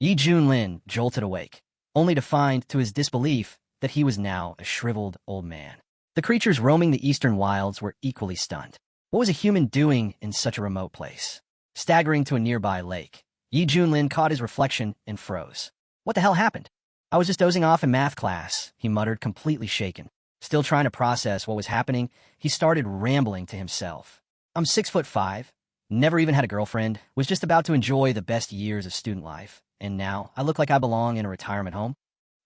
Yi Junlin jolted awake, only to find, to his disbelief, that he was now a shriveled old man. The creatures roaming the eastern wilds were equally stunned. What was a human doing in such a remote place? Staggering to a nearby lake, Yi Junlin caught his reflection and froze. What the hell happened? I was just dozing off in math class, he muttered, completely shaken. Still trying to process what was happening, he started rambling to himself. I'm 6'5", never even had a girlfriend, was just about to enjoy the best years of student life, and now I look like I belong in a retirement home.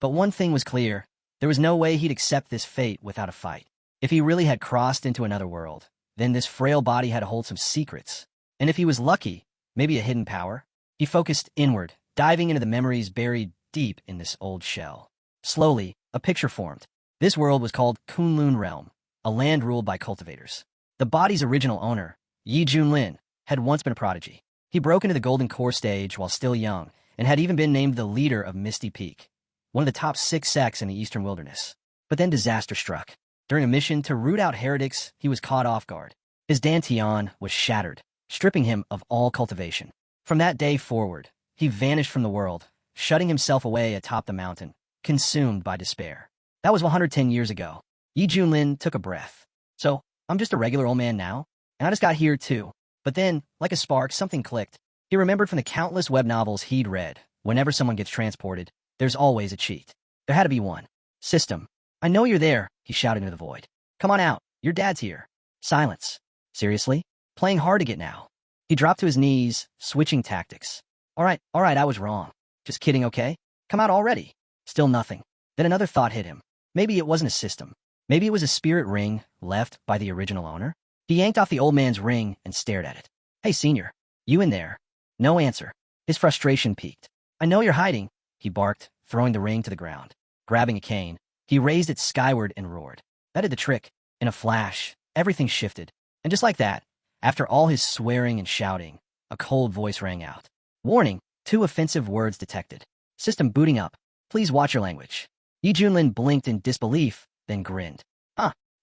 But one thing was clear, there was no way he'd accept this fate without a fight. If he really had crossed into another world, then this frail body had to hold some secrets. And if he was lucky, maybe a hidden power. He focused inward, diving into the memories buried deep in this old shell. Slowly, a picture formed. This world was called Kunlun Realm, a land ruled by cultivators. The body's original owner, Yi Junlin, had once been a prodigy. He broke into the Golden Core stage while still young, and had even been named the leader of Misty Peak, one of the top 6 sects in the Eastern Wilderness. But then disaster struck. During a mission to root out heretics, he was caught off guard. His dantian was shattered, stripping him of all cultivation. From that day forward, he vanished from the world, shutting himself away atop the mountain, consumed by despair. That was 110 years ago. Yi Junlin took a breath. So, I'm just a regular old man now? And I just got here too. But then, like a spark, something clicked. He remembered from the countless web novels he'd read, whenever someone gets transported, there's always a cheat. There had to be one. System. I know you're there, he shouted into the void. Come on out, your dad's here. Silence. Seriously? Playing hard to get now. He dropped to his knees, switching tactics. All right, I was wrong. Just kidding, okay? Come out already. Still nothing. Then another thought hit him. Maybe it wasn't a system. Maybe it was a spirit ring left by the original owner. He yanked off the old man's ring and stared at it. Hey, senior. You in there? No answer. His frustration peaked. I know you're hiding, he barked, throwing the ring to the ground. Grabbing a cane, he raised it skyward and roared. That did the trick. In a flash, everything shifted. And just like that, after all his swearing and shouting, a cold voice rang out. Warning, 2 offensive words detected. System booting up. Please watch your language. Yi Junlin blinked in disbelief, then grinned.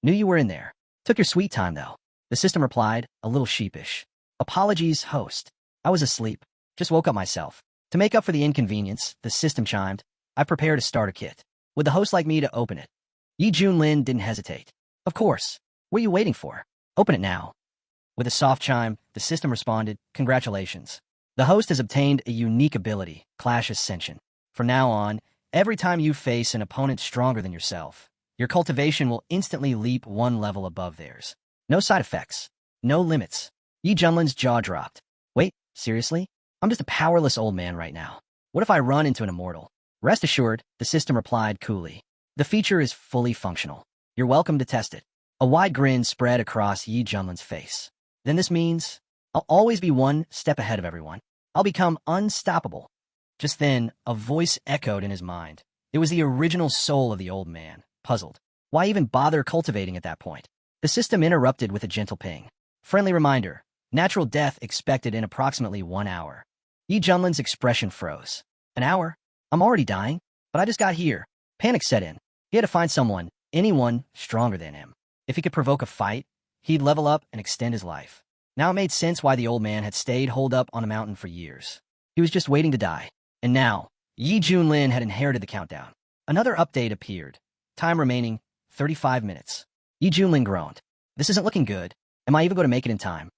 Knew you were in there. Took your sweet time, though. The system replied, a little sheepish. Apologies, host. I was asleep. Just woke up myself. To make up for the inconvenience, the system chimed. I prepared a starter kit. Would the host like me to open it? Yi Junlin didn't hesitate. Of course. What are you waiting for? Open it now. With a soft chime, the system responded, congratulations. The host has obtained a unique ability, Clash Ascension. From now on, every time you face an opponent stronger than yourself, your cultivation will instantly leap 1 level above theirs. No side effects. No limits. Yi Junlin's jaw dropped. Wait, seriously? I'm just a powerless old man right now. What if I run into an immortal? Rest assured, the system replied coolly. The feature is fully functional. You're welcome to test it. A wide grin spread across Yi Junlin's face. Then this means I'll always be 1 step ahead of everyone. I'll become unstoppable. Just then, a voice echoed in his mind. It was the original soul of the old man, puzzled. Why even bother cultivating at that point? The system interrupted with a gentle ping. Friendly reminder, natural death expected in approximately 1 hour. Yi Junlin's expression froze. An hour? I'm already dying, but I just got here. Panic set in. He had to find someone, anyone, stronger than him. If he could provoke a fight, he'd level up and extend his life. Now it made sense why the old man had stayed holed up on a mountain for years. He was just waiting to die. And now, Yi Junlin had inherited the countdown. Another update appeared. Time remaining, 35 minutes. Yi Junlin groaned. This isn't looking good. Am I even going to make it in time?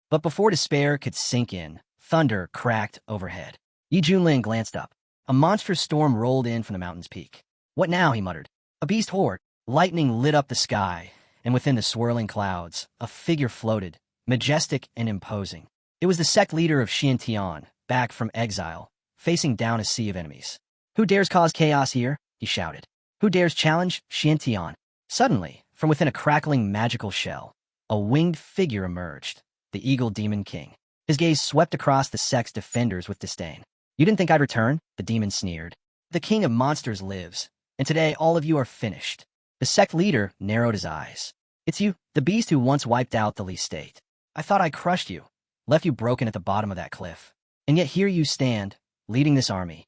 But before despair could sink in, thunder cracked overhead. Yi Junlin glanced up. A monstrous storm rolled in from the mountain's peak. What now, he muttered. A beast horde. Lightning lit up the sky, and within the swirling clouds, a figure floated, majestic and imposing. It was the sect leader of Xiantian, back from exile, facing down a sea of enemies. Who dares cause chaos here? He shouted. Who dares challenge Xiantian? Suddenly, from within a crackling magical shell, a winged figure emerged, the Eagle Demon King. His gaze swept across the sect's defenders with disdain. You didn't think I'd return? The demon sneered. The king of monsters lives, and today all of you are finished. The sect leader narrowed his eyes. It's you, the beast who once wiped out the Lee state. I thought I crushed you, left you broken at the bottom of that cliff. And yet here you stand, leading this army.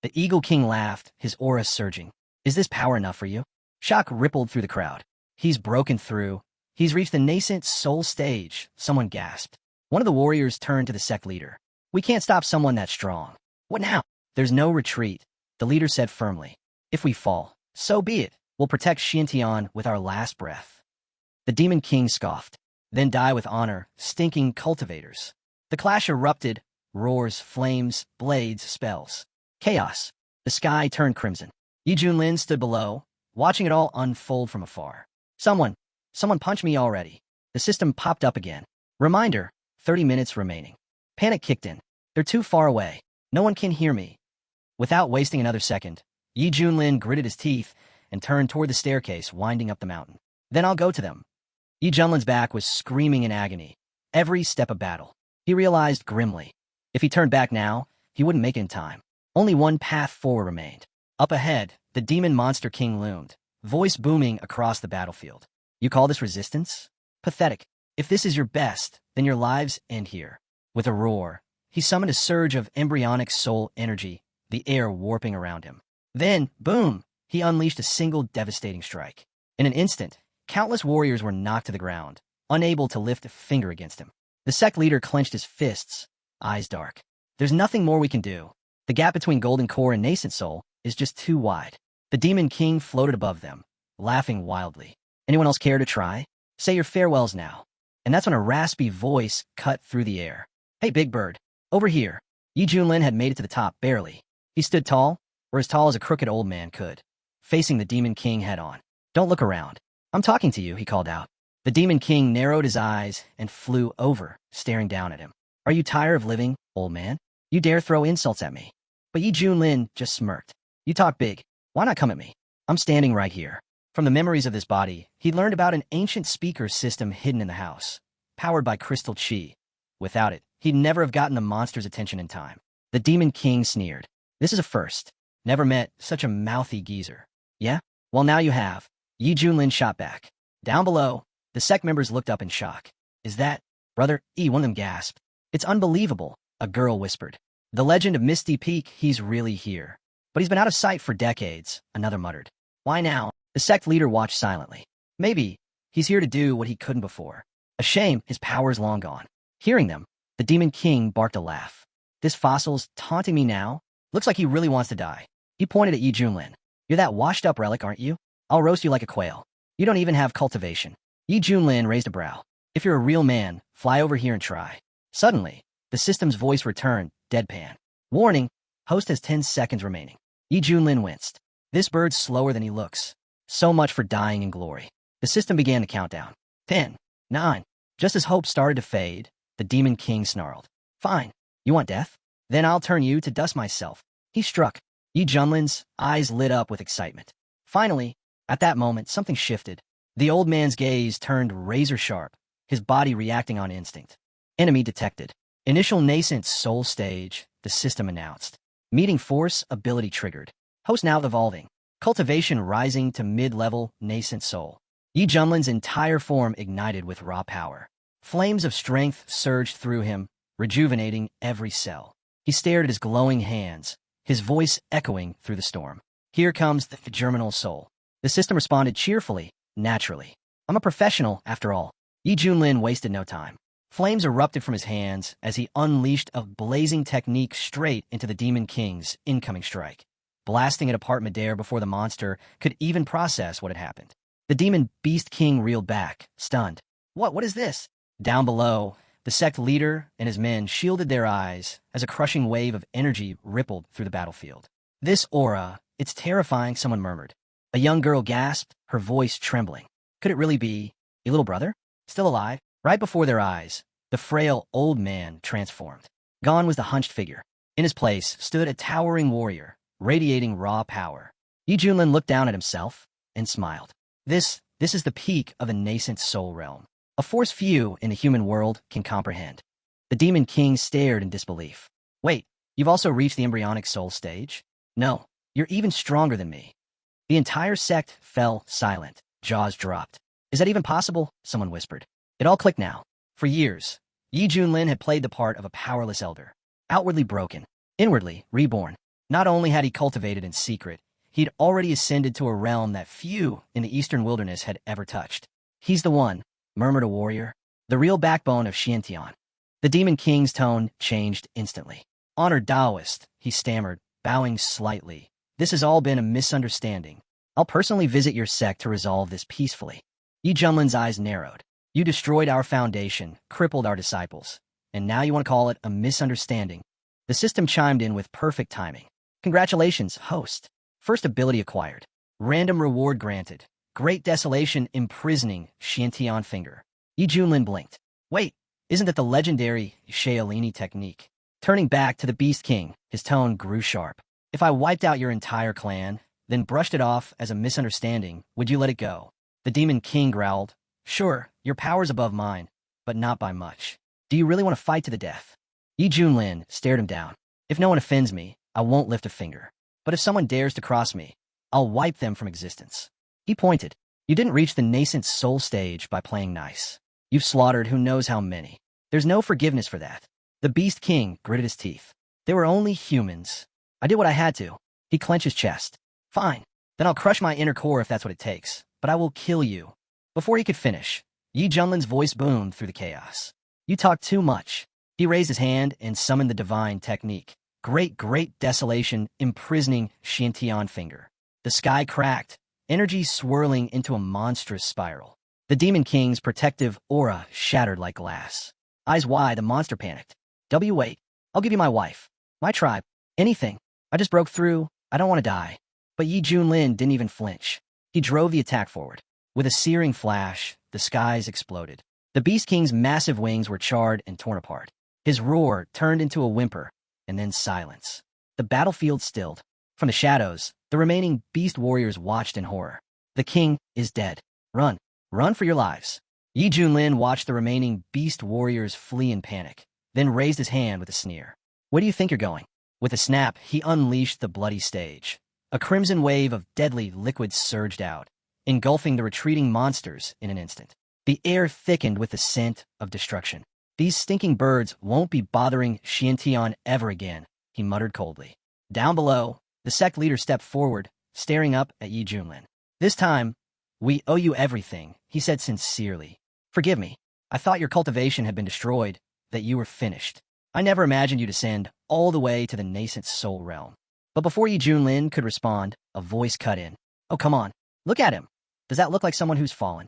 The Eagle King laughed, his aura surging. Is this power enough for you? Shock rippled through the crowd. He's broken through. He's reached the nascent soul stage, someone gasped. One of the warriors turned to the sect leader. We can't stop someone that strong. What now? There's no retreat, the leader said firmly. If we fall, so be it. We'll protect Xiantian with our last breath. The Demon King scoffed. Then die with honor, stinking cultivators. The clash erupted, roars, flames, blades, spells. Chaos. The sky turned crimson. Yi Junlin stood below, watching it all unfold from afar. Someone punch me already. The system popped up again. Reminder, 30 minutes remaining. Panic kicked in. They're too far away. No one can hear me. Without wasting another second, Yi Junlin gritted his teeth and turned toward the staircase winding up the mountain. Then I'll go to them. Yi Junlin's back was screaming in agony. Every step a battle. He realized grimly. If he turned back now, he wouldn't make it in time. Only one path forward remained. Up ahead, the demon monster king loomed, voice booming across the battlefield. You call this resistance? Pathetic. If this is your best, then your lives end here. With a roar, he summoned a surge of embryonic soul energy, the air warping around him. Then, boom, he unleashed a single devastating strike. In an instant, countless warriors were knocked to the ground, unable to lift a finger against him. The sect leader clenched his fists, eyes dark. There's nothing more we can do. The gap between Golden Core and Nascent Soul is just too wide. The Demon King floated above them, laughing wildly. Anyone else care to try? Say your farewells now. And that's when a raspy voice cut through the air. Hey, Big Bird, over here. Yi Junlin had made it to the top, barely. He stood tall, or as tall as a crooked old man could, facing the Demon King head-on. Don't look around. I'm talking to you, he called out. The Demon King narrowed his eyes and flew over, staring down at him. Are you tired of living, old man? You dare throw insults at me? But Yi Junlin just smirked. You talk big. Why not come at me? I'm standing right here. From the memories of this body, he learned about an ancient speaker system hidden in the house, powered by crystal chi. Without it, he'd never have gotten the monster's attention in time. The Demon King sneered. This is a first. Never met such a mouthy geezer. Yeah? Well, now you have. Yi Junlin shot back. Down below, the sect members looked up in shock. Is that, brother? One of them gasped. It's unbelievable, a girl whispered. The legend of Misty Peak, he's really here. But he's been out of sight for decades, another muttered. Why now? The sect leader watched silently. Maybe he's here to do what he couldn't before. A shame his power's long gone. Hearing them, the Demon King barked a laugh. This fossil's taunting me now? Looks like he really wants to die. He pointed at Yi Junlin. You're that washed-up relic, aren't you? I'll roast you like a quail. You don't even have cultivation. Yi Junlin raised a brow. If you're a real man, fly over here and try. Suddenly, the system's voice returned, deadpan. Warning, host has 10 seconds remaining. Yi Junlin winced. This bird's slower than he looks. So much for dying in glory. The system began to count down. 10, 9. Just as hope started to fade, the Demon King snarled. Fine. You want death? Then I'll turn you to dust myself. He struck. Yi Junlin's eyes lit up with excitement. Finally, at that moment, something shifted. The old man's gaze turned razor-sharp, his body reacting on instinct. Enemy detected. Initial nascent soul stage, the system announced. Meeting force, ability triggered. Host now evolving. Cultivation rising to mid-level nascent soul. Yi Junlin's entire form ignited with raw power. Flames of strength surged through him, rejuvenating every cell. He stared at his glowing hands, his voice echoing through the storm. Here comes the germinal soul. The system responded cheerfully, naturally. I'm a professional, after all. Yi Junlin wasted no time. Flames erupted from his hands as he unleashed a blazing technique straight into the Demon King's incoming strike, blasting it apart midair before the monster could even process what had happened. The Demon Beast King reeled back, stunned. What is this? Down below, the sect leader and his men shielded their eyes as a crushing wave of energy rippled through the battlefield. This aura, it's terrifying, someone murmured. A young girl gasped, her voice trembling. Could it really be a little brother? Still alive? Right before their eyes, the frail old man transformed. Gone was the hunched figure. In his place stood a towering warrior, radiating raw power. Yi Junlin looked down at himself and smiled. This is the peak of a nascent soul realm, a force few in the human world can comprehend. The Demon King stared in disbelief. Wait, you've also reached the embryonic soul stage? No, you're even stronger than me. The entire sect fell silent, jaws dropped. Is that even possible? Someone whispered. It all clicked now. For years, Yi Junlin had played the part of a powerless elder, outwardly broken, inwardly reborn. Not only had he cultivated in secret, he'd already ascended to a realm that few in the eastern wilderness had ever touched. He's the one, murmured a warrior, the real backbone of Xiantian. The Demon King's tone changed instantly. Honored Taoist, he stammered, bowing slightly. This has all been a misunderstanding. I'll personally visit your sect to resolve this peacefully. Yi Junlin's eyes narrowed. You destroyed our foundation, crippled our disciples, and now you want to call it a misunderstanding. The system chimed in with perfect timing. Congratulations, host. First ability acquired. Random reward granted. Great Desolation imprisoning Xiantian finger. Yi Junlin blinked. Wait, isn't that the legendary Shaolini technique? Turning back to the Beast King, his tone grew sharp. If I wiped out your entire clan, then brushed it off as a misunderstanding, would you let it go? The Demon King growled. Sure, your power's above mine, but not by much. Do you really want to fight to the death? Yi Junlin stared him down. If no one offends me, I won't lift a finger. But if someone dares to cross me, I'll wipe them from existence. He pointed. You didn't reach the nascent soul stage by playing nice. You've slaughtered who knows how many. There's no forgiveness for that. The Beast King gritted his teeth. They were only humans. I did what I had to. He clenched his chest. Fine. Then I'll crush my inner core if that's what it takes. But I will kill you. Before he could finish, Yi Junlin's voice boomed through the chaos. You talk too much. He raised his hand and summoned the divine technique. Great Desolation imprisoning Xiantian finger. The sky cracked, energy swirling into a monstrous spiral. The Demon King's protective aura shattered like glass. Eyes wide, the monster panicked. Wait, I'll give you my wife, my tribe, anything. I just broke through. I don't want to die. But Yi Junlin didn't even flinch. He drove the attack forward. With a searing flash, the skies exploded. The Beast King's massive wings were charred and torn apart. His roar turned into a whimper, and then silence. The battlefield stilled. From the shadows, the remaining beast warriors watched in horror. The king is dead. Run. Run for your lives. Yi Junlin watched the remaining beast warriors flee in panic, then raised his hand with a sneer. Where do you think you're going? With a snap, he unleashed the bloody stage. A crimson wave of deadly liquid surged out, engulfing the retreating monsters in an instant. The air thickened with the scent of destruction. These stinking birds won't be bothering Xiantian ever again, he muttered coldly. Down below, the sect leader stepped forward, staring up at Yi Junlin. This time, we owe you everything, he said sincerely. Forgive me. I thought your cultivation had been destroyed, that you were finished. I never imagined you descend all the way to the nascent soul realm. But before Yi Junlin could respond, a voice cut in. Oh, come on. Look at him. Does that look like someone who's fallen?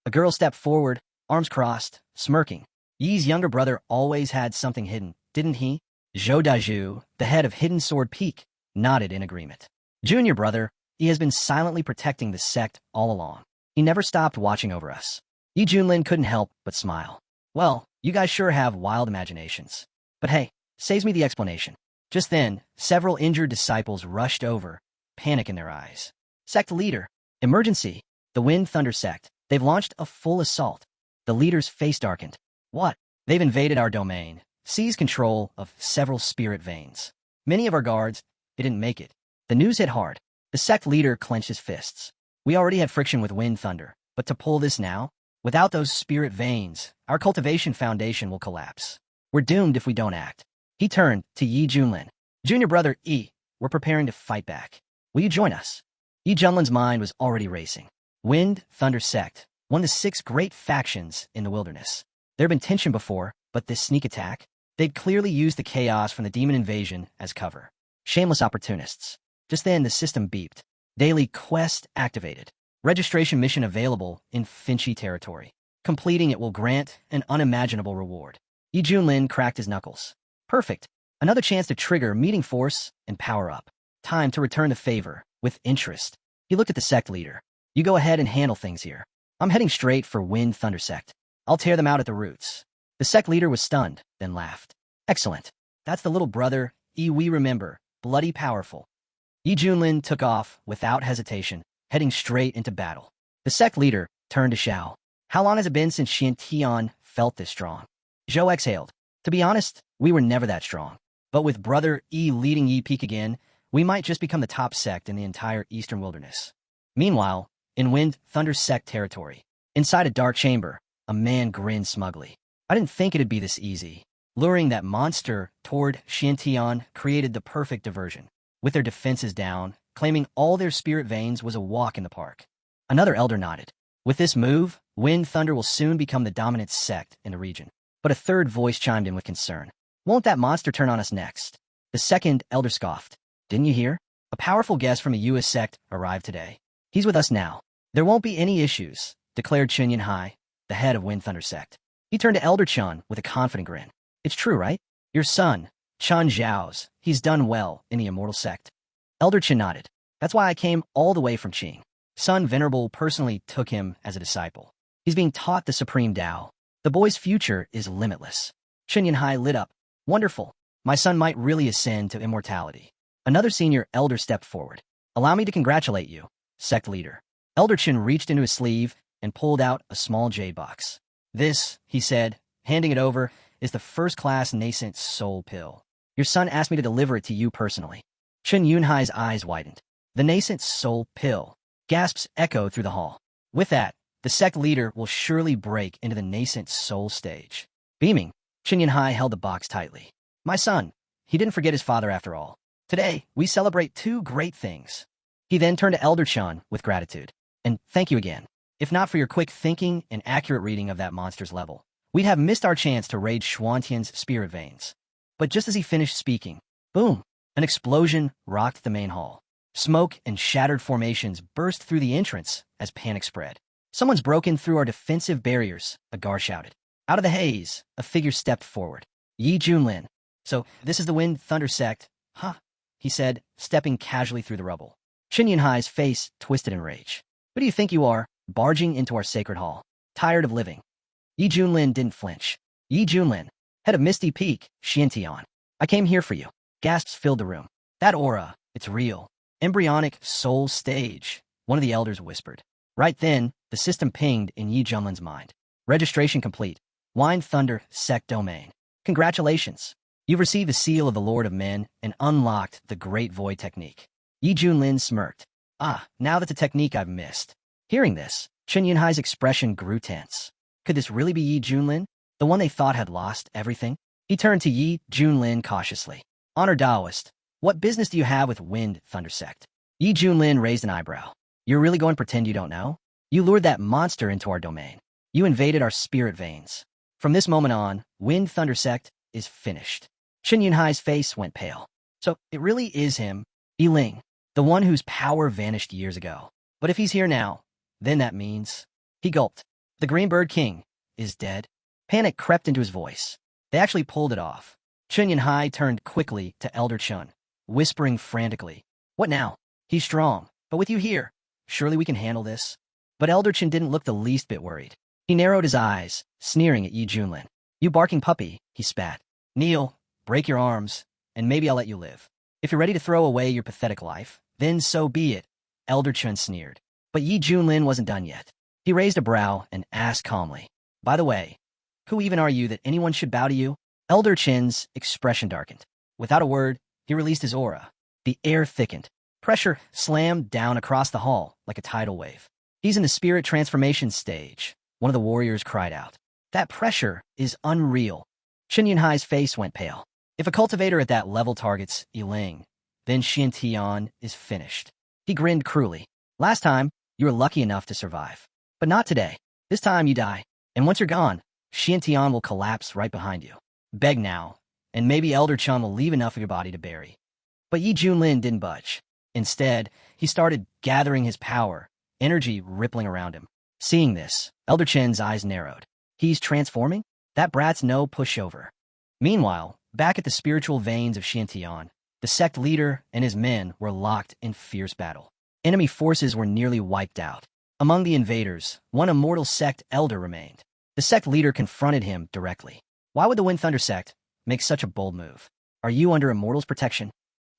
A girl stepped forward, arms crossed, smirking. Yi's younger brother always had something hidden, didn't he? Zhou Dazhu, the head of Hidden Sword Peak, nodded in agreement. Junior brother, he has been silently protecting the sect all along. He never stopped watching over us. Yi Junlin couldn't help but smile. Well, you guys sure have wild imaginations. But hey, saves me the explanation. Just then, several injured disciples rushed over, panic in their eyes. Sect leader. Emergency. The Wind Thunder sect. They've launched a full assault. The leader's face darkened. What? They've invaded our domain, seized control of several spirit veins. Many of our guards, they didn't make it. The news hit hard. The sect leader clenched his fists. We already had friction with Wind Thunder, but to pull this now? Without those spirit veins, our cultivation foundation will collapse. We're doomed if we don't act. He turned to Yi Junlin. Junior brother Yi, we're preparing to fight back. Will you join us? Yi Junlin's mind was already racing. Wind Thunder sect, one of the 6 great factions in the wilderness. There had been tension before, but this sneak attack? They'd clearly used the chaos from the demon invasion as cover. Shameless opportunists. Just then, the system beeped. Daily quest activated. Registration mission available in Finchy territory. Completing it will grant an unimaginable reward. Yi Junlin cracked his knuckles. Perfect. Another chance to trigger meeting force and power up. Time to return the favor, with interest. He looked at the sect leader. You go ahead and handle things here. I'm heading straight for Wind Thunder sect. I'll tear them out at the roots. The sect leader was stunned, then laughed. Excellent. That's the little brother, Yi we remember, bloody powerful. Yi Junlin took off without hesitation, heading straight into battle. The sect leader turned to Xiao. How long has it been since Xiantian felt this strong? Zhou exhaled. To be honest, we were never that strong. But with brother Yi leading Yi Peak again, we might just become the top sect in the entire eastern wilderness. Meanwhile, in Wind Thunder sect territory, inside a dark chamber, a man grinned smugly. I didn't think it'd be this easy. Luring that monster toward Xiantian created the perfect diversion. With their defenses down, claiming all their spirit veins was a walk in the park. Another elder nodded. With this move, Wind Thunder will soon become the dominant sect in the region. But a third voice chimed in with concern. Won't that monster turn on us next? The second elder scoffed. Didn't you hear? A powerful guest from a U.S. sect arrived today. He's with us now. There won't be any issues, declared Chen Yunhai, the head of Wind Thunder sect. He turned to Elder Chun with a confident grin. It's true, right? Your son, Chan Zhao's, he's done well in the immortal sect. Elder Chen nodded. That's why I came all the way from Qing. Son Venerable personally took him as a disciple. He's being taught the supreme Tao. The boy's future is limitless. Chen Yunhai lit up. Wonderful. My son might really ascend to immortality. Another senior elder stepped forward. Allow me to congratulate you, sect leader. Elder Chen reached into his sleeve and pulled out a small jade box. This, he said, handing it over, is the first-class nascent soul pill. Your son asked me to deliver it to you personally. Chen Yunhai's eyes widened. The nascent soul pill. Gasps echoed through the hall. With that, the sect leader will surely break into the nascent soul stage. Beaming, Chen Yunhai held the box tightly. My son, he didn't forget his father after all. Today, we celebrate two great things. He then turned to Elder Chun with gratitude. And thank you again. If not for your quick thinking and accurate reading of that monster's level, we'd have missed our chance to raid Xuantian's spirit veins. But just as he finished speaking, boom, an explosion rocked the main hall. Smoke and shattered formations burst through the entrance as panic spread. Someone's broken through our defensive barriers, a guard shouted. Out of the haze, a figure stepped forward. Yi Junlin. So, this is the Wind Thunder sect, huh? He said, stepping casually through the rubble. Chen Yunhai's face twisted in rage. Who do you think you are, barging into our sacred hall? Tired of living? Yi Junlin didn't flinch. Yi Junlin, head of Misty Peak, Xiantian. I came here for you. Gasps filled the room. That aura, it's real. Embryonic soul stage, one of the elders whispered. Right then, the system pinged in Yi Junlin's mind. Registration complete. Wind Thunder Sect Domain. Congratulations. You've received the seal of the Lord of Men and unlocked the Great Void Technique. Yi Junlin smirked. Ah, now that's a technique I've missed. Hearing this, Chen Yunhai's expression grew tense. Could this really be Yi Junlin, the one they thought had lost everything? He turned to Yi Junlin cautiously. Honor Taoist, what business do you have with Wind Thunder Sect? Yi Junlin raised an eyebrow. You're really going to pretend you don't know? You lured that monster into our domain. You invaded our spirit veins. From this moment on, Wind Thunder Sect is finished. Chen Yunhai's face went pale. So, it really is him, Yi Ling, the one whose power vanished years ago. But if he's here now, then that means... He gulped. The Greenbird King is dead. Panic crept into his voice. They actually pulled it off. Chen Yunhai turned quickly to Elder Chun, whispering frantically. What now? He's strong, but with you here, surely we can handle this. But Elder Chen didn't look the least bit worried. He narrowed his eyes, sneering at Yi Junlin. You barking puppy, he spat. Kneel, break your arms, and maybe I'll let you live. If you're ready to throw away your pathetic life, then so be it, Elder Chun sneered. But Yi Junlin wasn't done yet. He raised a brow and asked calmly. By the way, who even are you that anyone should bow to you? Elder Chen's expression darkened. Without a word, he released his aura. The air thickened. Pressure slammed down across the hall like a tidal wave. He's in the spirit transformation stage, one of the warriors cried out. That pressure is unreal. Chen Yunhai's face went pale. If a cultivator at that level targets Yi Ling, then Xiantian is finished. He grinned cruelly. Last time, you were lucky enough to survive. But not today. This time you die. And once you're gone, Xiantian will collapse right behind you. Beg now, and maybe Elder Chun will leave enough of your body to bury. But Yi Junlin didn't budge. Instead, he started gathering his power, energy rippling around him. Seeing this, Elder Chen's eyes narrowed. He's transforming? That brat's no pushover. Meanwhile, back at the spiritual veins of Xiantian, the sect leader and his men were locked in fierce battle. Enemy forces were nearly wiped out. Among the invaders, one immortal sect elder remained. The sect leader confronted him directly. Why would the Wind Thunder sect make such a bold move? Are you under immortal's protection?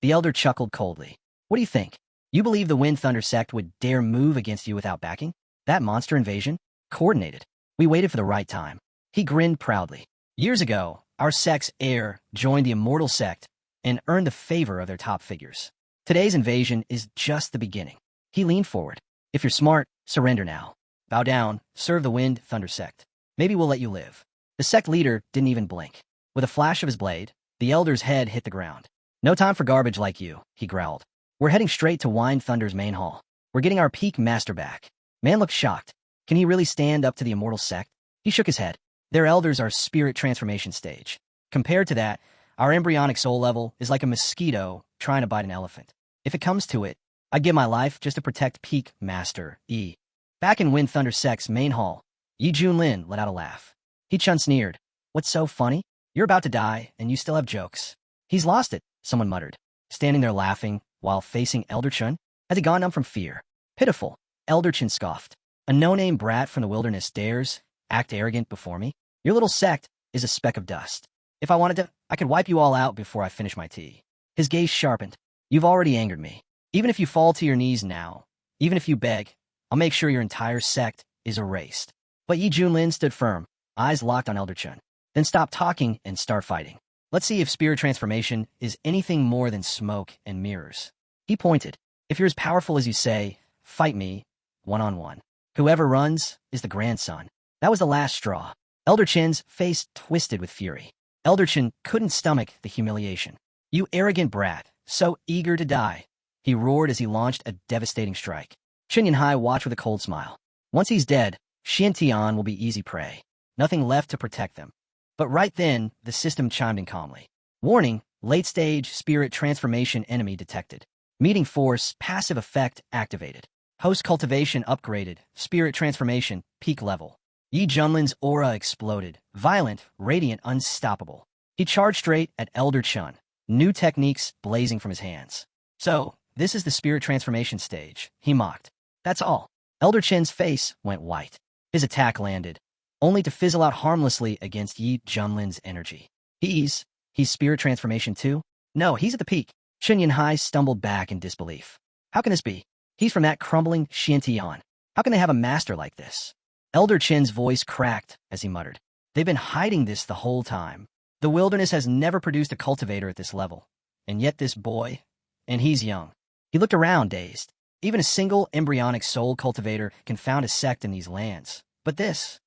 The elder chuckled coldly. What do you think? You believe the Wind Thunder sect would dare move against you without backing? That monster invasion? Coordinated. We waited for the right time. He grinned proudly. Years ago, our sect's heir joined the immortal sect and earned the favor of their top figures. Today's invasion is just the beginning. He leaned forward. If you're smart, surrender now. Bow down, serve the Wind Thunder sect. Maybe we'll let you live. The sect leader didn't even blink. With a flash of his blade, the elder's head hit the ground. No time for garbage like you, he growled. We're heading straight to Wind Thunder's main hall. We're getting our peak master back. Man looked shocked. Can he really stand up to the immortal sect? He shook his head. Their elders are spirit transformation stage. Compared to that, Our embryonic soul level is like a mosquito trying to bite an elephant. If it comes to it, I'd give my life just to protect Peak Master E. Back in Wind Thunder Sect's main hall, Yi Junlin let out a laugh. He Chun sneered. What's so funny? You're about to die, and you still have jokes. He's lost it, someone muttered, standing there laughing while facing Elder Chun. Has he gone numb from fear? Pitiful, Elder Chun scoffed. A no-name brat from the wilderness dares act arrogant before me? Your little sect is a speck of dust. If I wanted to, I could wipe you all out before I finish my tea. His gaze sharpened. You've already angered me. Even if you fall to your knees now, even if you beg, I'll make sure your entire sect is erased. But Yi Junlin stood firm, eyes locked on Elder Chun. Then stop talking and start fighting. Let's see if spirit transformation is anything more than smoke and mirrors. He pointed. If you're as powerful as you say, fight me, one-on-one. Whoever runs is the grandson. That was the last straw. Elder Chin's face twisted with fury. Elder Chin couldn't stomach the humiliation. You arrogant brat, so eager to die. He roared as he launched a devastating strike. Chen Yanhai watched with a cold smile. Once he's dead, Xian Tian will be easy prey. Nothing left to protect them. But right then, the system chimed in calmly. Warning, late-stage spirit transformation enemy detected. Meeting force, passive effect activated. Host cultivation upgraded, spirit transformation, peak level. Yi Junlin's aura exploded, violent, radiant, unstoppable. He charged straight at Elder Chun, new techniques blazing from his hands. So, this is the spirit transformation stage, he mocked. That's all. Elder Chin's face went white. His attack landed, only to fizzle out harmlessly against Yi Junlin's energy. He's spirit transformation too? No, he's at the peak. Chen Yanhai stumbled back in disbelief. How can this be? He's from that crumbling Xiantian. How can they have a master like this? Elder Chin's voice cracked as he muttered. They've been hiding this the whole time. The wilderness has never produced a cultivator at this level. And yet this boy, and he's young. He looked around, dazed. Even a single embryonic soul cultivator can found a sect in these lands. But this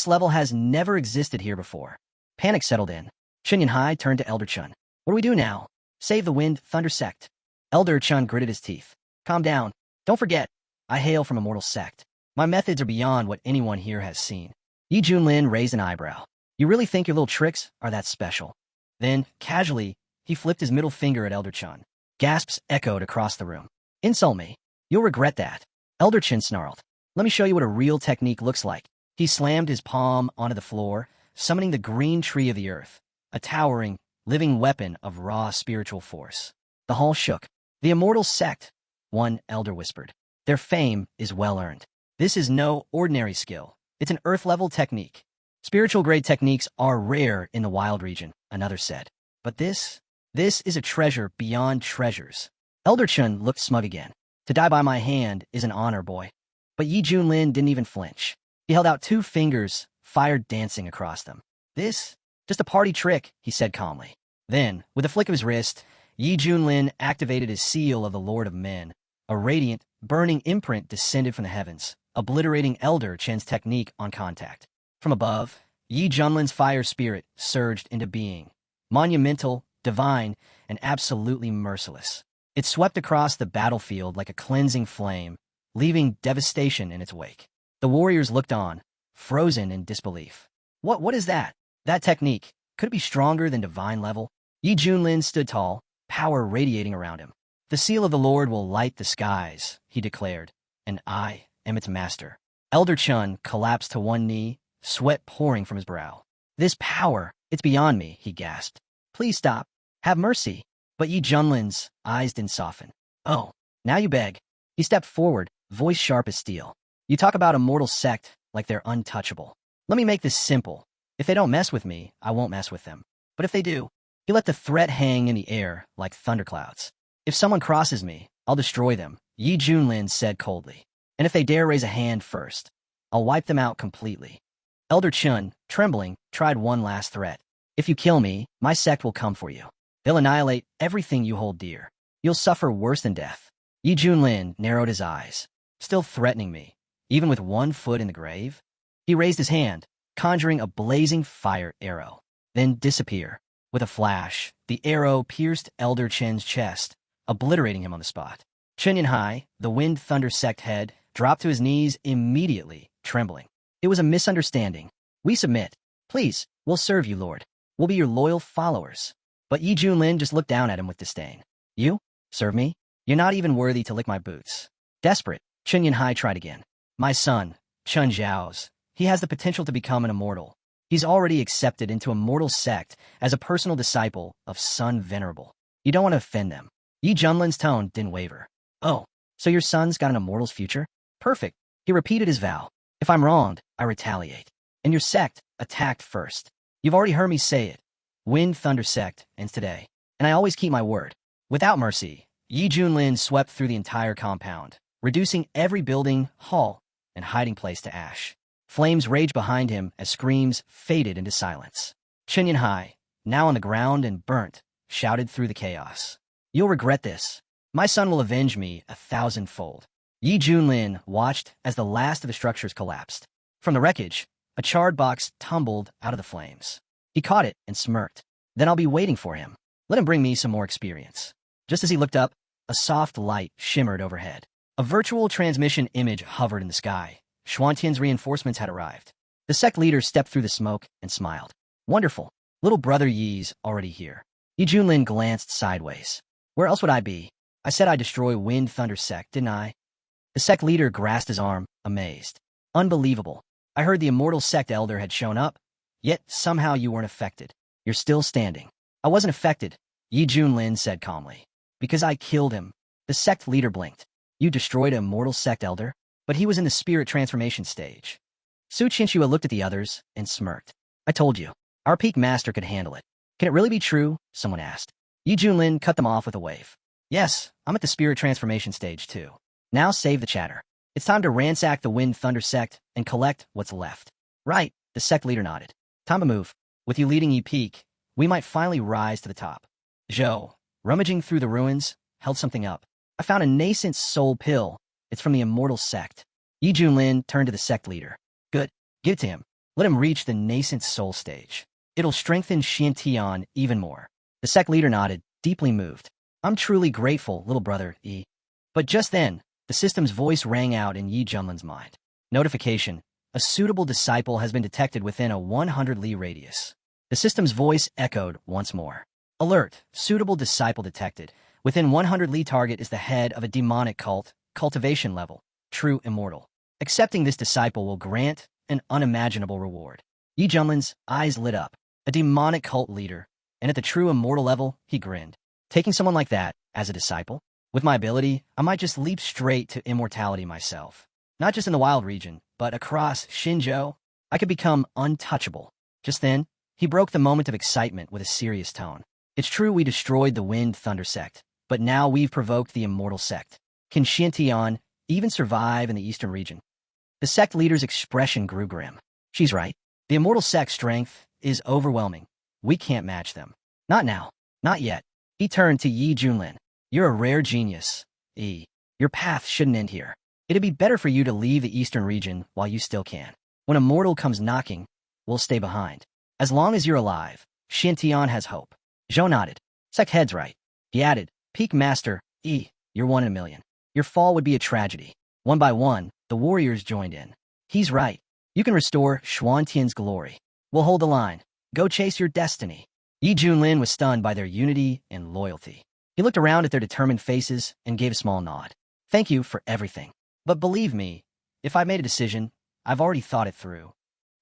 level has never existed here before. Panic settled in. Chen Yanhai turned to Elder Chun. What do we do now? Save the Wind Thunder Sect. Elder Chun gritted his teeth. Calm down. Don't forget, I hail from a mortal sect. My methods are beyond what anyone here has seen. Yi Junlin raised an eyebrow. You really think your little tricks are that special? Then, casually, he flipped his middle finger at Elder Chun. Gasps echoed across the room. Insult me. You'll regret that. Elder Chun snarled. Let me show you what a real technique looks like. He slammed his palm onto the floor, summoning the green tree of the earth, a towering, living weapon of raw spiritual force. The hall shook. The immortal sect, one elder whispered. Their fame is well-earned. This is no ordinary skill. It's an earth-level technique. Spiritual-grade techniques are rare in the wild region, another said. But this is a treasure beyond treasures. Elder Chun looked smug again. To die by my hand is an honor, boy. But Yi Junlin didn't even flinch. He held out 2 fingers, fire dancing across them. This? Just a party trick, he said calmly. Then, with a flick of his wrist, Yi Junlin activated his seal of the Lord of Men. A radiant, burning imprint descended from the heavens, obliterating Elder Chen's technique on contact. From above, Yi Junlin's fire spirit surged into being. Monumental, divine, and absolutely merciless. It swept across the battlefield like a cleansing flame, leaving devastation in its wake. The warriors looked on, frozen in disbelief. What is that? That technique, could it be stronger than divine level? Yi Junlin stood tall, power radiating around him. The seal of the Lord will light the skies, he declared, and I am its master. Elder Chun collapsed to one knee, sweat pouring from his brow. This power, it's beyond me, he gasped. Please stop. Have mercy. But Yi Junlin's eyes didn't soften. Oh, now you beg. He stepped forward, voice sharp as steel. You talk about a mortal sect like they're untouchable. Let me make this simple. If they don't mess with me, I won't mess with them. But if they do, he let the threat hang in the air like thunderclouds. If someone crosses me, I'll destroy them, Yi Junlin said coldly. And if they dare raise a hand first, I'll wipe them out completely. Elder Chun, trembling, tried one last threat. If you kill me, my sect will come for you. They'll annihilate everything you hold dear. You'll suffer worse than death. Yi Junlin narrowed his eyes. Still threatening me, even with 1 foot in the grave? He raised his hand, conjuring a blazing fire arrow. Then disappear. With a flash, the arrow pierced Elder Chen's chest, obliterating him on the spot. Chen Yanhai, the Wind Thunder sect head, dropped to his knees immediately, trembling. It was a misunderstanding. We submit. Please, we'll serve you, Lord. We'll be your loyal followers. But Yi Junlin just looked down at him with disdain. You? Serve me? You're not even worthy to lick my boots. Desperate, Chen Yanhai tried again. My son, Chun Zhao's. He has the potential to become an immortal. He's already accepted into a mortal sect as a personal disciple of Sun Venerable. You don't want to offend them. Yi Junlin's tone didn't waver. Oh, so your son's got an immortal's future? Perfect. He repeated his vow. If I'm wronged, I retaliate. And your sect attacked first. You've already heard me say it. Wind Thunder Sect ends today. And I always keep my word. Without mercy, Yi Junlin swept through the entire compound, reducing every building, hall, and hiding place to ash. Flames raged behind him as screams faded into silence. Chen Yanhai, now on the ground and burnt, shouted through the chaos. You'll regret this. My son will avenge me 1,000-fold. Yi Junlin watched as the last of the structures collapsed. From the wreckage, a charred box tumbled out of the flames. He caught it and smirked. Then I'll be waiting for him. Let him bring me some more experience. Just as he looked up, a soft light shimmered overhead. A virtual transmission image hovered in the sky. Xuantian's reinforcements had arrived. The sect leader stepped through the smoke and smiled. Wonderful. Little brother Yi's already here. Yi Junlin glanced sideways. Where else would I be? I said I'd destroy Wind Thunder Sect, didn't I? The sect leader grasped his arm, amazed. Unbelievable. I heard the immortal sect elder had shown up, yet somehow you weren't affected. You're still standing. I wasn't affected, Yi Junlin said calmly. Because I killed him. The sect leader blinked. You destroyed a mortal sect elder? But he was in the spirit transformation stage. Su Qianxue looked at the others and smirked. I told you, our peak master could handle it. Can it really be true? Someone asked. Yi Junlin cut them off with a wave. Yes, I'm at the spirit transformation stage too. Now save the chatter. It's time to ransack the Wind Thunder Sect and collect what's left. Right, the sect leader nodded. Time to move. With you leading Yi Peak, we might finally rise to the top. Zhou, rummaging through the ruins, held something up. I found a nascent soul pill. It's from the immortal sect. Yi Junlin turned to the sect leader. Good. Give it to him. Let him reach the nascent soul stage. It'll strengthen Xiantian even more. The sect leader nodded, deeply moved. I'm truly grateful, little brother, Yi. But just then, the system's voice rang out in Yi Junlin's mind. Notification. A suitable disciple has been detected within a 100-li radius. The system's voice echoed once more. Alert. Suitable disciple detected. Within 100-li target is the head of a demonic cult, cultivation level, true immortal. Accepting this disciple will grant an unimaginable reward. Yi Junlin's eyes lit up. A demonic cult leader, and at the true immortal level, he grinned. Taking someone like that as a disciple? With my ability, I might just leap straight to immortality myself. Not just in the wild region, but across Xinzhou, I could become untouchable. Just then, he broke the moment of excitement with a serious tone. It's true we destroyed the Wind Thunder Sect, but now we've provoked the immortal sect. Can Xiantian even survive in the eastern region? The sect leader's expression grew grim. She's right. The immortal sect's strength is overwhelming. We can't match them. Not now. Not yet. He turned to Yi Junlin. You're a rare genius, Yi. Your path shouldn't end here. It'd be better for you to leave the eastern region while you still can. When a mortal comes knocking, we'll stay behind. As long as you're alive, Xiantian has hope. Zhou nodded. Sect head's right. He added, Peak Master, Yi, you're 1 in a million. Your fall would be a tragedy. One by one, the warriors joined in. He's right. You can restore Xuantian's glory. We'll hold the line. Go chase your destiny. Yi Junlin was stunned by their unity and loyalty. He looked around at their determined faces and gave a small nod. Thank you for everything. But believe me, if I made a decision, I've already thought it through.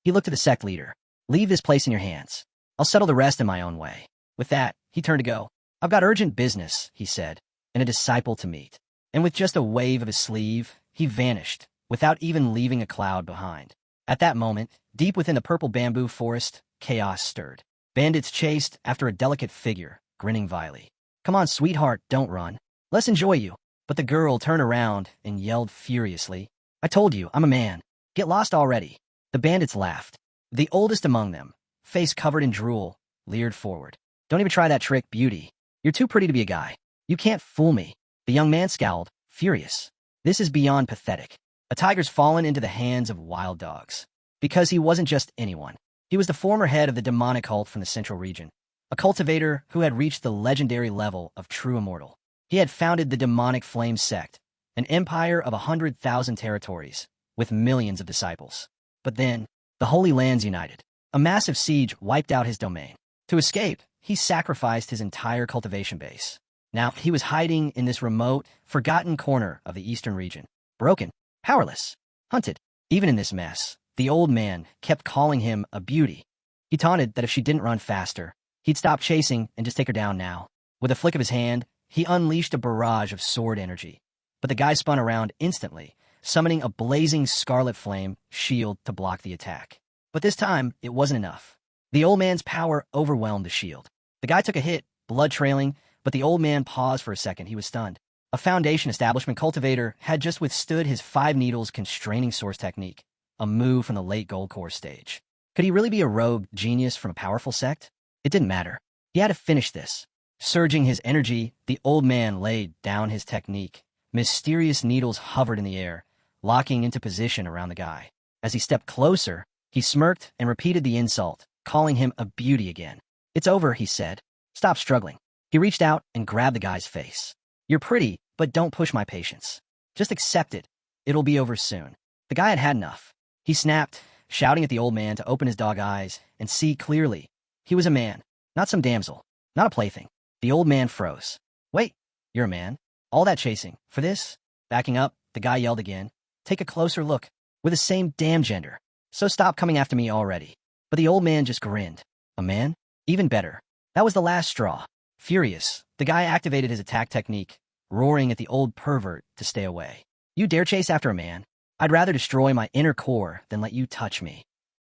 He looked at the sect leader. Leave this place in your hands. I'll settle the rest in my own way. With that, he turned to go. I've got urgent business, he said, and a disciple to meet. And with just a wave of his sleeve, he vanished, without even leaving a cloud behind. At that moment, deep within the purple bamboo forest, chaos stirred. Bandits chased after a delicate figure, grinning vilely. Come on, sweetheart, don't run. Let's enjoy you. But the girl turned around and yelled furiously. I told you, I'm a man. Get lost already. The bandits laughed. The oldest among them, face covered in drool, leered forward. Don't even try that trick, beauty. You're too pretty to be a guy. You can't fool me. The young man scowled, furious. This is beyond pathetic. A tiger's fallen into the hands of wild dogs. Because he wasn't just anyone. He was the former head of the demonic cult from the central region, a cultivator who had reached the legendary level of true immortal. He had founded the demonic flame sect, an empire of 100,000 territories, with millions of disciples. But then, the Holy Lands united. A massive siege wiped out his domain. To escape, he sacrificed his entire cultivation base. Now, he was hiding in this remote, forgotten corner of the eastern region. Broken, powerless, hunted. Even in this mess, the old man kept calling him a beauty. He taunted that if she didn't run faster, he'd stop chasing and just take her down now. With a flick of his hand, he unleashed a barrage of sword energy. But the guy spun around instantly, summoning a blazing scarlet flame shield to block the attack. But this time, it wasn't enough. The old man's power overwhelmed the shield. The guy took a hit, blood trailing, but the old man paused for a second. He was stunned. A Foundation establishment cultivator had just withstood his 5 needles constraining source technique, a move from the late Gold Core stage. Could he really be a rogue genius from a powerful sect? It didn't matter. He had to finish this. Surging his energy, the old man laid down his technique. Mysterious needles hovered in the air, locking into position around the guy. As he stepped closer, he smirked and repeated the insult, calling him a beauty again. "It's over," he said. "Stop struggling." He reached out and grabbed the guy's face. "You're pretty, but don't push my patience. Just accept it. It'll be over soon." The guy had had enough. He snapped, shouting at the old man to open his dog eyes and see clearly. He was a man, not some damsel, not a plaything. The old man froze. "Wait, you're a man? All that chasing, for this?" Backing up, the guy yelled again. "Take a closer look. We're the same damn gender. So stop coming after me already." But the old man just grinned. A man? Even better. That was the last straw. Furious, the guy activated his attack technique, roaring at the old pervert to stay away. "You dare chase after a man? I'd rather destroy my inner core than let you touch me."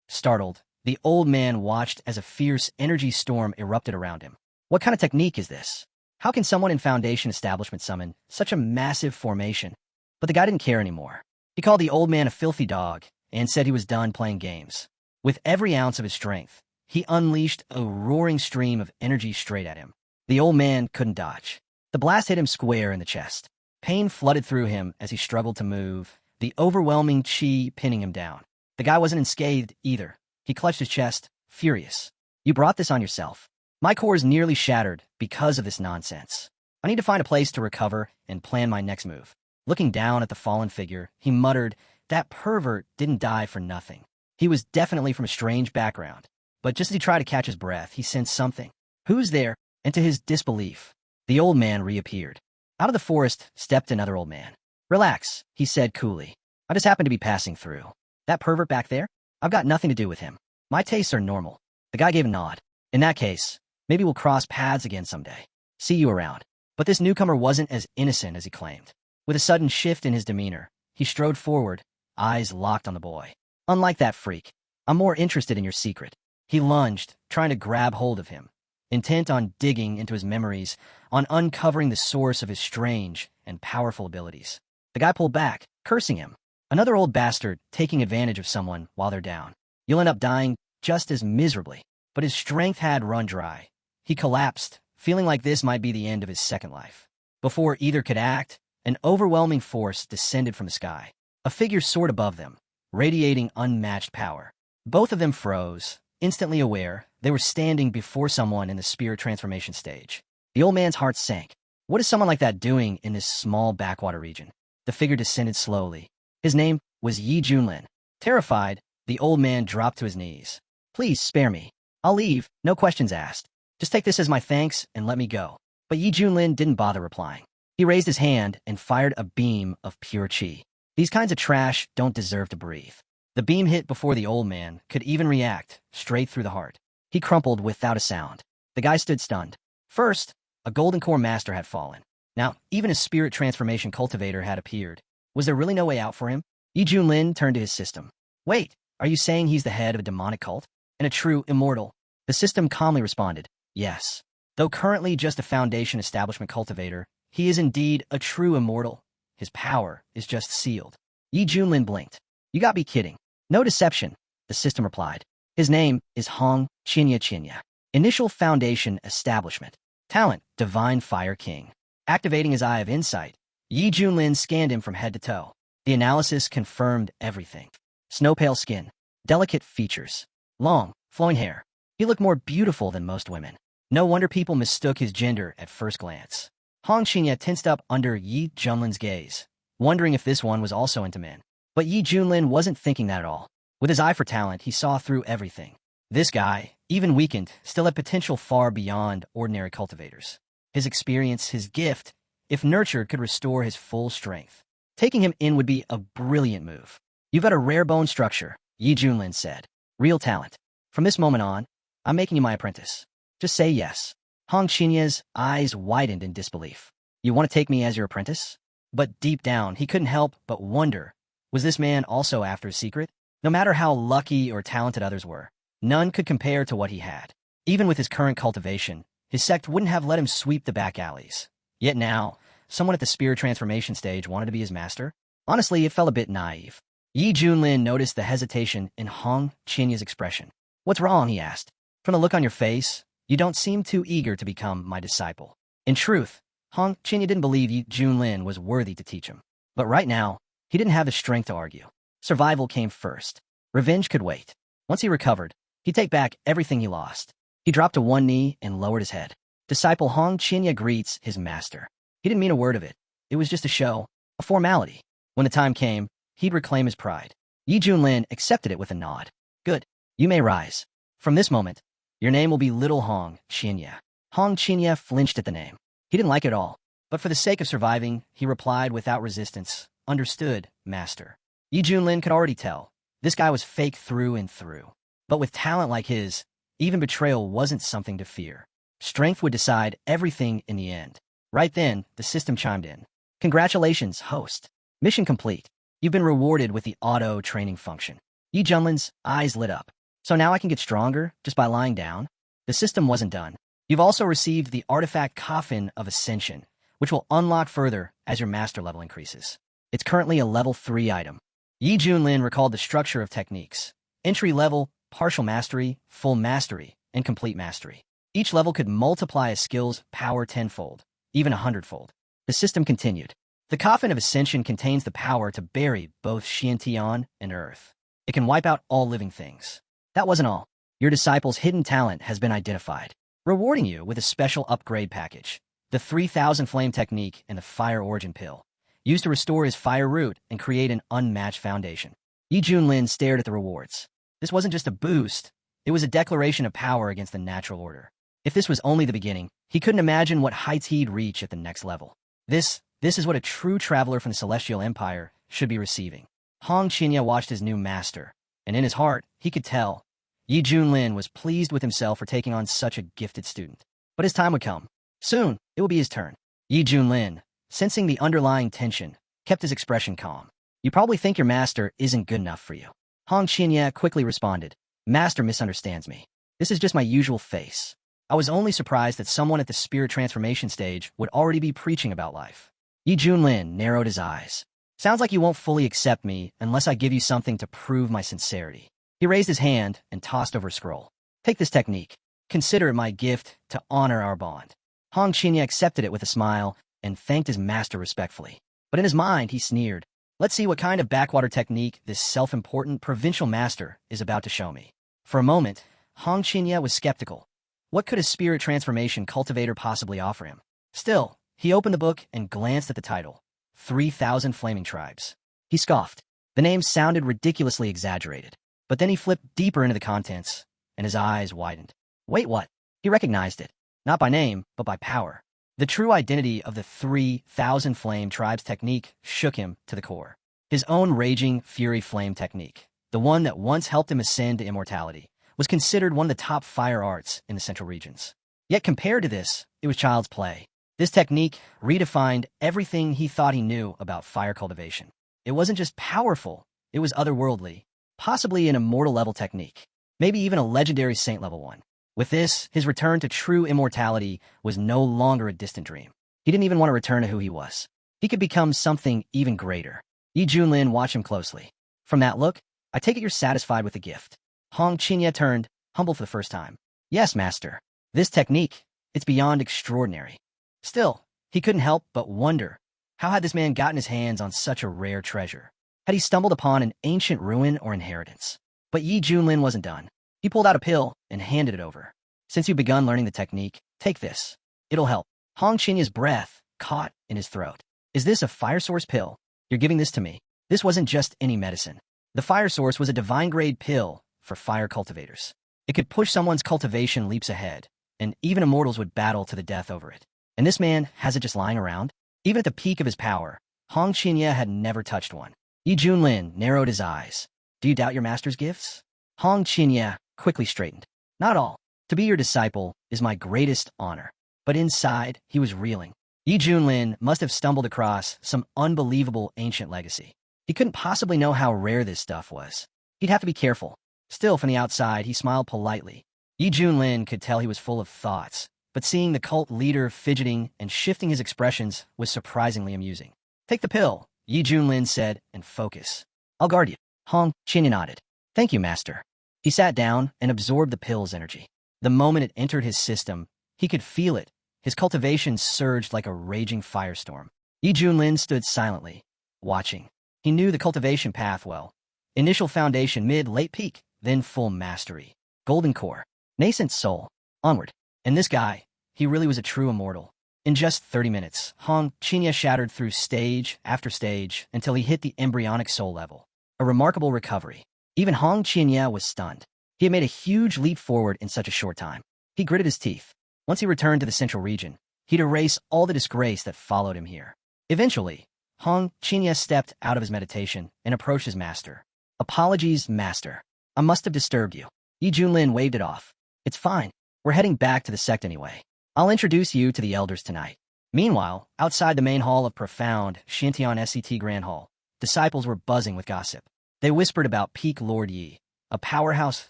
Startled, the old man watched as a fierce energy storm erupted around him. What kind of technique is this? How can someone in Foundation establishment summon such a massive formation? But the guy didn't care anymore. He called the old man a filthy dog and said he was done playing games. With every ounce of his strength, he unleashed a roaring stream of energy straight at him. The old man couldn't dodge. The blast hit him square in the chest. Pain flooded through him as he struggled to move, the overwhelming chi pinning him down. The guy wasn't unscathed either. He clutched his chest, furious. "You brought this on yourself. My core is nearly shattered because of this nonsense. I need to find a place to recover and plan my next move." Looking down at the fallen figure, he muttered, "That pervert didn't die for nothing. He was definitely from a strange background." But just as he tried to catch his breath, he sensed something. "Who's there?" And to his disbelief, the old man reappeared. Out of the forest stepped another old man. "Relax," he said coolly. "I just happened to be passing through. That pervert back there? I've got nothing to do with him. My tastes are normal." The guy gave a nod. "In that case, maybe we'll cross paths again someday. See you around." But this newcomer wasn't as innocent as he claimed. With a sudden shift in his demeanor, he strode forward, eyes locked on the boy. "Unlike that freak, I'm more interested in your secret." He lunged, trying to grab hold of him, intent on digging into his memories, on uncovering the source of his strange and powerful abilities. The guy pulled back, cursing him. Another old bastard taking advantage of someone while they're down. You'll end up dying just as miserably. But his strength had run dry. He collapsed, feeling like this might be the end of his second life. Before either could act, an overwhelming force descended from the sky. A figure soared above them, radiating unmatched power. Both of them froze, instantly aware they were standing before someone in the spirit transformation stage. The old man's heart sank. What is someone like that doing in this small backwater region? The figure descended slowly. His name was Yi Junlin. Terrified, the old man dropped to his knees. "Please spare me. I'll leave, no questions asked. Just take this as my thanks and let me go." But Yi Junlin didn't bother replying. He raised his hand and fired a beam of pure chi. These kinds of trash don't deserve to breathe. The beam hit before the old man could even react, straight through the heart. He crumpled without a sound. The guy stood stunned. First, a golden core master had fallen. Now, even a spirit transformation cultivator had appeared. Was there really no way out for him? Yi Junlin turned to his system. "Wait, are you saying he's the head of a demonic cult? And a true immortal?" The system calmly responded, "Yes. Though currently just a Foundation establishment cultivator, he is indeed a true immortal. His power is just sealed." Yi Junlin blinked. "You gotta be kidding." "No deception," the system replied. "His name is Hong Chinya. Initial Foundation establishment. Talent, Divine Fire King." Activating his eye of insight, Yi Junlin scanned him from head to toe. The analysis confirmed everything. Snow-pale skin, delicate features, long, flowing hair. He looked more beautiful than most women. No wonder people mistook his gender at first glance. Hong Chinya tensed up under Yi Junlin's gaze, wondering if this one was also into men. But Yi Junlin wasn't thinking that at all. With his eye for talent, he saw through everything. This guy, even weakened, still had potential far beyond ordinary cultivators. His experience, his gift, if nurtured, could restore his full strength. Taking him in would be a brilliant move. "You've got a rare bone structure," Yi Junlin said. "Real talent. From this moment on, I'm making you my apprentice. Just say yes." Hong Qinya's eyes widened in disbelief. "You want to take me as your apprentice?" But deep down, he couldn't help but wonder, was this man also after a secret? No matter how lucky or talented others were, none could compare to what he had. Even with his current cultivation, his sect wouldn't have let him sweep the back alleys. Yet now, someone at the spirit transformation stage wanted to be his master? Honestly, it felt a bit naive. Yi Junlin noticed the hesitation in Hong Qinya's expression. "What's wrong?" he asked. "From the look on your face, you don't seem too eager to become my disciple." In truth, Hong Qinya didn't believe Yi Junlin was worthy to teach him. But right now, he didn't have the strength to argue. Survival came first. Revenge could wait. Once he recovered, he'd take back everything he lost. He dropped to one knee and lowered his head. Disciple Hong Qinya greets his master. He didn't mean a word of it. It was just a show, a formality. When the time came, he'd reclaim his pride. Yi Junlin accepted it with a nod. "Good. You may rise. From this moment, your name will be Little Hong Qinya." Hong Qinya flinched at the name. He didn't like it all, but for the sake of surviving, he replied without resistance, "Understood, master." Yi Junlin could already tell. This guy was fake through and through. But with talent like his, even betrayal wasn't something to fear. Strength would decide everything in the end. Right then, the system chimed in. "Congratulations, host. Mission complete. You've been rewarded with the auto-training function." Yi Junlin's eyes lit up. "So now I can get stronger just by lying down?" The system wasn't done. "You've also received the artifact Coffin of Ascension, which will unlock further as your master level increases. It's currently a level 3 item." Yi Junlin recalled the structure of techniques. Entry level, partial mastery, full mastery, and complete mastery. Each level could multiply a skill's power tenfold, even 100-fold. The system continued. "The Coffin of Ascension contains the power to bury both Xiantian and Earth. It can wipe out all living things." That wasn't all. Your disciple's hidden talent has been identified, rewarding you with a special upgrade package. The 3000 Flame Technique and the Fire Origin Pill, used to restore his fire root and create an unmatched foundation. Yi Junlin stared at the rewards. This wasn't just a boost, it was a declaration of power against the natural order. If this was only the beginning, he couldn't imagine what heights he'd reach at the next level. This is what a true traveler from the Celestial Empire should be receiving. Hong Qinya watched his new master, and in his heart, he could tell. Yi Junlin was pleased with himself for taking on such a gifted student. But his time would come. Soon, it would be his turn. Yi Junlin, sensing the underlying tension, kept his expression calm. "You probably think your master isn't good enough for you." Hong Qinya quickly responded. "Master misunderstands me. This is just my usual face. I was only surprised that someone at the spirit transformation stage would already be preaching about life." Yi Junlin narrowed his eyes. "Sounds like you won't fully accept me unless I give you something to prove my sincerity." He raised his hand and tossed over a scroll. "Take this technique. Consider it my gift to honor our bond." Hong Qinya accepted it with a smile and thanked his master respectfully. But in his mind, he sneered. "Let's see what kind of backwater technique this self-important provincial master is about to show me." For a moment, Hong Qinya was skeptical. What could a spirit transformation cultivator possibly offer him? Still, he opened the book and glanced at the title, 3000 Flaming Tribes. He scoffed. The name sounded ridiculously exaggerated. But then he flipped deeper into the contents, and his eyes widened. Wait, what? He recognized it. Not by name, but by power. The true identity of the 3000 Flame Tribes technique shook him to the core. His own Raging Fury Flame technique, the one that once helped him ascend to immortality, was considered one of the top fire arts in the central regions. Yet compared to this, it was child's play. This technique redefined everything he thought he knew about fire cultivation. It wasn't just powerful, it was otherworldly, possibly an immortal-level technique, maybe even a legendary saint-level one. With this, his return to true immortality was no longer a distant dream. He didn't even want to return to who he was. He could become something even greater. Yi Junlin watched him closely. From that look, I take it you're satisfied with the gift. Hong Qinya turned, humble for the first time. Yes, master. This technique, it's beyond extraordinary. Still, he couldn't help but wonder, how had this man gotten his hands on such a rare treasure? Had he stumbled upon an ancient ruin or inheritance? But Yi Junlin wasn't done. He pulled out a pill and handed it over. Since you've begun learning the technique, take this. It'll help. Hong Qinya's breath caught in his throat. Is this a fire source pill? You're giving this to me. This wasn't just any medicine. The fire source was a divine grade pill for fire cultivators. It could push someone's cultivation leaps ahead, and even immortals would battle to the death over it. And this man has it just lying around? Even at the peak of his power, Hong Qinya had never touched one. Yi Junlin narrowed his eyes. Do you doubt your master's gifts? Hong Qinya quickly straightened. Not all. To be your disciple is my greatest honor. But inside, he was reeling. Yi Junlin must have stumbled across some unbelievable ancient legacy. He couldn't possibly know how rare this stuff was. He'd have to be careful. Still, from the outside, he smiled politely. Yi Junlin could tell he was full of thoughts, but seeing the cult leader fidgeting and shifting his expressions was surprisingly amusing. Take the pill, Yi Junlin said, and focus. I'll guard you. Hong Qinya nodded. Thank you, master. He sat down and absorbed the pill's energy. The moment it entered his system, he could feel it. His cultivation surged like a raging firestorm. Yi Junlin stood silently, watching. He knew the cultivation path well. Initial foundation, mid-late peak, then full mastery. Golden core. Nascent soul. Onward. And this guy, he really was a true immortal. In just 30 minutes, Hong Qinya shattered through stage after stage until he hit the embryonic soul level. A remarkable recovery. Even Hong Qinya was stunned. He had made a huge leap forward in such a short time. He gritted his teeth. Once he returned to the central region, he'd erase all the disgrace that followed him here. Eventually, Hong Qinya stepped out of his meditation and approached his master. Apologies, master. I must have disturbed you. Yi Junlin waved it off. It's fine. We're heading back to the sect anyway. I'll introduce you to the elders tonight. Meanwhile, outside the main hall of profound Shintian SCT Grand Hall, disciples were buzzing with gossip. They whispered about Peak Lord Yi, a powerhouse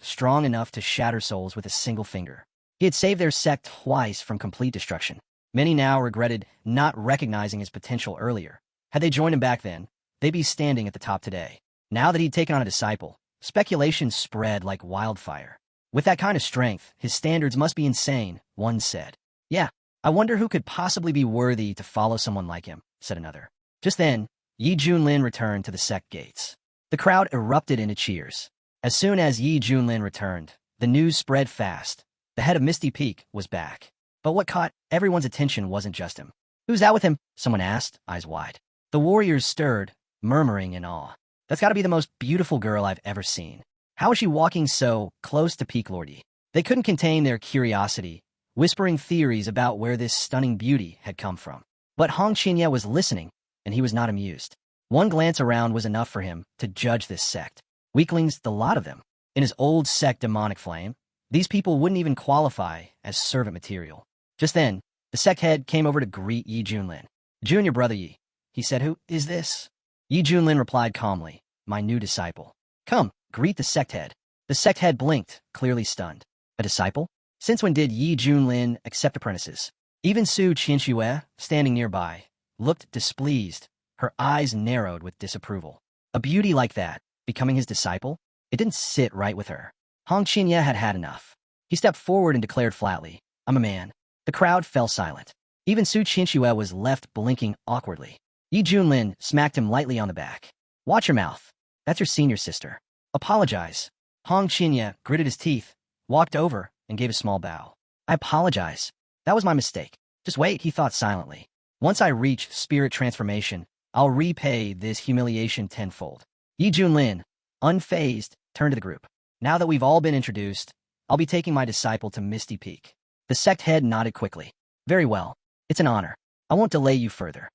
strong enough to shatter souls with a single finger. He had saved their sect twice from complete destruction. Many now regretted not recognizing his potential earlier. Had they joined him back then, they'd be standing at the top today. Now that he'd taken on a disciple, speculation spread like wildfire. With that kind of strength, his standards must be insane, one said. Yeah, I wonder who could possibly be worthy to follow someone like him, said another. Just then, Yi Junlin returned to the sect gates. The crowd erupted into cheers. As soon as Yi Junlin returned, the news spread fast. The head of Misty Peak was back. But what caught everyone's attention wasn't just him. Who's that with him? Someone asked, eyes wide. The warriors stirred, murmuring in awe. That's got to be the most beautiful girl I've ever seen. How is she walking so close to Peak Lordy? They couldn't contain their curiosity, whispering theories about where this stunning beauty had come from. But Hong Qinya was listening, and he was not amused. One glance around was enough for him to judge this sect. Weaklings, the lot of them. In his old sect demonic flame, these people wouldn't even qualify as servant material. Just then, the sect head came over to greet Yi Junlin. Junior brother Yi. He said, who is this? Yi Junlin replied calmly, my new disciple. Come, greet the sect head. The sect head blinked, clearly stunned. A disciple? Since when did Yi Junlin accept apprentices? Even Su Qianxue, standing nearby, looked displeased, her eyes narrowed with disapproval. A beauty like that, becoming his disciple? It didn't sit right with her. Hong Qinya had had enough. He stepped forward and declared flatly, I'm a man. The crowd fell silent. Even Su Qianxue was left blinking awkwardly. Yi Junlin smacked him lightly on the back. Watch your mouth. That's your senior sister. Apologize. Hong Qinya gritted his teeth, walked over, and gave a small bow. I apologize. That was my mistake. Just wait, he thought silently. Once I reach spirit transformation, I'll repay this humiliation tenfold. Yi Junlin, unfazed, turned to the group. Now that we've all been introduced, I'll be taking my disciple to Misty Peak. The sect head nodded quickly. Very well. It's an honor. I won't delay you further.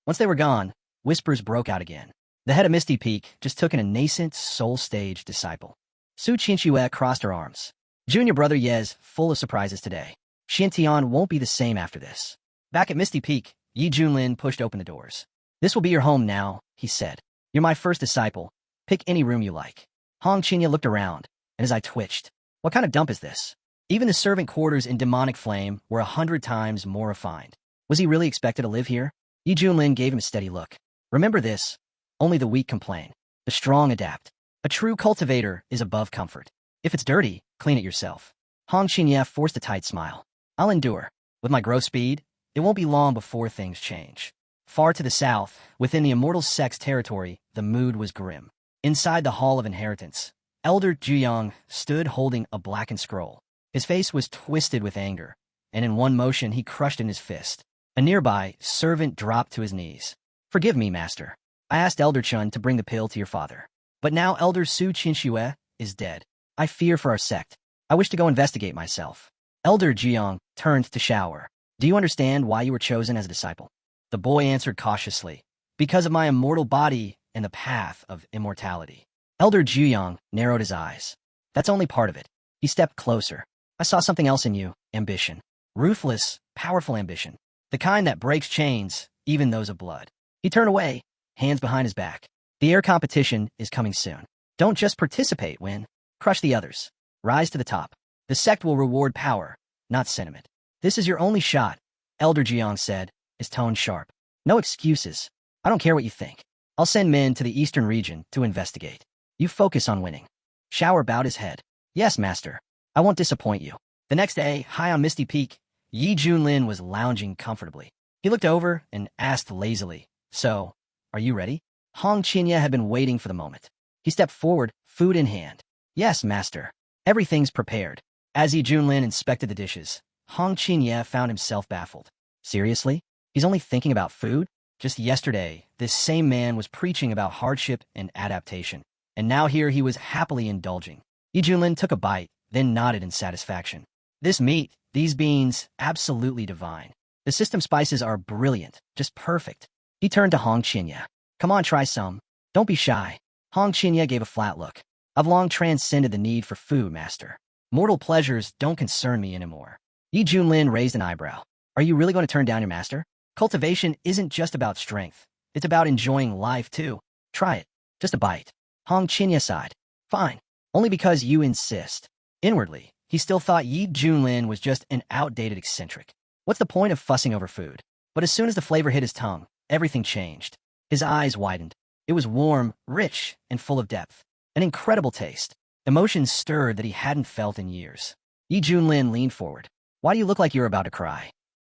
Once they were gone, whispers broke out again. The head of Misty Peak just took in a nascent soul-stage disciple. Su Qianxue crossed her arms. Junior brother Yez, full of surprises today. Xintian won't be the same after this. Back at Misty Peak, Yi Junlin pushed open the doors. This will be your home now, he said. You're my first disciple. Pick any room you like. Hong Qinya looked around, and his eye twitched. What kind of dump is this? Even the servant quarters in demonic flame were 100 times more refined. Was he really expected to live here? Yi Junlin gave him a steady look. Remember this. Only the weak complain. The strong adapt. A true cultivator is above comfort. If it's dirty, clean it yourself. Hong Qinya forced a tight smile. I'll endure. With my growth speed, it won't be long before things change. Far to the south, within the immortal sect's territory, the mood was grim. Inside the Hall of Inheritance, Elder Juyang stood holding a blackened scroll. His face was twisted with anger, and in one motion he crushed in his fist. A nearby servant dropped to his knees. Forgive me, master. I asked Elder Chun to bring the pill to your father. But now Elder Su Qianxue is dead. I fear for our sect. I wish to go investigate myself. Elder Jiang turned to shower. Do you understand why you were chosen as a disciple? The boy answered cautiously. Because of my immortal body and the path of immortality. Elder Jiang narrowed his eyes. That's only part of it. He stepped closer. I saw something else in you, ambition. Ruthless, powerful ambition. The kind that breaks chains, even those of blood. He turned away, hands behind his back. The air competition is coming soon. Don't just participate, win. Crush the others. Rise to the top. The sect will reward power, not sentiment. This is your only shot, Elder Jiang said, his tone sharp. No excuses. I don't care what you think. I'll send men to the eastern region to investigate. You focus on winning. Shower bowed his head. Yes, master. I won't disappoint you. The next day, high on Misty Peak, Yi Junlin was lounging comfortably. He looked over and asked lazily, So, are you ready? Hong Qinya had been waiting for the moment. He stepped forward, food in hand. Yes, master. Everything's prepared. As Yi Junlin inspected the dishes, Hong Qinya found himself baffled. Seriously? He's only thinking about food? Just yesterday, this same man was preaching about hardship and adaptation. And now here he was happily indulging. Yi Junlin took a bite, then nodded in satisfaction. This meat, these beans, absolutely divine. The system spices are brilliant, just perfect. He turned to Hong Qinya. Come on, try some. Don't be shy. Hong Qinya gave a flat look. I've long transcended the need for food, master. Mortal pleasures don't concern me anymore. Yi Junlin raised an eyebrow. Are you really going to turn down your master? Cultivation isn't just about strength. It's about enjoying life, too. Try it. Just a bite. Hong Qinya sighed. Fine. Only because you insist. Inwardly, he still thought Yi Junlin was just an outdated eccentric. What's the point of fussing over food? But as soon as the flavor hit his tongue, everything changed. His eyes widened. It was warm, rich, and full of depth. An incredible taste. Emotions stirred that he hadn't felt in years. Yi Junlin leaned forward. Why do you look like you're about to cry?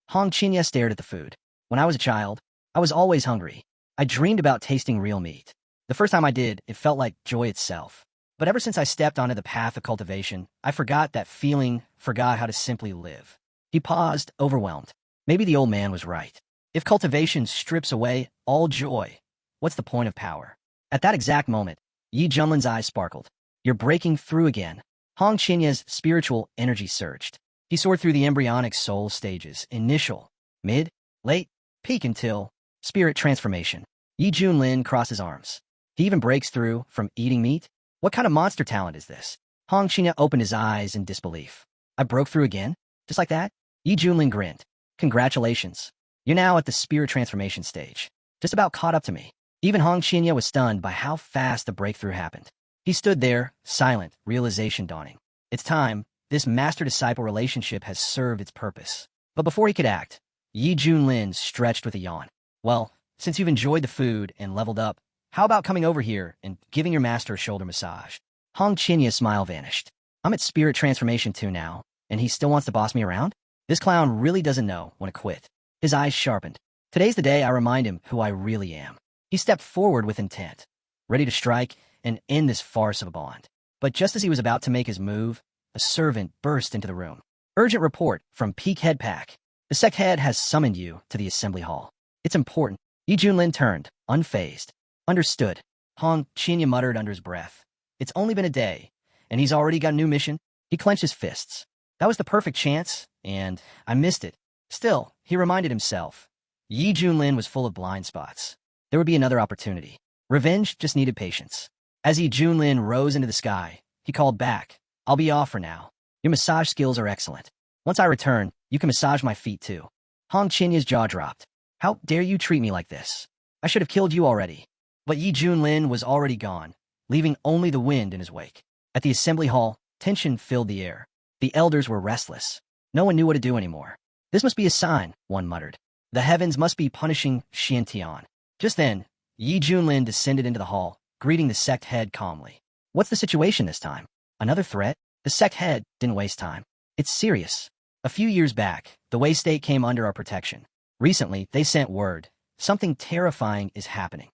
Hong Qinya stared at the food. When I was a child, I was always hungry. I dreamed about tasting real meat. The first time I did, it felt like joy itself. But ever since I stepped onto the path of cultivation, I forgot that feeling, forgot how to simply live. He paused, overwhelmed. Maybe the old man was right. If cultivation strips away all joy, what's the point of power? At that exact moment, Yi Junlin's eyes sparkled. You're breaking through again. Hong Qinya's spiritual energy surged. He soared through the embryonic soul stages, initial, mid, late, peak until spirit transformation. Yi Junlin crossed his arms. He even breaks through from eating meat? What kind of monster talent is this? Hong Qinya opened his eyes in disbelief. I broke through again? Just like that? Yi Junlin grinned. Congratulations. You're now at the spirit transformation stage. Just about caught up to me. Even Hong Qinya was stunned by how fast the breakthrough happened. He stood there, silent, realization dawning. It's time. This master-disciple relationship has served its purpose. But before he could act, Yi Junlin stretched with a yawn. Well, since you've enjoyed the food and leveled up, how about coming over here and giving your master a shoulder massage? Hong Qinya's smile vanished. I'm at spirit transformation too now, and he still wants to boss me around? This clown really doesn't know when to quit. His eyes sharpened. Today's the day I remind him who I really am. He stepped forward with intent, ready to strike and end this farce of a bond. But just as he was about to make his move, a servant burst into the room. Urgent report from Peak Head Pack. The sect head has summoned you to the assembly hall. It's important. Yi Junlin turned, unfazed. Understood. Hong Qinya muttered under his breath. It's only been a day, and he's already got a new mission. He clenched his fists. That was the perfect chance, and I missed it. Still, he reminded himself. Yi Junlin was full of blind spots. There would be another opportunity. Revenge just needed patience. As Yi Junlin rose into the sky, he called back. I'll be off for now. Your massage skills are excellent. Once I return, you can massage my feet too. Hong Qinya's jaw dropped. How dare you treat me like this? I should have killed you already. But Yi Junlin was already gone, leaving only the wind in his wake. At the assembly hall, tension filled the air. The elders were restless. No one knew what to do anymore. This must be a sign, one muttered. The heavens must be punishing Xiantian. Just then, Yi Junlin descended into the hall, greeting the sect head calmly. What's the situation this time? Another threat? The sect head didn't waste time. It's serious. A few years back, the Wei State came under our protection. Recently, they sent word. Something terrifying is happening.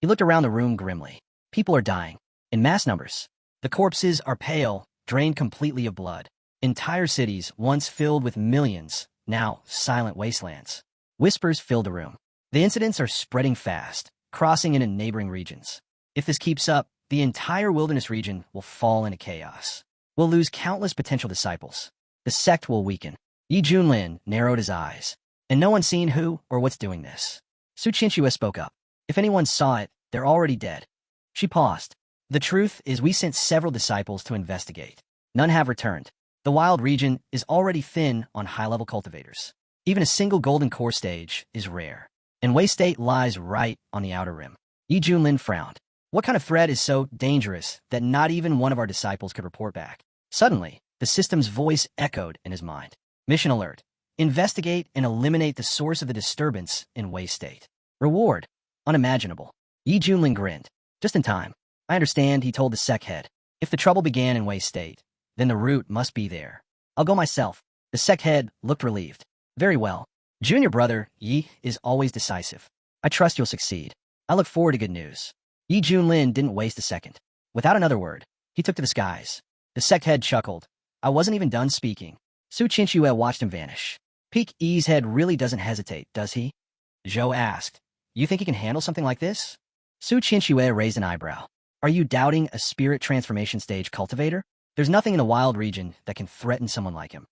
He looked around the room grimly. People are dying. In mass numbers. The corpses are pale, drained completely of blood. Entire cities, once filled with millions, now silent wastelands. Whispers filled the room. The incidents are spreading fast, crossing into neighboring regions. If this keeps up, the entire wilderness region will fall into chaos. We'll lose countless potential disciples. The sect will weaken. Yi Junlin narrowed his eyes. And no one's seen who or what's doing this. Su Qianxue spoke up. If anyone saw it, they're already dead. She paused. The truth is we sent several disciples to investigate. None have returned. The wild region is already thin on high-level cultivators. Even a single golden core stage is rare. And Wei State lies right on the outer rim. Yi Junlin frowned. What kind of threat is so dangerous that not even one of our disciples could report back? Suddenly, the system's voice echoed in his mind. Mission alert. Investigate and eliminate the source of the disturbance in Wei State. Reward. Unimaginable. Yi Junlin grinned. Just in time. I understand, he told the sec head. If the trouble began in Wei State, then the root must be there. I'll go myself. The sec head looked relieved. Very well. Junior brother, Yi, is always decisive. I trust you'll succeed. I look forward to good news. Yi Junlin didn't waste a second. Without another word, he took to the skies. The sec head chuckled. I wasn't even done speaking. Su Qianxue watched him vanish. Peak Yi's head really doesn't hesitate, does he? Zhou asked. You think he can handle something like this? Su Qianxue raised an eyebrow. Are you doubting a spirit transformation stage cultivator? There's nothing in a wild region that can threaten someone like him.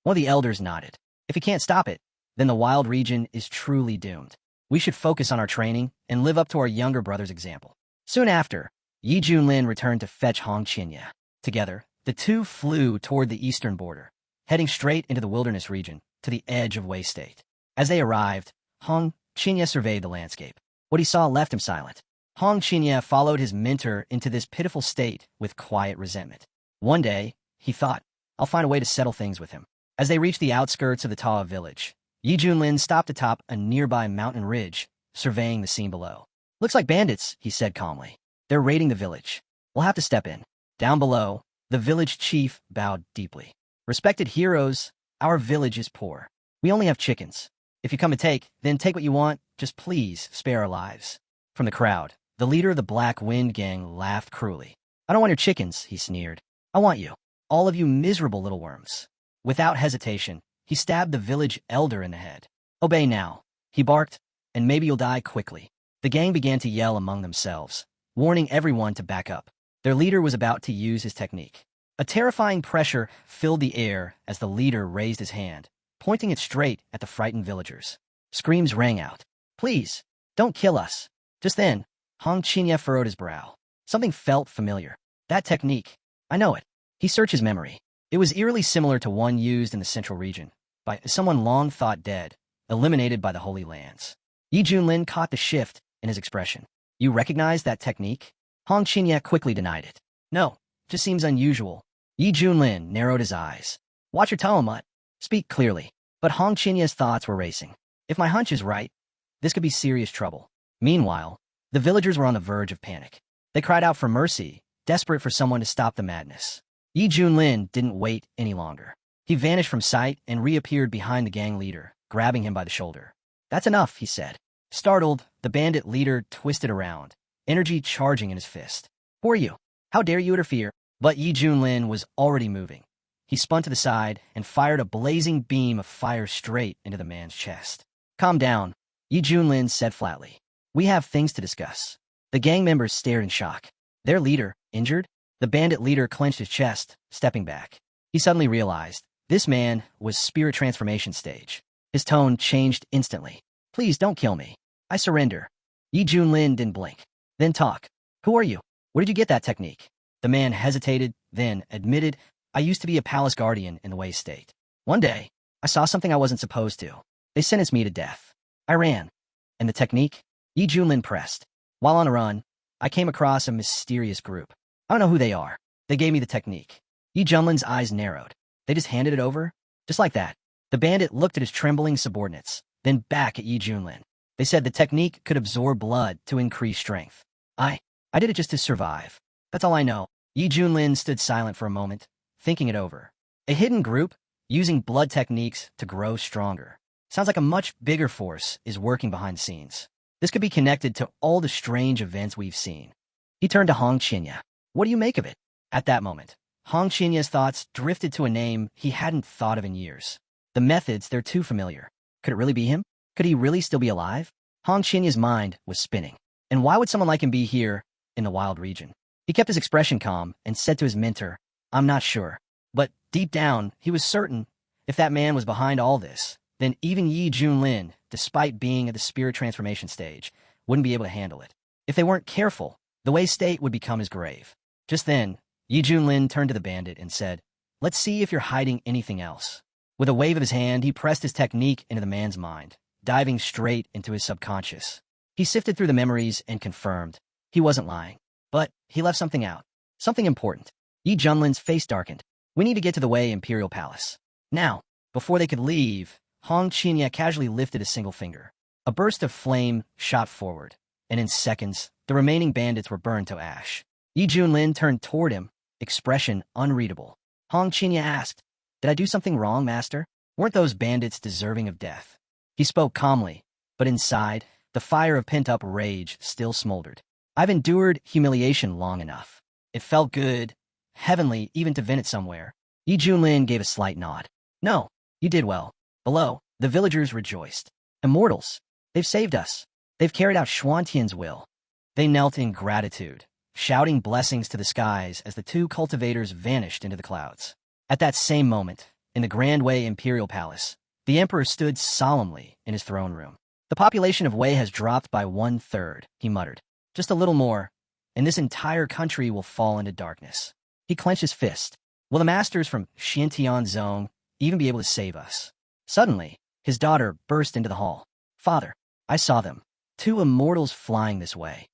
One of the elders nodded. If he can't stop it, then the wild region is truly doomed. We should focus on our training and live up to our younger brother's example. Soon after, Yi Junlin returned to fetch Hong Qinya. Together, the two flew toward the eastern border, heading straight into the wilderness region, to the edge of Wei State. As they arrived, Hong Qinya surveyed the landscape. What he saw left him silent. Hong Qinya followed his mentor into this pitiful state with quiet resentment. One day, he thought, I'll find a way to settle things with him. As they reached the outskirts of the Taoa village, Yi Junlin stopped atop a nearby mountain ridge, surveying the scene below. Looks like bandits, he said calmly. They're raiding the village. We'll have to step in. Down below, the village chief bowed deeply. Respected heroes, our village is poor. We only have chickens. If you come to take, then take what you want. Just please spare our lives. From the crowd, the leader of the Black Wind Gang laughed cruelly. I don't want your chickens, he sneered. I want you. All of you miserable little worms. Without hesitation, he stabbed the village elder in the head. Obey now, he barked, and maybe you'll die quickly. The gang began to yell among themselves, warning everyone to back up. Their leader was about to use his technique. A terrifying pressure filled the air as the leader raised his hand, pointing it straight at the frightened villagers. Screams rang out. Please, don't kill us. Just then, Hong Qinya furrowed his brow. Something felt familiar. That technique. I know it. He searched his memory. It was eerily similar to one used in the central region, by someone long thought dead, eliminated by the Holy Lands. Yi Junlin caught the shift in his expression. You recognize that technique? Hong Qinya quickly denied it. No, just seems unusual. Yi Junlin narrowed his eyes. Watch your tone, Mutt. Speak clearly. But Hong Chinya's thoughts were racing. If my hunch is right, this could be serious trouble. Meanwhile, the villagers were on the verge of panic. They cried out for mercy, desperate for someone to stop the madness. Yi Junlin didn't wait any longer. He vanished from sight and reappeared behind the gang leader, grabbing him by the shoulder. That's enough, he said. Startled, the bandit leader twisted around, energy charging in his fist. Who are you? How dare you interfere? But Yi Junlin was already moving. He spun to the side and fired a blazing beam of fire straight into the man's chest. Calm down, Yi Junlin said flatly. We have things to discuss. The gang members stared in shock. Their leader, injured? The bandit leader clenched his chest, stepping back. He suddenly realized this man was spirit transformation stage. His tone changed instantly. Please don't kill me. I surrender. Yi Junlin didn't blink. Then talk. Who are you? Where did you get that technique? The man hesitated, then admitted, I used to be a palace guardian in the Wei State. One day, I saw something I wasn't supposed to. They sentenced me to death. I ran. And the technique? Yi Junlin pressed. While on a run, I came across a mysterious group. I don't know who they are. They gave me the technique. Yi Junlin's eyes narrowed. They just handed it over? Just like that. The bandit looked at his trembling subordinates, then back at Yi Junlin. They said the technique could absorb blood to increase strength. I did it just to survive. That's all I know. Yi Junlin stood silent for a moment, thinking it over. A hidden group, using blood techniques to grow stronger. Sounds like a much bigger force is working behind the scenes. This could be connected to all the strange events we've seen. He turned to Hong Qinya. What do you make of it? At that moment, Hong Chinya's thoughts drifted to a name he hadn't thought of in years. The methods, they're too familiar. Could it really be him? Could he really still be alive? Hong Chinya's mind was spinning. And why would someone like him be here in the wild region? He kept his expression calm and said to his mentor, I'm not sure. But deep down, he was certain if that man was behind all this, then even Yi Junlin, despite being at the spirit transformation stage, wouldn't be able to handle it. If they weren't careful, the Wei state would become his grave. Just then, Yi Junlin turned to the bandit and said, "Let's see if you're hiding anything else." With a wave of his hand, he pressed his technique into the man's mind, diving straight into his subconscious. He sifted through the memories and confirmed he wasn't lying. But he left something out. Something important. Yi Junlin's face darkened. "We need to get to the Wei Imperial Palace." Now, before they could leave, Hong Qinya casually lifted a single finger. A burst of flame shot forward, and in seconds, the remaining bandits were burned to ash. Yi Junlin turned toward him, expression unreadable. Hong Qinya asked, "Did I do something wrong, master? Weren't those bandits deserving of death?" He spoke calmly, but inside, the fire of pent-up rage still smoldered. "I've endured humiliation long enough. It felt good, heavenly, even to vent it somewhere." Yi Junlin gave a slight nod. "No, you did well." Below, the villagers rejoiced. "Immortals! They've saved us. They've carried out Xuantian's will." They knelt in gratitude, shouting blessings to the skies as the two cultivators vanished into the clouds. At that same moment, in the Grand Wei Imperial Palace, the emperor stood solemnly in his throne room. "The population of Wei has dropped by 1/3, he muttered. "Just a little more, and this entire country will fall into darkness." He clenched his fist. "Will the masters from Xintian Zone even be able to save us?" Suddenly, his daughter burst into the hall. "Father, I saw them. 2 immortals flying this way."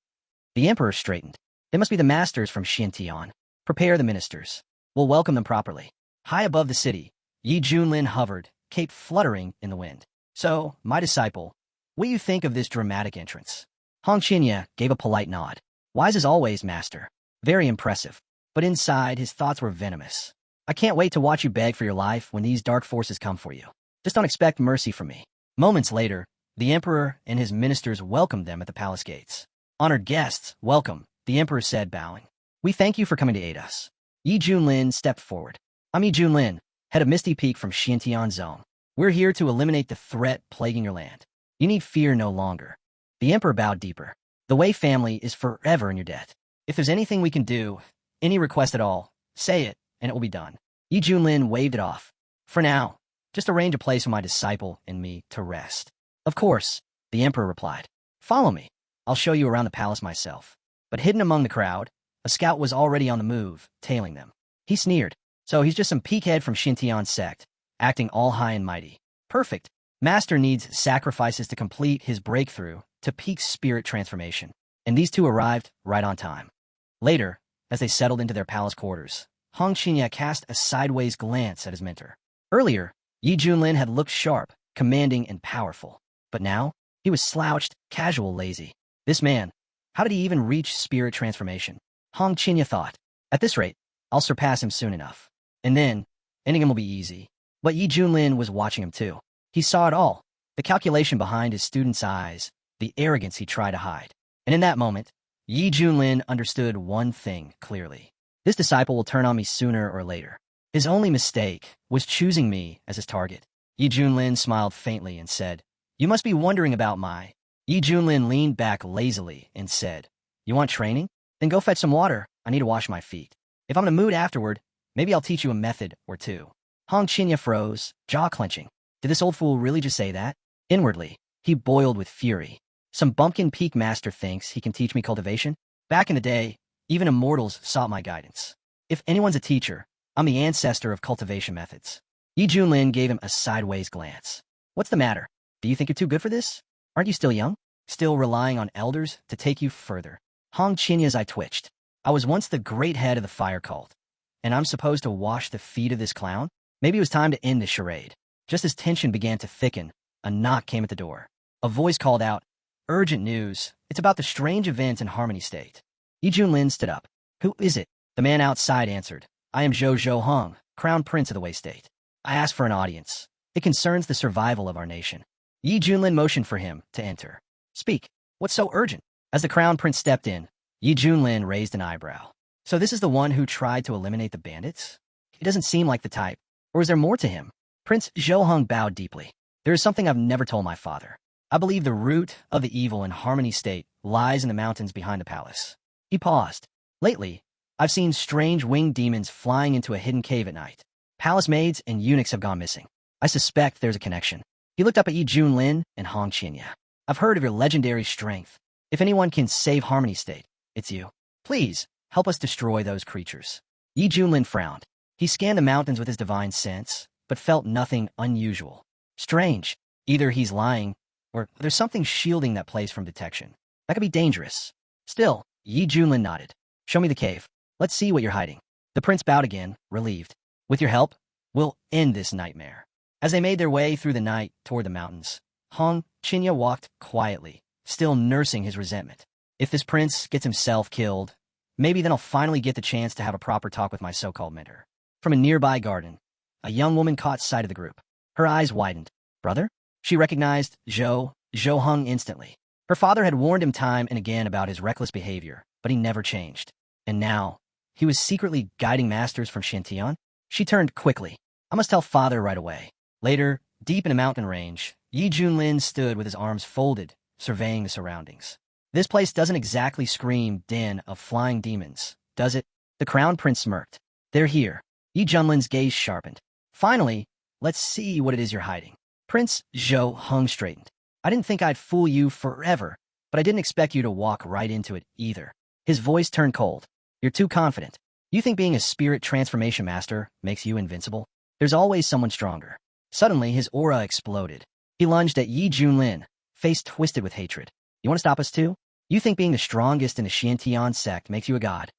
The emperor straightened. "They must be the masters from Xintian. Prepare the ministers. We'll welcome them properly." High above the city, Yi Junlin hovered, cape fluttering in the wind. "So, my disciple, what do you think of this dramatic entrance?" Hong Qinya gave a polite nod. "Wise as always, master. Very impressive." But inside, his thoughts were venomous. "I can't wait to watch you beg for your life when these dark forces come for you. Just don't expect mercy from me." Moments later, the emperor and his ministers welcomed them at the palace gates. "Honored guests, welcome," the emperor said, bowing. "We thank you for coming to aid us." Yi Junlin stepped forward. "I'm Yi Junlin, head of Misty Peak from Xintian Zone. We're here to eliminate the threat plaguing your land. You need fear no longer." The emperor bowed deeper. "The Wei family is forever in your debt. If there's anything we can do, any request at all, say it, and it will be done." Yi Junlin waved it off. "For now, just arrange a place for my disciple and me to rest." "Of course," the emperor replied. "Follow me. I'll show you around the palace myself." But hidden among the crowd, a scout was already on the move, tailing them. He sneered. "So he's just some peakhead from Xintian sect, acting all high and mighty. Perfect. Master needs sacrifices to complete his breakthrough to peak spirit transformation." And these two arrived right on time. Later, as they settled into their palace quarters, Hong Qinya cast a sideways glance at his mentor. Earlier, Yi Junlin had looked sharp, commanding, and powerful. But now, he was slouched, casual, lazy. This man, how did he even reach spirit transformation? Hong Qinya thought. At this rate, I'll surpass him soon enough. And then, ending him will be easy. But Yi Junlin was watching him too. He saw it all, the calculation behind his student's eyes, the arrogance he tried to hide. And in that moment, Yi Junlin understood one thing clearly. This disciple will turn on me sooner or later. His only mistake was choosing me as his target. Yi Junlin smiled faintly and said, "You must be wondering about my..." Yi Junlin leaned back lazily and said, "You want training? Then go fetch some water. I need to wash my feet. If I'm in a mood afterward, maybe I'll teach you a method or two." Hong Qinya froze, jaw clenching. Did this old fool really just say that? Inwardly, he boiled with fury. Some bumpkin peak master thinks he can teach me cultivation? Back in the day, even immortals sought my guidance. If anyone's a teacher, I'm the ancestor of cultivation methods. Yi Junlin gave him a sideways glance. "What's the matter? Do you think you're too good for this? Aren't you still young? Still relying on elders to take you further?" Hong Qinya's eye twitched. "I was once the great head of the fire cult, and I'm supposed to wash the feet of this clown? Maybe it was time to end this charade." Just as tension began to thicken, a knock came at the door. A voice called out, "Urgent news. It's about the strange event in Harmony State." Yi Junlin stood up. "Who is it?" The man outside answered, "I am Zhou Hong, Crown Prince of the Wei State. I asked for an audience. It concerns the survival of our nation." Yi Junlin motioned for him to enter. "Speak. What's so urgent?" As the Crown Prince stepped in, Yi Junlin raised an eyebrow. "So this is the one who tried to eliminate the bandits? He doesn't seem like the type. Or is there more to him?" Prince Zhou Hong bowed deeply. "There is something I've never told my father. I believe the root of the evil in Harmony State lies in the mountains behind the palace." He paused. "Lately, I've seen strange winged demons flying into a hidden cave at night. Palace maids and eunuchs have gone missing. I suspect there's a connection. He looked up at Yi Junlin and Hong Qinya. I've heard of your legendary strength. If anyone can save Harmony State, it's you. Please, help us destroy those creatures. Yi Junlin frowned. He scanned the mountains with his divine sense, but felt nothing unusual. Strange. Either he's lying, or there's something shielding that place from detection. That could be dangerous. Still, Yi Junlin nodded. Show me the cave. Let's see what you're hiding. The prince bowed again, relieved. With your help, we'll end this nightmare. As they made their way through the night toward the mountains, Hong Qinya walked quietly, still nursing his resentment. If this prince gets himself killed, maybe then I'll finally get the chance to have a proper talk with my so-called mentor. From a nearby garden, a young woman caught sight of the group. Her eyes widened. Brother? She recognized Zhou Hung instantly. Her father had warned him time and again about his reckless behavior, but he never changed. And now, he was secretly guiding masters from Xintian? She turned quickly. I must tell father right away. Later, deep in a mountain range, Yi Junlin stood with his arms folded, surveying the surroundings. This place doesn't exactly scream den of flying demons, does it? The crown prince smirked. They're here. Yi Junlin's gaze sharpened. Finally, let's see what it is you're hiding. Prince Zhou Hung straightened. I didn't think I'd fool you forever, but I didn't expect you to walk right into it either. His voice turned cold. You're too confident. You think being a spirit transformation master makes you invincible? There's always someone stronger. Suddenly, his aura exploded. He lunged at Yi Junlin, face twisted with hatred. You want to stop us too? You think being the strongest in the Xintian sect makes you a god?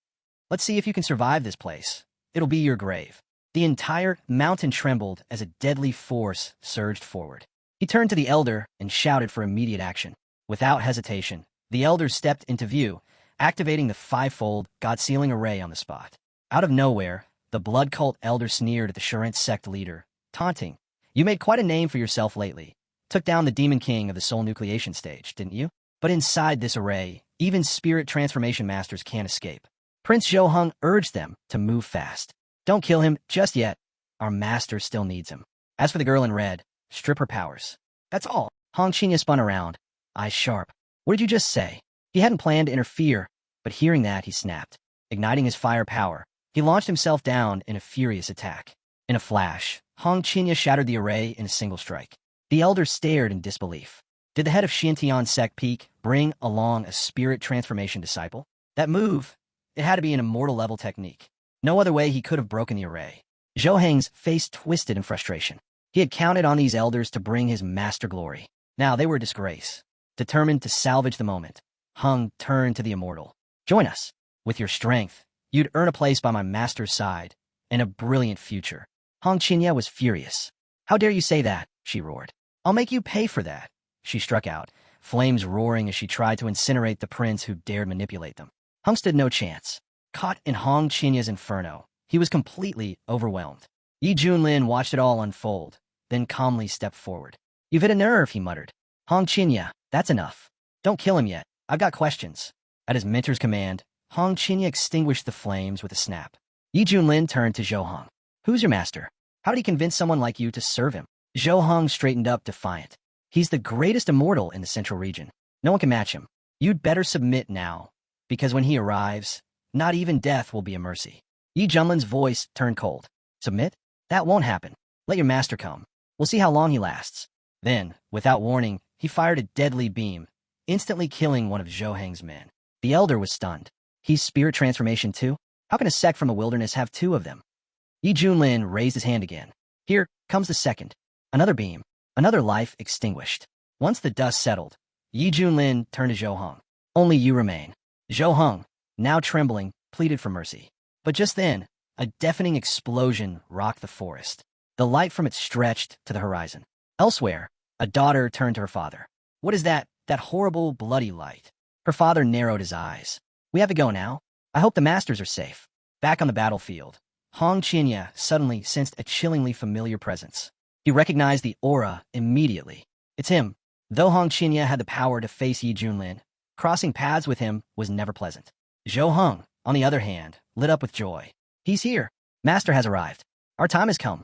Let's see if you can survive this place. It'll be your grave. The entire mountain trembled as a deadly force surged forward. He turned to the elder and shouted for immediate action. Without hesitation, the elder stepped into view, activating the fivefold god-sealing array on the spot. Out of nowhere, the blood cult elder sneered at the Shurent sect leader, taunting. You made quite a name for yourself lately. Took down the demon king of the soul nucleation stage, didn't you? But inside this array, even spirit transformation masters can't escape. Prince Zhou Hung urged them to move fast. Don't kill him just yet. Our master still needs him. As for the girl in red, strip her powers. That's all. Hong Qinya spun around, eyes sharp. What did you just say? He hadn't planned to interfere, but hearing that, he snapped. Igniting his fire power, he launched himself down in a furious attack. In a flash, Hong Qinya shattered the array in a single strike. The elder stared in disbelief. Did the head of Xintian sect Peak bring along a spirit transformation disciple? That move, it had to be an immortal-level technique. No other way he could have broken the array. Zhou Heng's face twisted in frustration. He had counted on these elders to bring his master glory. Now they were a disgrace. Determined to salvage the moment, Hung turned to the immortal. Join us. With your strength, you'd earn a place by my master's side and a brilliant future. Hong Qinya was furious. How dare you say that? She roared. I'll make you pay for that. She struck out, flames roaring as she tried to incinerate the prince who dared manipulate them. Hung stood no chance. Caught in Hong Qinya's inferno, he was completely overwhelmed. Yi Junlin watched it all unfold, then calmly stepped forward. You've hit a nerve, he muttered. Hong Qinya, that's enough. Don't kill him yet. I've got questions. At his mentor's command, Hong Qinya extinguished the flames with a snap. Yi Junlin turned to Zhou Hung. Who's your master? How did he convince someone like you to serve him? Zhou Hung straightened up, defiant. He's the greatest immortal in the central region. No one can match him. You'd better submit now, because when he arrives, not even death will be a mercy. Yi Junlin's voice turned cold. Submit? That won't happen. Let your master come. We'll see how long he lasts. Then, without warning, he fired a deadly beam, instantly killing one of Zhou Heng's men. The elder was stunned. He's spirit transformation too? How can a sect from a wilderness have two of them? Yi Junlin raised his hand again. Here comes the second. Another beam. Another life extinguished. Once the dust settled, Yi Junlin turned to Zhou Hung. Only you remain. Zhou Hung, now trembling, pleaded for mercy. But just then, a deafening explosion rocked the forest. The light from it stretched to the horizon. Elsewhere, a daughter turned to her father. What is that horrible, bloody light? Her father narrowed his eyes. We have to go now. I hope the masters are safe. Back on the battlefield, Hong Qinya suddenly sensed a chillingly familiar presence. He recognized the aura immediately. It's him. Though Hong Qinya had the power to face Yi Junlin, crossing paths with him was never pleasant. Zhou Hung, on the other hand, lit up with joy. He's here. Master has arrived. Our time has come.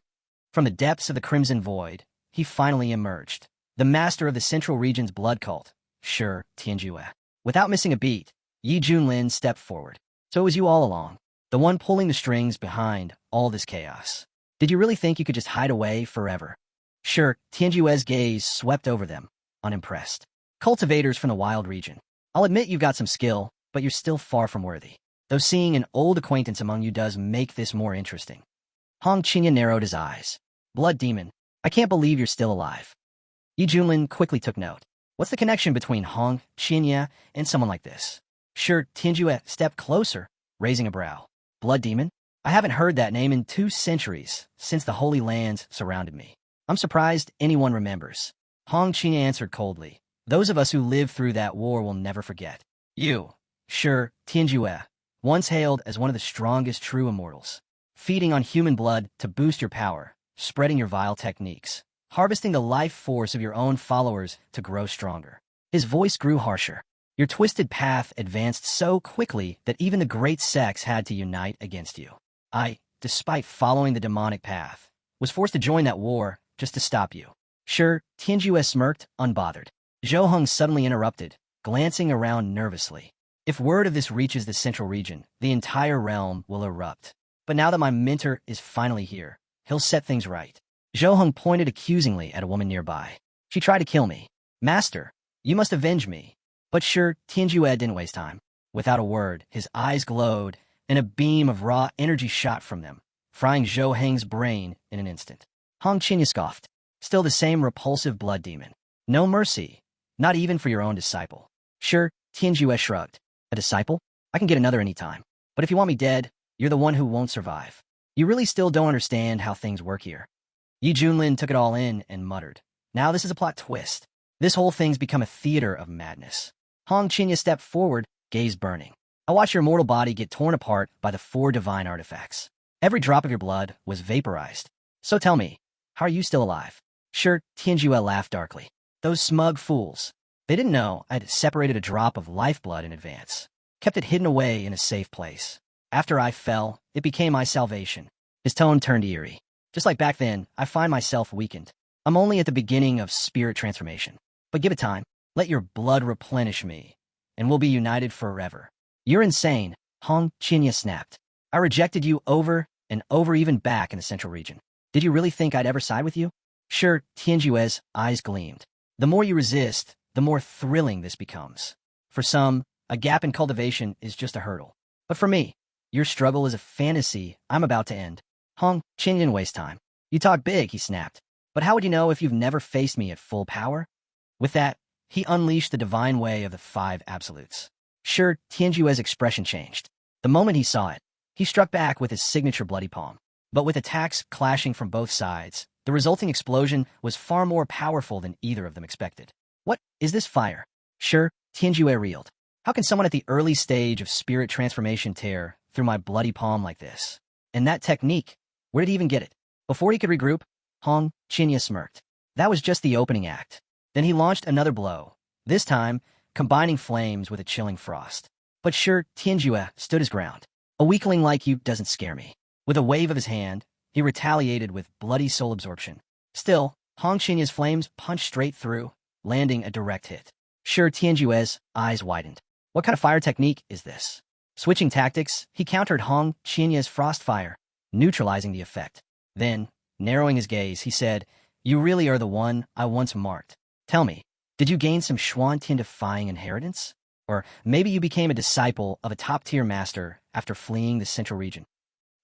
From the depths of the Crimson Void, he finally emerged. The master of the Central Region's blood cult, Shi Tianjue. Without missing a beat, Yi Junlin stepped forward. So it was you all along. the one pulling the strings behind all this chaos. Did you really think you could just hide away forever? Sure, Tianjue's gaze swept over them, unimpressed. Cultivators from the wild region. I'll admit you've got some skill, but you're still far from worthy. Though seeing an old acquaintance among you does make this more interesting. Hong Qinya narrowed his eyes. Blood demon, I can't believe you're still alive. Yi Junlin quickly took note. What's the connection between Hong Qinya and someone like this? Sure, Tianjue stepped closer, raising a brow. Blood demon? I haven't heard that name in 2 centuries, since the Holy Lands surrounded me. I'm surprised anyone remembers. Hong Qinya answered coldly. Those of us who lived through that war will never forget. You, sure, Tianjue, once hailed as one of the strongest true immortals, feeding on human blood to boost your power, spreading your vile techniques, harvesting the life force of your own followers to grow stronger. His voice grew harsher. Your twisted path advanced so quickly that even the great sects had to unite against you. I, despite following the demonic path, was forced to join that war just to stop you. Sure, Tianjue smirked, unbothered. Zhou Heng suddenly interrupted, glancing around nervously. If word of this reaches the central region, the entire realm will erupt. But now that my mentor is finally here, he'll set things right. Zhou Heng pointed accusingly at a woman nearby. She tried to kill me. Master, you must avenge me. But sure, Tianjue didn't waste time. Without a word, his eyes glowed, and a beam of raw energy shot from them, frying Zhou Heng's brain in an instant. Hong Qinya scoffed. Still the same repulsive blood demon. No mercy, not even for your own disciple. Sure, Tianjue shrugged. A disciple? I can get another any time. But if you want me dead, you're the one who won't survive. You really still don't understand how things work here. Yi Junlin took it all in and muttered. Now this is a plot twist. This whole thing's become a theater of madness. Hong Qinya stepped forward, gaze burning. I watched your mortal body get torn apart by the 4 divine artifacts. Every drop of your blood was vaporized. So tell me, how are you still alive? Sure, Tianjue laughed darkly. Those smug fools. They didn't know I'd separated a drop of lifeblood in advance. Kept it hidden away in a safe place. After I fell, it became my salvation. His tone turned eerie. Just like back then, I find myself weakened. I'm only at the beginning of spirit transformation. But give it time. Let your blood replenish me, and we'll be united forever. You're insane, Hong Qinya snapped. I rejected you over and over, even back in the central region. Did you really think I'd ever side with you? Sure, Tianjue's eyes gleamed. The more you resist, the more thrilling this becomes. For some, a gap in cultivation is just a hurdle. But for me, your struggle is a fantasy I'm about to end. Hong Qinya didn't waste time. You talk big, he snapped. But how would you know if you've never faced me at full power? With that, he unleashed the divine way of the 5 absolutes. Sure, Tianjue's expression changed. The moment he saw it, he struck back with his signature bloody palm. But with attacks clashing from both sides, the resulting explosion was far more powerful than either of them expected. What is this fire? Sure, Tianjue reeled. How can someone at the early stage of spirit transformation tear through my bloody palm like this? And that technique, where did he even get it? Before he could regroup, Hong Qinya smirked. That was just the opening act. Then he launched another blow, this time combining flames with a chilling frost. But sure, Tianjue stood his ground. A weakling like you doesn't scare me. With a wave of his hand, he retaliated with bloody soul absorption. Still, Hong Qinya's flames punched straight through, landing a direct hit. Sure, Tianjue's eyes widened. What kind of fire technique is this? Switching tactics, he countered Hong Qinya's frost fire, neutralizing the effect. Then, narrowing his gaze, he said, You really are the one I once marked. Tell me, did you gain some Xuantian-defying inheritance? Or maybe you became a disciple of a top-tier master after fleeing the central region?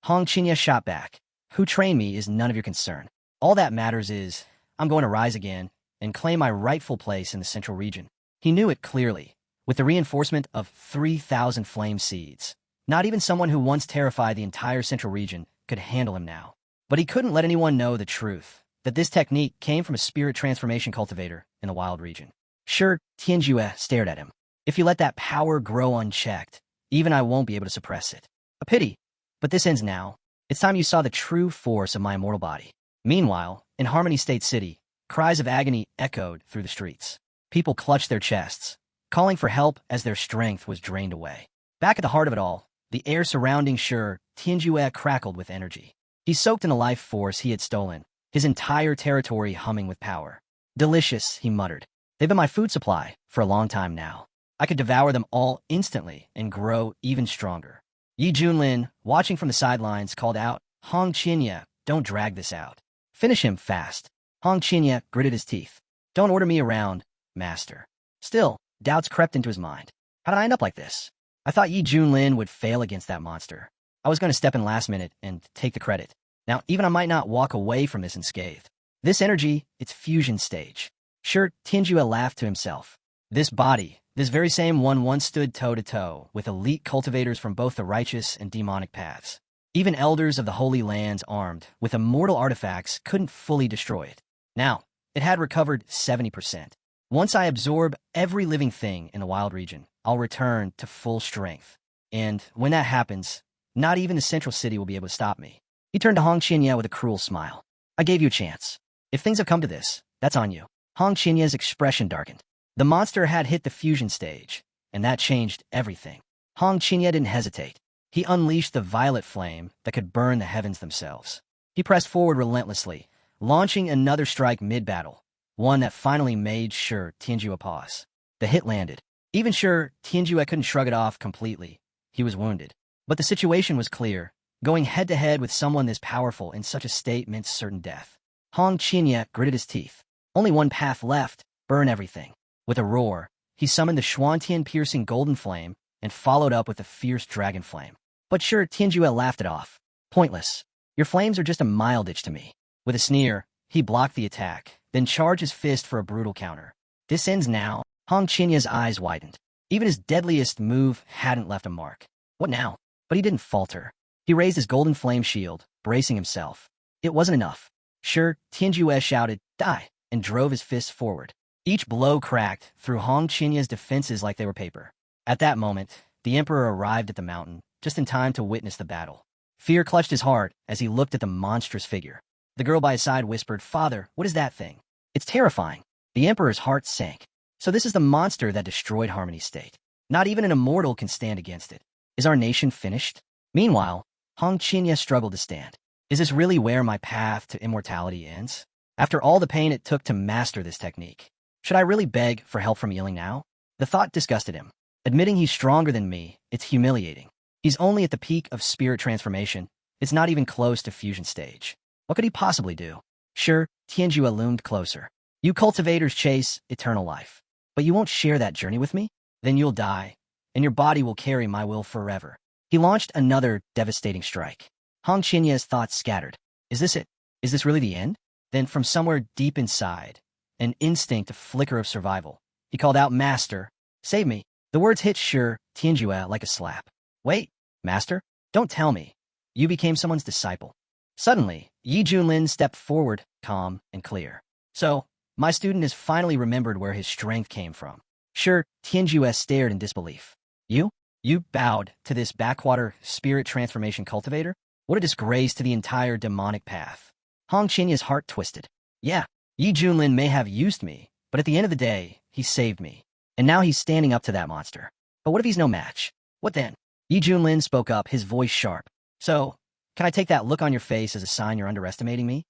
Hong Qinya shot back. Who trained me is none of your concern. All that matters is, I'm going to rise again and claim my rightful place in the central region. He knew it clearly, with the reinforcement of 3,000 flame seeds. Not even someone who once terrified the entire central region could handle him now. But he couldn't let anyone know the truth, that this technique came from a spirit transformation cultivator in the wild region. Sure, Tianjue stared at him. If you let that power grow unchecked, even I won't be able to suppress it. A pity, but this ends now. It's time you saw the true force of my immortal body. Meanwhile, in Harmony State City, cries of agony echoed through the streets. People clutched their chests, calling for help as their strength was drained away. Back at the heart of it all, the air surrounding Sure Tianjue crackled with energy. He soaked in the life force he had stolen, his entire territory humming with power. Delicious, he muttered. They've been my food supply for a long time now. I could devour them all instantly and grow even stronger. Yi Junlin, watching from the sidelines, called out, Hong Qinya, don't drag this out. Finish him fast. Hong Qinya gritted his teeth. Don't order me around, master. Still, doubts crept into his mind. How did I end up like this? I thought Yi Junlin would fail against that monster. I was going to step in last minute and take the credit. Now, even I might not walk away from this unscathed. This energy, it's fusion stage. Sure, Tianjue laughed to himself. This body, this very same one once stood toe-to-toe with elite cultivators from both the righteous and demonic paths. Even elders of the Holy Lands armed with immortal artifacts couldn't fully destroy it. Now, it had recovered 70%. Once I absorb every living thing in the wild region, I'll return to full strength. And when that happens, not even the central city will be able to stop me. He turned to Hong Qinya with a cruel smile. I gave you a chance. If things have come to this, that's on you. Hong Qinya's expression darkened. The monster had hit the fusion stage, and that changed everything. Hong Qinya didn't hesitate. He unleashed the violet flame that could burn the heavens themselves. He pressed forward relentlessly, launching another strike mid-battle, one that finally made sure Tianjue pause. The hit landed. Even sure Tianjue couldn't shrug it off completely. He was wounded. But the situation was clear. Going head-to-head with someone this powerful in such a state meant certain death. Hong Qinya gritted his teeth. Only one path left, burn everything. With a roar, he summoned the Xuantian-piercing golden flame and followed up with a fierce dragon flame. But sure, Tianjue laughed it off. Pointless. Your flames are just a mild-itch to me. With a sneer, he blocked the attack, then charged his fist for a brutal counter. This ends now. Hong Qinya's eyes widened. Even his deadliest move hadn't left a mark. What now? But he didn't falter. He raised his golden flame shield, bracing himself. It wasn't enough. Sure, Tianjue shouted, die, and drove his fists forward. Each blow cracked through Hong Qinya's defenses like they were paper. At that moment, the emperor arrived at the mountain, just in time to witness the battle. Fear clutched his heart as he looked at the monstrous figure. The girl by his side whispered, Father, what is that thing? It's terrifying. The emperor's heart sank. So this is the monster that destroyed Harmony State. Not even an immortal can stand against it. Is our nation finished? Meanwhile, Hong Qinya struggled to stand. Is this really where my path to immortality ends? After all the pain it took to master this technique, should I really beg for help from Yiling now? The thought disgusted him. Admitting he's stronger than me, it's humiliating. He's only at the peak of spirit transformation. It's not even close to fusion stage. What could he possibly do? Sure, Tianjue loomed closer. You cultivators chase eternal life. But you won't share that journey with me? Then you'll die, and your body will carry my will forever. He launched another devastating strike. Hong Qinya's thoughts scattered. Is this it? Is this really the end? Then from somewhere deep inside, an instinct, a flicker of survival, he called out, Master, save me. The words hit Sure Tianjue like a slap. Wait, Master? Don't tell me. You became someone's disciple. Suddenly, Yi Junlin stepped forward, calm and clear. So, my student has finally remembered where his strength came from. Sure, Tianjue stared in disbelief. You? You bowed to this backwater spirit transformation cultivator? What a disgrace to the entire demonic path. Hong Qinya's heart twisted. Yeah, Yi Junlin may have used me, but at the end of the day, he saved me. And now he's standing up to that monster. But what if he's no match? What then? Yi Junlin spoke up, his voice sharp. So, can I take that look on your face as a sign you're underestimating me?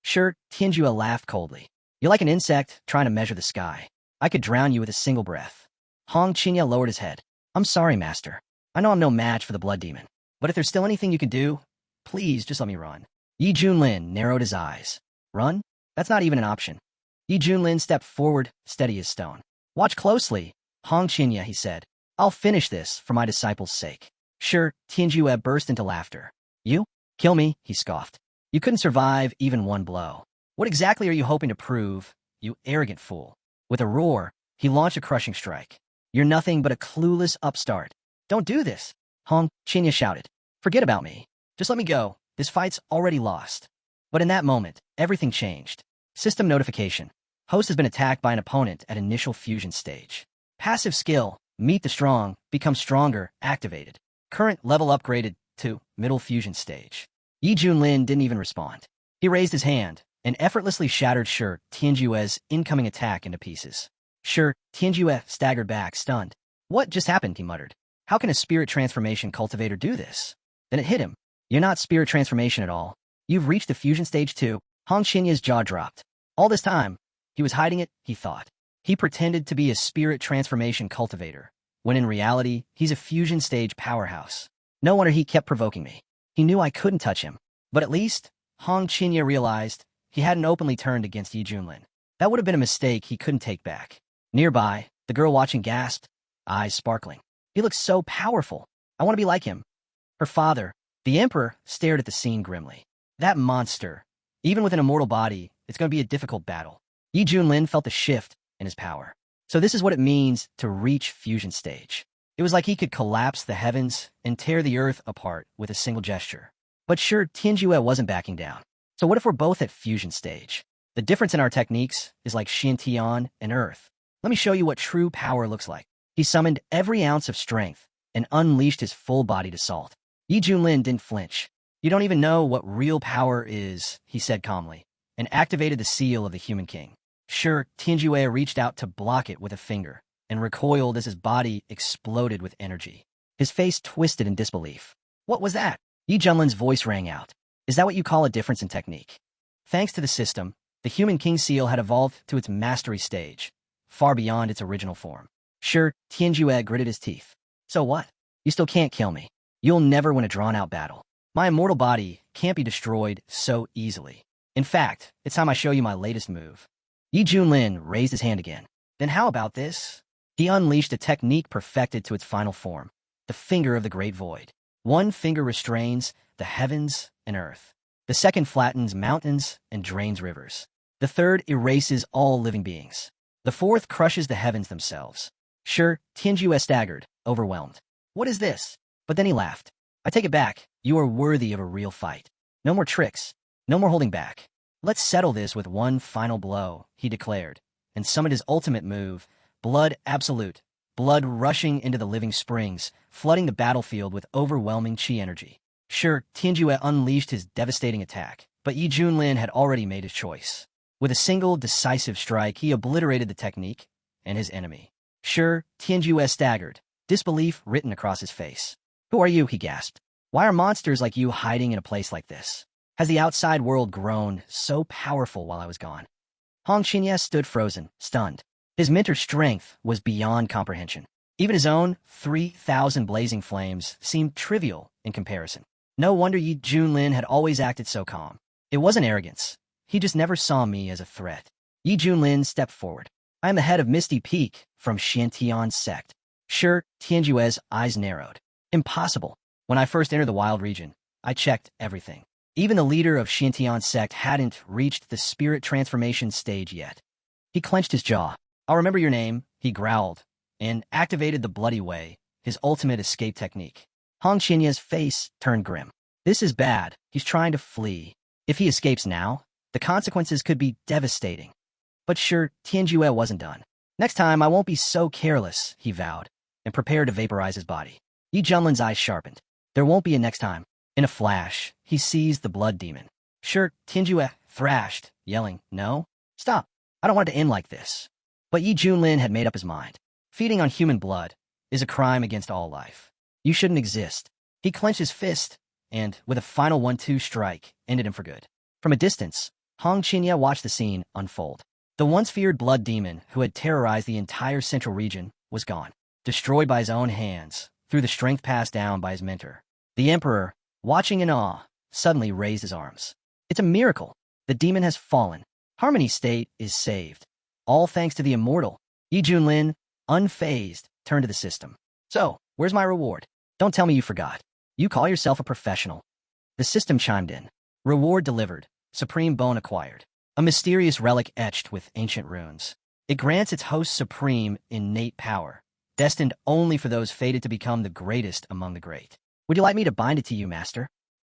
Sure, Tianjue laughed coldly. You're like an insect trying to measure the sky. I could drown you with a single breath. Hong Qinya lowered his head. I'm sorry, Master. I know I'm no match for the blood demon. But if there's still anything you can do, please just let me run. Yi Junlin narrowed his eyes. Run? That's not even an option. Yi Junlin stepped forward, steady as stone. Watch closely, Hong Qinya, he said. I'll finish this for my disciple's sake. Sure, Tianjue burst into laughter. You? Kill me, he scoffed. You couldn't survive even one blow. What exactly are you hoping to prove, you arrogant fool? With a roar, he launched a crushing strike. You're nothing but a clueless upstart. Don't do this, Hong Qinya shouted. Forget about me. Just let me go. This fight's already lost. But in that moment, everything changed. System notification. Host has been attacked by an opponent at initial fusion stage. Passive skill, Meet the Strong, become stronger, activated. Current level upgraded to middle fusion stage. Yi Junlin didn't even respond. He raised his hand and effortlessly shattered Sure Tianjue's incoming attack into pieces. Sure Tianjue staggered back, stunned. What just happened, he muttered. How can a spirit transformation cultivator do this? Then it hit him. You're not spirit transformation at all. You've reached the fusion stage too. Hong Qinya's jaw dropped. All this time, he was hiding it, he thought. He pretended to be a spirit transformation cultivator, when in reality, he's a fusion stage powerhouse. No wonder he kept provoking me. He knew I couldn't touch him. But at least, Hong Qinya realized he hadn't openly turned against Yi Junlin. That would have been a mistake he couldn't take back. Nearby, the girl watching gasped, eyes sparkling. He looks so powerful. I want to be like him. Her father, the emperor, stared at the scene grimly. That monster. Even with an immortal body, it's going to be a difficult battle. Yi Junlin felt the shift in his power. So this is what it means to reach fusion stage. It was like he could collapse the heavens and tear the earth apart with a single gesture. But sure, Tianjue wasn't backing down. So what if we're both at fusion stage? The difference in our techniques is like Xiantian and Earth. Let me show you what true power looks like. He summoned every ounce of strength and unleashed his full-bodied assault. Yi Junlin didn't flinch. You don't even know what real power is, he said calmly, and activated the seal of the Human King. Sure, Tianjue reached out to block it with a finger and recoiled as his body exploded with energy. His face twisted in disbelief. What was that? Yi Junlin's voice rang out. Is that what you call a difference in technique? Thanks to the system, the Human King seal had evolved to its mastery stage, far beyond its original form. Sure, Tianjue gritted his teeth. So what? You still can't kill me. You'll never win a drawn-out battle. My immortal body can't be destroyed so easily. In fact, it's time I show you my latest move. Yi Junlin raised his hand again. Then how about this? He unleashed a technique perfected to its final form, the Finger of the Great Void. One finger restrains the heavens and earth. The second flattens mountains and drains rivers. The third erases all living beings. The fourth crushes the heavens themselves. Sure, Tianjue staggered, overwhelmed. What is this? But then he laughed. I take it back. You are worthy of a real fight. No more tricks. No more holding back. Let's settle this with one final blow, he declared, and summoned his ultimate move, Blood Absolute. Blood rushing into the living springs, flooding the battlefield with overwhelming chi energy. Sure, Tianjue unleashed his devastating attack, but Yi Junlin had already made his choice. With a single, decisive strike, he obliterated the technique and his enemy. Sure, Tianjue staggered, disbelief written across his face. Who are you? He gasped. Why are monsters like you hiding in a place like this? Has the outside world grown so powerful while I was gone? Hong Qinya stood frozen, stunned. His mentor's strength was beyond comprehension. Even his own 3,000 blazing flames seemed trivial in comparison. No wonder Yi Junlin had always acted so calm. It wasn't arrogance. He just never saw me as a threat. Yi Junlin stepped forward. I am the head of Misty Peak from Xiantian's sect. Sure, Tianjue's eyes narrowed. Impossible. When I first entered the wild region, I checked everything. Even the leader of Xiantian's sect hadn't reached the spirit transformation stage yet. He clenched his jaw. I'll remember your name, he growled, and activated the Bloody Way, his ultimate escape technique. Hong Qinya's face turned grim. This is bad. He's trying to flee. If he escapes now, the consequences could be devastating. But sure, Tianjue wasn't done. Next time, I won't be so careless, he vowed, and prepared to vaporize his body. Yi Junlin's eyes sharpened. There won't be a next time. In a flash, he seized the blood demon. Sure, Tianjue thrashed, yelling, No, stop. I don't want it to end like this. But Yi Junlin had made up his mind. Feeding on human blood is a crime against all life. You shouldn't exist. He clenched his fist and, with a final 1-2 strike, ended him for good. From a distance, Hong Qinya watched the scene unfold. The once feared blood demon who had terrorized the entire central region was gone, destroyed by his own hands through the strength passed down by his mentor. The emperor, watching in awe, suddenly raised his arms. It's a miracle. The demon has fallen. Harmony State is saved. All thanks to the immortal. Yi Junlin, unfazed, turned to the system. So, where's my reward? Don't tell me you forgot. You call yourself a professional. The system chimed in. Reward delivered. Supreme bone acquired. A mysterious relic etched with ancient runes. It grants its host supreme innate power, destined only for those fated to become the greatest among the great. Would you like me to bind it to you, master?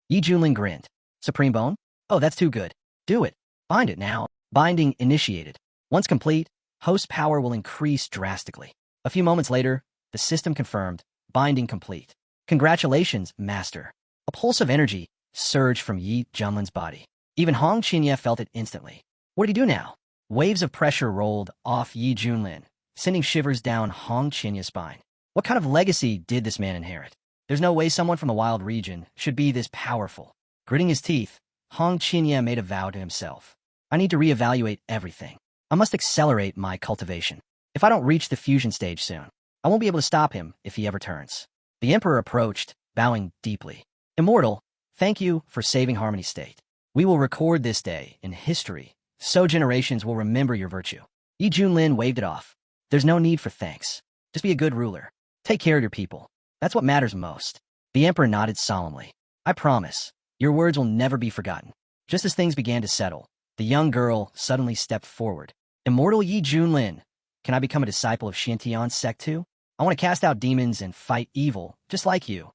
Yi Junlin grinned. Supreme bone? Oh, that's too good. Do it. Bind it now. Binding initiated. Once complete, host power will increase drastically. A few moments later, the system confirmed, binding complete. Congratulations, master. A pulse of energy surged from Yi Junlin's body. Even Hong Qinya felt it instantly. What did he do now? Waves of pressure rolled off Yi Junlin, sending shivers down Hong Qinya's spine. What kind of legacy did this man inherit? There's no way someone from the wild region should be this powerful. Gritting his teeth, Hong Qinya made a vow to himself. I need to reevaluate everything. I must accelerate my cultivation. If I don't reach the fusion stage soon, I won't be able to stop him if he ever turns. The emperor approached, bowing deeply. Immortal, thank you for saving Harmony State. We will record this day in history, so generations will remember your virtue. Yi Junlin waved it off. There's no need for thanks. Just be a good ruler. Take care of your people. That's what matters most. The emperor nodded solemnly. I promise, your words will never be forgotten. Just as things began to settle, the young girl suddenly stepped forward. Immortal Yi Junlin, can I become a disciple of Xiantian's sect too? I want to cast out demons and fight evil, just like you.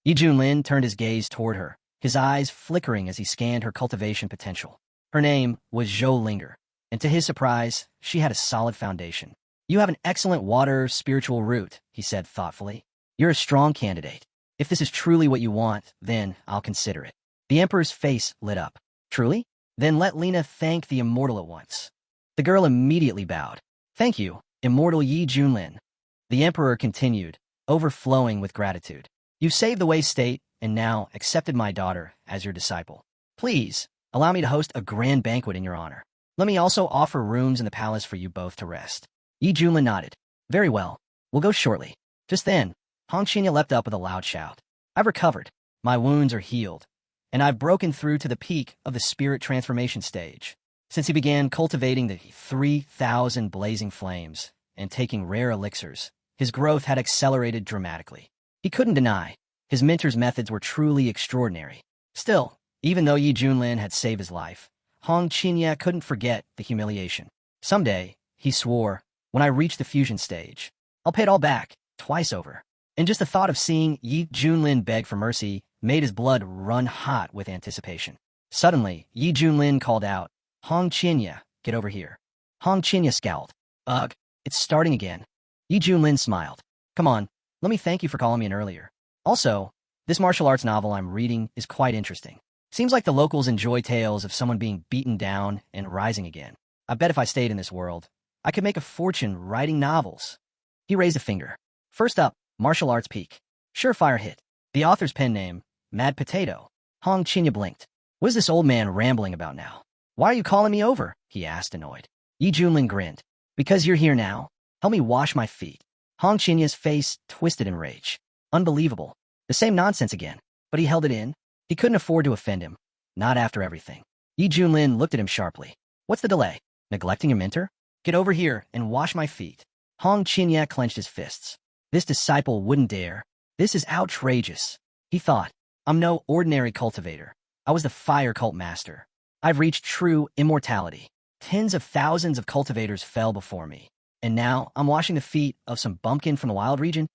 Yi Junlin turned his gaze toward her, his eyes flickering as he scanned her cultivation potential. Her name was Zhou Linger, and to his surprise, she had a solid foundation. You have an excellent water spiritual root, he said thoughtfully. You're a strong candidate. If this is truly what you want, then I'll consider it. The emperor's face lit up. Truly? Then let Lena thank the immortal at once. The girl immediately bowed. Thank you, immortal Yi Junlin. The emperor continued, overflowing with gratitude. You saved the Wei state, and now accepted my daughter as your disciple. Please, allow me to host a grand banquet in your honor. Let me also offer rooms in the palace for you both to rest. Yi Junlin nodded. Very well. We'll go shortly. Just then, Hong Qinya leapt up with a loud shout. I've recovered. My wounds are healed. And I've broken through to the peak of the spirit transformation stage. Since he began cultivating the 3,000 blazing flames and taking rare elixirs, his growth had accelerated dramatically. He couldn't deny, his mentor's methods were truly extraordinary. Still, even though Yi Junlin had saved his life, Hong Qinya couldn't forget the humiliation. Someday, he swore, when I reach the fusion stage, I'll pay it all back, twice over. And just the thought of seeing Yi Junlin beg for mercy made his blood run hot with anticipation. Suddenly, Yi Junlin called out, Hong Qinya, get over here. Hong Qinya scowled. Ugh, it's starting again. Yi Junlin smiled. Come on, let me thank you for calling me in earlier. Also, this martial arts novel I'm reading is quite interesting. Seems like the locals enjoy tales of someone being beaten down and rising again. I bet if I stayed in this world, I could make a fortune writing novels. He raised a finger. First up, martial arts peak. Surefire hit. The author's pen name, Mad Potato. Hong Qinya blinked. What is this old man rambling about now? Why are you calling me over? He asked, annoyed. Yi Junlin grinned. Because you're here now. Help me wash my feet. Hong Qinya's face twisted in rage. Unbelievable. The same nonsense again. But he held it in. He couldn't afford to offend him. Not after everything. Yi Junlin looked at him sharply. What's the delay? Neglecting your mentor? Get over here and wash my feet. Hong Qinya clenched his fists. This disciple wouldn't dare. This is outrageous. He thought, I'm no ordinary cultivator. I was the fire cult master. I've reached true immortality. Tens of thousands of cultivators fell before me. And now I'm washing the feet of some bumpkin from the wild region?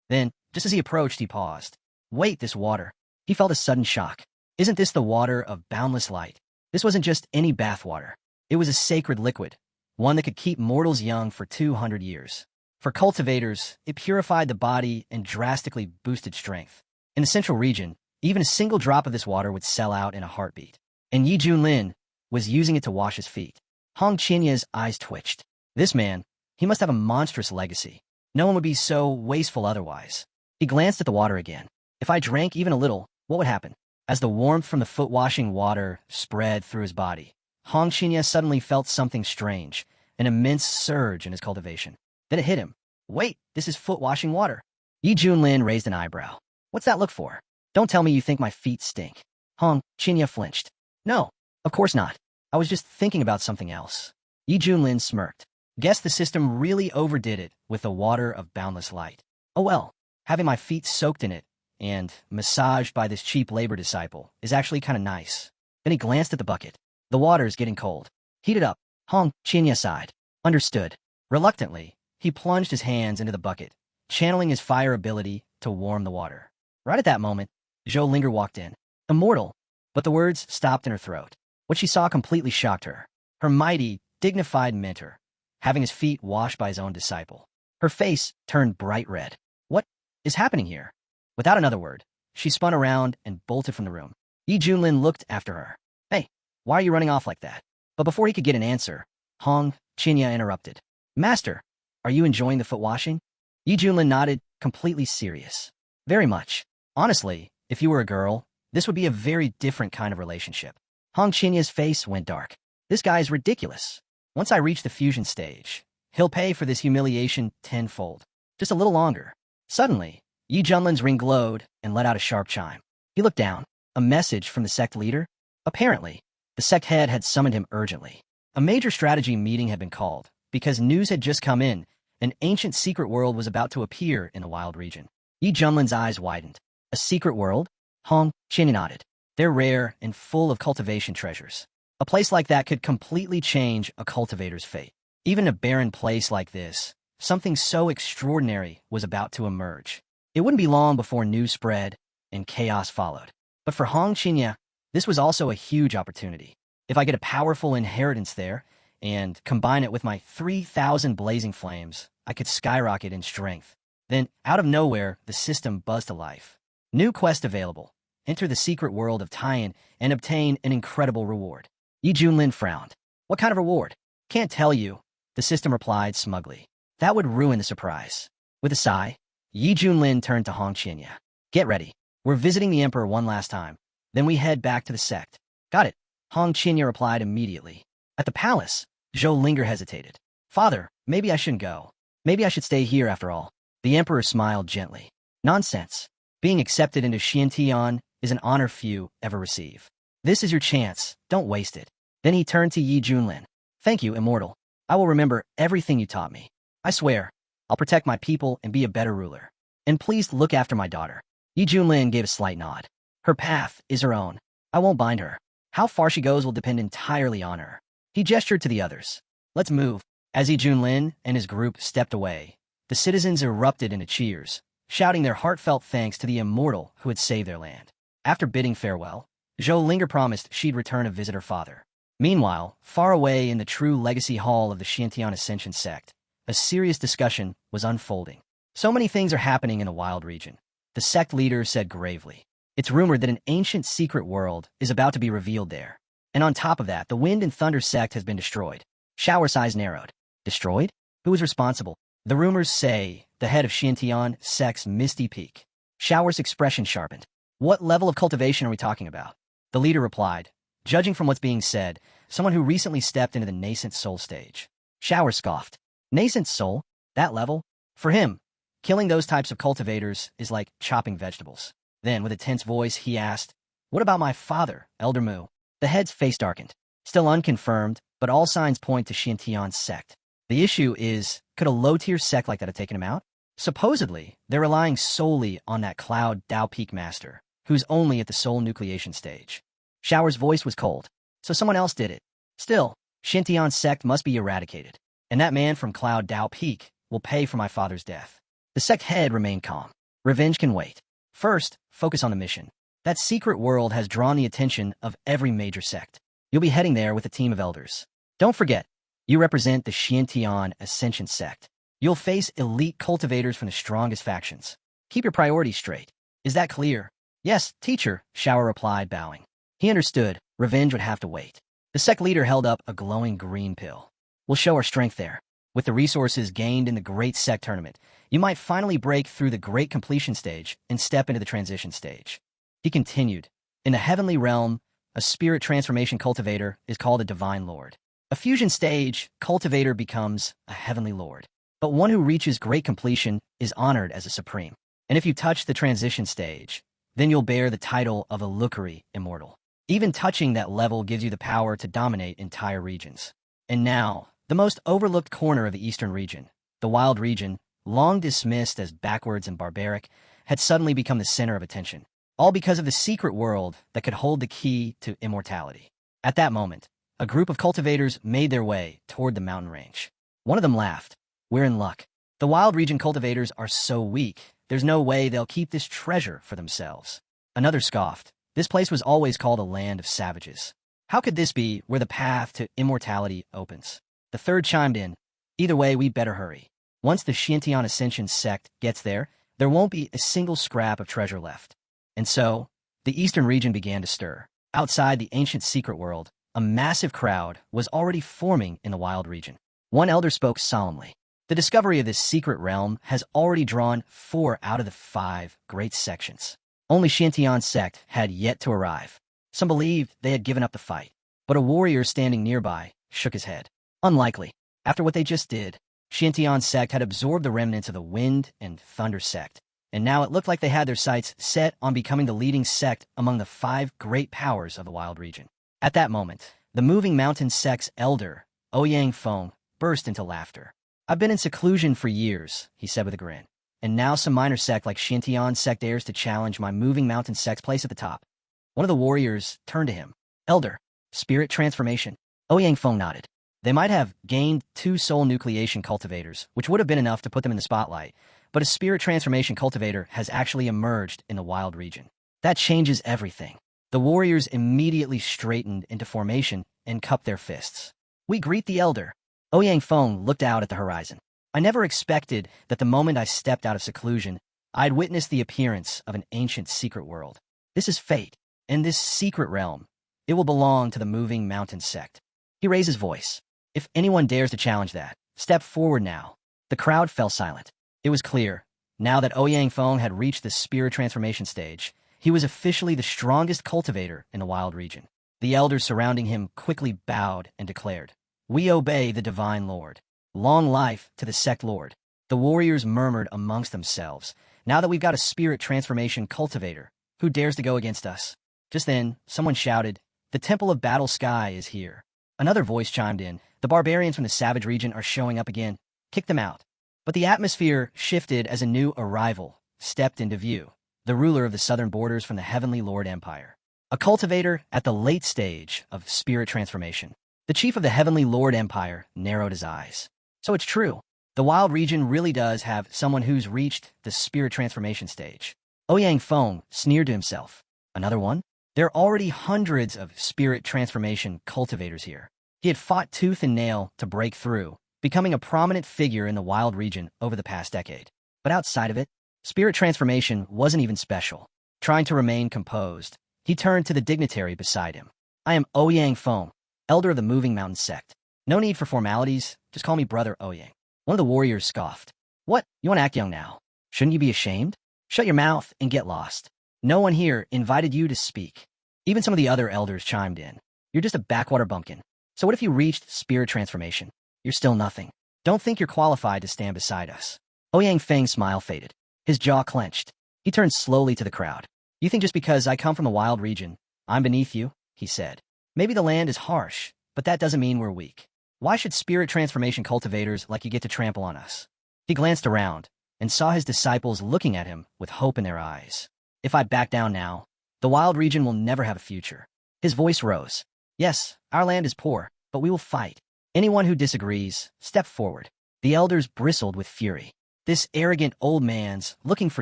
Then, just as he approached, he paused. Wait, this water. He felt a sudden shock. Isn't this the water of boundless light? This wasn't just any bath water. It was a sacred liquid, one that could keep mortals young for 200 years. For cultivators, it purified the body and drastically boosted strength. In the central region, even a single drop of this water would sell out in a heartbeat. And Yi Junlin was using it to wash his feet. Hong Qinya's eyes twitched. This man, he must have a monstrous legacy. No one would be so wasteful otherwise. He glanced at the water again. If I drank even a little, what would happen? As the warmth from the foot-washing water spread through his body, Hong Qinya suddenly felt something strange, an immense surge in his cultivation. Then it hit him. Wait, this is foot-washing water. Yi Junlin raised an eyebrow. What's that look for? Don't tell me you think my feet stink. Hong Qinya flinched. No, of course not. I was just thinking about something else. Yi Junlin smirked. Guess the system really overdid it with the water of boundless light. Oh well, having my feet soaked in it and massaged by this cheap labor disciple is actually kind of nice. Then he glanced at the bucket. The water's getting cold. Heat it up. Hong Qinya sighed. Understood. Reluctantly, he plunged his hands into the bucket, channeling his fire ability to warm the water. Right at that moment, Zhou Linger walked in. Immortal. But the words stopped in her throat. What she saw completely shocked her. Her mighty, dignified mentor, having his feet washed by his own disciple. Her face turned bright red. What is happening here? Without another word, she spun around and bolted from the room. Yi Junlin looked after her. Hey, why are you running off like that? But before he could get an answer, Hong Qinya interrupted. Master, are you enjoying the foot washing? Yi Junlin nodded, completely serious. Very much. Honestly, if you were a girl, this would be a very different kind of relationship. Hong Qinya's face went dark. This guy is ridiculous. Once I reach the fusion stage, he'll pay for this humiliation tenfold. Just a little longer. Suddenly, Yi Junlin's ring glowed and let out a sharp chime. He looked down. A message from the sect leader? Apparently, the sect head had summoned him urgently. A major strategy meeting had been called, because news had just come in. An ancient secret world was about to appear in the wild region. Yi Junlin's eyes widened. A secret world? Hong Qian nodded. They're rare and full of cultivation treasures. A place like that could completely change a cultivator's fate. Even in a barren place like this, something so extraordinary was about to emerge. It wouldn't be long before news spread and chaos followed. But for Hong Qinya, this was also a huge opportunity. If I get a powerful inheritance there and combine it with my 3,000 blazing flames, I could skyrocket in strength. Then, out of nowhere, the system buzzed to life. New quest available. Enter the secret world of Taiyan and obtain an incredible reward. Yi Junlin frowned. What kind of reward? Can't tell you, the system replied smugly. That would ruin the surprise. With a sigh, Yi Junlin turned to Hong Qinya. Get ready. We're visiting the Emperor one last time. Then we head back to the sect. Got it, Hong Qinya replied immediately. At the palace, Zhou Linger hesitated. Father, maybe I shouldn't go. Maybe I should stay here after all. The Emperor smiled gently. Nonsense. Being accepted into Xiantian is an honor few ever receive. This is your chance. Don't waste it. Then he turned to Yi Junlin. Thank you, Immortal. I will remember everything you taught me. I swear, I'll protect my people and be a better ruler. And please look after my daughter. Yi Junlin gave a slight nod. Her path is her own. I won't bind her. How far she goes will depend entirely on her. He gestured to the others. Let's move. As Yi Junlin and his group stepped away, the citizens erupted into cheers, shouting their heartfelt thanks to the Immortal who had saved their land. After bidding farewell, Zhou Linger promised she'd return to visit her father. Meanwhile, far away in the true legacy hall of the Xiantian Ascension sect, a serious discussion was unfolding. So many things are happening in the wild region. The sect leader said gravely. It's rumored that an ancient secret world is about to be revealed there. And on top of that, the Wind and Thunder sect has been destroyed. Shower size narrowed. Destroyed? Who is responsible? The rumors say the head of Xiantian sect's Misty Peak. Shower's expression sharpened. What level of cultivation are we talking about? The leader replied, judging from what's being said, someone who recently stepped into the nascent soul stage. Shower scoffed. Nascent soul? That level? For him, killing those types of cultivators is like chopping vegetables. Then, with a tense voice, he asked, what about my father, Elder Mu? The head's face darkened. Still unconfirmed, but all signs point to Xiantian's sect. The issue is, could a low-tier sect like that have taken him out? Supposedly, they're relying solely on that Cloud Dao Peak Master, who's only at the soul nucleation stage. Shower's voice was cold. So someone else did it. Still, Xiantian's sect must be eradicated. And that man from Cloud Dao Peak will pay for my father's death. The sect head remained calm. Revenge can wait. First, focus on the mission. That secret world has drawn the attention of every major sect. You'll be heading there with a team of elders. Don't forget, you represent the Xiantian Ascension sect. You'll face elite cultivators from the strongest factions. Keep your priorities straight. Is that clear? Yes, teacher, Shower replied, bowing. He understood. Revenge would have to wait. The sect leader held up a glowing green pill. We'll show our strength there. With the resources gained in the Great Sect Tournament, you might finally break through the Great Completion stage and step into the Transition stage. He continued. In the heavenly realm, a spirit transformation cultivator is called a Divine Lord. A fusion stage, cultivator becomes a Heavenly Lord. But one who reaches Great Completion is honored as a Supreme. And if you touch the Transition stage, then you'll bear the title of a Lookery Immortal. Even touching that level gives you the power to dominate entire regions. And now, the most overlooked corner of the eastern region, the wild region, long dismissed as backwards and barbaric, had suddenly become the center of attention, all because of the secret world that could hold the key to immortality. At that moment, a group of cultivators made their way toward the mountain range. One of them laughed. We're in luck. The wild region cultivators are so weak, there's no way they'll keep this treasure for themselves. Another scoffed. This place was always called a land of savages. How could this be where the path to immortality opens? The third chimed in. Either way, we better hurry. Once the Xiantian Ascension sect gets there, there won't be a single scrap of treasure left. And so, the eastern region began to stir. Outside the ancient secret world, a massive crowd was already forming in the wild region. One elder spoke solemnly. The discovery of this secret realm has already drawn 4 out of the 5 great sections. Only Xiantian's sect had yet to arrive. Some believed they had given up the fight, but a warrior standing nearby shook his head. Unlikely. After what they just did, Xiantian's sect had absorbed the remnants of the Wind and Thunder sect, and now it looked like they had their sights set on becoming the leading sect among the 5 great powers of the wild region. At that moment, the moving mountain sect's elder, Ouyang Feng, burst into laughter. "I've been in seclusion for years," he said with a grin, "and now some minor sect like Xintian sect dares to challenge my moving mountain sect's place at the top." One of the warriors turned to him. "Elder, spirit transformation." Ouyang Feng nodded. They might have gained 2 soul nucleation cultivators, which would have been enough to put them in the spotlight, but a spirit transformation cultivator has actually emerged in the wild region. That changes everything. The warriors immediately straightened into formation and cupped their fists. "We greet the elder." Ouyang Feng looked out at the horizon. "I never expected that the moment I stepped out of seclusion, I'd witness the appearance of an ancient secret world. This is fate, and this secret realm, it will belong to the moving mountain sect." He raised his voice. "If anyone dares to challenge that, step forward now." The crowd fell silent. It was clear, now that Ouyang Feng had reached the spirit transformation stage, he was officially the strongest cultivator in the wild region. The elders surrounding him quickly bowed and declared, "We obey the divine lord. Long life to the sect lord." The warriors murmured amongst themselves, "Now that we've got a spirit transformation cultivator, who dares to go against us?" Just then, someone shouted, "The Temple of Battle Sky is here." Another voice chimed in, "The barbarians from the savage region are showing up again. Kick them out." But the atmosphere shifted as a new arrival stepped into view, the ruler of the southern borders from the Heavenly Lord Empire. A cultivator at the late stage of spirit transformation. The chief of the Heavenly Lord Empire narrowed his eyes. So it's true. The wild region really does have someone who's reached the spirit transformation stage. Ouyang Feng sneered to himself. Another one? There are already hundreds of spirit transformation cultivators here. He had fought tooth and nail to break through, becoming a prominent figure in the wild region over the past decade. But outside of it, spirit transformation wasn't even special. Trying to remain composed, he turned to the dignitary beside him. "I am Ouyang Feng, elder of the Moving Mountain sect. No need for formalities, just call me Brother Ouyang." One of the warriors scoffed. "What, you want to act young now? Shouldn't you be ashamed? Shut your mouth and get lost. No one here invited you to speak." Even some of the other elders chimed in. "You're just a backwater bumpkin. So what if you reached spirit transformation? You're still nothing. Don't think you're qualified to stand beside us." Ouyang Feng's smile faded. His jaw clenched. He turned slowly to the crowd. "You think just because I come from the wild region, I'm beneath you?" he said. "Maybe the land is harsh, but that doesn't mean we're weak. Why should spirit transformation cultivators like you get to trample on us?" He glanced around and saw his disciples looking at him with hope in their eyes. "If I back down now, the wild region will never have a future." His voice rose. "Yes, our land is poor, but we will fight. Anyone who disagrees, step forward." The elders bristled with fury. This arrogant old man's looking for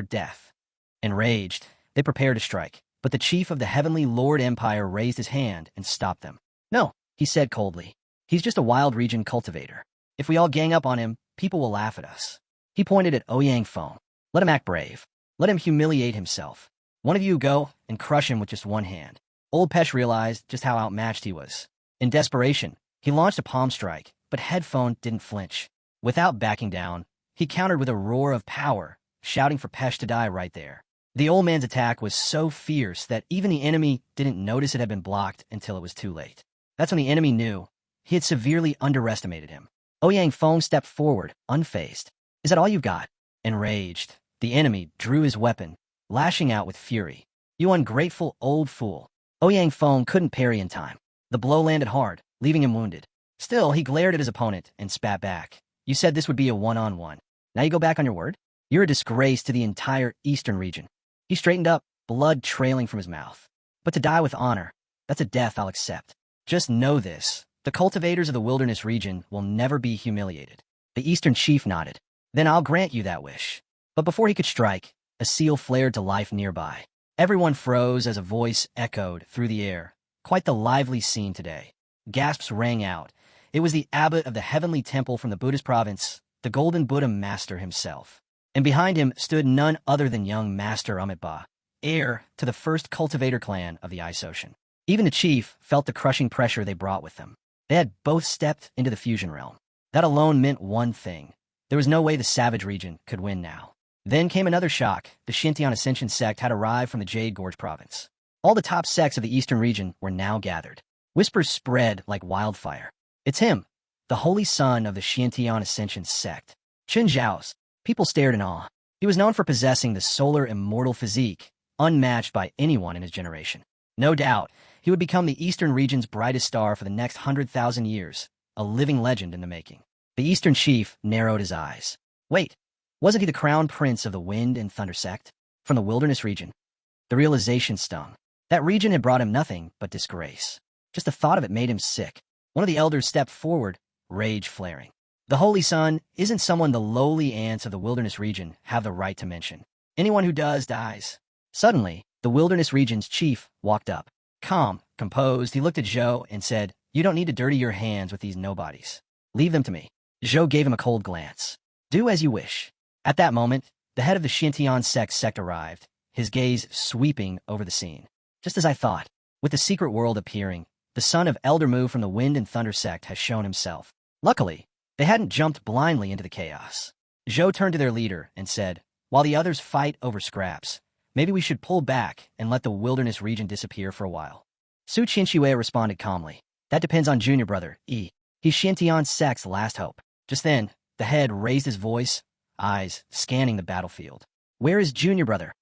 death. Enraged, they prepared to strike, but the chief of the Heavenly Lord Empire raised his hand and stopped them. "No," he said coldly. "He's just a wild region cultivator. If we all gang up on him, people will laugh at us." He pointed at Ouyang Feng. "Let him act brave. Let him humiliate himself. One of you go and crush him with just one hand." Old Pesh realized just how outmatched he was. In desperation, he launched a palm strike, but Headphone didn't flinch. Without backing down, he countered with a roar of power, shouting for Pesh to die right there. The old man's attack was so fierce that even the enemy didn't notice it had been blocked until it was too late. That's when the enemy knew he had severely underestimated him. Ouyang Feng stepped forward, unfazed. "Is that all you've got?" Enraged, the enemy drew his weapon, lashing out with fury. "You ungrateful old fool." Ouyang Feng couldn't parry in time. The blow landed hard, leaving him wounded. Still, he glared at his opponent and spat back. "You said this would be a one-on-one. Now you go back on your word? You're a disgrace to the entire eastern region." He straightened up, blood trailing from his mouth. "But to die with honor, that's a death I'll accept. Just know this, the cultivators of the wilderness region will never be humiliated." The eastern chief nodded. "Then I'll grant you that wish." But before he could strike, a seal flared to life nearby. Everyone froze as a voice echoed through the air. Quite the lively scene today. Gasps rang out. It was the abbot of the heavenly temple from the Buddhist province, the Golden Buddha Master himself. And behind him stood none other than young Master Amitabha, heir to the first cultivator clan of the Ice Ocean. Even the chief felt the crushing pressure they brought with them. They had both stepped into the fusion realm. That alone meant one thing. There was no way the savage region could win now. Then came another shock. The Xintian Ascension sect had arrived from the Jade Gorge province. All the top sects of the eastern region were now gathered. Whispers spread like wildfire. "It's him, the holy son of the Xintian Ascension sect. Chen Zhao's." People stared in awe. He He was known for possessing the solar immortal physique, unmatched by anyone in his generation. No doubt, he would become the Eastern region's brightest star for the next 100,000 years, a living legend in the making. The Eastern chief narrowed his eyes. Wait, wasn't he the crown prince of the Wind and Thunder sect? From the wilderness region? The realization stung. That region had brought him nothing but disgrace. Just the thought of it made him sick. One of the elders stepped forward, rage flaring. The Holy Sun isn't someone the lowly ants of the wilderness region have the right to mention. Anyone who does dies. Suddenly, the wilderness region's chief walked up. Calm, composed, he looked at Zhou and said, "You don't need to dirty your hands with these nobodies. Leave them to me." Zhou gave him a cold glance. "Do as you wish." At that moment, the head of the Xintian sect arrived, his gaze sweeping over the scene. Just as I thought, with the secret world appearing, the son of Elder Mu from the Wind and Thunder sect has shown himself. Luckily, they hadn't jumped blindly into the chaos. Zhou turned to their leader and said, "While the others fight over scraps, maybe we should pull back and let the wilderness region disappear for a while." Su Qianxue responded calmly. "That depends on Junior Brother, Yi. He's Xintian sect's last hope." Just then, the head raised his voice, eyes scanning the battlefield. "Where is Junior Brother?"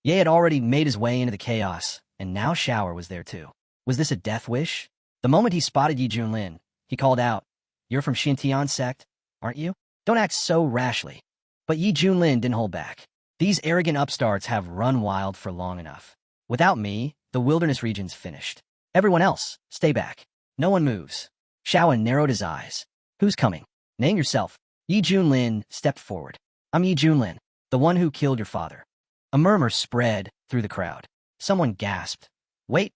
Ye had already made his way into the chaos, and now Shower was there too. Was this a death wish? The moment he spotted Yi Junlin, he called out, "You're from Xintian sect, aren't you? Don't act so rashly." But Yi Junlin didn't hold back. "These arrogant upstarts have run wild for long enough. Without me, the wilderness region's finished. Everyone else, stay back. No one moves." Shaoan narrowed his eyes. "Who's coming? Name yourself." Yi Junlin stepped forward. "I'm Yi Junlin, the one who killed your father." A murmur spread through the crowd. Someone gasped. "Wait,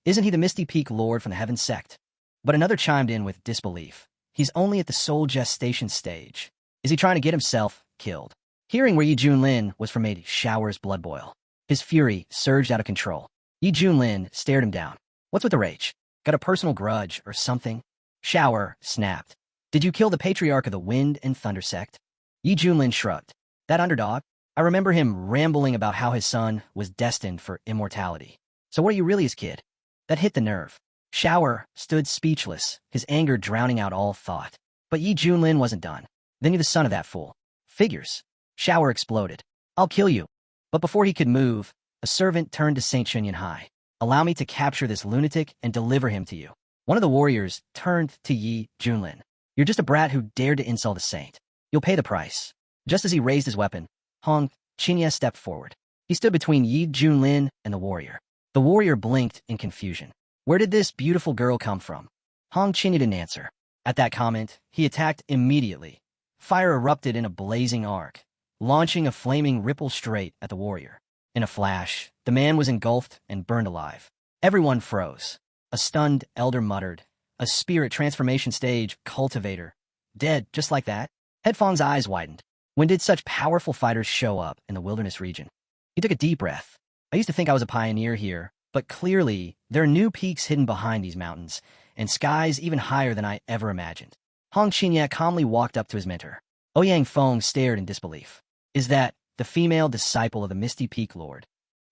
isn't he the Misty Peak Lord from the Heaven sect?" But another chimed in with disbelief. "He's only at the soul gestation stage. Is he trying to get himself killed?" Hearing where Yi Junlin was from made Shower's blood boil. His fury surged out of control. Yi Junlin stared him down. "What's with the rage? Got a personal grudge or something?" Shower snapped. "Did you kill the patriarch of the Wind and Thunder sect?" Yi Junlin shrugged. "That underdog? I remember him rambling about how his son was destined for immortality. So what are you really, his kid?" That hit the nerve. Shower stood speechless, his anger drowning out all thought. But Yi Junlin wasn't done. "Then you're the son of that fool." "Figures." Shower exploded. "I'll kill you." But before he could move, a servant turned to Saint Chunyan Hai. "Allow me to capture this lunatic and deliver him to you." One of the warriors turned to Yi Junlin. "You're just a brat who dared to insult a saint. You'll pay the price." Just as he raised his weapon, Hong Qinya stepped forward. He stood between Yi Junlin and the warrior. The warrior blinked in confusion. Where did this beautiful girl come from? Hong Qinya didn't answer. At that comment, he attacked immediately. Fire erupted in a blazing arc, launching a flaming ripple straight at the warrior. In a flash, the man was engulfed and burned alive. Everyone froze. A stunned elder muttered, "A spirit transformation stage cultivator. Dead just like that?" Headfong's eyes widened. When did such powerful fighters show up in the wilderness region? He took a deep breath. "I used to think I was a pioneer here, but clearly there are new peaks hidden behind these mountains, and skies even higher than I ever imagined." Hong Qinya calmly walked up to his mentor. Ouyang Feng stared in disbelief. "Is that the female disciple of the Misty Peak Lord?"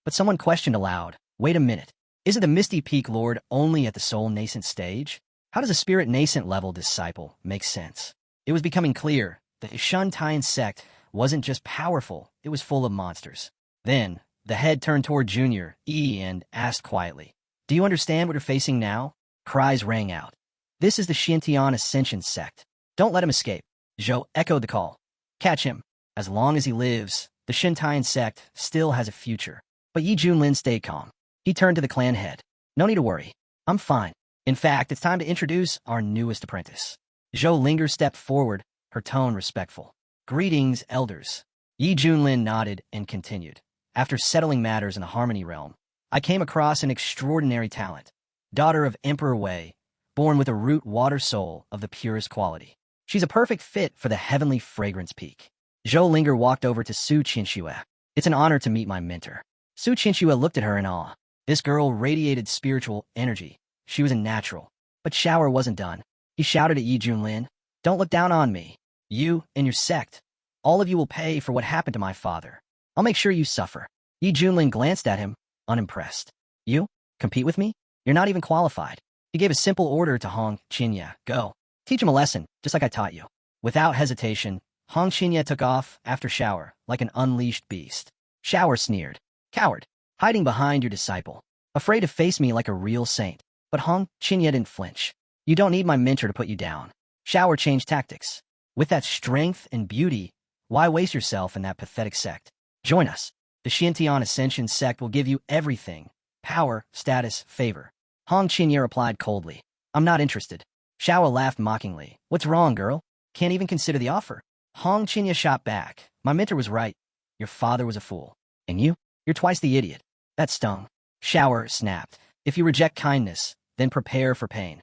But someone questioned aloud, "Wait a minute. Isn't the Misty Peak Lord only at the soul nascent stage? How does a spirit nascent level disciple make sense?" It was becoming clear that the Xintian sect wasn't just powerful, it was full of monsters. Then, the head turned toward Junior E and asked quietly, "Do you understand what you're facing now?" Cries rang out. "This is the Xintian Ascension sect. Don't let him escape." Zhou echoed the call. "Catch him. As long as he lives, the Xintian sect still has a future." But Yi Junlin stayed calm. He turned to the clan head. "No need to worry. I'm fine. In fact, it's time to introduce our newest apprentice." Zhou Linger stepped forward, her tone respectful. "Greetings, elders." Yi Junlin nodded and continued. "After settling matters in the Harmony Realm, I came across an extraordinary talent. Daughter of Emperor Wei, born with a root water soul of the purest quality. She's a perfect fit for the heavenly fragrance peak." Zhou Linger walked over to Su Qianxue. "It's an honor to meet my mentor." Su Qianxue looked at her in awe. This girl radiated spiritual energy. She was a natural. But Shower wasn't done. He shouted at Yi Junlin, "Don't look down on me. You and your sect. All of you will pay for what happened to my father. I'll make sure you suffer." Yi Junlin glanced at him, unimpressed. "You? Compete with me? You're not even qualified." He gave a simple order to Hong Qinya. "Go. Teach him a lesson, just like I taught you." Without hesitation, Hong Qinya took off after Shower like an unleashed beast. Shower sneered. Coward, hiding behind your disciple. Afraid to face me like a real saint. But Hong Qinya didn't flinch. You don't need my mentor to put you down. Shower changed tactics. With that strength and beauty, why waste yourself in that pathetic sect? Join us. The Xiantian Ascension sect will give you everything. Power, status, favor. Hong Qinya replied coldly. I'm not interested. Shower laughed mockingly. What's wrong, girl? Can't even consider the offer. Hong Qinya shot back. My mentor was right. Your father was a fool. And you? You're twice the idiot. That stung. Shower snapped. If you reject kindness, then prepare for pain.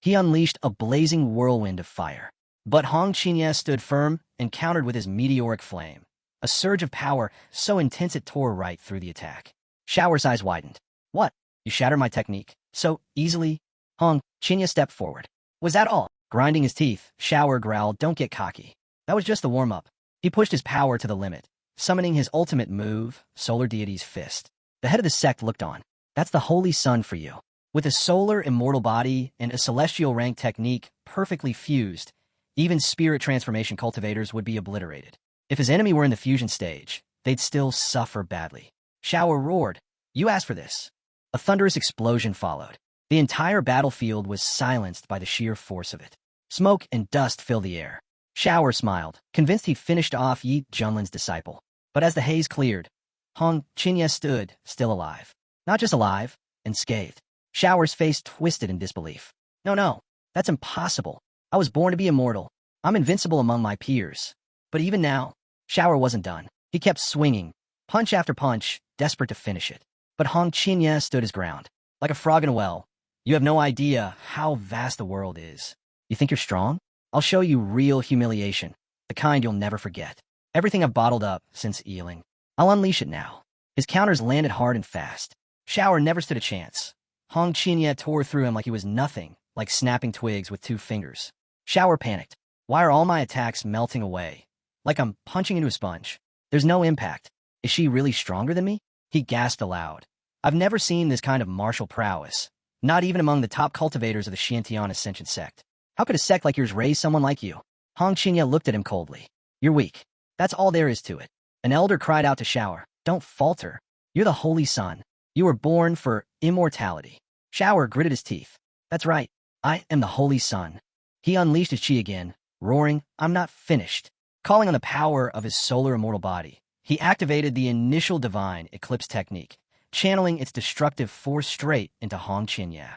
He unleashed a blazing whirlwind of fire. But Hong Qinya stood firm and countered with his meteoric flame. A surge of power so intense it tore right through the attack. Shower's eyes widened. What? You shatter my technique? So easily? Hong Qinya stepped forward. Was that all? Grinding his teeth, Shower growled, don't get cocky. That was just the warm-up. He pushed his power to the limit, summoning his ultimate move, Solar Deity's Fist. The head of the sect looked on. That's the Holy Sun for you. With a solar immortal body and a celestial rank technique perfectly fused, even spirit transformation cultivators would be obliterated. If his enemy were in the fusion stage, they'd still suffer badly. Shower roared. You asked for this. A thunderous explosion followed. The entire battlefield was silenced by the sheer force of it. Smoke and dust filled the air. Shower smiled, convinced he'd finished off Yi Junlin's disciple. But as the haze cleared, Hong Qinya stood, still alive. Not just alive, unscathed. Shower's face twisted in disbelief. No, that's impossible. I was born to be immortal. I'm invincible among my peers. But even now, Shower wasn't done. He kept swinging, punch after punch, desperate to finish it. But Hong Qinya stood his ground. Like a frog in a well. You have no idea how vast the world is. You think you're strong? I'll show you real humiliation, the kind you'll never forget. Everything I've bottled up since Ealing. I'll unleash it now. His counters landed hard and fast. Shower never stood a chance. Hong Qinya tore through him like he was nothing, like snapping twigs with 2 fingers. Shower panicked. Why are all my attacks melting away? Like I'm punching into a sponge. There's no impact. Is she really stronger than me? He gasped aloud. I've never seen this kind of martial prowess. Not even among the top cultivators of the Xiantian Ascension sect. How could a sect like yours raise someone like you? Hong Qinya looked at him coldly. You're weak. That's all there is to it. An elder cried out to Shower. Don't falter. You're the Holy Sun. You were born for immortality. Shower gritted his teeth. That's right. I am the Holy Sun. He unleashed his chi again, roaring, I'm not finished. Calling on the power of his solar immortal body, he activated the initial divine eclipse technique, channeling its destructive force straight into Hong Qinya.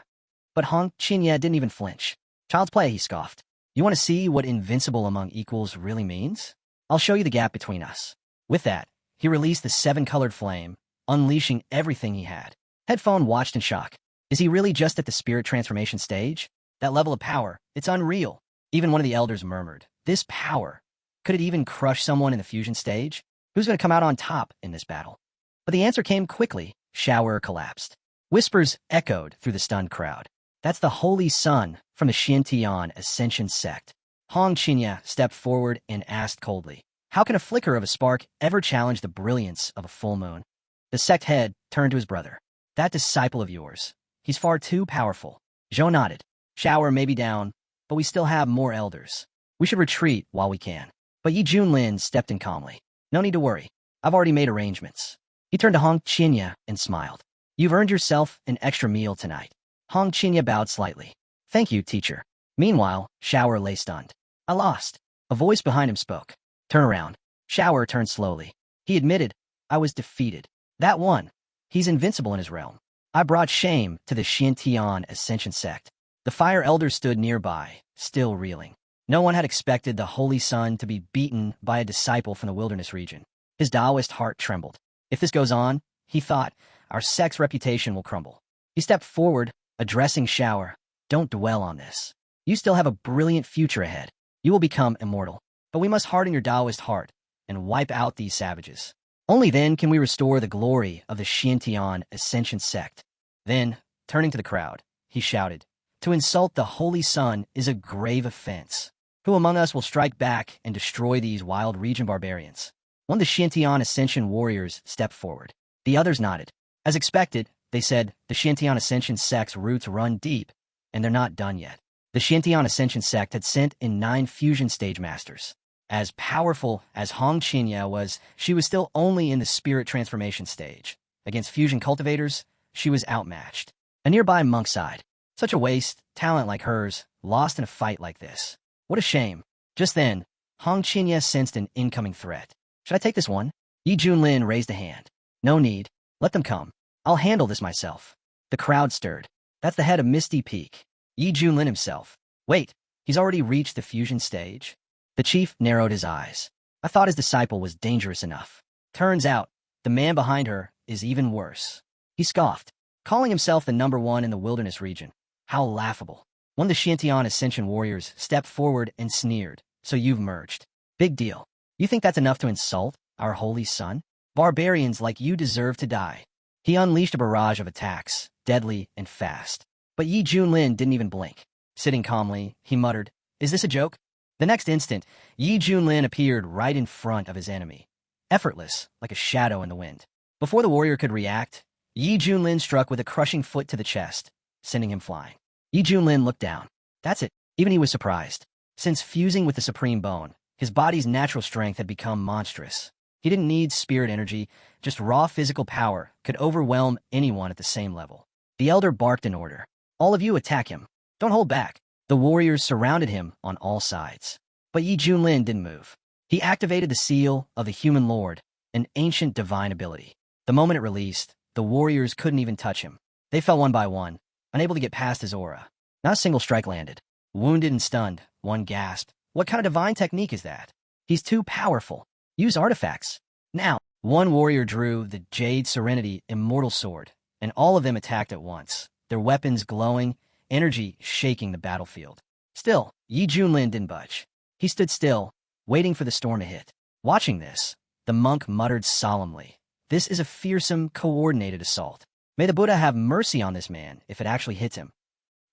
But Hong Qinya didn't even flinch. Child's play, he scoffed. You want to see what invincible among equals really means? I'll show you the gap between us. With that, he released the 7-colored flame, unleashing everything he had. Headphone watched in shock. Is he really just at the spirit transformation stage? That level of power, it's unreal. Even one of the elders murmured. This power. Could it even crush someone in the fusion stage? Who's going to come out on top in this battle? But the answer came quickly. Shower collapsed. Whispers echoed through the stunned crowd. That's the Holy Sun from the Xiantian Ascension sect. Hong Qinya stepped forward and asked coldly, how can a flicker of a spark ever challenge the brilliance of a full moon? The sect head turned to his brother. That disciple of yours. He's far too powerful. Zhou nodded. Shower may be down, but we still have more elders. We should retreat while we can. But Yi Junlin stepped in calmly. No need to worry. I've already made arrangements. He turned to Hong Qinya and smiled. You've earned yourself an extra meal tonight. Hong Qinya bowed slightly. Thank you, teacher. Meanwhile, Shower lay stunned. I lost. A voice behind him spoke. Turn around. Shower turned slowly. He admitted, I was defeated. That one. He's invincible in his realm. I brought shame to the Xiantian Ascension sect. The fire elder stood nearby, still reeling. No one had expected the Holy Sun to be beaten by a disciple from the wilderness region. His Taoist heart trembled. If this goes on, he thought, our sect's reputation will crumble. He stepped forward, addressing Shower. Don't dwell on this. You still have a brilliant future ahead. You will become immortal. But we must harden your Taoist heart and wipe out these savages. Only then can we restore the glory of the Xiantian Ascension sect. Then, turning to the crowd, he shouted, to insult the Holy Sun is a grave offense. Who among us will strike back and destroy these wild region barbarians? One of the Xiantian Ascension warriors stepped forward. The others nodded. As expected, they said, the Xiantian Ascension sect's roots run deep, and they're not done yet. The Xiantian Ascension sect had sent in 9 fusion stage masters. As powerful as Hong Qinya was, she was still only in the spirit transformation stage. Against fusion cultivators, she was outmatched. A nearby monk sighed. Such a waste, talent like hers, lost in a fight like this. What a shame. Just then, Hong Qinya sensed an incoming threat. Should I take this one? Yi Junlin raised a hand. No need. Let them come. I'll handle this myself. The crowd stirred. That's the head of Misty Peak. Yi Junlin himself. Wait, he's already reached the fusion stage? The chief narrowed his eyes. I thought his disciple was dangerous enough. Turns out, the man behind her is even worse. He scoffed, calling himself the #1 in the wilderness region. How laughable. One of the Shintian Ascension warriors stepped forward and sneered. So you've merged. Big deal. You think that's enough to insult our holy son? Barbarians like you deserve to die. He unleashed a barrage of attacks, deadly and fast. But Yi Junlin didn't even blink. Sitting calmly, he muttered, "Is this a joke?" The next instant, Yi Junlin appeared right in front of his enemy, effortless, like a shadow in the wind. Before the warrior could react, Yi Junlin struck with a crushing foot to the chest, sending him flying. Yi Junlin looked down. That's it. Even he was surprised. Since fusing with the Supreme Bone, his body's natural strength had become monstrous. He didn't need spirit energy, just raw physical power could overwhelm anyone at the same level. The elder barked in order. All of you attack him. Don't hold back. The warriors surrounded him on all sides. But Yi Junlin didn't move. He activated the seal of the Human Lord, an ancient divine ability. The moment it released, the warriors couldn't even touch him. They fell one by one, unable to get past his aura. Not a single strike landed. Wounded and stunned, one gasped. What kind of divine technique is that? He's too powerful. Use artifacts. Now, one warrior drew the Jade Serenity Immortal Sword, and all of them attacked at once, their weapons glowing, energy shaking the battlefield. Still, Yi Junlin didn't budge. He stood still, waiting for the storm to hit. Watching this, the monk muttered solemnly, "This is a fearsome, coordinated assault. May the Buddha have mercy on this man if it actually hits him."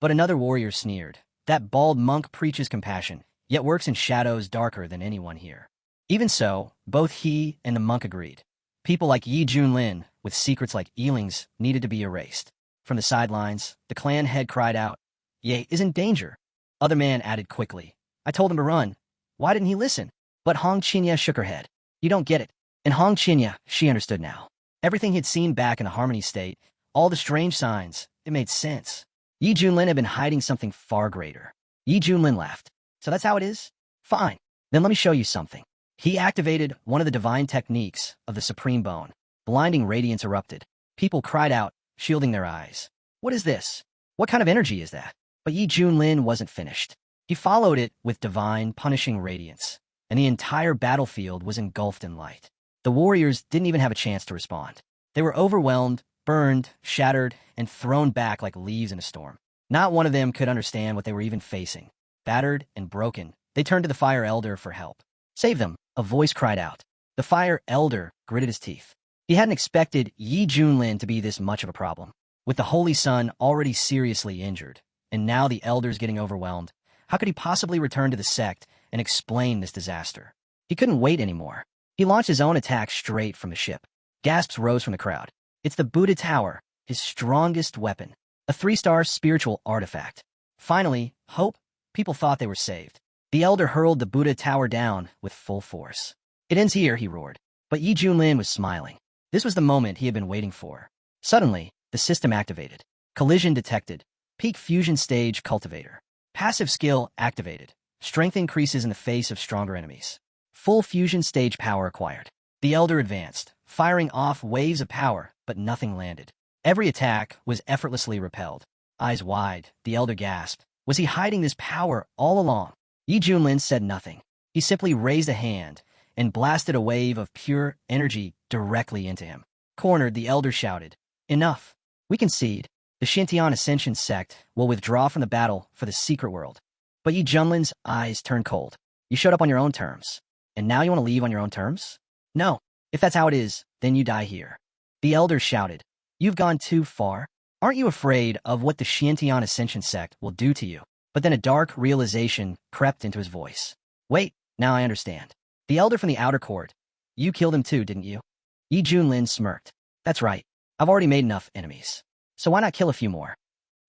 But another warrior sneered. That bald monk preaches compassion, yet works in shadows darker than anyone here. Even so, both he and the monk agreed. People like Yi Junlin, with secrets like Eeling's, needed to be erased. From the sidelines, the clan head cried out, "Ye is in danger." Other man added quickly, "I told him to run. Why didn't he listen?" But Hong Qinya shook her head. "You don't get it." And Hong Qinya, she understood now. Everything he'd seen back in the Harmony State, all the strange signs, it made sense. Yi Junlin had been hiding something far greater. Yi Junlin laughed. "So that's how it is? Fine. Then let me show you something." He activated one of the divine techniques of the Supreme Bone. Blinding radiance erupted. People cried out, shielding their eyes. "What is this? What kind of energy is that?" But Yi Junlin wasn't finished. He followed it with divine, punishing radiance, and the entire battlefield was engulfed in light. The warriors didn't even have a chance to respond. They were overwhelmed, burned, shattered, and thrown back like leaves in a storm. Not one of them could understand what they were even facing. Battered and broken, they turned to the Fire Elder for help. "Save them," a voice cried out. The Fire Elder gritted his teeth. He hadn't expected Yi Junlin to be this much of a problem. With the Holy Sun already seriously injured, and now the Elder's getting overwhelmed, how could he possibly return to the sect and explain this disaster? He couldn't wait anymore. He launched his own attack straight from the ship. Gasps rose from the crowd. It's the Buddha Tower, his strongest weapon. A 3-star spiritual artifact. Finally, hope. People thought they were saved. The Elder hurled the Buddha Tower down with full force. "It ends here," he roared. But Yi Junlin was smiling. This was the moment he had been waiting for. Suddenly, the system activated. Collision detected. Peak fusion stage cultivator. Passive skill activated. Strength increases in the face of stronger enemies. Full fusion stage power acquired. The Elder advanced, firing off waves of power, but nothing landed. Every attack was effortlessly repelled. Eyes wide, the Elder gasped. Was he hiding this power all along? Yi Junlin said nothing. He simply raised a hand and blasted a wave of pure energy directly into him. Cornered, the Elder shouted, "Enough. We concede. The Shintian Ascension sect will withdraw from the battle for the secret world." But Yi Junlin's eyes turned cold. "You showed up on your own terms. And now you want to leave on your own terms? No. If that's how it is, then you die here." The Elder shouted, "You've gone too far. Aren't you afraid of what the Shintian Ascension sect will do to you?" But then a dark realization crept into his voice. "Wait, now I understand. The Elder from the outer court. You killed him too, didn't you?" Yi Junlin smirked. "That's right. I've already made enough enemies. So why not kill a few more?"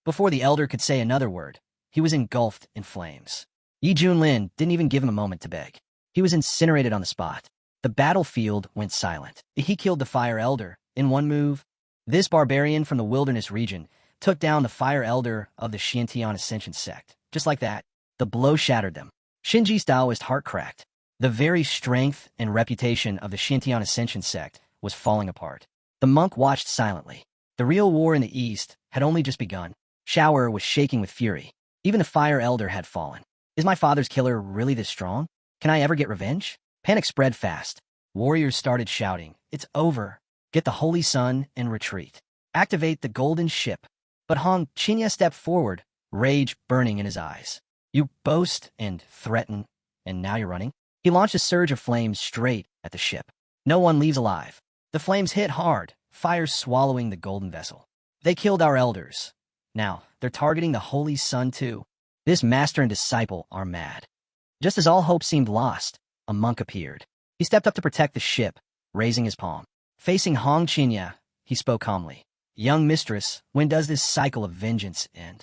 Before the Elder could say another word, he was engulfed in flames. Yi Junlin didn't even give him a moment to beg. He was incinerated on the spot. The battlefield went silent. He killed the Fire Elder in one move. This barbarian from the wilderness region took down the Fire Elder of the Xiantian Ascension sect. Just like that, the blow shattered them. Shinji's Taoist heart cracked. The very strength and reputation of the Xiantian Ascension sect was falling apart. The monk watched silently. The real war in the east had only just begun. Shower was shaking with fury. Even the Fire Elder had fallen. Is my father's killer really this strong? Can I ever get revenge? Panic spread fast. Warriors started shouting, "It's over. Get the Holy Sun and retreat. Activate the golden ship." But Hong Qinya stepped forward, rage burning in his eyes. "You boast and threaten, and now you're running?" He launched a surge of flames straight at the ship. No one leaves alive. The flames hit hard, fire swallowing the golden vessel. They killed our elders. Now, they're targeting the Holy Sun too. This master and disciple are mad. Just as all hope seemed lost, a monk appeared. He stepped up to protect the ship, raising his palm. Facing Hong Qinya, he spoke calmly. "Young mistress, when does this cycle of vengeance end?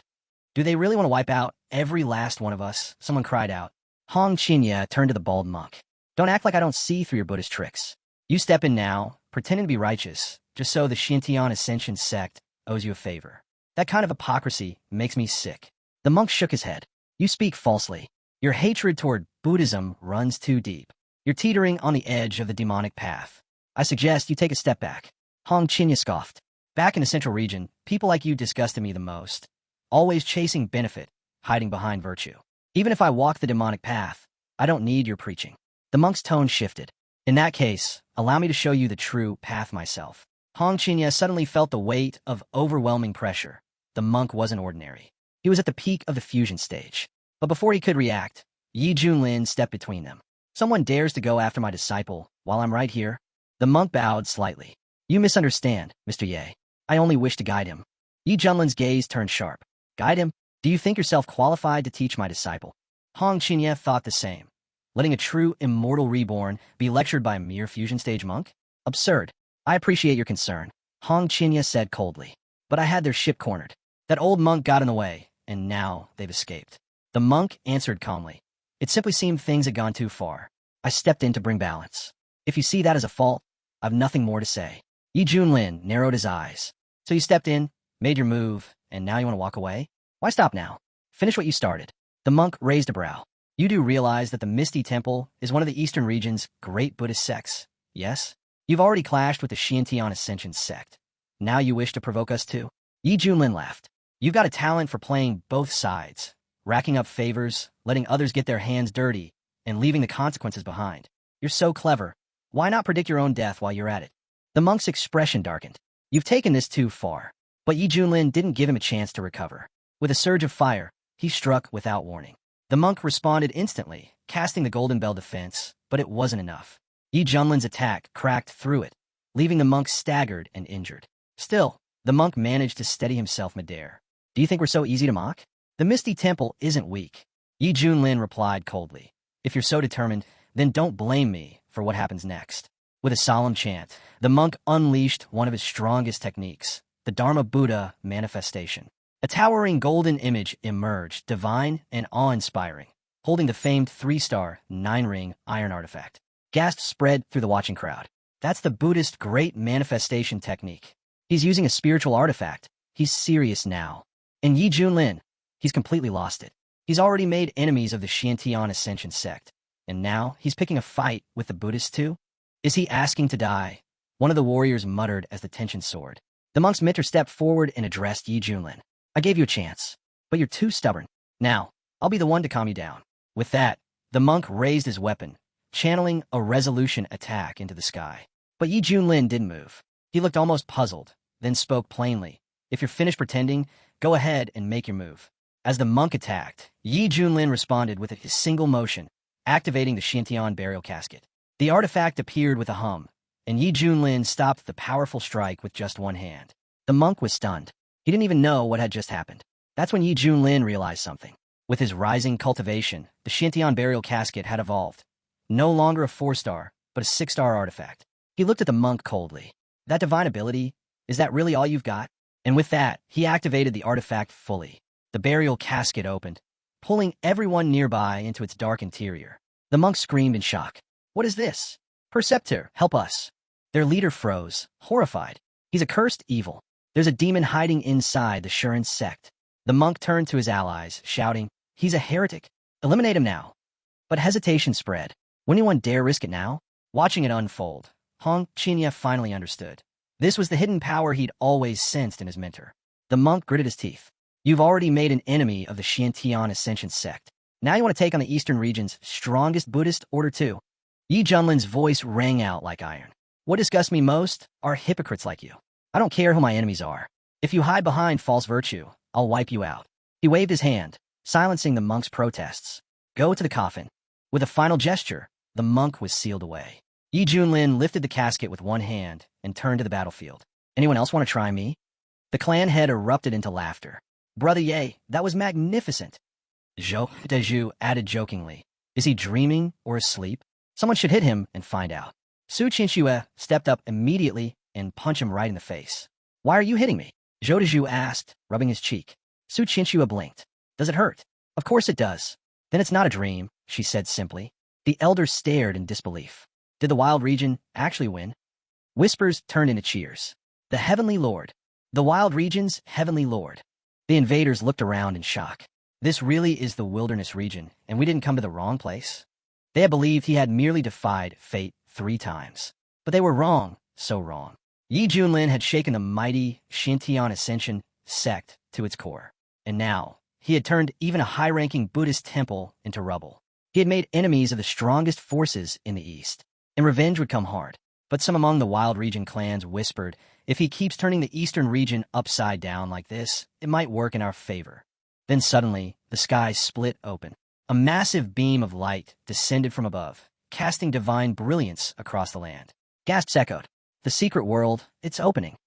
Do they really want to wipe out every last one of us?" Someone cried out. Hong Qinya turned to the bald monk. "Don't act like I don't see through your Buddhist tricks. You step in now, pretending to be righteous, just so the Xiantian Ascension sect owes you a favor. That kind of hypocrisy makes me sick." The monk shook his head. "You speak falsely. Your hatred toward Buddhism runs too deep. You're teetering on the edge of the demonic path. I suggest you take a step back." Hong Qinya scoffed. "Back in the central region, people like you disgusted me the most. Always chasing benefit, hiding behind virtue. Even if I walk the demonic path, I don't need your preaching." The monk's tone shifted. "In that case, allow me to show you the true path myself." Hong Qinya suddenly felt the weight of overwhelming pressure. The monk wasn't ordinary. He was at the peak of the fusion stage. But before he could react, Yi Junlin stepped between them. "Someone dares to go after my disciple while I'm right here?" The monk bowed slightly. "You misunderstand, Mr. Ye. I only wish to guide him." Yi Junlin's gaze turned sharp. "Guide him? Do you think yourself qualified to teach my disciple?" Hong Qinya thought the same. Letting a true immortal reborn be lectured by a mere fusion stage monk? Absurd. "I appreciate your concern," Hong Qinya said coldly. "But I had their ship cornered. That old monk got in the way, and now they've escaped." The monk answered calmly. "It simply seemed things had gone too far. I stepped in to bring balance. If you see that as a fault, I've nothing more to say." Yi Junlin narrowed his eyes. "So you stepped in, made your move, and now you want to walk away? Why stop now? Finish what you started." The monk raised a brow. "You do realize that the Misty Temple is one of the Eastern region's great Buddhist sects, yes? You've already clashed with the Xiantian Ascension sect. Now you wish to provoke us too?" Yi Junlin laughed. "You've got a talent for playing both sides, racking up favors, letting others get their hands dirty, and leaving the consequences behind. You're so clever. Why not predict your own death while you're at it?" The monk's expression darkened. "You've taken this too far." But Yi Junlin didn't give him a chance to recover. With a surge of fire, he struck without warning. The monk responded instantly, casting the Golden Bell defense, but it wasn't enough. Yi Junlin's attack cracked through it, leaving the monk staggered and injured. Still, the monk managed to steady himself midair. "Do you think we're so easy to mock? The Misty Temple isn't weak." Yi Junlin replied coldly. "If you're so determined, then don't blame me for what happens next." With a solemn chant, the monk unleashed one of his strongest techniques, the Dharma Buddha manifestation. A towering golden image emerged, divine and awe-inspiring, holding the famed 3-star, 9-ring iron artifact. Gasps spread through the watching crowd. "That's the Buddhist great manifestation technique. He's using a spiritual artifact. He's serious now." And Yi Junlin, he's completely lost it. He's already made enemies of the Xiantian Ascension sect, and now he's picking a fight with the Buddhists too? Is he asking to die? One of the warriors muttered as the tension soared. The monk's mentor stepped forward and addressed Yi Junlin. "I gave you a chance, but you're too stubborn. Now, I'll be the one to calm you down." With that, the monk raised his weapon, channeling a resolution attack into the sky. But Yi Junlin didn't move. He looked almost puzzled, then spoke plainly. "If you're finished pretending, go ahead and make your move." As the monk attacked, Yi Junlin responded with a single motion, activating the Xiantian burial casket. The artifact appeared with a hum, and Yi Junlin stopped the powerful strike with just one hand. The monk was stunned. He didn't even know what had just happened. That's when Yi Junlin realized something. With his rising cultivation, the Xiantian burial casket had evolved. No longer a 4-star, but a 6-star artifact. He looked at the monk coldly. "That divine ability, is that really all you've got?" And with that, he activated the artifact fully. The burial casket opened, pulling everyone nearby into its dark interior. The monks screamed in shock. What is this? Perceptor, help us. Their leader froze, horrified. He's a cursed evil. There's a demon hiding inside the Shuren sect. The monk turned to his allies, shouting, he's a heretic. Eliminate him now. But hesitation spread. Would anyone dare risk it now? Watching it unfold, Hong Qinya finally understood. This was the hidden power he'd always sensed in his mentor. The monk gritted his teeth. You've already made an enemy of the Xiantian Ascension sect. Now you want to take on the Eastern region's strongest Buddhist order too. Yi Junlin's voice rang out like iron. What disgusts me most are hypocrites like you. I don't care who my enemies are. If you hide behind false virtue, I'll wipe you out. He waved his hand, silencing the monk's protests. Go to the coffin. With a final gesture, the monk was sealed away. Yi Junlin lifted the casket with one hand and turned to the battlefield. Anyone else want to try me? The clan head erupted into laughter. Brother Ye, that was magnificent. Zhou Dezhu added jokingly. Is he dreaming or asleep? Someone should hit him and find out. Su Qinxue stepped up immediately and punched him right in the face. Why are you hitting me? Zhou Dezhu asked, rubbing his cheek. Su Qinxue blinked. Does it hurt? Of course it does. Then it's not a dream, she said simply. The elder stared in disbelief. Did the wild region actually win? Whispers turned into cheers. The Heavenly Lord. The wild region's Heavenly Lord. The invaders looked around in shock. This really is the wilderness region, and we didn't come to the wrong place? They had believed he had merely defied fate 3 times. But they were wrong, so wrong. Yi Junlin had shaken the mighty Xiantian Ascension sect to its core. And now, he had turned even a high-ranking Buddhist temple into rubble. He had made enemies of the strongest forces in the East. And revenge would come hard. But some among the wild region clans whispered, if he keeps turning the eastern region upside down like this, it might work in our favor. Then suddenly, the sky split open. A massive beam of light descended from above, casting divine brilliance across the land. Gasps echoed. The secret world, it's opening.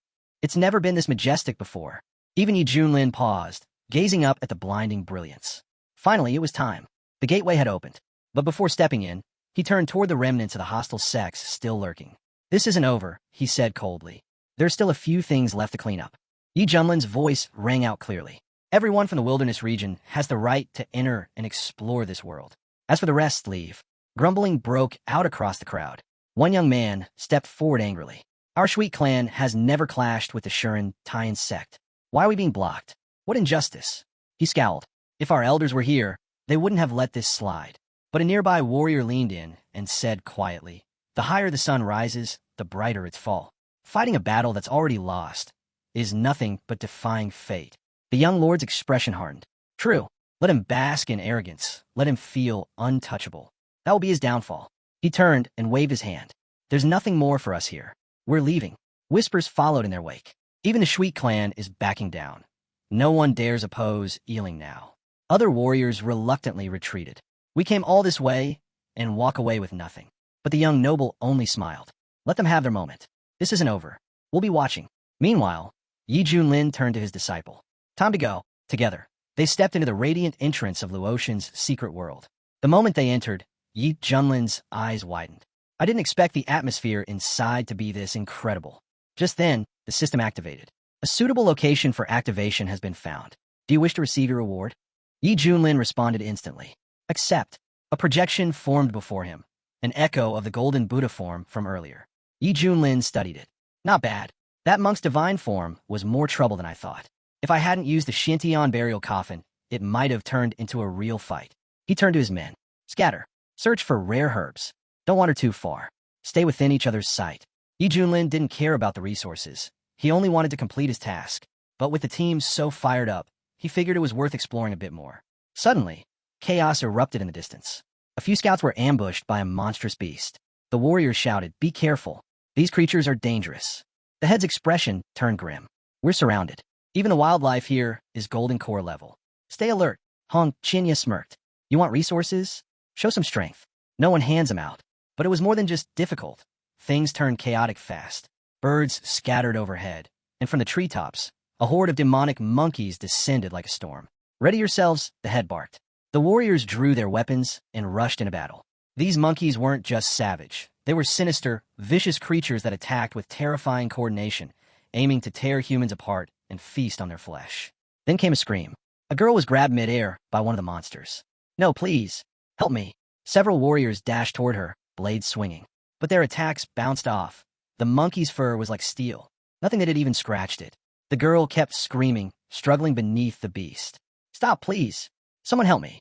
It's never been this majestic before. Even Yi Junlin paused, gazing up at the blinding brilliance. Finally, it was time. The gateway had opened. But before stepping in, he turned toward the remnants of the hostile sects still lurking. This isn't over, he said coldly. There's still a few things left to clean up. Yi Junlin's voice rang out clearly. Everyone from the wilderness region has the right to enter and explore this world. As for the rest, leave. Grumbling broke out across the crowd. One young man stepped forward angrily. Our Shui clan has never clashed with the Shuren Tian sect. Why are we being blocked? What injustice? He scowled. If our elders were here, they wouldn't have let this slide. But a nearby warrior leaned in and said quietly, the higher the sun rises, the brighter its fall. Fighting a battle that's already lost is nothing but defying fate. The young lord's expression hardened. True. Let him bask in arrogance. Let him feel untouchable. That will be his downfall. He turned and waved his hand. There's nothing more for us here. We're leaving. Whispers followed in their wake. Even the Shui clan is backing down. No one dares oppose Ealing now. Other warriors reluctantly retreated. We came all this way and walk away with nothing. But the young noble only smiled. Let them have their moment. This isn't over. We'll be watching. Meanwhile, Yi Junlin turned to his disciple. Time to go. Together, they stepped into the radiant entrance of Luotian's secret world. The moment they entered, Yi Junlin's eyes widened. I didn't expect the atmosphere inside to be this incredible. Just then, the system activated. A suitable location for activation has been found. Do you wish to receive your reward? Yi Junlin responded instantly. Accept. A projection formed before him. An echo of the golden Buddha form from earlier. Yi Junlin studied it. Not bad. That monk's divine form was more trouble than I thought. If I hadn't used the Xiantian burial coffin, it might have turned into a real fight. He turned to his men. Scatter. Search for rare herbs. Don't wander too far. Stay within each other's sight. Yi Junlin didn't care about the resources. He only wanted to complete his task. But with the team so fired up, he figured it was worth exploring a bit more. Suddenly, chaos erupted in the distance. A few scouts were ambushed by a monstrous beast. The warriors shouted, be careful. These creatures are dangerous. The head's expression turned grim. We're surrounded. Even the wildlife here is golden core level. Stay alert. Hong Qinya smirked. You want resources? Show some strength. No one hands them out. But it was more than just difficult. Things turned chaotic fast. Birds scattered overhead. And from the treetops, a horde of demonic monkeys descended like a storm. Ready yourselves, the head barked. The warriors drew their weapons and rushed into battle. These monkeys weren't just savage. They were sinister, vicious creatures that attacked with terrifying coordination, aiming to tear humans apart and feast on their flesh. Then came a scream. A girl was grabbed midair by one of the monsters. No, please. Help me. Several warriors dashed toward her, blades swinging. But their attacks bounced off. The monkey's fur was like steel. Nothing that had even scratched it. The girl kept screaming, struggling beneath the beast. "Stop, please. Someone help me."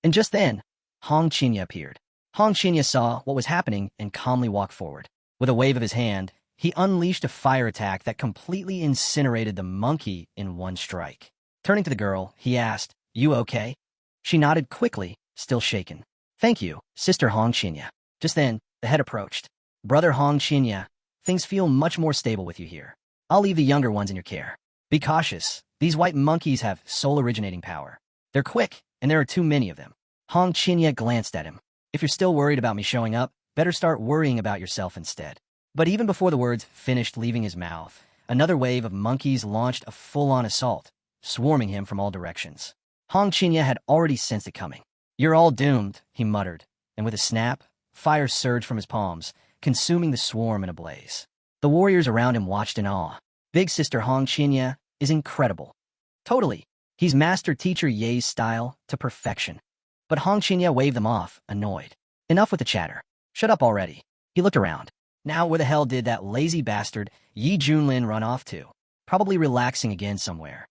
And just then, Hong Qinya appeared. Hong Qinya saw what was happening and calmly walked forward. With a wave of his hand, he unleashed a fire attack that completely incinerated the monkey in one strike. Turning to the girl, he asked, "You okay?" She nodded quickly, still shaken. "Thank you, Sister Hong Qinya." Just then, the head approached. "Brother Hong Qinya, things feel much more stable with you here. I'll leave the younger ones in your care. Be cautious. These white monkeys have soul-originating power. They're quick, and there are too many of them." Hong Qinya glanced at him. "If you're still worried about me showing up, better start worrying about yourself instead." But even before the words finished leaving his mouth, another wave of monkeys launched a full-on assault, swarming him from all directions. Hong Qinya had already sensed it coming. "You're all doomed," he muttered, and with a snap, fire surged from his palms, consuming the swarm in a blaze. The warriors around him watched in awe. Big Sister Hong Qinya is incredible. Totally. He's mastered Teacher Ye's style to perfection. But Hong Qinya waved them off, annoyed. "Enough with the chatter. Shut up already." He looked around. Now where the hell did that lazy bastard Yi Junlin run off to? Probably relaxing again somewhere.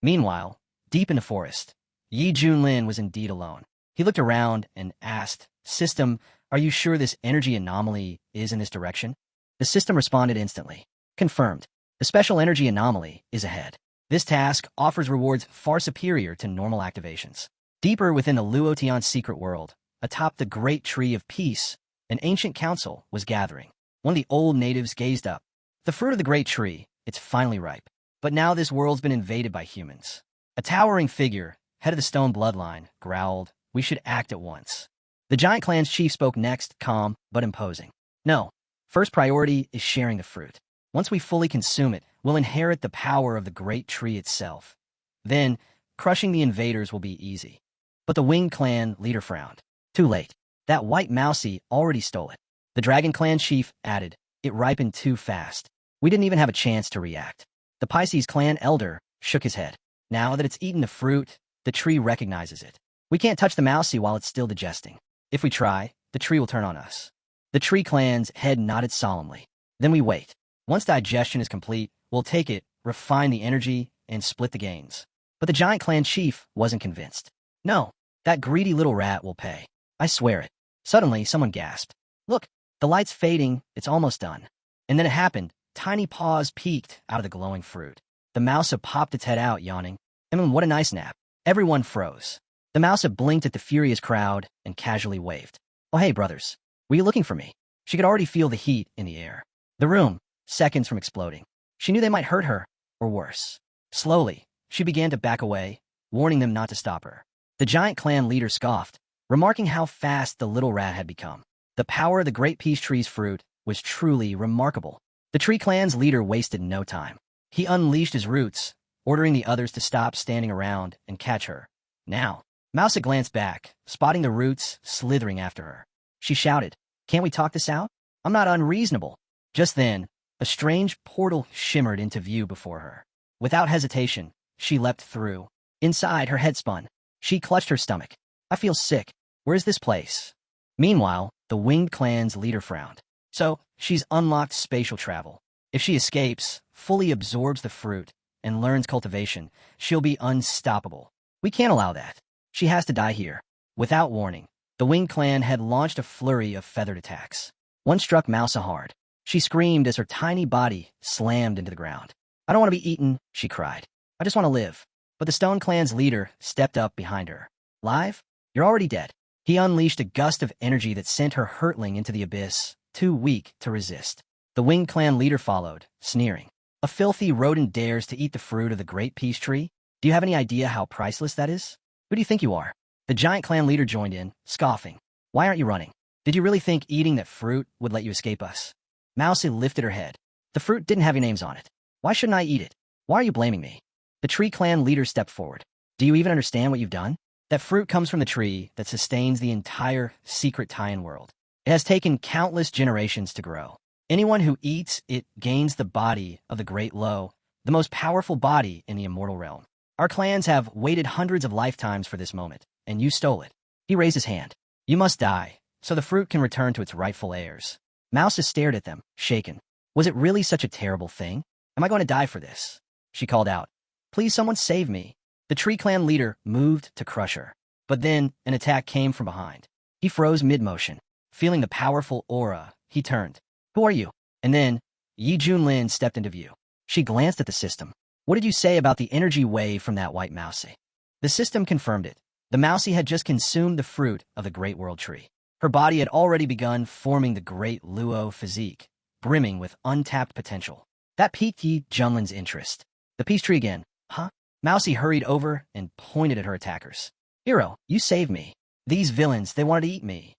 Meanwhile, deep in the forest, Yi Junlin was indeed alone. He looked around and asked, "System, are you sure this energy anomaly is in this direction?" The system responded instantly. "Confirmed. The special energy anomaly is ahead. This task offers rewards far superior to normal activations." Deeper within the Luotian secret world, atop the great tree of peace, an ancient council was gathering. One of the old natives gazed up. "The fruit of the great tree, it's finally ripe. But now this world's been invaded by humans." A towering figure, head of the stone bloodline, growled, "We should act at once." The giant clan's chief spoke next, calm but imposing. "No. First priority is sharing the fruit. Once we fully consume it, we'll inherit the power of the great tree itself. Then, crushing the invaders will be easy." But the winged clan leader frowned. "Too late. That white mousy already stole it." The dragon clan chief added, "It ripened too fast. We didn't even have a chance to react." The Pisces clan elder shook his head. "Now that it's eaten the fruit, the tree recognizes it. We can't touch the mousy while it's still digesting. If we try, the tree will turn on us." The tree clan's head nodded solemnly. "Then we wait. Once digestion is complete, we'll take it, refine the energy, and split the gains." But the giant clan chief wasn't convinced. "No, that greedy little rat will pay. I swear it." Suddenly, someone gasped. "Look, the light's fading, it's almost done." And then it happened. Tiny paws peeked out of the glowing fruit. The mouse popped its head out, yawning. What a nice nap. Everyone froze. The mouse blinked at the furious crowd and casually waved. "Oh, hey, brothers. Were you looking for me?" She could already feel the heat in the air. The room, seconds from exploding. She knew they might hurt her, or worse. Slowly, she began to back away, warning them not to stop her. The giant clan leader scoffed, remarking how fast the little rat had become. The power of the great peace tree's fruit was truly remarkable. The tree clan's leader wasted no time. He unleashed his roots, ordering the others to stop standing around and catch her. Now, Mousa glanced back, spotting the roots slithering after her. She shouted, "Can't we talk this out? I'm not unreasonable." Just then, a strange portal shimmered into view before her. Without hesitation, she leapt through. Inside, her head spun. She clutched her stomach. "I feel sick. Where is this place?" Meanwhile, the winged clan's leader frowned. "So, she's unlocked spatial travel. If she escapes, fully absorbs the fruit, and learns cultivation, she'll be unstoppable. We can't allow that. She has to die here." Without warning, the winged clan had launched a flurry of feathered attacks. One struck Mousa hard. She screamed as her tiny body slammed into the ground. "I don't want to be eaten," she cried. "I just want to live." But the Stone Clan's leader stepped up behind her. "Live? You're already dead." He unleashed a gust of energy that sent her hurtling into the abyss, too weak to resist. The winged clan leader followed, sneering. "A filthy rodent dares to eat the fruit of the great peace tree? Do you have any idea how priceless that is? Who do you think you are?" The giant clan leader joined in, scoffing. "Why aren't you running? Did you really think eating that fruit would let you escape us?" Mousie lifted her head. "The fruit didn't have your names on it. Why shouldn't I eat it? Why are you blaming me?" The tree clan leader stepped forward. "Do you even understand what you've done? That fruit comes from the tree that sustains the entire secret Taiyan world. It has taken countless generations to grow. Anyone who eats it gains the body of the Great Lo, the most powerful body in the immortal realm. Our clans have waited hundreds of lifetimes for this moment, and you stole it." He raised his hand. You must die, so the fruit can return to its rightful heirs. Mouse stared at them, shaken. Was it really such a terrible thing? Am I going to die for this? She called out. Please, someone save me. The tree clan leader moved to crush her. But then, an attack came from behind. He froze mid-motion. Feeling the powerful aura, he turned. Who are you? And then, Yi Junlin stepped into view. She glanced at the system. What did you say about the energy wave from that white mousey? The system confirmed it. The mousey had just consumed the fruit of the Great World Tree. Her body had already begun forming the Great Luo physique, brimming with untapped potential. That piqued Yi Junlin's interest. The peace tree again. Huh? Mousey hurried over and pointed at her attackers. Hero, you saved me. These villains, they wanted to eat me.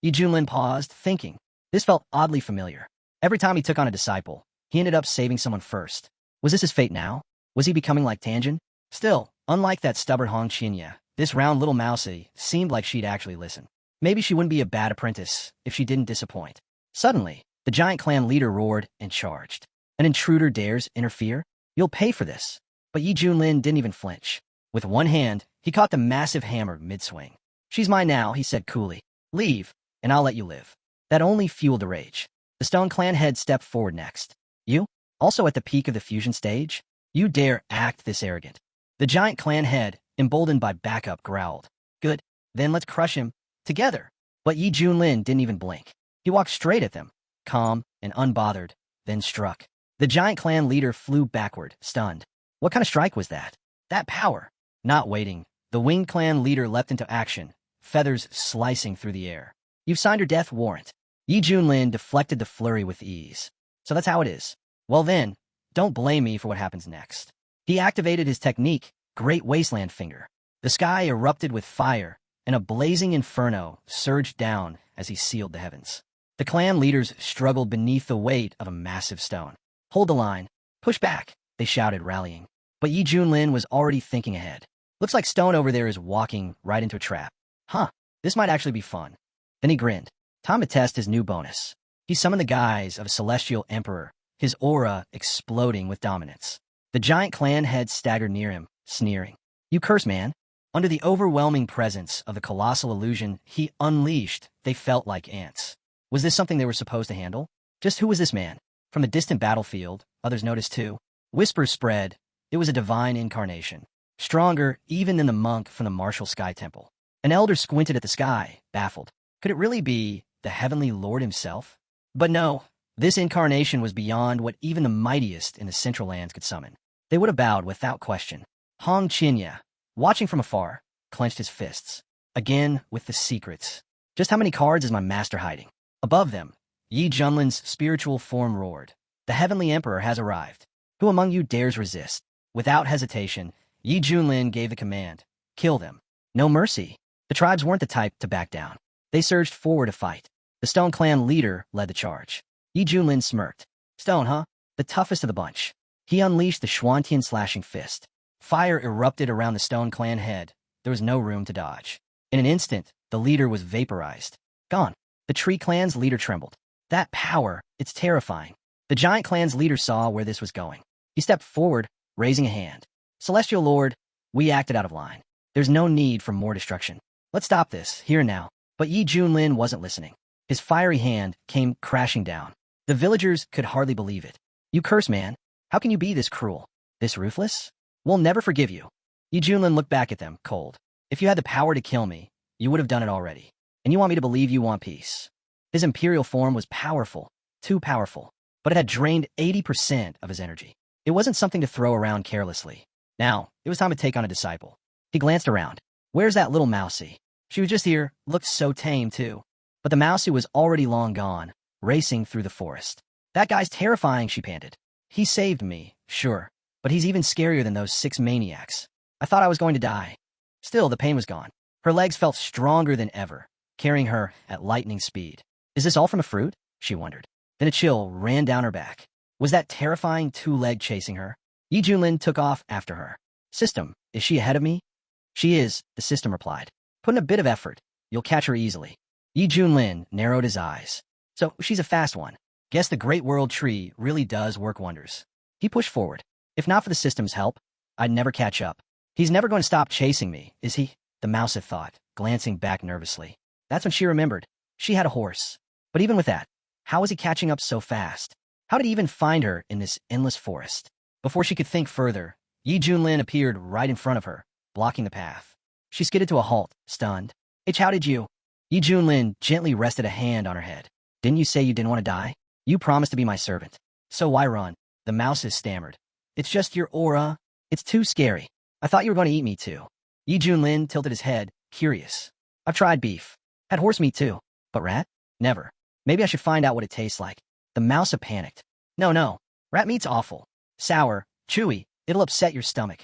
Yi Junlin paused, thinking. This felt oddly familiar. Every time he took on a disciple, he ended up saving someone first. Was this his fate now? Was he becoming like Tanjin? Still, unlike that stubborn Hong Qinya, this round little mousey seemed like she'd actually listen. Maybe she wouldn't be a bad apprentice if she didn't disappoint. Suddenly, the giant clan leader roared and charged. An intruder dares interfere? You'll pay for this. But Yi Junlin didn't even flinch. With one hand, he caught the massive hammer mid-swing. She's mine now, he said coolly. Leave, and I'll let you live. That only fueled the rage. The Stone Clan head stepped forward next. You? Also at the peak of the fusion stage? You dare act this arrogant. The giant clan head, emboldened by backup, growled. Good, then let's crush him. Together. But Yi Junlin didn't even blink. He walked straight at them, calm and unbothered, then struck. The giant clan leader flew backward, stunned. What kind of strike was that? That power. Not waiting, the winged clan leader leapt into action, feathers slicing through the air. You've signed your death warrant. Yi Junlin deflected the flurry with ease. So that's how it is. Well then, don't blame me for what happens next. He activated his technique, Great Wasteland Finger. The sky erupted with fire, and a blazing inferno surged down as he sealed the heavens. The clan leaders struggled beneath the weight of a massive stone. Hold the line. Push back, they shouted, rallying. But Yi Junlin was already thinking ahead. Looks like Stone over there is walking right into a trap. Huh, this might actually be fun. Then he grinned. Time to test his new bonus. He summoned the guise of a celestial emperor, his aura exploding with dominance. The giant clan head staggered near him, sneering. You curse, man. Under the overwhelming presence of the colossal illusion he unleashed, they felt like ants. Was this something they were supposed to handle? Just who was this man? From the distant battlefield, others noticed too. Whispers spread. It was a divine incarnation. Stronger even than the monk from the martial sky temple. An elder squinted at the sky, baffled. Could it really be the heavenly lord himself? But no, this incarnation was beyond what even the mightiest in the Central Lands could summon. They would have bowed without question. Hong Qinya, watching from afar, clenched his fists. Again with the secrets. Just how many cards is my master hiding? Above them, Yi Junlin's spiritual form roared. The heavenly emperor has arrived. Who among you dares resist? Without hesitation, Yi Junlin gave the command. Kill them. No mercy. The tribes weren't the type to back down. They surged forward to fight. The Stone Clan leader led the charge. Yi Junlin smirked. Stone, huh? The toughest of the bunch. He unleashed the Xuantian slashing fist. Fire erupted around the Stone Clan head. There was no room to dodge. In an instant, the leader was vaporized. Gone. The Tree Clan's leader trembled. That power, it's terrifying. The Giant Clan's leader saw where this was going. He stepped forward, raising a hand. Celestial Lord, we acted out of line. There's no need for more destruction. Let's stop this, here and now. But Yi Junlin wasn't listening. His fiery hand came crashing down. The villagers could hardly believe it. You curse, man. How can you be this cruel? This ruthless? We'll never forgive you. Yi Junlin looked back at them, cold. If you had the power to kill me, you would have done it already. And you want me to believe you want peace. His imperial form was powerful, too powerful, but it had drained 80% of his energy. It wasn't something to throw around carelessly. Now, it was time to take on a disciple. He glanced around. Where's that little mousey? She was just here, looked so tame too. But the mousey was already long gone, racing through the forest. That guy's terrifying, she panted. He saved me, sure, but he's even scarier than those 6 maniacs. I thought I was going to die. Still, the pain was gone. Her legs felt stronger than ever, carrying her at lightning speed. Is this all from a fruit? She wondered. Then a chill ran down her back. Was that terrifying two-leg chasing her? Yi Junlin took off after her. System, is she ahead of me? She is, the system replied. Put in a bit of effort. You'll catch her easily. Yi Junlin narrowed his eyes. So, she's a fast one. Guess the Great World Tree really does work wonders. He pushed forward. If not for the system's help, I'd never catch up. He's never going to stop chasing me, is he? The mouse had thought, glancing back nervously. That's when she remembered. She had a horse. But even with that, how was he catching up so fast? How did he even find her in this endless forest? Before she could think further, Yi Junlin appeared right in front of her, blocking the path. She skidded to a halt, stunned. H, how did you? Yi Junlin gently rested a hand on her head. Didn't you say you didn't want to die? You promised to be my servant. So why run? The mouses stammered. It's just your aura. It's too scary. I thought you were going to eat me too. Yi Junlin tilted his head, curious. I've tried beef. Had horse meat too. But rat? Never. Maybe I should find out what it tastes like. The mouse panicked. No. Rat meat's awful. Sour, chewy. It'll upset your stomach.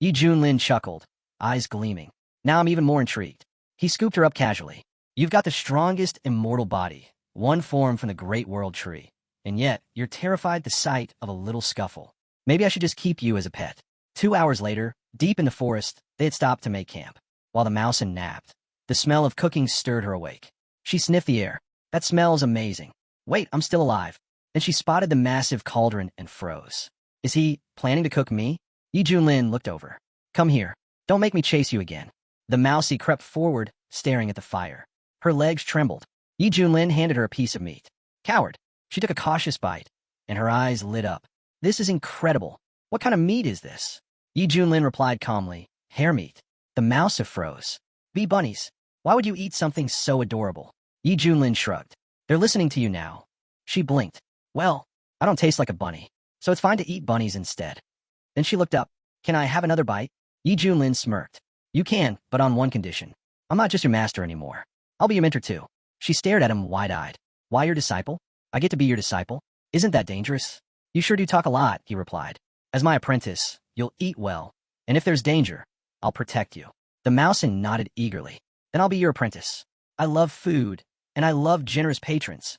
Yi Junlin chuckled, eyes gleaming. Now I'm even more intrigued. He scooped her up casually. You've got the strongest immortal body, one form from the great world tree. And yet, you're terrified at the sight of a little scuffle. Maybe I should just keep you as a pet. 2 hours later, deep in the forest, they had stopped to make camp, while the mouse napped. The smell of cooking stirred her awake. She sniffed the air. That smells amazing. Wait, I'm still alive. Then she spotted the massive cauldron and froze. Is he planning to cook me? Yi Junlin looked over. Come here. Don't make me chase you again. The mousie crept forward, staring at the fire. Her legs trembled. Yi Junlin handed her a piece of meat. Coward. She took a cautious bite, and her eyes lit up. This is incredible. What kind of meat is this? Yi Junlin replied calmly. Hare meat. The mouse froze. Bee bunnies. Why would you eat something so adorable? Yi Junlin shrugged. They're listening to you now. She blinked. Well, I don't taste like a bunny, so it's fine to eat bunnies instead. Then she looked up. Can I have another bite? Yi Junlin smirked. You can, but on one condition. I'm not just your master anymore. I'll be your mentor too. She stared at him wide-eyed. Why your disciple? I get to be your disciple? Isn't that dangerous? You sure do talk a lot, he replied. As my apprentice, you'll eat well, and if there's danger, I'll protect you. The mouse nodded eagerly. Then I'll be your apprentice. I love food, and I love generous patrons.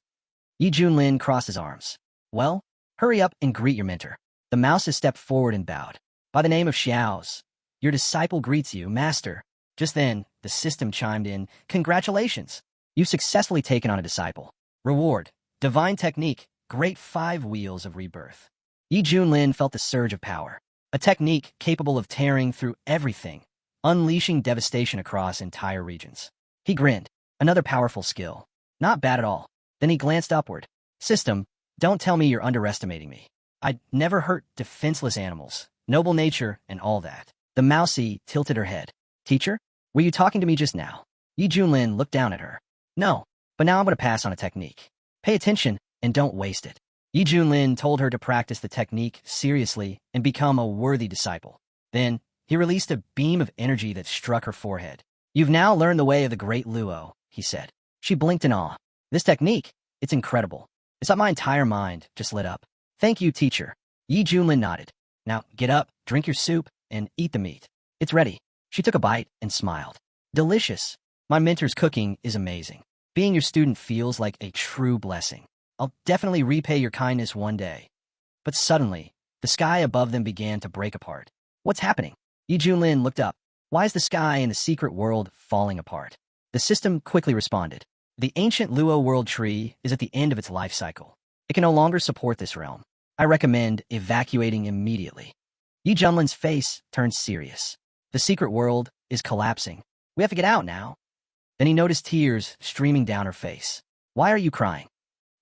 Yi Junlin crossed his arms. Well, hurry up and greet your mentor. The mouse stepped forward and bowed. By the name of Xiao's, your disciple greets you, master. Just then, the system chimed in. Congratulations. You've successfully taken on a disciple. Reward. Divine technique. Great 5 wheels of rebirth. Yi Junlin felt the surge of power. A technique capable of tearing through everything, unleashing devastation across entire regions. He grinned. Another powerful skill. Not bad at all. Then he glanced upward. System, don't tell me you're underestimating me. I'd never hurt defenseless animals, noble nature, and all that. The mousie tilted her head. Teacher, were you talking to me just now? Yi Junlin looked down at her. No, but now I'm going to pass on a technique. Pay attention and don't waste it. Yi Junlin told her to practice the technique seriously and become a worthy disciple. Then, he released a beam of energy that struck her forehead. You've now learned the way of the great Luo, he said. She blinked in awe. This technique, it's incredible. It's like my entire mind just lit up. Thank you, teacher. Yi Junlin nodded. Now, get up, drink your soup, and eat the meat. It's ready. She took a bite and smiled. Delicious. My mentor's cooking is amazing. Being your student feels like a true blessing. I'll definitely repay your kindness one day. But suddenly, the sky above them began to break apart. What's happening? Yi Junlin looked up. Why is the sky in the secret world falling apart? The system quickly responded. The ancient Luo world tree is at the end of its life cycle. It can no longer support this realm. I recommend evacuating immediately. Yi Junlin's face turned serious. The secret world is collapsing. We have to get out now. Then he noticed tears streaming down her face. Why are you crying?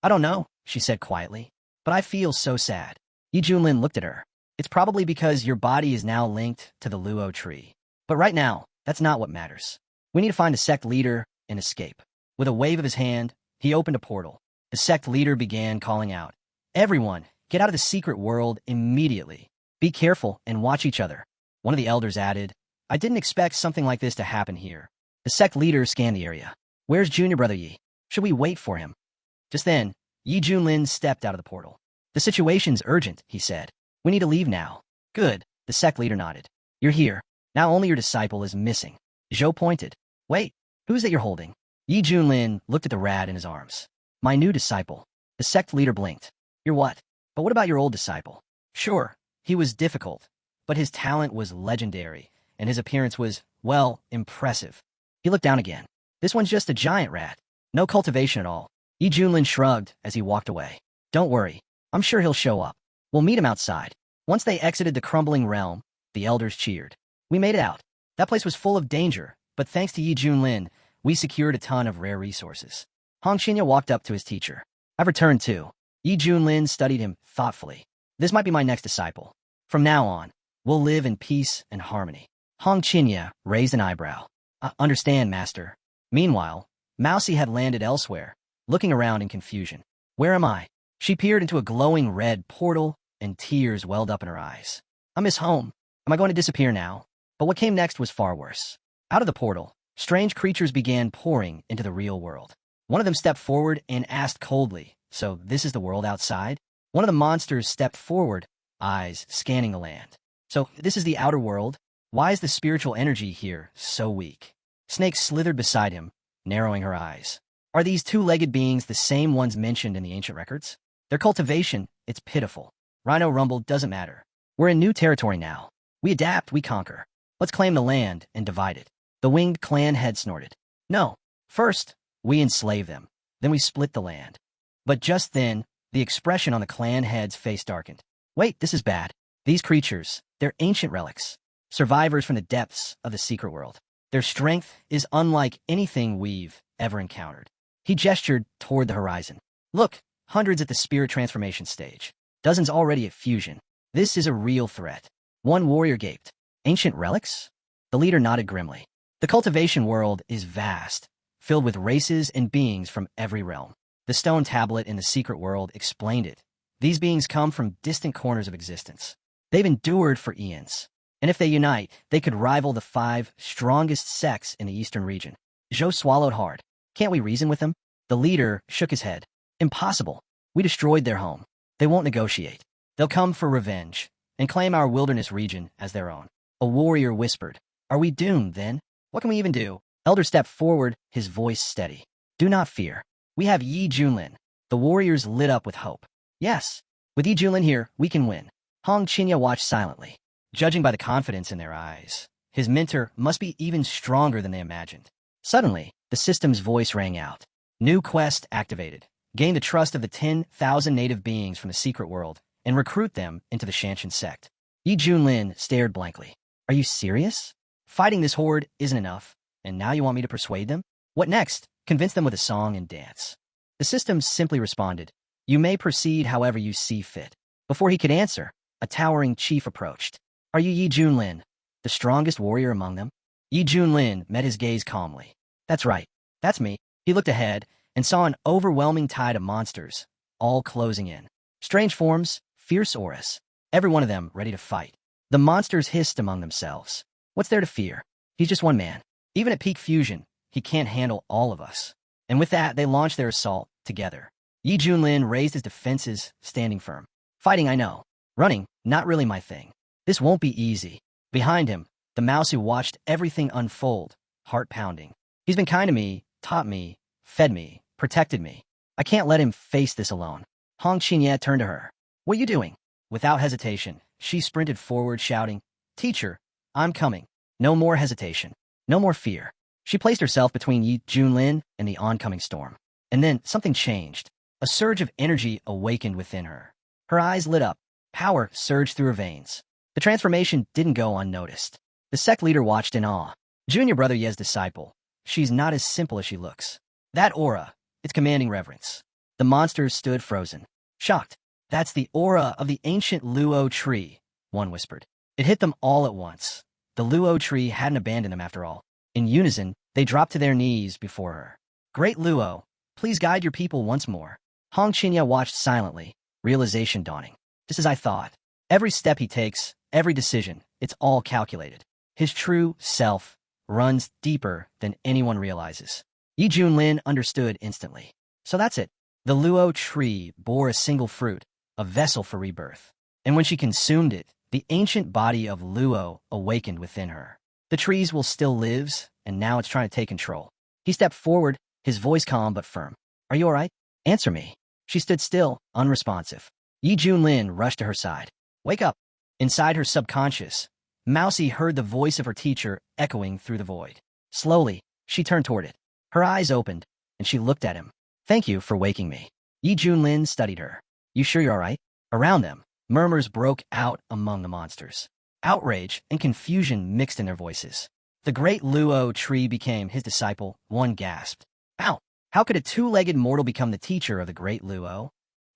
I don't know, she said quietly. But I feel so sad. Yi Junlin looked at her. It's probably because your body is now linked to the Luo tree. But right now, that's not what matters. We need to find a sect leader and escape. With a wave of his hand, he opened a portal. The sect leader began calling out. Everyone, get out of the secret world immediately. Be careful and watch each other. One of the elders added, I didn't expect something like this to happen here. The sect leader scanned the area. Where's Junior Brother Yi? Should we wait for him? Just then, Yi Junlin stepped out of the portal. The situation's urgent, he said. We need to leave now. Good, the sect leader nodded. You're here. Now only your disciple is missing. Zhou pointed. Wait, who's that you're holding? Yi Junlin looked at the rat in his arms. My new disciple. The sect leader blinked. You're what? But what about your old disciple? Sure, he was difficult, but his talent was legendary, and his appearance was, well, impressive. He looked down again. This one's just a giant rat. No cultivation at all. Yi Junlin shrugged as he walked away. Don't worry. I'm sure he'll show up. We'll meet him outside. Once they exited the crumbling realm, the elders cheered. We made it out. That place was full of danger, but thanks to Yi Junlin, We secured a ton of rare resources. Hong Qinya walked up to his teacher. I've returned too. Yi Junlin studied him thoughtfully. This might be my next disciple. From now on, we'll live in peace and harmony. Hong Qinya raised an eyebrow. I understand, master. Meanwhile, Mousy had landed elsewhere, looking around in confusion. Where am I? She peered into a glowing red portal, and tears welled up in her eyes. I miss home. Am I going to disappear now? But what came next was far worse. Out of the portal, strange creatures began pouring into the real world. One of them stepped forward and asked coldly, "So this is the world outside?" One of the monsters stepped forward, eyes scanning the land. "So this is the outer world? Why is the spiritual energy here so weak?" Snake slithered beside him, narrowing her eyes. Are these two-legged beings the same ones mentioned in the ancient records? Their cultivation, it's pitiful. Rhino rumbled, "Doesn't matter. We're in new territory now. We adapt, we conquer. Let's claim the land and divide it." The winged clan head snorted. "No. First, we enslave them. Then we split the land." But just then, the expression on the clan head's face darkened. "Wait, this is bad. These creatures, they're ancient relics. Survivors from the depths of the secret world. Their strength is unlike anything we've ever encountered." He gestured toward the horizon. "Look, hundreds at the spirit transformation stage. Dozens already at fusion. This is a real threat." One warrior gaped. "Ancient relics?" The leader nodded grimly. "The cultivation world is vast, filled with races and beings from every realm. The stone tablet in the secret world explained it. These beings come from distant corners of existence. They've endured for eons. And if they unite, they could rival the 5 strongest sects in the eastern region." Zhou swallowed hard. "Can't we reason with them?" The leader shook his head. "Impossible. We destroyed their home. They won't negotiate. They'll come for revenge and claim our wilderness region as their own." A warrior whispered. "Are we doomed, then? What can we even do?" Elder stepped forward, his voice steady. "Do not fear. We have Yi Junlin." The warriors lit up with hope. "Yes, with Yi Junlin here, we can win." Hong Qinya watched silently. Judging by the confidence in their eyes, his mentor must be even stronger than they imagined. Suddenly, the system's voice rang out. "New quest activated. Gain the trust of the 10,000 native beings from the secret world and recruit them into the Shanshan sect." Yi Junlin stared blankly. "Are you serious? Fighting this horde isn't enough, and now you want me to persuade them? What next? Convince them with a song and dance." The system simply responded, "You may proceed however you see fit." Before he could answer, a towering chief approached. "Are you Yi Junlin, the strongest warrior among them?" Yi Junlin met his gaze calmly. "That's right. That's me." He looked ahead and saw an overwhelming tide of monsters, all closing in. Strange forms, fierce auras, every one of them ready to fight. The monsters hissed among themselves. What's there to fear? He's just one man. Even at peak fusion, he can't handle all of us. And with that, they launched their assault together. Yi Junlin raised his defenses, standing firm. "Fighting, I know. Running, not really my thing. This won't be easy." Behind him, the mouse who watched everything unfold, heart pounding. "He's been kind to me, taught me, fed me, protected me. I can't let him face this alone." Hong Qinya turned to her. "What are you doing?" Without hesitation, she sprinted forward, shouting, "Teacher, I'm coming." No more hesitation. No more fear. She placed herself between Yi Junlin and the oncoming storm. And then something changed. A surge of energy awakened within her. Her eyes lit up. Power surged through her veins. The transformation didn't go unnoticed. The sect leader watched in awe. "Junior brother Ye's disciple. She's not as simple as she looks. That aura, it's commanding reverence." The monsters stood frozen, shocked. "That's the aura of the ancient Luo tree," one whispered. It hit them all at once. The Luo tree hadn't abandoned them after all. In unison, they dropped to their knees before her. "Great Luo, please guide your people once more." Hong Qinya watched silently, realization dawning. Just as I thought. Every step he takes, every decision, it's all calculated. His true self runs deeper than anyone realizes. Yi Junlin understood instantly. So that's it. The Luo tree bore a single fruit, a vessel for rebirth. And when she consumed it, the ancient body of Luo awakened within her. The trees will still lives, and now it's trying to take control. He stepped forward, his voice calm but firm. "Are you all right? Answer me." She stood still, unresponsive. Yi Junlin rushed to her side. "Wake up." Inside her subconscious, Mousy heard the voice of her teacher echoing through the void. Slowly, she turned toward it. Her eyes opened, and she looked at him. "Thank you for waking me." Yi Junlin studied her. "You sure you're all right?" Around them, murmurs broke out among the monsters. Outrage and confusion mixed in their voices. The great Luo tree became his disciple, one gasped. How? How could a two-legged mortal become the teacher of the great Luo?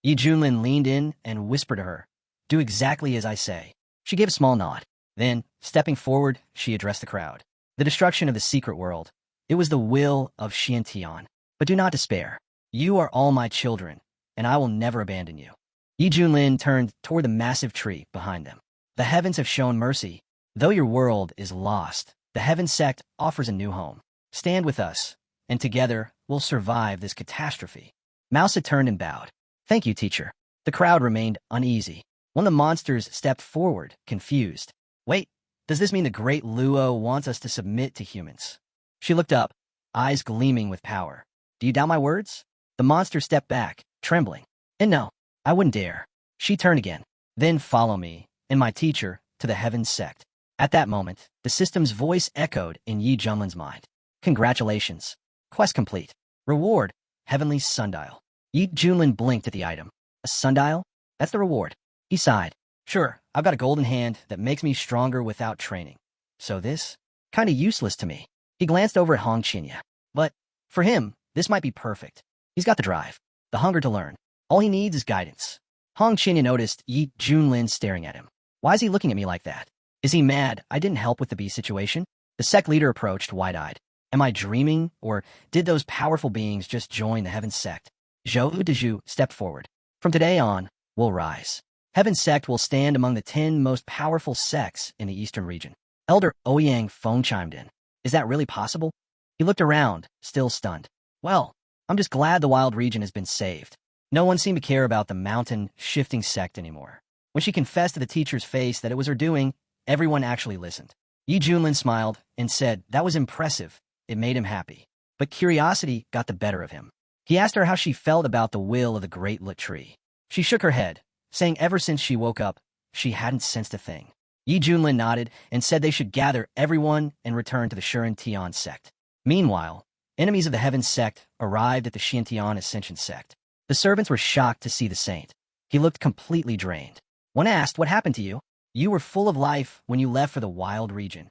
Yi Junlin leaned in and whispered to her, do exactly as I say. She gave a small nod. Then, stepping forward, she addressed the crowd. The destruction of the secret world. It was the will of Xiantian. But do not despair. You are all my children, and I will never abandon you. Yi Junlin turned toward the massive tree behind them. The heavens have shown mercy. Though your world is lost, the Heaven Sect offers a new home. Stand with us, and together we'll survive this catastrophe. Mouse had turned and bowed. Thank you, teacher. The crowd remained uneasy. One of the monsters stepped forward, confused. Wait, does this mean the great Luo wants us to submit to humans? She looked up, eyes gleaming with power. Do you doubt my words? The monster stepped back, trembling. And no, I wouldn't dare. She turned again. Then follow me, and my teacher, to the Heaven Sect. At that moment, the system's voice echoed in Yi Junlin's mind. Congratulations. Quest complete. Reward, Heavenly Sundial. Yi Junlin blinked at the item. A sundial? That's the reward. He sighed. Sure, I've got a golden hand that makes me stronger without training. So this? Kinda useless to me. He glanced over at Hong Qinya. But, for him, this might be perfect. He's got the drive, the hunger to learn. All he needs is guidance. Hong Qinya noticed Yi Junlin staring at him. Why is he looking at me like that? Is he mad I didn't help with the bee situation? The sect leader approached wide-eyed. Am I dreaming, or did those powerful beings just join the Heaven Sect? Zhou Dezhu stepped forward. From today on, we'll rise. Heaven Sect will stand among the 10 most powerful sects in the eastern region. Elder Ouyang Feng chimed in. Is that really possible? He looked around, still stunned. Well, I'm just glad the wild region has been saved. No one seemed to care about the mountain-shifting sect anymore. When she confessed to the teacher's face that it was her doing, everyone actually listened. Yi Junlin smiled and said that was impressive. It made him happy. But curiosity got the better of him. He asked her how she felt about the will of the great lit tree. She shook her head, saying ever since she woke up, she hadn't sensed a thing. Yi Junlin nodded and said they should gather everyone and return to the Shuren Tian sect. Meanwhile, enemies of the Heaven Sect arrived at the Xiantian Ascension sect. The servants were shocked to see the saint. He looked completely drained. When asked what happened to you, you were full of life when you left for the wild region.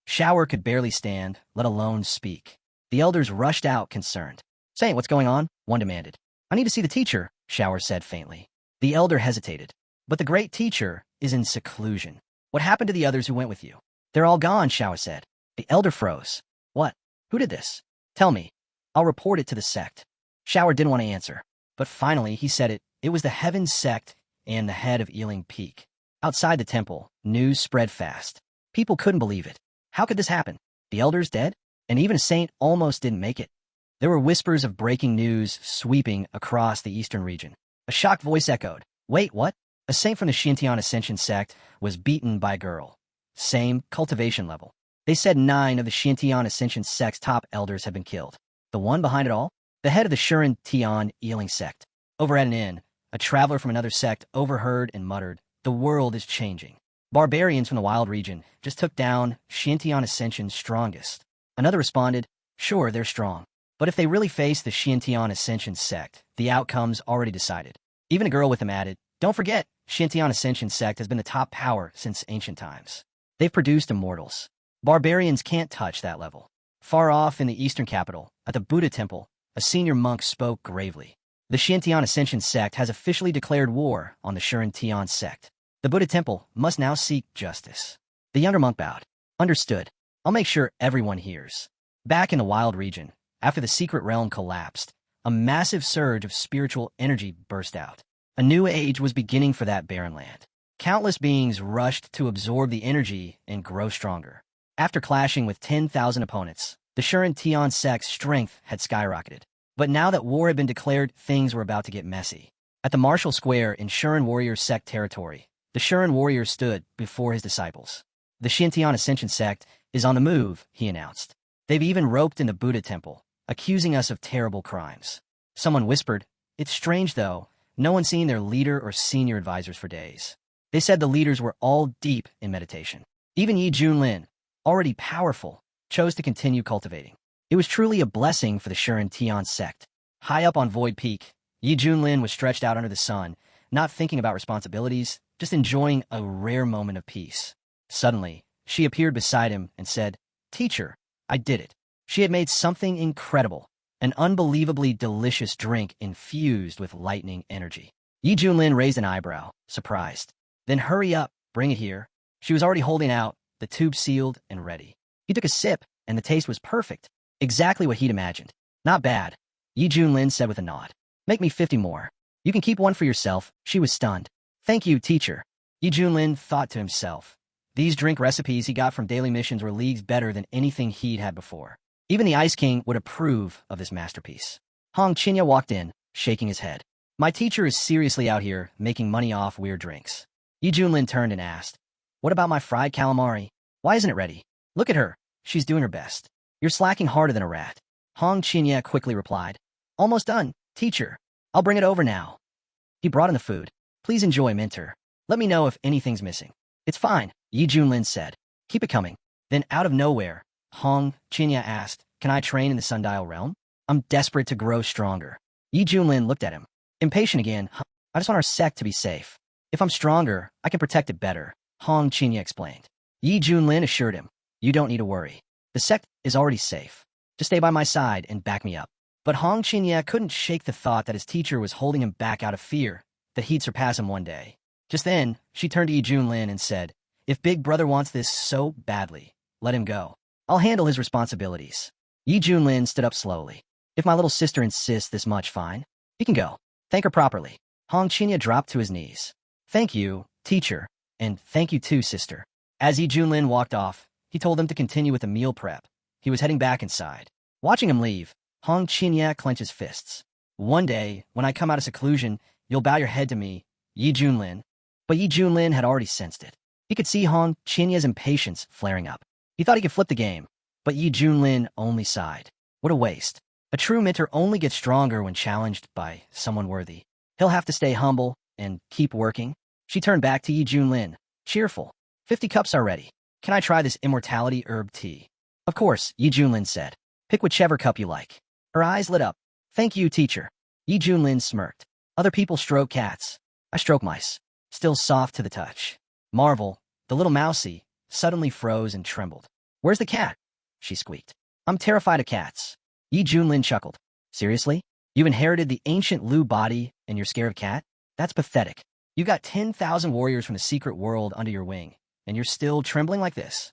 Shower could barely stand, let alone speak. The elders rushed out, concerned. Saint, what's going on? One demanded. I need to see the teacher, Shower said faintly. The elder hesitated. But the great teacher is in seclusion. What happened to the others who went with you? They're all gone, Shower said. The elder froze. What? Who did this? Tell me. I'll report it to the sect. Shower didn't want to answer. But finally, he said it. It was the Heaven Sect and the head of Ealing Peak. Outside the temple, news spread fast. People couldn't believe it. How could this happen? The elders dead? And even a saint almost didn't make it. There were whispers of breaking news sweeping across the eastern region. A shocked voice echoed. Wait, what? A saint from the Xiantian Ascension sect was beaten by a girl. Same cultivation level. They said 9 of the Xiantian Ascension sect's top elders had been killed. The one behind it all? The head of the Shuren Tian Ealing sect. Over at an inn, a traveler from another sect overheard and muttered, the world is changing. Barbarians from the wild region just took down Xiantian Ascension's strongest. Another responded, sure, they're strong. But if they really face the Xiantian Ascension sect, the outcome's already decided. Even a girl with them added, don't forget, Xiantian Ascension sect has been the top power since ancient times. They've produced immortals. Barbarians can't touch that level. Far off in the eastern capital, at the Buddha temple, a senior monk spoke gravely. The Xiantian Ascension sect has officially declared war on the Shuren Tian sect. The Buddha temple must now seek justice. The younger monk bowed. Understood. I'll make sure everyone hears. Back in the wild region, after the secret realm collapsed, a massive surge of spiritual energy burst out. A new age was beginning for that barren land. Countless beings rushed to absorb the energy and grow stronger. After clashing with 10,000 opponents, the Shuren Tian sect's strength had skyrocketed. But now that war had been declared, things were about to get messy. At the Martial Square in Shuren Warrior sect territory, the Shuren warrior stood before his disciples. The Xiantian Ascension sect is on the move, he announced. They've even roped in the Buddha temple, accusing us of terrible crimes. Someone whispered, it's strange though, no one's seen their leader or senior advisors for days. They said the leaders were all deep in meditation. Even Yi Junlin, already powerful, chose to continue cultivating. It was truly a blessing for the Shuren Tian sect. High up on Void Peak, Yi Junlin was stretched out under the sun, not thinking about responsibilities, just enjoying a rare moment of peace. Suddenly, she appeared beside him and said, Teacher, I did it. She had made something incredible, an unbelievably delicious drink infused with lightning energy. Yi Junlin raised an eyebrow, surprised. Then hurry up, bring it here. She was already holding out, the tube sealed and ready. He took a sip, and the taste was perfect. Exactly what he'd imagined. Not bad, Yi Junlin said with a nod. Make me 50 more. You can keep one for yourself. She was stunned. Thank you, teacher. Yi Junlin thought to himself. These drink recipes he got from daily missions were leagues better than anything he'd had before. Even the Ice King would approve of this masterpiece. Hong Qinya walked in, shaking his head. My teacher is seriously out here making money off weird drinks. Yi Junlin turned and asked, what about my fried calamari? Why isn't it ready? Look at her. She's doing her best. You're slacking harder than a rat. Hong Qinya quickly replied. Almost done, teacher. I'll bring it over now. He brought in the food. Please enjoy, Minter. Let me know if anything's missing. It's fine, Yi Junlin said. Keep it coming. Then out of nowhere, Hong Qinya asked, can I train in the Sundial realm? I'm desperate to grow stronger. Yi Junlin looked at him. Impatient again. I just want our sect to be safe. If I'm stronger, I can protect it better, Hong Qinya explained. Yi Junlin assured him. You don't need to worry. The sect is already safe. Just stay by my side and back me up. But Hong Qinya couldn't shake the thought that his teacher was holding him back out of fear, that he'd surpass him one day. Just then, she turned to Yi Junlin and said, if Big Brother wants this so badly, let him go. I'll handle his responsibilities. Yi Junlin stood up slowly. If my little sister insists this much, fine. He can go. Thank her properly. Hong Qinya dropped to his knees. Thank you, teacher, and thank you too, sister. As Yi Junlin walked off, he told them to continue with the meal prep. He was heading back inside. Watching him leave, Hong Qinya clenched his fists. One day, when I come out of seclusion, you'll bow your head to me, Yi Junlin. But Yi Junlin had already sensed it. He could see Hong Qinya's impatience flaring up. He thought he could flip the game, but Yi Junlin only sighed. What a waste. A true mentor only gets stronger when challenged by someone worthy. He'll have to stay humble and keep working. She turned back to Yi Junlin, cheerful. 50 cups are ready. Can I try this immortality herb tea? Of course, Yi Junlin said. Pick whichever cup you like. Her eyes lit up. Thank you, teacher. Yi Junlin smirked. Other people stroke cats. I stroke mice. Still soft to the touch. Marvel, the little mousie, suddenly froze and trembled. Where's the cat? She squeaked. I'm terrified of cats. Yi Junlin chuckled. Seriously? You inherited the ancient Lu body and you're scared of cat? That's pathetic. You got 10,000 warriors from the secret world under your wing, and you're still trembling like this.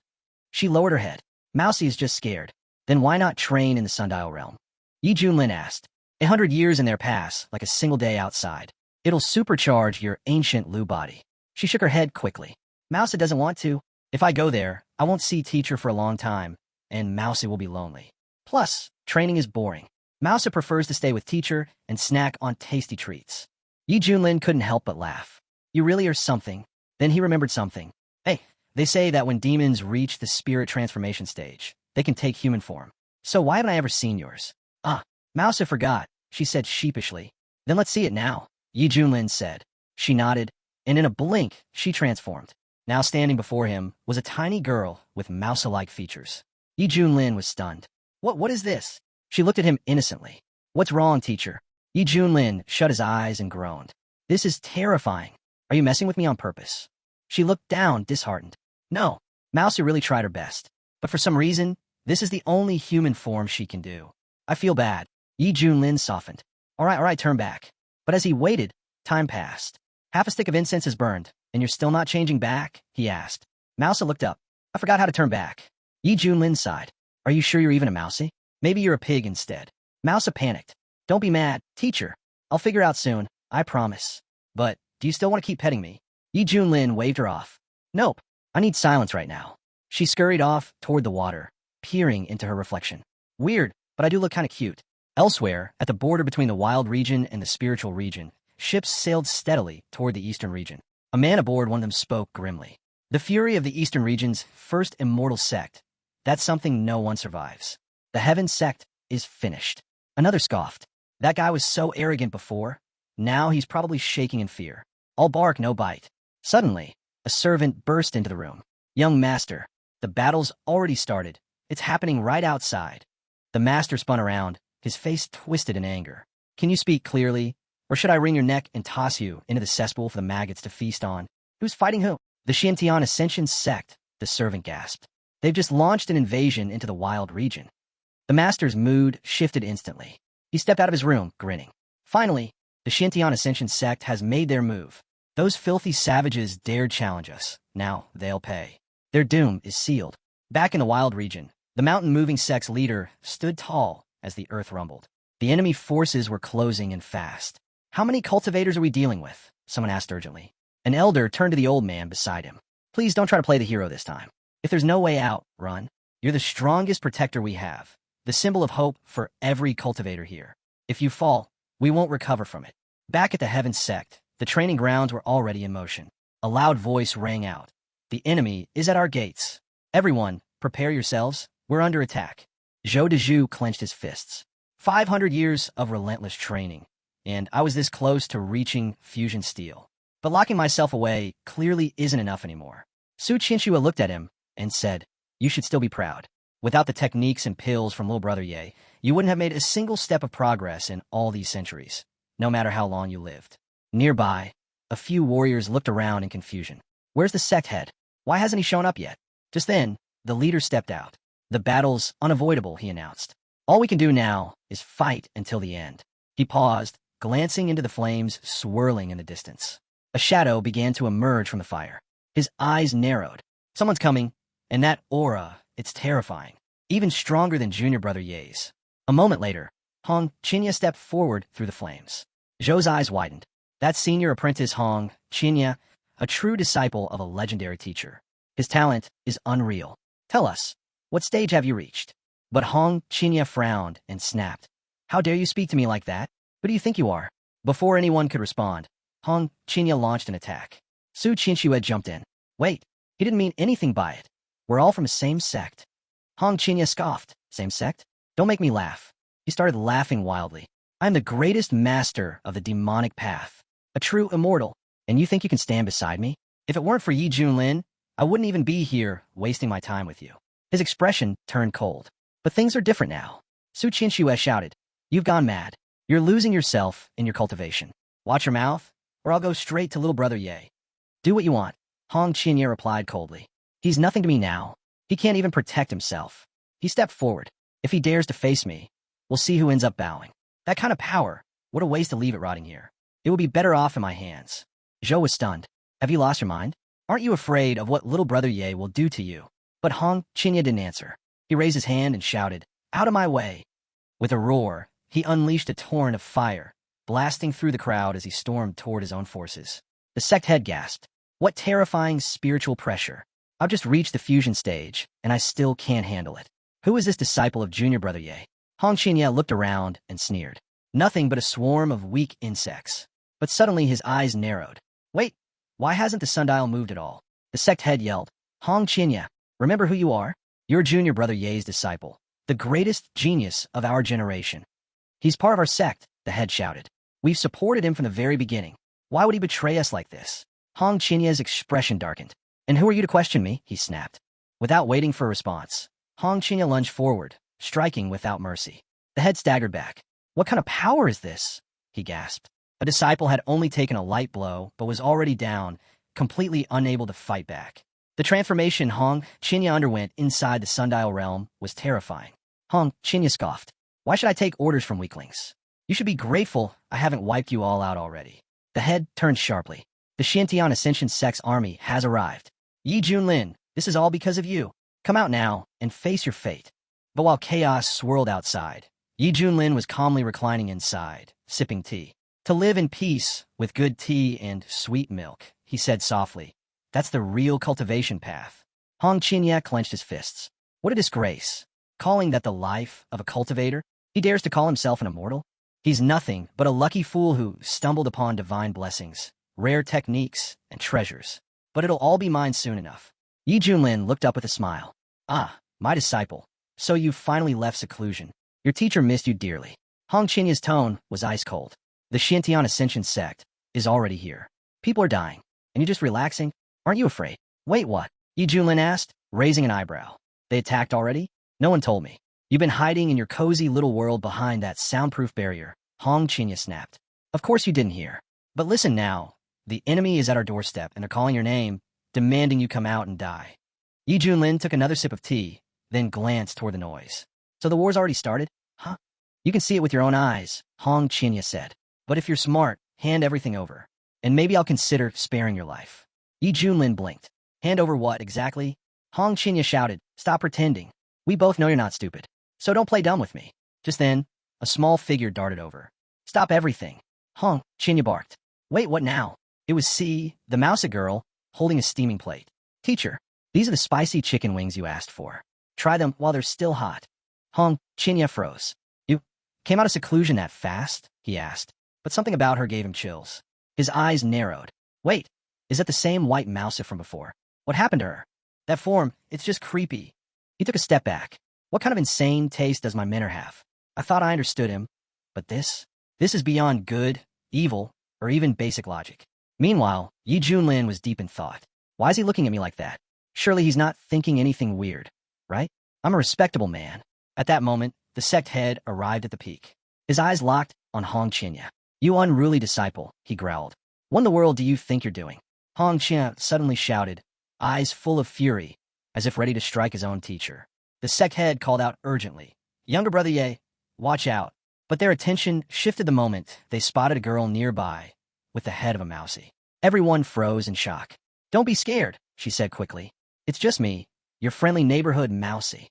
She lowered her head. Mousie is just scared. Then why not train in the Sundial realm? Yi Junlin asked. 100 years in their pass, like a single day outside. It'll supercharge your ancient Lu body. She shook her head quickly. Mousie doesn't want to. If I go there, I won't see teacher for a long time, and Mousie will be lonely. Plus, training is boring. Mousie prefers to stay with teacher and snack on tasty treats. Yi Junlin couldn't help but laugh. You really are something. Then he remembered something. Hey, they say that when demons reach the spirit transformation stage, they can take human form. So why haven't I ever seen yours? Ah, Mousie forgot, she said sheepishly. Then let's see it now, Yi Junlin said. She nodded, and in a blink, she transformed. Now standing before him was a tiny girl with mouse-like features. Yi Junlin was stunned. What is this? She looked at him innocently. What's wrong, teacher? Yi Junlin shut his eyes and groaned. This is terrifying. Are you messing with me on purpose? She looked down, disheartened. No, Mousie really tried her best. But for some reason, this is the only human form she can do. I feel bad. Yi Junlin softened. All right, turn back. But as he waited, time passed. Half a stick of incense is burned, and you're still not changing back? He asked. Mousie looked up. I forgot how to turn back. Yi Junlin sighed. Are you sure you're even a Mousie? Maybe you're a pig instead. Mousie panicked. Don't be mad, teacher. I'll figure out soon, I promise. But, do you still want to keep petting me? Yi Junlin waved her off. Nope, I need silence right now. She scurried off toward the water, peering into her reflection. Weird, but I do look kind of cute. Elsewhere, at the border between the wild region and the spiritual region, ships sailed steadily toward the eastern region. A man aboard one of them spoke grimly. The fury of the eastern region's first immortal sect. That's something no one survives. The Heaven sect is finished. Another scoffed. That guy was so arrogant before. Now he's probably shaking in fear. All bark, no bite. Suddenly, a servant burst into the room. Young master, the battle's already started. It's happening right outside. The master spun around, his face twisted in anger. Can you speak clearly? Or should I wring your neck and toss you into the cesspool for the maggots to feast on? Who's fighting who? The Xintian Ascension sect, the servant gasped. They've just launched an invasion into the wild region. The master's mood shifted instantly. He stepped out of his room, grinning. Finally, the Shintian Ascension sect has made their move. Those filthy savages dared challenge us. Now they'll pay. Their doom is sealed. Back in the wild region, the mountain-moving sect's leader stood tall as the earth rumbled. The enemy forces were closing in fast. How many cultivators are we dealing with? Someone asked urgently. An elder turned to the old man beside him. Please don't try to play the hero this time. If there's no way out, run. You're the strongest protector we have, the symbol of hope for every cultivator here. If you fall, we won't recover from it. Back at the Heaven sect, the training grounds were already in motion. A loud voice rang out. The enemy is at our gates. Everyone, prepare yourselves. We're under attack. Zhou Dezhu clenched his fists. 500 years of relentless training, and I was this close to reaching fusion steel. But locking myself away clearly isn't enough anymore. Su Qianxue looked at him and said, you should still be proud. Without the techniques and pills from little brother Ye, you wouldn't have made a single step of progress in all these centuries, no matter how long you lived. Nearby, a few warriors looked around in confusion. Where's the sect head? Why hasn't he shown up yet? Just then, the leader stepped out. The battle's unavoidable, he announced. All we can do now is fight until the end. He paused, glancing into the flames swirling in the distance. A shadow began to emerge from the fire. His eyes narrowed. Someone's coming, and that aura, it's terrifying. Even stronger than junior brother Ye's. A moment later, Hong Qinya stepped forward through the flames. Zhou's eyes widened. That's senior apprentice Hong Qinya, a true disciple of a legendary teacher. His talent is unreal. Tell us, what stage have you reached? But Hong Qinya frowned and snapped. How dare you speak to me like that? Who do you think you are? Before anyone could respond, Hong Qinya launched an attack. Su Qianxue jumped in. Wait, he didn't mean anything by it. We're all from the same sect. Hong Qinya scoffed. Same sect? Don't make me laugh. He started laughing wildly. I'm the greatest master of the demonic path, a true immortal, and you think you can stand beside me? If it weren't for Yi Junlin, I wouldn't even be here wasting my time with you. His expression turned cold. But things are different now. Su Qianxue shouted. You've gone mad. You're losing yourself in your cultivation. Watch your mouth, or I'll go straight to little brother Ye. Do what you want, Hong Qinya replied coldly. He's nothing to me now. He can't even protect himself. He stepped forward. If he dares to face me, we'll see who ends up bowing. That kind of power, what a waste to leave it rotting here. It would be better off in my hands. Zhou was stunned. Have you lost your mind? Aren't you afraid of what little brother Ye will do to you? But Hong Qinya didn't answer. He raised his hand and shouted, out of my way. With a roar, he unleashed a torrent of fire, blasting through the crowd as he stormed toward his own forces. The sect head gasped. What terrifying spiritual pressure. I've just reached the fusion stage, and I still can't handle it. Who is this disciple of junior brother Ye? Hong Qinya looked around and sneered. Nothing but a swarm of weak insects. But suddenly his eyes narrowed. Wait, why hasn't the sundial moved at all? The sect head yelled. Hong Qinya, remember who you are? You're junior brother Ye's disciple, the greatest genius of our generation. He's part of our sect, the head shouted. We've supported him from the very beginning. Why would he betray us like this? Hong Qinya's expression darkened. And who are you to question me? He snapped. Without waiting for a response, Hong Qinya lunged forward, striking without mercy. The head staggered back. What kind of power is this? He gasped. A disciple had only taken a light blow, but was already down, completely unable to fight back. The transformation Hong Qinya underwent inside the sundial realm was terrifying. Hong Qinya scoffed. Why should I take orders from weaklings? You should be grateful I haven't wiped you all out already. The head turned sharply. The Shintian Ascension sect's army has arrived. Yi Junlin, this is all because of you. Come out now and face your fate. But while chaos swirled outside, Yi Junlin was calmly reclining inside, sipping tea. To live in peace with good tea and sweet milk, he said softly. That's the real cultivation path. Hong Qinya clenched his fists. What a disgrace. Calling that the life of a cultivator? He dares to call himself an immortal? He's nothing but a lucky fool who stumbled upon divine blessings, rare techniques, and treasures. But it'll all be mine soon enough. Yi Junlin looked up with a smile. Ah, my disciple. So you've finally left seclusion. Your teacher missed you dearly. Hong Qinya's tone was ice cold. The Shintian Ascension sect is already here. People are dying, and you're just relaxing? Aren't you afraid? Wait, what? Yi Junlin asked, raising an eyebrow. They attacked already? No one told me. You've been hiding in your cozy little world behind that soundproof barrier, Hong Qinya snapped. Of course you didn't hear. But listen now. The enemy is at our doorstep, and they're calling your name, demanding you come out and die. Yi Junlin took another sip of tea, then glanced toward the noise. So the war's already started? Huh? You can see it with your own eyes, Hong Qinya said. But if you're smart, hand everything over. And maybe I'll consider sparing your life. Yi Junlin blinked. Hand over what, exactly? Hong Qinya shouted, stop pretending. We both know you're not stupid. So don't play dumb with me. Just then, a small figure darted over. Stop everything. Hong Qinya barked. Wait, what now? It was C, the mousy girl, holding a steaming plate. Teacher, these are the spicy chicken wings you asked for. Try them while they're still hot. Hong Qinya froze. You came out of seclusion that fast? He asked. But something about her gave him chills. His eyes narrowed. Wait, is that the same white mouse from before? What happened to her? That form, it's just creepy. He took a step back. What kind of insane taste does my manner have? I thought I understood him. But this is beyond good, evil, or even basic logic. Meanwhile, Yi Junlin was deep in thought. Why is he looking at me like that? Surely he's not thinking anything weird, right? I'm a respectable man. At that moment, the sect head arrived at the peak. His eyes locked on Hong Qinya. You unruly disciple, he growled. What in the world do you think you're doing? Hong Qinya suddenly shouted, eyes full of fury, as if ready to strike his own teacher. The sect head called out urgently, Younger brother Ye, watch out. But their attention shifted the moment they spotted a girl nearby with the head of a mousy. Everyone froze in shock. Don't be scared, she said quickly. It's just me, your friendly neighborhood mousy.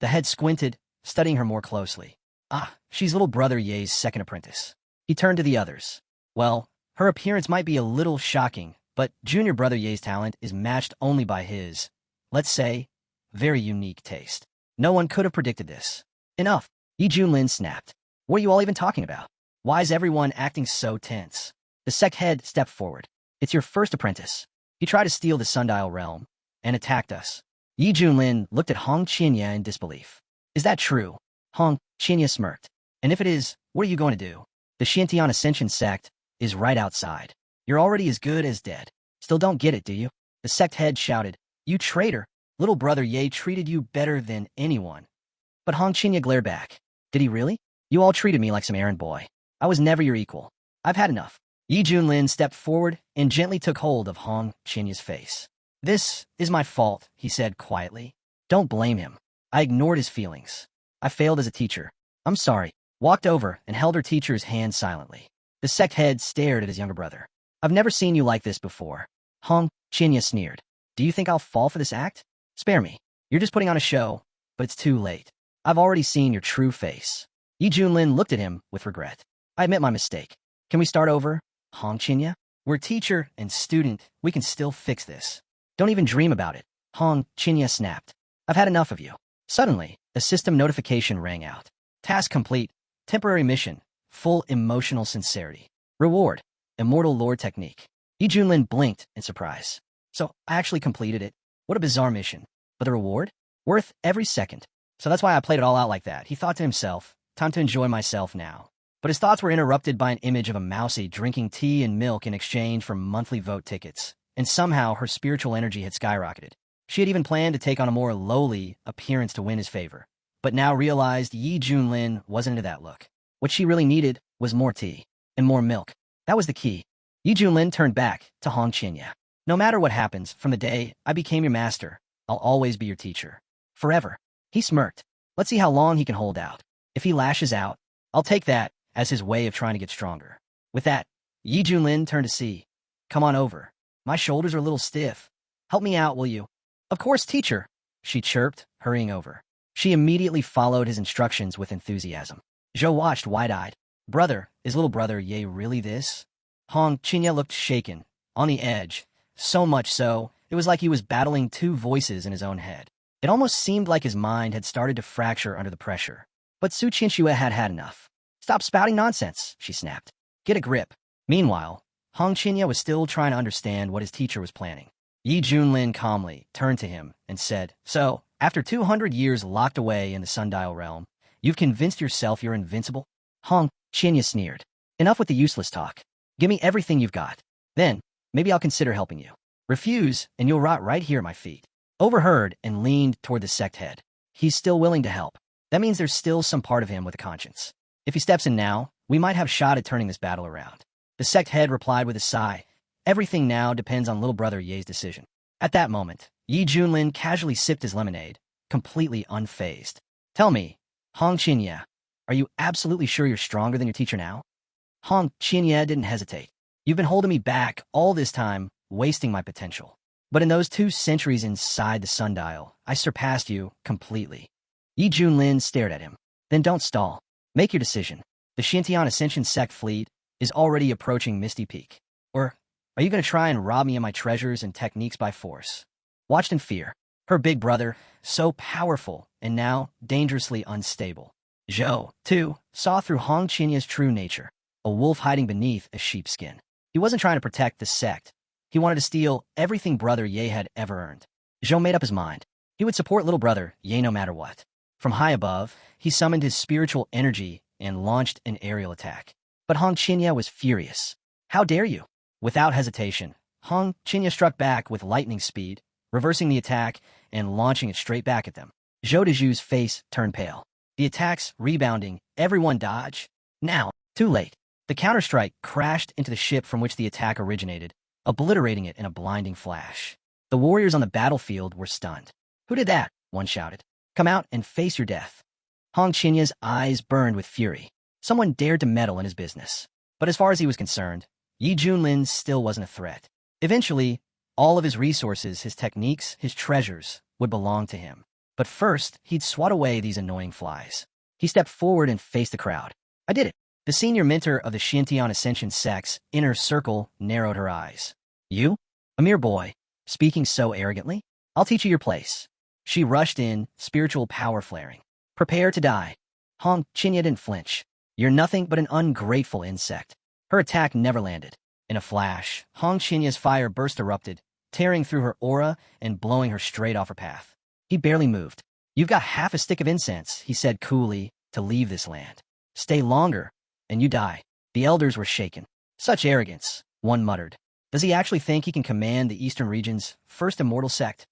The head squinted, studying her more closely. Ah, she's little brother Ye's second apprentice. He turned to the others. Well, her appearance might be a little shocking, but junior brother Ye's talent is matched only by his, let's say, very unique taste. No one could have predicted this. Enough, Yi Junlin snapped. What are you all even talking about? Why is everyone acting so tense? The sect head stepped forward. It's your first apprentice. He tried to steal the Sundial realm and attacked us. Yi Junlin looked at Hong Qinya in disbelief. Is that true? Hong Qinya smirked. And if it is, what are you going to do? The Shintian Ascension sect is right outside. You're already as good as dead. Still don't get it, do you? The sect head shouted. You traitor! Little brother Ye treated you better than anyone. But Hong Qinya glared back. Did he really? You all treated me like some errand boy. I was never your equal. I've had enough. Yi Junlin stepped forward and gently took hold of Hong Qinya's face. This is my fault, he said quietly. Don't blame him. I ignored his feelings. I failed as a teacher. I'm sorry. Walked over and held her teacher's hand silently. The sect head stared at his younger brother. I've never seen you like this before. Hong Qinya sneered. Do you think I'll fall for this act? Spare me. You're just putting on a show, but it's too late. I've already seen your true face. Yi Junlin looked at him with regret. I admit my mistake. Can we start over, Hong Qinya? We're teacher and student. We can still fix this. Don't even dream about it. Hong Qinya snapped. I've had enough of you. Suddenly, a system notification rang out. Task complete. Temporary mission. Full emotional sincerity. Reward. Immortal lore technique. Yi Junlin blinked in surprise. So, I actually completed it. What a bizarre mission. But the reward? Worth every second. So that's why I played it all out like that. He thought to himself, time to enjoy myself now. But his thoughts were interrupted by an image of a mousy drinking tea and milk in exchange for monthly vote tickets. And somehow her spiritual energy had skyrocketed. She had even planned to take on a more lowly appearance to win his favor. But now realized Yi Junlin wasn't into that look. What she really needed was more tea and more milk. That was the key. Yi Junlin turned back to Hong Qinya. No matter what happens, from the day I became your master, I'll always be your teacher. Forever. He smirked. Let's see how long he can hold out. If he lashes out, I'll take that as his way of trying to get stronger. With that, Yi Junlin turned to see. Come on over. My shoulders are a little stiff. Help me out, will you? Of course, teacher, she chirped, hurrying over. She immediately followed his instructions with enthusiasm. Zhou watched wide-eyed. Brother, is little brother Ye really this? Hong Qinya looked shaken, on the edge. So much so, it was like he was battling two voices in his own head. It almost seemed like his mind had started to fracture under the pressure. But Su Qianxue had had enough. Stop spouting nonsense, she snapped. Get a grip. Meanwhile, Hong Qinya was still trying to understand what his teacher was planning. Yi Junlin calmly turned to him and said, So, after 200 years locked away in the Sundial realm, you've convinced yourself you're invincible? Hong Qinya sneered. Enough with the useless talk. Give me everything you've got. Then, maybe I'll consider helping you. Refuse, and you'll rot right here at my feet. Overheard and leaned toward the sect head. He's still willing to help. That means there's still some part of him with a conscience. If he steps in now, we might have a shot at turning this battle around. The sect head replied with a sigh. Everything now depends on little brother Ye's decision. At that moment, Yi Junlin casually sipped his lemonade, completely unfazed. Tell me, Hong Qianye, are you absolutely sure you're stronger than your teacher now? Hong Qianye didn't hesitate. You've been holding me back all this time, wasting my potential. But in those 2 centuries inside the sundial, I surpassed you completely. Yi Junlin stared at him. Then don't stall. Make your decision. The Xintian Ascension sect fleet is already approaching Misty Peak. Or are you going to try and rob me of my treasures and techniques by force? Watched in fear. Her big brother, so powerful and now dangerously unstable. Zhou, too, saw through Hong Qianye's true nature, a wolf hiding beneath a sheepskin. He wasn't trying to protect the sect. He wanted to steal everything Brother Ye had ever earned. Zhou made up his mind. He would support little brother Ye no matter what. From high above, he summoned his spiritual energy and launched an aerial attack. But Hong Qianye was furious. How dare you? Without hesitation, Hong Qianye struck back with lightning speed, reversing the attack and launching it straight back at them. Zhou Deju's face turned pale. The attacks rebounding, everyone dodge. Now, too late. The counterstrike crashed into the ship from which the attack originated, obliterating it in a blinding flash. The warriors on the battlefield were stunned. Who did that? One shouted. Come out and face your death. Hong Qianye's eyes burned with fury. Someone dared to meddle in his business. But as far as he was concerned, Yi Junlin still wasn't a threat. Eventually, all of his resources, his techniques, his treasures would belong to him. But first, he'd swat away these annoying flies. He stepped forward and faced the crowd. I did it. The senior mentor of the Xintian Ascension sect's inner circle narrowed her eyes. You? A mere boy, speaking so arrogantly? I'll teach you your place. She rushed in, spiritual power flaring. Prepare to die. Hong Qianye didn't flinch. You're nothing but an ungrateful insect. Her attack never landed. In a flash, Hong Qianye's fire burst erupted, tearing through her aura and blowing her straight off her path. He barely moved. You've got half a stick of incense, he said coolly, to leave this land. Stay longer, and you die. The elders were shaken. Such arrogance, one muttered. Does he actually think he can command the eastern region's first immortal sect?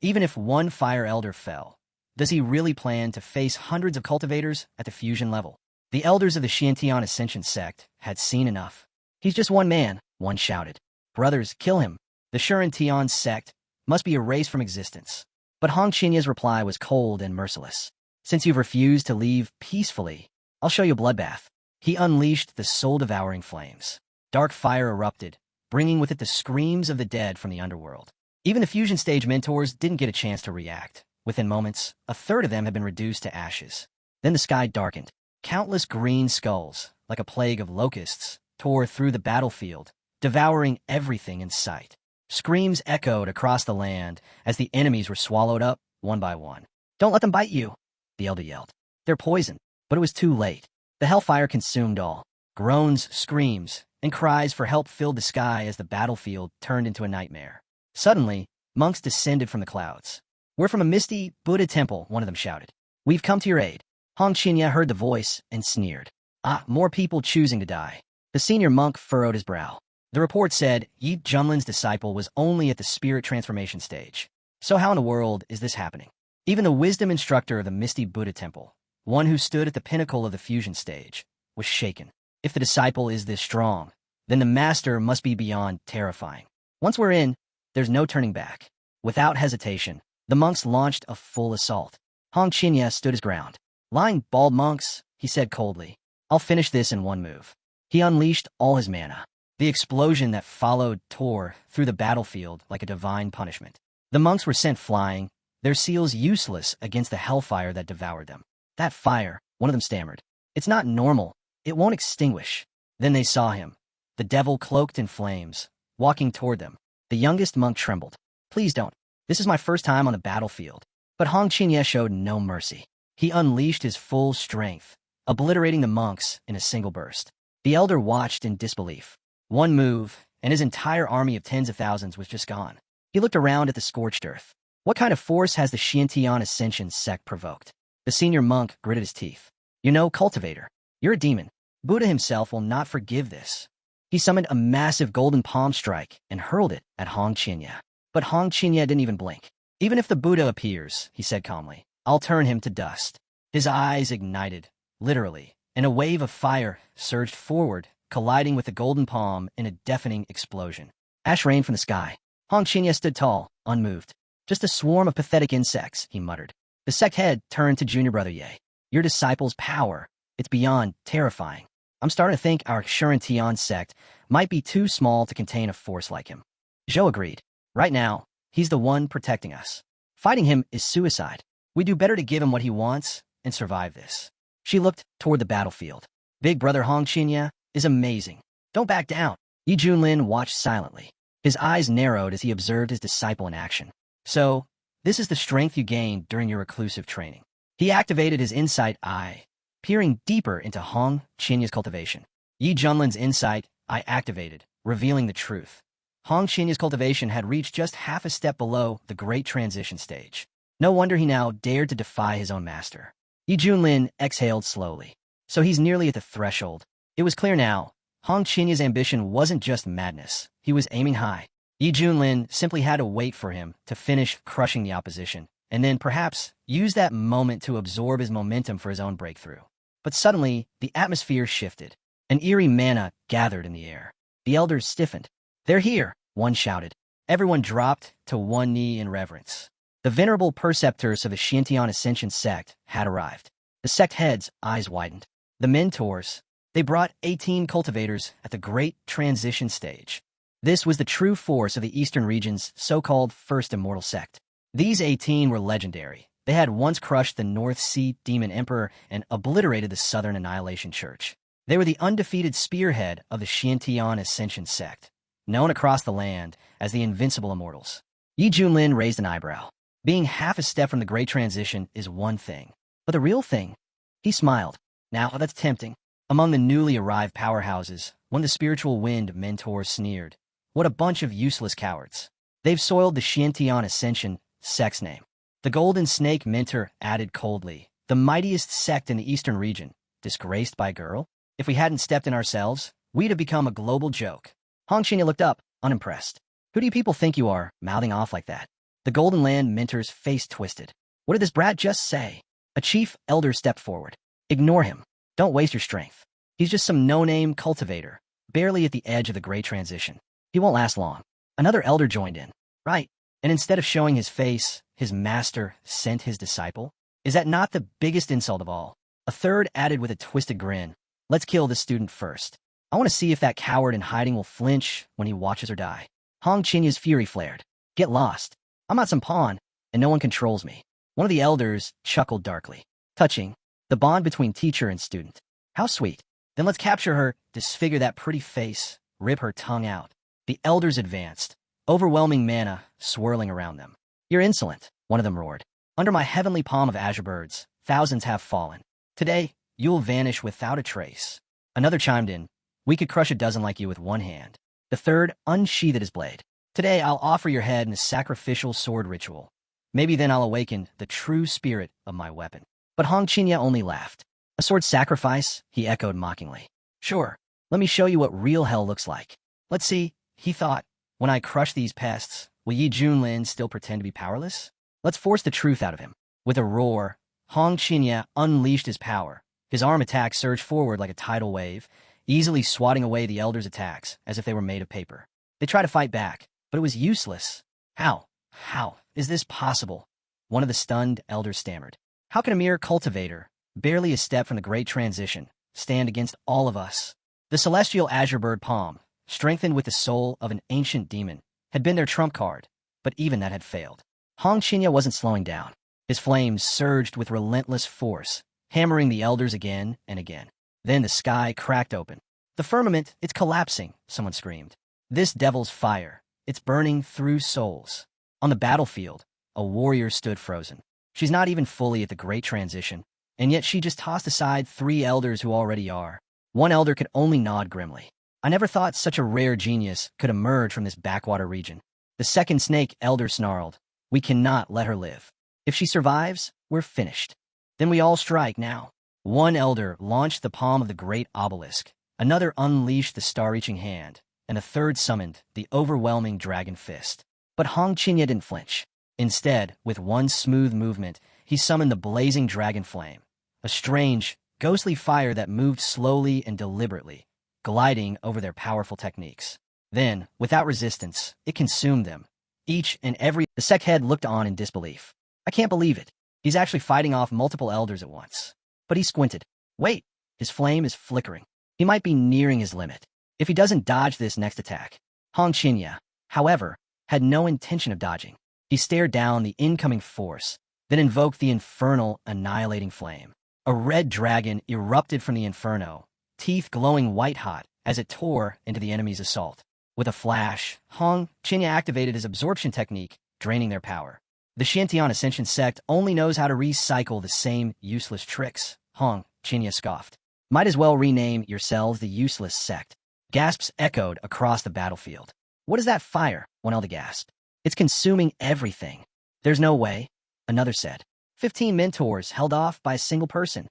Even if one fire elder fell, does he really plan to face hundreds of cultivators at the fusion level? The elders of the Xintian Ascension sect had seen enough. He's just one man, one shouted. Brothers, kill him. The Shuren sect must be erased from existence. But Hong Qianye's reply was cold and merciless. Since you've refused to leave peacefully, I'll show you a bloodbath. He unleashed the soul-devouring flames. Dark fire erupted, bringing with it the screams of the dead from the underworld. Even the fusion stage mentors didn't get a chance to react. Within moments, a third of them had been reduced to ashes. Then the sky darkened. Countless green skulls, like a plague of locusts, tore through the battlefield, devouring everything in sight. Screams echoed across the land as the enemies were swallowed up one by one. Don't let them bite you, the elder yelled. They're poison. But it was too late. The hellfire consumed all. Groans, screams, and cries for help filled the sky as the battlefield turned into a nightmare. Suddenly, monks descended from the clouds. We're from a misty Buddha temple, one of them shouted. We've come to your aid. Hong Qianye heard the voice and sneered. Ah, more people choosing to die. The senior monk furrowed his brow. The report said Yi Junlin's disciple was only at the spirit transformation stage. So how in the world is this happening? Even the wisdom instructor of the Misty Buddha Temple, one who stood at the pinnacle of the fusion stage, was shaken. If the disciple is this strong, then the master must be beyond terrifying. Once we're in, there's no turning back. Without hesitation, the monks launched a full assault. Hong Qianye stood his ground. Lying bald monks, he said coldly. I'll finish this in one move. He unleashed all his mana. The explosion that followed tore through the battlefield like a divine punishment. The monks were sent flying, their seals useless against the hellfire that devoured them. That fire, one of them stammered. It's not normal. It won't extinguish. Then they saw him, the devil cloaked in flames, walking toward them. The youngest monk trembled. Please don't. This is my first time on the battlefield. But Hong Qianye showed no mercy. He unleashed his full strength, obliterating the monks in a single burst. The elder watched in disbelief. One move, and his entire army of tens of thousands was just gone. He looked around at the scorched earth. What kind of force has the Xintian Ascension sect provoked? The senior monk gritted his teeth. You know, cultivator, you're a demon. Buddha himself will not forgive this. He summoned a massive golden palm strike and hurled it at Hong Qianye. But Hong Qianye didn't even blink. Even if the Buddha appears, he said calmly, I'll turn him to dust. His eyes ignited, literally, and a wave of fire surged forward, colliding with the golden palm in a deafening explosion. Ash rained from the sky. Hong Qianye stood tall, unmoved. Just a swarm of pathetic insects, he muttered. The sect head turned to junior brother Ye. Your disciple's power, it's beyond terrifying. I'm starting to think our Shuren sect might be too small to contain a force like him. Zhou agreed. Right now, he's the one protecting us. Fighting him is suicide. We do better to give him what he wants and survive this. She looked toward the battlefield. Big brother Hong Qinya is amazing. Don't back down. Yi Junlin watched silently. His eyes narrowed as he observed his disciple in action. So, this is the strength you gained during your reclusive training. He activated his insight eye, peering deeper into Hong Qinya's cultivation. Yi Junlin's insight eye activated, revealing the truth. Hong Qinya's cultivation had reached just half a step below the great transition stage. No wonder he now dared to defy his own master. Yi Junlin exhaled slowly. So he's nearly at the threshold. It was clear now. Hong Qinya's ambition wasn't just madness. He was aiming high. Yi Junlin simply had to wait for him to finish crushing the opposition, and then perhaps use that moment to absorb his momentum for his own breakthrough. But suddenly, the atmosphere shifted. An eerie manna gathered in the air. The elders stiffened. They're here, one shouted. Everyone dropped to one knee in reverence. The venerable preceptors of the Xiantian Ascension sect had arrived. The sect heads' eyes widened. The mentors, they brought 18 cultivators at the great transition stage. This was the true force of the Eastern region's so-called First Immortal Sect. These 18 were legendary. They had once crushed the North Sea Demon Emperor and obliterated the Southern Annihilation Church. They were the undefeated spearhead of the Xiantian Ascension sect, known across the land as the Invincible Immortals. Yi Junlin raised an eyebrow. Being half a step from the Great Transition is one thing, but the real thing? He smiled. Now, that's tempting. Among the newly arrived powerhouses, one of the spiritual wind mentors sneered. What a bunch of useless cowards. They've soiled the Xiantian Ascension sect's name. The Golden Snake mentor added coldly. The mightiest sect in the Eastern region, disgraced by a girl? If we hadn't stepped in ourselves, we'd have become a global joke. Hong Qinya looked up, unimpressed. Who do you people think you are, mouthing off like that? The Golden Land mentor's face twisted. What did this brat just say? A chief elder stepped forward. Ignore him. Don't waste your strength. He's just some no-name cultivator, barely at the edge of the Great Transition. He won't last long. Another elder joined in. Right. And instead of showing his face, his master sent his disciple? Is that not the biggest insult of all? A third added with a twisted grin. Let's kill this student first. I want to see if that coward in hiding will flinch when he watches her die. Hong Qinya's fury flared. Get lost. I'm not some pawn, and no one controls me. One of the elders chuckled darkly. Touching. The bond between teacher and student. How sweet. Then let's capture her, disfigure that pretty face, rip her tongue out. The elders advanced, overwhelming mana swirling around them. You're insolent, one of them roared. Under my heavenly palm of azure birds, thousands have fallen. Today, you'll vanish without a trace. Another chimed in. We could crush a dozen like you with one hand. The third unsheathed his blade. Today, I'll offer your head in a sacrificial sword ritual. Maybe then I'll awaken the true spirit of my weapon. But Hong Qinya only laughed. A sword sacrifice? He echoed mockingly. Sure, let me show you what real hell looks like. Let's see, he thought. When I crush these pests, will Yi Junlin still pretend to be powerless? Let's force the truth out of him. With a roar, Hong Qinya unleashed his power. His arm attack surged forward like a tidal wave, easily swatting away the elders' attacks as if they were made of paper. They tried to fight back, but it was useless. How? How is this possible? One of the stunned elders stammered. How can a mere cultivator, barely a step from the Great Transition, stand against all of us? The celestial azure bird palm, strengthened with the soul of an ancient demon, had been their trump card, but even that had failed. Hong Qinya wasn't slowing down. His flames surged with relentless force, hammering the elders again and again. Then the sky cracked open. The firmament, it's collapsing, someone screamed. This devil's fire, it's burning through souls. On the battlefield, a warrior stood frozen. She's not even fully at the Great Transition, and yet she just tossed aside 3 elders who already are. One elder could only nod grimly. I never thought such a rare genius could emerge from this backwater region. The second snake elder snarled. We cannot let her live. If she survives, we're finished. Then we all strike now. One elder launched the palm of the great obelisk, another unleashed the star-reaching hand, and a third summoned the overwhelming dragon fist. But Hong Qinya didn't flinch. Instead, with one smooth movement, he summoned the blazing dragon flame, a strange, ghostly fire that moved slowly and deliberately, gliding over their powerful techniques. Then, without resistance, it consumed them, each and every... The sect head looked on in disbelief. I can't believe it. He's actually fighting off multiple elders at once. But he squinted. Wait, his flame is flickering. He might be nearing his limit. If he doesn't dodge this next attack. Hong Qinya, however, had no intention of dodging. He stared down the incoming force, then invoked the infernal, annihilating flame. A red dragon erupted from the inferno, teeth glowing white-hot as it tore into the enemy's assault. With a flash, Hong Qinya activated his absorption technique, draining their power. The Shantian Ascension sect only knows how to recycle the same useless tricks, Hong Qinya scoffed. Might as well rename yourselves the Useless Sect. Gasps echoed across the battlefield. What is that fire? One elder gasped. It's consuming everything. There's no way, another said. 15 mentors held off by a single person.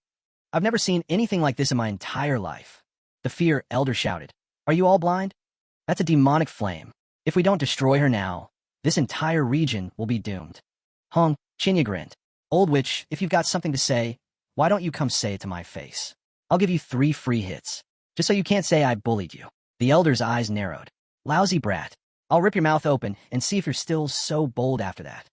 I've never seen anything like this in my entire life. The fear elder shouted. Are you all blind? That's a demonic flame. If we don't destroy her now, this entire region will be doomed. Hong Qinya grinned. Old witch, if you've got something to say, why don't you come say it to my face? I'll give you 3 free hits, just so you can't say I bullied you. The elder's eyes narrowed. Lousy brat. I'll rip your mouth open and see if you're still so bold after that.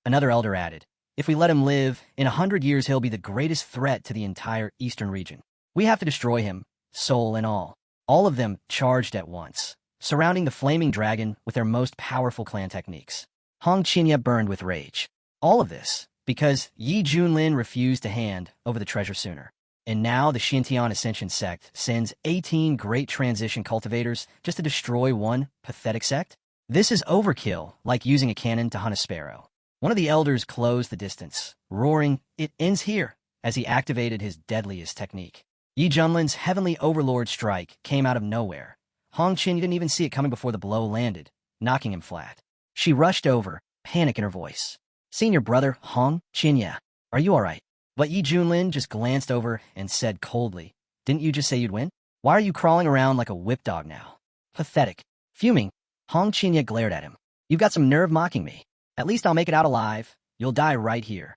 Another elder added. If we let him live, in 100 years he'll be the greatest threat to the entire eastern region. We have to destroy him, soul and all. All of them charged at once, surrounding the flaming dragon with their most powerful clan techniques. Hong Qinya burned with rage. All of this because Yi Junlin refused to hand over the treasure sooner. And now the Shantian Ascension sect sends 18 great transition cultivators just to destroy one pathetic sect? This is overkill, like using a cannon to hunt a sparrow. One of the elders closed the distance, roaring, "It ends here," as he activated his deadliest technique. Yi Junlin's Heavenly Overlord strike came out of nowhere. Hong Qinya didn't even see it coming before the blow landed, knocking him flat. She rushed over, panic in her voice. Senior brother, Hong Qinya, are you all right? But Yi Junlin just glanced over and said coldly, Didn't you just say you'd win? Why are you crawling around like a whip dog now? Pathetic. Fuming, Hong Qinya glared at him. You've got some nerve mocking me. At least I'll make it out alive. You'll die right here.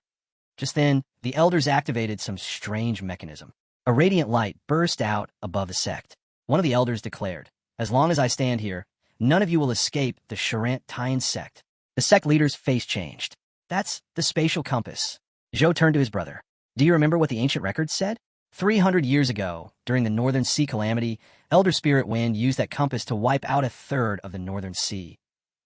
Just then, the elders activated some strange mechanism. A radiant light burst out above the sect. One of the elders declared, As long as I stand here, none of you will escape the Shantian sect. The sect leader's face changed. That's the spatial compass. Zhou turned to his brother. Do you remember what the ancient records said? 300 years ago, during the Northern Sea calamity, Elder Spirit Wind used that compass to wipe out 1/3 of the Northern Sea.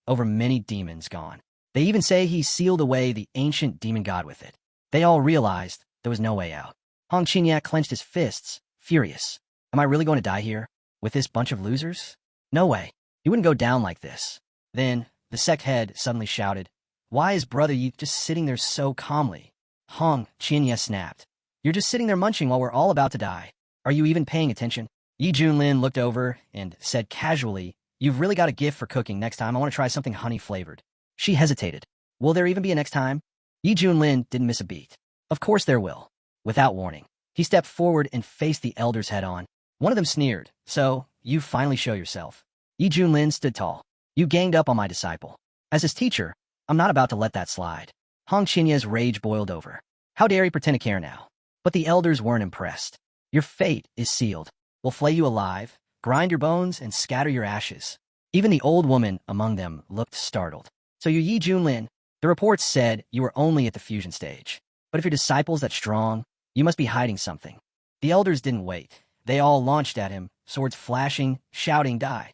Over many demons gone. They even say he sealed away the ancient demon god with it. They all realized there was no way out. Hong Qinya clenched his fists, furious. Am I really going to die here? With this bunch of losers? No way. You wouldn't go down like this. Then, the sect head suddenly shouted, Why is Brother Yi just sitting there so calmly? Hong Qinya snapped. You're just sitting there munching while we're all about to die. Are you even paying attention? Yi Junlin looked over and said casually, You've really got a gift for cooking. Next time I want to try something honey-flavored. She hesitated. Will there even be a next time? Yi Junlin didn't miss a beat. Of course there will. Without warning, he stepped forward and faced the elders head-on. One of them sneered. So, you finally show yourself. Yi Junlin stood tall. You ganged up on my disciple. As his teacher, I'm not about to let that slide. Hong Qinya's rage boiled over. How dare he pretend to care now? But the elders weren't impressed. Your fate is sealed. We'll flay you alive, grind your bones, and scatter your ashes. Even the old woman among them looked startled. So you're Yi Junlin. The reports said you were only at the fusion stage. But if your disciple's that strong, you must be hiding something. The elders didn't wait. They all launched at him, swords flashing, shouting, Die.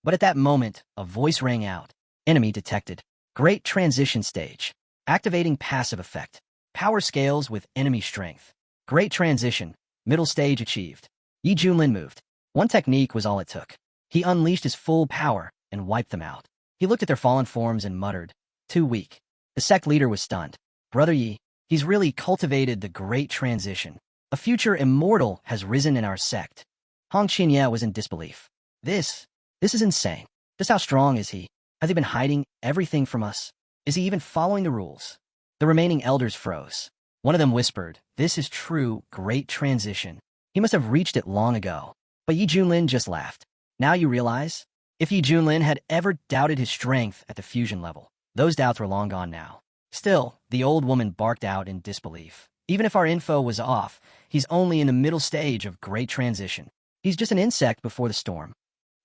But at that moment, a voice rang out. Enemy detected. Great transition stage. Activating passive effect. Power scales with enemy strength. Great transition. Middle stage achieved. Yi Junlin moved. One technique was all it took. He unleashed his full power and wiped them out. He looked at their fallen forms and muttered, Too weak. The sect leader was stunned. Brother Yi, he's really cultivated the great transition. A future immortal has risen in our sect. Hong Qinya was in disbelief. This is insane. Just how strong is he? Has he been hiding everything from us? Is he even following the rules? The remaining elders froze. One of them whispered, This is true great transition. He must have reached it long ago. But Yi Junlin just laughed. Now you realize? If Yi Junlin had ever doubted his strength at the fusion level, those doubts were long gone now. Still, the old woman barked out in disbelief. Even if our info was off, he's only in the middle stage of great transition. He's just an insect before the storm.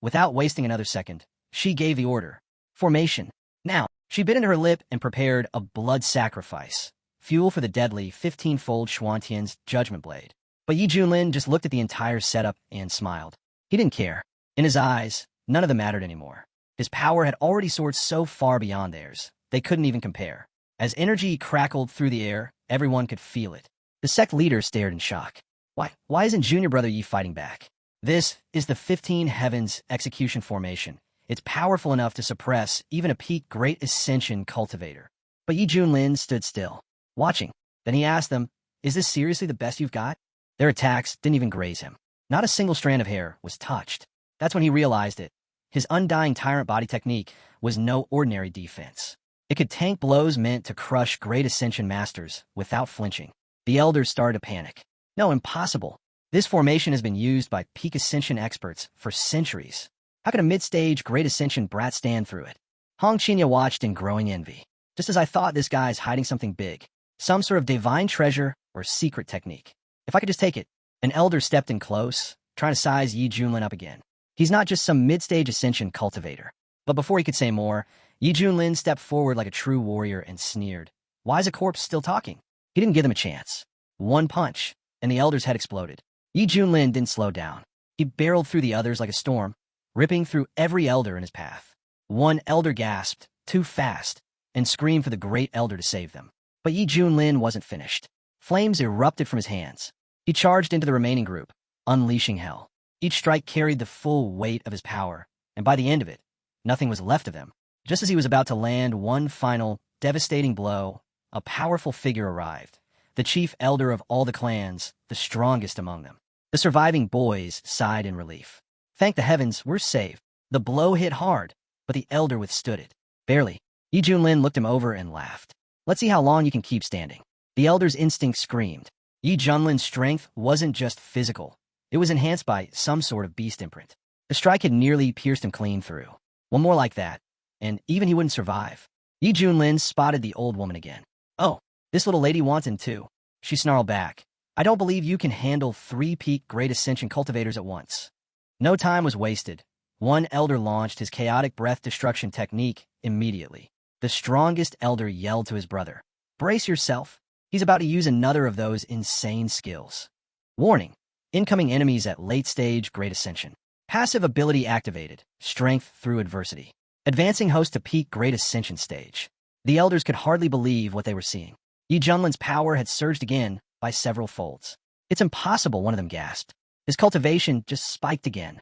Without wasting another second, she gave the order. Formation. Now. She bit into her lip and prepared a blood sacrifice, fuel for the deadly 15-fold Xuantian's judgment blade. But Yi Junlin just looked at the entire setup and smiled. He didn't care. In his eyes, none of them mattered anymore. His power had already soared so far beyond theirs, they couldn't even compare. As energy crackled through the air, everyone could feel it. The sect leader stared in shock. Why isn't junior brother Yi fighting back? This is the 15 Heavens execution formation. It's powerful enough to suppress even a peak Great Ascension cultivator. But Yi Junlin stood still, watching. Then he asked them, "Is this seriously the best you've got?" Their attacks didn't even graze him. Not a single strand of hair was touched. That's when he realized it. His undying tyrant body technique was no ordinary defense. It could tank blows meant to crush Great Ascension masters without flinching. The elders started to panic. No, impossible. This formation has been used by peak Ascension experts for centuries. How could a mid-stage Great Ascension brat stand through it? Hong Qinya watched in growing envy. Just as I thought, this guy's hiding something big. Some sort of divine treasure or secret technique. If I could just take it. An elder stepped in close, trying to size Yi Junlin up again. He's not just some mid-stage Ascension cultivator. But before he could say more, Yi Junlin stepped forward like a true warrior and sneered. Why is a corpse still talking? He didn't give them a chance. One punch, and the elder's head exploded. Yi Junlin didn't slow down. He barreled through the others like a storm, ripping through every elder in his path. One elder gasped, too fast, and screamed for the great elder to save them. But Yi Junlin wasn't finished. Flames erupted from his hands. He charged into the remaining group, unleashing hell. Each strike carried the full weight of his power, and by the end of it, nothing was left of him. Just as he was about to land one final, devastating blow, a powerful figure arrived. The chief elder of all the clans, the strongest among them. The surviving boys sighed in relief. Thank the heavens, we're safe. The blow hit hard, but the elder withstood it. Barely. Yi Junlin looked him over and laughed. Let's see how long you can keep standing. The elder's instinct screamed. Yi Junlin's strength wasn't just physical. It was enhanced by some sort of beast imprint. The strike had nearly pierced him clean through. One more like that, and even he wouldn't survive. Yi Junlin spotted the old woman again. Oh, this little lady wants him too. She snarled back. I don't believe you can handle 3 peak Great Ascension cultivators at once. No time was wasted. One elder launched his chaotic breath destruction technique immediately. The strongest elder yelled to his brother, "Brace yourself. He's about to use another of those insane skills." Warning. Incoming enemies at late stage Great Ascension. Passive ability activated. Strength through adversity. Advancing host to peak Great Ascension stage. The elders could hardly believe what they were seeing. Yi Junlin's power had surged again by several folds. It's impossible, one of them gasped. His cultivation just spiked again.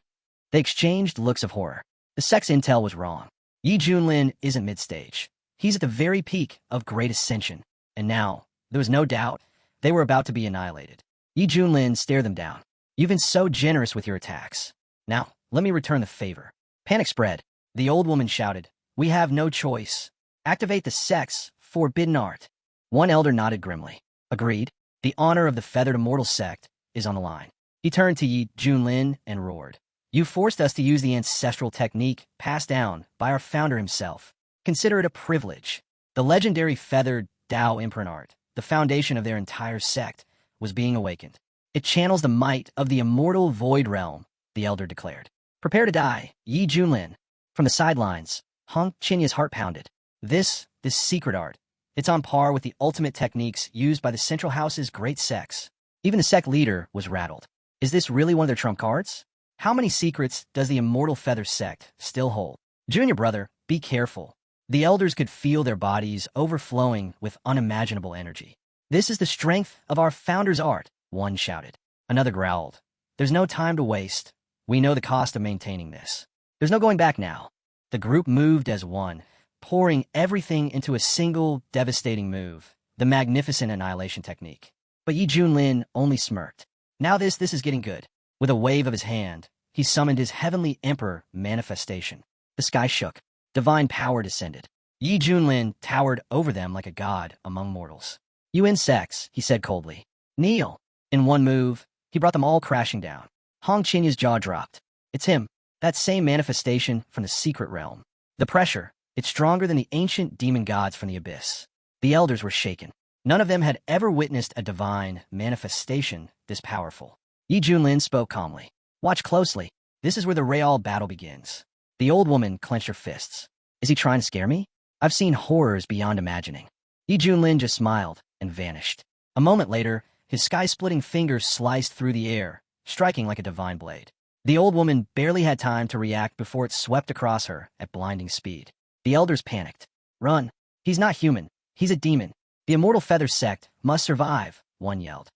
They exchanged looks of horror. The sect's intel was wrong. Yi Junlin isn't mid-stage. He's at the very peak of Great Ascension. And now, there was no doubt, they were about to be annihilated. Yi Junlin stared them down. You've been so generous with your attacks. Now, let me return the favor. Panic spread. The old woman shouted, "We have no choice. Activate the sect's forbidden art." One elder nodded grimly. Agreed. The honor of the Feathered Immortal sect is on the line. He turned to Yi Junlin and roared. You forced us to use the ancestral technique passed down by our founder himself. Consider it a privilege. The legendary Feathered Tao imprint art, the foundation of their entire sect, was being awakened. It channels the might of the immortal void realm, the elder declared. Prepare to die, Yi Junlin. From the sidelines, Hong Qinya's heart pounded. This secret art, it's on par with the ultimate techniques used by the Central House's great sects. Even the sect leader was rattled. Is this really one of their trump cards? How many secrets does the Immortal Feather sect still hold? Junior brother, be careful. The elders could feel their bodies overflowing with unimaginable energy. This is the strength of our founder's art, one shouted. Another growled. There's no time to waste. We know the cost of maintaining this. There's no going back now. The group moved as one, pouring everything into a single devastating move, the magnificent annihilation technique. But Yi Junlin only smirked. Now this is getting good. With a wave of his hand, he summoned his heavenly emperor manifestation. The sky shook. Divine power descended. Yi Junlin towered over them like a god among mortals. You insects, he said coldly. Kneel. In one move, he brought them all crashing down. Hong Qinya's jaw dropped. It's him, that same manifestation from the secret realm. The pressure, it's stronger than the ancient demon gods from the abyss. The elders were shaken. None of them had ever witnessed a divine manifestation this powerful. Yi Junlin spoke calmly. Watch closely. This is where the real battle begins. The old woman clenched her fists. Is he trying to scare me? I've seen horrors beyond imagining. Yi Junlin just smiled and vanished. A moment later, his sky-splitting fingers sliced through the air, striking like a divine blade. The old woman barely had time to react before it swept across her at blinding speed. The elders panicked. Run! He's not human. He's a demon. The immortal feather sect must survive, one yelled.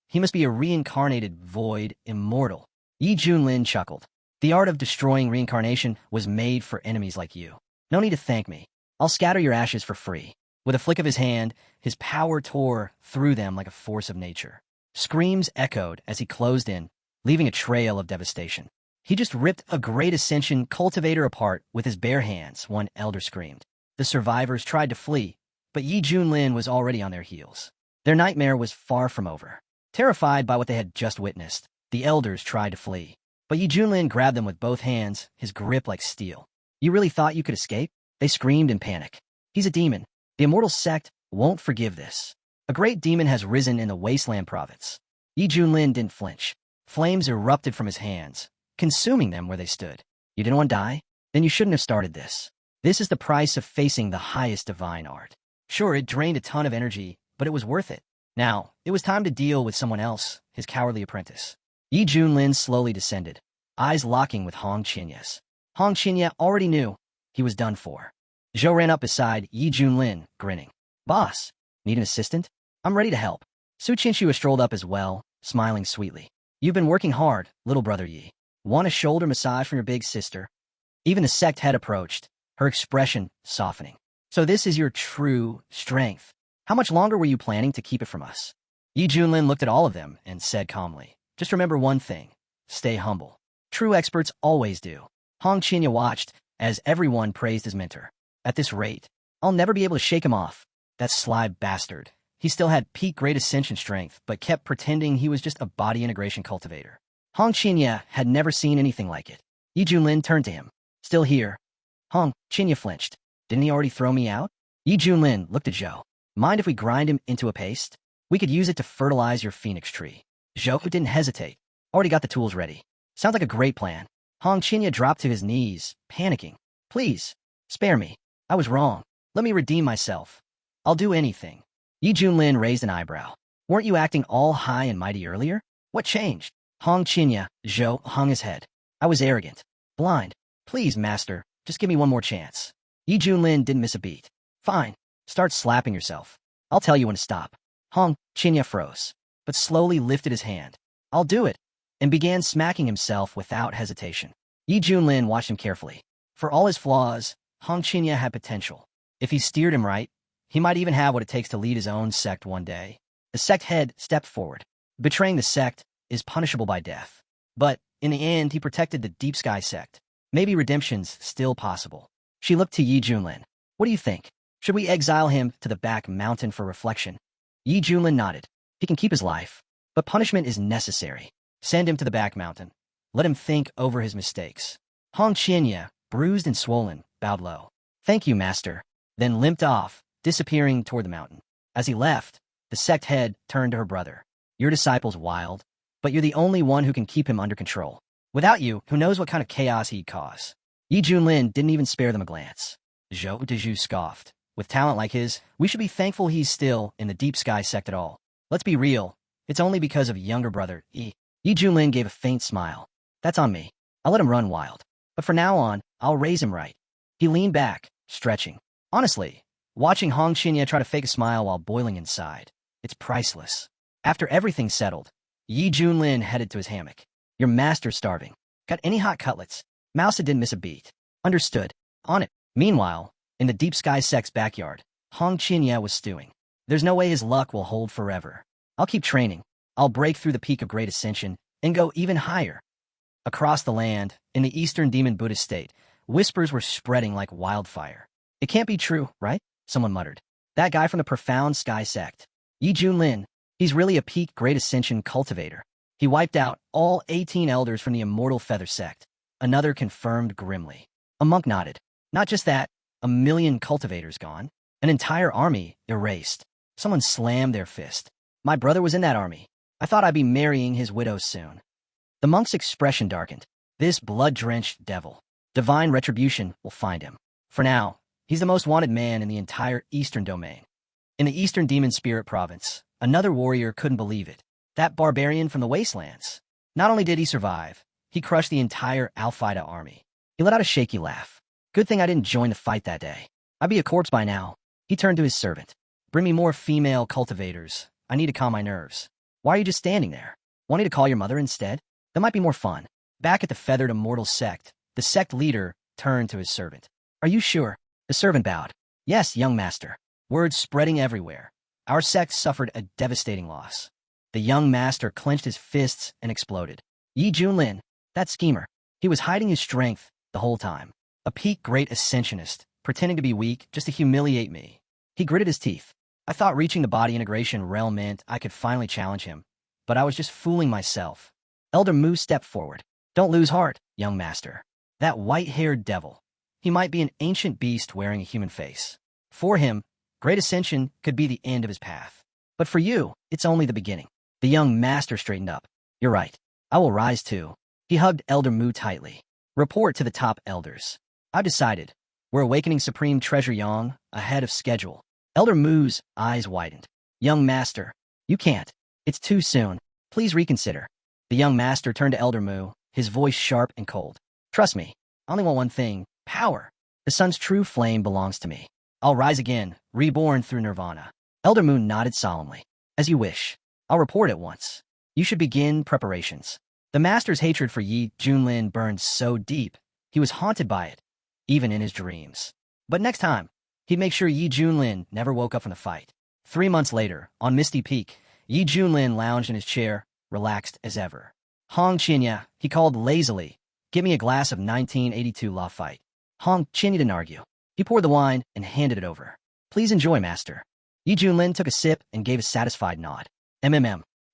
He must be a reincarnated void immortal. Yi Junlin chuckled. The art of destroying reincarnation was made for enemies like you. No need to thank me. I'll scatter your ashes for free. With a flick of his hand, his power tore through them like a force of nature. Screams echoed as he closed in, leaving a trail of devastation. He just ripped a great Ascension cultivator apart with his bare hands, one elder screamed. The survivors tried to flee, but Yi Junlin was already on their heels. Their nightmare was far from over. Terrified by what they had just witnessed, the elders tried to flee. But Yi Junlin grabbed them with both hands, his grip like steel. You really thought you could escape? They screamed in panic. He's a demon. The immortal sect won't forgive this. A great demon has risen in the Wasteland province. Yi Junlin didn't flinch. Flames erupted from his hands, consuming them where they stood. You didn't want to die? Then you shouldn't have started this. This is the price of facing the highest divine art. Sure, it drained a ton of energy, but it was worth it. Now, it was time to deal with someone else, his cowardly apprentice. Yi Junlin slowly descended, eyes locking with Hong Qinya. Hong Qinya already knew he was done for. Zhou ran up beside Yi Junlin, grinning. Boss, need an assistant? I'm ready to help. Su Qinshu strolled up as well, smiling sweetly. You've been working hard, little brother Yi. Want a shoulder massage from your big sister? Even the sect head approached, her expression softening. So this is your true strength. How much longer were you planning to keep it from us? Yi Junlin looked at all of them and said calmly, just remember one thing. Stay humble. True experts always do. Hong Qinya watched as everyone praised his mentor. At this rate, I'll never be able to shake him off. That sly bastard. He still had peak Great Ascension strength, but kept pretending he was just a body integration cultivator. Hong Qinya had never seen anything like it. Yi Junlin turned to him. Still here. Hong Qinya flinched. Didn't he already throw me out? Yi Junlin looked at Zhou. Mind if we grind him into a paste? We could use it to fertilize your phoenix tree. Zhou didn't hesitate. Already got the tools ready. Sounds like a great plan. Hong Qinya dropped to his knees, panicking. Please, spare me. I was wrong. Let me redeem myself. I'll do anything. Yi Junlin raised an eyebrow. Weren't you acting all high and mighty earlier? What changed? Hong Qinya, Zhou hung his head. I was arrogant. Blind. Please, master, just give me one more chance. Yi Junlin didn't miss a beat. Fine. Start slapping yourself. I'll tell you when to stop. Hong Qinya froze, but slowly lifted his hand. I'll do it, and began smacking himself without hesitation. Yi Junlin watched him carefully. For all his flaws, Hong Qinya had potential. If he steered him right, he might even have what it takes to lead his own sect one day. The sect head stepped forward. Betraying the sect is punishable by death. But, in the end, he protected the Deep Sky sect. Maybe redemption's still possible. She looked to Yi Junlin. What do you think? Should we exile him to the back mountain for reflection? Yi Junlin nodded. He can keep his life, but punishment is necessary. Send him to the back mountain. Let him think over his mistakes. Hong Qinya, bruised and swollen, bowed low. Thank you, master. Then limped off, disappearing toward the mountain. As he left, the sect head turned to her brother. Your disciple's wild, but you're the only one who can keep him under control. Without you, who knows what kind of chaos he'd cause. Yi Junlin didn't even spare them a glance. Zhou Dezhu scoffed. With talent like his, we should be thankful he's still in the Deep Sky sect at all. Let's be real. It's only because of younger brother, Yi. Yi Junlin gave a faint smile. That's on me. I'll let him run wild. But for now on, I'll raise him right. He leaned back, stretching. Honestly, watching Hong Qinya try to fake a smile while boiling inside, it's priceless. After everything settled, Yi Junlin headed to his hammock. Your master's starving. Got any hot cutlets? Mousa didn't miss a beat. Understood. On it. Meanwhile, in the Deep Sky sect's backyard, Hong Qinya was stewing. There's no way his luck will hold forever. I'll keep training. I'll break through the peak of Great Ascension and go even higher. Across the land, in the Eastern Demon Buddhist state, whispers were spreading like wildfire. It can't be true, right? Someone muttered. That guy from the Profound Sky sect. Yi Junlin. He's really a peak Great Ascension cultivator. He wiped out all 18 elders from the Immortal Feather sect. Another confirmed grimly. A monk nodded. Not just that, 1,000,000 cultivators gone. An entire army erased. Someone slammed their fist. My brother was in that army. I thought I'd be marrying his widow soon. The monk's expression darkened. This blood-drenched devil. Divine retribution will find him. For now, He's the most wanted man in the entire Eastern Domain. In the Eastern Demon Spirit Province, another warrior couldn't believe it. That barbarian from the Wastelands. Not only did he survive, he crushed the entire Alphaida army. He let out a shaky laugh. Good thing I didn't join the fight that day. I'd be a corpse by now. He turned to his servant. Bring me more female cultivators. I need to calm my nerves. Why are you just standing there? Want me to call your mother instead? That might be more fun. Back at the Feathered Immortal sect, the sect leader turned to his servant. Are you sure? The servant bowed. Yes, young master. Words spreading everywhere. Our sect suffered a devastating loss. The young master clenched his fists and exploded. Yi Junlin, that schemer. He was hiding his strength the whole time. A peak great ascensionist, pretending to be weak just to humiliate me. He gritted his teeth. I thought reaching the body integration realm meant I could finally challenge him, but I was just fooling myself. Elder Mu stepped forward. Don't lose heart, young master. That white-haired devil. He might be an ancient beast wearing a human face. For him, great ascension could be the end of his path. But for you, it's only the beginning. The young master straightened up. You're right. I will rise too. He hugged Elder Mu tightly. Report to the top elders. I've decided. We're awakening Supreme Treasure Yang ahead of schedule. Elder Mu's eyes widened. Young master, you can't. It's too soon. Please reconsider. The young master turned to Elder Mu, his voice sharp and cold. Trust me, I only want one thing, power. The sun's true flame belongs to me. I'll rise again, reborn through nirvana. Elder Mu nodded solemnly. As you wish. I'll report at once. You should begin preparations. The master's hatred for Yi Junlin burned so deep, he was haunted by it, even in his dreams. But next time, he'd make sure Yi Junlin never woke up from the fight. 3 months later, on Misty Peak, Yi Junlin lounged in his chair, relaxed as ever. Hong Qinya, he called lazily, give me a glass of 1982 Lafite. Hong Qinya didn't argue. He poured the wine and handed it over. Please enjoy, master. Yi Junlin took a sip and gave a satisfied nod.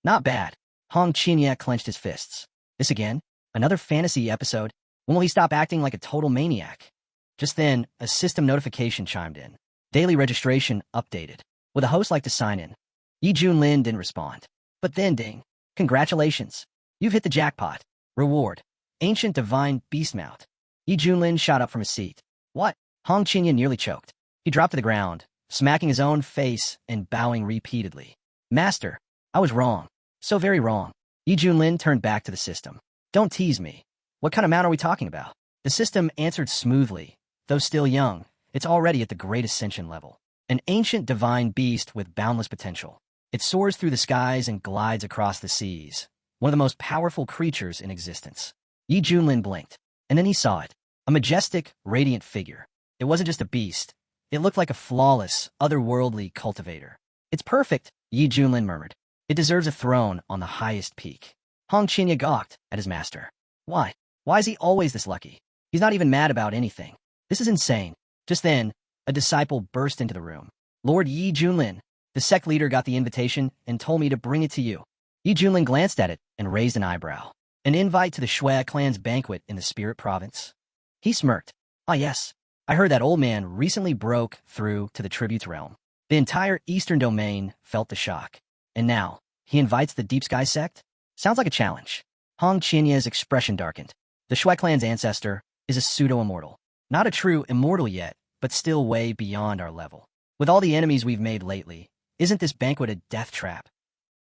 Not bad. Hong Qinya clenched his fists. This again? Another fantasy episode? When will he stop acting like a total maniac? Just then, a system notification chimed in. Daily registration updated. Would the host like to sign in? Yi Junlin didn't respond. But then ding. Congratulations. You've hit the jackpot. Reward. Ancient Divine Beast Mount. Yi Junlin shot up from his seat. What? Hong Qinya nearly choked. He dropped to the ground, smacking his own face and bowing repeatedly. Master, I was wrong. So very wrong. Yi Junlin turned back to the system. Don't tease me. What kind of mount are we talking about? The system answered smoothly. Though still young, it's already at the Great Ascension level. An ancient divine beast with boundless potential. It soars through the skies and glides across the seas. One of the most powerful creatures in existence. Yi Junlin blinked, and then he saw it. A majestic, radiant figure. It wasn't just a beast. It looked like a flawless, otherworldly cultivator. It's perfect, Yi Junlin murmured. It deserves a throne on the highest peak. Hong Qinya gawked at his master. Why? Why is he always this lucky? He's not even mad about anything. This is insane. Just then, a disciple burst into the room. Lord Yi Junlin, the sect leader got the invitation and told me to bring it to you. Yi Junlin glanced at it and raised an eyebrow. An invite to the Shui clan's banquet in the Spirit Province. He smirked. Ah yes, I heard that old man recently broke through to the Tributes realm. The entire Eastern Domain felt the shock. And now, he invites the Deep Sky sect? Sounds like a challenge. Hong Qinya's expression darkened. The Shui clan's ancestor is a pseudo-immortal. Not a true immortal yet, but still way beyond our level. With all the enemies we've made lately, isn't this banquet a death trap?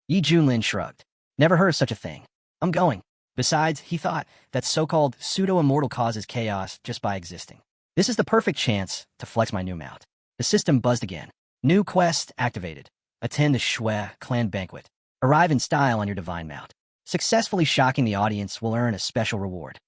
Yi Junlin shrugged. Never heard of such a thing. I'm going. Besides, he thought that so-called pseudo-immortal causes chaos just by existing. This is the perfect chance to flex my new mount. The system buzzed again. New quest activated. Attend the Shui clan banquet. Arrive in style on your divine mount. Successfully shocking the audience will earn a special reward.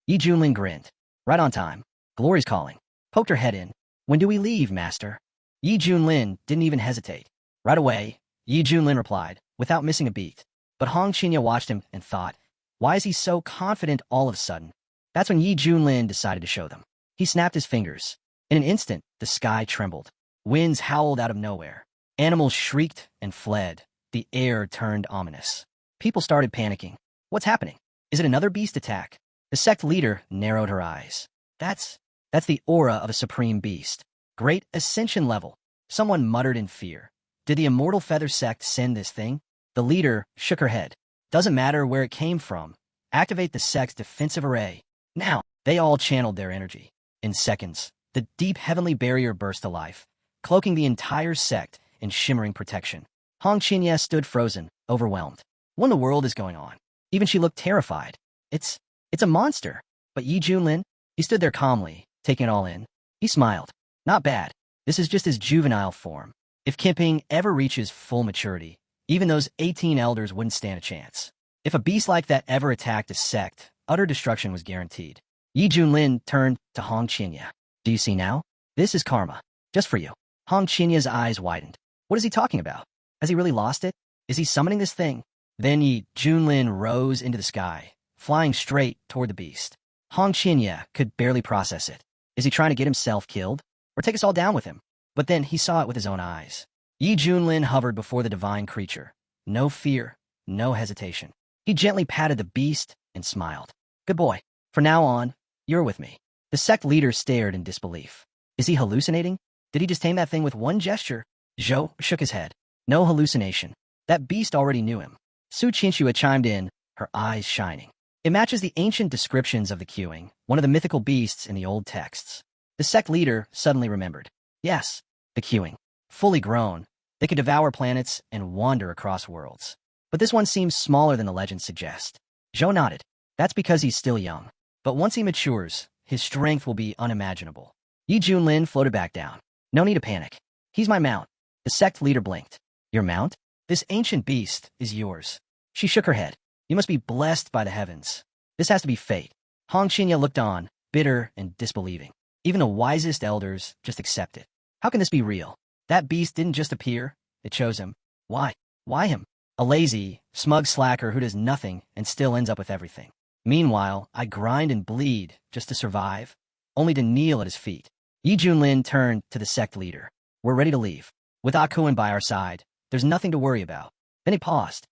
Yi Junlin grinned. Right on time. Glory's calling. Poked her head in. When do we leave, master? Yi Junlin didn't even hesitate. Right away, Yi Junlin replied, without missing a beat. But Hong Qinya watched him and thought, why is he so confident all of a sudden? That's when Yi Junlin decided to show them. He snapped his fingers. In an instant, the sky trembled. Winds howled out of nowhere. Animals shrieked and fled. The air turned ominous. People started panicking. What's happening? Is it another beast attack? The sect leader narrowed her eyes. That's the aura of a supreme beast. Great Ascension level. Someone muttered in fear. Did the Immortal Feather sect send this thing? The leader shook her head. Doesn't matter where it came from. Activate the sect's defensive array. Now, they all channeled their energy. In seconds, the deep heavenly barrier burst to life, cloaking the entire sect in shimmering protection. Hong Qinya stood frozen, overwhelmed. What in the world is going on? Even she looked terrified. It's a monster. But Yi Junlin, he stood there calmly, taking it all in. He smiled. Not bad. This is just his juvenile form. If Kimping ever reaches full maturity, even those 18 elders wouldn't stand a chance. If a beast like that ever attacked a sect, utter destruction was guaranteed. Yi Junlin turned to Hong Qinya. Do you see now? This is karma. Just for you. Hong Qinya's eyes widened. What is he talking about? Has he really lost it? Is he summoning this thing? Then Yi Junlin rose into the sky, flying straight toward the beast. Hong Qinya could barely process it. Is he trying to get himself killed? Or take us all down with him? But then he saw it with his own eyes. Yi Junlin hovered before the divine creature. No fear, no hesitation. He gently patted the beast and smiled. Good boy. From now on, you're with me. The sect leader stared in disbelief. Is he hallucinating? Did he just tame that thing with one gesture? Zhou shook his head. No hallucination. That beast already knew him. Su Qianxue chimed in, her eyes shining. It matches the ancient descriptions of the queuing, one of the mythical beasts in the old texts. The sect leader suddenly remembered. Yes, the queuing. Fully grown, they could devour planets and wander across worlds. But this one seems smaller than the legends suggest. Zhou nodded. That's because he's still young. But once he matures, his strength will be unimaginable. Yi Junlin floated back down. No need to panic. He's my mount. The sect leader blinked. Your mount? This ancient beast is yours. She shook her head. You must be blessed by the heavens. This has to be fate. Hong Qinya looked on, bitter and disbelieving. Even the wisest elders just accept it. How can this be real? That beast didn't just appear. It chose him. Why? Why him? A lazy, smug slacker who does nothing and still ends up with everything. Meanwhile, I grind and bleed just to survive, only to kneel at his feet. Yi Junlin turned to the sect leader. We're ready to leave. With Akuin by our side, there's nothing to worry about. Then he paused.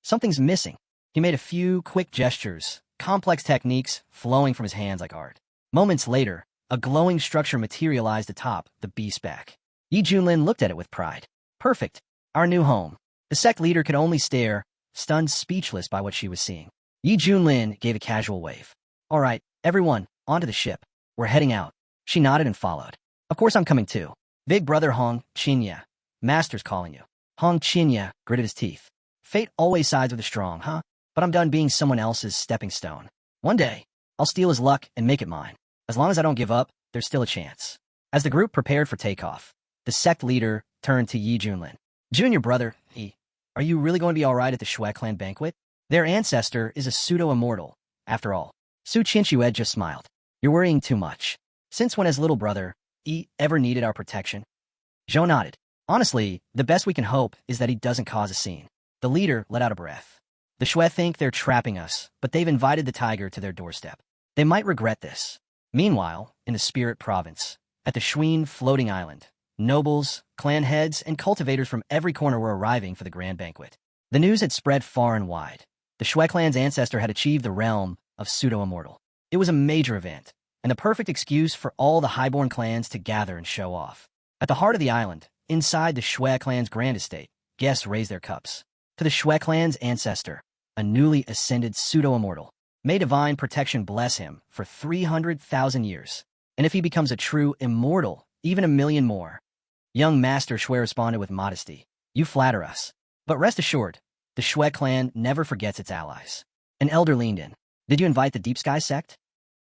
Something's missing. He made a few quick gestures, complex techniques flowing from his hands like art. Moments later, a glowing structure materialized atop the beast's back. Yi Junlin looked at it with pride. Perfect. Our new home. The sect leader could only stare, stunned speechless by what she was seeing. Yi Junlin gave a casual wave. All right, everyone, onto the ship. We're heading out. She nodded and followed. Of course I'm coming too. Big brother Hong Qinya. Master's calling you. Hong Qinya gritted his teeth. Fate always sides with the strong, huh? But I'm done being someone else's stepping stone. One day, I'll steal his luck and make it mine. As long as I don't give up, there's still a chance. As the group prepared for takeoff, the sect leader turned to Yi Junlin. Junior brother, are you really going to be all right at the Shui clan banquet? Their ancestor is a pseudo-immortal, after all. Su Qianxue just smiled. You're worrying too much. Since when has little brother, ever needed our protection? Zhou nodded. Honestly, the best we can hope is that he doesn't cause a scene. The leader let out a breath. The Shui think they're trapping us, but they've invited the tiger to their doorstep. They might regret this. Meanwhile, in the Spirit Province, at the Shuin floating island, nobles, clan heads, and cultivators from every corner were arriving for the grand banquet. The news had spread far and wide. The Shui clan's ancestor had achieved the realm of pseudo-immortal. It was a major event, and the perfect excuse for all the highborn clans to gather and show off. At the heart of the island, inside the Shui clan's grand estate, guests raised their cups. To the Shui clan's ancestor, a newly ascended pseudo-immortal. May divine protection bless him for 300,000 years. And if he becomes a true immortal, even 1,000,000 more. Young Master Shui responded with modesty. You flatter us. But rest assured, the Shui clan never forgets its allies. An elder leaned in. Did you invite the Deep Sky sect?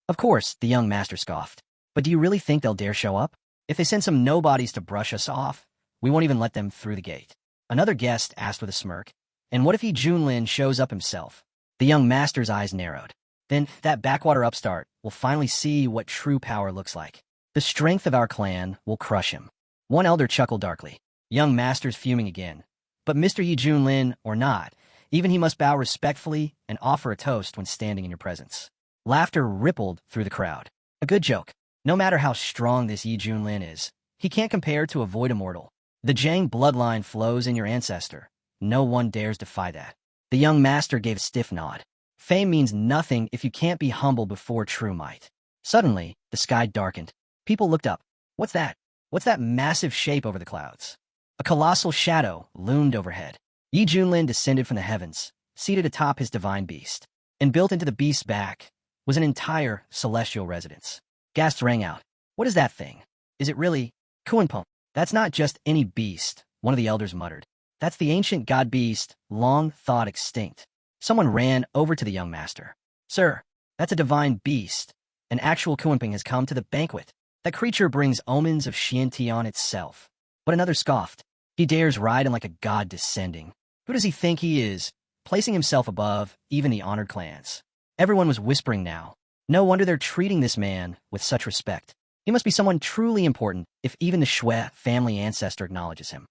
Of course, the young master scoffed. But do you really think they'll dare show up? If they send some nobodies to brush us off, we won't even let them through the gate. Another guest asked with a smirk. And what if Yi Junlin shows up himself? The young master's eyes narrowed. Then that backwater upstart will finally see what true power looks like. The strength of our clan will crush him. One elder chuckled darkly. Young master's fuming again. But Mr. Yi Junlin, or not, even he must bow respectfully and offer a toast when standing in your presence. Laughter rippled through the crowd. A good joke. No matter how strong this Yi Junlin is, he can't compare to a void immortal. The Zhang bloodline flows in your ancestor. No one dares defy that. The young master gave a stiff nod. Fame means nothing if you can't be humble before true might. Suddenly, the sky darkened. People looked up. What's that? What's that massive shape over the clouds? A colossal shadow loomed overhead. Yi Junlin descended from the heavens, seated atop his divine beast. And built into the beast's back was an entire celestial residence. Gasps rang out. What is that thing? Is it really Kuanpung? That's not just any beast, one of the elders muttered. That's the ancient god beast, long thought extinct. Someone ran over to the young master. Sir, that's a divine beast. An actual Kuanping has come to the banquet. That creature brings omens of Xiantian itself. But another scoffed. He dares ride him like a god descending. Who does he think he is, placing himself above even the honored clans? Everyone was whispering now. No wonder they're treating this man with such respect. He must be someone truly important if even the Shui family ancestor acknowledges him.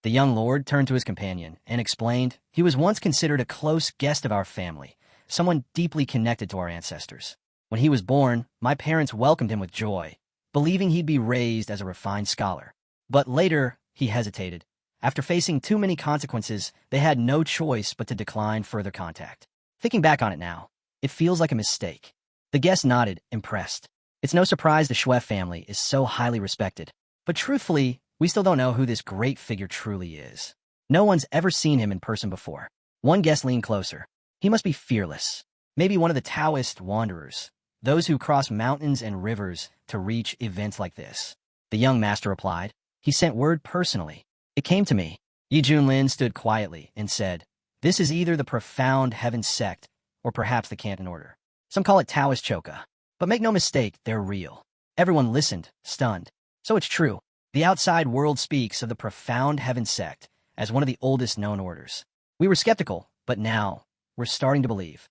The young lord turned to his companion and explained he was once considered a close guest of our family, someone deeply connected to our ancestors. When he was born, my parents welcomed him with joy, believing he'd be raised as a refined scholar. But later, he hesitated. After facing too many consequences, they had no choice but to decline further contact. Thinking back on it now, it feels like a mistake. The guest nodded, impressed. It's no surprise the Shui family is so highly respected. But truthfully, we still don't know who this great figure truly is. No one's ever seen him in person before. One guest leaned closer. He must be fearless. Maybe one of the Taoist wanderers, those who cross mountains and rivers to reach events like this. The young master replied. He sent word personally. It came to me. Yi Junlin stood quietly and said, this is either the profound heaven sect or perhaps the Canton order. Some call it Taoist Choka. But make no mistake, they're real. Everyone listened, stunned. So it's true. The outside world speaks of the profound heaven sect as one of the oldest known orders. We were skeptical, but now we're starting to believe.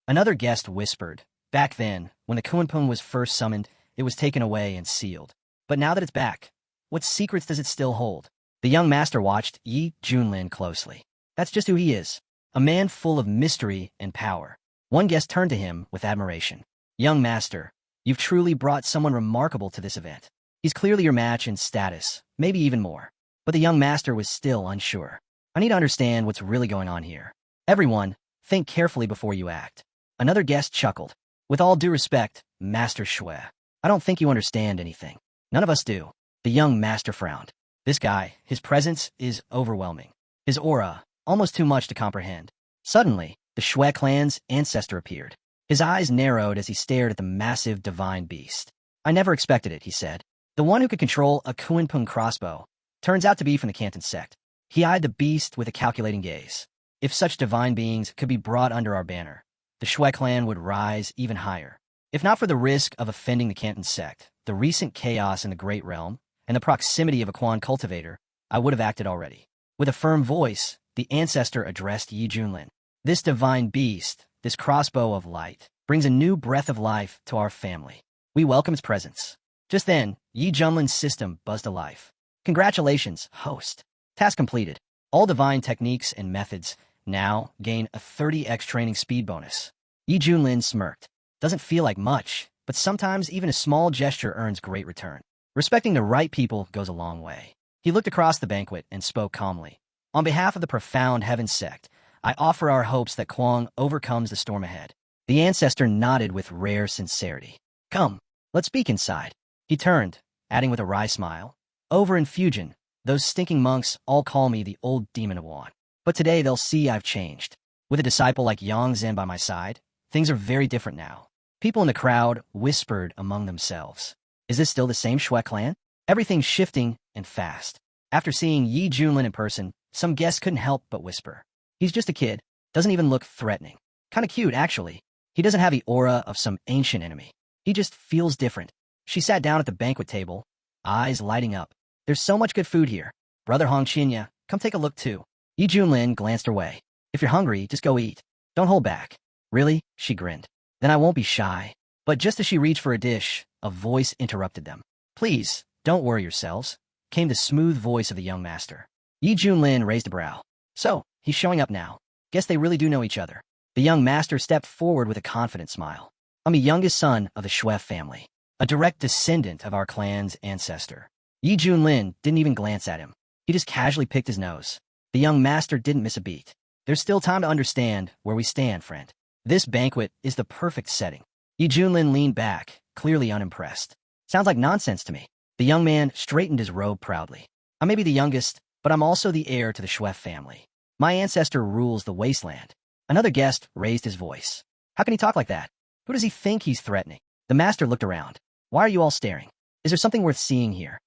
Another guest whispered, back then, when the Kuanping was first summoned, it was taken away and sealed. But now that it's back, what secrets does it still hold? The young master watched Yi Junlin closely. That's just who he is, a man full of mystery and power. One guest turned to him with admiration. Young master, you've truly brought someone remarkable to this event. He's clearly your match in status, maybe even more. But the young master was still unsure. I need to understand what's really going on here. Everyone, think carefully before you act. Another guest chuckled. With all due respect, Master Shui, I don't think you understand anything. None of us do. The young master frowned. This guy, his presence is overwhelming. His aura, almost too much to comprehend. Suddenly, the Shui clan's ancestor appeared. His eyes narrowed as he stared at the massive divine beast. I never expected it, he said. The one who could control a Kuanping crossbow turns out to be from the Canton sect. He eyed the beast with a calculating gaze. If such divine beings could be brought under our banner, the Shui clan would rise even higher. If not for the risk of offending the Canton sect, the recent chaos in the Great Realm, and the proximity of a Quan cultivator, I would have acted already. With a firm voice, the ancestor addressed Yi Junlin. This divine beast, this crossbow of light, brings a new breath of life to our family. We welcome its presence. Just then, Yi Junlin's system buzzed to life. Congratulations, host. Task completed. All divine techniques and methods now gain a 30x training speed bonus. Yi Junlin smirked. Doesn't feel like much, but sometimes even a small gesture earns great return. Respecting the right people goes a long way. He looked across the banquet and spoke calmly. On behalf of the profound heaven sect, I offer our hopes that Kuang overcomes the storm ahead. The ancestor nodded with rare sincerity. Come, let's speak inside. He turned, adding with a wry smile. Over in Fujian, those stinking monks all call me the old demon of Wan. But today they'll see I've changed. With a disciple like Yang Zhen by my side, things are very different now. People in the crowd whispered among themselves. Is this still the same Shui clan? Everything's shifting and fast. After seeing Yi Junlin in person, some guests couldn't help but whisper. He's just a kid. Doesn't even look threatening. Kinda cute, actually. He doesn't have the aura of some ancient enemy. He just feels different. She sat down at the banquet table, eyes lighting up. There's so much good food here. Brother Hong Qinya, come take a look too. Yi Junlin glanced her way. If you're hungry, just go eat. Don't hold back. Really? She grinned. Then I won't be shy. But just as she reached for a dish, a voice interrupted them. Please, don't worry yourselves, came the smooth voice of the young master. Yi Junlin raised a brow. So, he's showing up now. Guess they really do know each other. The young master stepped forward with a confident smile. I'm the youngest son of the Shui family, a direct descendant of our clan's ancestor. Yi Junlin didn't even glance at him. He just casually picked his nose. The young master didn't miss a beat. There's still time to understand where we stand, friend. This banquet is the perfect setting. Yi Junlin leaned back, clearly unimpressed. Sounds like nonsense to me. The young man straightened his robe proudly. I may be the youngest, but I'm also the heir to the Shui family. My ancestor rules the wasteland. Another guest raised his voice. How can he talk like that? Who does he think he's threatening? The master looked around. Why are you all staring? Is there something worth seeing here?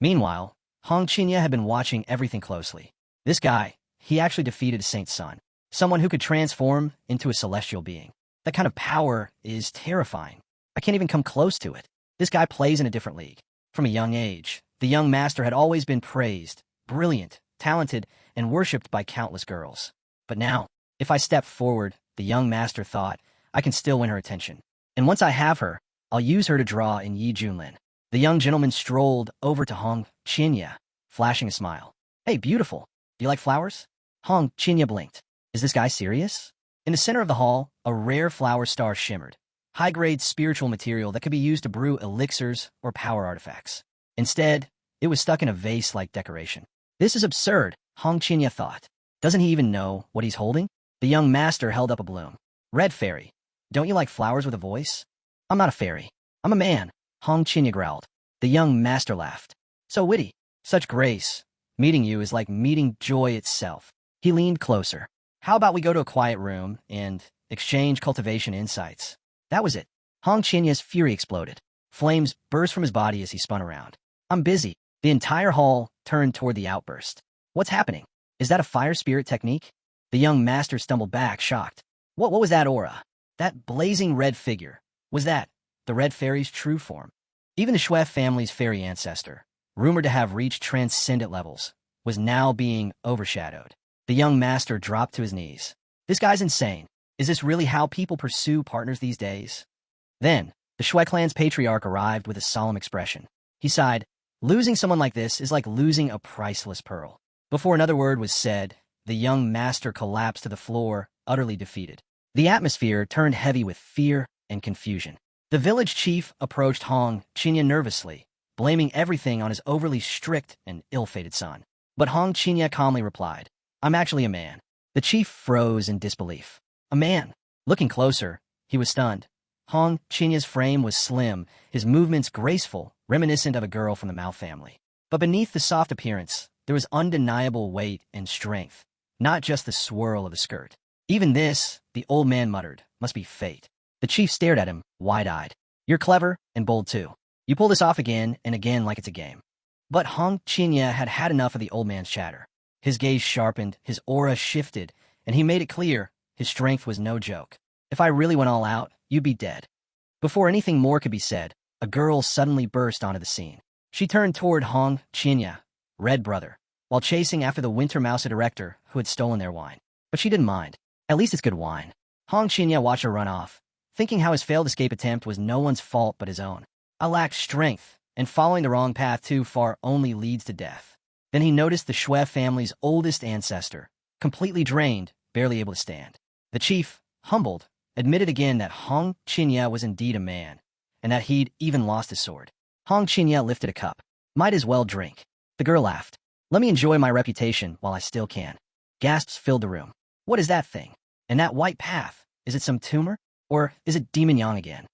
Meanwhile, Hong Qinya had been watching everything closely. This guy, he actually defeated a Saint's son, someone who could transform into a celestial being. That kind of power is terrifying. I can't even come close to it. This guy plays in a different league. From a young age, the young master had always been praised, brilliant, talented, and worshipped by countless girls. But now, if I step forward, the young master thought, I can still win her attention. And once I have her, I'll use her to draw in Yi Junlin. The young gentleman strolled over to Hong Qinya, flashing a smile. Hey, beautiful. Do you like flowers? Hong Qinya blinked. Is this guy serious? In the center of the hall, a rare flower star shimmered. High-grade spiritual material that could be used to brew elixirs or power artifacts. Instead, it was stuck in a vase-like decoration. This is absurd, Hong Qinya thought. Doesn't he even know what he's holding? The young master held up a bloom. Red fairy. Don't you like flowers with a voice? I'm not a fairy. I'm a man, Hong Qinya growled. The young master laughed. So witty. Such grace. Meeting you is like meeting joy itself. He leaned closer. How about we go to a quiet room and exchange cultivation insights? That was it. Hong Chinya's fury exploded. Flames burst from his body as he spun around. I'm busy. The entire hall turned toward the outburst. What's happening? Is that a fire spirit technique? The young master stumbled back, shocked. What was that aura? That blazing red figure? Was that the red fairy's true form? Even the Shui family's fairy ancestor, rumored to have reached transcendent levels, was now being overshadowed. The young master dropped to his knees. This guy's insane. Is this really how people pursue partners these days? Then, the Shui clan's patriarch arrived with a solemn expression. He sighed, losing someone like this is like losing a priceless pearl. Before another word was said, the young master collapsed to the floor, utterly defeated. The atmosphere turned heavy with fear and confusion. The village chief approached Hong Qinya nervously, blaming everything on his overly strict and ill-fated son. But Hong Qinya calmly replied, I'm actually a man. The chief froze in disbelief. A man. Looking closer, he was stunned. Hong Chinya's frame was slim, his movements graceful, reminiscent of a girl from the Mao family. But beneath the soft appearance, there was undeniable weight and strength, not just the swirl of the skirt. Even this, the old man muttered, must be fate. The chief stared at him, wide-eyed. You're clever and bold too. You pull this off again and again like it's a game. But Hong Qinya had had enough of the old man's chatter. His gaze sharpened, his aura shifted, and he made it clear his strength was no joke. If I really went all out, you'd be dead. Before anything more could be said, a girl suddenly burst onto the scene. She turned toward Hong Qinya, Red Brother, while chasing after the Winter Mouse director who had stolen their wine. But she didn't mind. At least it's good wine. Hong Qinya watched her run off, thinking how his failed escape attempt was no one's fault but his own. I lacked strength, and following the wrong path too far only leads to death. Then he noticed the Shui family's oldest ancestor, completely drained, barely able to stand. The chief, humbled, admitted again that Hong Qinya was indeed a man, and that he'd even lost his sword. Hong Qinya lifted a cup. Might as well drink. The girl laughed. Let me enjoy my reputation while I still can. Gasps filled the room. What is that thing? And that white path? Is it some tumor? Or is it Demon Yang again?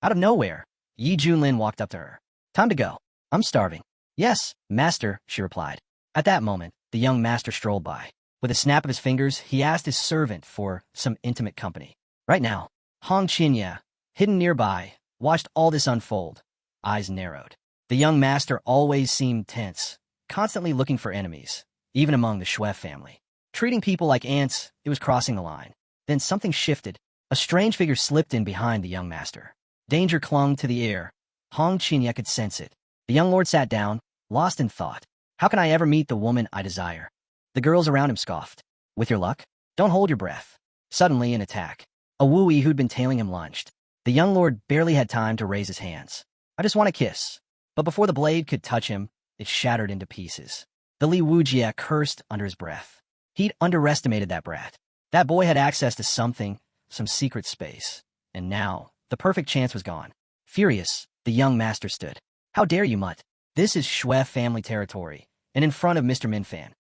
Out of nowhere, Yi Junlin walked up to her. Time to go. I'm starving. Yes, master, she replied. At that moment, the young master strolled by. With a snap of his fingers, he asked his servant for some intimate company. Right now, Hong Qinya, hidden nearby, watched all this unfold. Eyes narrowed. The young master always seemed tense, constantly looking for enemies, even among the Shui family. Treating people like ants, it was crossing the line. Then something shifted. A strange figure slipped in behind the young master. Danger clung to the air. Hong Qinya could sense it. The young lord sat down, lost in thought. How can I ever meet the woman I desire? The girls around him scoffed. With your luck? Don't hold your breath. Suddenly, an attack. A wooey who'd been tailing him lunged. The young lord barely had time to raise his hands. I just want a kiss. But before the blade could touch him, it shattered into pieces. The Li Wujia cursed under his breath. He'd underestimated that brat. That boy had access to something, some secret space. And now, the perfect chance was gone. Furious, the young master stood. How dare you, mutt? This is Shui family territory, and in front of Mr. Minfan.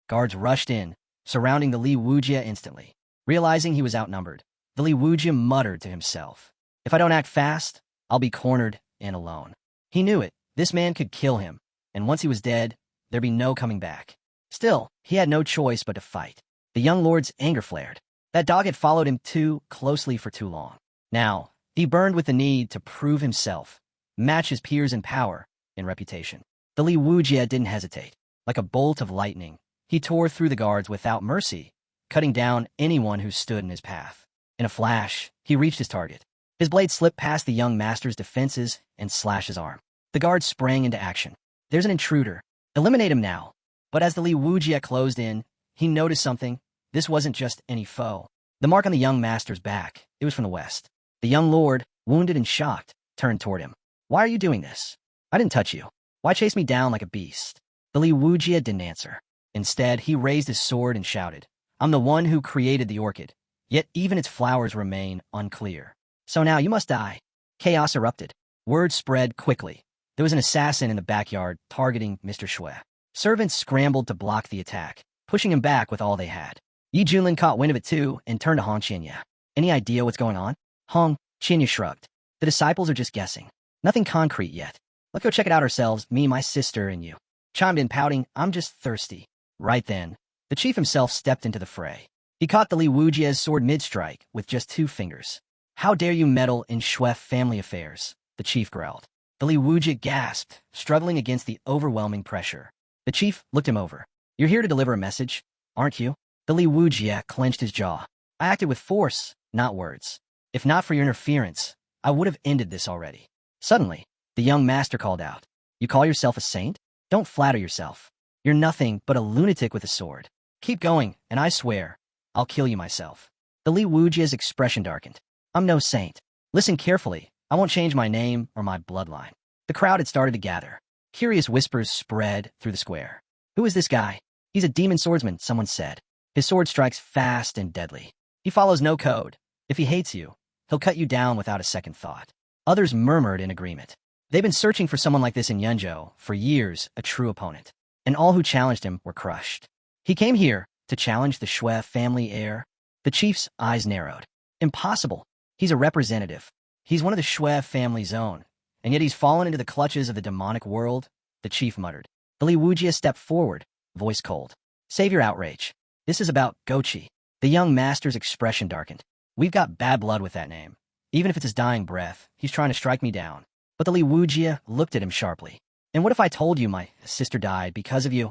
Guards rushed in, surrounding the Li Wujia instantly. Realizing he was outnumbered, the Li Wujia muttered to himself. If I don't act fast, I'll be cornered and alone. He knew it. This man could kill him, and once he was dead, there'd be no coming back. Still, he had no choice but to fight. The young lord's anger flared. That dog had followed him too closely for too long. Now, he burned with the need to prove himself, match his peers in power, in reputation. The Li Wujie didn't hesitate. Like a bolt of lightning, he tore through the guards without mercy, cutting down anyone who stood in his path. In a flash, he reached his target. His blade slipped past the young master's defenses and slashed his arm. The guard sprang into action. There's an intruder. Eliminate him now. But as the Li Wujie closed in, he noticed something. This wasn't just any foe. The mark on the young master's back, it was from the west. The young lord, wounded and shocked, turned toward him. Why are you doing this? I didn't touch you. Why chase me down like a beast? The Li Wujie didn't answer. Instead, he raised his sword and shouted, I'm the one who created the orchid, yet even its flowers remain unclear. So now you must die. Chaos erupted. Word spread quickly. There was an assassin in the backyard targeting Mr. Shui. Servants scrambled to block the attack, pushing him back with all they had. Yi Junlin caught wind of it too and turned to Hong Qianya. Any idea what's going on? Hong Qianya shrugged. The disciples are just guessing. Nothing concrete yet. Let's go check it out ourselves, me, my sister, and you. Chimed in, pouting, I'm just thirsty. Right then, the chief himself stepped into the fray. He caught the Li Wujie's sword mid-strike with just 2 fingers. How dare you meddle in Shui family affairs? The chief growled. The Li Wujie gasped, struggling against the overwhelming pressure. The chief looked him over. You're here to deliver a message, aren't you? The Li Wujie clenched his jaw. I acted with force, not words. If not for your interference, I would have ended this already. Suddenly, the young master called out. You call yourself a saint? Don't flatter yourself. You're nothing but a lunatic with a sword. Keep going, and I swear, I'll kill you myself. The Li Wujie's expression darkened. I'm no saint. Listen carefully. I won't change my name or my bloodline. The crowd had started to gather. Curious whispers spread through the square. Who is this guy? He's a demon swordsman, someone said. His sword strikes fast and deadly. He follows no code. If he hates you, he'll cut you down without a second thought. Others murmured in agreement. They've been searching for someone like this in Yunzhou for years, a true opponent. And all who challenged him were crushed. He came here to challenge the Shui family heir. The chief's eyes narrowed. Impossible. He's a representative. He's one of the Shui family's own. And yet he's fallen into the clutches of the demonic world, the chief muttered. The Li Wujie stepped forward, voice cold. Save your outrage. This is about Gochi. The young master's expression darkened. We've got bad blood with that name. Even if it's his dying breath, he's trying to strike me down. But the Li Wujie looked at him sharply. And what if I told you my sister died because of you?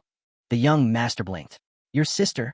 The young master blinked. Your sister?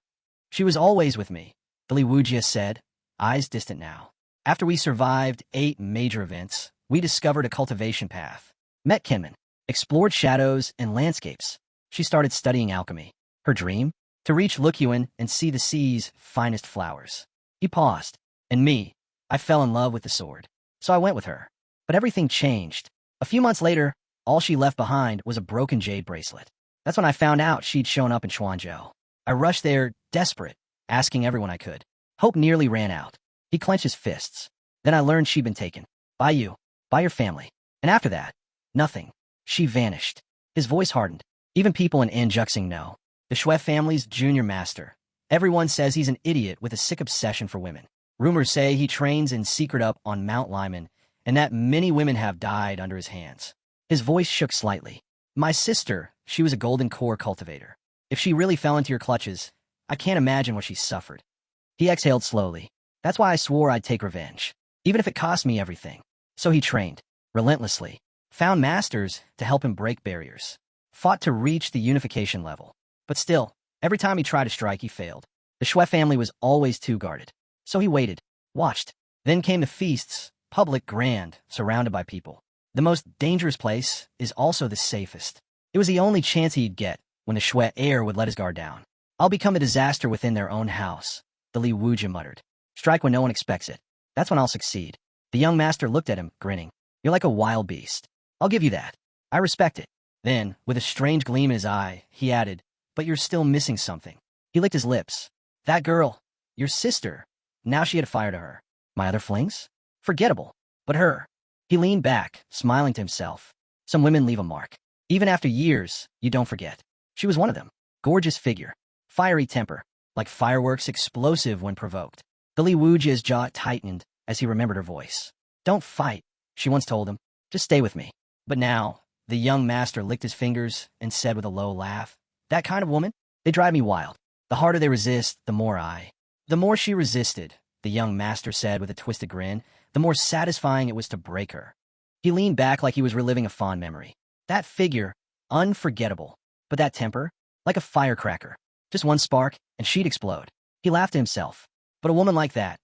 She was always with me, the Li Wujie said, eyes distant now. After we survived 8 major events, we discovered a cultivation path, met kinmen, explored shadows and landscapes. She started studying alchemy. Her dream? To reach Lukyuan and see the sea's finest flowers. He paused. And me, I fell in love with the sword. So I went with her. But everything changed. A few months later, all she left behind was a broken jade bracelet. That's when I found out she'd shown up in Chuanzhou. I rushed there, desperate, asking everyone I could. Hope nearly ran out. He clenched his fists. Then I learned she'd been taken. By you. By your family. And after that, nothing. She vanished. His voice hardened. Even people in Anjuxing know. The Shui family's junior master. Everyone says he's an idiot with a sick obsession for women. Rumors say he trains in secret up on Mount Lyman, and that many women have died under his hands. His voice shook slightly. My sister, she was a golden core cultivator. If she really fell into your clutches, I can't imagine what she suffered. He exhaled slowly. That's why I swore I'd take revenge, even if it cost me everything. So he trained, relentlessly, found masters to help him break barriers, fought to reach the unification level. But still, every time he tried to strike, he failed. The Shui family was always too guarded. So he waited, watched. Then came the feasts, public, grand, surrounded by people. The most dangerous place is also the safest. It was the only chance he'd get when the Shui heir would let his guard down. I'll become a disaster within their own house, the Li Wujie muttered. Strike when no one expects it. That's when I'll succeed. The young master looked at him, grinning. You're like a wild beast. I'll give you that. I respect it. Then, with a strange gleam in his eye, he added, but you're still missing something. He licked his lips. That girl, your sister. Now she had a fire to her. My other flings? Forgettable. But her. He leaned back, smiling to himself. Some women leave a mark. Even after years, you don't forget. She was one of them. Gorgeous figure. Fiery temper. Like fireworks, explosive when provoked. The Li Wujie's jaw tightened as he remembered her voice. Don't fight, she once told him. Just stay with me. But now, the young master licked his fingers and said with a low laugh, that kind of woman? They drive me wild. The harder they resist, the more I. The more she resisted, the young master said with a twisted grin, the more satisfying it was to break her. He leaned back like he was reliving a fond memory. That figure, unforgettable. But that temper, like a firecracker. Just one spark, and she'd explode. He laughed to himself. But a woman like that,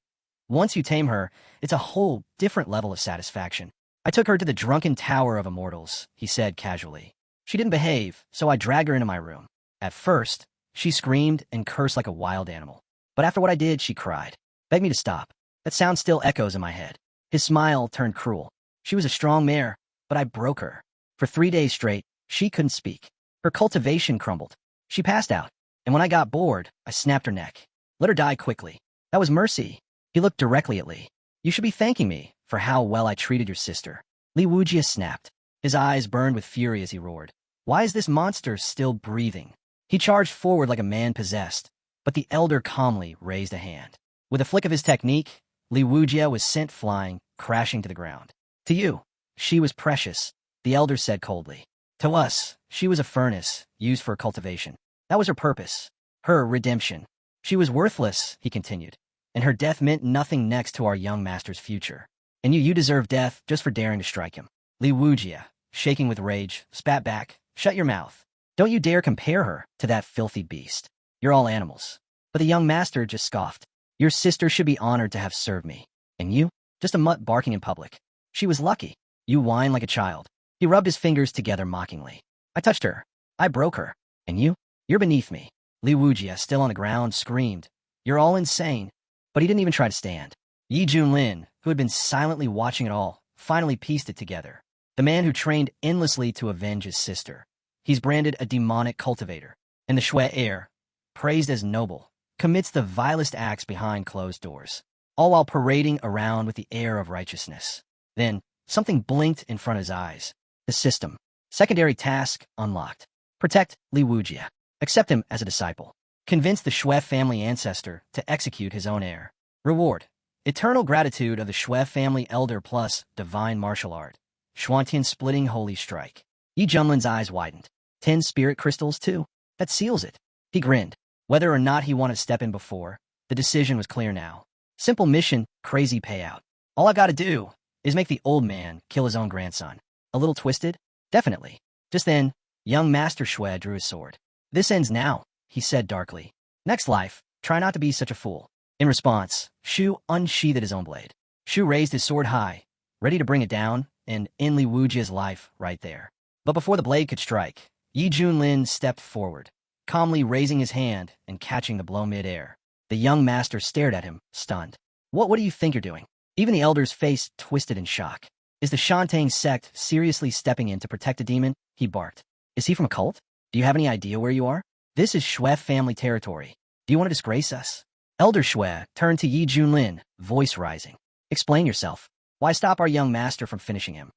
once you tame her, it's a whole different level of satisfaction. I took her to the drunken tower of immortals, he said casually. She didn't behave, so I dragged her into my room. At first, she screamed and cursed like a wild animal. But after what I did, she cried. Begged me to stop. That sound still echoes in my head. His smile turned cruel. She was a strong mare, but I broke her. For 3 days straight, she couldn't speak. Her cultivation crumbled. She passed out. And when I got bored, I snapped her neck. Let her die quickly. That was mercy. He looked directly at Li. You should be thanking me for how well I treated your sister. Li Wujia snapped. His eyes burned with fury as he roared. Why is this monster still breathing? He charged forward like a man possessed, but the elder calmly raised a hand. With a flick of his technique, Li Wujia was sent flying, crashing to the ground. To you, she was precious, the elder said coldly. To us, she was a furnace, used for cultivation. That was her purpose, her redemption. She was worthless, he continued, and her death meant nothing next to our young master's future. And you deserve death just for daring to strike him. Li Wujia, shaking with rage, spat back, shut your mouth. Don't you dare compare her to that filthy beast. You're all animals. But the young master just scoffed. Your sister should be honored to have served me. And you? Just a mutt barking in public. She was lucky. You whine like a child. He rubbed his fingers together mockingly. I touched her. I broke her. And you? You're beneath me. Li Wujia, still on the ground, screamed. You're all insane. But he didn't even try to stand. Yi Junlin, who had been silently watching it all, finally pieced it together. The man who trained endlessly to avenge his sister. He's branded a demonic cultivator. And the Shui heir, praised as noble, commits the vilest acts behind closed doors, all while parading around with the air of righteousness. Then, something blinked in front of his eyes. The system. Secondary task unlocked. Protect Li Wujia. Accept him as a disciple. Convince the Shui family ancestor to execute his own heir. Reward. Eternal gratitude of the Shui family elder plus divine martial art. Xuantian splitting holy strike. Yi Junlin's eyes widened. 10 spirit crystals too? That seals it. He grinned. Whether or not he wanted to step in before, the decision was clear now. Simple mission, crazy payout. All I gotta do is make the old man kill his own grandson. A little twisted? Definitely. Just then, young Master Shui drew his sword. This ends now, he said darkly. Next life, try not to be such a fool. In response, Shu unsheathed his own blade. Shu raised his sword high, ready to bring it down, and end Li Wujia's life right there. But before the blade could strike, Yi Junlin stepped forward, calmly raising his hand and catching the blow mid-air. The young master stared at him, stunned. What do you think you're doing? Even the elder's face twisted in shock. Is the Shantang sect seriously stepping in to protect a demon? He barked. Is he from a cult? Do you have any idea where you are? This is Shui family territory. Do you want to disgrace us? Elder Shui turned to Yi Junlin, voice rising. Explain yourself. Why stop our young master from finishing him?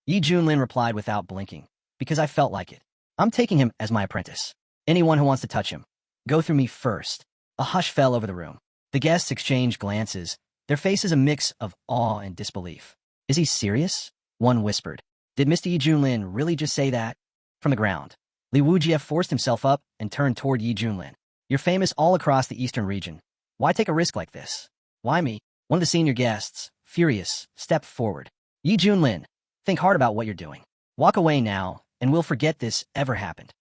Yi Junlin replied without blinking. Because I felt like it. I'm taking him as my apprentice. Anyone who wants to touch him, go through me first. A hush fell over the room. The guests exchanged glances, their faces a mix of awe and disbelief. Is he serious? One whispered. Did Mr. Yi Junlin really just say that? From the ground, Li Wujia forced himself up and turned toward Yi Junlin. You're famous all across the eastern region. Why take a risk like this? Why me? One of the senior guests, furious, stepped forward. Yi Junlin, think hard about what you're doing. Walk away now, and we'll forget this ever happened.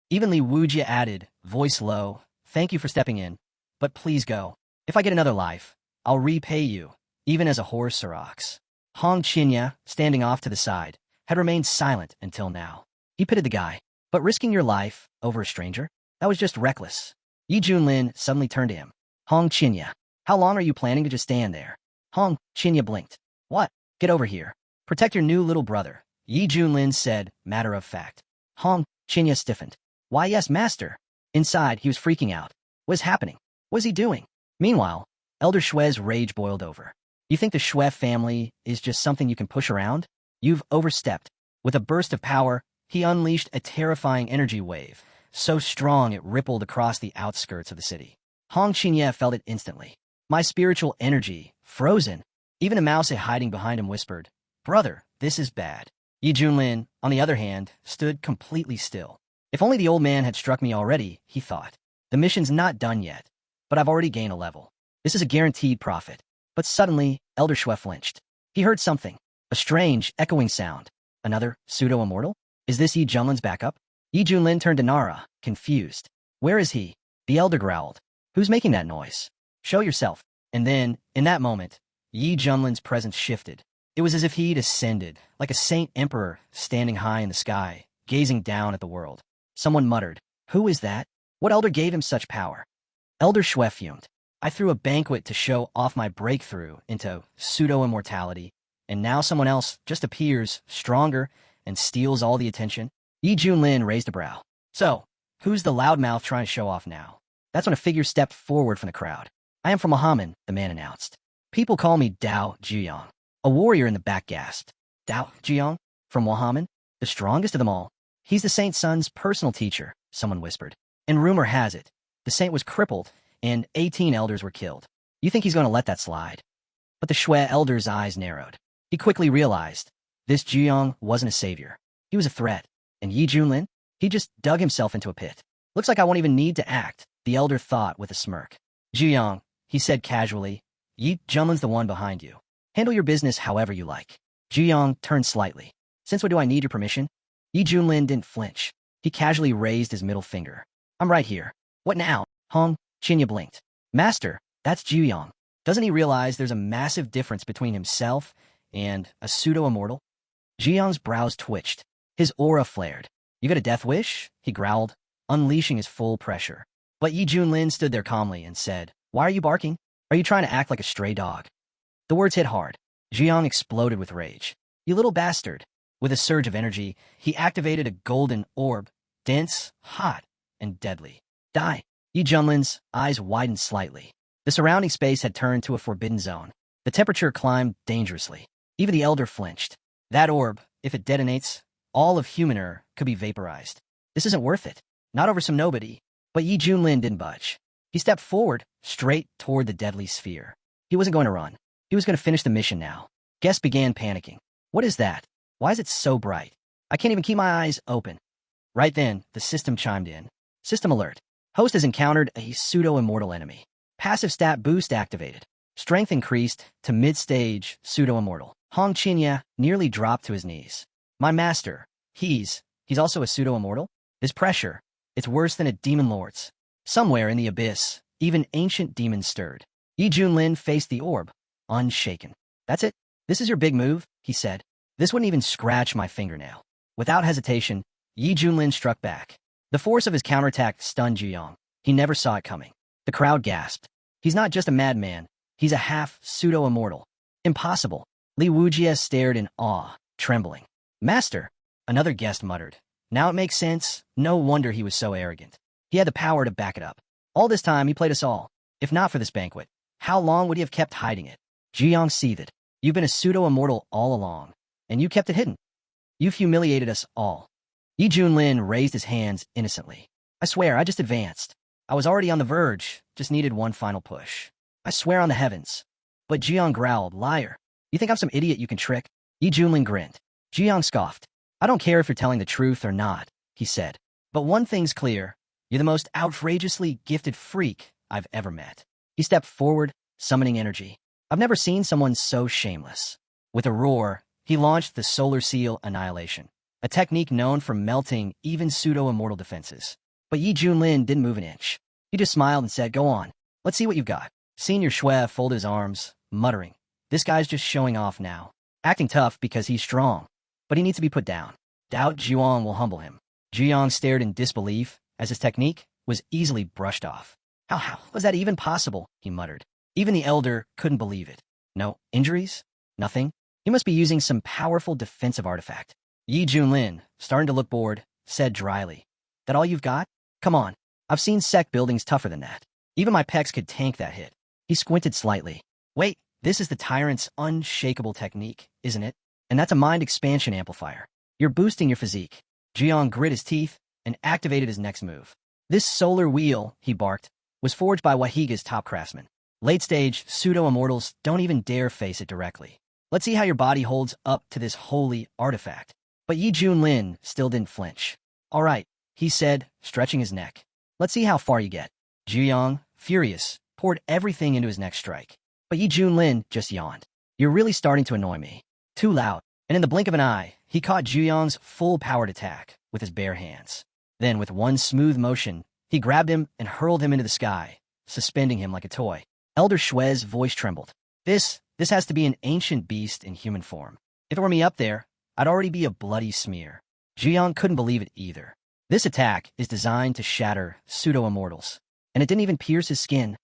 Even Li Wujia added, voice low, thank you for stepping in, but please go. If I get another life, I'll repay you, even as a horse or ox. Hong Qinya, standing off to the side, had remained silent until now. He pitied the guy, but risking your life over a stranger? That was just reckless. Yi Junlin suddenly turned to him. Hong Qinya, how long are you planning to just stand there? Hong Qinya blinked. What? Get over here. Protect your new little brother, Yi Junlin said, matter of fact. Hong Qinya stiffened. Why yes, master. Inside, he was freaking out. What is happening? What is he doing? Meanwhile, Elder Shui's rage boiled over. You think the Shui family is just something you can push around? You've overstepped. With a burst of power, he unleashed a terrifying energy wave, so strong it rippled across the outskirts of the city. Hong Qinya felt it instantly. My spiritual energy, frozen. Even a mouse hiding behind him whispered, Brother, this is bad. Yi Junlin, on the other hand, stood completely still. If only the old man had struck me already, he thought. The mission's not done yet, but I've already gained a level. This is a guaranteed profit. But suddenly, Elder Shui flinched. He heard something, a strange, echoing sound. Another pseudo-immortal? Is this Yi Junlin's backup? Yi Junlin turned to Nara, confused. Where is he? The elder growled. Who's making that noise? Show yourself. And then, in that moment, Yi Junlin's presence shifted. It was as if he'd ascended, like a saint emperor standing high in the sky, gazing down at the world. Someone muttered, "Who is that? What elder gave him such power?" Elder Shui fumed. "I threw a banquet to show off my breakthrough into pseudo-immortality, and now someone else just appears, stronger, and steals all the attention." Yi Junlin raised a brow. "So, who's the loudmouth trying to show off now?" That's when a figure stepped forward from the crowd. "I am from Muhammad," the man announced. "People call me Dao Jiyang." A warrior in the back gasped. "Dao Jiyang? From Muhammad? The strongest of them all? He's the saint's son's personal teacher," someone whispered. "And rumor has it, the saint was crippled, and 18 elders were killed. You think he's going to let that slide?" But the Shui elder's eyes narrowed. He quickly realized this Jiyang wasn't a savior. He was a threat. And Yi Junlin? He just dug himself into a pit. "Looks like I won't even need to act," the elder thought with a smirk. "Jiyang," he said casually, "Yi Junlin's the one behind you. Handle your business however you like." Jiyang turned slightly. "Since when do I need your permission?" Yi Junlin didn't flinch. He casually raised his middle finger. "I'm right here." "What now?" Hong Qinya blinked. "Master, that's Jiyang. Doesn't he realize there's a massive difference between himself and a pseudo-immortal?" Jiyang's brows twitched. His aura flared. "You got a death wish?" he growled, unleashing his full pressure. But Yi Junlin stood there calmly and said, "Why are you barking? Are you trying to act like a stray dog?" The words hit hard. Jiyang exploded with rage. "You little bastard." With a surge of energy, he activated a golden orb, dense, hot, and deadly. "Die." Yi Junlin's eyes widened slightly. The surrounding space had turned to a forbidden zone. The temperature climbed dangerously. Even the elder flinched. That orb, if it detonates, all of human could be vaporized. This isn't worth it. Not over some nobody. But Yi Junlin didn't budge. He stepped forward, straight toward the deadly sphere. He wasn't going to run. He was going to finish the mission now. Guests began panicking. "What is that? Why is it so bright? I can't even keep my eyes open." Right then, the system chimed in. "System alert. Host has encountered a pseudo-immortal enemy. Passive stat boost activated. Strength increased to mid-stage pseudo-immortal." Hong Qinya nearly dropped to his knees. "My master, he's also a pseudo-immortal? This pressure, it's worse than a demon lord's." Somewhere in the abyss, even ancient demons stirred. Yi Junlin faced the orb, unshaken. "That's it? This is your big move?" he said. "This wouldn't even scratch my fingernail." Without hesitation, Yi Junlin struck back. The force of his counterattack stunned Jiyang. He never saw it coming. The crowd gasped. "He's not just a madman. He's a half-pseudo-immortal." "Impossible." Li Wujie stared in awe, trembling. "Master," another guest muttered. "Now it makes sense. No wonder he was so arrogant. He had the power to back it up. All this time he played us all. If not for this banquet, how long would he have kept hiding it?" Jiyang seethed. "You've been a pseudo-immortal all along, and you kept it hidden. You've humiliated us all." Yi Junlin raised his hands innocently. "I swear, I just advanced. I was already on the verge, just needed one final push. I swear on the heavens." But Jiyang growled, "Liar. You think I'm some idiot you can trick?" Yi Junlin grinned. Jiyang scoffed. "I don't care if you're telling the truth or not," he said. "But one thing's clear. You're the most outrageously gifted freak I've ever met." He stepped forward, summoning energy. "I've never seen someone so shameless." With a roar, he launched the Solar Seal Annihilation, a technique known for melting even pseudo-immortal defenses. But Yi Junlin didn't move an inch. He just smiled and said, "Go on. Let's see what you've got." Senior Shui folded his arms, muttering, "This guy's just showing off now. Acting tough because he's strong. But he needs to be put down. Doubt Zhuang will humble him." Jiang stared in disbelief as his technique was easily brushed off. How was that even possible?" he muttered. Even the elder couldn't believe it. "No injuries? Nothing? He must be using some powerful defensive artifact." Yi Junlin, starting to look bored, said dryly, "That all you've got? Come on. I've seen sect buildings tougher than that. Even my pecs could tank that hit." He squinted slightly. "Wait, this is the tyrant's unshakable technique, isn't it? And that's a mind expansion amplifier. You're boosting your physique." Jiang grit his teeth and activated his next move. "This solar wheel," he barked, "was forged by Wahiga's top craftsman. Late-stage pseudo-immortals don't even dare face it directly. Let's see how your body holds up to this holy artifact." But Yi Junlin still didn't flinch. "All right," he said, stretching his neck. "Let's see how far you get." Jiang, furious, poured everything into his next strike. But Yi Junlin just yawned. "You're really starting to annoy me. Too loud." And in the blink of an eye, he caught Zhuyang's full-powered attack with his bare hands. Then, with one smooth motion, he grabbed him and hurled him into the sky, suspending him like a toy. Elder Shue's voice trembled. This has to be an ancient beast in human form. If it were me up there, I'd already be a bloody smear. Zhuyang couldn't believe it either. This attack is designed to shatter pseudo-immortals, and it didn't even pierce his skin.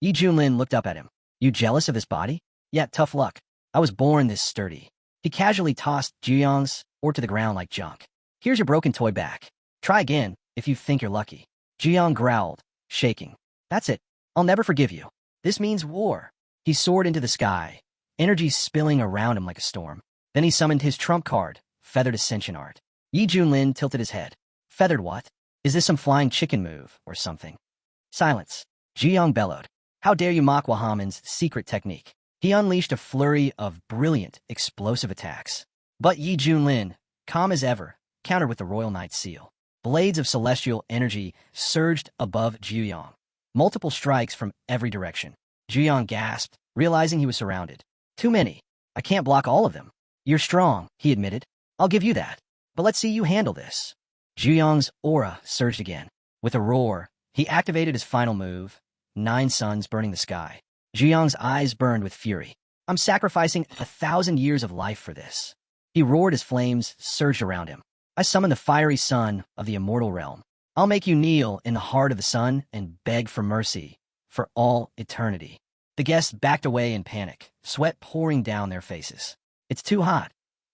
Yi Junlin looked up at him. You jealous of this body? Yeah, tough luck. I was born this sturdy. He casually tossed Zhuyang's ore to the ground like junk. Here's your broken toy back. Try again if you think you're lucky. Zhuyang growled, shaking. That's it. I'll never forgive you. This means war. He soared into the sky, energy spilling around him like a storm. Then he summoned his trump card, Feathered Ascension Art. Yi Junlin tilted his head. Feathered what? Is this some flying chicken move or something? Silence. Zhuyang bellowed. How dare you mock Wahaman's secret technique? He unleashed a flurry of brilliant, explosive attacks. But Yi Junlin, calm as ever, countered with the Royal Knight's seal. Blades of celestial energy surged above Zhuyang. Multiple strikes from every direction. Zhuyang gasped, realizing he was surrounded. Too many. I can't block all of them. You're strong, he admitted. I'll give you that. But let's see you handle this. Zhuyang's aura surged again. With a roar, he activated his final move, 9 suns burning the sky. Zhuyang's eyes burned with fury. I'm sacrificing 1,000 years of life for this. He roared as flames surged around him. I summon the fiery sun of the immortal realm. I'll make you kneel in the heart of the sun and beg for mercy for all eternity. The guests backed away in panic, sweat pouring down their faces. It's too hot.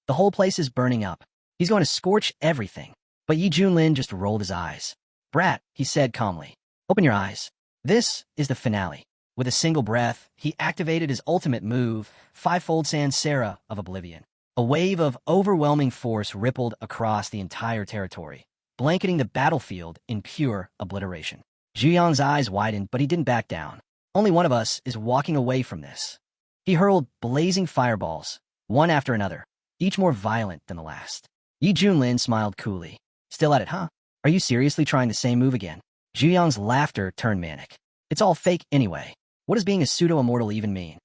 The whole place is burning up. He's going to scorch everything. But Yi Junlin just rolled his eyes. Brat, he said calmly. Open your eyes. This is the finale. With a single breath, he activated his ultimate move, Fivefold Sansera of Oblivion. A wave of overwhelming force rippled across the entire territory, blanketing the battlefield in pure obliteration. Zhuyang's eyes widened, but he didn't back down. Only one of us is walking away from this. He hurled blazing fireballs, one after another, each more violent than the last. Yi Junlin smiled coolly. Still at it, huh? Are you seriously trying the same move again? Zhuyang's laughter turned manic. It's all fake anyway. What does being a pseudo-immortal even mean?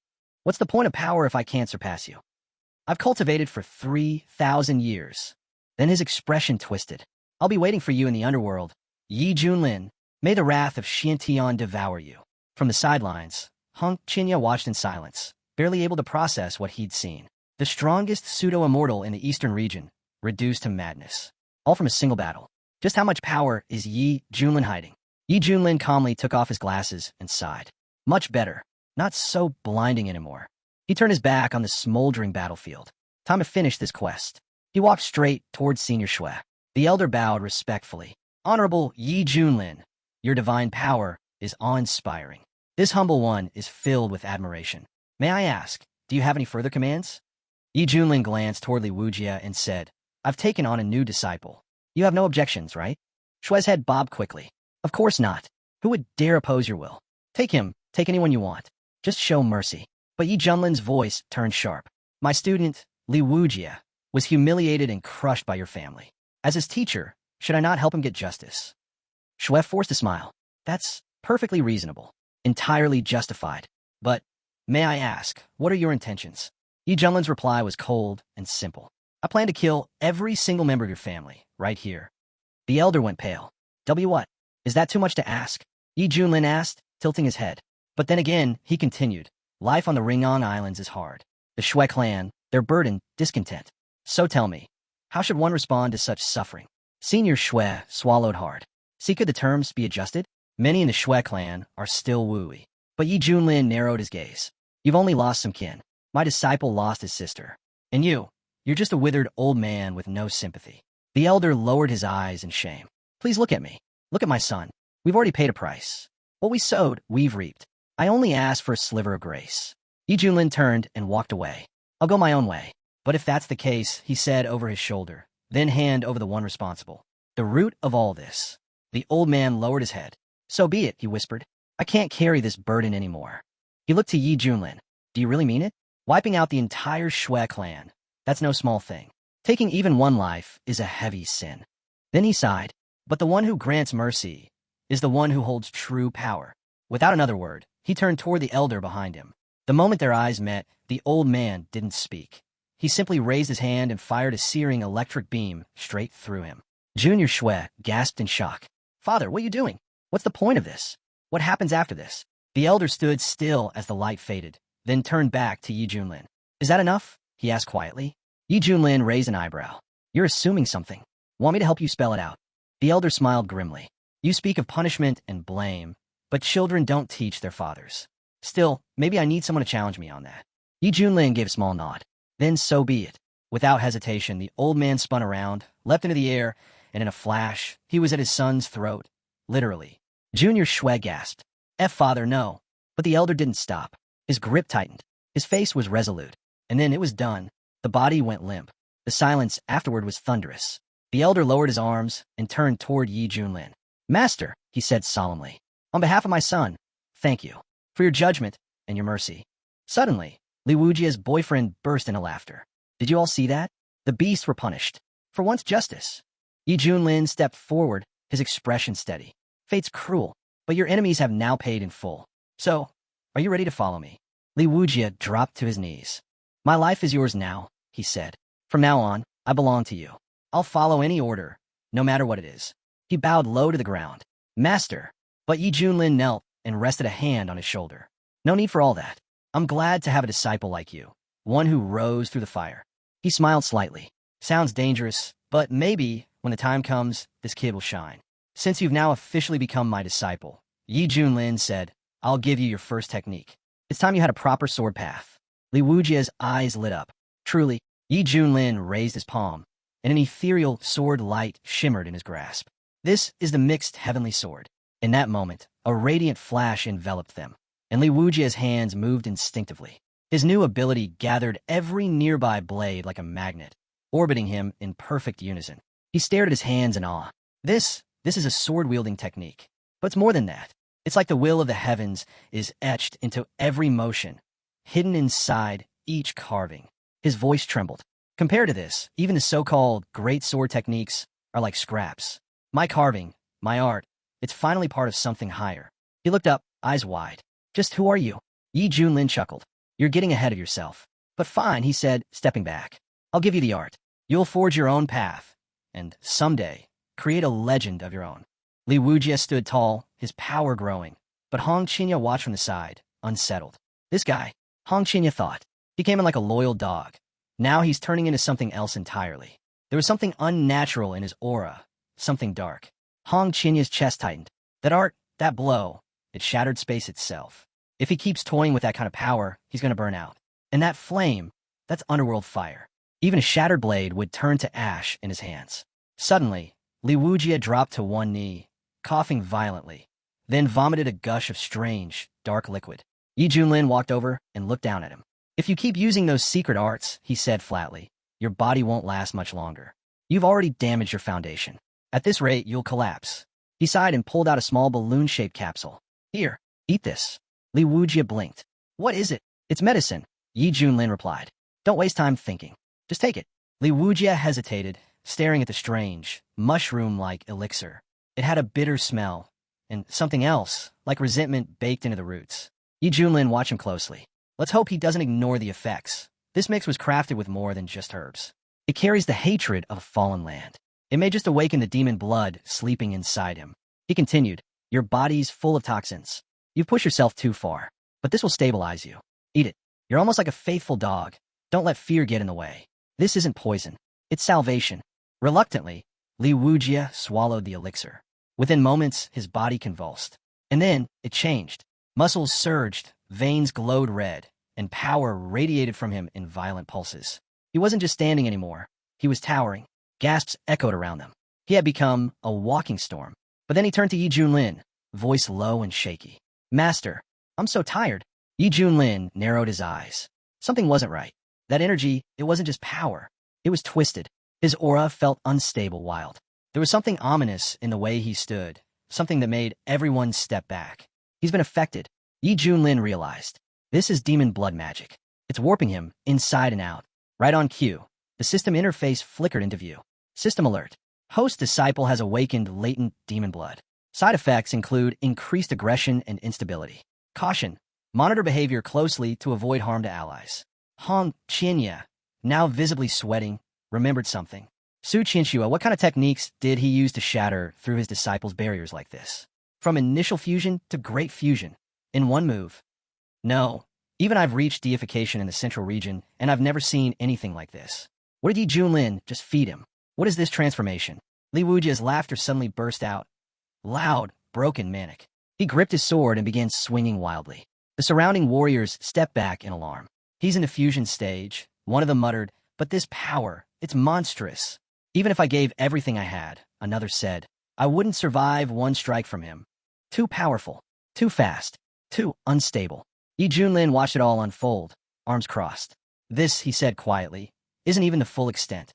What's the point of power if I can't surpass you? I've cultivated for 3,000 years. Then his expression twisted. I'll be waiting for you in the underworld. Yi Junlin, may the wrath of Xiantian devour you. From the sidelines, Hong Qinya watched in silence, barely able to process what he'd seen. The strongest pseudo-immortal in the eastern region, reduced to madness. All from a single battle. Just how much power is Yi Junlin hiding? Yi Junlin calmly took off his glasses and sighed. Much better. Not so blinding anymore. He turned his back on the smoldering battlefield. Time to finish this quest. He walked straight towards Senior Shui. The elder bowed respectfully. Honorable Yi Junlin, your divine power is awe-inspiring. This humble one is filled with admiration. May I ask, do you have any further commands? Yi Junlin glanced toward Li Wujia and said, I've taken on a new disciple. You have no objections, right? Shui's head bobbed quickly. Of course not. Who would dare oppose your will? Take him, take anyone you want. Just show mercy. But Yi Junlin's voice turned sharp. My student, Li Wujia, was humiliated and crushed by your family. As his teacher, should I not help him get justice? Shui forced a smile. That's perfectly reasonable. Entirely justified. But, may I ask, what are your intentions? Yi Junlin's reply was cold and simple. I plan to kill every single member of your family, right here. The elder went pale. What? Is that too much to ask? Yi Junlin asked, tilting his head. But then again, he continued. Life on the Ringong Islands is hard. The Shui clan, their burden, discontent. So tell me, how should one respond to such suffering? Senior Shui swallowed hard. See, could the terms be adjusted? Many in the Shui clan are still wooey. But Yi Junlin narrowed his gaze. You've only lost some kin. My disciple lost his sister. And you're just a withered old man with no sympathy. The elder lowered his eyes in shame. Please look at me. Look at my son. We've already paid a price. What we sowed, we've reaped. I only asked for a sliver of grace. Yi Junlin turned and walked away. I'll go my own way. But if that's the case, he said over his shoulder, then hand over the one responsible. The root of all this. The old man lowered his head. So be it, he whispered. I can't carry this burden anymore. He looked to Yi Junlin. Do you really mean it? Wiping out the entire Shui clan. That's no small thing. Taking even one life is a heavy sin. Then he sighed. But the one who grants mercy is the one who holds true power. Without another word, he turned toward the elder behind him. The moment their eyes met, the old man didn't speak. he simply raised his hand and fired a searing electric beam straight through him. Junior Shui gasped in shock. Father, what are you doing? What's the point of this? What happens after this? The elder stood still as the light faded, then turned back to Yi Junlin. Is that enough? He asked quietly. Yi Junlin raised an eyebrow. You're assuming something. Want me to help you spell it out? The elder smiled grimly. You speak of punishment and blame, but children don't teach their fathers. Still, maybe I need someone to challenge me on that. Yi Junlin gave a small nod. Then so be it. Without hesitation, the old man spun around, leapt into the air, and in a flash, he was at his son's throat. Literally. Junior Shui gasped. Father, no. But the elder didn't stop. His grip tightened. His face was resolute. And then it was done. The body went limp. The silence afterward was thunderous. The elder lowered his arms and turned toward Yi Junlin. Master, he said solemnly, on behalf of my son, thank you for your judgment and your mercy. Suddenly, Li Wujia's boyfriend burst into laughter. Did you all see that? The beasts were punished. For once, justice. Yi Junlin stepped forward, his expression steady. Fate's cruel, but your enemies have now paid in full. So, are you ready to follow me? Li Wujia dropped to his knees. My life is yours now, he said. From now on, I belong to you. I'll follow any order, no matter what it is. He bowed low to the ground. Master. But Yi Junlin knelt and rested a hand on his shoulder. No need for all that. I'm glad to have a disciple like you, one who rose through the fire. He smiled slightly. Sounds dangerous, but maybe, when the time comes, this kid will shine. Since you've now officially become my disciple, Yi Junlin said, I'll give you your first technique. It's time you had a proper sword path. Li Wujia's eyes lit up. Truly, Yi Junlin raised his palm, and an ethereal sword light shimmered in his grasp. This is the mixed heavenly sword. In that moment, a radiant flash enveloped them, and Li Wujia's hands moved instinctively. His new ability gathered every nearby blade like a magnet, orbiting him in perfect unison. He stared at his hands in awe. This is a sword-wielding technique. But it's more than that. It's like the will of the heavens is etched into every motion, hidden inside each carving. His voice trembled. Compared to this, even the so-called great sword techniques are like scraps. My carving, my art, it's finally part of something higher. He looked up, eyes wide. Just who are you? Yi Junlin chuckled. You're getting ahead of yourself. But fine, he said, stepping back. I'll give you the art. You'll forge your own path, and someday, create a legend of your own. Li Wujia stood tall, his power growing, but Hong Qinya watched from the side, unsettled. This guy, Hong Qinya thought, he came in like a loyal dog. Now he's turning into something else entirely. There was something unnatural in his aura, something dark. Hong Qinya's chest tightened. That art, that blow, it shattered space itself. If he keeps toying with that kind of power, he's going to burn out. And that flame, that's underworld fire. Even a shattered blade would turn to ash in his hands. Suddenly, Li Wujia dropped to one knee, coughing violently, then vomited a gush of strange, dark liquid. Yi Junlin walked over and looked down at him. If you keep using those secret arts, he said flatly, your body won't last much longer. You've already damaged your foundation. At this rate, you'll collapse. He sighed and pulled out a small balloon-shaped capsule. Here, eat this. Li Wujia blinked. What is it? It's medicine, Yi Junlin replied. Don't waste time thinking. Just take it. Li Wujia hesitated, staring at the strange, mushroom-like elixir. It had a bitter smell, and something else, like resentment baked into the roots. Yi Junlin watched him closely. Let's hope he doesn't ignore the effects. This mix was crafted with more than just herbs. It carries the hatred of a fallen land. It may just awaken the demon blood sleeping inside him. He continued, your body's full of toxins. You've pushed yourself too far, but this will stabilize you. Eat it. You're almost like a faithful dog. Don't let fear get in the way. This isn't poison. It's salvation. Reluctantly, Li Wujia swallowed the elixir. Within moments, his body convulsed. And then, it changed. Muscles surged, veins glowed red, and power radiated from him in violent pulses. He wasn't just standing anymore. He was towering. Gasps echoed around them. He had become a walking storm. But then he turned to Yi Junlin, voice low and shaky. Master, I'm so tired. Yi Junlin narrowed his eyes. Something wasn't right. That energy, it wasn't just power. It was twisted. His aura felt unstable, wild. There was something ominous in the way he stood, something that made everyone step back. He's been affected. Yi Junlin realized. This is demon blood magic. It's warping him inside and out. Right on cue, the system interface flickered into view. System alert. Host disciple has awakened latent demon blood. Side effects include increased aggression and instability. Caution. Monitor behavior closely to avoid harm to allies. Hong Qinya, now visibly sweating, remembered something. Su Qianxue, what kind of techniques did he use to shatter through his disciples' barriers like this? From initial fusion to great fusion, in one move. No, even I've reached deification in the central region, and I've never seen anything like this. What did Yi Junlin just feed him? What is this transformation? Li Wujia's laughter suddenly burst out. Loud, broken, manic. He gripped his sword and began swinging wildly. The surrounding warriors stepped back in alarm. He's in the fusion stage, one of them muttered, but this power, it's monstrous. Even if I gave everything I had, another said, I wouldn't survive one strike from him. Too powerful, too fast, too unstable. Yi Junlin watched it all unfold, arms crossed. This, he said quietly, isn't even the full extent.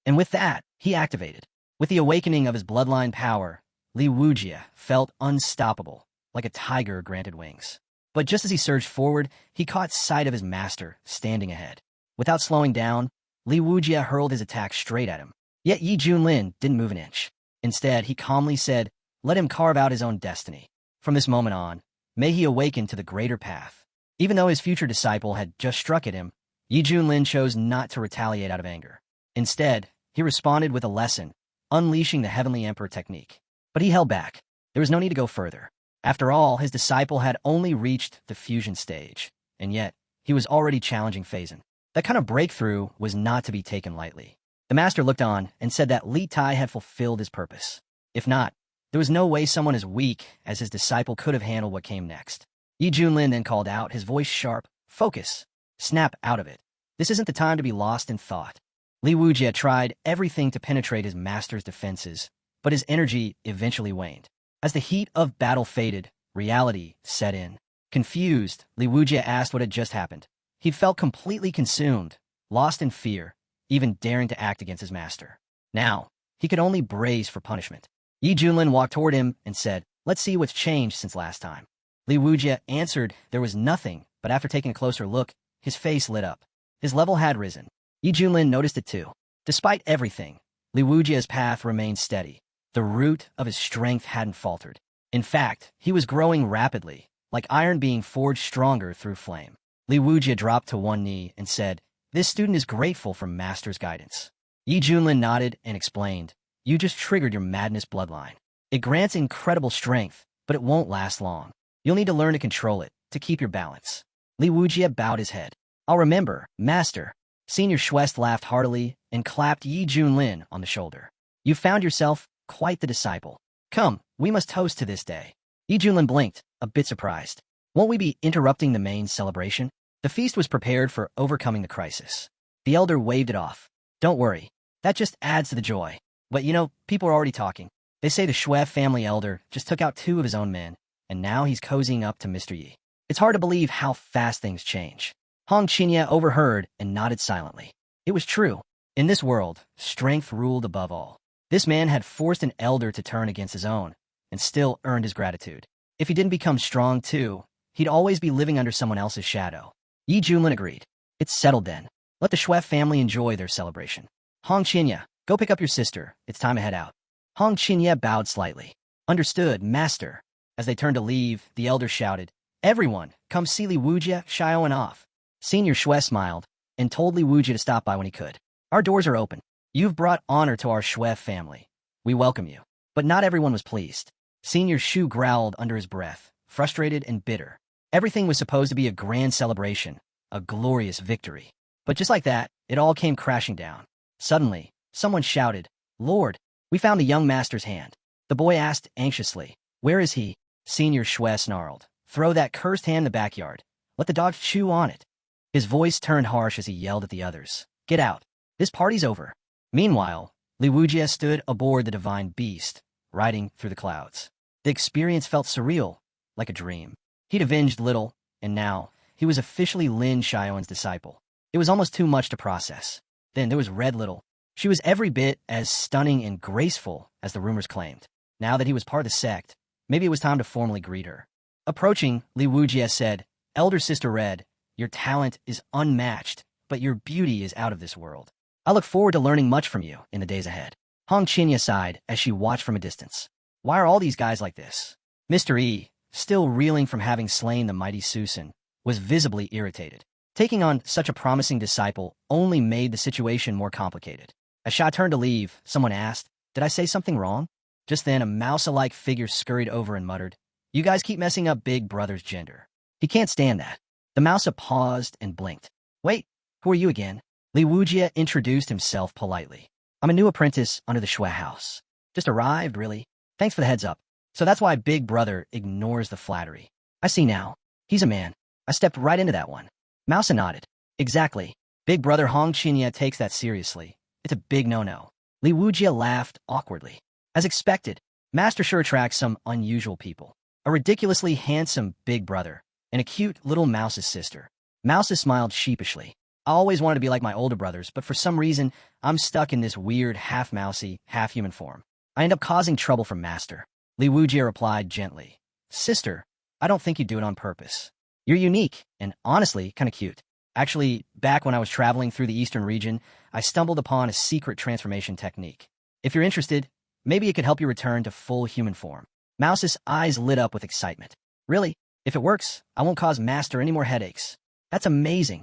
And with that, he activated. With the awakening of his bloodline power, Li Wujia felt unstoppable, like a tiger granted wings. But just as he surged forward, he caught sight of his master standing ahead. Without slowing down, Li Wujia hurled his attack straight at him. Yet Yi Junlin didn't move an inch. Instead, he calmly said, let him carve out his own destiny. From this moment on, may he awaken to the greater path. Even though his future disciple had just struck at him, Yi Junlin chose not to retaliate out of anger. Instead, he responded with a lesson, unleashing the Heavenly Emperor technique. But he held back. There was no need to go further. After all, his disciple had only reached the fusion stage, and yet, he was already challenging Phazon. That kind of breakthrough was not to be taken lightly. The master looked on and said that Li Tai had fulfilled his purpose. If not, there was no way someone as weak as his disciple could have handled what came next. Yi Junlin then called out, his voice sharp, focus, snap out of it. This isn't the time to be lost in thought. Li Wujia tried everything to penetrate his master's defenses, but his energy eventually waned. As the heat of battle faded, reality set in. Confused, Li Wujia asked what had just happened. He'd felt completely consumed, lost in fear, even daring to act against his master. Now, he could only brace for punishment. Yi Junlin walked toward him and said, let's see what's changed since last time. Li Wujia answered there was nothing, but after taking a closer look, his face lit up. His level had risen. Yi Junlin noticed it too. Despite everything, Li Wujia's path remained steady. The root of his strength hadn't faltered. In fact, he was growing rapidly, like iron being forged stronger through flame. Li Wujia dropped to one knee and said, this student is grateful for Master's guidance. Yi Junlin nodded and explained, you just triggered your madness bloodline. It grants incredible strength, but it won't last long. You'll need to learn to control it, to keep your balance. Li Wujia bowed his head. I'll remember, Master. Senior Schwest laughed heartily and clapped Yi Junlin on the shoulder. You found yourself quite the disciple. Come, we must toast to this day. Yi Junlin blinked, a bit surprised. Won't we be interrupting the main celebration? The feast was prepared for overcoming the crisis. The elder waved it off. Don't worry, that just adds to the joy. But you know, people are already talking. They say the Shui family elder just took out 2 of his own men, and now he's cozying up to Mr. Yi. It's hard to believe how fast things change. Hong Qinya overheard and nodded silently. It was true. In this world, strength ruled above all. This man had forced an elder to turn against his own, and still earned his gratitude. If he didn't become strong too, he'd always be living under someone else's shadow. Yi Junlin agreed. It's settled then. Let the Shui family enjoy their celebration. Hong Qinya, go pick up your sister. It's time to head out. Hong Qinya bowed slightly. Understood, Master. As they turned to leave, the elder shouted, everyone, come see Li Wujia showing off. Senior Shui smiled and told Li Wujia to stop by when he could. Our doors are open. You've brought honor to our Shui family. We welcome you. But not everyone was pleased. Senior Shu growled under his breath, frustrated and bitter. Everything was supposed to be a grand celebration, a glorious victory. But just like that, it all came crashing down. Suddenly, someone shouted, Lord, we found the young master's hand. The boy asked anxiously, where is he? Senior Shui snarled, throw that cursed hand in the backyard. Let the dogs chew on it. His voice turned harsh as he yelled at the others, get out. This party's over. Meanwhile, Li Wujia stood aboard the divine beast, riding through the clouds. The experience felt surreal, like a dream. He'd avenged little, and now, he was officially Lin Xiaoan's disciple. It was almost too much to process. Then there was Red Little. She was every bit as stunning and graceful as the rumors claimed. Now that he was part of the sect, maybe it was time to formally greet her. Approaching, Li Wujia said, Elder Sister Red, your talent is unmatched, but your beauty is out of this world. I look forward to learning much from you in the days ahead. Hong Qinya sighed as she watched from a distance. Why are all these guys like this? Mr. E, still reeling from having slain the mighty Susan, was visibly irritated. Taking on such a promising disciple only made the situation more complicated. As Sha turned to leave, someone asked, "Did I say something wrong?" Just then, a mouse-alike figure scurried over and muttered, "You guys keep messing up Big Brother's gender. He can't stand that." The mouse paused and blinked. "Wait, who are you again?" Li Wujie introduced himself politely. "I'm a new apprentice under the Shui house. Just arrived, really. Thanks for the heads up. So that's why Big Brother ignores the flattery. I see now. He's a man. I stepped right into that one." Mouse nodded. "Exactly. Big Brother Hong Qinya takes that seriously. It's a big no-no." Li Wujie laughed awkwardly. As expected, Master sure attracts some unusual people. A ridiculously handsome Big Brother and a cute little Mouse's sister. Mouse smiled sheepishly. "I always wanted to be like my older brothers, but for some reason, I'm stuck in this weird half-mousy, half-human form. I end up causing trouble for Master." Li Wujie replied gently, "Sister, I don't think you do it on purpose. You're unique and, honestly, kind of cute. Actually, back when I was traveling through the eastern region, I stumbled upon a secret transformation technique. If you're interested, maybe it could help you return to full human form." Mouse's eyes lit up with excitement. "Really? If it works, I won't cause Master any more headaches." "That's amazing."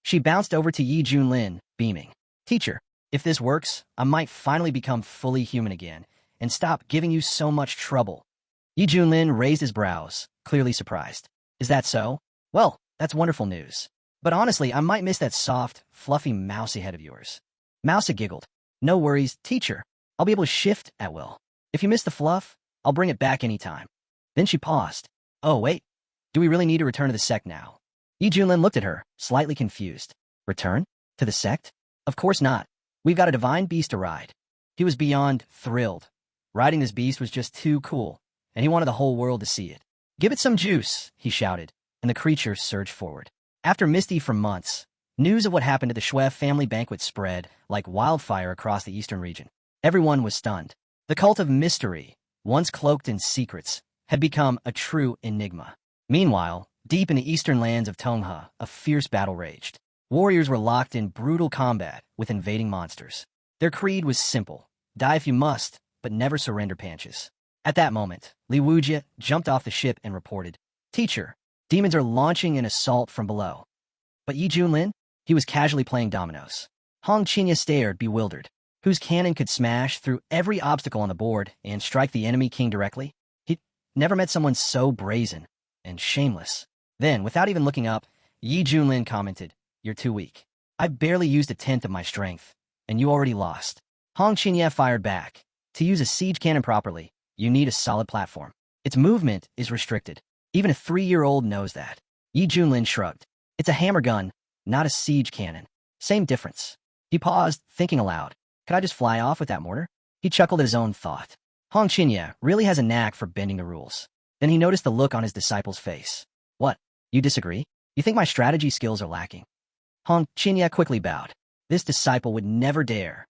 She bounced over to Yi Junlin, beaming. "Teacher, if this works, I might finally become fully human again and stop giving you so much trouble." Yi Junlin raised his brows, clearly surprised. "Is that so? Well, that's wonderful news. But honestly, I might miss that soft, fluffy mousy head of yours." Mouse giggled. "No worries, teacher. I'll be able to shift at will. If you miss the fluff, I'll bring it back anytime." Then she paused. "Oh, wait. Do we really need to return to the sect now?" Yi Junlin looked at her, slightly confused. "Return? To the sect? Of course not. We've got a divine beast to ride." He was beyond thrilled. Riding this beast was just too cool, and he wanted the whole world to see it. "Give it some juice," he shouted, and the creature surged forward. After Misty for months, news of what happened at the Shui family banquet spread like wildfire across the eastern region. Everyone was stunned. The cult of mystery, once cloaked in secrets, had become a true enigma. Meanwhile, deep in the eastern lands of Tongha, a fierce battle raged. Warriors were locked in brutal combat with invading monsters. Their creed was simple: die if you must, but never surrender panches. At that moment, Li Wujie jumped off the ship and reported, "Teacher, demons are launching an assault from below." But Yi Junlin? He was casually playing dominoes. Hong Qinya stared, bewildered. Whose cannon could smash through every obstacle on the board and strike the enemy king directly? He'd never met someone so brazen and shameless. Then, without even looking up, Yi Junlin commented, "You're too weak. I've barely used a tenth of my strength, and you already lost." Hong Qinya fired back. "To use a siege cannon properly, you need a solid platform. Its movement is restricted. Even a 3-year-old knows that." Yi Junlin shrugged. "It's a hammer gun, not a siege cannon. Same difference." He paused, thinking aloud. "Could I just fly off with that mortar?" He chuckled at his own thought. Hong Qinya really has a knack for bending the rules. Then he noticed the look on his disciple's face. "What? You disagree? You think my strategy skills are lacking?" Hong Qinya quickly bowed. This disciple would never dare.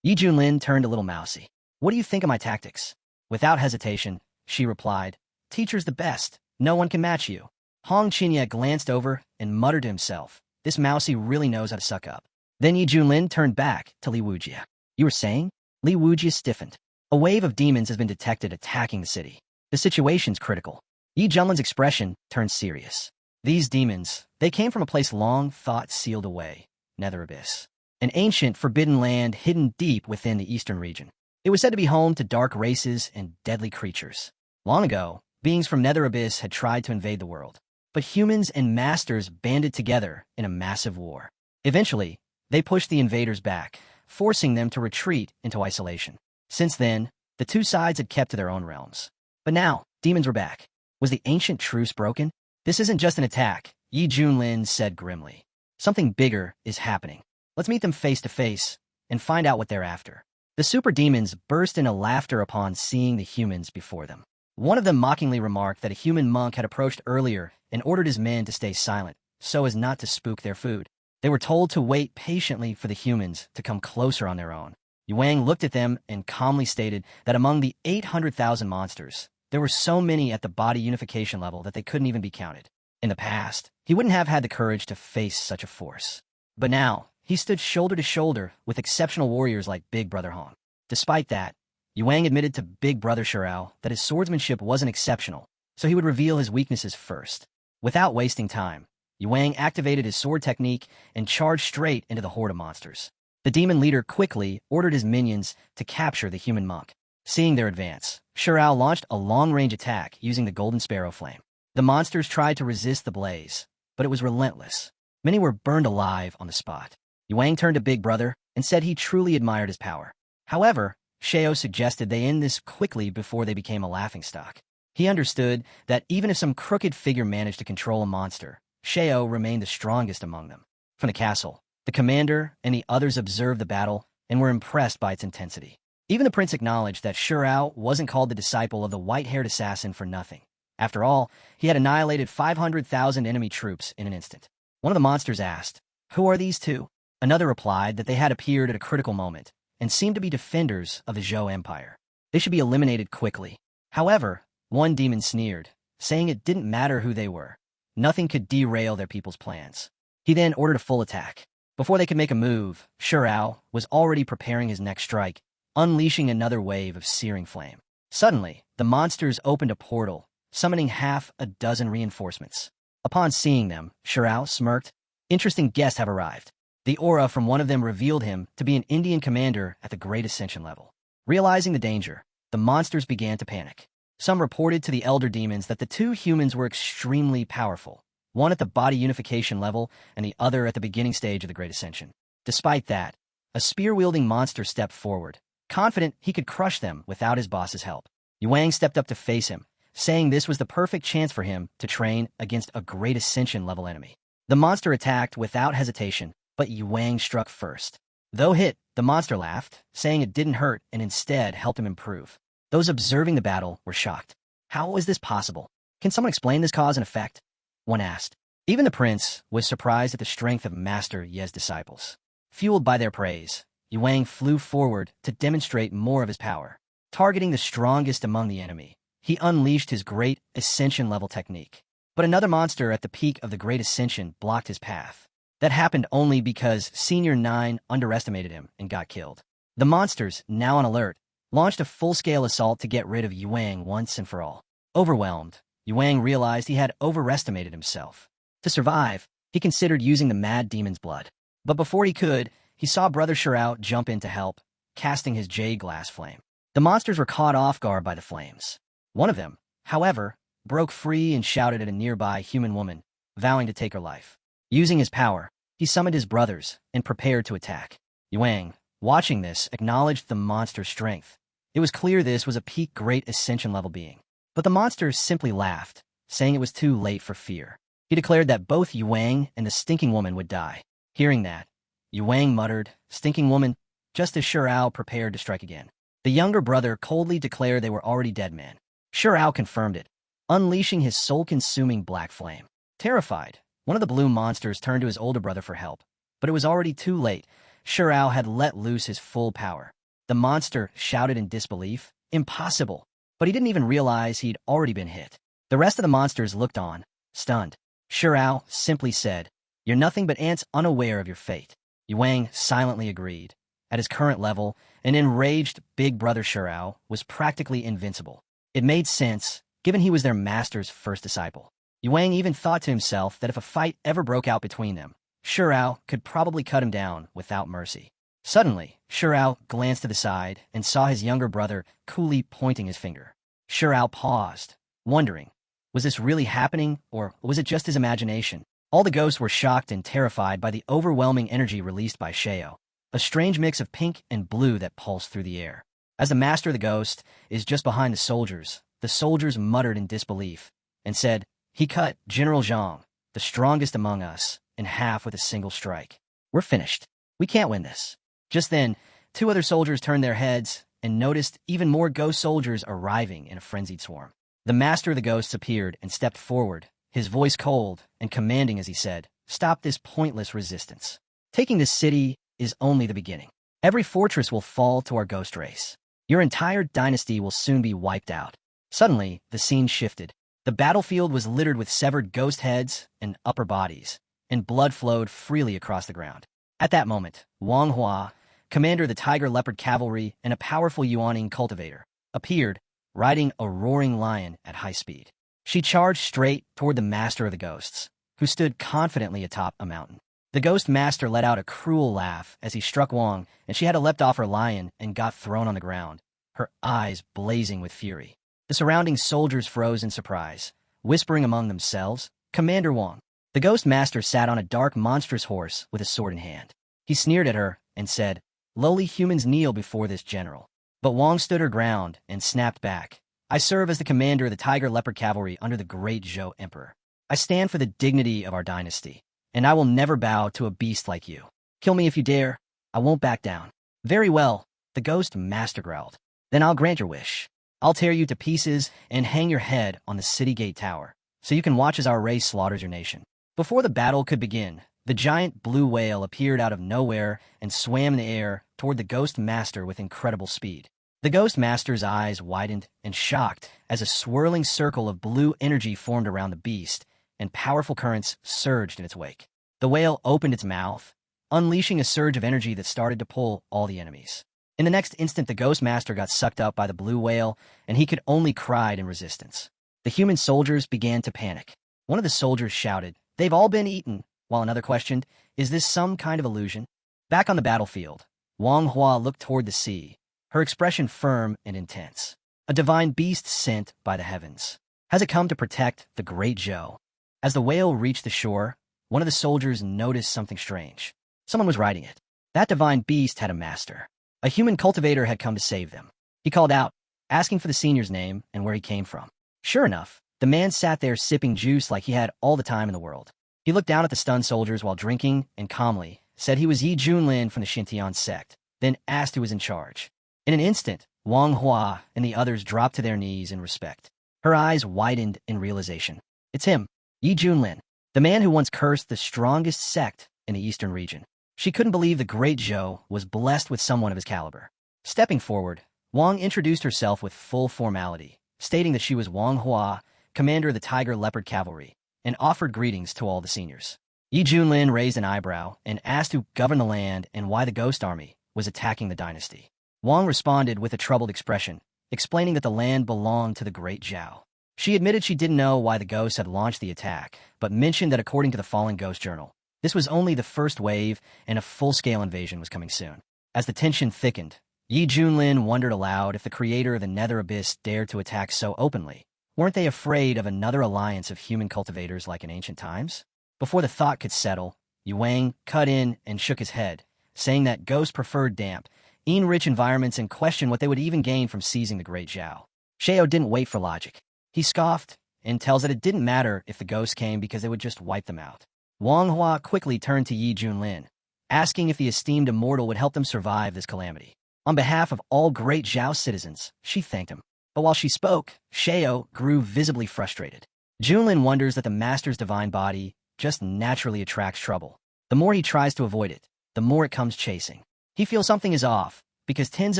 Yi Junlin turned a little mousy. "What do you think of my tactics?" Without hesitation, she replied, "Teacher's the best. No one can match you." Hong Qinya glanced over and muttered to himself, "This mousy really knows how to suck up." Then Yi Junlin turned back to Li Wujie. "You were saying?" Li Wujie stiffened. "A wave of demons has been detected attacking the city. The situation's critical." Yi Junlin's expression turned serious. "These demons, they came from a place long thought sealed away, Nether Abyss. An ancient, forbidden land hidden deep within the eastern region. It was said to be home to dark races and deadly creatures. Long ago, beings from Nether Abyss had tried to invade the world, but humans and masters banded together in a massive war. Eventually, they pushed the invaders back, forcing them to retreat into isolation. Since then, the two sides had kept to their own realms. But now, demons were back. Was the ancient truce broken? "This isn't just an attack," Yi Junlin said grimly. "Something bigger is happening. Let's meet them face to face and find out what they're after." The super demons burst into laughter upon seeing the humans before them. One of them mockingly remarked that a human monk had approached earlier and ordered his men to stay silent, so as not to spook their food. They were told to wait patiently for the humans to come closer on their own. Yuang looked at them and calmly stated that among the 800,000 monsters, there were so many at the body unification level that they couldn't even be counted. In the past, he wouldn't have had the courage to face such a force. But now, he stood shoulder to shoulder with exceptional warriors like Big Brother Hong. Despite that, Yuang admitted to Big Brother Shirao that his swordsmanship wasn't exceptional, so he would reveal his weaknesses first. Without wasting time, Wang activated his sword technique and charged straight into the horde of monsters. The demon leader quickly ordered his minions to capture the human monk. Seeing their advance, Shirao launched a long-range attack using the Golden Sparrow Flame. The monsters tried to resist the blaze, but it was relentless. Many were burned alive on the spot. Wang turned to Big Brother and said he truly admired his power. However, Shao suggested they end this quickly before they became a laughingstock. He understood that even if some crooked figure managed to control a monster, Shao remained the strongest among them. From the castle, the commander and the others observed the battle and were impressed by its intensity. Even the prince acknowledged that Shirao wasn't called the disciple of the white-haired assassin for nothing. After all, he had annihilated 500,000 enemy troops in an instant. One of the monsters asked, "Who are these two?" Another replied that they had appeared at a critical moment and seemed to be defenders of the Zhou Empire. They should be eliminated quickly. However, one demon sneered, saying it didn't matter who they were. Nothing could derail their people's plans. He then ordered a full attack. Before they could make a move, Shirao was already preparing his next strike, unleashing another wave of searing flame. Suddenly, the monsters opened a portal, summoning half a dozen reinforcements. Upon seeing them, Shirao smirked. Interesting guests have arrived. The aura from one of them revealed him to be an Indian commander at the Great Ascension level. Realizing the danger, the monsters began to panic. Some reported to the elder demons that the two humans were extremely powerful, one at the body unification level and the other at the beginning stage of the Great Ascension. Despite that, a spear-wielding monster stepped forward, confident he could crush them without his boss's help. Wang stepped up to face him, saying this was the perfect chance for him to train against a Great Ascension-level enemy. The monster attacked without hesitation, but Wang struck first. Though hit, the monster laughed, saying it didn't hurt and instead helped him improve. Those observing the battle were shocked. How is this possible? Can someone explain this cause and effect? One asked. Even the prince was surprised at the strength of Master Ye's disciples. Fueled by their praise, Wang flew forward to demonstrate more of his power. Targeting the strongest among the enemy, he unleashed his Great Ascension-level technique. But another monster at the peak of the Great Ascension blocked his path. That happened only because Senior 9 underestimated him and got killed. The monsters, now on alert, launched a full-scale assault to get rid of Wang once and for all. Overwhelmed, Wang realized he had overestimated himself. To survive, he considered using the Mad Demon's blood. But before he could, he saw Brother Shirao jump in to help, casting his jade glass flame. The monsters were caught off guard by the flames. One of them, however, broke free and shouted at a nearby human woman, vowing to take her life. Using his power, he summoned his brothers and prepared to attack. Wang, watching this, acknowledged the monster's strength. It was clear this was a peak Great Ascension-level being. But the monsters simply laughed, saying it was too late for fear. He declared that both Wang and the stinking woman would die. Hearing that, Wang muttered, "Stinking woman," just as Shirao prepared to strike again. The younger brother coldly declared they were already dead men. Shirao confirmed it, unleashing his soul-consuming black flame. Terrified, one of the blue monsters turned to his older brother for help, but it was already too late. Shirao had let loose his full power. The monster shouted in disbelief, "Impossible!" But he didn't even realize he'd already been hit. The rest of the monsters looked on, stunned. Shirao simply said, "You're nothing but ants unaware of your fate." Wang silently agreed. At his current level, an enraged big brother Shirao was practically invincible. It made sense, given he was their master's first disciple. Wang even thought to himself that if a fight ever broke out between them, Shirao could probably cut him down without mercy. Suddenly, Shirao glanced to the side and saw his younger brother coolly pointing his finger. Shirao paused, wondering, was this really happening or was it just his imagination? All the ghosts were shocked and terrified by the overwhelming energy released by Shao, a strange mix of pink and blue that pulsed through the air. As the master of the ghost is just behind the soldiers muttered in disbelief and said, "He cut General Zhang, the strongest among us, in half with a single strike. We're finished. We can't win this." Just then, two other soldiers turned their heads and noticed even more ghost soldiers arriving in a frenzied swarm. The master of the ghosts appeared and stepped forward, his voice cold and commanding as he said, "Stop this pointless resistance. Taking this city is only the beginning. Every fortress will fall to our ghost race. Your entire dynasty will soon be wiped out." Suddenly, the scene shifted. The battlefield was littered with severed ghost heads and upper bodies, and blood flowed freely across the ground. At that moment, Manhua, commander of the Tiger Leopard Cavalry and a powerful Yuaning cultivator, appeared, riding a roaring lion at high speed. She charged straight toward the master of the ghosts, who stood confidently atop a mountain. The Ghost Master let out a cruel laugh as he struck Wang, and she had to leapt off her lion and got thrown on the ground, her eyes blazing with fury. The surrounding soldiers froze in surprise, whispering among themselves, "Commander Wang." The Ghost Master sat on a dark, monstrous horse with a sword in hand. He sneered at her and said, "Lowly humans kneel before this general." But Wang stood her ground and snapped back. "I serve as the commander of the Tiger Leopard Cavalry under the great Zhou Emperor. I stand for the dignity of our dynasty, and I will never bow to a beast like you. Kill me if you dare. I won't back down." "Very well," the Ghost Master growled. "Then I'll grant your wish. I'll tear you to pieces and hang your head on the city gate tower, so you can watch as our race slaughters your nation." Before the battle could begin, the giant blue whale appeared out of nowhere and swam in the air toward the Ghost Master with incredible speed. The Ghost Master's eyes widened and shocked as a swirling circle of blue energy formed around the beast, and powerful currents surged in its wake. The whale opened its mouth, unleashing a surge of energy that started to pull all the enemies. In the next instant, the Ghost Master got sucked up by the blue whale, and he could only cry in resistance. The human soldiers began to panic. One of the soldiers shouted, "They've all been eaten," while another questioned, "Is this some kind of illusion?" Back on the battlefield, Wang Hua looked toward the sea, her expression firm and intense. "A divine beast sent by the heavens. Has it come to protect the great Zhou?" As the whale reached the shore, one of the soldiers noticed something strange. Someone was riding it. That divine beast had a master. A human cultivator had come to save them. He called out, asking for the senior's name and where he came from. Sure enough, the man sat there sipping juice like he had all the time in the world. He looked down at the stunned soldiers while drinking and calmly said he was Yi Junlin from the Xintian sect, then asked who was in charge. In an instant, Wang Hua and the others dropped to their knees in respect. Her eyes widened in realization. It's him, Yi Junlin, the man who once cursed the strongest sect in the eastern region. She couldn't believe the great Zhou was blessed with someone of his caliber. Stepping forward, Wang introduced herself with full formality, stating that she was Wang Hua, commander of the Tiger Leopard Cavalry, and offered greetings to all the seniors. Yi Junlin raised an eyebrow and asked who governed the land and why the Ghost Army was attacking the dynasty. Wang responded with a troubled expression, explaining that the land belonged to the great Zhou. She admitted she didn't know why the ghosts had launched the attack, but mentioned that according to the Fallen Ghost Journal, this was only the first wave and a full-scale invasion was coming soon. As the tension thickened, Yi Junlin wondered aloud if the creator of the Nether Abyss dared to attack so openly. Weren't they afraid of another alliance of human cultivators like in ancient times? Before the thought could settle, Yuang cut in and shook his head, saying that ghosts preferred damp, rich environments and questioned what they would even gain from seizing the great Zhou. Xiao didn't wait for logic. He scoffed and tells that it didn't matter if the ghosts came because they would just wipe them out. Wang Hua quickly turned to Yi Junlin, asking if the esteemed immortal would help them survive this calamity. On behalf of all great Zhao citizens, she thanked him. But while she spoke, Xiao grew visibly frustrated. Junlin wonders that the master's divine body just naturally attracts trouble. The more he tries to avoid it, the more it comes chasing. He feels something is off, because tens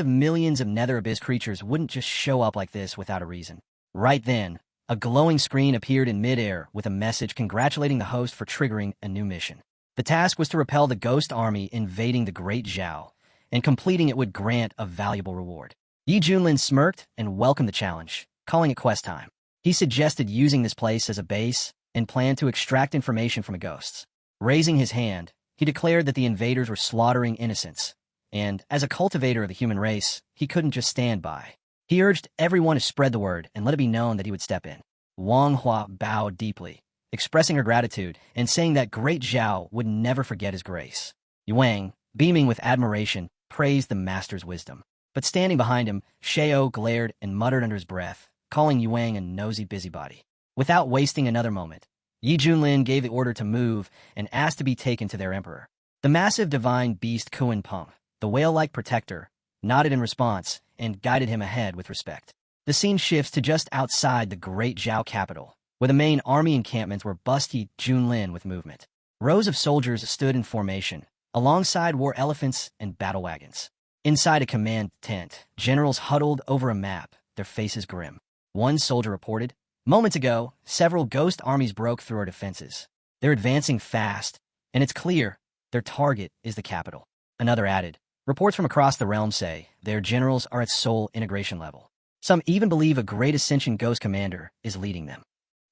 of millions of Nether Abyss creatures wouldn't just show up like this without a reason. Right then, a glowing screen appeared in midair with a message congratulating the host for triggering a new mission. The task was to repel the ghost army invading the Great Zhou, and completing it would grant a valuable reward. Yi Junlin smirked and welcomed the challenge, calling it quest time. He suggested using this place as a base and planned to extract information from the ghosts. Raising his hand, he declared that the invaders were slaughtering innocents, and as a cultivator of the human race, he couldn't just stand by. He urged everyone to spread the word and let it be known that he would step in. Wang Hua bowed deeply, expressing her gratitude and saying that Great Zhao would never forget his grace. Yuang, beaming with admiration, praised the master's wisdom. But standing behind him, Xiao glared and muttered under his breath, calling Yuang a nosy busybody. Without wasting another moment, Yi Junlin gave the order to move and asked to be taken to their emperor. The massive divine beast Kuan Peng, the whale-like protector, nodded in response and guided him ahead with respect. The scene shifts to just outside the Great Zhao capital, where the main army encampments were busty Junlin with movement. Rows of soldiers stood in formation, alongside war elephants and battle wagons. Inside a command tent, generals huddled over a map, their faces grim. One soldier reported, "Moments ago, several ghost armies broke through our defenses. They're advancing fast, and it's clear their target is the capital." Another added, "Reports from across the realm say their generals are at soul integration level. Some even believe a great Ascension ghost commander is leading them."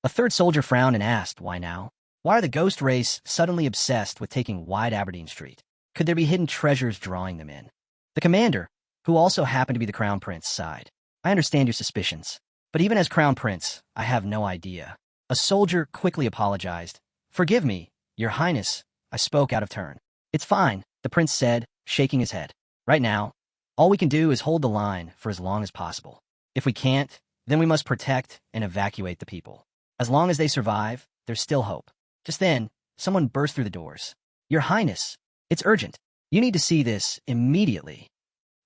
A third soldier frowned and asked, "Why now?" Why are the ghost race suddenly obsessed with taking Wide Aberdeen Street? Could there be hidden treasures drawing them in? The commander, who also happened to be the Crown Prince, sighed. I understand your suspicions, but even as Crown Prince, I have no idea. A soldier quickly apologized. Forgive me, Your Highness, I spoke out of turn. It's fine, the prince said, shaking his head. Right now, all we can do is hold the line for as long as possible. If we can't, then we must protect and evacuate the people. As long as they survive, there's still hope. Just then, someone burst through the doors. Your Highness, it's urgent. You need to see this immediately.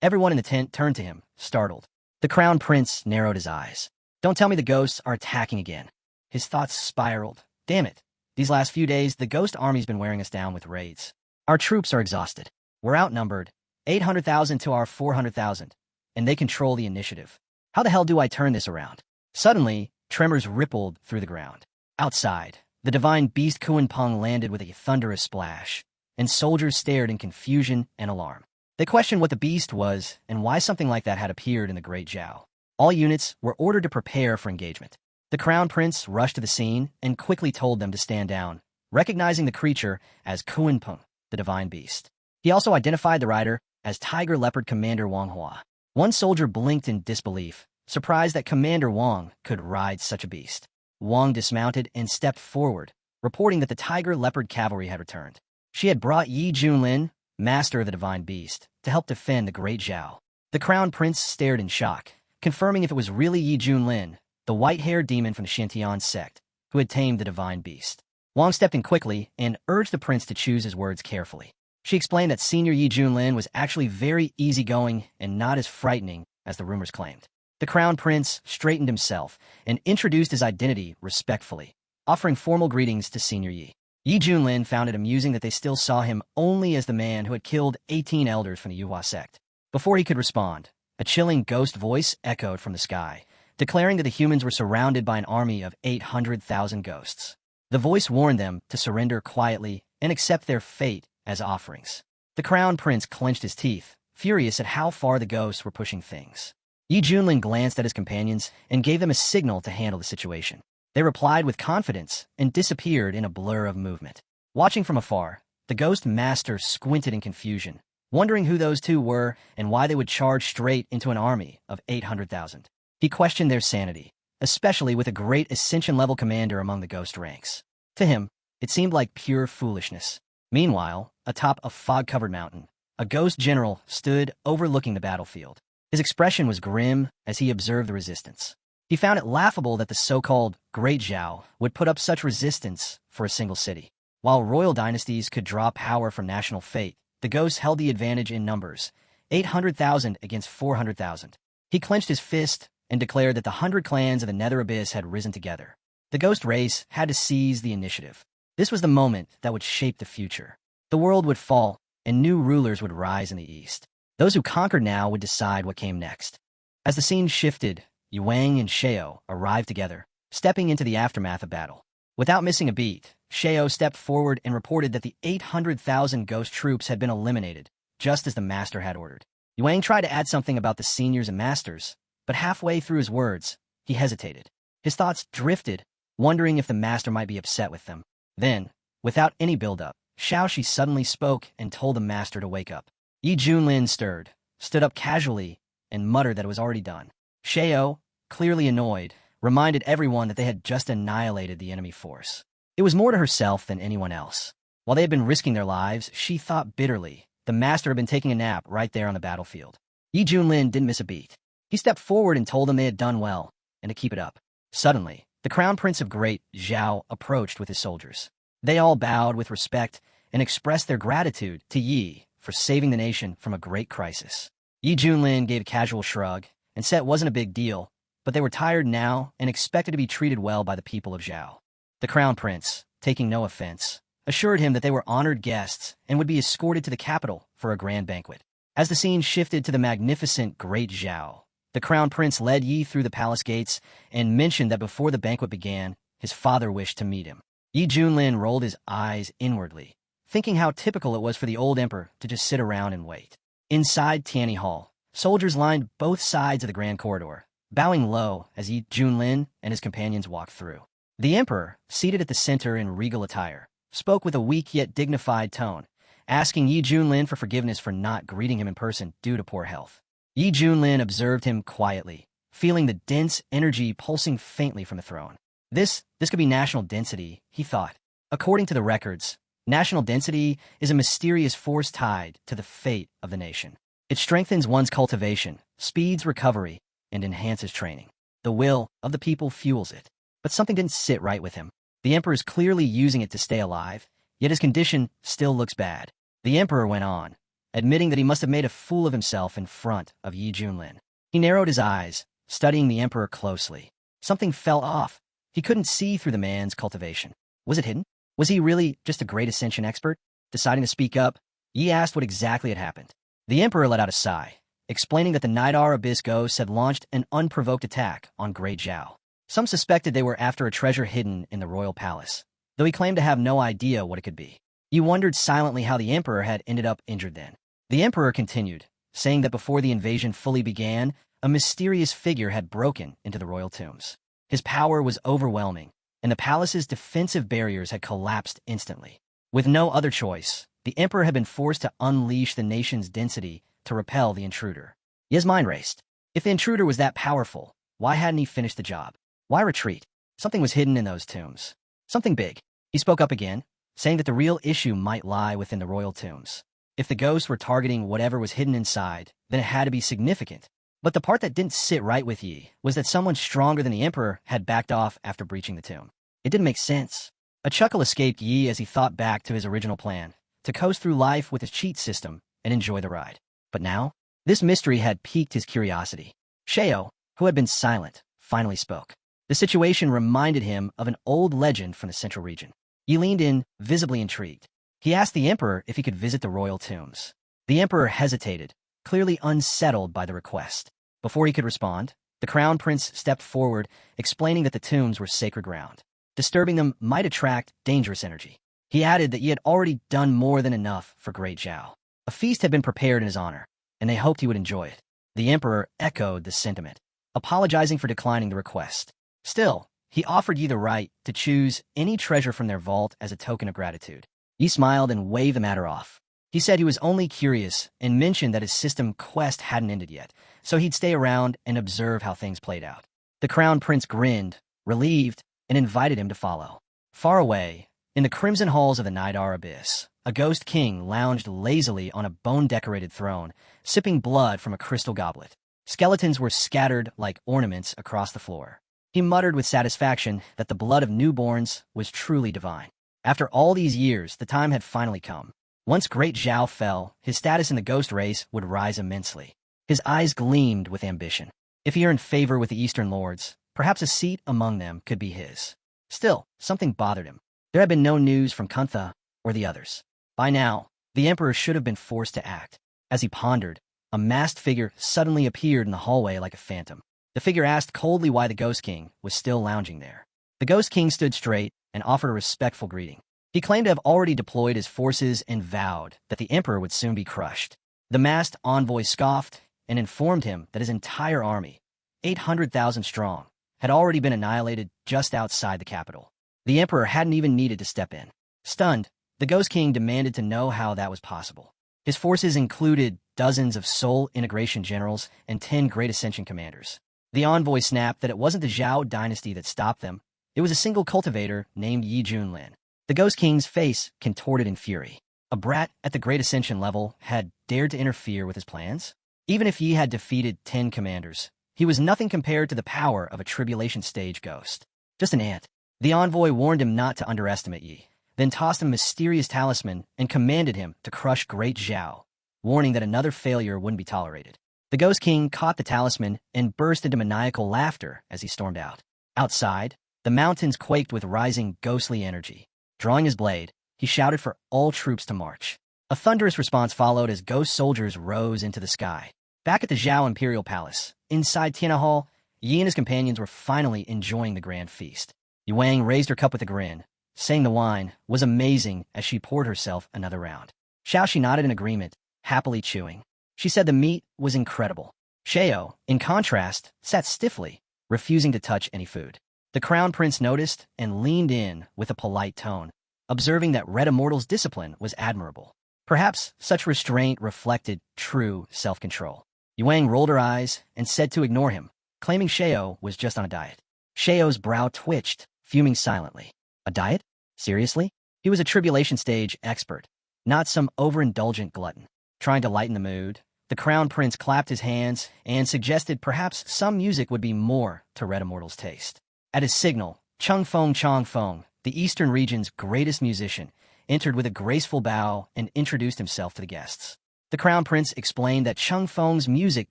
Everyone in the tent turned to him, startled. The Crown Prince narrowed his eyes. Don't tell me the ghosts are attacking again. His thoughts spiraled. Damn it. These last few days, the ghost army's been wearing us down with raids. Our troops are exhausted. We're outnumbered, 800,000 to our 400,000, and they control the initiative. How the hell do I turn this around? Suddenly, tremors rippled through the ground. Outside, the divine beast Kuan-Pung landed with a thunderous splash, and soldiers stared in confusion and alarm. They questioned what the beast was and why something like that had appeared in the Great Zhao. All units were ordered to prepare for engagement. The Crown Prince rushed to the scene and quickly told them to stand down, recognizing the creature as Kuan-Pung, the divine beast. He also identified the rider as Tiger Leopard Commander Manhua. One soldier blinked in disbelief, surprised that Commander Wang could ride such a beast. Wang dismounted and stepped forward, reporting that the Tiger Leopard cavalry had returned. She had brought Yi Junlin, master of the divine beast, to help defend the Great Zhao. The Crown Prince stared in shock, confirming if it was really Yi Junlin, the white-haired demon from the Shantian sect, who had tamed the divine beast. Wang stepped in quickly and urged the prince to choose his words carefully. She explained that Senior Yi Junlin was actually very easygoing and not as frightening as the rumors claimed. The Crown Prince straightened himself and introduced his identity respectfully, offering formal greetings to Senior Yi. Yi Junlin found it amusing that they still saw him only as the man who had killed 18 elders from the Yuhua sect. Before he could respond, a chilling ghost voice echoed from the sky, declaring that the humans were surrounded by an army of 800,000 ghosts. The voice warned them to surrender quietly and accept their fate as offerings. The Crown Prince clenched his teeth, furious at how far the ghosts were pushing things. Yi Junlin glanced at his companions and gave them a signal to handle the situation. They replied with confidence and disappeared in a blur of movement. Watching from afar, the Ghost Master squinted in confusion, wondering who those two were and why they would charge straight into an army of 800,000. He questioned their sanity, especially with a great Ascension-level commander among the ghost ranks. To him, it seemed like pure foolishness. Meanwhile, atop a fog-covered mountain, a ghost general stood overlooking the battlefield. His expression was grim as he observed the resistance. He found it laughable that the so-called Great Zhao would put up such resistance for a single city. While royal dynasties could draw power from national fate, the ghosts held the advantage in numbers, 800,000 against 400,000. He clenched his fist and declared that the 100 clans of the Nether Abyss had risen together. The ghost race had to seize the initiative. This was the moment that would shape the future. The world would fall, and new rulers would rise in the east. Those who conquered now would decide what came next. As the scene shifted, Yuang and Shao arrived together, stepping into the aftermath of battle. Without missing a beat, Shao stepped forward and reported that the 800,000 ghost troops had been eliminated, just as the master had ordered. Yuang tried to add something about the seniors and masters, but halfway through his words, he hesitated. His thoughts drifted, wondering if the master might be upset with them. Then, without any build-up, Shaoxi suddenly spoke and told the master to wake up. Yi Junlin stirred, stood up casually, and muttered that it was already done. Shao, clearly annoyed, reminded everyone that they had just annihilated the enemy force. It was more to herself than anyone else. While they had been risking their lives, she thought bitterly the master had been taking a nap right there on the battlefield. Yi Junlin didn't miss a beat. He stepped forward and told them they had done well, and to keep it up. Suddenly, the Crown Prince of Great Zhao approached with his soldiers. They all bowed with respect and expressed their gratitude to Yi for saving the nation from a great crisis. Yi Junlin gave a casual shrug and said it wasn't a big deal, but they were tired now and expected to be treated well by the people of Zhao. The Crown Prince, taking no offense, assured him that they were honored guests and would be escorted to the capital for a grand banquet. As the scene shifted to the magnificent Great Zhao, the Crown Prince led Yi through the palace gates and mentioned that before the banquet began, his father wished to meet him. Yi Junlin rolled his eyes inwardly, thinking how typical it was for the old emperor to just sit around and wait. Inside Tianyi Hall, soldiers lined both sides of the grand corridor, bowing low as Yi Junlin and his companions walked through. The emperor, seated at the center in regal attire, spoke with a weak yet dignified tone, asking Yi Junlin for forgiveness for not greeting him in person due to poor health. Yi Junlin observed him quietly, feeling the dense energy pulsing faintly from the throne. This could be national density, he thought. According to the records, national density is a mysterious force tied to the fate of the nation. It strengthens one's cultivation, speeds recovery, and enhances training. The will of the people fuels it. But something didn't sit right with him. The emperor is clearly using it to stay alive, yet his condition still looks bad. The emperor went on, admitting that he must have made a fool of himself in front of Yi Junlin. He narrowed his eyes, studying the emperor closely. Something fell off. He couldn't see through the man's cultivation. Was it hidden? Was he really just a great Ascension expert? Deciding to speak up, Yi asked what exactly had happened. The emperor let out a sigh, explaining that the Nidar Abyss ghosts had launched an unprovoked attack on Great Zhao. Some suspected they were after a treasure hidden in the royal palace, though he claimed to have no idea what it could be. He wondered silently how the emperor had ended up injured then. The emperor continued, saying that before the invasion fully began, a mysterious figure had broken into the royal tombs. His power was overwhelming, and the palace's defensive barriers had collapsed instantly. With no other choice, the emperor had been forced to unleash the nation's density to repel the intruder. His mind raced. If the intruder was that powerful, why hadn't he finished the job? Why retreat? Something was hidden in those tombs. Something big. He spoke up again, saying that the real issue might lie within the royal tombs. If the ghosts were targeting whatever was hidden inside, then it had to be significant. But the part that didn't sit right with Yi was that someone stronger than the emperor had backed off after breaching the tomb. It didn't make sense. A chuckle escaped Yi as he thought back to his original plan, to coast through life with his cheat system and enjoy the ride. But now, this mystery had piqued his curiosity. Sheo, who had been silent, finally spoke. The situation reminded him of an old legend from the central region. He leaned in, visibly intrigued. He asked the emperor if he could visit the royal tombs. The emperor hesitated, clearly unsettled by the request. Before he could respond, the crown prince stepped forward, explaining that the tombs were sacred ground. Disturbing them might attract dangerous energy. He added that he had already done more than enough for Great Zhao. A feast had been prepared in his honor, and they hoped he would enjoy it. The emperor echoed the sentiment, apologizing for declining the request. Still, he offered Yi the right to choose any treasure from their vault as a token of gratitude. Yi smiled and waved the matter off. He said he was only curious and mentioned that his system quest hadn't ended yet, so he'd stay around and observe how things played out. The crown prince grinned, relieved, and invited him to follow. Far away, in the crimson halls of the Nidar Abyss, a ghost king lounged lazily on a bone-decorated throne, sipping blood from a crystal goblet. Skeletons were scattered like ornaments across the floor. He muttered with satisfaction that the blood of newborns was truly divine. After all these years, the time had finally come. Once Great Zhao fell, his status in the ghost race would rise immensely. His eyes gleamed with ambition. If he earned favor with the Eastern Lords, perhaps a seat among them could be his. Still, something bothered him. There had been no news from Kuntha or the others. By now, the emperor should have been forced to act. As he pondered, a masked figure suddenly appeared in the hallway like a phantom. The figure asked coldly why the Ghost King was still lounging there. The Ghost King stood straight and offered a respectful greeting. He claimed to have already deployed his forces and vowed that the emperor would soon be crushed. The masked envoy scoffed and informed him that his entire army, 800,000 strong, had already been annihilated just outside the capital. The emperor hadn't even needed to step in. Stunned, the Ghost King demanded to know how that was possible. His forces included dozens of Soul Integration generals and 10 Great Ascension commanders. The envoy snapped that it wasn't the Zhao dynasty that stopped them. It was a single cultivator named Yi Junlin. The Ghost King's face contorted in fury. A brat at the Great Ascension level had dared to interfere with his plans? Even if Yi had defeated 10 commanders, he was nothing compared to the power of a tribulation stage ghost. Just an ant. The envoy warned him not to underestimate Yi, then tossed him a mysterious talisman and commanded him to crush Great Zhao, warning that another failure wouldn't be tolerated. The Ghost King caught the talisman and burst into maniacal laughter as he stormed out. Outside, the mountains quaked with rising ghostly energy. Drawing his blade, he shouted for all troops to march. A thunderous response followed as ghost soldiers rose into the sky. Back at the Zhao Imperial Palace, inside Tiana Hall, Yi and his companions were finally enjoying the grand feast. Yuang raised her cup with a grin, saying the wine was amazing as she poured herself another round. Xiaoxi nodded in agreement, happily chewing. She said the meat was incredible. Sheo, in contrast, sat stiffly, refusing to touch any food. The Crown Prince noticed and leaned in with a polite tone, observing that Red Immortal's discipline was admirable. Perhaps such restraint reflected true self-control. Yuang rolled her eyes and said to ignore him, claiming Sheo was just on a diet. Sheo's brow twitched, fuming silently. A diet? Seriously? He was a tribulation stage expert, not some overindulgent glutton. Trying to lighten the mood, the Crown Prince clapped his hands and suggested perhaps some music would be more to Red Immortal's taste. At his signal, Chang Feng, the Eastern region's greatest musician, entered with a graceful bow and introduced himself to the guests. The Crown Prince explained that Chang Feng's music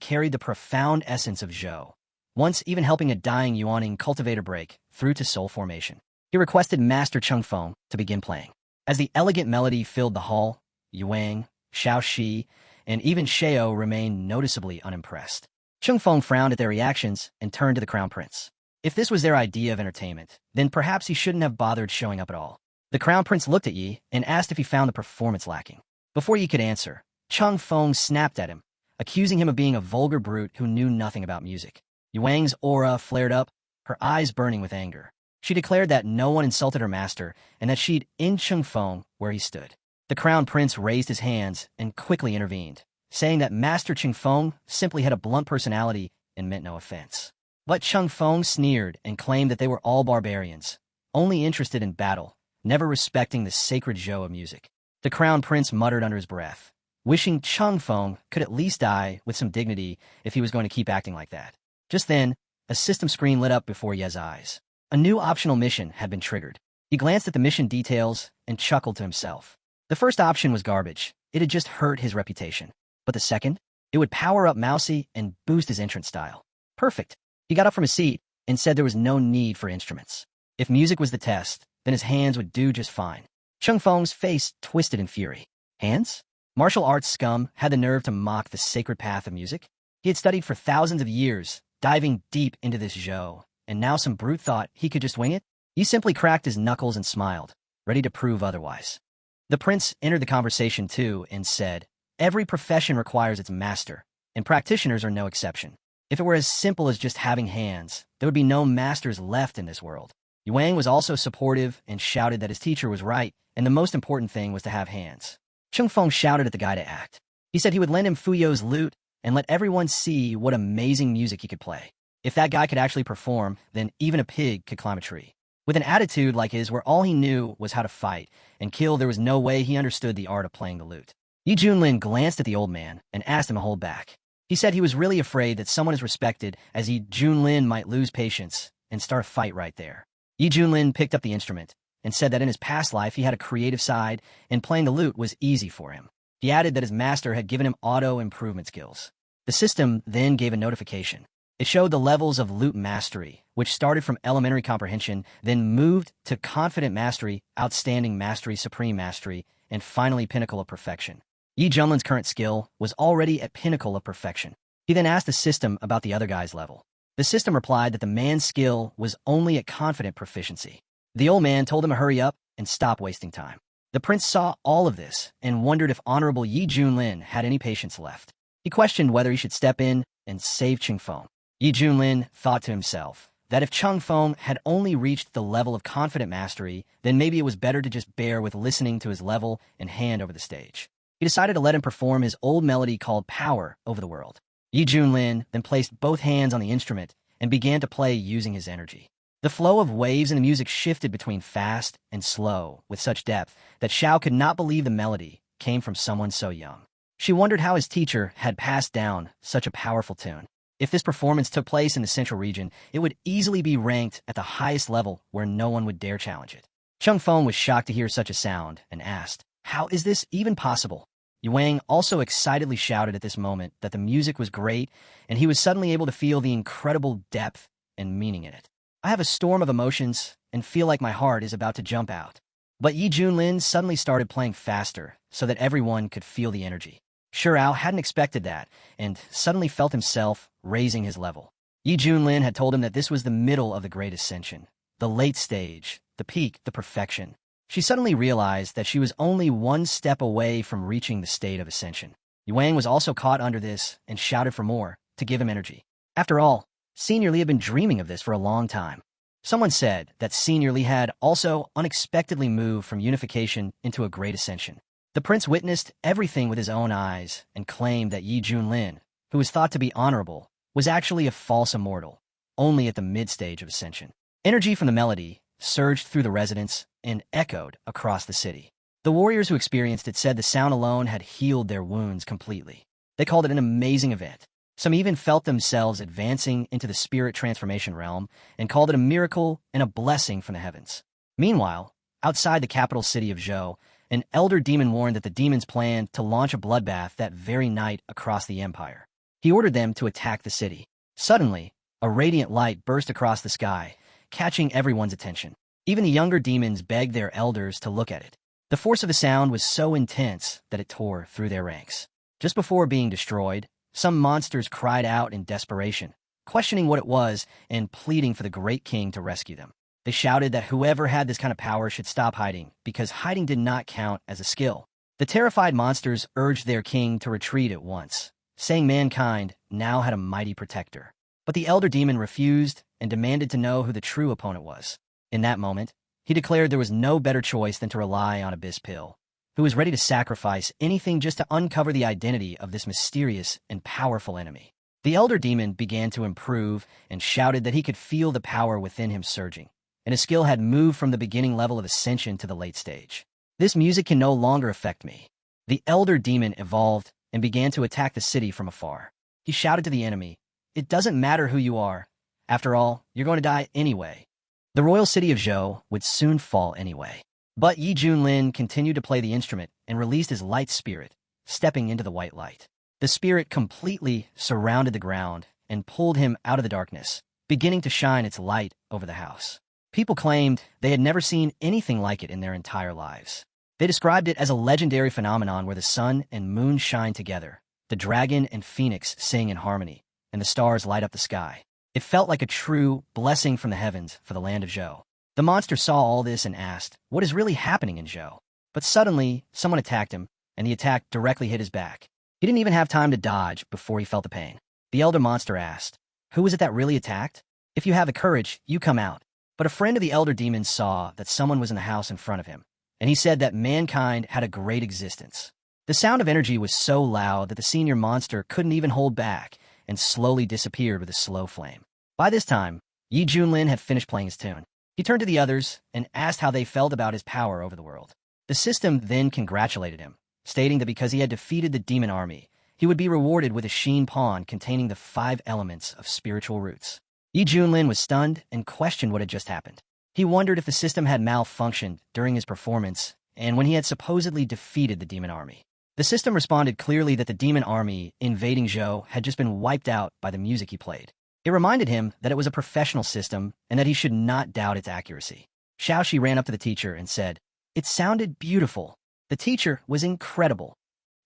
carried the profound essence of Zhou, once even helping a dying Yuaning cultivator break through to soul formation. He requested Master Chang Feng to begin playing. As the elegant melody filled the hall, Yuang, Xiaoxi, and even Sheo remained noticeably unimpressed. Chang Feng frowned at their reactions and turned to the Crown Prince. If this was their idea of entertainment, then perhaps he shouldn't have bothered showing up at all. The Crown Prince looked at Yi and asked if he found the performance lacking. Before Yi could answer, Chang Feng snapped at him, accusing him of being a vulgar brute who knew nothing about music. Yuang's aura flared up, her eyes burning with anger. She declared that no one insulted her master and that she'd end Chang Feng where he stood. The Crown Prince raised his hands and quickly intervened, saying that Master Chang Feng simply had a blunt personality and meant no offense. But Chang Feng sneered and claimed that they were all barbarians, only interested in battle, never respecting the sacred Zhou of music. The Crown Prince muttered under his breath, wishing Chang Feng could at least die with some dignity if he was going to keep acting like that. Just then, a system screen lit up before Ye's eyes. A new optional mission had been triggered. He glanced at the mission details and chuckled to himself. The first option was garbage. It had just hurt his reputation. But the second? It would power up Mousy and boost his entrance style. Perfect. He got up from his seat and said there was no need for instruments. If music was the test, then his hands would do just fine. Chang Feng's face twisted in fury. Hands? Martial arts scum had the nerve to mock the sacred path of music? He had studied for thousands of years, diving deep into this Zhou, and now some brute thought he could just wing it? He simply cracked his knuckles and smiled, ready to prove otherwise. The prince entered the conversation too and said, every profession requires its master, and practitioners are no exception. If it were as simple as just having hands, there would be no masters left in this world. Yuang was also supportive and shouted that his teacher was right, and the most important thing was to have hands. Chang Feng shouted at the guy to act. He said he would lend him Fuyo's lute and let everyone see what amazing music he could play. If that guy could actually perform, then even a pig could climb a tree. With an attitude like his where all he knew was how to fight and kill, there was no way he understood the art of playing the lute. Yi Junlin glanced at the old man and asked him to hold back. He said he was really afraid that someone as respected as Yi Junlin might lose patience and start a fight right there. Yi Junlin picked up the instrument and said that in his past life he had a creative side and playing the lute was easy for him. He added that his master had given him auto-improvement skills. The system then gave a notification. It showed the levels of lute mastery, which started from elementary comprehension, then moved to confident mastery, outstanding mastery, supreme mastery, and finally pinnacle of perfection. Yi Junlin's current skill was already at pinnacle of perfection. He then asked the system about the other guy's level. The system replied that the man's skill was only at confident proficiency. The old man told him to hurry up and stop wasting time. The prince saw all of this and wondered if Honorable Yi Junlin had any patience left. He questioned whether he should step in and save Chang Feng. Yi Junlin thought to himself that if Chang Feng had only reached the level of confident mastery, then maybe it was better to just bear with listening to his level and hand over the stage. He decided to let him perform his old melody called Power over the world. Yi Junlin then placed both hands on the instrument and began to play using his energy. The flow of waves in the music shifted between fast and slow with such depth that Xiao could not believe the melody came from someone so young. She wondered how his teacher had passed down such a powerful tune. If this performance took place in the central region, it would easily be ranked at the highest level where no one would dare challenge it. Chang Feng was shocked to hear such a sound and asked, "How is this even possible?" Yuang also excitedly shouted at this moment that the music was great, and he was suddenly able to feel the incredible depth and meaning in it. "I have a storm of emotions and feel like my heart is about to jump out." But Yi Junlin suddenly started playing faster so that everyone could feel the energy. Shirao hadn't expected that and suddenly felt himself raising his level. Yi Junlin had told him that this was the middle of the Great Ascension, the late stage, the peak, the perfection. She suddenly realized that she was only one step away from reaching the state of Ascension. Yuang was also caught under this and shouted for more, to give him energy. After all, Senior Lee had been dreaming of this for a long time. Someone said that Senior Li had also unexpectedly moved from unification into a great ascension. The prince witnessed everything with his own eyes and claimed that Yi Junlin, who was thought to be honorable, was actually a false immortal, only at the mid-stage of ascension. Energy from the melody surged through the residence and echoed across the city. The warriors who experienced it said the sound alone had healed their wounds completely. They called it an amazing event. Some even felt themselves advancing into the spirit transformation realm and called it a miracle and a blessing from the heavens. Meanwhile, outside the capital city of Zhou, an elder demon warned that the demons planned to launch a bloodbath that very night across the empire. He ordered them to attack the city. Suddenly, a radiant light burst across the sky, catching everyone's attention. Even the younger demons begged their elders to look at it. The force of the sound was so intense that it tore through their ranks. Just before being destroyed, some monsters cried out in desperation, questioning what it was and pleading for the great king to rescue them. They shouted that whoever had this kind of power should stop hiding, because hiding did not count as a skill. The terrified monsters urged their king to retreat at once, saying mankind now had a mighty protector. But the elder demon refused and demanded to know who the true opponent was. In that moment, he declared there was no better choice than to rely on Abyss Pill, who was ready to sacrifice anything just to uncover the identity of this mysterious and powerful enemy. The elder demon began to improve and shouted that he could feel the power within him surging, and his skill had moved from the beginning level of ascension to the late stage. This music can no longer affect me. The elder demon evolved and began to attack the city from afar. He shouted to the enemy, "It doesn't matter who you are. After all, you're going to die anyway." The royal city of Zhou would soon fall anyway. But Yi Junlin continued to play the instrument and released his light spirit, stepping into the white light. The spirit completely surrounded the ground and pulled him out of the darkness, beginning to shine its light over the house. People claimed they had never seen anything like it in their entire lives. They described it as a legendary phenomenon where the sun and moon shine together, the dragon and phoenix sing in harmony, and the stars light up the sky. It felt like a true blessing from the heavens for the land of Zhou. The monster saw all this and asked, what is really happening in Zhou? But suddenly, someone attacked him, and the attack directly hit his back. He didn't even have time to dodge before he felt the pain. The elder monster asked, "Who was it that really attacked? If you have the courage, you come out." But a friend of the elder demon saw that someone was in the house in front of him, and he said that mankind had a great existence. The sound of energy was so loud that the senior monster couldn't even hold back and slowly disappeared with a slow flame. By this time, Yi Junlin had finished playing his tune. He turned to the others and asked how they felt about his power over the world. The system then congratulated him, stating that because he had defeated the demon army, he would be rewarded with a sheen pawn containing the 5 elements of spiritual roots. Yi Junlin was stunned and questioned what had just happened. He wondered if the system had malfunctioned during his performance and when he had supposedly defeated the demon army. The system responded clearly that the demon army invading Zhou had just been wiped out by the music he played. It reminded him that it was a professional system and that he should not doubt its accuracy. Xiaoxi ran up to the teacher and said, "It sounded beautiful. The teacher was incredible."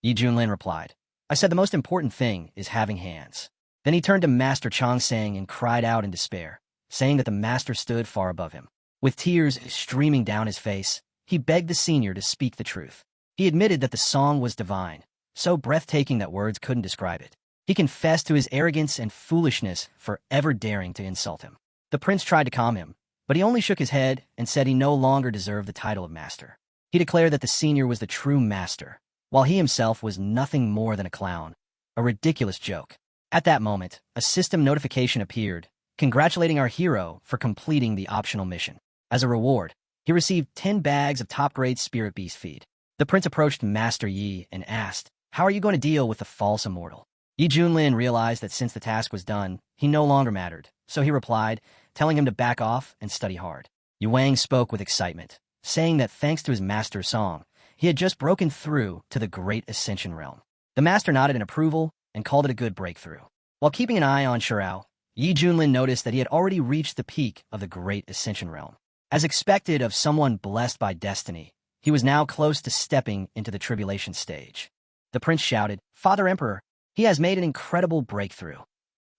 Yi Junlin replied, "I said the most important thing is having hands." Then he turned to Master Chongsang and cried out in despair, saying that the master stood far above him. With tears streaming down his face, he begged the senior to speak the truth. He admitted that the song was divine, so breathtaking that words couldn't describe it. He confessed to his arrogance and foolishness for ever daring to insult him. The prince tried to calm him, but he only shook his head and said he no longer deserved the title of master. He declared that the senior was the true master, while he himself was nothing more than a clown, a ridiculous joke. At that moment, a system notification appeared, congratulating our hero for completing the optional mission. As a reward, he received 10 bags of top-grade spirit beast feed. The prince approached Master Yi and asked, "How are you going to deal with the false immortal?" Yi Junlin realized that since the task was done, he no longer mattered, so he replied, telling him to back off and study hard. Yu Wang spoke with excitement, saying that thanks to his master's song, he had just broken through to the Great Ascension realm. The master nodded in approval and called it a good breakthrough. While keeping an eye on Shirao, Yi Junlin noticed that he had already reached the peak of the Great Ascension realm. As expected of someone blessed by destiny, he was now close to stepping into the tribulation stage. The prince shouted, "Father Emperor, he has made an incredible breakthrough."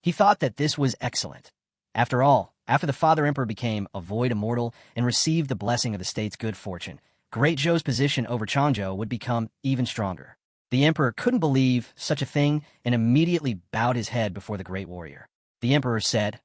He thought that this was excellent. After all, after the Father Emperor became a void immortal and received the blessing of the state's good fortune, Great Zhou's position over Changzhou would become even stronger. The emperor couldn't believe such a thing and immediately bowed his head before the great warrior. The emperor said,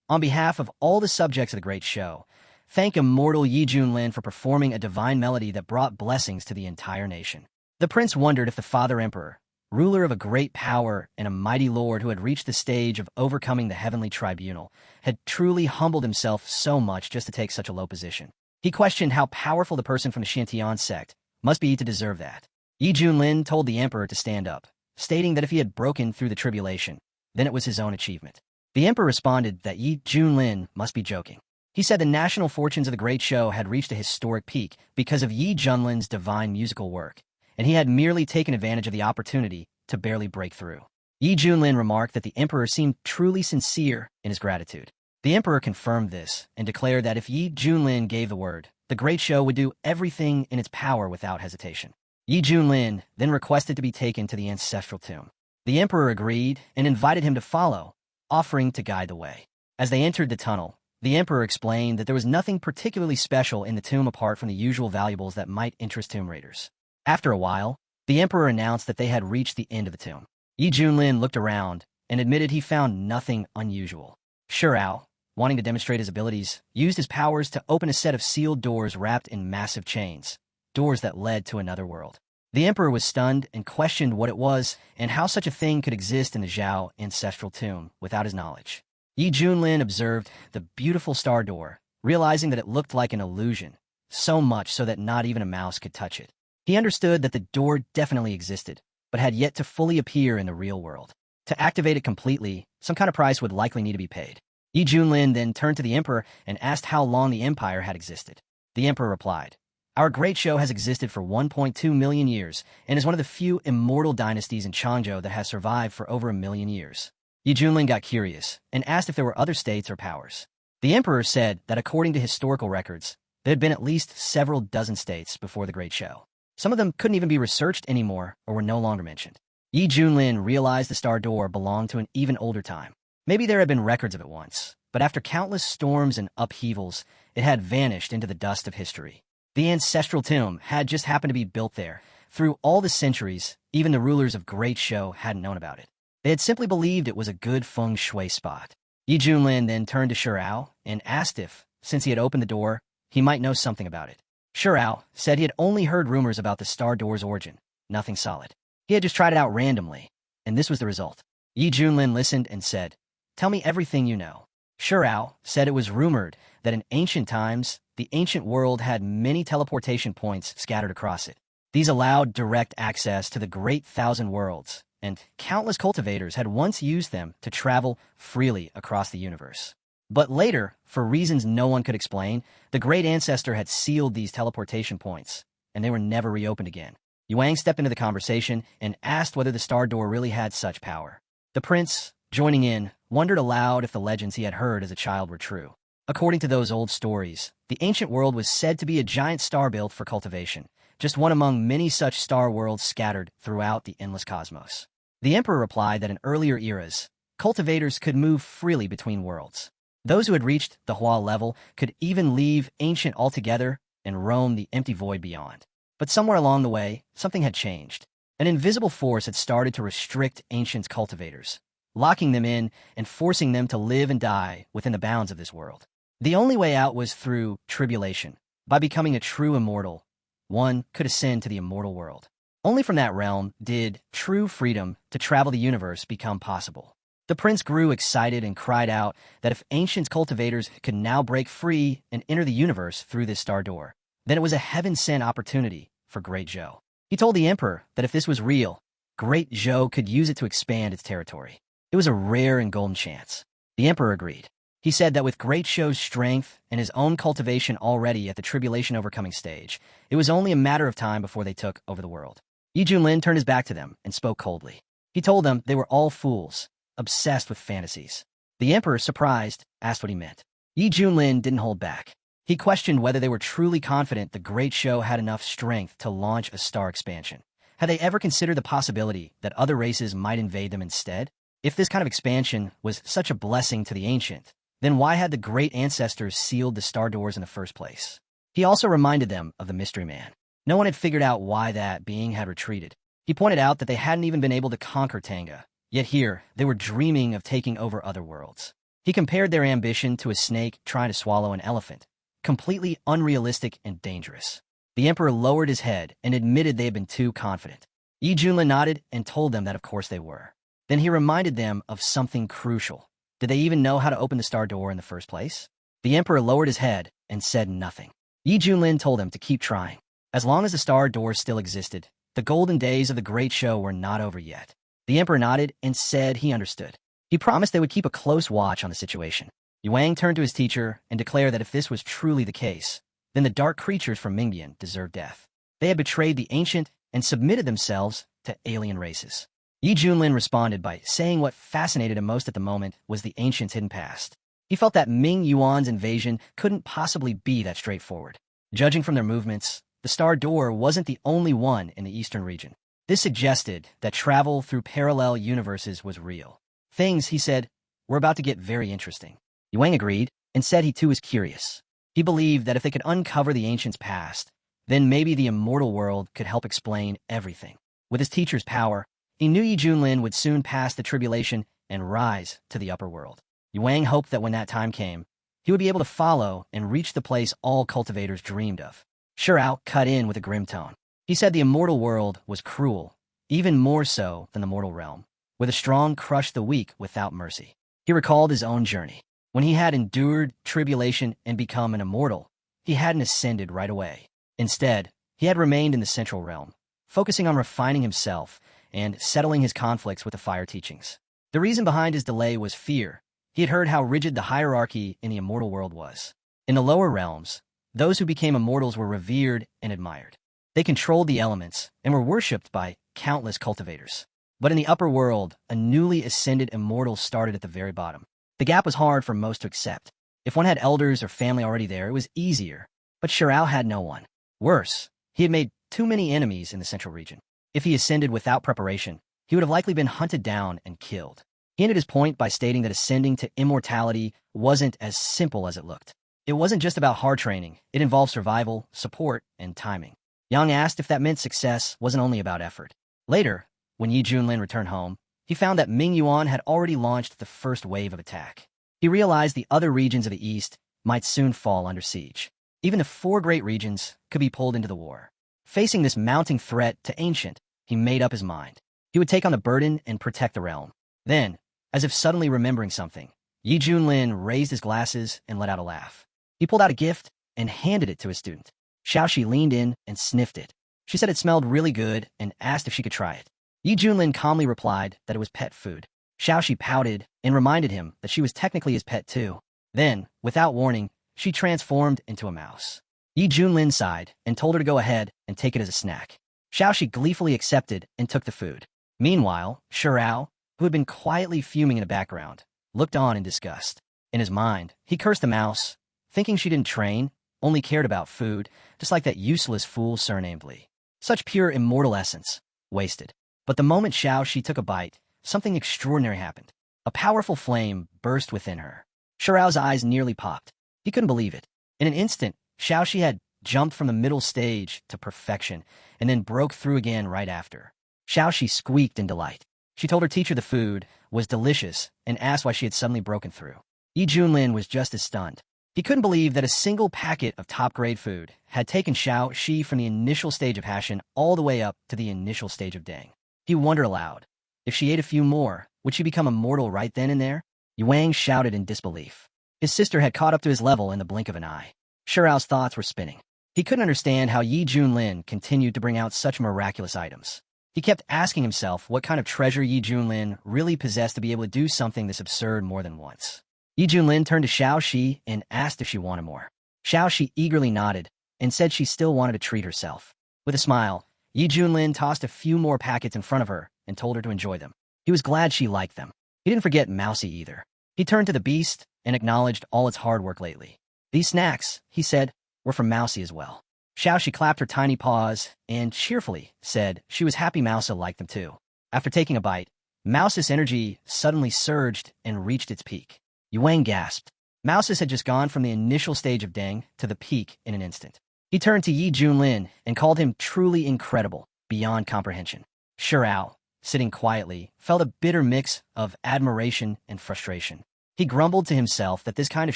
On behalf of all the subjects of the great show, thank immortal Yi Junlin for performing a divine melody that brought blessings to the entire nation. The prince wondered if the father emperor, ruler of a great power and a mighty lord who had reached the stage of overcoming the heavenly tribunal, had truly humbled himself so much just to take such a low position. He questioned how powerful the person from the Shantian sect must be to deserve that. Yi Junlin told the emperor to stand up, stating that if he had broken through the tribulation, then it was his own achievement. The emperor responded that Yi Junlin must be joking. He said the national fortunes of the great show had reached a historic peak because of Yi Junlin's divine musical work, and he had merely taken advantage of the opportunity to barely break through. Yi Junlin remarked that the emperor seemed truly sincere in his gratitude. The emperor confirmed this and declared that if Yi Junlin gave the word, the great show would do everything in its power without hesitation. Yi Junlin then requested to be taken to the ancestral tomb. The emperor agreed and invited him to follow, offering to guide the way. As they entered the tunnel, the emperor explained that there was nothing particularly special in the tomb apart from the usual valuables that might interest tomb raiders. After a while, the emperor announced that they had reached the end of the tomb. Yi Junlin looked around and admitted he found nothing unusual. Shurao, wanting to demonstrate his abilities, used his powers to open a set of sealed doors wrapped in massive chains, doors that led to another world. The emperor was stunned and questioned what it was and how such a thing could exist in the Zhao ancestral tomb without his knowledge. Yi Junlin observed the beautiful star door, realizing that it looked like an illusion, so much so that not even a mouse could touch it. He understood that the door definitely existed, but had yet to fully appear in the real world. To activate it completely, some kind of price would likely need to be paid. Yi Junlin then turned to the emperor and asked how long the empire had existed. The emperor replied, "Our great show has existed for 1.2 million years and is one of the few immortal dynasties in Changzhou that has survived for over 1,000,000 years." Yi Junlin got curious and asked if there were other states or powers. The emperor said that according to historical records, there had been at least several dozen states before the great show. Some of them couldn't even be researched anymore or were no longer mentioned. Yi Junlin realized the star door belonged to an even older time. Maybe there had been records of it once, but after countless storms and upheavals, it had vanished into the dust of history. The ancestral tomb had just happened to be built there. Through all the centuries, even the rulers of Great Show hadn't known about it. They had simply believed it was a good feng shui spot. Yi Junlin then turned to Shurao and asked if, since he had opened the door, he might know something about it. Shurao said he had only heard rumors about the star door's origin, nothing solid. He had just tried it out randomly, and this was the result. Yi Junlin listened and said, "Tell me everything you know." Shurao said it was rumored that in ancient times, the ancient world had many teleportation points scattered across it. These allowed direct access to the Great Thousand Worlds, and countless cultivators had once used them to travel freely across the universe. But later, for reasons no one could explain, the Great Ancestor had sealed these teleportation points, and they were never reopened again. Yuang stepped into the conversation and asked whether the star door really had such power. The prince, joining in, wondered aloud if the legends he had heard as a child were true. According to those old stories, the ancient world was said to be a giant star built for cultivation, just one among many such star worlds scattered throughout the endless cosmos. The emperor replied that in earlier eras, cultivators could move freely between worlds. Those who had reached the Hua level could even leave ancient altogether and roam the empty void beyond. But somewhere along the way, something had changed. An invisible force had started to restrict ancient cultivators, locking them in and forcing them to live and die within the bounds of this world. The only way out was through tribulation. By becoming a true immortal, one could ascend to the immortal world. Only from that realm did true freedom to travel the universe become possible. The prince grew excited and cried out that if ancient cultivators could now break free and enter the universe through this star door, then it was a heaven-sent opportunity for Great Zhou. He told the emperor that if this was real, Great Zhou could use it to expand its territory. It was a rare and golden chance. The emperor agreed. He said that with Great Zhou's strength and his own cultivation already at the tribulation overcoming stage, it was only a matter of time before they took over the world. Yi Junlin turned his back to them and spoke coldly. He told them they were all fools, obsessed with fantasies. The emperor, surprised, asked what he meant. Yi Junlin didn't hold back. He questioned whether they were truly confident the Great Show had enough strength to launch a star expansion. Had they ever considered the possibility that other races might invade them instead? If this kind of expansion was such a blessing to the ancient, then why had the great ancestors sealed the star doors in the first place? He also reminded them of the mystery man. No one had figured out why that being had retreated. He pointed out that they hadn't even been able to conquer Tanga, yet here they were dreaming of taking over other worlds. He compared their ambition to a snake trying to swallow an elephant, completely unrealistic and dangerous. The emperor lowered his head and admitted they had been too confident. Yi Junlin nodded and told them that of course they were. Then he reminded them of something crucial. Did they even know how to open the star door in the first place? The emperor lowered his head and said nothing. Yi Junlin told them to keep trying. As long as the star door still existed, the golden days of the great show were not over yet. The emperor nodded and said he understood. He promised they would keep a close watch on the situation. Yuang turned to his teacher and declared that if this was truly the case, then the dark creatures from Mingbian deserved death. They had betrayed the ancient and submitted themselves to alien races. Yi Junlin responded by saying what fascinated him most at the moment was the ancients' hidden past. He felt that Ming Yuan's invasion couldn't possibly be that straightforward. Judging from their movements, the star door wasn't the only one in the eastern region. This suggested that travel through parallel universes was real. Things, he said, were about to get very interesting. Yuang agreed and said he too was curious. He believed that if they could uncover the ancients' past, then maybe the immortal world could help explain everything. With his teacher's power, he knew Yi Junlin would soon pass the tribulation and rise to the upper world. Yuang hoped that when that time came, he would be able to follow and reach the place all cultivators dreamed of. Shirao cut in with a grim tone. He said the immortal world was cruel, even more so than the mortal realm, where the strong crush the weak without mercy. He recalled his own journey. When he had endured tribulation and become an immortal, he hadn't ascended right away. Instead, he had remained in the central realm, focusing on refining himself and settling his conflicts with the fire teachings. The reason behind his delay was fear. He had heard how rigid the hierarchy in the immortal world was. In the lower realms, those who became immortals were revered and admired. They controlled the elements and were worshipped by countless cultivators. But in the upper world, a newly ascended immortal started at the very bottom. The gap was hard for most to accept. If one had elders or family already there, it was easier. But Shirao had no one. Worse, he had made too many enemies in the central region. If he ascended without preparation, he would have likely been hunted down and killed. He ended his point by stating that ascending to immortality wasn't as simple as it looked. It wasn't just about hard training. It involved survival, support, and timing. Yang asked if that meant success wasn't only about effort. Later, when Yi Junlin returned home, he found that Ming Yuan had already launched the first wave of attack. He realized the other regions of the east might soon fall under siege. Even the 4 great regions could be pulled into the war. Facing this mounting threat to ancient, he made up his mind. He would take on the burden and protect the realm. Then, as if suddenly remembering something, Yi Junlin raised his glasses and let out a laugh. He pulled out a gift and handed it to his student. Xiaoxi leaned in and sniffed it. She said it smelled really good and asked if she could try it. Yi Junlin calmly replied that it was pet food. Xiaoxi pouted and reminded him that she was technically his pet too. Then, without warning, she transformed into a mouse. Yi Junlin sighed and told her to go ahead and take it as a snack. Xiaoxi gleefully accepted and took the food. Meanwhile, Shirao, who had been quietly fuming in the background, looked on in disgust. In his mind, he cursed the mouse, thinking she didn't train, only cared about food, just like that useless fool surnamed Li. Such pure immortal essence, wasted. But the moment Xiaoxi took a bite, something extraordinary happened. A powerful flame burst within her. Shirao's eyes nearly popped. He couldn't believe it. In an instant, Xiaoxi had jumped from the middle stage to perfection, and then broke through again right after. Xiaoxi squeaked in delight. She told her teacher the food was delicious and asked why she had suddenly broken through. Yi Junlin was just as stunned. He couldn't believe that a single packet of top-grade food had taken Xiaoxi from the initial stage of passion all the way up to the initial stage of dang. He wondered aloud, if she ate a few more, would she become immortal right then and there? Yuang shouted in disbelief. His sister had caught up to his level in the blink of an eye. Shirao's thoughts were spinning. He couldn't understand how Yi Junlin continued to bring out such miraculous items. He kept asking himself what kind of treasure Yi Junlin really possessed to be able to do something this absurd more than once. Yi Junlin turned to Xiaoxi and asked if she wanted more. Xiaoxi eagerly nodded and said she still wanted to treat herself. With a smile, Yi Junlin tossed a few more packets in front of her and told her to enjoy them. He was glad she liked them. He didn't forget Mousy either. He turned to the beast and acknowledged all its hard work lately. These snacks, he said, were from Mousy as well. Xiaoxi clapped her tiny paws and cheerfully said she was happy Mousa liked them too. After taking a bite, Mouse's energy suddenly surged and reached its peak. Yuang gasped. Mouse's had just gone from the initial stage of Deng to the peak in an instant. He turned to Yi Junlin and called him truly incredible, beyond comprehension. Shirao, sitting quietly, felt a bitter mix of admiration and frustration. He grumbled to himself that this kind of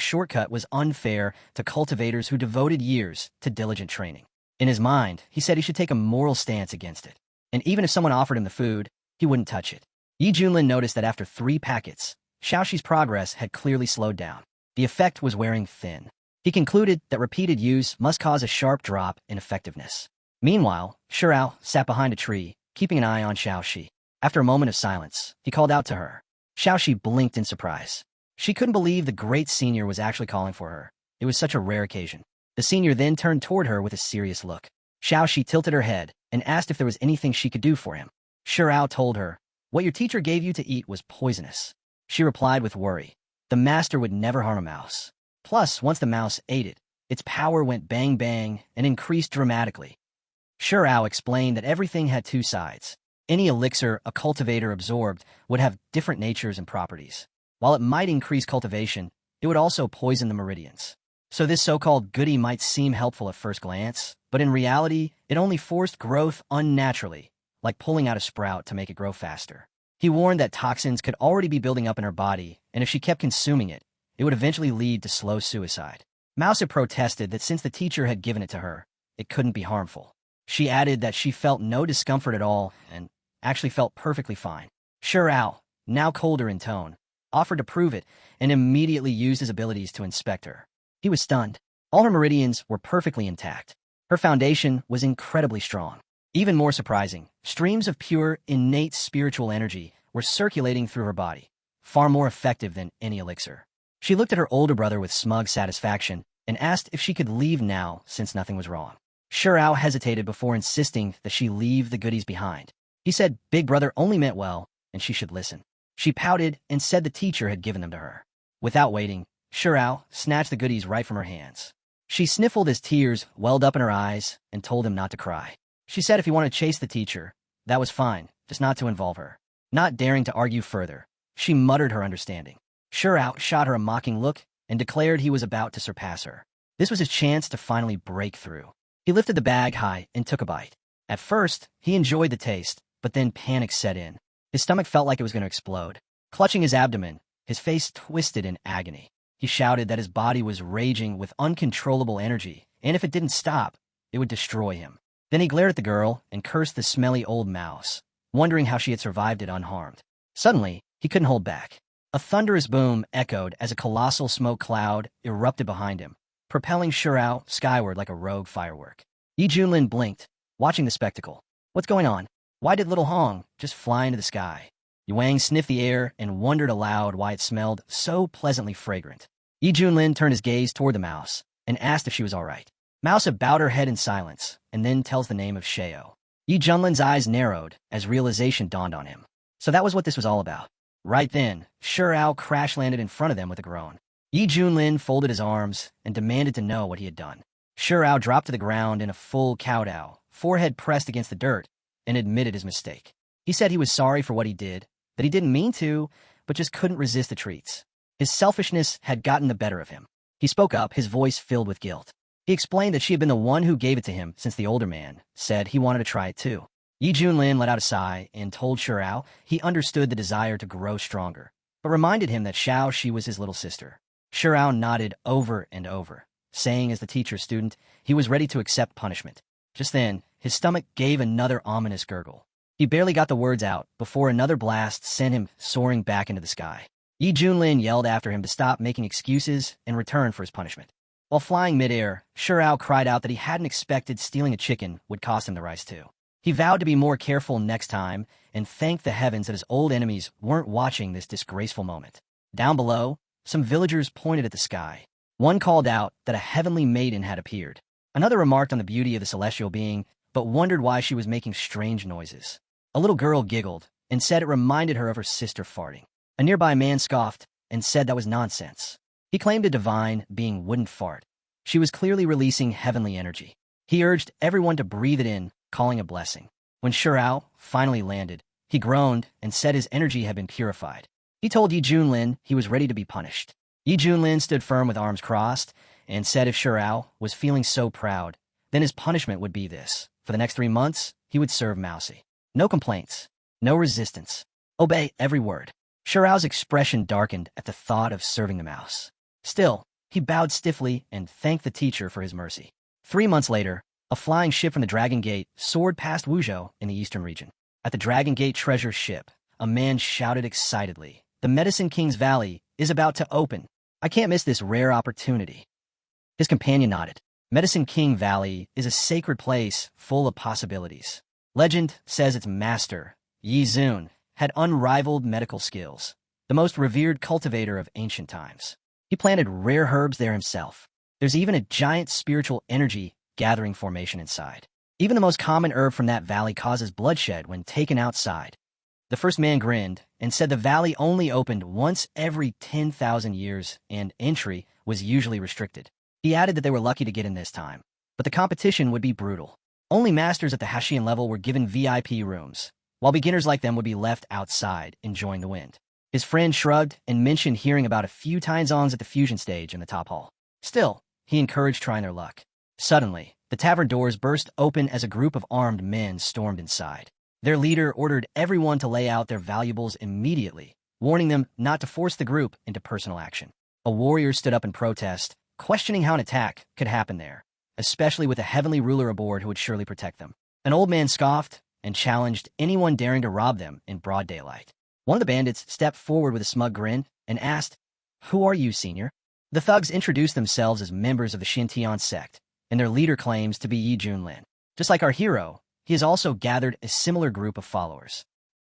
shortcut was unfair to cultivators who devoted years to diligent training. In his mind, he said he should take a moral stance against it. And even if someone offered him the food, he wouldn't touch it. Yi Junlin noticed that after 3 packets, Xiaoxi's progress had clearly slowed down. The effect was wearing thin. He concluded that repeated use must cause a sharp drop in effectiveness. Meanwhile, Shirao sat behind a tree, keeping an eye on Xiaoxi. After a moment of silence, he called out to her. Xiaoxi blinked in surprise. She couldn't believe the great senior was actually calling for her. It was such a rare occasion. The senior then turned toward her with a serious look. Xiaoxi tilted her head and asked if there was anything she could do for him. Shirao told her, "What your teacher gave you to eat was poisonous." She replied with worry. The master would never harm a mouse. Plus, once the mouse ate it, its power went bang bang and increased dramatically. Shirao explained that everything had 2 sides. Any elixir a cultivator absorbed would have different natures and properties. While it might increase cultivation, it would also poison the meridians. So this so-called goodie might seem helpful at first glance, but in reality, it only forced growth unnaturally, like pulling out a sprout to make it grow faster. He warned that toxins could already be building up in her body, and if she kept consuming it, it would eventually lead to slow suicide. Mouse had protested that since the teacher had given it to her, it couldn't be harmful. She added that she felt no discomfort at all and actually felt perfectly fine. Shirao, now colder in tone, offered to prove it and immediately used his abilities to inspect her. He was stunned. All her meridians were perfectly intact. Her foundation was incredibly strong. Even more surprising, streams of pure, innate spiritual energy were circulating through her body, far more effective than any elixir. She looked at her older brother with smug satisfaction and asked if she could leave now since nothing was wrong. Shirao hesitated before insisting that she leave the goodies behind. He said Big Brother only meant well and she should listen. She pouted and said the teacher had given them to her. Without waiting, Shirao snatched the goodies right from her hands. She sniffled as tears welled up in her eyes and told him not to cry. She said if he wanted to chase the teacher, that was fine, just not to involve her. Not daring to argue further, she muttered her understanding. Shirao shot her a mocking look and declared he was about to surpass her. This was his chance to finally break through. He lifted the bag high and took a bite. At first, he enjoyed the taste, but then panic set in. His stomach felt like it was going to explode. Clutching his abdomen, his face twisted in agony. He shouted that his body was raging with uncontrollable energy, and if it didn't stop, it would destroy him. Then he glared at the girl and cursed the smelly old mouse, wondering how she had survived it unharmed. Suddenly, he couldn't hold back. A thunderous boom echoed as a colossal smoke cloud erupted behind him, propelling Shirao skyward like a rogue firework. Yi Junlin blinked, watching the spectacle. What's going on? Why did little Hong just fly into the sky? Yuang sniffed the air and wondered aloud why it smelled so pleasantly fragrant. Yi Junlin turned his gaze toward the mouse and asked if she was all right. Mouse had bowed her head in silence and then tells the name of Sheo. Yi Junlin's eyes narrowed as realization dawned on him. So that was what this was all about. Right then, Shirao crash-landed in front of them with a groan. Yi Junlin folded his arms and demanded to know what he had done. Shirao dropped to the ground in a full kowtow, forehead pressed against the dirt, and admitted his mistake. He said he was sorry for what he did, that he didn't mean to, but just couldn't resist the treats. His selfishness had gotten the better of him. He spoke up, his voice filled with guilt. He explained that she had been the one who gave it to him since the older man said he wanted to try it too. Yi Junlin let out a sigh and told Shirao he understood the desire to grow stronger, but reminded him that Xiaoxi was his little sister. Shirao nodded over and over, saying as the teacher's student, he was ready to accept punishment. Just then, his stomach gave another ominous gurgle. He barely got the words out before another blast sent him soaring back into the sky. Yi Junlin yelled after him to stop making excuses and return for his punishment. While flying midair, Shirao cried out that he hadn't expected stealing a chicken would cost him the rice too. He vowed to be more careful next time and thanked the heavens that his old enemies weren't watching this disgraceful moment. Down below, some villagers pointed at the sky. One called out that a heavenly maiden had appeared. Another remarked on the beauty of the celestial being, but wondered why she was making strange noises. A little girl giggled and said it reminded her of her sister farting. A nearby man scoffed and said that was nonsense. He claimed a divine being wouldn't fart. She was clearly releasing heavenly energy. He urged everyone to breathe it in, calling a blessing. When Shirao finally landed, he groaned and said his energy had been purified. He told Yi Junlin he was ready to be punished. Yi Junlin stood firm with arms crossed and said if Shirao was feeling so proud, then his punishment would be this. For the next 3 months, he would serve Mousy. No complaints. No resistance. Obey every word. Shirao's expression darkened at the thought of serving the mouse. Still, he bowed stiffly and thanked the teacher for his mercy. 3 months later, a flying ship from the Dragon Gate soared past Wuzhou in the eastern region. At the Dragon Gate treasure ship, a man shouted excitedly, "The Medicine King's Valley is about to open. I can't miss this rare opportunity." His companion nodded. Medicine King Valley is a sacred place full of possibilities. Legend says its master, Yi Zun, had unrivaled medical skills, the most revered cultivator of ancient times. He planted rare herbs there himself. There's even a giant spiritual energy gathering formation inside. Even the most common herb from that valley causes bloodshed when taken outside. The first man grinned and said the valley only opened once every 10,000 years and entry was usually restricted. He added that they were lucky to get in this time, but the competition would be brutal. Only masters at the Hashian level were given VIP rooms, while beginners like them would be left outside enjoying the wind. His friend shrugged and mentioned hearing about a few Taizongs at the fusion stage in the top hall. Still, he encouraged trying their luck. Suddenly, the tavern doors burst open as a group of armed men stormed inside. Their leader ordered everyone to lay out their valuables immediately, warning them not to force the group into personal action. A warrior stood up in protest, questioning how an attack could happen there, especially with a heavenly ruler aboard who would surely protect them. An old man scoffed and challenged anyone daring to rob them in broad daylight. One of the bandits stepped forward with a smug grin and asked, "Who are you, senior?" The thugs introduced themselves as members of the Xintian sect, and their leader claims to be Yi Junlin. Just like our hero, he has also gathered a similar group of followers.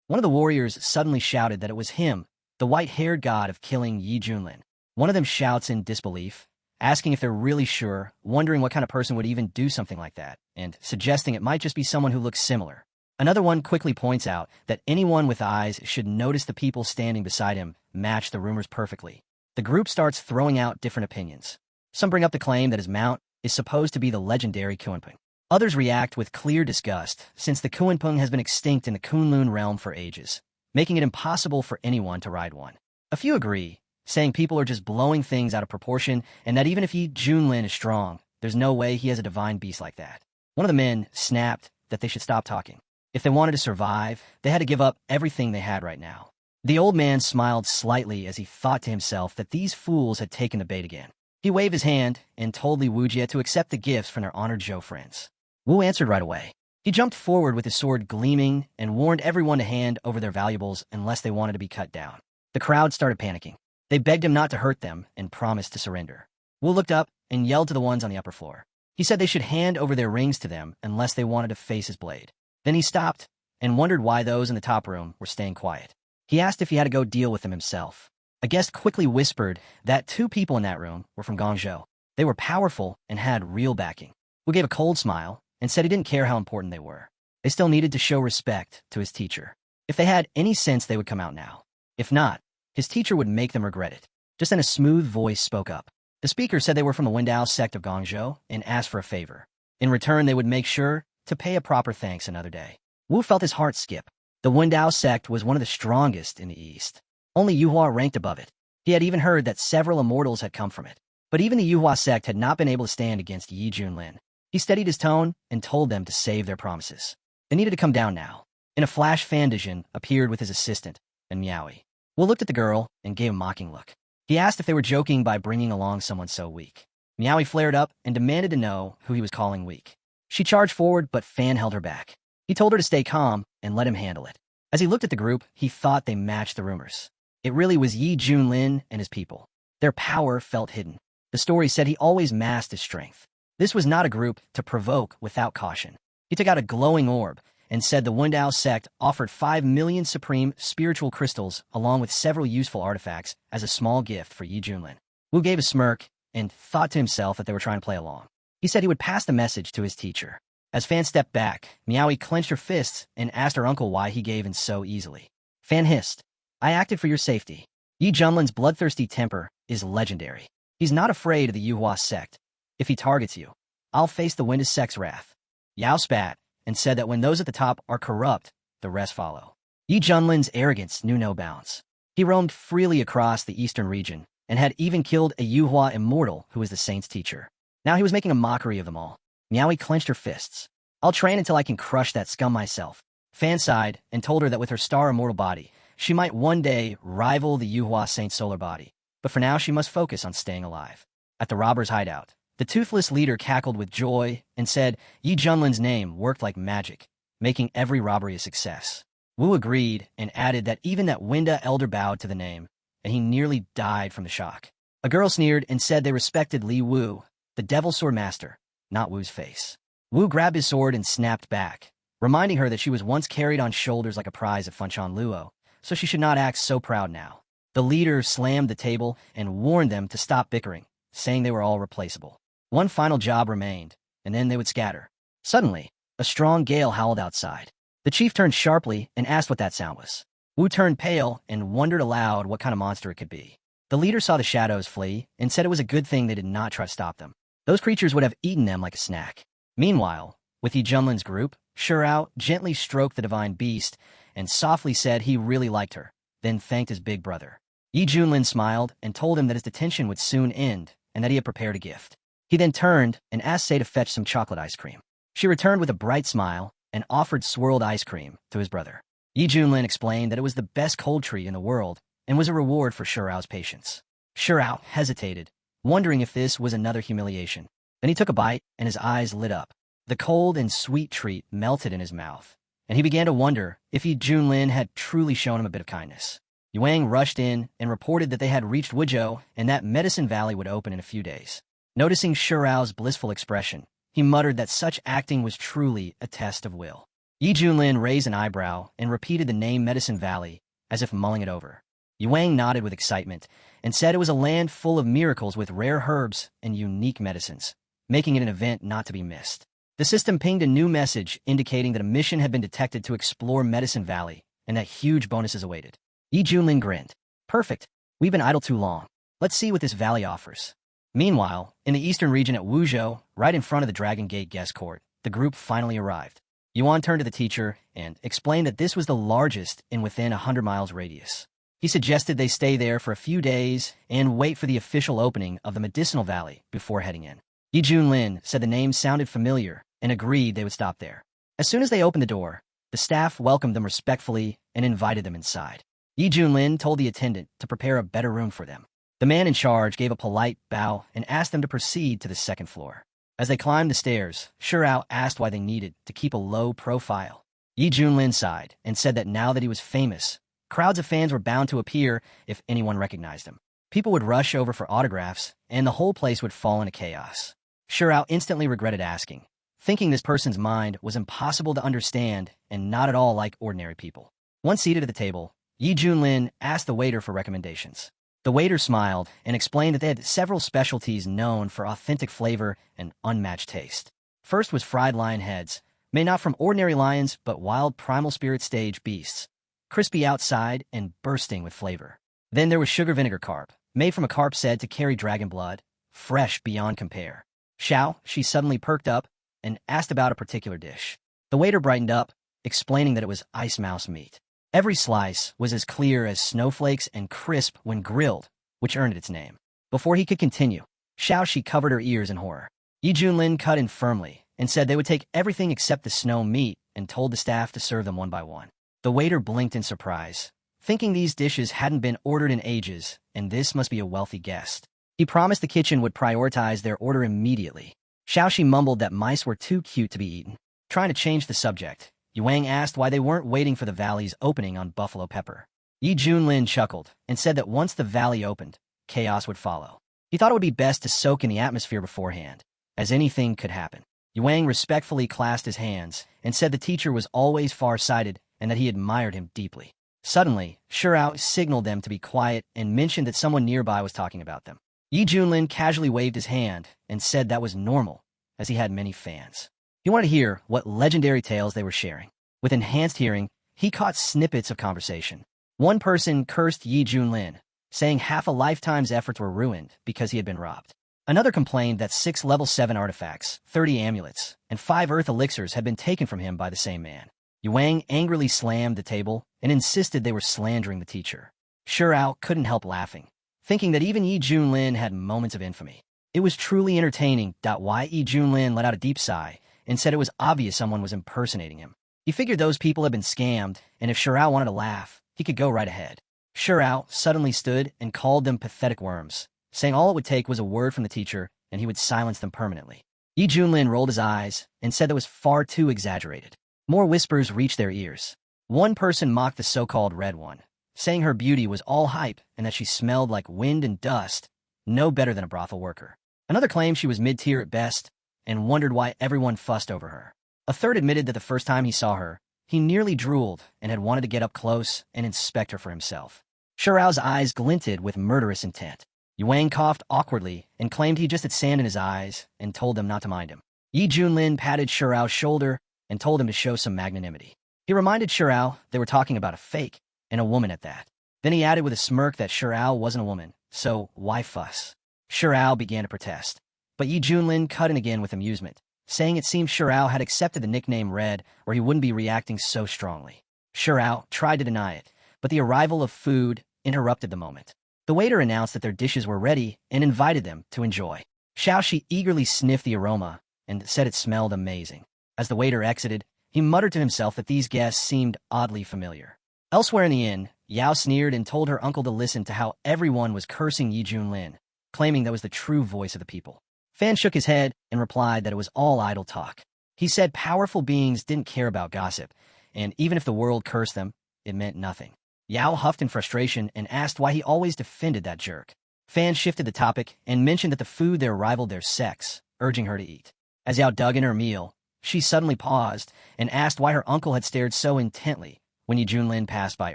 One of the warriors suddenly shouted that it was him, the white-haired god of killing Yi Junlin. One of them shouts in disbelief, asking if they're really sure, wondering what kind of person would even do something like that, and suggesting it might just be someone who looks similar. Another one quickly points out that anyone with eyes should notice the people standing beside him match the rumors perfectly. The group starts throwing out different opinions. Some bring up the claim that his mount is supposed to be the legendary Kunpeng. Others react with clear disgust, since the Kunpeng has been extinct in the Kunlun realm for ages, making it impossible for anyone to ride one. A few agree, saying people are just blowing things out of proportion, and that even if Yi Junlin is strong, there's no way he has a divine beast like that. One of the men snapped that they should stop talking. If they wanted to survive, they had to give up everything they had right now. The old man smiled slightly as he thought to himself that these fools had taken the bait again. He waved his hand and told Li Wujie to accept the gifts from their honored Zhou friends. Wu answered right away. He jumped forward with his sword gleaming and warned everyone to hand over their valuables unless they wanted to be cut down. The crowd started panicking. They begged him not to hurt them and promised to surrender. Wu looked up and yelled to the ones on the upper floor. He said they should hand over their rings to them unless they wanted to face his blade. Then he stopped and wondered why those in the top room were staying quiet. He asked if he had to go deal with them himself. A guest quickly whispered that 2 people in that room were from Guangzhou. They were powerful and had real backing. Wu gave a cold smile and said he didn't care how important they were. They still needed to show respect to his teacher. If they had any sense, they would come out now. If not, his teacher would make them regret it. Just then a smooth voice spoke up. The speaker said they were from the Wendao sect of Guangzhou and asked for a favor. In return, they would make sure to pay a proper thanks another day. Wu felt his heart skip. The Wendao sect was one of the strongest in the East. Only Yuhua ranked above it. He had even heard that several immortals had come from it. But even the Yuhua sect had not been able to stand against Yi Junlin. He steadied his tone and told them to save their promises. They needed to come down now. In a flash, Fandijin appeared with his assistant, and Miaoi. Wu looked at the girl and gave a mocking look. He asked if they were joking by bringing along someone so weak. Miaoi flared up and demanded to know who he was calling weak. She charged forward, but Fan held her back. He told her to stay calm and let him handle it. As he looked at the group, he thought they matched the rumors. It really was Yi Junlin and his people. Their power felt hidden. The story said he always masked his strength. This was not a group to provoke without caution. He took out a glowing orb and said the Wendao sect offered 5 million supreme spiritual crystals along with several useful artifacts as a small gift for Yi Junlin. Wu gave a smirk and thought to himself that they were trying to play along. He said he would pass the message to his teacher. As Fan stepped back, Miaoi clenched her fists and asked her uncle why he gave in so easily. Fan hissed, "I acted for your safety. Yi Junlin's bloodthirsty temper is legendary. He's not afraid of the Yuhua sect. If he targets you, I'll face the Wendao sect's wrath." Yao spat and said that when those at the top are corrupt, the rest follow. Yi Junlin's arrogance knew no bounds. He roamed freely across the eastern region and had even killed a Yuhua immortal who was the saint's teacher. Now he was making a mockery of them all. Miaoi clenched her fists. "I'll train until I can crush that scum myself." Fan sighed and told her that with her star immortal body, She might one day rival the Yuhua Saint solar body, but for now she must focus on staying alive. At the robber's hideout, the toothless leader cackled with joy and said Yi Junlin's name worked like magic, making every robbery a success. Wu agreed and added that even that Winda elder bowed to the name, and he nearly died from the shock. A girl sneered and said they respected Li Wu, the devil sword master, not Wu's face. Wu grabbed his sword and snapped back, reminding her that she was once carried on shoulders like a prize at Fenchan Luo, so she should not act so proud now. The leader slammed the table and warned them to stop bickering, saying they were all replaceable. One final job remained, and then they would scatter. Suddenly, a strong gale howled outside. The chief turned sharply and asked what that sound was. Wu turned pale and wondered aloud what kind of monster it could be. The leader saw the shadows flee and said it was a good thing they did not try to stop them. Those creatures would have eaten them like a snack. Meanwhile, with Yi Junlin's group, Shurao gently stroked the divine beast and softly said he really liked her, then thanked his big brother. Yi Junlin smiled and told him that his detention would soon end and that he had prepared a gift. He then turned and asked Sei to fetch some chocolate ice cream. She returned with a bright smile and offered swirled ice cream to his brother. Yi Junlin explained that it was the best cold treat in the world and was a reward for Shurao's patience. Shurao hesitated, wondering if this was another humiliation. Then he took a bite and his eyes lit up. The cold and sweet treat melted in his mouth, and he began to wonder if Yi Junlin had truly shown him a bit of kindness. Yuang rushed in and reported that they had reached Wuzhou and that Medicine Valley would open in a few days. Noticing Shurao's blissful expression, he muttered that such acting was truly a test of will. Yi Junlin raised an eyebrow and repeated the name Medicine Valley, as if mulling it over. Yuang nodded with excitement and said it was a land full of miracles with rare herbs and unique medicines, making it an event not to be missed. The system pinged a new message indicating that a mission had been detected to explore Medicine Valley and that huge bonuses awaited. Yi Junlin grinned. Perfect. We've been idle too long. Let's see what this valley offers. Meanwhile, in the eastern region at Wuzhou, right in front of the Dragon Gate guest court, the group finally arrived. Yuan turned to the teacher and explained that this was the largest in within 100 miles radius. He suggested they stay there for a few days and wait for the official opening of the Medicinal Valley before heading in. Yi Junlin said the name sounded familiar and agreed they would stop there. As soon as they opened the door, the staff welcomed them respectfully and invited them inside. Yi Junlin told the attendant to prepare a better room for them. The man in charge gave a polite bow and asked them to proceed to the second floor. As they climbed the stairs, Shurao asked why they needed to keep a low profile. Yi Junlin sighed and said that now that he was famous, crowds of fans were bound to appear if anyone recognized him. People would rush over for autographs, and the whole place would fall into chaos. Shurao instantly regretted asking, thinking this person's mind was impossible to understand and not at all like ordinary people. Once seated at the table, Yi Junlin asked the waiter for recommendations. The waiter smiled and explained that they had several specialties known for authentic flavor and unmatched taste. First was fried lion heads, made not from ordinary lions but wild primal spirit stage beasts, crispy outside and bursting with flavor. Then there was sugar vinegar carp, made from a carp said to carry dragon blood, fresh beyond compare. She suddenly perked up and asked about a particular dish. The waiter brightened up, explaining that it was ice mouse meat. Every slice was as clear as snowflakes and crisp when grilled, which earned it its name. Before he could continue, she covered her ears in horror. Yi Junlin cut in firmly and said they would take everything except the snow meat and told the staff to serve them one by one. The waiter blinked in surprise, thinking these dishes hadn't been ordered in ages, and this must be a wealthy guest. He promised the kitchen would prioritize their order immediately. She mumbled that mice were too cute to be eaten. Trying to change the subject, Yuang asked why they weren't waiting for the valley's opening on Buffalo Pepper. Yi Junlin chuckled and said that once the valley opened, chaos would follow. He thought it would be best to soak in the atmosphere beforehand, as anything could happen. Yuang respectfully clasped his hands and said the teacher was always far-sighted and that he admired him deeply. Suddenly, Shurao signaled them to be quiet and mentioned that someone nearby was talking about them. Yi Junlin casually waved his hand and said that was normal, as he had many fans. He wanted to hear what legendary tales they were sharing. With enhanced hearing, he caught snippets of conversation. One person cursed Yi Junlin, saying half a lifetime's efforts were ruined because he had been robbed. Another complained that 6 level 7 artifacts, 30 amulets, and 5 earth elixirs had been taken from him by the same man. Yuang angrily slammed the table and insisted they were slandering the teacher. Shurao couldn't help laughing, thinking that even Yi Junlin had moments of infamy. It was truly entertaining. Why Yi Junlin let out a deep sigh and said it was obvious someone was impersonating him. He figured those people had been scammed, and if Shurao wanted to laugh, he could go right ahead. Shurao suddenly stood and called them pathetic worms, saying all it would take was a word from the teacher and he would silence them permanently. Yi Junlin rolled his eyes and said that was far too exaggerated. More whispers reached their ears. One person mocked the so-called Red One, saying her beauty was all hype and that she smelled like wind and dust, no better than a brothel worker. Another claimed she was mid-tier at best and wondered why everyone fussed over her. A third admitted that the first time he saw her, he nearly drooled and had wanted to get up close and inspect her for himself. Shurao's eyes glinted with murderous intent. Yuang coughed awkwardly and claimed he just had sand in his eyes and told them not to mind him. Yi Junlin patted Shurao's shoulder and told him to show some magnanimity. He reminded Shurao they were talking about a fake, and a woman at that. Then he added with a smirk that Shurao wasn't a woman, so why fuss? Shurao began to protest, but Yi Junlin cut in again with amusement, saying it seemed Shurao had accepted the nickname Red or he wouldn't be reacting so strongly. Shurao tried to deny it, but the arrival of food interrupted the moment. The waiter announced that their dishes were ready and invited them to enjoy. Xiaoxi eagerly sniffed the aroma and said it smelled amazing. As the waiter exited, he muttered to himself that these guests seemed oddly familiar. Elsewhere in the inn, Yao sneered and told her uncle to listen to how everyone was cursing Yi Junlin, claiming that was the true voice of the people. Fan shook his head and replied that it was all idle talk. He said powerful beings didn't care about gossip, and even if the world cursed them, it meant nothing. Yao huffed in frustration and asked why he always defended that jerk. Fan shifted the topic and mentioned that the food there rivaled their sex, urging her to eat. As Yao dug in her meal, she suddenly paused and asked why her uncle had stared so intently when Yi Junlin passed by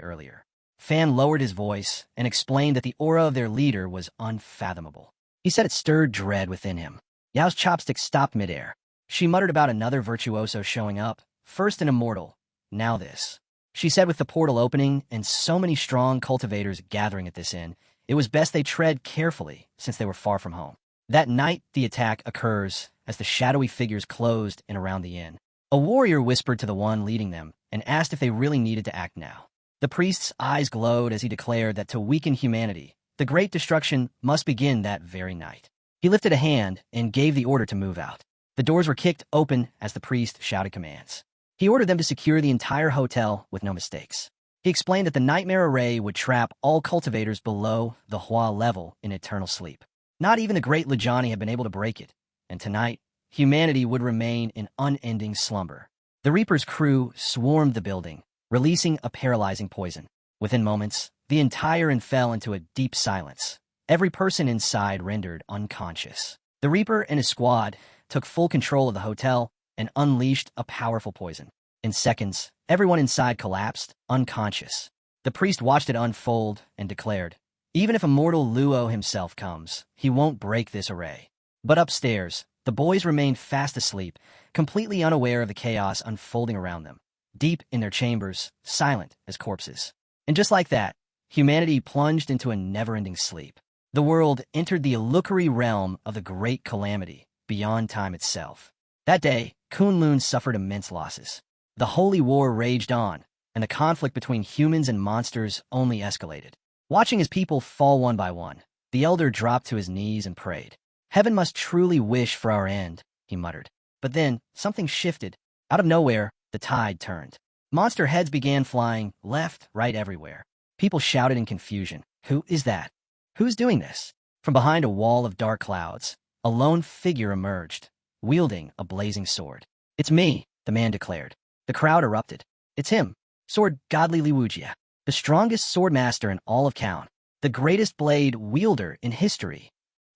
earlier. Fan lowered his voice and explained that the aura of their leader was unfathomable. He said it stirred dread within him. Yao's chopstick stopped midair. She muttered about another virtuoso showing up, first an immortal, now this. She said with the portal opening and so many strong cultivators gathering at this inn, it was best they tread carefully since they were far from home. That night, the attack occurs as the shadowy figures closed in around the inn. A warrior whispered to the one leading them and asked if they really needed to act now. The priest's eyes glowed as he declared that to weaken humanity, the great destruction must begin that very night. He lifted a hand and gave the order to move out. The doors were kicked open as the priest shouted commands. He ordered them to secure the entire hotel with no mistakes. He explained that the nightmare array would trap all cultivators below the Hua level in eternal sleep. Not even the great Lajani had been able to break it, and tonight, humanity would remain in unending slumber. The Reaper's crew swarmed the building, releasing a paralyzing poison. Within moments, the entire inn fell into a deep silence. Every person inside rendered unconscious. The Reaper and his squad took full control of the hotel and unleashed a powerful poison. In seconds, everyone inside collapsed, unconscious. The priest watched it unfold and declared, even if immortal Luo himself comes, he won't break this array. But upstairs, the boys remained fast asleep, completely unaware of the chaos unfolding around them, deep in their chambers, silent as corpses. And just like that, humanity plunged into a never-ending sleep. The world entered the illusory realm of the great calamity, beyond time itself. That day, Kunlun suffered immense losses. The holy war raged on, and the conflict between humans and monsters only escalated. Watching his people fall one by one, the elder dropped to his knees and prayed. Heaven must truly wish for our end, he muttered. But then, something shifted. Out of nowhere, the tide turned. Monster heads began flying left, right, everywhere. People shouted in confusion. Who is that? Who's doing this? From behind a wall of dark clouds, a lone figure emerged, wielding a blazing sword. It's me, the man declared. The crowd erupted. It's him, Sword Godly Liwujia, the strongest swordmaster in all of Kaon, the greatest blade wielder in history.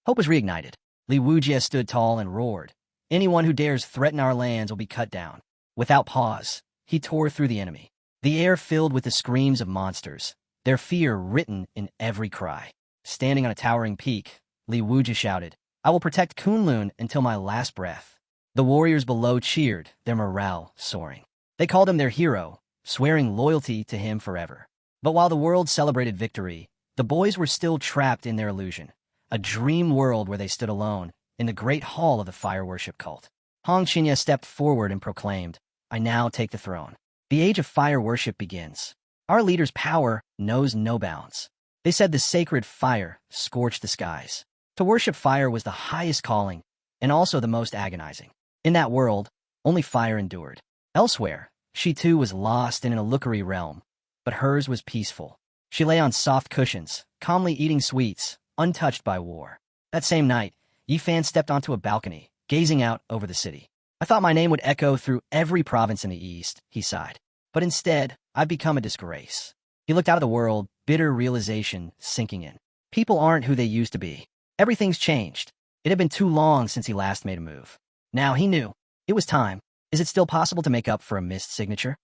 Hope was reignited. Liwujia stood tall and roared. Anyone who dares threaten our lands will be cut down. Without pause, he tore through the enemy. The air filled with the screams of monsters, their fear written in every cry. Standing on a towering peak, Liwujia shouted, I will protect Kunlun until my last breath. The warriors below cheered, their morale soaring. They called him their hero, swearing loyalty to him forever. But while the world celebrated victory, the boys were still trapped in their illusion, a dream world where they stood alone, in the great hall of the fire worship cult. Hong Qinya stepped forward and proclaimed, I now take the throne. The age of fire worship begins. Our leader's power knows no bounds. They said the sacred fire scorched the skies. To worship fire was the highest calling, and also the most agonizing. In that world, only fire endured. Elsewhere, she too was lost in an illusory realm, but hers was peaceful. She lay on soft cushions, calmly eating sweets, untouched by war. That same night, Yifan stepped onto a balcony, gazing out over the city. I thought my name would echo through every province in the east, he sighed. But instead, I've become a disgrace. He looked out at the world, bitter realization sinking in. People aren't who they used to be. Everything's changed. It had been too long since he last made a move. Now he knew. It was time. Is it still possible to make up for a missed signature?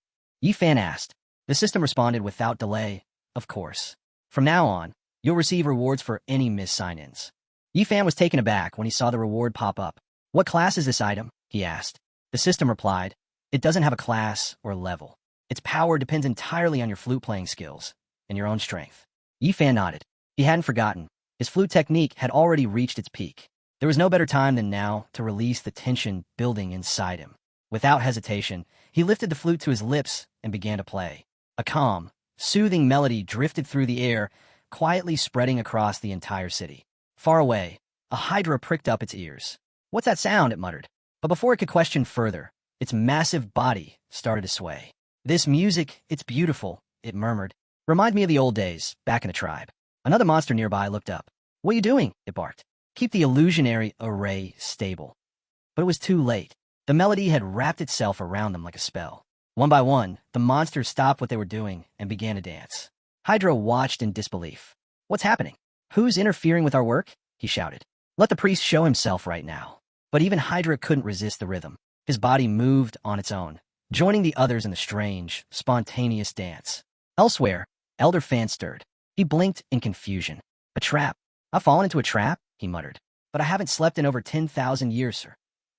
Yifan asked. The system responded without delay. Of course. From now on, you'll receive rewards for any missed sign-ins. Yifan was taken aback when he saw the reward pop up. What class is this item? He asked. The system replied, it doesn't have a class or level. Its power depends entirely on your flute-playing skills and your own strength. Yifan nodded. He hadn't forgotten. His flute technique had already reached its peak. There was no better time than now to release the tension building inside him. Without hesitation, he lifted the flute to his lips and began to play. A calm, soothing melody drifted through the air, quietly spreading across the entire city. Far away, a hydra pricked up its ears. What's that sound? It muttered. But before it could question further, its massive body started to sway. This music, it's beautiful, it murmured. Remind me of the old days, back in the tribe. Another monster nearby looked up. What are you doing? It barked. Keep the illusionary array stable. But it was too late. The melody had wrapped itself around them like a spell. One by one, the monsters stopped what they were doing and began to dance. Hydra watched in disbelief. What's happening? Who's interfering with our work? He shouted. Let the priest show himself right now. But even Hydra couldn't resist the rhythm. His body moved on its own, joining the others in the strange, spontaneous dance. Elsewhere, Elder Fan stirred. He blinked in confusion. A trap. I've fallen into a trap, he muttered. But I haven't slept in over 10,000 years, sir.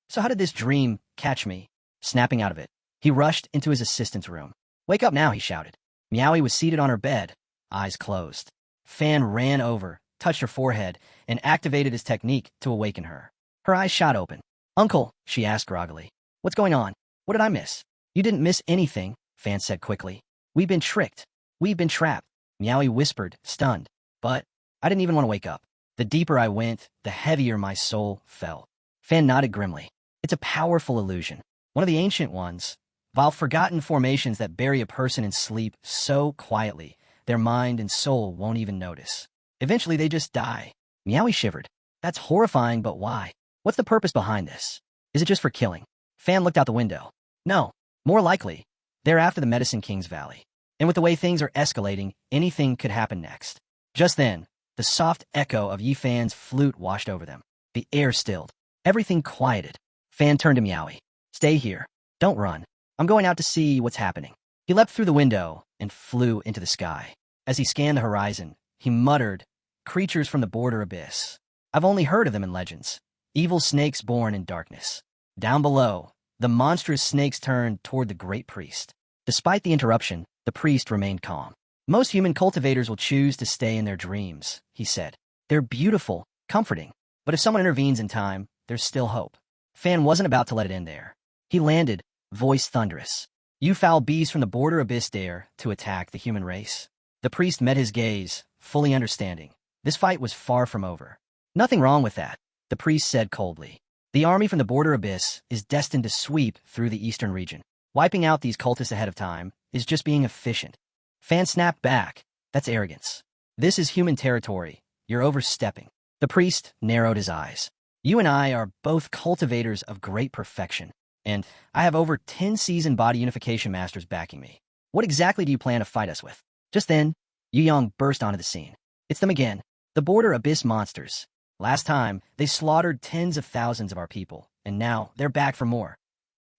So how did this dream catch me? Snapping out of it, he rushed into his assistant's room. Wake up now, he shouted. Meowie was seated on her bed, eyes closed. Fan ran over, touched her forehead, and activated his technique to awaken her. Her eyes shot open. Uncle, she asked groggily. What's going on? What did I miss? You didn't miss anything, Fan said quickly. We've been tricked. We've been trapped. Meowie whispered, stunned. But I didn't even want to wake up. The deeper I went, the heavier my soul fell. Fan nodded grimly. It's a powerful illusion. One of the ancient ones. While forgotten formations that bury a person in sleep so quietly, their mind and soul won't even notice. Eventually they just die. Meowie shivered. That's horrifying, but why? What's the purpose behind this? Is it just for killing? Fan looked out the window. No, more likely, they're after the Medicine King's Valley. And with the way things are escalating, anything could happen next. Just then, the soft echo of Yifan's flute washed over them. The air stilled. Everything quieted. Fan turned to Meowie. Stay here. Don't run. I'm going out to see what's happening. He leapt through the window and flew into the sky. As he scanned the horizon, he muttered, creatures from the border abyss. I've only heard of them in legends. Evil snakes born in darkness. Down below, the monstrous snakes turned toward the great priest. Despite the interruption, the priest remained calm. Most human cultivators will choose to stay in their dreams, he said. They're beautiful, comforting. But if someone intervenes in time, there's still hope. Fan wasn't about to let it end there. He landed, voice thunderous. You foul beasts from the border abyss dare to attack the human race? The priest met his gaze, fully understanding. This fight was far from over. Nothing wrong with that, the priest said coldly. The army from the border abyss is destined to sweep through the eastern region. Wiping out these cultists ahead of time is just being efficient. Fan snapped back. That's arrogance. This is human territory. You're overstepping. The priest narrowed his eyes. You and I are both cultivators of great perfection, and I have over 10 seasoned body unification masters backing me. What exactly do you plan to fight us with? Just then, Yu Yang burst onto the scene. It's them again, the border abyss monsters. Last time, they slaughtered tens of thousands of our people, and now they're back for more.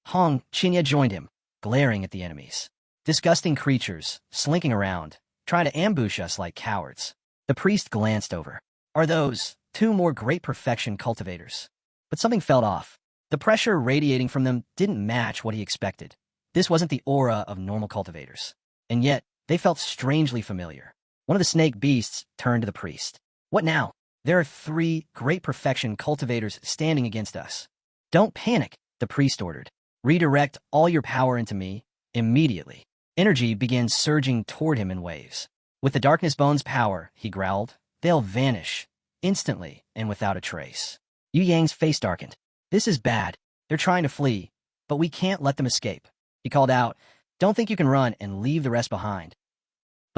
Hong Qinya joined him, glaring at the enemies. Disgusting creatures, slinking around, trying to ambush us like cowards. The priest glanced over. Are those two more great perfection cultivators? But something felt off. The pressure radiating from them didn't match what he expected. This wasn't the aura of normal cultivators. And yet, they felt strangely familiar. One of the snake beasts turned to the priest. What now? There are 3 great perfection cultivators standing against us. Don't panic, the priest ordered. Redirect all your power into me, immediately. Energy began surging toward him in waves. With the darkness bone's power, he growled, they'll vanish, instantly and without a trace. Yu Yang's face darkened. This is bad. They're trying to flee, but we can't let them escape. He called out, don't think you can run and leave the rest behind.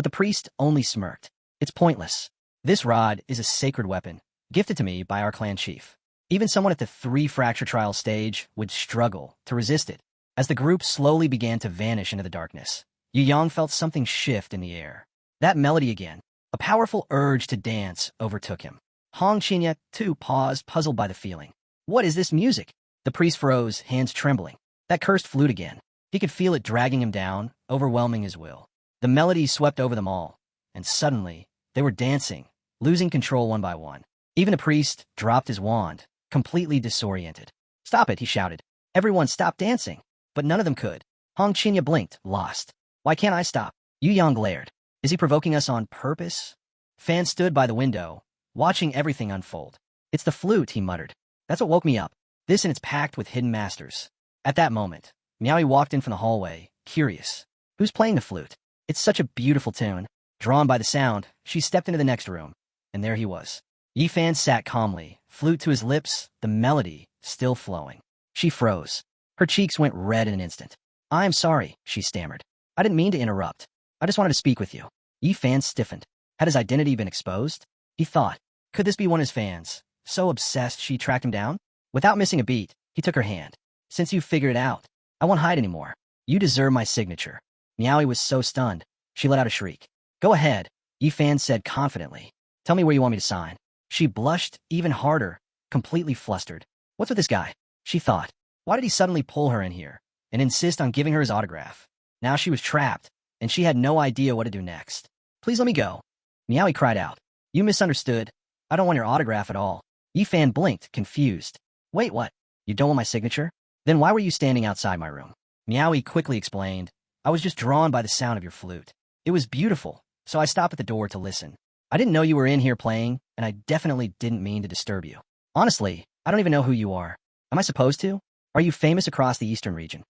But the priest only smirked. It's pointless. This rod is a sacred weapon, gifted to me by our clan chief. Even someone at the 3-fracture trial stage would struggle to resist it. As the group slowly began to vanish into the darkness, Yu Yang felt something shift in the air. That melody again. A powerful urge to dance overtook him. Hong Qinya, too, paused, puzzled by the feeling. What is this music? The priest froze, hands trembling. That cursed flute again. He could feel it dragging him down, overwhelming his will. The melody swept over them all, and suddenly, they were dancing, losing control one by one. Even the priest dropped his wand, completely disoriented. Stop it, he shouted. Everyone stop dancing. But none of them could. Hong Qinya blinked, lost. Why can't I stop? Yu Yang glared. Is he provoking us on purpose? Fan stood by the window, watching everything unfold. It's the flute, he muttered. That's what woke me up. This and it's packed with hidden masters. At that moment, Miaoi walked in from the hallway, curious. Who's playing the flute? It's such a beautiful tune. Drawn by the sound, she stepped into the next room, and there he was. Yi Fan sat calmly, flute to his lips, the melody still flowing. She froze. Her cheeks went red in an instant. I'm sorry, she stammered. I didn't mean to interrupt. I just wanted to speak with you. Yi Fan stiffened. Had his identity been exposed? He thought, could this be one of his fans? So obsessed she tracked him down? Without missing a beat, he took her hand. Since you figured it out, I won't hide anymore. You deserve my signature. Miaoi was so stunned, she let out a shriek. Go ahead, Yi Fan said confidently. Tell me where you want me to sign. She blushed even harder, completely flustered. What's with this guy? She thought. Why did he suddenly pull her in here and insist on giving her his autograph? Now she was trapped, and she had no idea what to do next. Please let me go. Miaoi cried out. You misunderstood. I don't want your autograph at all. Yi Fan blinked, confused. Wait, what? You don't want my signature? Then why were you standing outside my room? Miaoi quickly explained. I was just drawn by the sound of your flute. It was beautiful, so I stopped at the door to listen. I didn't know you were in here playing, and I definitely didn't mean to disturb you. Honestly, I don't even know who you are. Am I supposed to? Are you famous across the eastern region?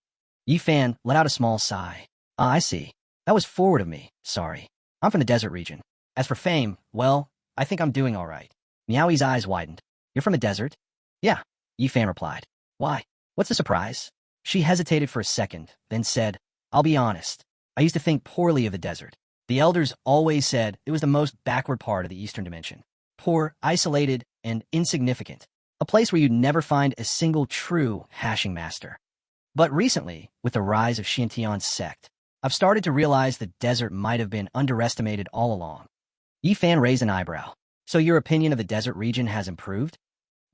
Yi Fan let out a small sigh. Ah, I see. That was forward of me. Sorry. I'm from the desert region. As for fame, well, I think I'm doing all right. Miaoi's eyes widened. You're from the desert? Yeah, Yi Fan replied. Why? What's the surprise? She hesitated for a second, then said, I'll be honest. I used to think poorly of the desert. The elders always said it was the most backward part of the eastern dimension. Poor, isolated, and insignificant. A place where you'd never find a single true hashing master. But recently, with the rise of Xintian's sect, I've started to realize the desert might have been underestimated all along. Yi Fan raised an eyebrow. So your opinion of the desert region has improved?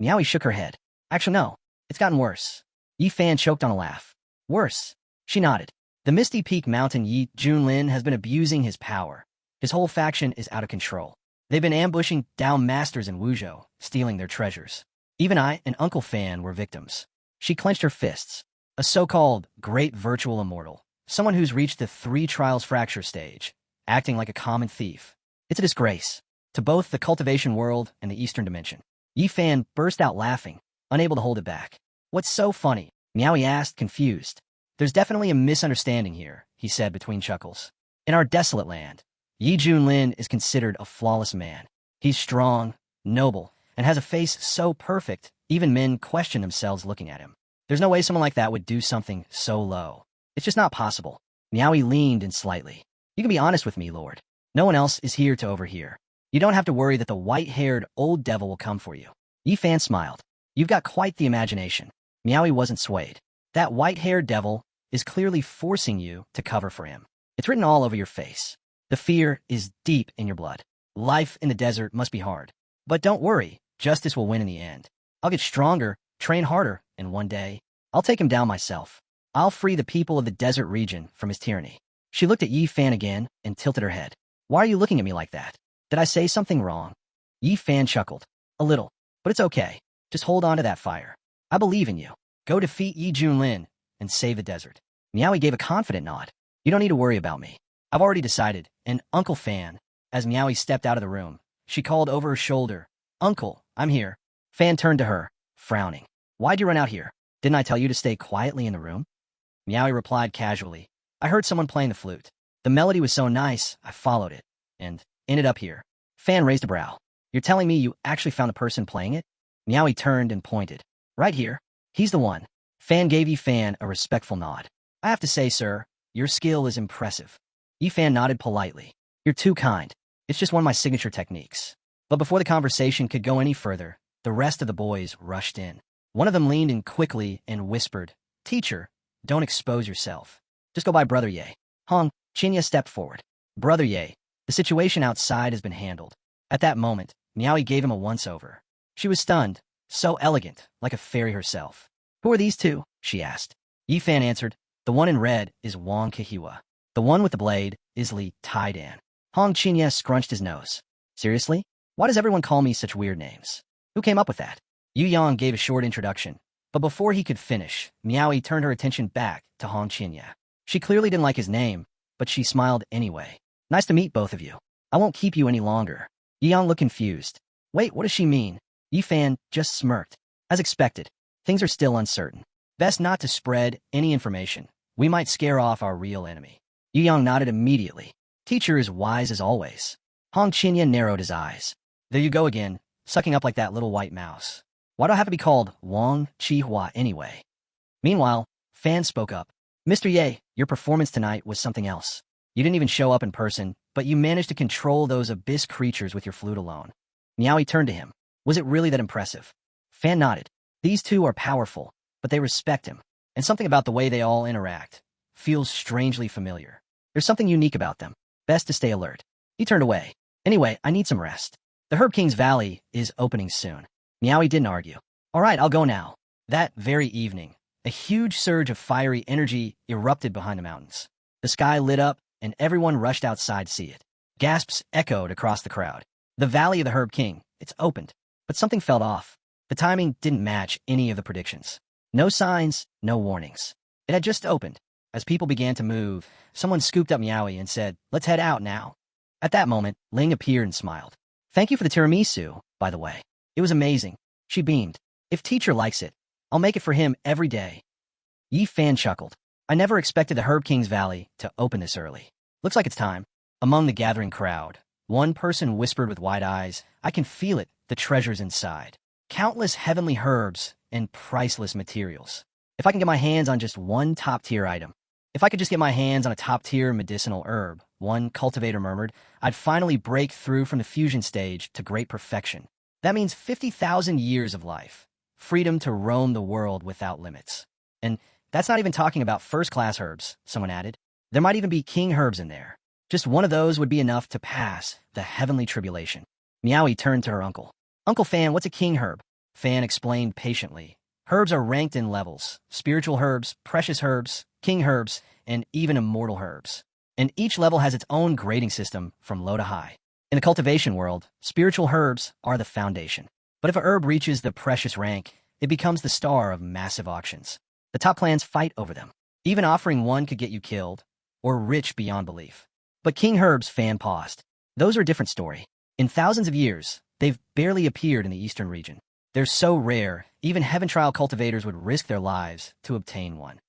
Miaoi shook her head. Actually, no. It's gotten worse. Yi Fan choked on a laugh. Worse. She nodded. The Misty Peak Mountain Yi Junlin has been abusing his power. His whole faction is out of control. They've been ambushing down masters in Wuzhou, stealing their treasures. Even I and Uncle Fan were victims. She clenched her fists. A so-called great virtual immortal. Someone who's reached the 3 trials fracture stage, acting like a common thief. It's a disgrace. To both the cultivation world and the eastern dimension. Yi Fan burst out laughing, unable to hold it back. What's so funny? Miaoi asked, confused. There's definitely a misunderstanding here, he said between chuckles. In our desolate land, Yi Junlin is considered a flawless man. He's strong, noble, and has a face so perfect, even men question themselves looking at him. There's no way someone like that would do something so low. It's just not possible. Miaoi leaned in slightly. You can be honest with me, Lord. No one else is here to overhear. You don't have to worry that the white-haired old devil will come for you. Yi Fan smiled. You've got quite the imagination. Miaoi wasn't swayed. That white-haired devil is clearly forcing you to cover for him. It's written all over your face. The fear is deep in your blood. Life in the desert must be hard. But don't worry, justice will win in the end. I'll get stronger, train harder, and one day, I'll take him down myself. I'll free the people of the desert region from his tyranny. She looked at Yi Fan again and tilted her head. Why are you looking at me like that? Did I say something wrong? Yi Fan chuckled. A little. But it's okay. Just hold on to that fire. I believe in you. Go defeat Yi Junlin and save the desert. Miaoi gave a confident nod. You don't need to worry about me. I've already decided. And Uncle Fan, as Miaoi stepped out of the room, she called over her shoulder. Uncle, I'm here. Fan turned to her, frowning. Why'd you run out here? Didn't I tell you to stay quietly in the room? Miaoi replied casually. I heard someone playing the flute. The melody was so nice, I followed it, and ended up here. Fan raised a brow. You're telling me you actually found the person playing it? Miaoi turned and pointed. Right here. He's the one. Fan gave Yi Fan a respectful nod. I have to say, sir, your skill is impressive. Yi Fan nodded politely. You're too kind. It's just one of my signature techniques. But before the conversation could go any further, the rest of the boys rushed in. One of them leaned in quickly and whispered, "Teacher, don't expose yourself. Just go by Brother Ye." Hong Chinya stepped forward. "Brother Ye, the situation outside has been handled." At that moment, Miaoi gave him a once-over. She was stunned, so elegant, like a fairy herself. "Who are these two?" she asked. Yi Fan answered, "The one in red is Wang Kehiwa. The one with the blade is Li Taidan." Hong Chinya scrunched his nose. "Seriously? Why does everyone call me such weird names? Who came up with that?" Yu Yang gave a short introduction, but before he could finish, Miaoi turned her attention back to Hong Chinya. She clearly didn't like his name, but she smiled anyway. "Nice to meet both of you. I won't keep you any longer." Yu Yang looked confused. "Wait, what does she mean?" Yi Fan just smirked. "As expected, things are still uncertain. Best not to spread any information. We might scare off our real enemy." Yu Yang nodded immediately. Teacher is wise as always. Hong Chinya narrowed his eyes. "There you go again, sucking up like that little white mouse. Why do I have to be called Wang Chi-hua anyway?" Meanwhile, Fan spoke up. "Mr. Ye, your performance tonight was something else. You didn't even show up in person, but you managed to control those abyss creatures with your flute alone." Miaoi turned to him. "Was it really that impressive?" Fan nodded. "These two are powerful, but they respect him, and something about the way they all interact feels strangely familiar. There's something unique about them. Best to stay alert." He turned away. "Anyway, I need some rest. The Herb King's Valley is opening soon." Miaoi didn't argue. "All right, I'll go now." That very evening, a huge surge of fiery energy erupted behind the mountains. The sky lit up, and everyone rushed outside to see it. Gasps echoed across the crowd. "The Valley of the Herb King, it's opened." But something felt off. The timing didn't match any of the predictions. No signs, no warnings. It had just opened. As people began to move, someone scooped up Miaoi and said, "Let's head out now." At that moment, Ling appeared and smiled. "Thank you for the tiramisu, by the way. It was amazing." She beamed. "If teacher likes it, I'll make it for him every day." Yi Fan chuckled. "I never expected the Herb King's Valley to open this early. Looks like it's time." Among the gathering crowd, one person whispered with wide eyes, "I can feel it, the treasures inside. Countless heavenly herbs and priceless materials. If I can get my hands on just one top-tier item. If I could just get my hands on a top-tier medicinal herb," one cultivator murmured, "I'd finally break through from the fusion stage to great perfection. That means 50,000 years of life. Freedom to roam the world without limits." "And that's not even talking about first-class herbs," someone added. "There might even be king herbs in there. Just one of those would be enough to pass the heavenly tribulation." Miaoi turned to her uncle. "Uncle Fan, what's a king herb?" Fan explained patiently. "Herbs are ranked in levels: spiritual herbs, precious herbs, king herbs, and even immortal herbs. And each level has its own grading system from low to high. In the cultivation world, spiritual herbs are the foundation. But if a herb reaches the precious rank, it becomes the star of massive auctions. The top clans fight over them. Even offering one could get you killed, or rich beyond belief. But king herbs," Fan paused. "Those are a different story. In thousands of years, they've barely appeared in the eastern region. They're so rare, even heaven trial cultivators would risk their lives to obtain one."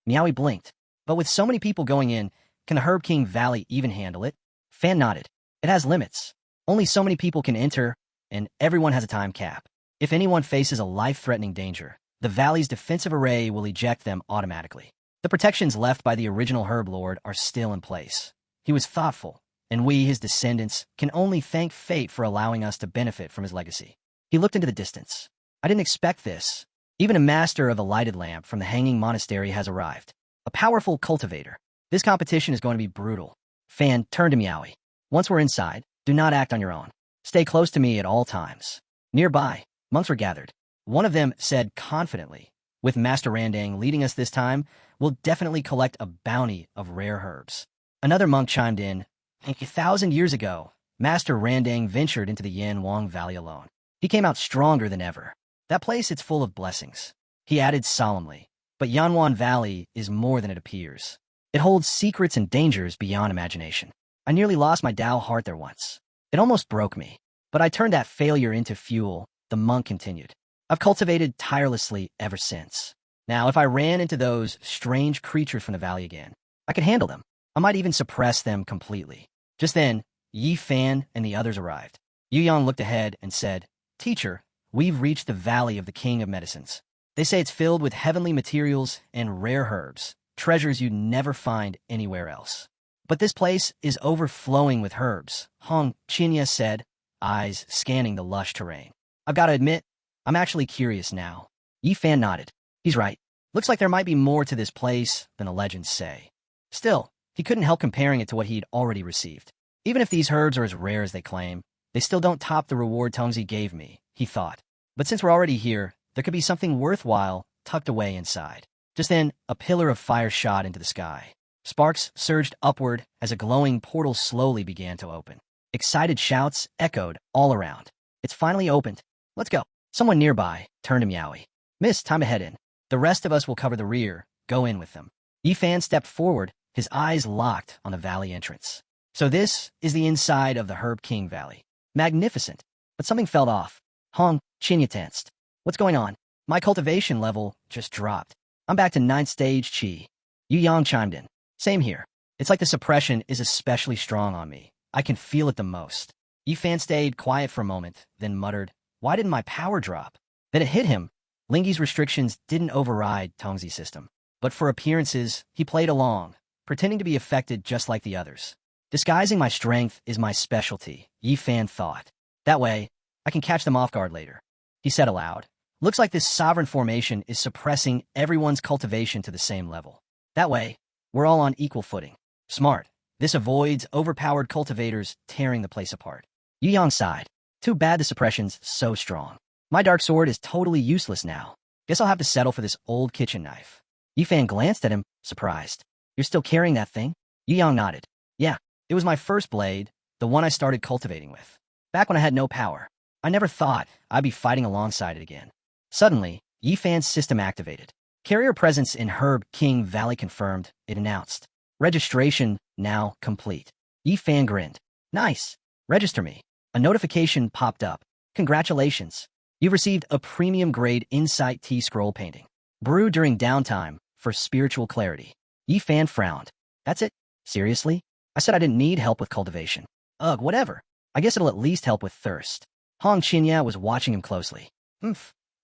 Miaoi blinked. "But with so many people going in, can the Herb King Valley even handle it?" Fan nodded. "It has limits. Only so many people can enter, and everyone has a time cap. If anyone faces a life-threatening danger, the valley's defensive array will eject them automatically. The protections left by the original Herb Lord are still in place. He was thoughtful, and we, his descendants, can only thank fate for allowing us to benefit from his legacy." He looked into the distance. "I didn't expect this. Even a master of the lighted lamp from the Hanging Monastery has arrived. A powerful cultivator. This competition is going to be brutal." Fan turned to Miaoi. "Once we're inside, do not act on your own. Stay close to me at all times." Nearby, monks were gathered. One of them said confidently, "With Master Randang leading us this time, we'll definitely collect a bounty of rare herbs." Another monk chimed in, "A 1,000 years ago, Master Randang ventured into the Yan Wang Valley alone. He came out stronger than ever. That place, it's full of blessings." He added solemnly, "But Yanwan Valley is more than it appears. It holds secrets and dangers beyond imagination. I nearly lost my Tao heart there once. It almost broke me. But I turned that failure into fuel," the monk continued. "I've cultivated tirelessly ever since. Now, if I ran into those strange creatures from the valley again, I could handle them. I might even suppress them completely." Just then, Yi Fan and the others arrived. Yu Yang looked ahead and said, "Teacher, we've reached the Valley of the King of Medicines. They say it's filled with heavenly materials and rare herbs, treasures you'd never find anywhere else." But this place is overflowing with herbs, Hong Chinya said, eyes scanning the lush terrain. I've got to admit, I'm actually curious now. Yi Fan nodded. He's right. Looks like there might be more to this place than the legends say. Still, he couldn't help comparing it to what he'd already received. Even if these herbs are as rare as they claim, they still don't top the reward Tongzi gave me, he thought. But since we're already here, there could be something worthwhile tucked away inside. Just then, a pillar of fire shot into the sky. Sparks surged upward as a glowing portal slowly began to open. Excited shouts echoed all around. It's finally opened. Let's go. Someone nearby turned to Meowie. Miss, time to head in. The rest of us will cover the rear. Go in with them. Yi Fan stepped forward, his eyes locked on the valley entrance. So this is the inside of the Herb King Valley. Magnificent. But something felt off. Hong Chinya tensed. What's going on? My cultivation level just dropped. I'm back to 9th stage Qi. Yu Yang chimed in. Same here. It's like the suppression is especially strong on me. I can feel it the most. Yi Fan stayed quiet for a moment, then muttered, why didn't my power drop? Then it hit him. Lingi's restrictions didn't override Tongzi's system. But for appearances, he played along, pretending to be affected just like the others. Disguising my strength is my specialty, Yi Fan thought. That way, I can catch them off guard later. He said aloud. Looks like this sovereign formation is suppressing everyone's cultivation to the same level. That way, we're all on equal footing. Smart. This avoids overpowered cultivators tearing the place apart. Yu Yang sighed. Too bad the suppression's so strong. My dark sword is totally useless now. Guess I'll have to settle for this old kitchen knife. Yi Fan glanced at him, surprised. You're still carrying that thing? Yu Yang nodded. Yeah, it was my first blade, the one I started cultivating with. Back when I had no power. I never thought I'd be fighting alongside it again. Suddenly, Yi Fan's system activated. Carrier presence in Herb King Valley confirmed, it announced. Registration now complete. Yi Fan grinned. Nice. Register me. A notification popped up. Congratulations. You've received a premium-grade Insight Tea scroll painting. Brewed during downtime for spiritual clarity. Yi Fan frowned. That's it? Seriously? I said I didn't need help with cultivation. Ugh, whatever. I guess it'll at least help with thirst. Hong Chinya was watching him closely.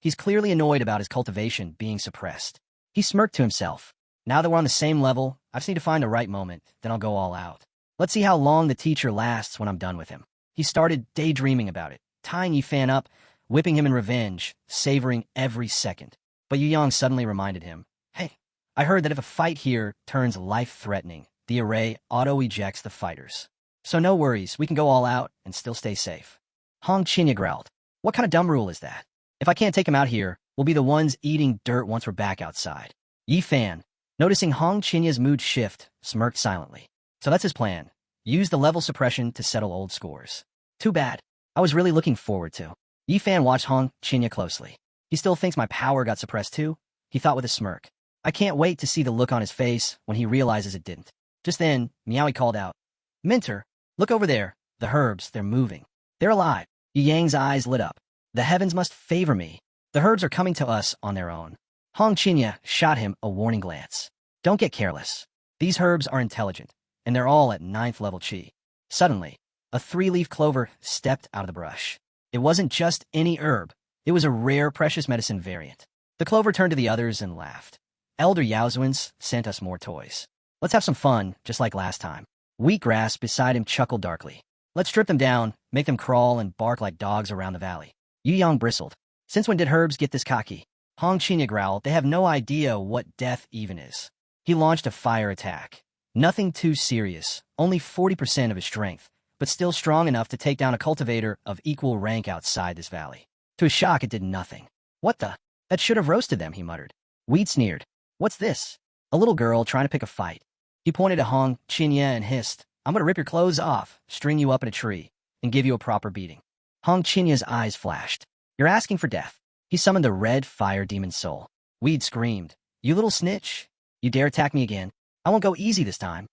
He's clearly annoyed about his cultivation being suppressed. He smirked to himself. Now that we're on the same level, I just need to find the right moment, then I'll go all out. Let's see how long the teacher lasts when I'm done with him. He started daydreaming about it, tying Yi Fan up, whipping him in revenge, savoring every second. But Yu Yang suddenly reminded him, hey, I heard that if a fight here turns life-threatening, the array auto-ejects the fighters. So no worries, we can go all out and still stay safe. Hong Chinya growled. What kind of dumb rule is that? If I can't take him out here, we'll be the ones eating dirt once we're back outside. Yi Fan, noticing Hong Chinya's mood shift, smirked silently. So that's his plan. Use the level suppression to settle old scores. Too bad. I was really looking forward to. Yi Fan watched Hong Chinya closely. He still thinks my power got suppressed too? He thought with a smirk. I can't wait to see the look on his face when he realizes it didn't. Just then, Meowie called out. Minter, look over there. The herbs, they're moving. They're alive. Yu Yang's eyes lit up. The heavens must favor me. The herbs are coming to us on their own. Hong Chinya shot him a warning glance. Don't get careless. These herbs are intelligent, and they're all at 9th level Qi. Suddenly, a 3-leaf clover stepped out of the brush. It wasn't just any herb. It was a rare precious medicine variant. The clover turned to the others and laughed. Elder Yaozuans sent us more toys. Let's have some fun, just like last time. Wheatgrass beside him chuckled darkly. Let's strip them down, make them crawl and bark like dogs around the valley. Yu Yang bristled. Since when did herbs get this cocky? Hong Chinya growled. They have no idea what death even is. He launched a fire attack. Nothing too serious, only 40% of his strength, but still strong enough to take down a cultivator of equal rank outside this valley. To his shock, it did nothing. What the? That should have roasted them, he muttered. Weed sneered. What's this? A little girl trying to pick a fight. He pointed at Hong Chinya and hissed, I'm going to rip your clothes off, string you up in a tree, and give you a proper beating. Hong Chinya's eyes flashed. You're asking for death. He summoned the red fire demon soul. Weed screamed. You little snitch. You dare attack me again? I won't go easy this time.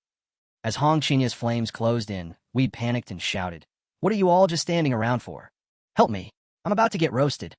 As Hong Chinya's flames closed in, Weed panicked and shouted. What are you all just standing around for? Help me. I'm about to get roasted.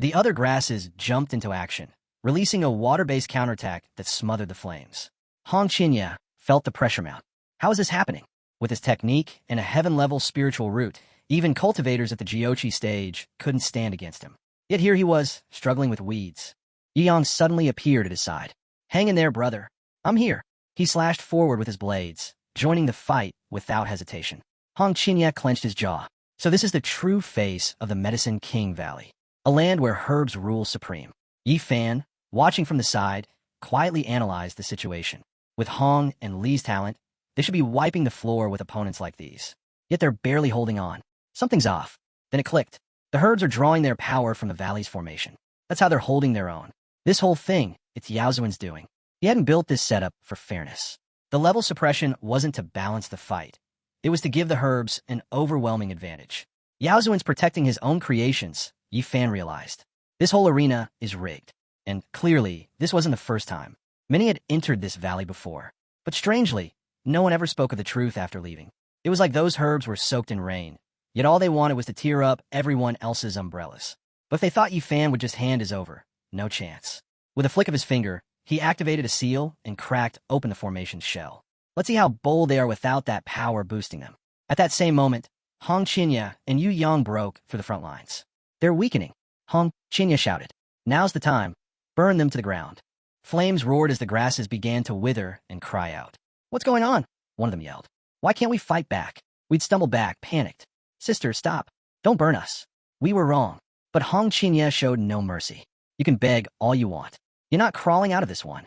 The other grasses jumped into action, releasing a water-based counterattack that smothered the flames. Hong Chinya felt the pressure mount. How is this happening? With his technique and a heaven-level spiritual root, even cultivators at the Jiochi stage couldn't stand against him. Yet here he was, struggling with weeds. Yi Yang suddenly appeared at his side. Hang in there, brother. I'm here. He slashed forward with his blades, joining the fight without hesitation. Hong Qinya clenched his jaw. So this is the true face of the Medicine King Valley, a land where herbs rule supreme. Yi Fan, watching from the side, quietly analyzed the situation. With Hong and Li's talent, they should be wiping the floor with opponents like these. Yet they're barely holding on. Something's off. Then it clicked. The herbs are drawing their power from the valley's formation. That's how they're holding their own. This whole thing, it's Yao Zuan's doing. He hadn't built this setup for fairness. The level suppression wasn't to balance the fight. It was to give the herbs an overwhelming advantage. Yao Zuan's protecting his own creations, Yi Fan realized. This whole arena is rigged. And clearly, this wasn't the first time. Many had entered this valley before. But strangely, no one ever spoke of the truth after leaving. It was like those herbs were soaked in rain, yet all they wanted was to tear up everyone else's umbrellas. But if they thought Yi Fan would just hand his over, no chance. With a flick of his finger, he activated a seal and cracked open the formation's shell. Let's see how bold they are without that power boosting them. At that same moment, Hong Qinya and Yu Yang broke through the front lines. They're weakening, Hong Qinya shouted. Now's the time. Burn them to the ground. Flames roared as the grasses began to wither and cry out. What's going on? One of them yelled. Why can't we fight back? We'd stumbled back, panicked. Sister, stop. Don't burn us. We were wrong. But Hong Qinya showed no mercy. You can beg all you want. You're not crawling out of this one.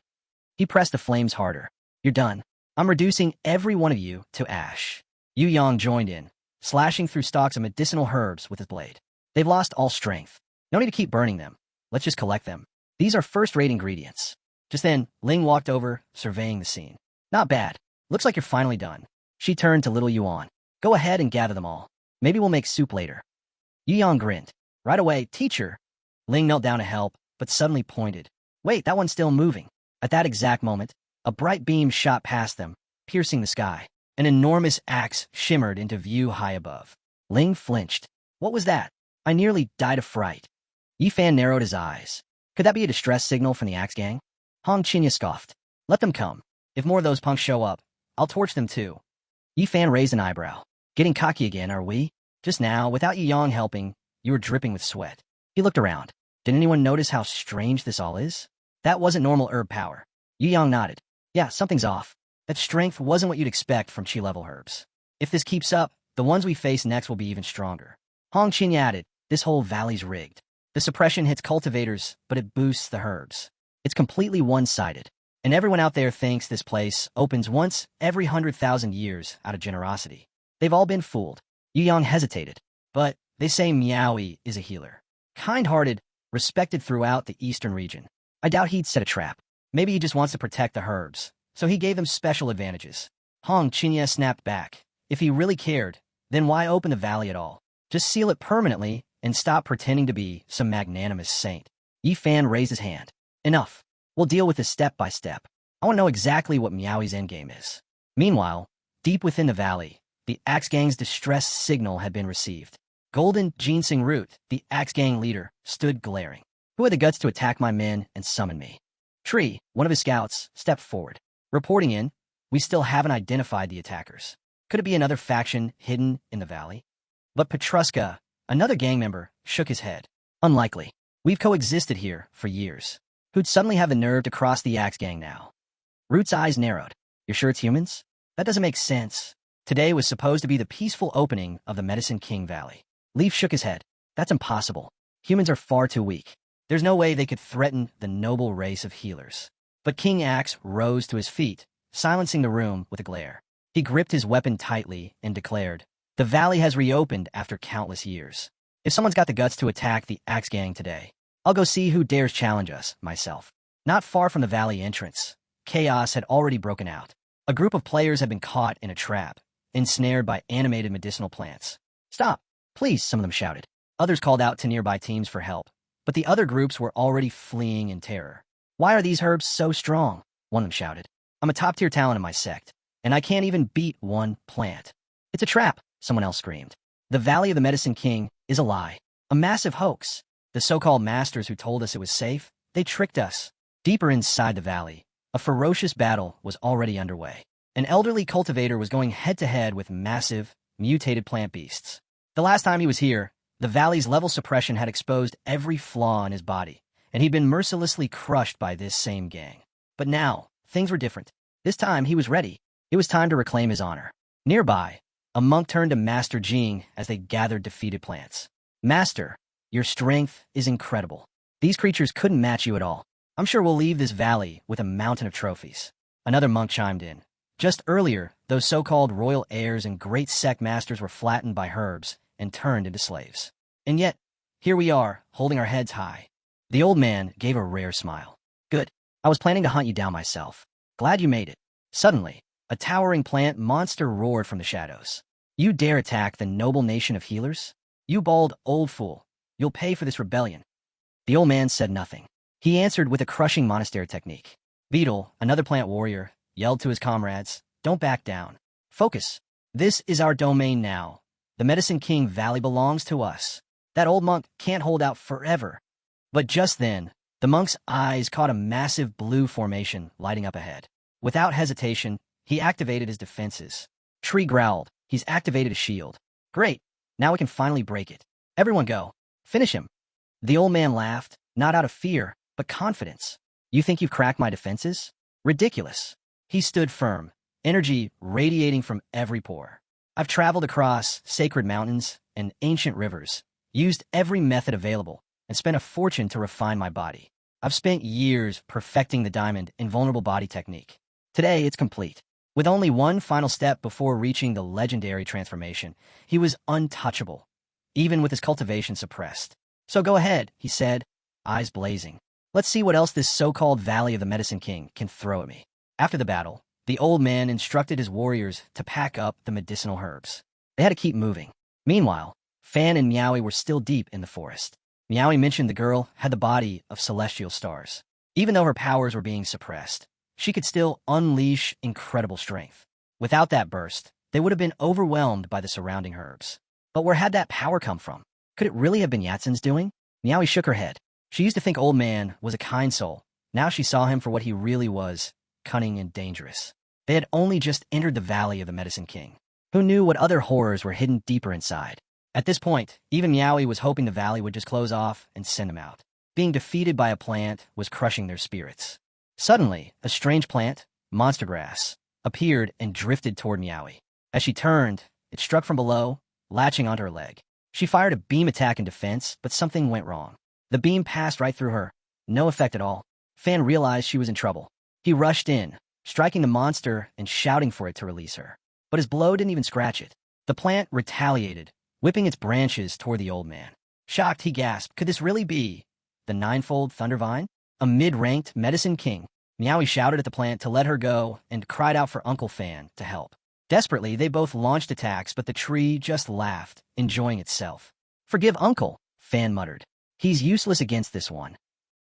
He pressed the flames harder. You're done. I'm reducing every one of you to ash. Yu Yang joined in, slashing through stalks of medicinal herbs with his blade. They've lost all strength. No need to keep burning them. Let's just collect them. These are first-rate ingredients. Just then, Ling walked over, surveying the scene. Not bad. Looks like you're finally done. She turned to little Yuan. Go ahead and gather them all. Maybe we'll make soup later. Yu Yang grinned. Right away, teacher. Ling knelt down to help, but suddenly pointed. Wait, that one's still moving. At that exact moment, a bright beam shot past them, piercing the sky. An enormous axe shimmered into view high above. Ling flinched. What was that? I nearly died of fright. Yi Fan narrowed his eyes. Could that be a distress signal from the axe gang? Hong Qinya scoffed. Let them come. If more of those punks show up, I'll torch them too. Yi Fan raised an eyebrow. Getting cocky again, are we? Just now, without Yi Yang helping, you were dripping with sweat. He looked around. Did anyone notice how strange this all is? That wasn't normal herb power. Yi Yang nodded. Yeah, something's off. That strength wasn't what you'd expect from Qi-level herbs. If this keeps up, the ones we face next will be even stronger. Hong Qinya added, this whole valley's rigged. The suppression hits cultivators, but it boosts the herbs. It's completely one-sided. And everyone out there thinks this place opens once every 100,000 years out of generosity. They've all been fooled. Yu Yang hesitated. But they say Miaoyi is a healer. Kind-hearted, respected throughout the eastern region. I doubt he'd set a trap. Maybe he just wants to protect the herbs. So he gave them special advantages. Hong Qinya snapped back. If he really cared, then why open the valley at all? Just seal it permanently and stop pretending to be some magnanimous saint. Yi Fan raised his hand. Enough. We'll deal with this step by step. I want to know exactly what Miaoyi's endgame is. Meanwhile, deep within the valley, the Axe Gang's distress signal had been received. Golden Ginseng Root, the Axe Gang leader, stood glaring. Who had the guts to attack my men and summon me? Tree, one of his scouts, stepped forward. Reporting in, we still haven't identified the attackers. Could it be another faction hidden in the valley? But Petruska, another gang member, shook his head. Unlikely. We've coexisted here for years. Who'd suddenly have the nerve to cross the Axe Gang now? Root's eyes narrowed. You're sure it's humans? That doesn't make sense. Today was supposed to be the peaceful opening of the Medicine King Valley. Leaf shook his head. That's impossible. Humans are far too weak. There's no way they could threaten the noble race of healers. But King Axe rose to his feet, silencing the room with a glare. He gripped his weapon tightly and declared, the valley has reopened after countless years. If someone's got the guts to attack the Axe Gang today, I'll go see who dares challenge us, myself. Not far from the valley entrance, chaos had already broken out. A group of players had been caught in a trap, ensnared by animated medicinal plants. Stop, please, some of them shouted. Others called out to nearby teams for help, but the other groups were already fleeing in terror. Why are these herbs so strong? One of them shouted. I'm a top-tier talent in my sect, and I can't even beat one plant. It's a trap, someone else screamed. The Valley of the Medicine King is a lie, a massive hoax. The so-called masters who told us it was safe, they tricked us. Deeper inside the valley, a ferocious battle was already underway. An elderly cultivator was going head-to-head with massive, mutated plant beasts. The last time he was here, the valley's level suppression had exposed every flaw in his body, and he'd been mercilessly crushed by this same gang. But now, things were different. This time, he was ready. It was time to reclaim his honor. Nearby, a monk turned to Master Jing as they gathered defeated plants. Master, your strength is incredible. These creatures couldn't match you at all. I'm sure we'll leave this valley with a mountain of trophies. Another monk chimed in. Just earlier, those so-called royal heirs and great sect masters were flattened by herbs and turned into slaves. And yet, here we are, holding our heads high. The old man gave a rare smile. Good. I was planning to hunt you down myself. Glad you made it. Suddenly, a towering plant monster roared from the shadows. You dare attack the noble nation of healers? You bald old fool. You'll pay for this rebellion. The old man said nothing. He answered with a crushing monastery technique. Beetle, another plant warrior, yelled to his comrades, don't back down. Focus. This is our domain now. The Medicine King Valley belongs to us. That old monk can't hold out forever. But just then, the monk's eyes caught a massive blue formation lighting up ahead. Without hesitation, he activated his defenses. Tree growled. He's activated a shield. Great. Now we can finally break it. Everyone go. Finish him. The old man laughed, not out of fear, but confidence. You think you've cracked my defenses? Ridiculous. He stood firm, energy radiating from every pore. I've traveled across sacred mountains and ancient rivers, used every method available, and spent a fortune to refine my body. I've spent years perfecting the diamond invulnerable body technique. Today, it's complete. With only one final step before reaching the legendary transformation, he was untouchable, even with his cultivation suppressed. So go ahead, he said, eyes blazing. Let's see what else this so-called Valley of the Medicine King can throw at me. After the battle, the old man instructed his warriors to pack up the medicinal herbs. They had to keep moving. Meanwhile, Fan and Meowie were still deep in the forest. Meowie mentioned the girl had the body of celestial stars. Even though her powers were being suppressed, she could still unleash incredible strength. Without that burst, they would have been overwhelmed by the surrounding herbs. But where had that power come from? Could it really have been Yatsen's doing? Meowie shook her head. She used to think Old Man was a kind soul. Now she saw him for what he really was, cunning and dangerous. They had only just entered the Valley of the Medicine King. Who knew what other horrors were hidden deeper inside? At this point, even Meowie was hoping the valley would just close off and send them out. Being defeated by a plant was crushing their spirits. Suddenly, a strange plant, monster grass, appeared and drifted toward Meowie. As she turned, it struck from below, latching onto her leg. She fired a beam attack in defense, but something went wrong. The beam passed right through her. No effect at all. Fan realized she was in trouble. He rushed in, striking the monster and shouting for it to release her. But his blow didn't even scratch it. The plant retaliated, whipping its branches toward the old man. Shocked, he gasped, could this really be the ninefold Thundervine? A mid-ranked Medicine King. Meowie shouted at the plant to let her go and cried out for Uncle Fan to help. Desperately, they both launched attacks, but the tree just laughed, enjoying itself. Forgive Uncle, Fan muttered. He's useless against this one.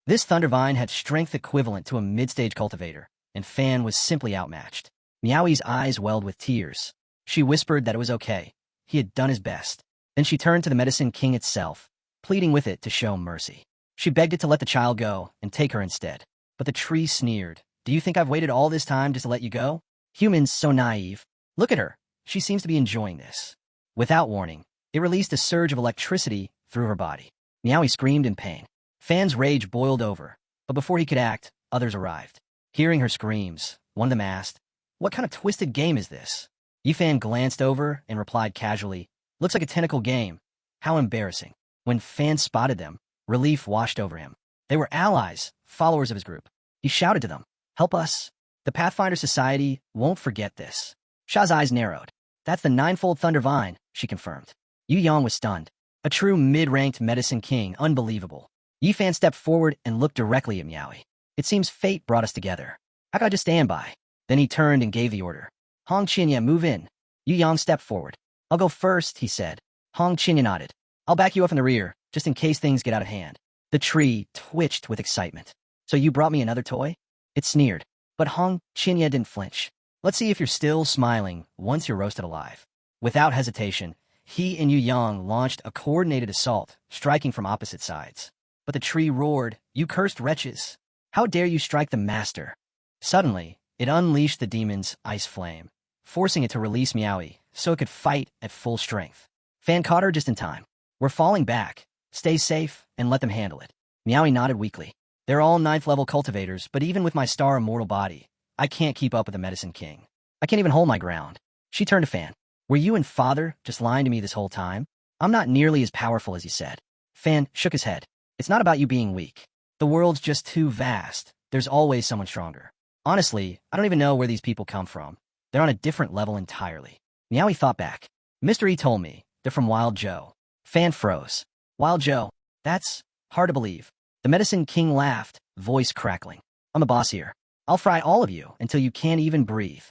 This Thundervine had strength equivalent to a mid-stage cultivator, and Fan was simply outmatched. Meowie's eyes welled with tears. She whispered that it was okay. He had done his best. Then she turned to the Medicine King itself, pleading with it to show mercy. She begged it to let the child go and take her instead. But the tree sneered. Do you think I've waited all this time just to let you go? Humans so naive. Look at her. She seems to be enjoying this. Without warning, it released a surge of electricity through her body. Meowie screamed in pain. Fan's rage boiled over, but before he could act, others arrived. Hearing her screams, one of them asked, what kind of twisted game is this? Yifan glanced over and replied casually, looks like a tentacle game. How embarrassing. When Fan spotted them, relief washed over him. They were allies, followers of his group. He shouted to them, help us. The Pathfinder Society won't forget this. Sha's eyes narrowed. That's the ninefold Thundervine, she confirmed. Yu Yang was stunned. A true mid-ranked Medicine King, unbelievable. Yifan stepped forward and looked directly at Meowie. It seems fate brought us together. How could I just stand by? Then he turned and gave the order. Hong Qinya, move in. Yu Yang stepped forward. I'll go first, he said. Hong Qinya nodded. I'll back you up in the rear, just in case things get out of hand. The tree twitched with excitement. So you brought me another toy? It sneered. But Hong Qinya didn't flinch. Let's see if you're still smiling once you're roasted alive. Without hesitation, he and Yu Yang launched a coordinated assault, striking from opposite sides. But the tree roared, you cursed wretches. How dare you strike the master? Suddenly, it unleashed the demon's ice flame, forcing it to release Meowie so it could fight at full strength. Fan caught her just in time. We're falling back. Stay safe and let them handle it. Meowie nodded weakly. They're all 9th level cultivators, but even with my star immortal body, I can't keep up with the Medicine King. I can't even hold my ground. She turned to Fan. Were you and Father just lying to me this whole time? I'm not nearly as powerful as you said. Fan shook his head. It's not about you being weak. The world's just too vast. There's always someone stronger. Honestly, I don't even know where these people come from. They're on a different level entirely. Meowie thought back. Mr. E told me they're from Wild Joe. Fan froze. Wild Joe? That's hard to believe. The Medicine King laughed, voice crackling. I'm the boss here. I'll fry all of you until you can't even breathe.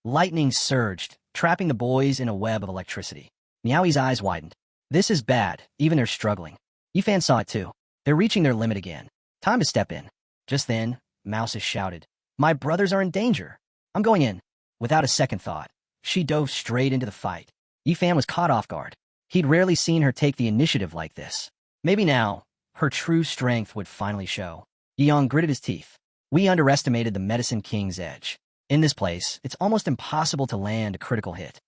Lightning surged, trapping the boys in a web of electricity. Meowie's eyes widened. This is bad, even they're struggling. Yifan saw it too. They're reaching their limit again. Time to step in. Just then, Mouses shouted, My brothers are in danger. I'm going in. Without a second thought, she dove straight into the fight. Yifan was caught off guard. He'd rarely seen her take the initiative like this. Maybe now, her true strength would finally show. Yeong gritted his teeth. We underestimated the Medicine King's edge. In this place, it's almost impossible to land a critical hit.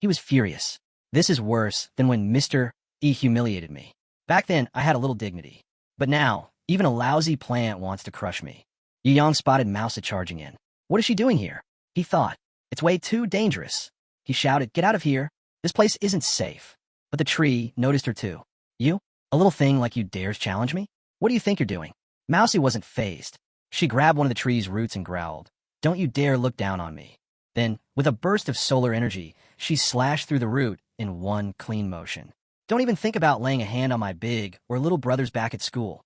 He was furious. This is worse than when Mr. E humiliated me. Back then, I had a little dignity. But now, even a lousy plant wants to crush me. Yeong spotted Mousa charging in. What is she doing here? He thought. It's way too dangerous. He shouted, Get out of here. This place isn't safe. But the tree noticed her too. You? A little thing like you dares challenge me? What do you think you're doing? Mousie wasn't fazed. She grabbed one of the tree's roots and growled. Don't you dare look down on me. Then, with a burst of solar energy, she slashed through the root in one clean motion. Don't even think about laying a hand on my big or little brothers back at school.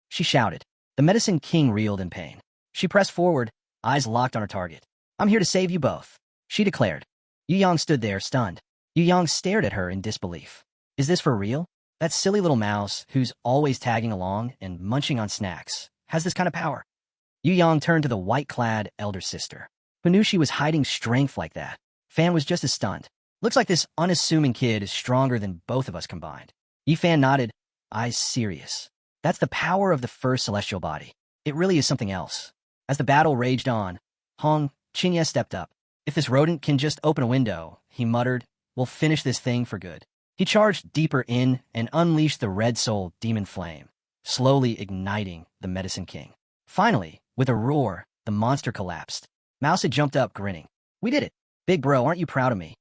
She shouted. The Medicine King reeled in pain. She pressed forward, eyes locked on her target. I'm here to save you both, she declared. Yeong stood there, stunned. Yeong stared at her in disbelief. Is this for real? That silly little mouse, who's always tagging along and munching on snacks, has this kind of power. Yeong turned to the white-clad elder sister, who knew she was hiding strength like that. Fan was just as stunned. Looks like this unassuming kid is stronger than both of us combined. Yifan nodded, eyes serious. That's the power of the first celestial body. It really is something else. As the battle raged on, Hong Qinya stepped up. If this rodent can just open a window, he muttered, we'll finish this thing for good. He charged deeper in and unleashed the red soul demon flame, slowly igniting the Medicine King. Finally, with a roar, the monster collapsed. Mouse had jumped up, grinning. We did it. Big bro, aren't you proud of me?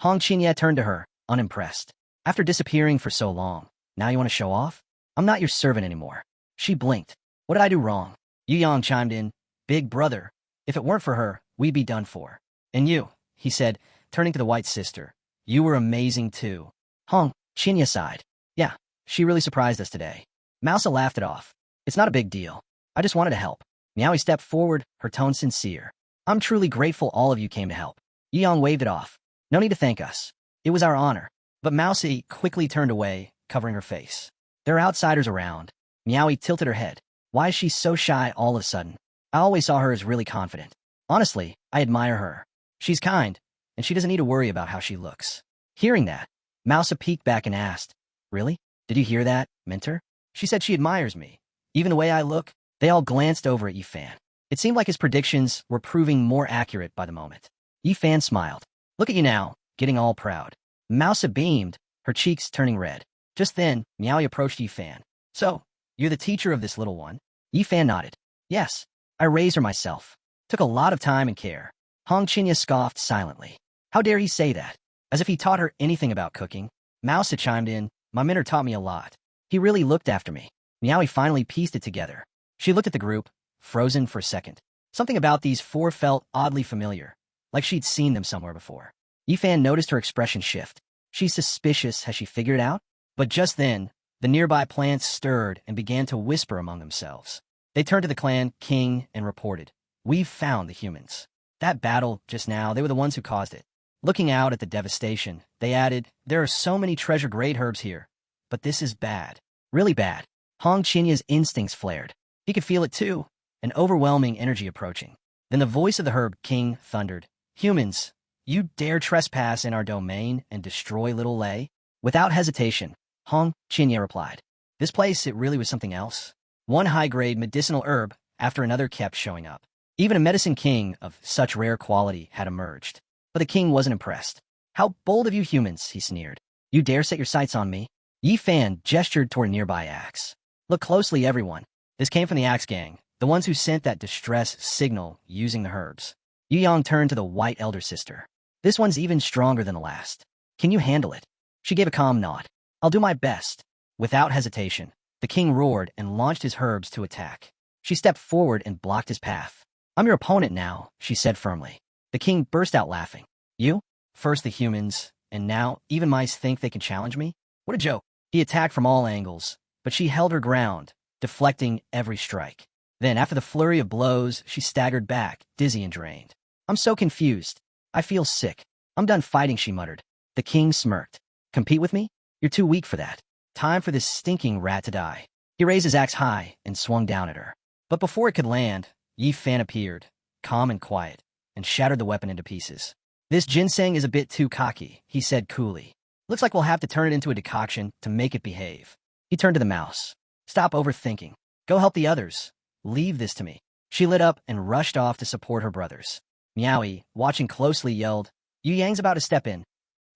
Hong Qinya turned to her, unimpressed. After disappearing for so long, now you want to show off? I'm not your servant anymore. She blinked. What did I do wrong? Yeong chimed in. Big brother. If it weren't for her, we'd be done for. And you, he said, turning to the white sister. You were amazing too. Hong Qinya sighed. Yeah, she really surprised us today. Mousa laughed it off. It's not a big deal. I just wanted to help. Meowie stepped forward, her tone sincere. I'm truly grateful all of you came to help. Yeong waved it off. No need to thank us. It was our honor. But Mousie quickly turned away, covering her face. There are outsiders around. Meowie tilted her head. Why is she so shy all of a sudden? I always saw her as really confident. Honestly, I admire her. She's kind, and she doesn't need to worry about how she looks. Hearing that, Mousa peeked back and asked, Really? Did you hear that, Mentor? She said she admires me. Even the way I look? They all glanced over at Yifan. It seemed like his predictions were proving more accurate by the moment. Yifan smiled. Look at you now, getting all proud. Mousa beamed, her cheeks turning red. Just then, Meowie approached Yifan. So, you're the teacher of this little one? Yifan nodded. Yes, I raised her myself. Took a lot of time and care. Hong Qinya scoffed silently. How dare he say that? As if he taught her anything about cooking. Mousa chimed in. My mentor taught me a lot. He really looked after me. Meowie finally pieced it together. She looked at the group, frozen for a second. Something about these four felt oddly familiar, like she'd seen them somewhere before. Yifan noticed her expression shift. She's suspicious, has she figured it out? But just then, the nearby plants stirred and began to whisper among themselves. They turned to the clan king and reported, We've found the humans. That battle just now, they were the ones who caused it. Looking out at the devastation, they added, There are so many treasure-grade herbs here, but this is bad. Really bad. Hong Chinya's instincts flared. He could feel it too, an overwhelming energy approaching. Then the voice of the herb king thundered, Humans, you dare trespass in our domain and destroy Little Lei? Without hesitation, Hong Qinya replied. This place, it really was something else. One high-grade medicinal herb after another kept showing up. Even a medicine king of such rare quality had emerged. But the king wasn't impressed. How bold of you humans, he sneered. You dare set your sights on me? Yifan gestured toward a nearby axe. Look closely, everyone. This came from the Axe Gang, the ones who sent that distress signal using the herbs. Yu Yang turned to the white elder sister. This one's even stronger than the last. Can you handle it? She gave a calm nod. I'll do my best. Without hesitation, the king roared and launched his herbs to attack. She stepped forward and blocked his path. I'm your opponent now, she said firmly. The king burst out laughing. You? First the humans, and now even mice think they can challenge me? What a joke. He attacked from all angles, but she held her ground, deflecting every strike. Then, after the flurry of blows, she staggered back, dizzy and drained. I'm so confused. I feel sick. I'm done fighting, she muttered. The king smirked. Compete with me? You're too weak for that. Time for this stinking rat to die. He raised his axe high and swung down at her. But before it could land, Yi Fan appeared, calm and quiet, and shattered the weapon into pieces. This ginseng is a bit too cocky, he said coolly. Looks like we'll have to turn it into a decoction to make it behave. He turned to the mouse. Stop overthinking. Go help the others. Leave this to me. She lit up and rushed off to support her brothers. Meowie, watching closely, yelled, Yu Yang's about to step in.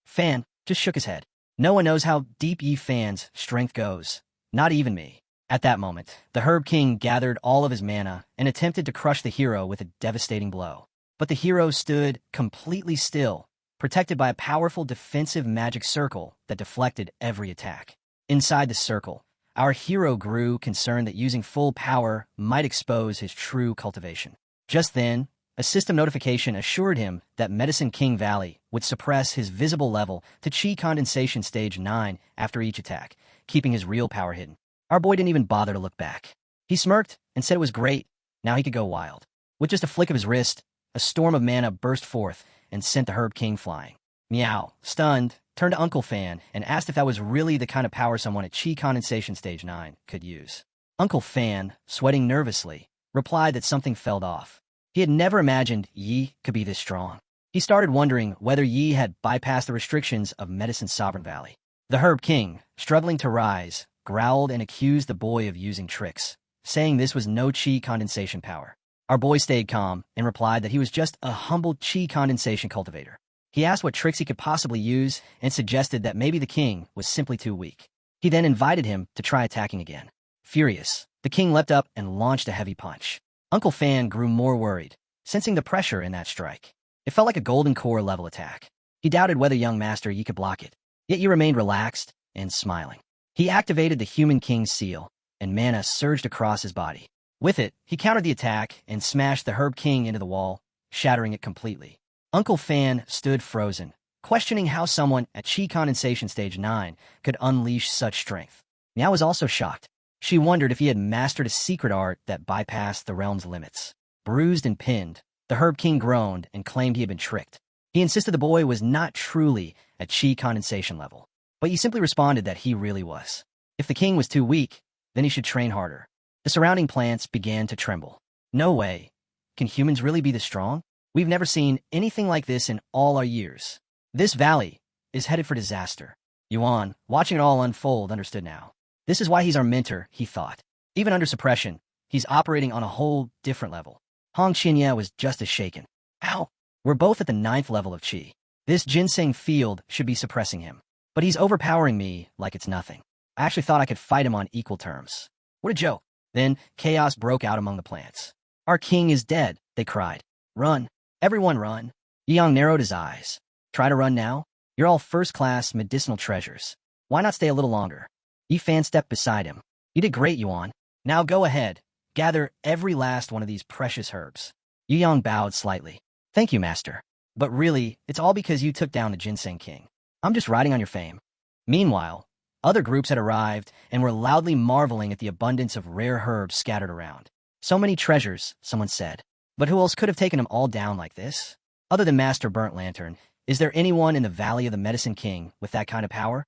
Fan just shook his head. No one knows how deep Yi Fan's strength goes. Not even me. At that moment, the Herb King gathered all of his mana and attempted to crush the hero with a devastating blow. But the hero stood completely still, protected by a powerful defensive magic circle that deflected every attack. Inside the circle, our hero grew concerned that using full power might expose his true cultivation. Just then, a system notification assured him that Medicine King Valley would suppress his visible level to Chi Condensation Stage 9 after each attack, keeping his real power hidden. Our boy didn't even bother to look back. He smirked and said it was great. Now he could go wild. With just a flick of his wrist, a storm of mana burst forth and sent the Herb King flying. Meow, stunned, turned to Uncle Fan and asked if that was really the kind of power someone at Chi Condensation Stage 9 could use. Uncle Fan, sweating nervously, replied that something fell off. He had never imagined Yi could be this strong. He started wondering whether Yi had bypassed the restrictions of Medicine Sovereign Valley. The Herb King, struggling to rise, growled and accused the boy of using tricks, saying this was no Chi condensation power. Our boy stayed calm and replied that he was just a humble Chi condensation cultivator. He asked what tricks he could possibly use and suggested that maybe the king was simply too weak. He then invited him to try attacking again. Furious, the king leapt up and launched a heavy punch. Uncle Fan grew more worried, sensing the pressure in that strike. It felt like a golden core level attack. He doubted whether young Master Yi could block it, yet Yi remained relaxed and smiling. He activated the Human King's seal, and mana surged across his body. With it, he countered the attack and smashed the Herb King into the wall, shattering it completely. Uncle Fan stood frozen, questioning how someone at Chi Condensation Stage 9 could unleash such strength. Meow was also shocked. She wondered if he had mastered a secret art that bypassed the realm's limits. Bruised and pinned, the Herb King groaned and claimed he had been tricked. He insisted the boy was not truly at Chi Condensation level, but he simply responded that he really was. If the king was too weak, then he should train harder. The surrounding plants began to tremble. No way. Can humans really be this strong? We've never seen anything like this in all our years. This valley is headed for disaster. Yuan, watching it all unfold, understood now. This is why he's our mentor, he thought. Even under suppression, he's operating on a whole different level. Hong Qinya was just as shaken. Ow! We're both at the 9th level of Qi. This ginseng field should be suppressing him. But he's overpowering me like it's nothing. I actually thought I could fight him on equal terms. What a joke. Then chaos broke out among the plants. Our king is dead, they cried. Run. Everyone run. Yang narrowed his eyes. Try to run now? You're all first-class medicinal treasures. Why not stay a little longer? Yi Fan stepped beside him. You did great, Yuan. Now go ahead. Gather every last one of these precious herbs. Yu Yang bowed slightly. Thank you, Master. But really, it's all because you took down the Ginseng King. I'm just riding on your fame. Meanwhile, other groups had arrived and were loudly marveling at the abundance of rare herbs scattered around. So many treasures, someone said. But who else could have taken them all down like this? Other than Master Burnt Lantern, is there anyone in the Valley of the Medicine King with that kind of power?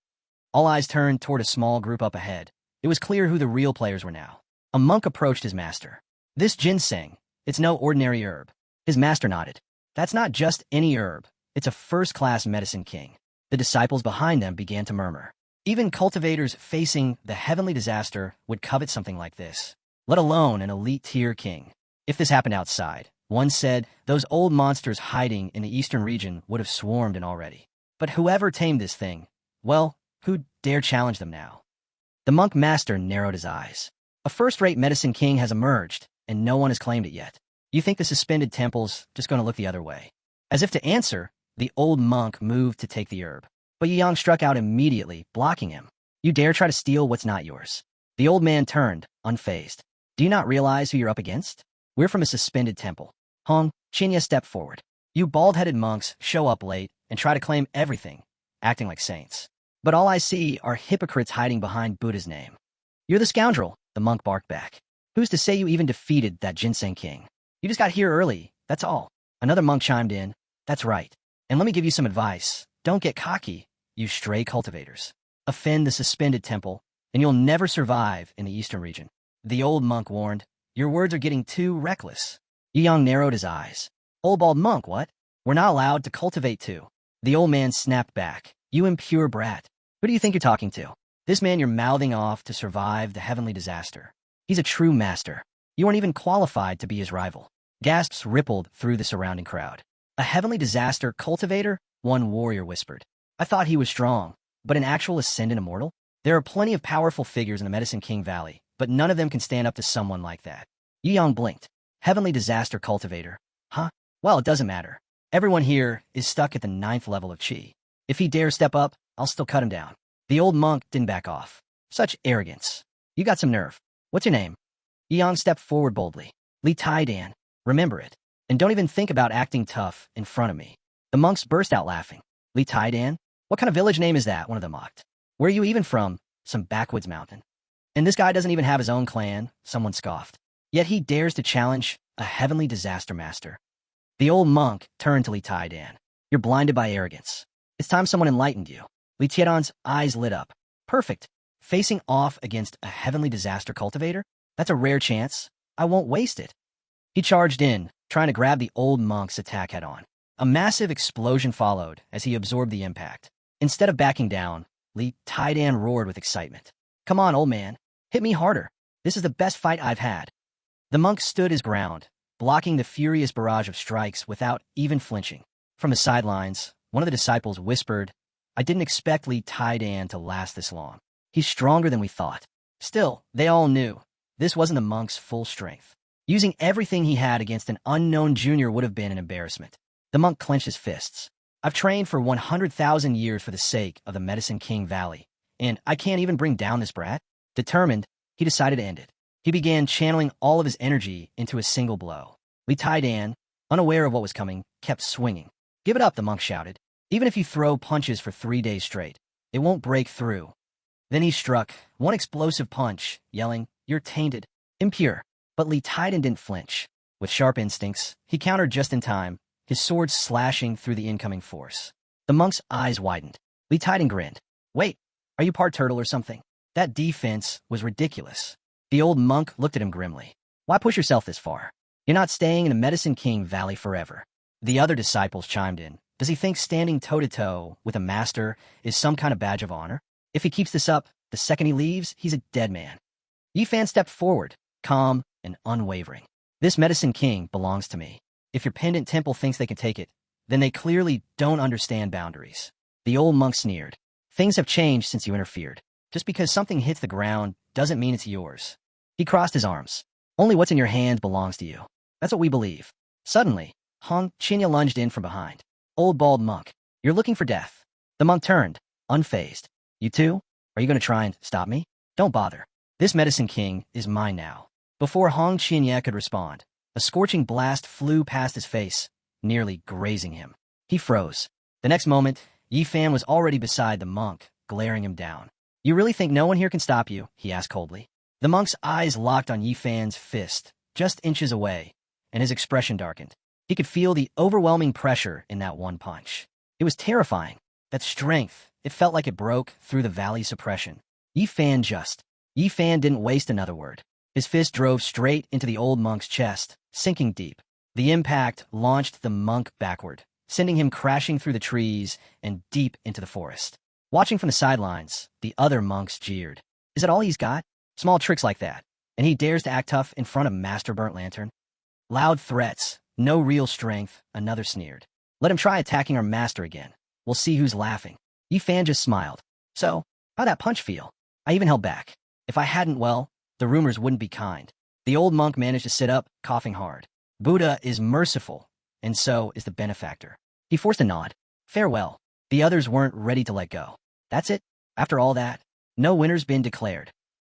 All eyes turned toward a small group up ahead. It was clear who the real players were now. A monk approached his master. This ginseng, it's no ordinary herb. His master nodded. That's not just any herb. It's a first-class Medicine King. The disciples behind them began to murmur. Even cultivators facing the heavenly disaster would covet something like this, let alone an elite-tier king. If this happened outside, one said, those old monsters hiding in the eastern region would have swarmed in already. But whoever tamed this thing, well, who'd dare challenge them now? The monk master narrowed his eyes. A first-rate Medicine King has emerged, and no one has claimed it yet. You think the suspended temple's just going to look the other way. As if to answer, the old monk moved to take the herb. But Yi Yang struck out immediately, blocking him. You dare try to steal what's not yours. The old man turned, unfazed. Do you not realize who you're up against? We're from a suspended temple. Hong, Qinya stepped forward. You bald-headed monks show up late and try to claim everything, acting like saints. But all I see are hypocrites hiding behind Buddha's name. You're the scoundrel, the monk barked back. Who's to say you even defeated that ginseng king? You just got here early, that's all. Another monk chimed in. That's right. And let me give you some advice. Don't get cocky, you stray cultivators. Offend the suspended temple, and you'll never survive in the eastern region. The old monk warned. Your words are getting too reckless. Yi Yang narrowed his eyes. Old bald monk, what? We're not allowed to cultivate too. The old man snapped back. You impure brat. Who do you think you're talking to? This man you're mouthing off to survive the heavenly disaster. He's a true master. You aren't even qualified to be his rival. Gasps rippled through the surrounding crowd. A heavenly disaster cultivator? One warrior whispered. I thought he was strong, but an actual ascendant immortal? There are plenty of powerful figures in the Medicine King Valley, but none of them can stand up to someone like that. Yi Yang blinked. Heavenly disaster cultivator. Huh? Well, it doesn't matter. Everyone here is stuck at the 9th level of Qi. If he dares step up, I'll still cut him down. The old monk didn't back off. Such arrogance. You got some nerve. What's your name? Yi Yang stepped forward boldly. Li Tai-Dan. Remember it. And don't even think about acting tough in front of me. The monks burst out laughing. Li Tai-Dan? What kind of village name is that? One of them mocked. Where are you even from? Some backwoods mountain. And this guy doesn't even have his own clan, someone scoffed. Yet he dares to challenge a heavenly disaster master. The old monk turned to Li Tai-Dan. You're blinded by arrogance. It's time someone enlightened you. Li Tai-Dan's eyes lit up. Perfect. Facing off against a heavenly disaster cultivator? That's a rare chance. I won't waste it. He charged in, trying to grab the old monk's attack head-on. A massive explosion followed as he absorbed the impact. Instead of backing down, Li Tai-Dan roared with excitement. Come on, old man. Hit me harder. This is the best fight I've had. The monk stood his ground, blocking the furious barrage of strikes without even flinching. From the sidelines, one of the disciples whispered, I didn't expect Li Tai-Dan to last this long. He's stronger than we thought. Still, they all knew this wasn't the monk's full strength. Using everything he had against an unknown junior would have been an embarrassment. The monk clenched his fists. I've trained for 100,000 years for the sake of the Medicine King Valley, and I can't even bring down this brat. Determined, he decided to end it. He began channeling all of his energy into a single blow. Li Tai-Dan, unaware of what was coming, kept swinging. Give it up, the monk shouted. Even if you throw punches for 3 days straight, it won't break through. Then he struck, one explosive punch, yelling, You're tainted, impure. But Li Tai-Dan didn't flinch. With sharp instincts, he countered just in time, his sword slashing through the incoming force. The monk's eyes widened. Li Tai-Dan grinned. Wait, are you part turtle or something? That defense was ridiculous. The old monk looked at him grimly. Why push yourself this far? You're not staying in the Medicine King Valley forever. The other disciples chimed in. Does he think standing toe-to-toe with a master is some kind of badge of honor? If he keeps this up, the second he leaves, he's a dead man. Yi Fan stepped forward, calm and unwavering. This Medicine King belongs to me. If your pendant temple thinks they can take it, then they clearly don't understand boundaries. The old monk sneered. Things have changed since you interfered. Just because something hits the ground doesn't mean it's yours. He crossed his arms. Only what's in your hand belongs to you. That's what we believe. Suddenly, Hong Qinya lunged in from behind. Old bald monk, you're looking for death. The monk turned, unfazed. You too? Are you going to try and stop me? Don't bother. This Medicine King is mine now. Before Hong Qinya could respond, a scorching blast flew past his face, nearly grazing him. He froze. The next moment, Yi Fan was already beside the monk, glaring him down. You really think no one here can stop you? He asked coldly. The monk's eyes locked on Yi Fan's fist, just inches away, and his expression darkened. He could feel the overwhelming pressure in that one punch. It was terrifying. That strength, it felt like it broke through the valley's suppression. Yi Fan didn't waste another word. His fist drove straight into the old monk's chest, sinking deep. The impact launched the monk backward, sending him crashing through the trees and deep into the forest. Watching from the sidelines, the other monks jeered. Is that all he's got? Small tricks like that, and he dares to act tough in front of Master Burnt Lantern? Loud threats, no real strength, another sneered. Let him try attacking our master again. We'll see who's laughing. Yi Fan just smiled. So, how'd that punch feel? I even held back. If I hadn't, well, the rumors wouldn't be kind. The old monk managed to sit up, coughing hard. Buddha is merciful, and so is the benefactor. He forced a nod. Farewell. The others weren't ready to let go. That's it? After all that? No winner's been declared.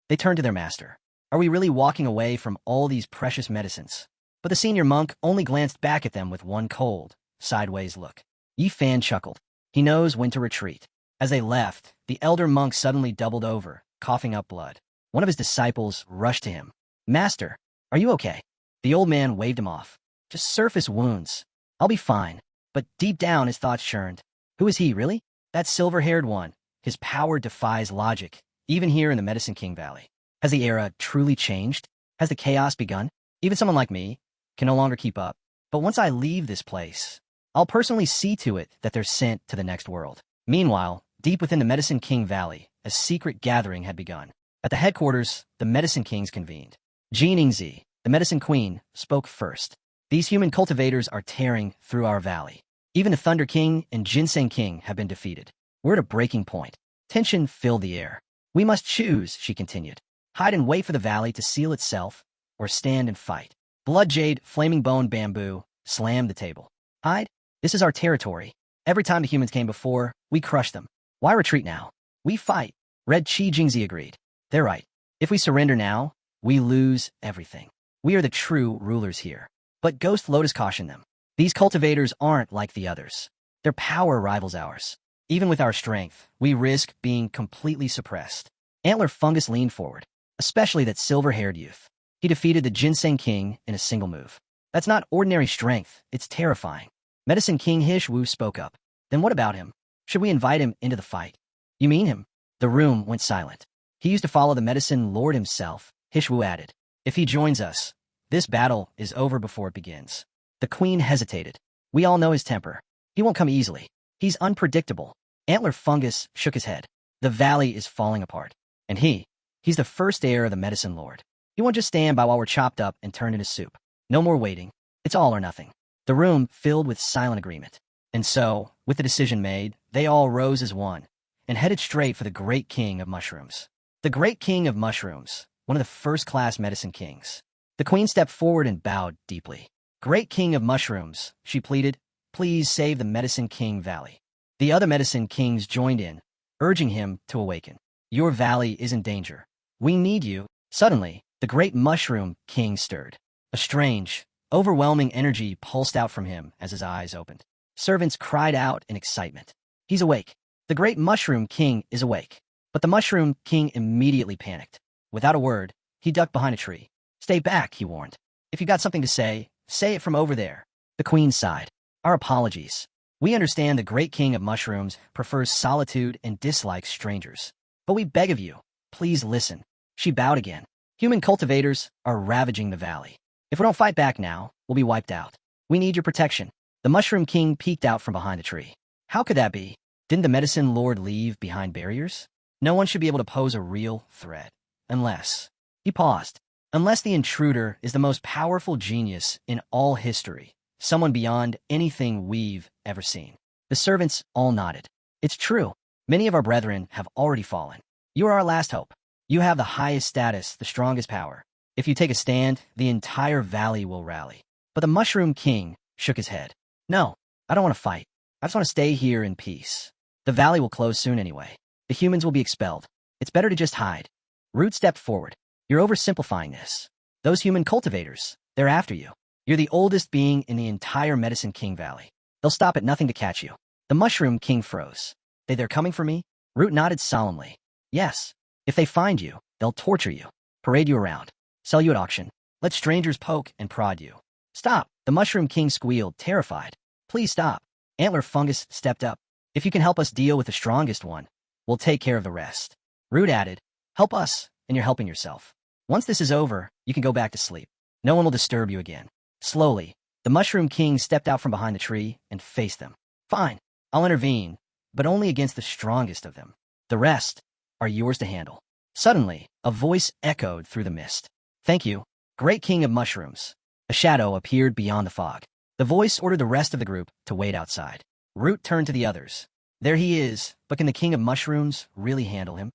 They turned to their master. Are we really walking away from all these precious medicines? But the senior monk only glanced back at them with one cold, sideways look. Yi Fan chuckled. He knows when to retreat. As they left, the elder monk suddenly doubled over, coughing up blood. One of his disciples rushed to him. Master, are you okay? The old man waved him off. Just surface wounds. I'll be fine. But deep down his thoughts churned. Who is he, really? That silver-haired one. His power defies logic, even here in the Medicine King Valley. Has the era truly changed? Has the chaos begun? Even someone like me can no longer keep up. But once I leave this place, I'll personally see to it that they're sent to the next world. Meanwhile, deep within the Medicine King Valley, a secret gathering had begun. At the headquarters, the Medicine Kings convened. Jiningzi, the Medicine Queen, spoke first. These human cultivators are tearing through our valley. Even the Thunder King and Ginseng King have been defeated. We're at a breaking point. Tension filled the air. We must choose, she continued. Hide and wait for the valley to seal itself, or stand and fight. Blood Jade, Flaming Bone Bamboo, slammed the table. Hide? This is our territory. Every time the humans came before, we crushed them. Why retreat now? We fight. Red Chi Jingzi agreed. They're right. If we surrender now, we lose everything. We are the true rulers here. But Ghost Lotus cautioned them. These cultivators aren't like the others. Their power rivals ours. Even with our strength, we risk being completely suppressed. Antler Fungus leaned forward, especially that silver-haired youth. He defeated the Ginseng King in a single move. That's not ordinary strength, it's terrifying. Medicine King Hishwu spoke up. Then what about him? Should we invite him into the fight? You mean him? The room went silent. He used to follow the Medicine Lord himself, Hishwu added. If he joins us, this battle is over before it begins. The Queen hesitated. We all know his temper. He won't come easily. He's unpredictable. Antler Fungus shook his head. The valley is falling apart. And he's the first heir of the Medicine Lord. He won't just stand by while we're chopped up and turned into soup. No more waiting. It's all or nothing. The room filled with silent agreement. And so, with the decision made, they all rose as one and headed straight for the Great King of Mushrooms. The Great King of Mushrooms, one of the first-class Medicine Kings. The Queen stepped forward and bowed deeply. Great King of Mushrooms, she pleaded, please save the Medicine King Valley. The other Medicine Kings joined in, urging him to awaken. Your valley is in danger. We need you. Suddenly, the Great Mushroom King stirred. A strange, overwhelming energy pulsed out from him as his eyes opened. Servants cried out in excitement. He's awake. The Great Mushroom King is awake. But the Mushroom King immediately panicked. Without a word, he ducked behind a tree. Stay back, he warned. If you got something to say it from over there. The Queen sighed. Our apologies. We understand the Great King of Mushrooms prefers solitude and dislikes strangers. But we beg of you, please listen. She bowed again. Human cultivators are ravaging the valley. If we don't fight back now, we'll be wiped out. We need your protection. The Mushroom King peeked out from behind the tree. How could that be? Didn't the Medicine Lord leave behind barriers? No one should be able to pose a real threat. Unless... He paused. Unless the intruder is the most powerful genius in all history. Someone beyond anything we've ever seen. The servants all nodded. It's true. Many of our brethren have already fallen. You are our last hope. You have the highest status, the strongest power. If you take a stand, the entire valley will rally. But the Mushroom King shook his head. No, I don't want to fight. I just want to stay here in peace. The valley will close soon anyway. The humans will be expelled. It's better to just hide. Root stepped forward. You're oversimplifying this. Those human cultivators, they're after you. You're the oldest being in the entire Medicine King Valley. They'll stop at nothing to catch you. The Mushroom King froze. They're coming for me? Root nodded solemnly. Yes. If they find you, they'll torture you, parade you around, sell you at auction, let strangers poke and prod you. Stop. The Mushroom King squealed, terrified. Please stop. Antler Fungus stepped up. If you can help us deal with the strongest one, we'll take care of the rest. Root added, help us, and you're helping yourself. Once this is over, you can go back to sleep. No one will disturb you again. Slowly, the Mushroom King stepped out from behind the tree and faced them. Fine, I'll intervene, but only against the strongest of them. The rest are yours to handle. Suddenly, a voice echoed through the mist. Thank you, Great King of Mushrooms. A shadow appeared beyond the fog. The voice ordered the rest of the group to wait outside. Root turned to the others. There he is, but can the King of Mushrooms really handle him?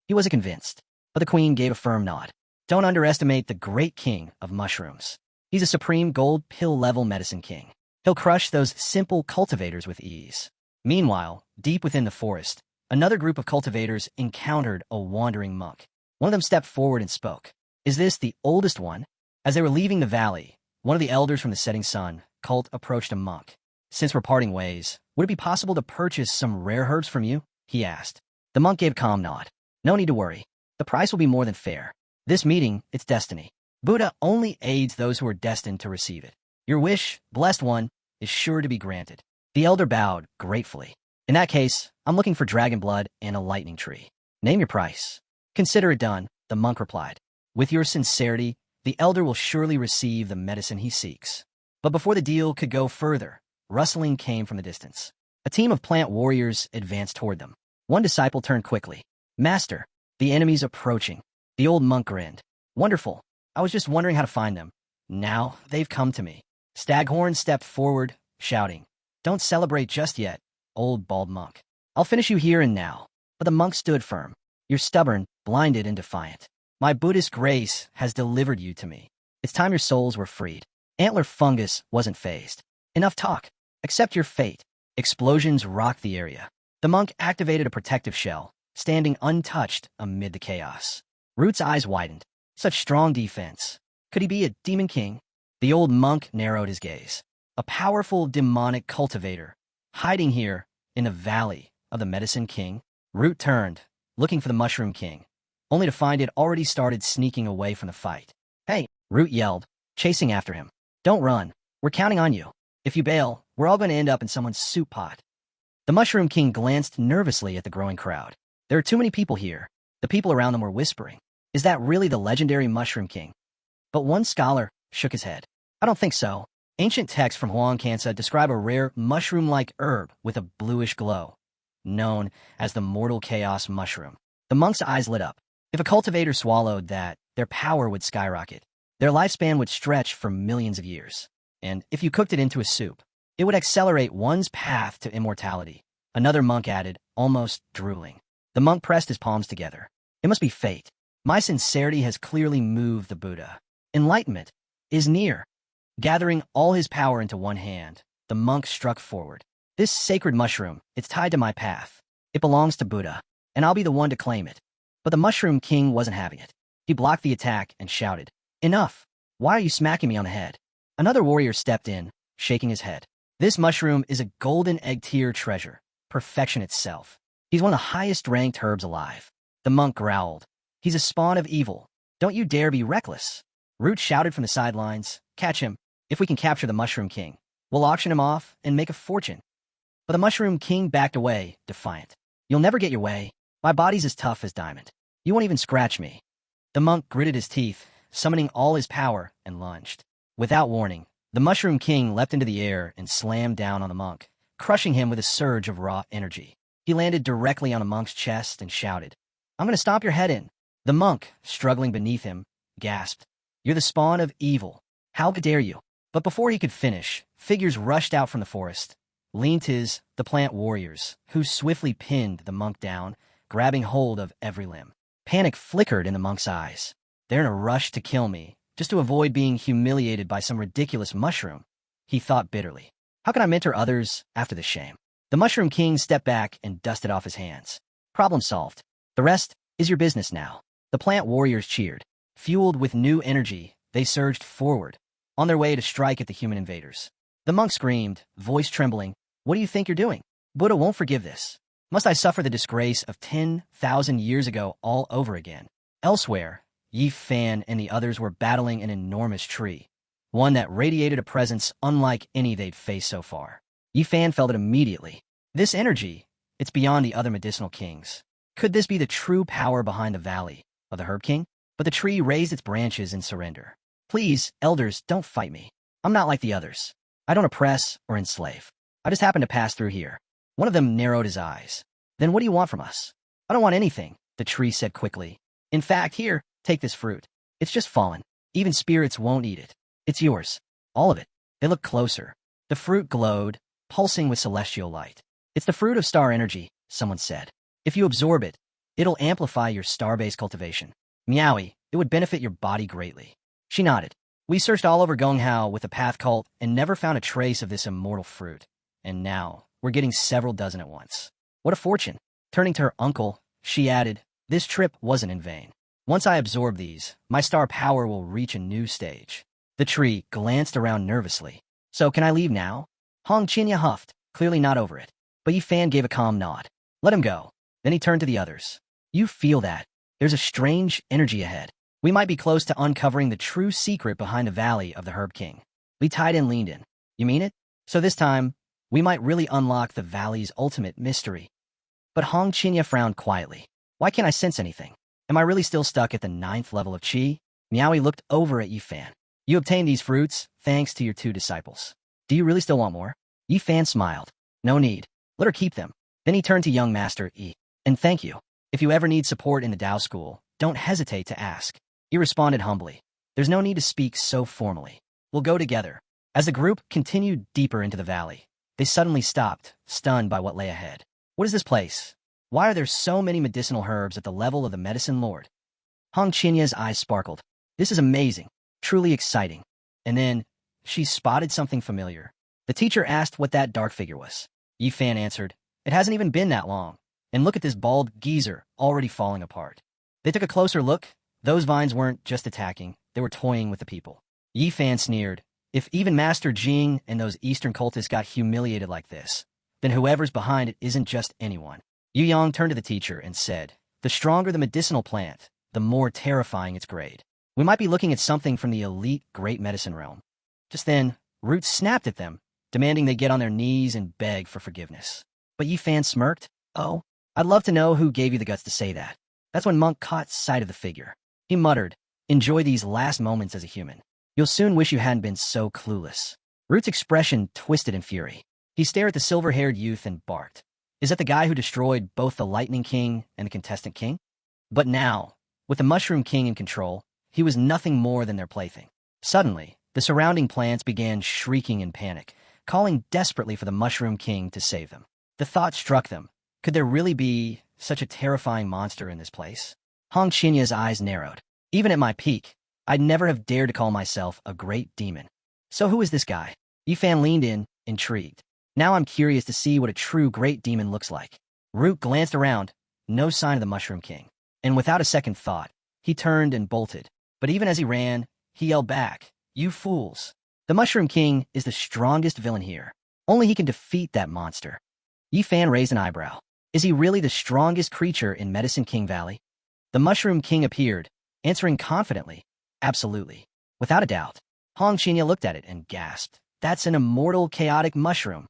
He wasn't convinced, but the Queen gave a firm nod. Don't underestimate the Great King of Mushrooms. He's a supreme gold pill-level medicine king. He'll crush those simple cultivators with ease. Meanwhile, deep within the forest, another group of cultivators encountered a wandering monk. One of them stepped forward and spoke. Is this the oldest one? As they were leaving the valley, one of the elders from the setting sun cult approached a monk. Since we're parting ways, would it be possible to purchase some rare herbs from you? He asked. The monk gave a calm nod. No need to worry. The price will be more than fair. This meeting, it's destiny. Buddha only aids those who are destined to receive it. Your wish, blessed one, is sure to be granted. The elder bowed gratefully. In that case, I'm looking for dragon blood and a lightning tree. Name your price. Consider it done, the monk replied. With your sincerity, the elder will surely receive the medicine he seeks. But before the deal could go further, rustling came from the distance. A team of plant warriors advanced toward them. One disciple turned quickly. Master, the enemy's approaching. The old monk grinned. Wonderful. I was just wondering how to find them. Now they've come to me. Staghorn stepped forward, shouting, Don't celebrate just yet, old bald monk. I'll finish you here and now. But the monk stood firm. You're stubborn, blinded, and defiant. My Buddhist grace has delivered you to me. It's time your souls were freed. Antler Fungus wasn't fazed. Enough talk. Accept your fate. Explosions rocked the area. The monk activated a protective shell, standing untouched amid the chaos. Root's eyes widened. Such strong defense. Could he be a demon king? The old monk narrowed his gaze. A powerful demonic cultivator, hiding here in the valley of the medicine king. Root turned, looking for the mushroom king, only to find it already started sneaking away from the fight. Hey, Root yelled, chasing after him. Don't run. We're counting on you. If you bail, we're all going to end up in someone's soup pot. The mushroom king glanced nervously at the growing crowd. There are too many people here. The people around them were whispering. Is that really the legendary mushroom king? But one scholar shook his head. I don't think so. Ancient texts from Huang Kansa describe a rare mushroom-like herb with a bluish glow, known as the mortal chaos mushroom. The monk's eyes lit up. If a cultivator swallowed that, their power would skyrocket. Their lifespan would stretch for millions of years. And if you cooked it into a soup, it would accelerate one's path to immortality. Another monk added, almost drooling. The monk pressed his palms together. It must be fate. My sincerity has clearly moved the Buddha. Enlightenment is near. Gathering all his power into one hand, the monk struck forward. This sacred mushroom, it's tied to my path. It belongs to Buddha, and I'll be the one to claim it. But the mushroom king wasn't having it. He blocked the attack and shouted, Enough! Why are you smacking me on the head? Another warrior stepped in, shaking his head. This mushroom is a golden egg-tier treasure, perfection itself. He's one of the highest-ranked herbs alive. The monk growled. He's a spawn of evil. Don't you dare be reckless. Root shouted from the sidelines, Catch him. If we can capture the Mushroom King, we'll auction him off and make a fortune. But the Mushroom King backed away, defiant. You'll never get your way. My body's as tough as diamond. You won't even scratch me. The monk gritted his teeth, summoning all his power, and lunged. Without warning, the Mushroom King leapt into the air and slammed down on the monk, crushing him with a surge of raw energy. He landed directly on the monk's chest and shouted, I'm going to stomp your head in. The monk, struggling beneath him, gasped, You're the spawn of evil. How dare you? But before he could finish, figures rushed out from the forest. The plant warriors, who swiftly pinned the monk down, grabbing hold of every limb. Panic flickered in the monk's eyes. They're in a rush to kill me, just to avoid being humiliated by some ridiculous mushroom, he thought bitterly. How can I mentor others after this shame? The Mushroom King stepped back and dusted off his hands. Problem solved. The rest is your business now. The plant warriors cheered. Fueled with new energy, they surged forward, on their way to strike at the human invaders. The monk screamed, voice trembling, What do you think you're doing? Buddha won't forgive this. Must I suffer the disgrace of 10,000 years ago all over again? Elsewhere, Yi Fan and the others were battling an enormous tree, one that radiated a presence unlike any they'd faced so far. Yi Fan felt it immediately. This energy, it's beyond the other medicinal kings. Could this be the true power behind the valley of the Herb King? But the tree raised its branches in surrender. Please, elders, don't fight me. I'm not like the others. I don't oppress or enslave. I just happen to pass through here. One of them narrowed his eyes. Then what do you want from us? I don't want anything, the tree said quickly. In fact, here, take this fruit. It's just fallen. Even spirits won't eat it. It's yours. All of it. They looked closer. The fruit glowed, pulsing with celestial light. It's the fruit of star energy, someone said. If you absorb it, it'll amplify your star-based cultivation. Meowie, it would benefit your body greatly. She nodded. We searched all over Gonghao with the path cult and never found a trace of this immortal fruit. And now, we're getting several dozen at once. What a fortune. Turning to her uncle, she added, this trip wasn't in vain. Once I absorb these, my star power will reach a new stage. The tree glanced around nervously. So can I leave now? Hong Qinya huffed, clearly not over it. But Yi Fan gave a calm nod. Let him go. Then he turned to the others. You feel that? There's a strange energy ahead. We might be close to uncovering the true secret behind the Valley of the Herb King. Li Taidan leaned in. You mean it? So this time, we might really unlock the Valley's ultimate mystery. But Hong Qinya frowned quietly. Why can't I sense anything? Am I really still stuck at the 9th level of Qi? Miaoi looked over at Yi Fan. You obtained these fruits, thanks to your 2 disciples. Do you really still want more? Yi Fan smiled. No need. Let her keep them. Then he turned to young Master Yi. And thank you. If you ever need support in the Tao School, don't hesitate to ask. He responded humbly. There's no need to speak so formally. We'll go together. As the group continued deeper into the valley, they suddenly stopped, stunned by what lay ahead. What is this place? Why are there so many medicinal herbs at the level of the medicine lord? Hong Chinya's eyes sparkled. This is amazing. Truly exciting. And then, she spotted something familiar. The teacher asked what that dark figure was. Yi Fan answered, it hasn't even been that long. And look at this bald geezer already falling apart. They took a closer look. Those vines weren't just attacking, they were toying with the people. Yi Fan sneered. If even Master Jing and those Eastern cultists got humiliated like this, then whoever's behind it isn't just anyone. Yu Yang turned to the teacher and said, the stronger the medicinal plant, the more terrifying its grade. We might be looking at something from the elite great medicine realm. Just then, Root snapped at them, demanding they get on their knees and beg for forgiveness. But Yi Fan smirked. Oh, I'd love to know who gave you the guts to say that. That's when Monk caught sight of the figure. He muttered, enjoy these last moments as a human. You'll soon wish you hadn't been so clueless. Root's expression twisted in fury. He stared at the silver-haired youth and barked. Is that the guy who destroyed both the Lightning King and the Contestant King? But now, with the Mushroom King in control, he was nothing more than their plaything. Suddenly, the surrounding plants began shrieking in panic, calling desperately for the Mushroom King to save them. The thought struck them. Could there really be such a terrifying monster in this place? Hong Chinya's eyes narrowed. Even at my peak, I'd never have dared to call myself a great demon. So who is this guy? Yi Fan leaned in, intrigued. Now I'm curious to see what a true great demon looks like. Root glanced around, no sign of the Mushroom King. And without a second thought, he turned and bolted. But even as he ran, he yelled back, you fools. The Mushroom King is the strongest villain here. Only he can defeat that monster. Yi Fan raised an eyebrow. Is he really the strongest creature in Medicine King Valley? The Mushroom King appeared, answering confidently, absolutely. Without a doubt. Hong Qinya looked at it and gasped. That's an immortal chaotic mushroom.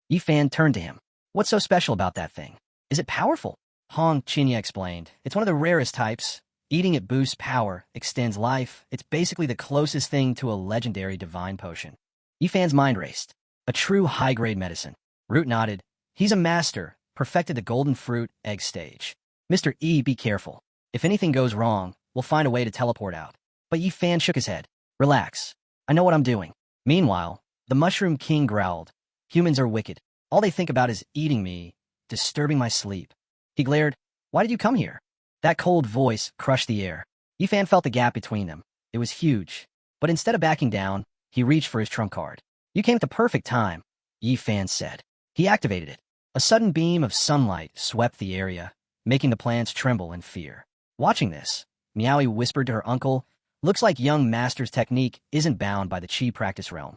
Yi Fan turned to him. What's so special about that thing? Is it powerful? Hong Qinya explained. It's one of the rarest types. Eating it boosts power, extends life. It's basically the closest thing to a legendary divine potion. Yi Fan's mind raced. A true high-grade medicine. Root nodded. He's a master, perfected the golden fruit egg stage. Mr. E, be careful. If anything goes wrong, we'll find a way to teleport out. But Yi Fan shook his head. Relax. I know what I'm doing. Meanwhile, the Mushroom King growled. Humans are wicked. All they think about is eating me, disturbing my sleep. He glared. Why did you come here? That cold voice crushed the air. Yi Fan felt the gap between them. It was huge. But instead of backing down, he reached for his trump card. You came at the perfect time, Yi Fan said. He activated it. A sudden beam of sunlight swept the area, making the plants tremble in fear. Watching this, Miaoi whispered to her uncle, looks like young master's technique isn't bound by the Qi practice realm.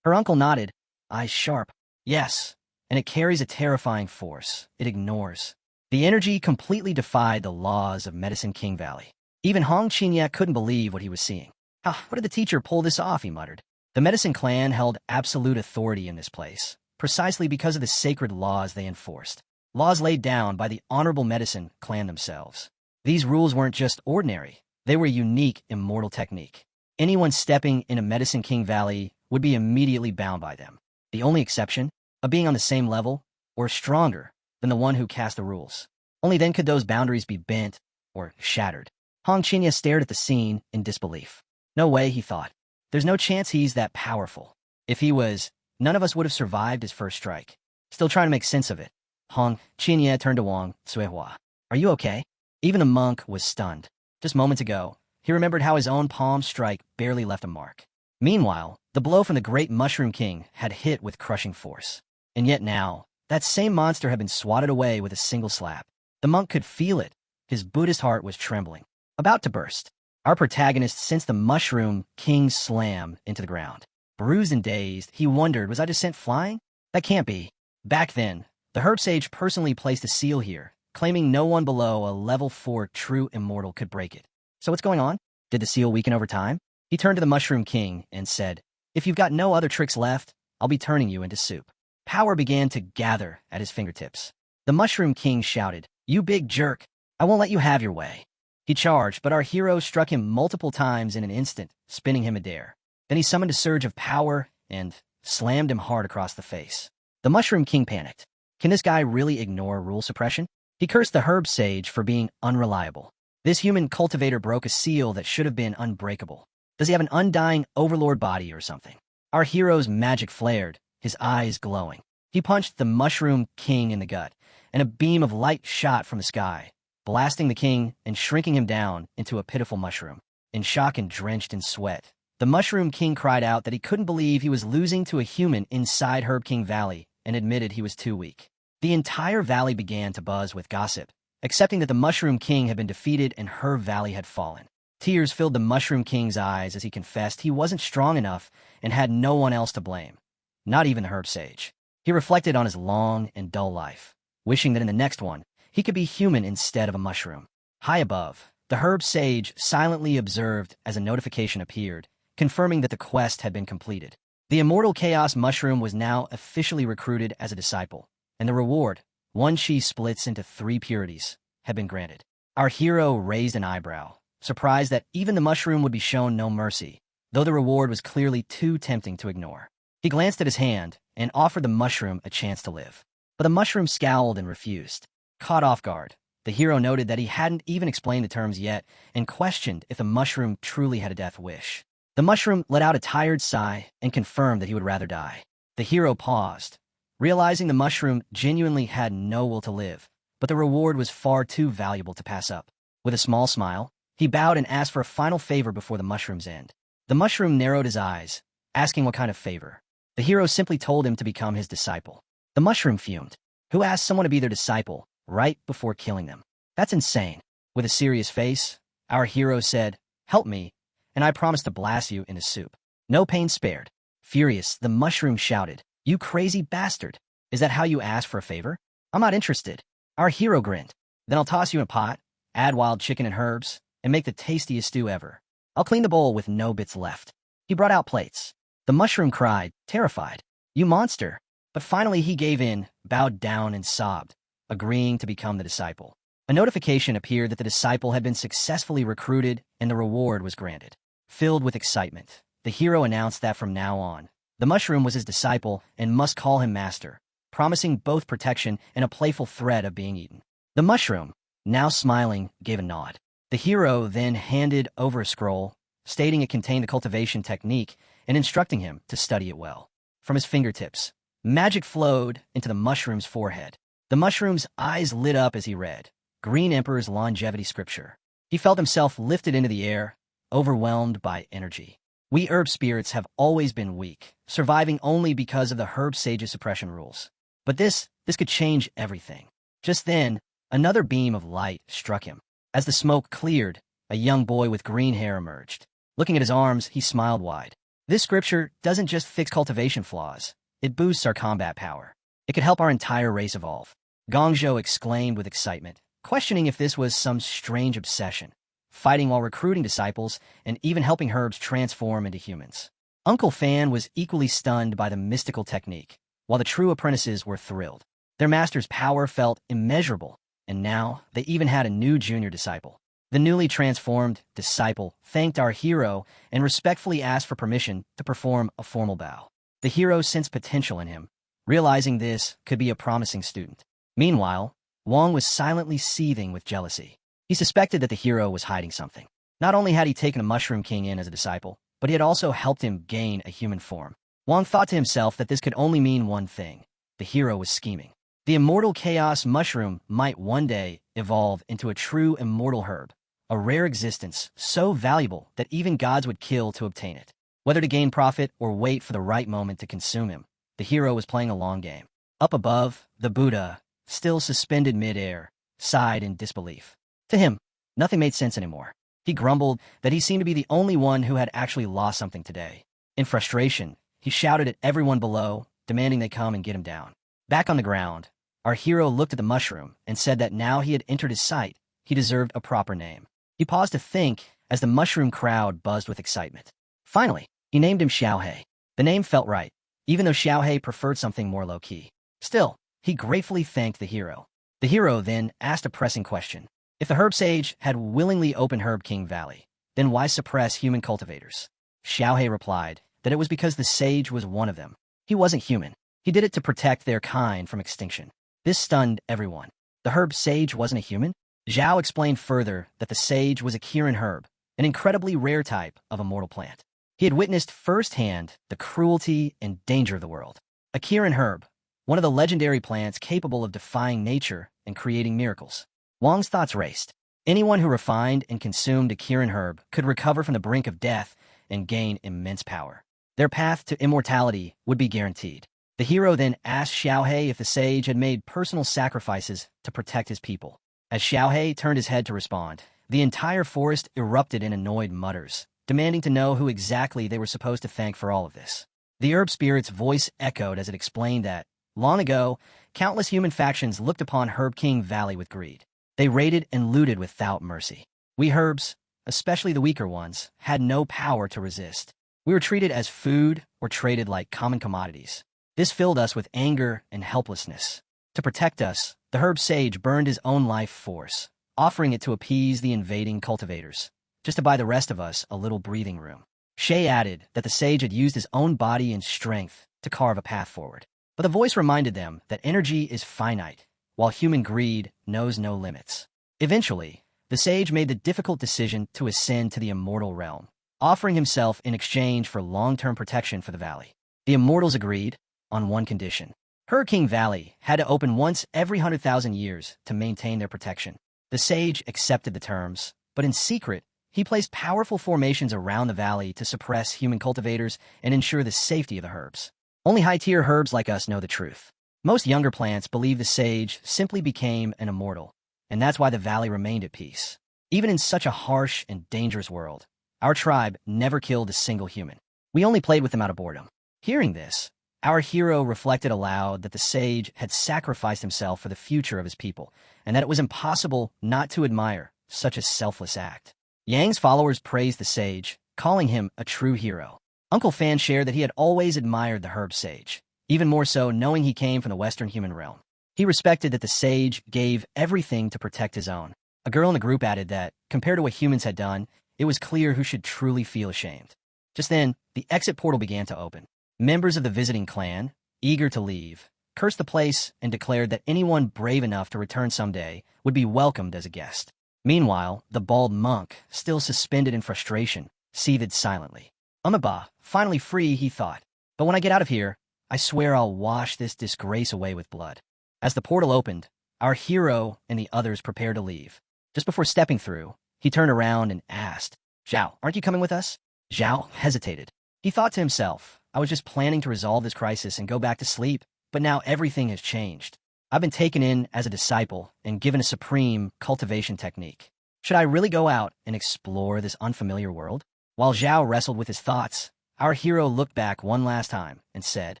Her uncle nodded, eyes sharp. Yes, and it carries a terrifying force. It ignores. The energy completely defied the laws of Medicine King Valley. Even Hong Qinya couldn't believe what he was seeing. How did the teacher pull this off, he muttered. The Medicine Clan held absolute authority in this place, precisely because of the sacred laws they enforced. Laws laid down by the Honorable Medicine Clan themselves. These rules weren't just ordinary. They were a unique, immortal technique. Anyone stepping in a Medicine King Valley would be immediately bound by them. The only exception, of being on the same level, or stronger, than the one who cast the rules. Only then could those boundaries be bent or shattered. Hong Qinya stared at the scene in disbelief. No way, he thought. There's no chance he's that powerful. If he was, none of us would have survived his first strike. Still trying to make sense of it. Hong Qinya turned to Wang Cuihua. Are you okay? Even the monk was stunned. Just moments ago, he remembered how his own palm strike barely left a mark. Meanwhile, the blow from the great Mushroom King had hit with crushing force. And yet now, that same monster had been swatted away with a single slap. The monk could feel it. His Buddhist heart was trembling, about to burst. Our protagonist sensed the Mushroom King's slam into the ground. Bruised and dazed, he wondered, was I just sent flying? That can't be. Back then, the herb sage personally placed a seal here, claiming no one below a level 4 true immortal could break it. So what's going on? Did the seal weaken over time? He turned to the Mushroom King and said, "If you've got no other tricks left, I'll be turning you into soup." Power began to gather at his fingertips. The Mushroom King shouted, "You big jerk! I won't let you have your way." He charged, but our hero struck him multiple times in an instant, spinning him midair. Then he summoned a surge of power and slammed him hard across the face. The Mushroom King panicked. Can this guy really ignore rule suppression? He cursed the herb sage for being unreliable. This human cultivator broke a seal that should have been unbreakable. Does he have an undying overlord body or something? Our hero's magic flared, his eyes glowing. He punched the Mushroom King in the gut, and a beam of light shot from the sky, blasting the king and shrinking him down into a pitiful mushroom. In shock and drenched in sweat, the Mushroom King cried out that he couldn't believe he was losing to a human inside Herb King Valley and admitted he was too weak. The entire valley began to buzz with gossip, accepting that the Mushroom King had been defeated and Herb Valley had fallen. Tears filled the Mushroom King's eyes as he confessed he wasn't strong enough and had no one else to blame, not even the herb sage. He reflected on his long and dull life, wishing that in the next one, he could be human instead of a mushroom. High above, the herb sage silently observed as a notification appeared, confirming that the quest had been completed. The immortal chaos mushroom was now officially recruited as a disciple, and the reward, one chi splits into 3 purities, had been granted. Our hero raised an eyebrow, surprised that even the mushroom would be shown no mercy, though the reward was clearly too tempting to ignore. He glanced at his hand and offered the mushroom a chance to live. But the mushroom scowled and refused. Caught off guard, the hero noted that he hadn't even explained the terms yet and questioned if the mushroom truly had a death wish. The mushroom let out a tired sigh and confirmed that he would rather die. The hero paused, realizing the mushroom genuinely had no will to live, but the reward was far too valuable to pass up. With a small smile, he bowed and asked for a final favor before the mushroom's end. The mushroom narrowed his eyes, asking what kind of favor. The hero simply told him to become his disciple. The mushroom fumed. Who asked someone to be their disciple right before killing them? That's insane. With a serious face, our hero said, "Help me, and I promise to blast you into soup." No pain spared. Furious, the mushroom shouted, "You crazy bastard! Is that how you ask for a favor? I'm not interested." Our hero grinned. "Then I'll toss you in a pot, add wild chicken and herbs, and make the tastiest stew ever. I'll clean the bowl with no bits left." He brought out plates. The mushroom cried, terrified, "You monster!" But finally he gave in, bowed down and sobbed, agreeing to become the disciple. A notification appeared that the disciple had been successfully recruited and the reward was granted. Filled with excitement, the hero announced that from now on, the mushroom was his disciple and must call him master, promising both protection and a playful threat of being eaten. The mushroom, now smiling, gave a nod. The hero then handed over a scroll, stating it contained the cultivation technique and instructing him to study it well. From his fingertips, magic flowed into the mushroom's forehead. The mushroom's eyes lit up as he read Green Emperor's longevity scripture. He felt himself lifted into the air, overwhelmed by energy. We herb spirits have always been weak, surviving only because of the herb sage's suppression rules. But this could change everything. Just then, another beam of light struck him. As the smoke cleared, a young boy with green hair emerged. Looking at his arms, he smiled wide. This scripture doesn't just fix cultivation flaws, it boosts our combat power. It could help our entire race evolve. Gongzhou exclaimed with excitement, questioning if this was some strange obsession, fighting while recruiting disciples and even helping herbs transform into humans. Uncle Fan was equally stunned by the mystical technique, while the true apprentices were thrilled. Their master's power felt immeasurable, and now they even had a new junior disciple. The newly transformed disciple thanked our hero and respectfully asked for permission to perform a formal bow. The hero sensed potential in him, realizing this could be a promising student. Meanwhile, Wong was silently seething with jealousy. He suspected that the hero was hiding something. Not only had he taken a Mushroom King in as a disciple, but he had also helped him gain a human form. Wong thought to himself that this could only mean one thing. The hero was scheming. The immortal chaos mushroom might one day evolve into a true immortal herb, a rare existence so valuable that even gods would kill to obtain it. Whether to gain profit or wait for the right moment to consume him, the hero was playing a long game. Up above, the Buddha, still suspended mid-air, sighed in disbelief. To him, nothing made sense anymore. He grumbled that he seemed to be the only one who had actually lost something today. In frustration, he shouted at everyone below, demanding they come and get him down. Back on the ground, our hero looked at the mushroom and said that now he had entered his sight, he deserved a proper name. He paused to think as the mushroom crowd buzzed with excitement. Finally, he named him Xiaohei. The name felt right, even though Xiaohei preferred something more low-key. Still, he gratefully thanked the hero. The hero then asked a pressing question. If the herb sage had willingly opened Herb King Valley, then why suppress human cultivators? Xiaohei replied that it was because the sage was one of them. He wasn't human. He did it to protect their kind from extinction. This stunned everyone. The herb sage wasn't a human? Zhao explained further that the sage was a Kirin herb, an incredibly rare type of immortal plant. He had witnessed firsthand the cruelty and danger of the world. A Kirin herb, one of the legendary plants capable of defying nature and creating miracles. Wang's thoughts raced. Anyone who refined and consumed a Kirin herb could recover from the brink of death and gain immense power. Their path to immortality would be guaranteed. The hero then asked Xiaohei if the sage had made personal sacrifices to protect his people. As Xiaohei turned his head to respond, the entire forest erupted in annoyed mutters, demanding to know who exactly they were supposed to thank for all of this. The herb spirit's voice echoed as it explained that, long ago, countless human factions looked upon Herb King Valley with greed. They raided and looted without mercy. We herbs, especially the weaker ones, had no power to resist. We were treated as food or traded like common commodities. This filled us with anger and helplessness. To protect us, the herb sage burned his own life force, offering it to appease the invading cultivators, just to buy the rest of us a little breathing room. Shay added that the sage had used his own body and strength to carve a path forward. But the voice reminded them that energy is finite, while human greed knows no limits. Eventually, the sage made the difficult decision to ascend to the immortal realm, offering himself in exchange for long-term protection for the valley. The immortals agreed on one condition. Herb King Valley had to open once every 100,000 years to maintain their protection. The sage accepted the terms, but in secret, he placed powerful formations around the valley to suppress human cultivators and ensure the safety of the herbs. Only high-tier herbs like us know the truth. Most younger plants believe the sage simply became an immortal, and that's why the valley remained at peace. Even in such a harsh and dangerous world, our tribe never killed a single human. We only played with them out of boredom. Hearing this, our hero reflected aloud that the sage had sacrificed himself for the future of his people, and that it was impossible not to admire such a selfless act. Yang's followers praised the sage, calling him a true hero. Uncle Fan shared that he had always admired the herb sage, even more so knowing he came from the Western human realm. He respected that the sage gave everything to protect his own. A girl in the group added that, compared to what humans had done, it was clear who should truly feel ashamed. Just then, the exit portal began to open. Members of the visiting clan, eager to leave, cursed the place and declared that anyone brave enough to return someday would be welcomed as a guest. Meanwhile, the bald monk, still suspended in frustration, seethed silently. Umaba, finally free, he thought. But when I get out of here, I swear I'll wash this disgrace away with blood. As the portal opened, our hero and the others prepared to leave. Just before stepping through, he turned around and asked, Zhao, aren't you coming with us? Zhao hesitated. He thought to himself, I was just planning to resolve this crisis and go back to sleep, but now everything has changed. I've been taken in as a disciple and given a supreme cultivation technique. Should I really go out and explore this unfamiliar world? While Zhao wrestled with his thoughts, our hero looked back one last time and said,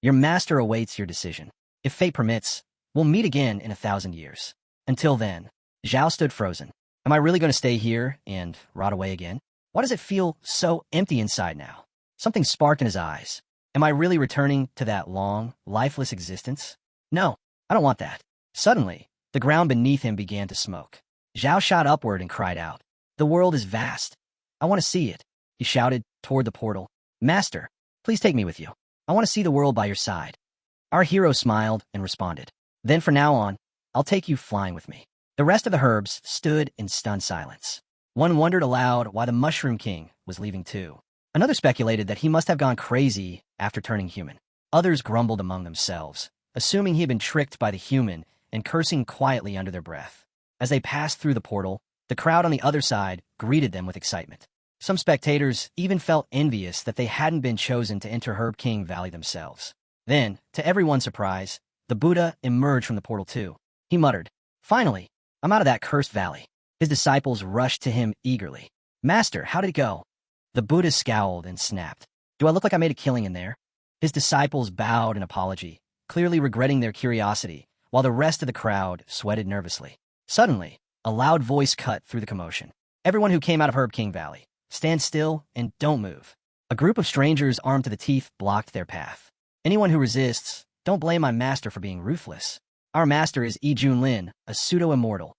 Your master awaits your decision. If fate permits, we'll meet again in 1,000 years. Until then, Zhao stood frozen. Am I really going to stay here and rot away again? Why does it feel so empty inside now? Something sparked in his eyes. Am I really returning to that long, lifeless existence? No, I don't want that. Suddenly, the ground beneath him began to smoke. Zhao shot upward and cried out, The world is vast. I want to see it. He shouted toward the portal. Master, please take me with you. I want to see the world by your side. Our hero smiled and responded. Then from now on, I'll take you flying with me. The rest of the herbs stood in stunned silence. One wondered aloud why the Mushroom King was leaving too. Another speculated that he must have gone crazy after turning human. Others grumbled among themselves, assuming he had been tricked by the human and cursing quietly under their breath. As they passed through the portal, the crowd on the other side greeted them with excitement. Some spectators even felt envious that they hadn't been chosen to enter Herb King Valley themselves. Then, to everyone's surprise, the Buddha emerged from the portal too. He muttered, "Finally, I'm out of that cursed valley." His disciples rushed to him eagerly. "Master, how did it go?" The Buddha scowled and snapped, "Do I look like I made a killing in there?" His disciples bowed in apology, clearly regretting their curiosity, while the rest of the crowd sweated nervously. Suddenly, a loud voice cut through the commotion. "Everyone who came out of Herb King Valley, stand still and don't move." A group of strangers armed to the teeth blocked their path. "Anyone who resists, don't blame my master for being ruthless. Our master is Yi Junlin, a pseudo-immortal."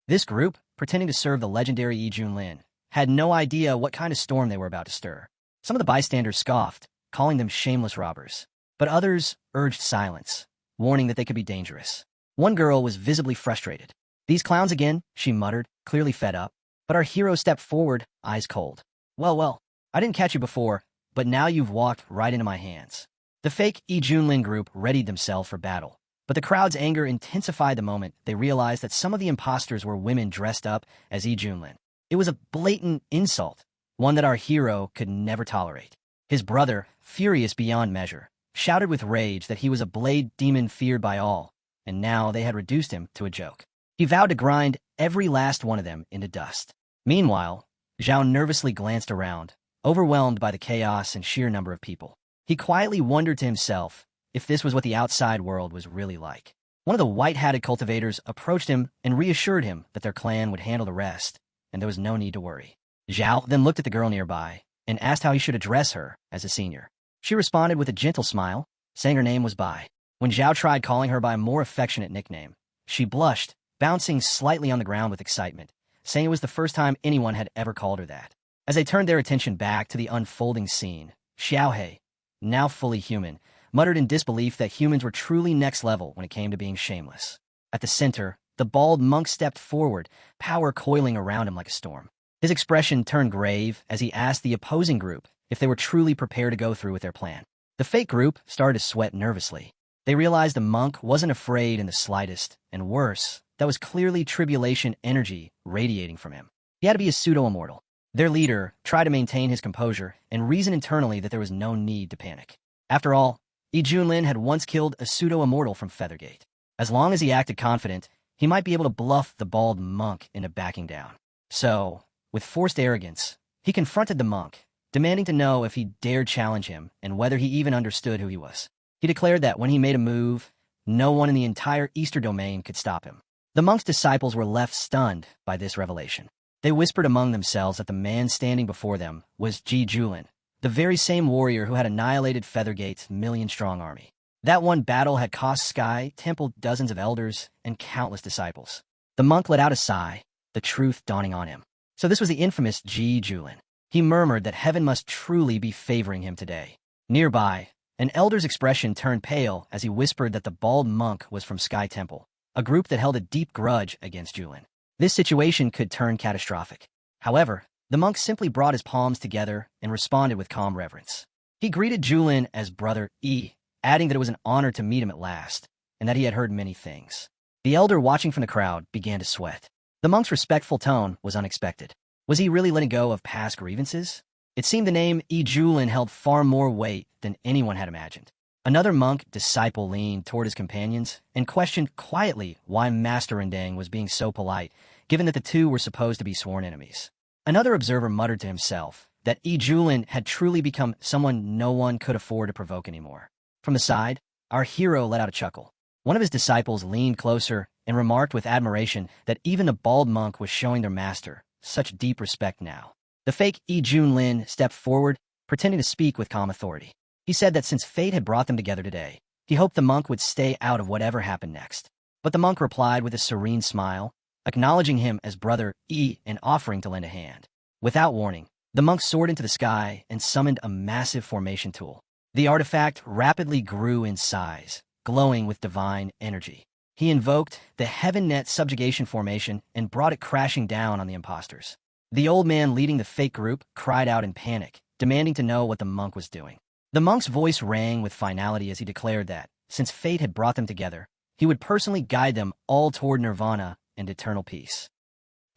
This group, pretending to serve the legendary Yi Junlin, had no idea what kind of storm they were about to stir. Some of the bystanders scoffed, calling them shameless robbers. But others urged silence, warning that they could be dangerous. One girl was visibly frustrated. "These clowns again," she muttered, clearly fed up. But our hero stepped forward, eyes cold. Well, I didn't catch you before, but now you've walked right into my hands." The fake Yi Junlin group readied themselves for battle. But the crowd's anger intensified the moment they realized that some of the imposters were women dressed up as Yi Junlin. It was a blatant insult, one that our hero could never tolerate. His brother, furious beyond measure, shouted with rage that he was a blade demon feared by all, and now they had reduced him to a joke. He vowed to grind every last one of them into dust. Meanwhile, Zhao nervously glanced around, overwhelmed by the chaos and sheer number of people. He quietly wondered to himself if this was what the outside world was really like. One of the white-hatted cultivators approached him and reassured him that their clan would handle the rest, and there was no need to worry. Zhao then looked at the girl nearby and asked how he should address her as a senior. She responded with a gentle smile, saying her name was Bai. When Zhao tried calling her by a more affectionate nickname, she blushed, bouncing slightly on the ground with excitement, saying it was the first time anyone had ever called her that. As they turned their attention back to the unfolding scene, Xiaohei, now fully human, muttered in disbelief that humans were truly next level when it came to being shameless. At the center, the bald monk stepped forward, power coiling around him like a storm. His expression turned grave as he asked the opposing group if they were truly prepared to go through with their plan. The fake group started to sweat nervously. They realized the monk wasn't afraid in the slightest, and worse, that was clearly tribulation energy radiating from him. He had to be a pseudo-immortal. Their leader tried to maintain his composure and reason internally that there was no need to panic. After all, Yi Junlin had once killed a pseudo-immortal from Feathergate. As long as he acted confident, he might be able to bluff the bald monk into backing down. So, with forced arrogance, he confronted the monk, demanding to know if he dared challenge him and whether he even understood who he was. He declared that when he made a move, no one in the entire Easter domain could stop him. The monk's disciples were left stunned by this revelation. They whispered among themselves that the man standing before them was Yi Junlin, the very same warrior who had annihilated Feathergate's million-strong army. That one battle had cost Sky Temple dozens of elders and countless disciples. The monk let out a sigh, the truth dawning on him. So this was the infamous Yi Junlin. He murmured that heaven must truly be favoring him today. Nearby, an elder's expression turned pale as he whispered that the bald monk was from Sky Temple, a group that held a deep grudge against Junlin. This situation could turn catastrophic. However, the monk simply brought his palms together and responded with calm reverence. He greeted Junlin as Brother Yi, adding that it was an honor to meet him at last, and that he had heard many things. The elder watching from the crowd began to sweat. The monk's respectful tone was unexpected. Was he really letting go of past grievances? It seemed the name Yi Junlin held far more weight than anyone had imagined. Another monk disciple leaned toward his companions and questioned quietly why Master Rendang was being so polite, given that the two were supposed to be sworn enemies. Another observer muttered to himself that Yi Junlin had truly become someone no one could afford to provoke anymore. From the side, our hero let out a chuckle. One of his disciples leaned closer and remarked with admiration that even the bald monk was showing their master such deep respect now. The fake Yi Junlin stepped forward, pretending to speak with calm authority. He said that since fate had brought them together today, he hoped the monk would stay out of whatever happened next. But the monk replied with a serene smile, acknowledging him as Brother Yi and offering to lend a hand. Without warning, the monk soared into the sky and summoned a massive formation tool. The artifact rapidly grew in size, glowing with divine energy. He invoked the Heaven Net Subjugation Formation and brought it crashing down on the imposters. The old man leading the fake group cried out in panic, demanding to know what the monk was doing. The monk's voice rang with finality as he declared that, since fate had brought them together, he would personally guide them all toward nirvana and eternal peace.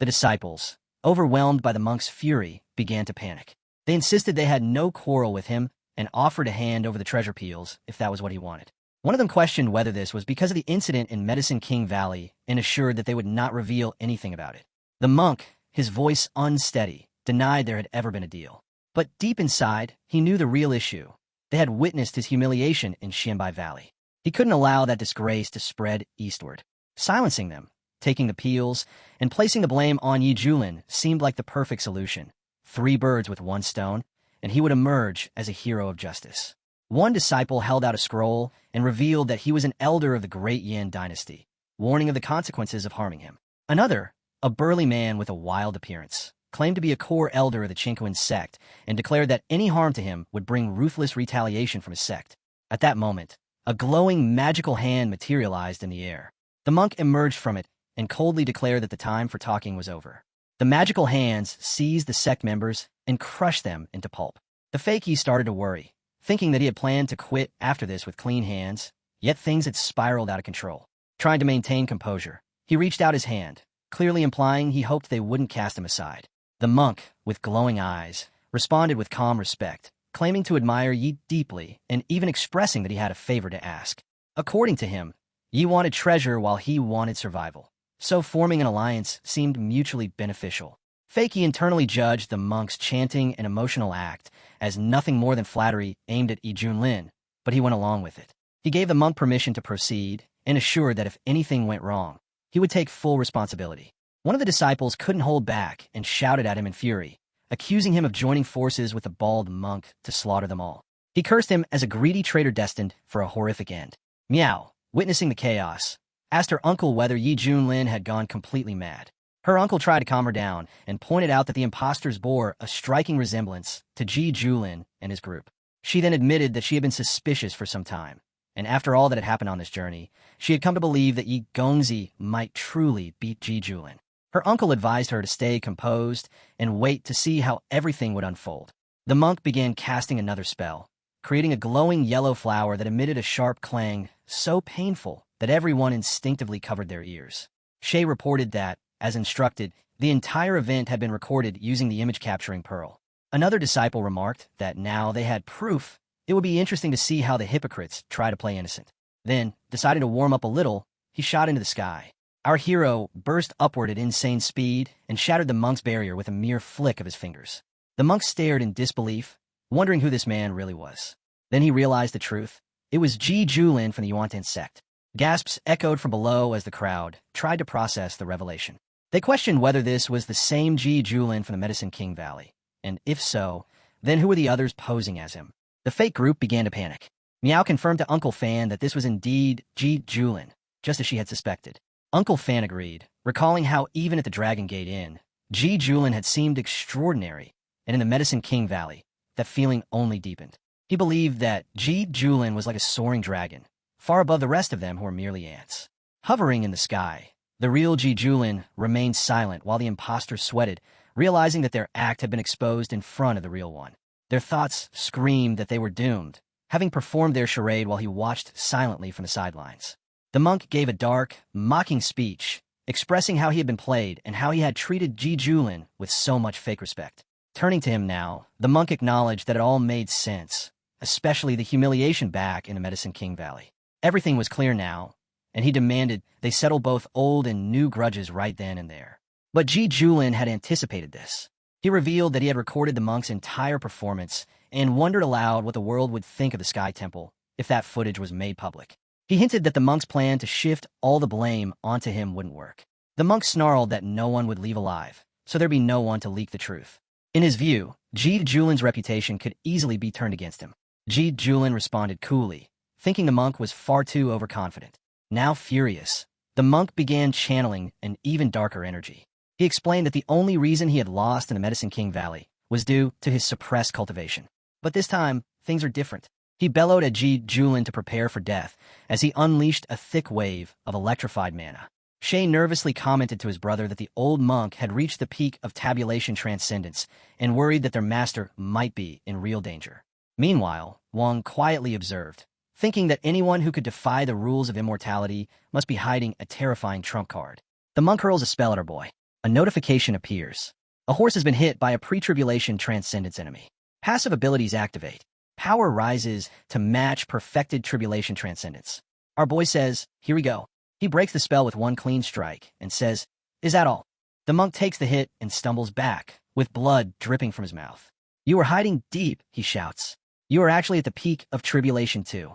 The disciples, overwhelmed by the monk's fury, began to panic. They insisted they had no quarrel with him and offered to hand over the treasure peels if that was what he wanted. One of them questioned whether this was because of the incident in Medicine King Valley and assured that they would not reveal anything about it. The monk, his voice unsteady, denied there had ever been a deal. But deep inside, he knew the real issue. They had witnessed his humiliation in Xianbai Valley. He couldn't allow that disgrace to spread eastward. Silencing them, taking the peels, and placing the blame on Yi Julin seemed like the perfect solution. 3 birds with 1 stone, and he would emerge as a hero of justice. One disciple held out a scroll and revealed that he was an elder of the Great Yan dynasty, warning of the consequences of harming him. Another, a burly man with a wild appearance, claimed to be a core elder of the Chinquan sect and declared that any harm to him would bring ruthless retaliation from his sect. At that moment, a glowing magical hand materialized in the air. The monk emerged from it and coldly declared that the time for talking was over. The magical hands seized the sect members and crushed them into pulp. The fakie started to worry, thinking that he had planned to quit after this with clean hands, yet things had spiraled out of control. Trying to maintain composure, he reached out his hand, clearly implying he hoped they wouldn't cast him aside. The monk, with glowing eyes, responded with calm respect, claiming to admire Yi deeply and even expressing that he had a favor to ask. According to him, Yi wanted treasure while he wanted survival, so forming an alliance seemed mutually beneficial. Fakie internally judged the monk's chanting and emotional act as nothing more than flattery aimed at Yi Junlin, but he went along with it. He gave the monk permission to proceed and assured that if anything went wrong, he would take full responsibility. One of the disciples couldn't hold back and shouted at him in fury, accusing him of joining forces with the bald monk to slaughter them all. He cursed him as a greedy traitor destined for a horrific end. Miao, witnessing the chaos, asked her uncle whether Yi Junlin had gone completely mad. Her uncle tried to calm her down and pointed out that the impostors bore a striking resemblance to Ji Julin and his group. She then admitted that she had been suspicious for some time, and after all that had happened on this journey, she had come to believe that Yi Gongzi might truly beat Ji Julin. Her uncle advised her to stay composed and wait to see how everything would unfold. The monk began casting another spell, creating a glowing yellow flower that emitted a sharp clang so painful that everyone instinctively covered their ears. Shay reported that, as instructed, the entire event had been recorded using the image-capturing pearl. Another disciple remarked that now they had proof, it would be interesting to see how the hypocrites try to play innocent. Then, deciding to warm up a little, he shot into the sky. Our hero burst upward at insane speed and shattered the monk's barrier with a mere flick of his fingers. The monk stared in disbelief, wondering who this man really was. Then he realized the truth. It was Ji Julin from the Yuantan sect. Gasps echoed from below as the crowd tried to process the revelation. They questioned whether this was the same Ji Julin from the Medicine King Valley, and if so, then who were the others posing as him? The fake group began to panic. Miao confirmed to Uncle Fan that this was indeed Ji Julin, just as she had suspected. Uncle Fan agreed, recalling how even at the Dragon Gate Inn, Ji Julin had seemed extraordinary, and in the Medicine King Valley, that feeling only deepened. He believed that Ji Julin was like a soaring dragon, far above the rest of them who were merely ants. Hovering in the sky, the real Ji Julin remained silent while the impostors sweated, realizing that their act had been exposed in front of the real one. Their thoughts screamed that they were doomed, having performed their charade while he watched silently from the sidelines. The monk gave a dark, mocking speech, expressing how he had been played and how he had treated Ji Julin with so much fake respect. Turning to him now, the monk acknowledged that it all made sense, especially the humiliation back in the Medicine King Valley. Everything was clear now, and he demanded they settle both old and new grudges right then and there. But Ji Julin had anticipated this. He revealed that he had recorded the monk's entire performance and wondered aloud what the world would think of the Sky Temple if that footage was made public. He hinted that the monk's plan to shift all the blame onto him wouldn't work. The monk snarled that no one would leave alive, so there'd be no one to leak the truth. In his view, Ji Julin's reputation could easily be turned against him. Ji Julin responded coolly, thinking the monk was far too overconfident. Now furious, the monk began channeling an even darker energy. He explained that the only reason he had lost in the Medicine King Valley was due to his suppressed cultivation. But this time, things are different. He bellowed at Ji Julin to prepare for death as he unleashed a thick wave of electrified mana. Shay nervously commented to his brother that the old monk had reached the peak of tabulation transcendence and worried that their master might be in real danger. Meanwhile, Wang quietly observed, thinking that anyone who could defy the rules of immortality must be hiding a terrifying trump card. The monk hurls a spell at our boy. A notification appears. A horse has been hit by a pre-tribulation transcendence enemy. Passive abilities activate. Power rises to match perfected tribulation transcendence. Our boy says, here we go. He breaks the spell with one clean strike and says, is that all? The monk takes the hit and stumbles back, with blood dripping from his mouth. You are hiding deep, he shouts. You are actually at the peak of tribulation too.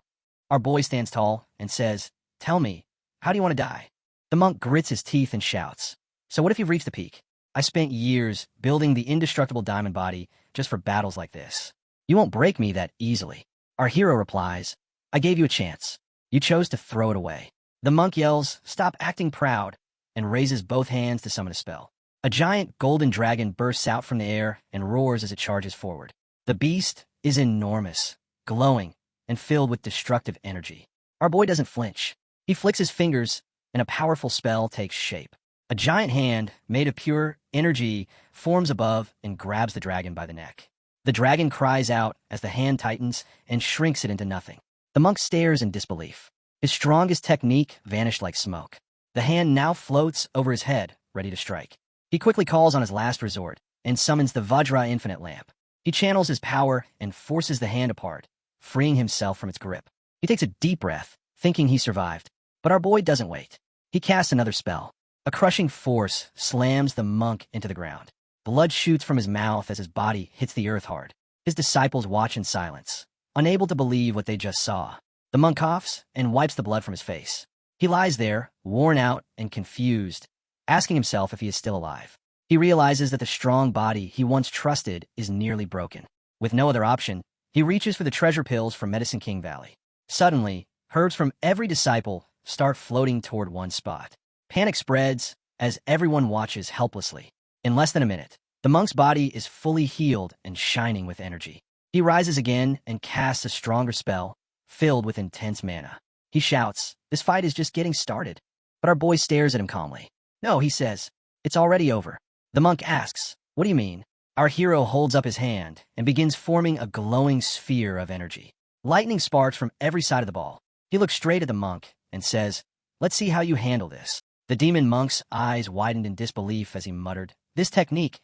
Our boy stands tall and says, tell me, how do you want to die? The monk grits his teeth and shouts, so what if you've reached the peak? I spent years building the indestructible diamond body just for battles like this. You won't break me that easily. Our hero replies, I gave you a chance. You chose to throw it away. The monk yells, stop acting proud, and raises both hands to summon a spell. A giant golden dragon bursts out from the air and roars as it charges forward. The beast is enormous, glowing, and filled with destructive energy. Our boy doesn't flinch. He flicks his fingers, and a powerful spell takes shape. A giant hand, made of pure energy, forms above and grabs the dragon by the neck. The dragon cries out as the hand tightens and shrinks it into nothing. The monk stares in disbelief. His strongest technique vanished like smoke. The hand now floats over his head, ready to strike. He quickly calls on his last resort and summons the Vajra Infinite Lamp. He channels his power and forces the hand apart, freeing himself from its grip. He takes a deep breath, thinking he survived. But our boy doesn't wait. He casts another spell. A crushing force slams the monk into the ground. Blood shoots from his mouth as his body hits the earth hard. His disciples watch in silence, unable to believe what they just saw. The monk coughs and wipes the blood from his face. He lies there, worn out and confused, asking himself if he is still alive. He realizes that the strong body he once trusted is nearly broken. With no other option, he reaches for the treasure pills from Medicine King Valley. Suddenly, herbs from every disciple start floating toward one spot. Panic spreads as everyone watches helplessly. In less than a minute, the monk's body is fully healed and shining with energy. He rises again and casts a stronger spell, filled with intense mana. He shouts, this fight is just getting started. But our boy stares at him calmly. No, he says, it's already over. The monk asks, what do you mean? Our hero holds up his hand and begins forming a glowing sphere of energy. Lightning sparks from every side of the ball. He looks straight at the monk and says, let's see how you handle this. The demon monk's eyes widened in disbelief as he muttered, this technique,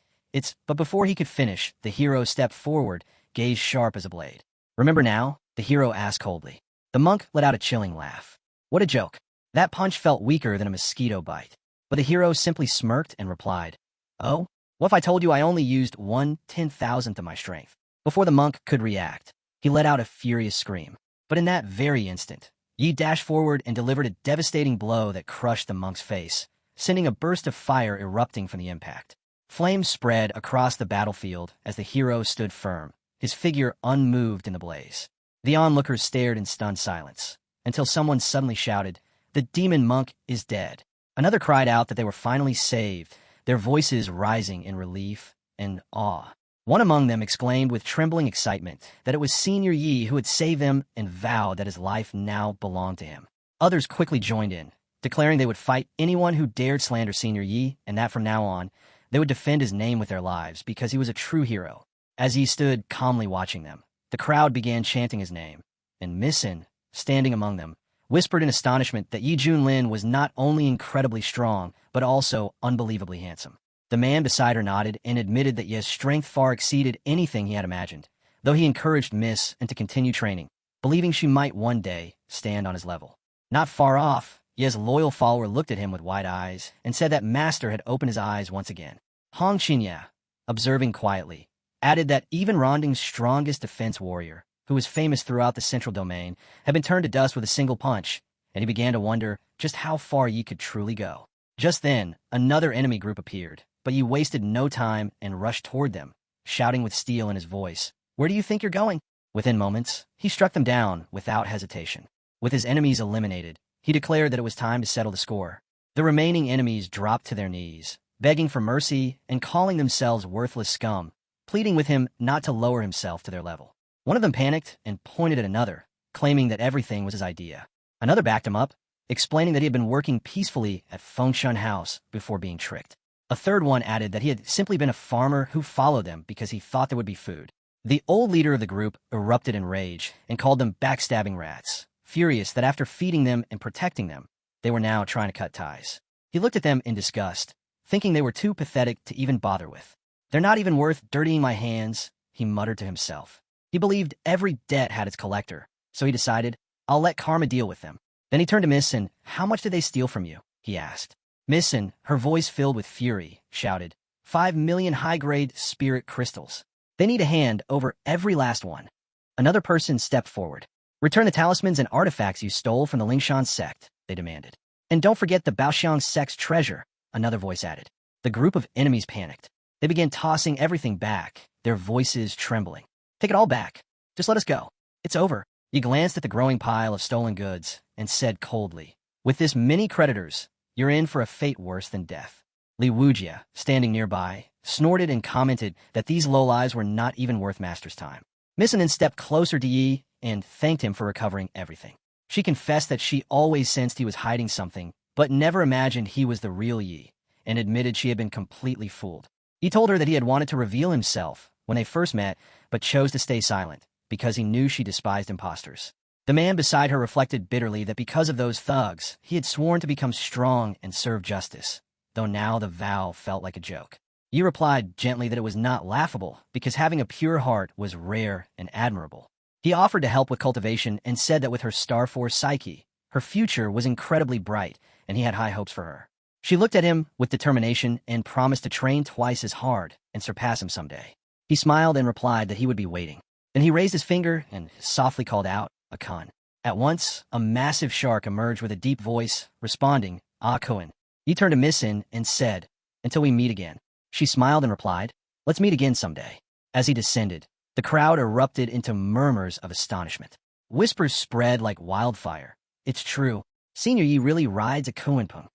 but before he could finish, the hero stepped forward, gaze sharp as a blade. Remember now? The hero asked coldly. The monk let out a chilling laugh. What a joke. That punch felt weaker than a mosquito bite. But the hero simply smirked and replied, oh? What if I told you I only used 1/10,000th of my strength? Before the monk could react, he let out a furious scream. But in that very instant, Yi dashed forward and delivered a devastating blow that crushed the monk's face, sending a burst of fire erupting from the impact. Flames spread across the battlefield as the hero stood firm, his figure unmoved in the blaze. The onlookers stared in stunned silence, until someone suddenly shouted, the demon monk is dead. Another cried out that they were finally saved, their voices rising in relief and awe. One among them exclaimed with trembling excitement that it was Senior Yi who had saved them and vowed that his life now belonged to him. Others quickly joined in, declaring they would fight anyone who dared slander Senior Yi, and that from now on, they would defend his name with their lives because he was a true hero. As he stood calmly watching them, the crowd began chanting his name, and Misin, standing among them, whispered in astonishment that Yi Junlin was not only incredibly strong, but also unbelievably handsome. The man beside her nodded and admitted that Ye's strength far exceeded anything he had imagined, though he encouraged Miss and to continue training, believing she might one day stand on his level. Not far off, Ye's loyal follower looked at him with wide eyes and said that Master had opened his eyes once again. Hong Qinya, observing quietly, added that even Ronding's strongest defense warrior, who was famous throughout the central domain, had been turned to dust with a single punch, and he began to wonder just how far Yi could truly go. Just then, another enemy group appeared, but Yi wasted no time and rushed toward them, shouting with steel in his voice, "Where do you think you're going?" Within moments, he struck them down without hesitation. With his enemies eliminated, he declared that it was time to settle the score. The remaining enemies dropped to their knees, begging for mercy and calling themselves worthless scum, pleading with him not to lower himself to their level. One of them panicked and pointed at another, claiming that everything was his idea. Another backed him up, explaining that he had been working peacefully at Fengshan House before being tricked. A third one added that he had simply been a farmer who followed them because he thought there would be food. The old leader of the group erupted in rage and called them backstabbing rats, furious that after feeding them and protecting them, they were now trying to cut ties. He looked at them in disgust, thinking they were too pathetic to even bother with. They're not even worth dirtying my hands, he muttered to himself. He believed every debt had its collector, so he decided, I'll let karma deal with them. Then he turned to Miss-san. How much did they steal from you? He asked. Miss-san, her voice filled with fury, shouted, 5 million high-grade spirit crystals. They need a hand over every last one. Another person stepped forward. Return the talismans and artifacts you stole from the Lingshan sect, they demanded. And don't forget the Baoxiang sect's treasure, another voice added. The group of enemies panicked. They began tossing everything back, their voices trembling. Take it all back. Just let us go. It's over. He glanced at the growing pile of stolen goods and said coldly, with this many creditors, you're in for a fate worse than death. Li Wujia, standing nearby, snorted and commented that these lowlives were not even worth Master's time. Missinen stepped closer to Yi and thanked him for recovering everything. She confessed that she always sensed he was hiding something, but never imagined he was the real Yi, and admitted she had been completely fooled. He told her that he had wanted to reveal himself when they first met, but chose to stay silent, because he knew she despised imposters. The man beside her reflected bitterly that because of those thugs, he had sworn to become strong and serve justice, though now the vow felt like a joke. Yi replied gently that it was not laughable, because having a pure heart was rare and admirable. He offered to help with cultivation and said that with her Star Force psyche, her future was incredibly bright, and he had high hopes for her. She looked at him with determination and promised to train twice as hard and surpass him someday. He smiled and replied that he would be waiting. Then he raised his finger and softly called out, a kun. At once, a massive shark emerged with a deep voice, responding, Ah kun. He turned to Miss-in and said, until we meet again. She smiled and replied, let's meet again someday. As he descended, the crowd erupted into murmurs of astonishment. Whispers spread like wildfire. It's true. Senior Yi really rides a Kuenpeng.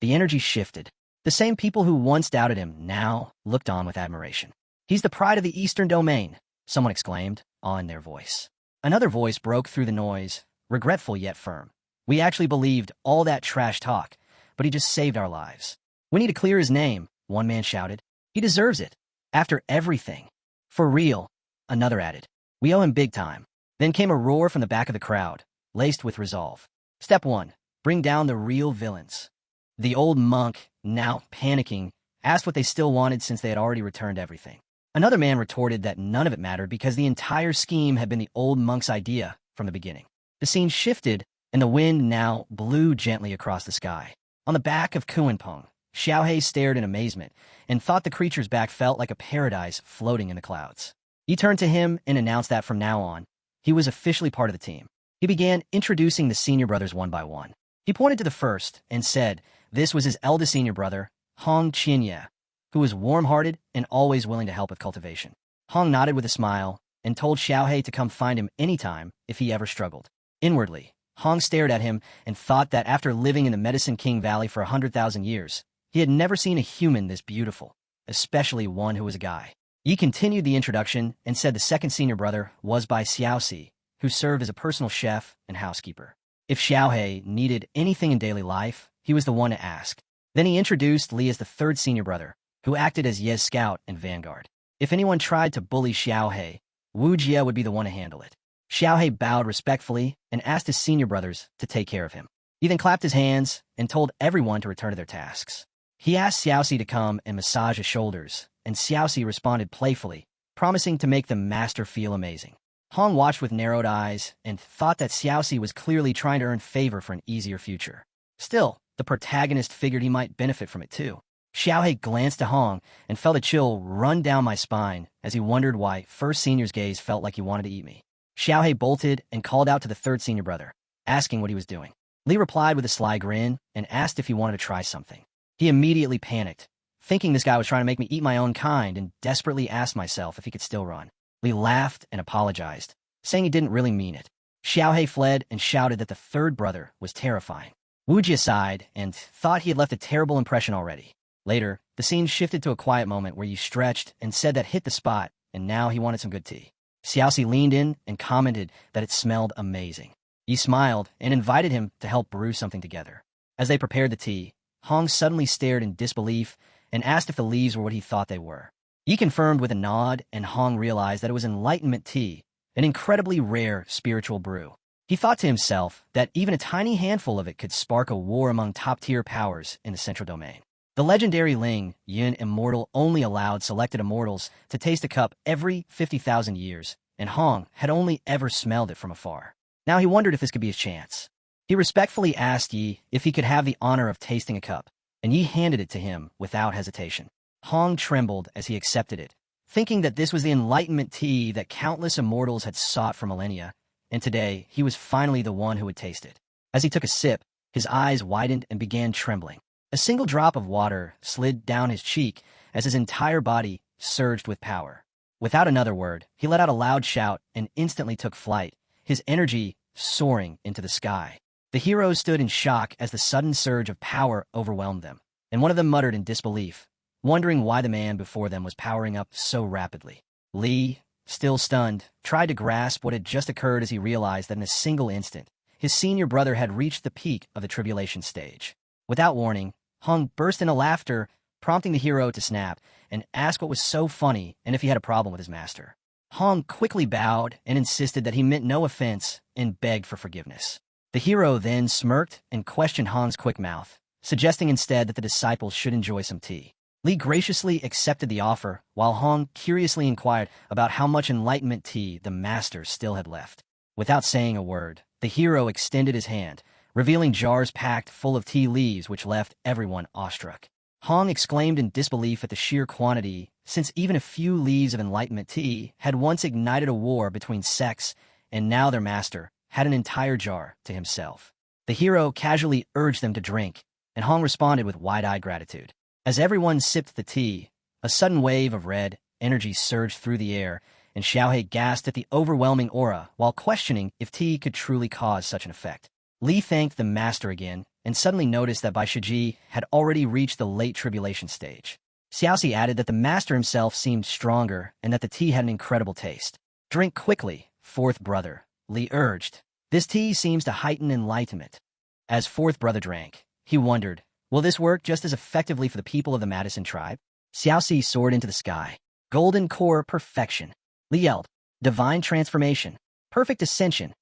The energy shifted. The same people who once doubted him now looked on with admiration. He's the pride of the Eastern Domain, someone exclaimed, awe in their voice. Another voice broke through the noise, regretful yet firm. We actually believed all that trash talk, but he just saved our lives. We need to clear his name, one man shouted. He deserves it. After everything. For real, another added. We owe him big time. Then came a roar from the back of the crowd, laced with resolve. Step 1. Bring down the real villains. The old monk, now panicking, asked what they still wanted since they had already returned everything. Another man retorted that none of it mattered because the entire scheme had been the old monk's idea from the beginning. The scene shifted, and the wind now blew gently across the sky. On the back of Kuenpeng, Xiaohei stared in amazement and thought the creature's back felt like a paradise floating in the clouds. He turned to him and announced that from now on, he was officially part of the team. He began introducing the senior brothers one by one. He pointed to the first and said this was his eldest senior brother, Hong Qianye, who was warm-hearted and always willing to help with cultivation. Hong nodded with a smile and told Xiaohei to come find him anytime if he ever struggled. Inwardly, Hong stared at him and thought that after living in the Medicine King Valley for 100,000 years, he had never seen a human this beautiful, especially one who was a guy. Yi continued the introduction and said the second senior brother was by Xiaoxi, who served as a personal chef and housekeeper. If Xiaohei needed anything in daily life, he was the one to ask. Then he introduced Li as the third senior brother, who acted as Ye's scout and vanguard. If anyone tried to bully Xiaohei, Wu Jie would be the one to handle it. Xiaohei bowed respectfully and asked his senior brothers to take care of him. He then clapped his hands and told everyone to return to their tasks. He asked Xiaoxi to come and massage his shoulders, and Xiaoxi responded playfully, promising to make the master feel amazing. Hong watched with narrowed eyes and thought that Xiaoxi was clearly trying to earn favor for an easier future. Still, the protagonist figured he might benefit from it too. Xiaohei glanced to Hong and felt a chill run down my spine as he wondered why first senior's gaze felt like he wanted to eat me. Xiaohei bolted and called out to the third senior brother, asking what he was doing. Li replied with a sly grin and asked if he wanted to try something. He immediately panicked, thinking this guy was trying to make me eat my own kind, and desperately asked myself if he could still run. Li laughed and apologized, saying he didn't really mean it. Xiaohei fled and shouted that the third brother was terrifying. Wu Jie sighed and thought he had left a terrible impression already. Later, the scene shifted to a quiet moment where Yi stretched and said that hit the spot, and now he wanted some good tea. Xiaoxi leaned in and commented that it smelled amazing. Yi smiled and invited him to help brew something together. As they prepared the tea, Hong suddenly stared in disbelief and asked if the leaves were what he thought they were. Yi confirmed with a nod, and Hong realized that it was enlightenment tea, an incredibly rare spiritual brew. He thought to himself that even a tiny handful of it could spark a war among top-tier powers in the Central Domain. The legendary Ling, Yin Immortal, only allowed selected immortals to taste a cup every 50,000 years, and Hong had only ever smelled it from afar. Now he wondered if this could be his chance. He respectfully asked Yi if he could have the honor of tasting a cup, and Yi handed it to him without hesitation. Hong trembled as he accepted it, thinking that this was the enlightenment tea that countless immortals had sought for millennia, and today he was finally the one who would taste it. As he took a sip, his eyes widened and began trembling. A single drop of water slid down his cheek as his entire body surged with power. Without another word, he let out a loud shout and instantly took flight, his energy soaring into the sky. The heroes stood in shock as the sudden surge of power overwhelmed them, and one of them muttered in disbelief, wondering why the man before them was powering up so rapidly. Li, still stunned, tried to grasp what had just occurred as he realized that in a single instant, his senior brother had reached the peak of the tribulation stage. Without warning, Hong burst into laughter, prompting the hero to snap and ask what was so funny and if he had a problem with his master. Hong quickly bowed and insisted that he meant no offense and begged for forgiveness. The hero then smirked and questioned Hong's quick mouth, suggesting instead that the disciples should enjoy some tea. Li graciously accepted the offer, while Hong curiously inquired about how much enlightenment tea the master still had left. Without saying a word, the hero extended his hand, revealing jars packed full of tea leaves which left everyone awestruck. Hong exclaimed in disbelief at the sheer quantity, since even a few leaves of enlightenment tea had once ignited a war between sects, and now their master had an entire jar to himself. The hero casually urged them to drink, and Hong responded with wide-eyed gratitude. As everyone sipped the tea, a sudden wave of red energy surged through the air, and Xiaohei gasped at the overwhelming aura while questioning if tea could truly cause such an effect. Li thanked the master again, and suddenly noticed that Bai Shiji had already reached the late tribulation stage. Xiaoxi added that the master himself seemed stronger and that the tea had an incredible taste. Drink quickly, fourth brother, Li urged. This tea seems to heighten enlightenment. As fourth brother drank, he wondered, will this work just as effectively for the people of the Madison tribe? Xiaoxi soared into the sky. Golden core perfection. Li yelled, divine transformation. Perfect ascension.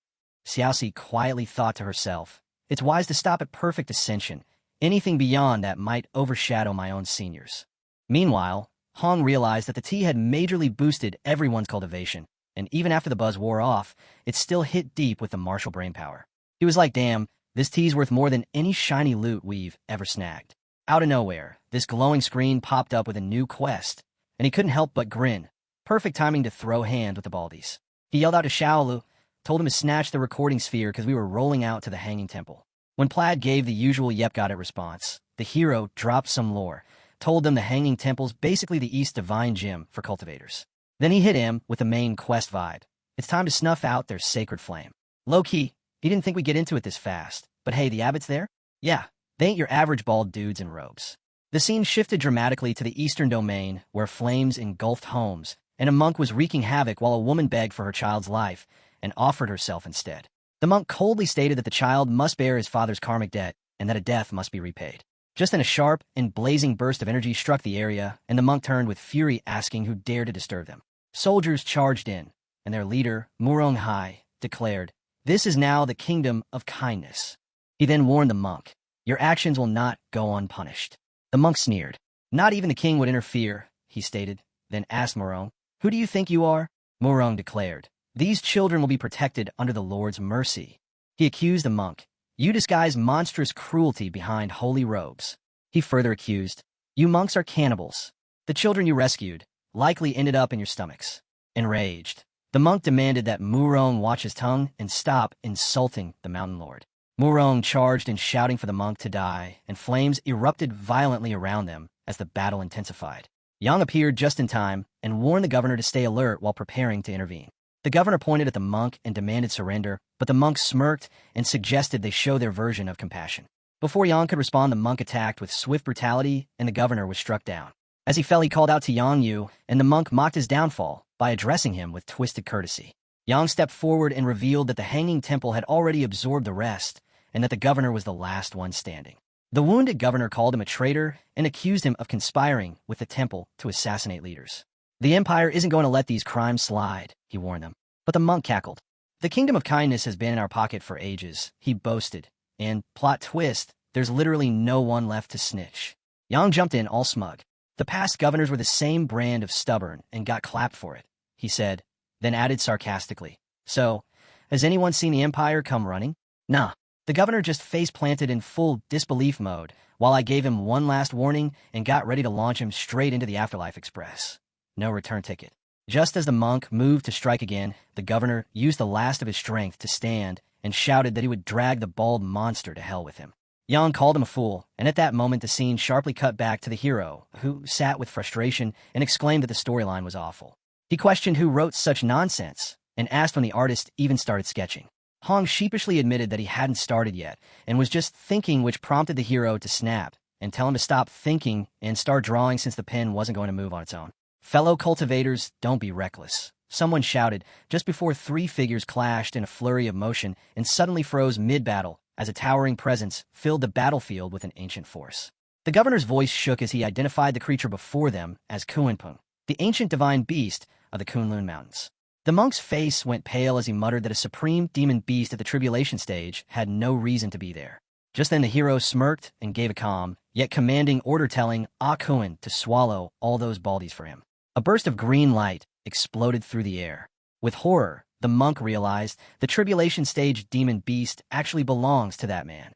Xiaoxi quietly thought to herself, it's wise to stop at perfect ascension. Anything beyond that might overshadow my own seniors. Meanwhile, Hong realized that the tea had majorly boosted everyone's cultivation, and even after the buzz wore off, it still hit deep with the martial brainpower. He was like, damn, this tea's worth more than any shiny loot we've ever snagged. Out of nowhere, this glowing screen popped up with a new quest, and he couldn't help but grin. Perfect timing to throw hands with the baldies. He yelled out to Shaolu, told him to snatch the recording sphere because we were rolling out to the Hanging Temple. When Plaid gave the usual yep got it response, the hero dropped some lore, told them the Hanging Temple's basically the East Divine Gym for cultivators. Then he hit him with the main quest vibe. It's time to snuff out their sacred flame. Low-key, he didn't think we'd get into it this fast, but hey, the abbots there? Yeah, they ain't your average bald dudes in robes. The scene shifted dramatically to the eastern domain, where flames engulfed homes, and a monk was wreaking havoc while a woman begged for her child's life and offered herself instead. The monk coldly stated that the child must bear his father's karmic debt and that a death must be repaid. Just then a sharp and blazing burst of energy struck the area, and the monk turned with fury, asking who dared to disturb them. Soldiers charged in, and their leader, Murong Hai, declared, "This is now the kingdom of kindness." He then warned the monk, "Your actions will not go unpunished." The monk sneered. "Not even the king would interfere," he stated, then asked Murong, "Who do you think you are?" Murong declared, "These children will be protected under the Lord's mercy." He accused the monk, "You disguise monstrous cruelty behind holy robes." He further accused, "You monks are cannibals. The children you rescued likely ended up in your stomachs." Enraged, the monk demanded that Murong watch his tongue and stop insulting the mountain lord. Murong charged in, shouting for the monk to die, and flames erupted violently around them as the battle intensified. Yang appeared just in time and warned the governor to stay alert while preparing to intervene. The governor pointed at the monk and demanded surrender, but the monk smirked and suggested they show their version of compassion. Before Yang could respond, the monk attacked with swift brutality, and the governor was struck down. As he fell, he called out to Yang Yu, and the monk mocked his downfall by addressing him with twisted courtesy. Yang stepped forward and revealed that the Hanging Temple had already absorbed the rest, and that the governor was the last one standing. The wounded governor called him a traitor and accused him of conspiring with the temple to assassinate leaders. "The Empire isn't going to let these crimes slide," he warned them. But the monk cackled. "The kingdom of kindness has been in our pocket for ages," he boasted, "and, plot twist, there's literally no one left to snitch." Yang jumped in all smug. The past governors were the same brand of stubborn and got clapped for it, he said, then added sarcastically. So, has anyone seen the Empire come running? Nah. The governor just face-planted in full disbelief mode while I gave him one last warning and got ready to launch him straight into the Afterlife Express. No return ticket. Just as the monk moved to strike again, the governor used the last of his strength to stand and shouted that he would drag the bald monster to hell with him. Yang called him a fool, and at that moment the scene sharply cut back to the hero, who sat with frustration and exclaimed that the storyline was awful. He questioned who wrote such nonsense and asked when the artist even started sketching. Hong sheepishly admitted that he hadn't started yet and was just thinking, which prompted the hero to snap and tell him to stop thinking and start drawing since the pen wasn't going to move on its own. Fellow cultivators, don't be reckless, someone shouted just before three figures clashed in a flurry of motion and suddenly froze mid-battle as a towering presence filled the battlefield with an ancient force. The governor's voice shook as he identified the creature before them as Kunpeng, the ancient divine beast of the Kunlun Mountains. The monk's face went pale as he muttered that a supreme demon beast at the tribulation stage had no reason to be there. Just then the hero smirked and gave a calm, yet commanding order telling Kun to swallow all those baldies for him. A burst of green light exploded through the air. With horror, the monk realized the tribulation stage demon beast actually belongs to that man.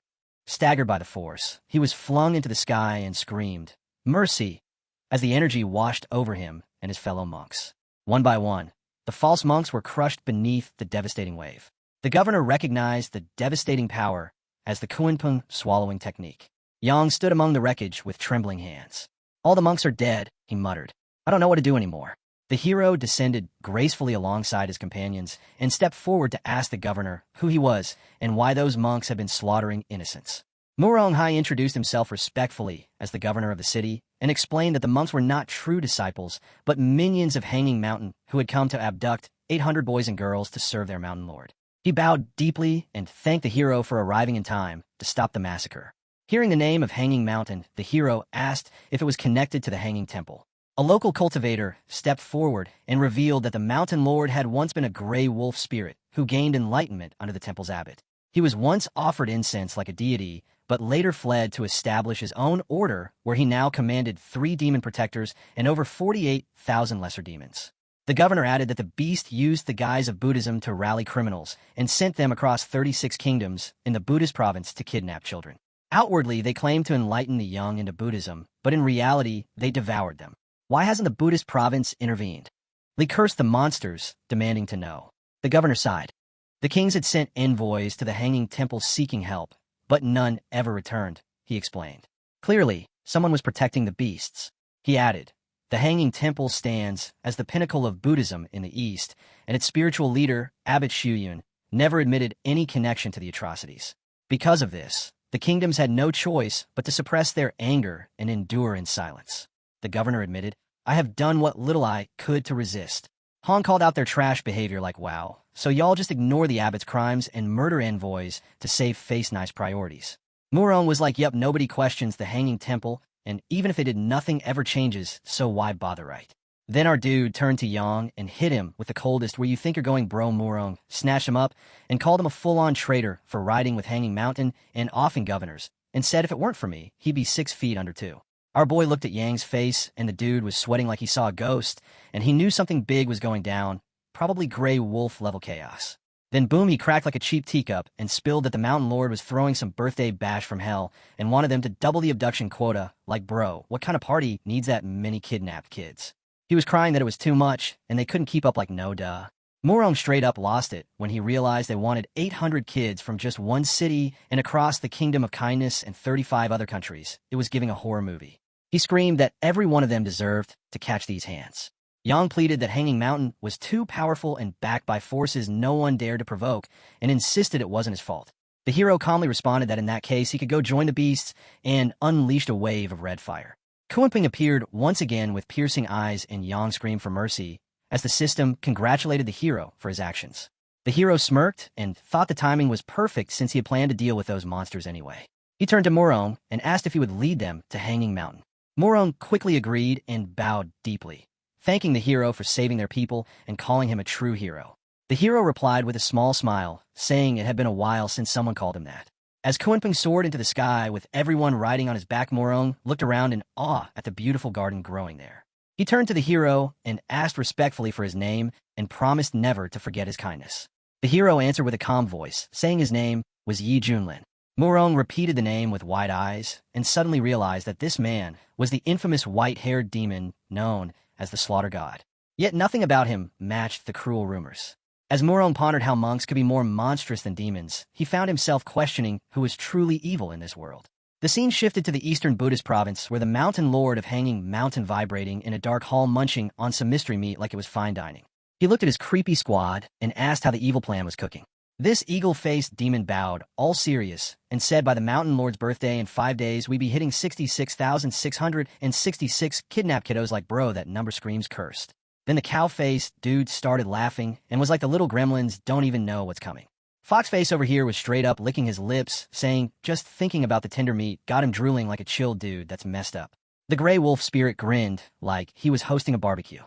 Staggered by the force, he was flung into the sky and screamed, "Mercy!" as the energy washed over him and his fellow monks. One by one, the false monks were crushed beneath the devastating wave. The governor recognized the devastating power as the Kunpeng swallowing technique. Yang stood among the wreckage with trembling hands. "All the monks are dead," he muttered. "I don't know what to do anymore." The hero descended gracefully alongside his companions and stepped forward to ask the governor who he was and why those monks had been slaughtering innocents. Muronghai introduced himself respectfully as the governor of the city and explained that the monks were not true disciples, but minions of Hanging Mountain who had come to abduct 800 boys and girls to serve their mountain lord. He bowed deeply and thanked the hero for arriving in time to stop the massacre. Hearing the name of Hanging Mountain, the hero asked if it was connected to the Hanging Temple. A local cultivator stepped forward and revealed that the mountain lord had once been a gray wolf spirit who gained enlightenment under the temple's abbot. He was once offered incense like a deity, but later fled to establish his own order where he now commanded 3 demon protectors and over 48,000 lesser demons. The governor added that the beast used the guise of Buddhism to rally criminals and sent them across 36 kingdoms in the Buddhist province to kidnap children. Outwardly, they claimed to enlighten the young into Buddhism, but in reality, they devoured them. Why hasn't the Buddhist province intervened? They cursed the monsters, demanding to know. The governor sighed. The kings had sent envoys to the Hanging Temple seeking help, but none ever returned, he explained. Clearly, someone was protecting the beasts. He added, the Hanging Temple stands as the pinnacle of Buddhism in the East, and its spiritual leader, Abbot Shuyun, never admitted any connection to the atrocities. Because of this, the kingdoms had no choice but to suppress their anger and endure in silence. The governor admitted, I have done what little I could to resist. Han called out their trash behavior like, wow, so y'all just ignore the abbot's crimes and murder envoys to save face-nice priorities. Murong was like, yep, nobody questions the Hanging Temple, and even if they did, nothing ever changes, so why bother, right? Then our dude turned to Yang and hit him with the coldest where you think you're going bro Murong, snatched him up, and called him a full-on traitor for riding with Hanging Mountain and offing governors, and said if it weren't for me, he'd be 6 feet under 2. Our boy looked at Yang's face, and the dude was sweating like he saw a ghost, and he knew something big was going down, probably gray wolf-level chaos. Then boom, he cracked like a cheap teacup and spilled that the Mountain Lord was throwing some birthday bash from hell and wanted them to double the abduction quota. Like, bro, what kind of party needs that many kidnapped kids? He was crying that it was too much, and they couldn't keep up like no duh. Murong straight up lost it when he realized they wanted 800 kids from just one city and across the Kingdom of Kindness and 35 other countries. It was giving a horror movie. He screamed that every one of them deserved to catch these hands. Yang pleaded that Hanging Mountain was too powerful and backed by forces no one dared to provoke, and insisted it wasn't his fault. The hero calmly responded that in that case he could go join the beasts and unleashed a wave of red fire. Kunpeng appeared once again with piercing eyes, and Yang screamed for mercy as the system congratulated the hero for his actions. The hero smirked and thought the timing was perfect since he had planned to deal with those monsters anyway. He turned to Murong and asked if he would lead them to Hanging Mountain. Murong quickly agreed and bowed deeply, thanking the hero for saving their people and calling him a true hero. The hero replied with a small smile, saying it had been a while since someone called him that. As Kunpeng soared into the sky with everyone riding on his back, Morong looked around in awe at the beautiful garden growing there. He turned to the hero and asked respectfully for his name and promised never to forget his kindness. The hero answered with a calm voice, saying his name was Yi Junlin. Morong repeated the name with wide eyes and suddenly realized that this man was the infamous white-haired demon known as the Slaughter God. Yet nothing about him matched the cruel rumors. As Morong pondered how monks could be more monstrous than demons, he found himself questioning who was truly evil in this world. The scene shifted to the eastern Buddhist province where the mountain lord of Hanging Mountain vibrating in a dark hall munching on some mystery meat like it was fine dining. He looked at his creepy squad and asked how the evil plan was cooking. This eagle-faced demon bowed, all serious, and said by the mountain lord's birthday in 5 days we'd be hitting 66,666 kidnapped kiddos like bro, that number screams cursed. Then the cow-faced dude started laughing and was like the little gremlins don't even know what's coming. Foxface over here was straight up licking his lips, saying just thinking about the tender meat got him drooling like a chill dude that's messed up. The gray wolf spirit grinned like he was hosting a barbecue.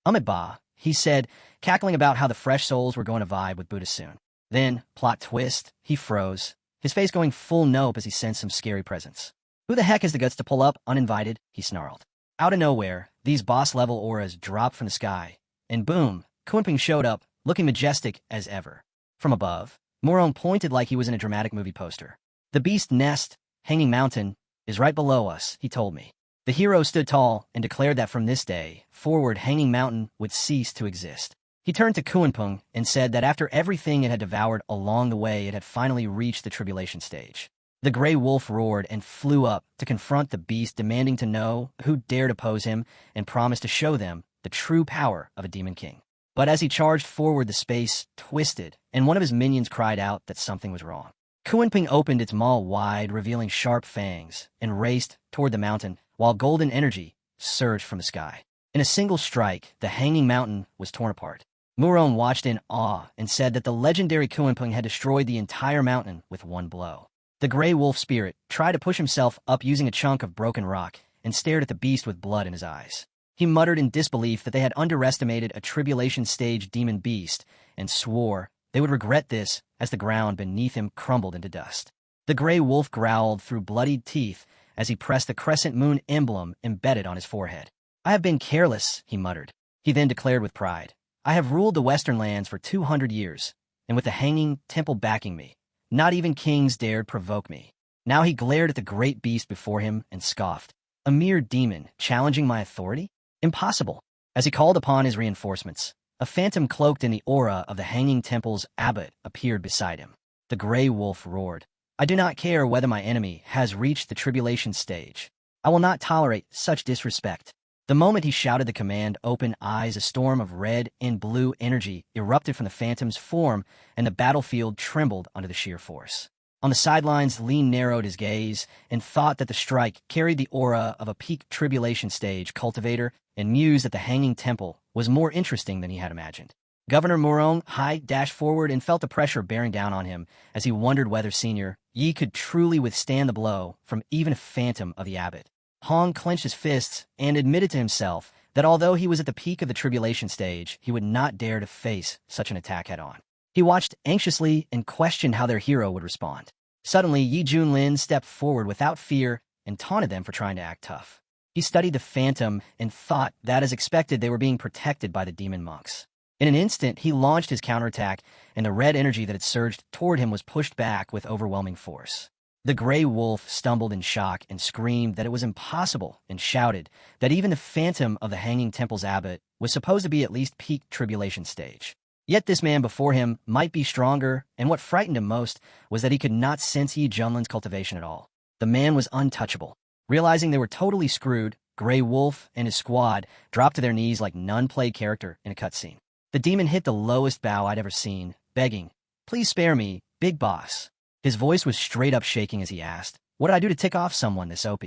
Ba, he said, cackling about how the fresh souls were going to vibe with Buddha soon. Then, plot twist, he froze, his face going full nope as he sensed some scary presence. Who the heck has the guts to pull up uninvited? He snarled. Out of nowhere, these boss-level auras dropped from the sky, and boom, Kunpeng showed up, looking majestic as ever. From above, Morong pointed like he was in a dramatic movie poster. The beast nest, Hanging Mountain, is right below us, he told me. The hero stood tall and declared that from this day forward Hanging Mountain would cease to exist. He turned to Kunpeng and said that after everything it had devoured along the way, it had finally reached the tribulation stage. The gray wolf roared and flew up to confront the beast, demanding to know who dared oppose him and promised to show them the true power of a demon king. But as he charged forward, the space twisted, and one of his minions cried out that something was wrong. Kunpeng opened its maw wide, revealing sharp fangs, and raced toward the mountain, while golden energy surged from the sky. In a single strike, the Hanging Mountain was torn apart. Morong watched in awe and said that the legendary Kunpeng had destroyed the entire mountain with one blow. The gray wolf spirit tried to push himself up using a chunk of broken rock and stared at the beast with blood in his eyes. He muttered in disbelief that they had underestimated a tribulation stage demon beast and swore they would regret this as the ground beneath him crumbled into dust. The gray wolf growled through bloodied teeth as he pressed the crescent moon emblem embedded on his forehead. I have been careless, he muttered. He then declared with pride, I have ruled the Western lands for 200 years, and with the Hanging Temple backing me, not even kings dared provoke me. Now he glared at the great beast before him and scoffed. A mere demon challenging my authority? Impossible. As he called upon his reinforcements, a phantom cloaked in the aura of the Hanging Temple's abbot appeared beside him. The gray wolf roared, I do not care whether my enemy has reached the tribulation stage. I will not tolerate such disrespect. The moment he shouted the command, open eyes, a storm of red and blue energy erupted from the phantom's form, and the battlefield trembled under the sheer force. On the sidelines, Lean narrowed his gaze and thought that the strike carried the aura of a peak tribulation stage cultivator and mused that the Hanging Temple was more interesting than he had imagined. Governor Morong dashed forward and felt the pressure bearing down on him as he wondered whether Senior Yi could truly withstand the blow from even a phantom of the abbot. Hong clenched his fists and admitted to himself that although he was at the peak of the tribulation stage, he would not dare to face such an attack head-on. He watched anxiously and questioned how their hero would respond. Suddenly, Yi Junlin stepped forward without fear and taunted them for trying to act tough. He studied the phantom and thought that, as expected, they were being protected by the demon monks. In an instant, he launched his counterattack, and the red energy that had surged toward him was pushed back with overwhelming force. The gray wolf stumbled in shock and screamed that it was impossible and shouted that even the phantom of the Hanging Temple's abbot was supposed to be at least peak tribulation stage. Yet this man before him might be stronger, and what frightened him most was that he could not sense Yi Junlin's cultivation at all. The man was untouchable. Realizing they were totally screwed, Gray Wolf and his squad dropped to their knees like none played character in a cutscene. The demon hit the lowest bow I'd ever seen, begging, please spare me, big boss. His voice was straight up shaking as he asked, what did I do to tick off someone this OP?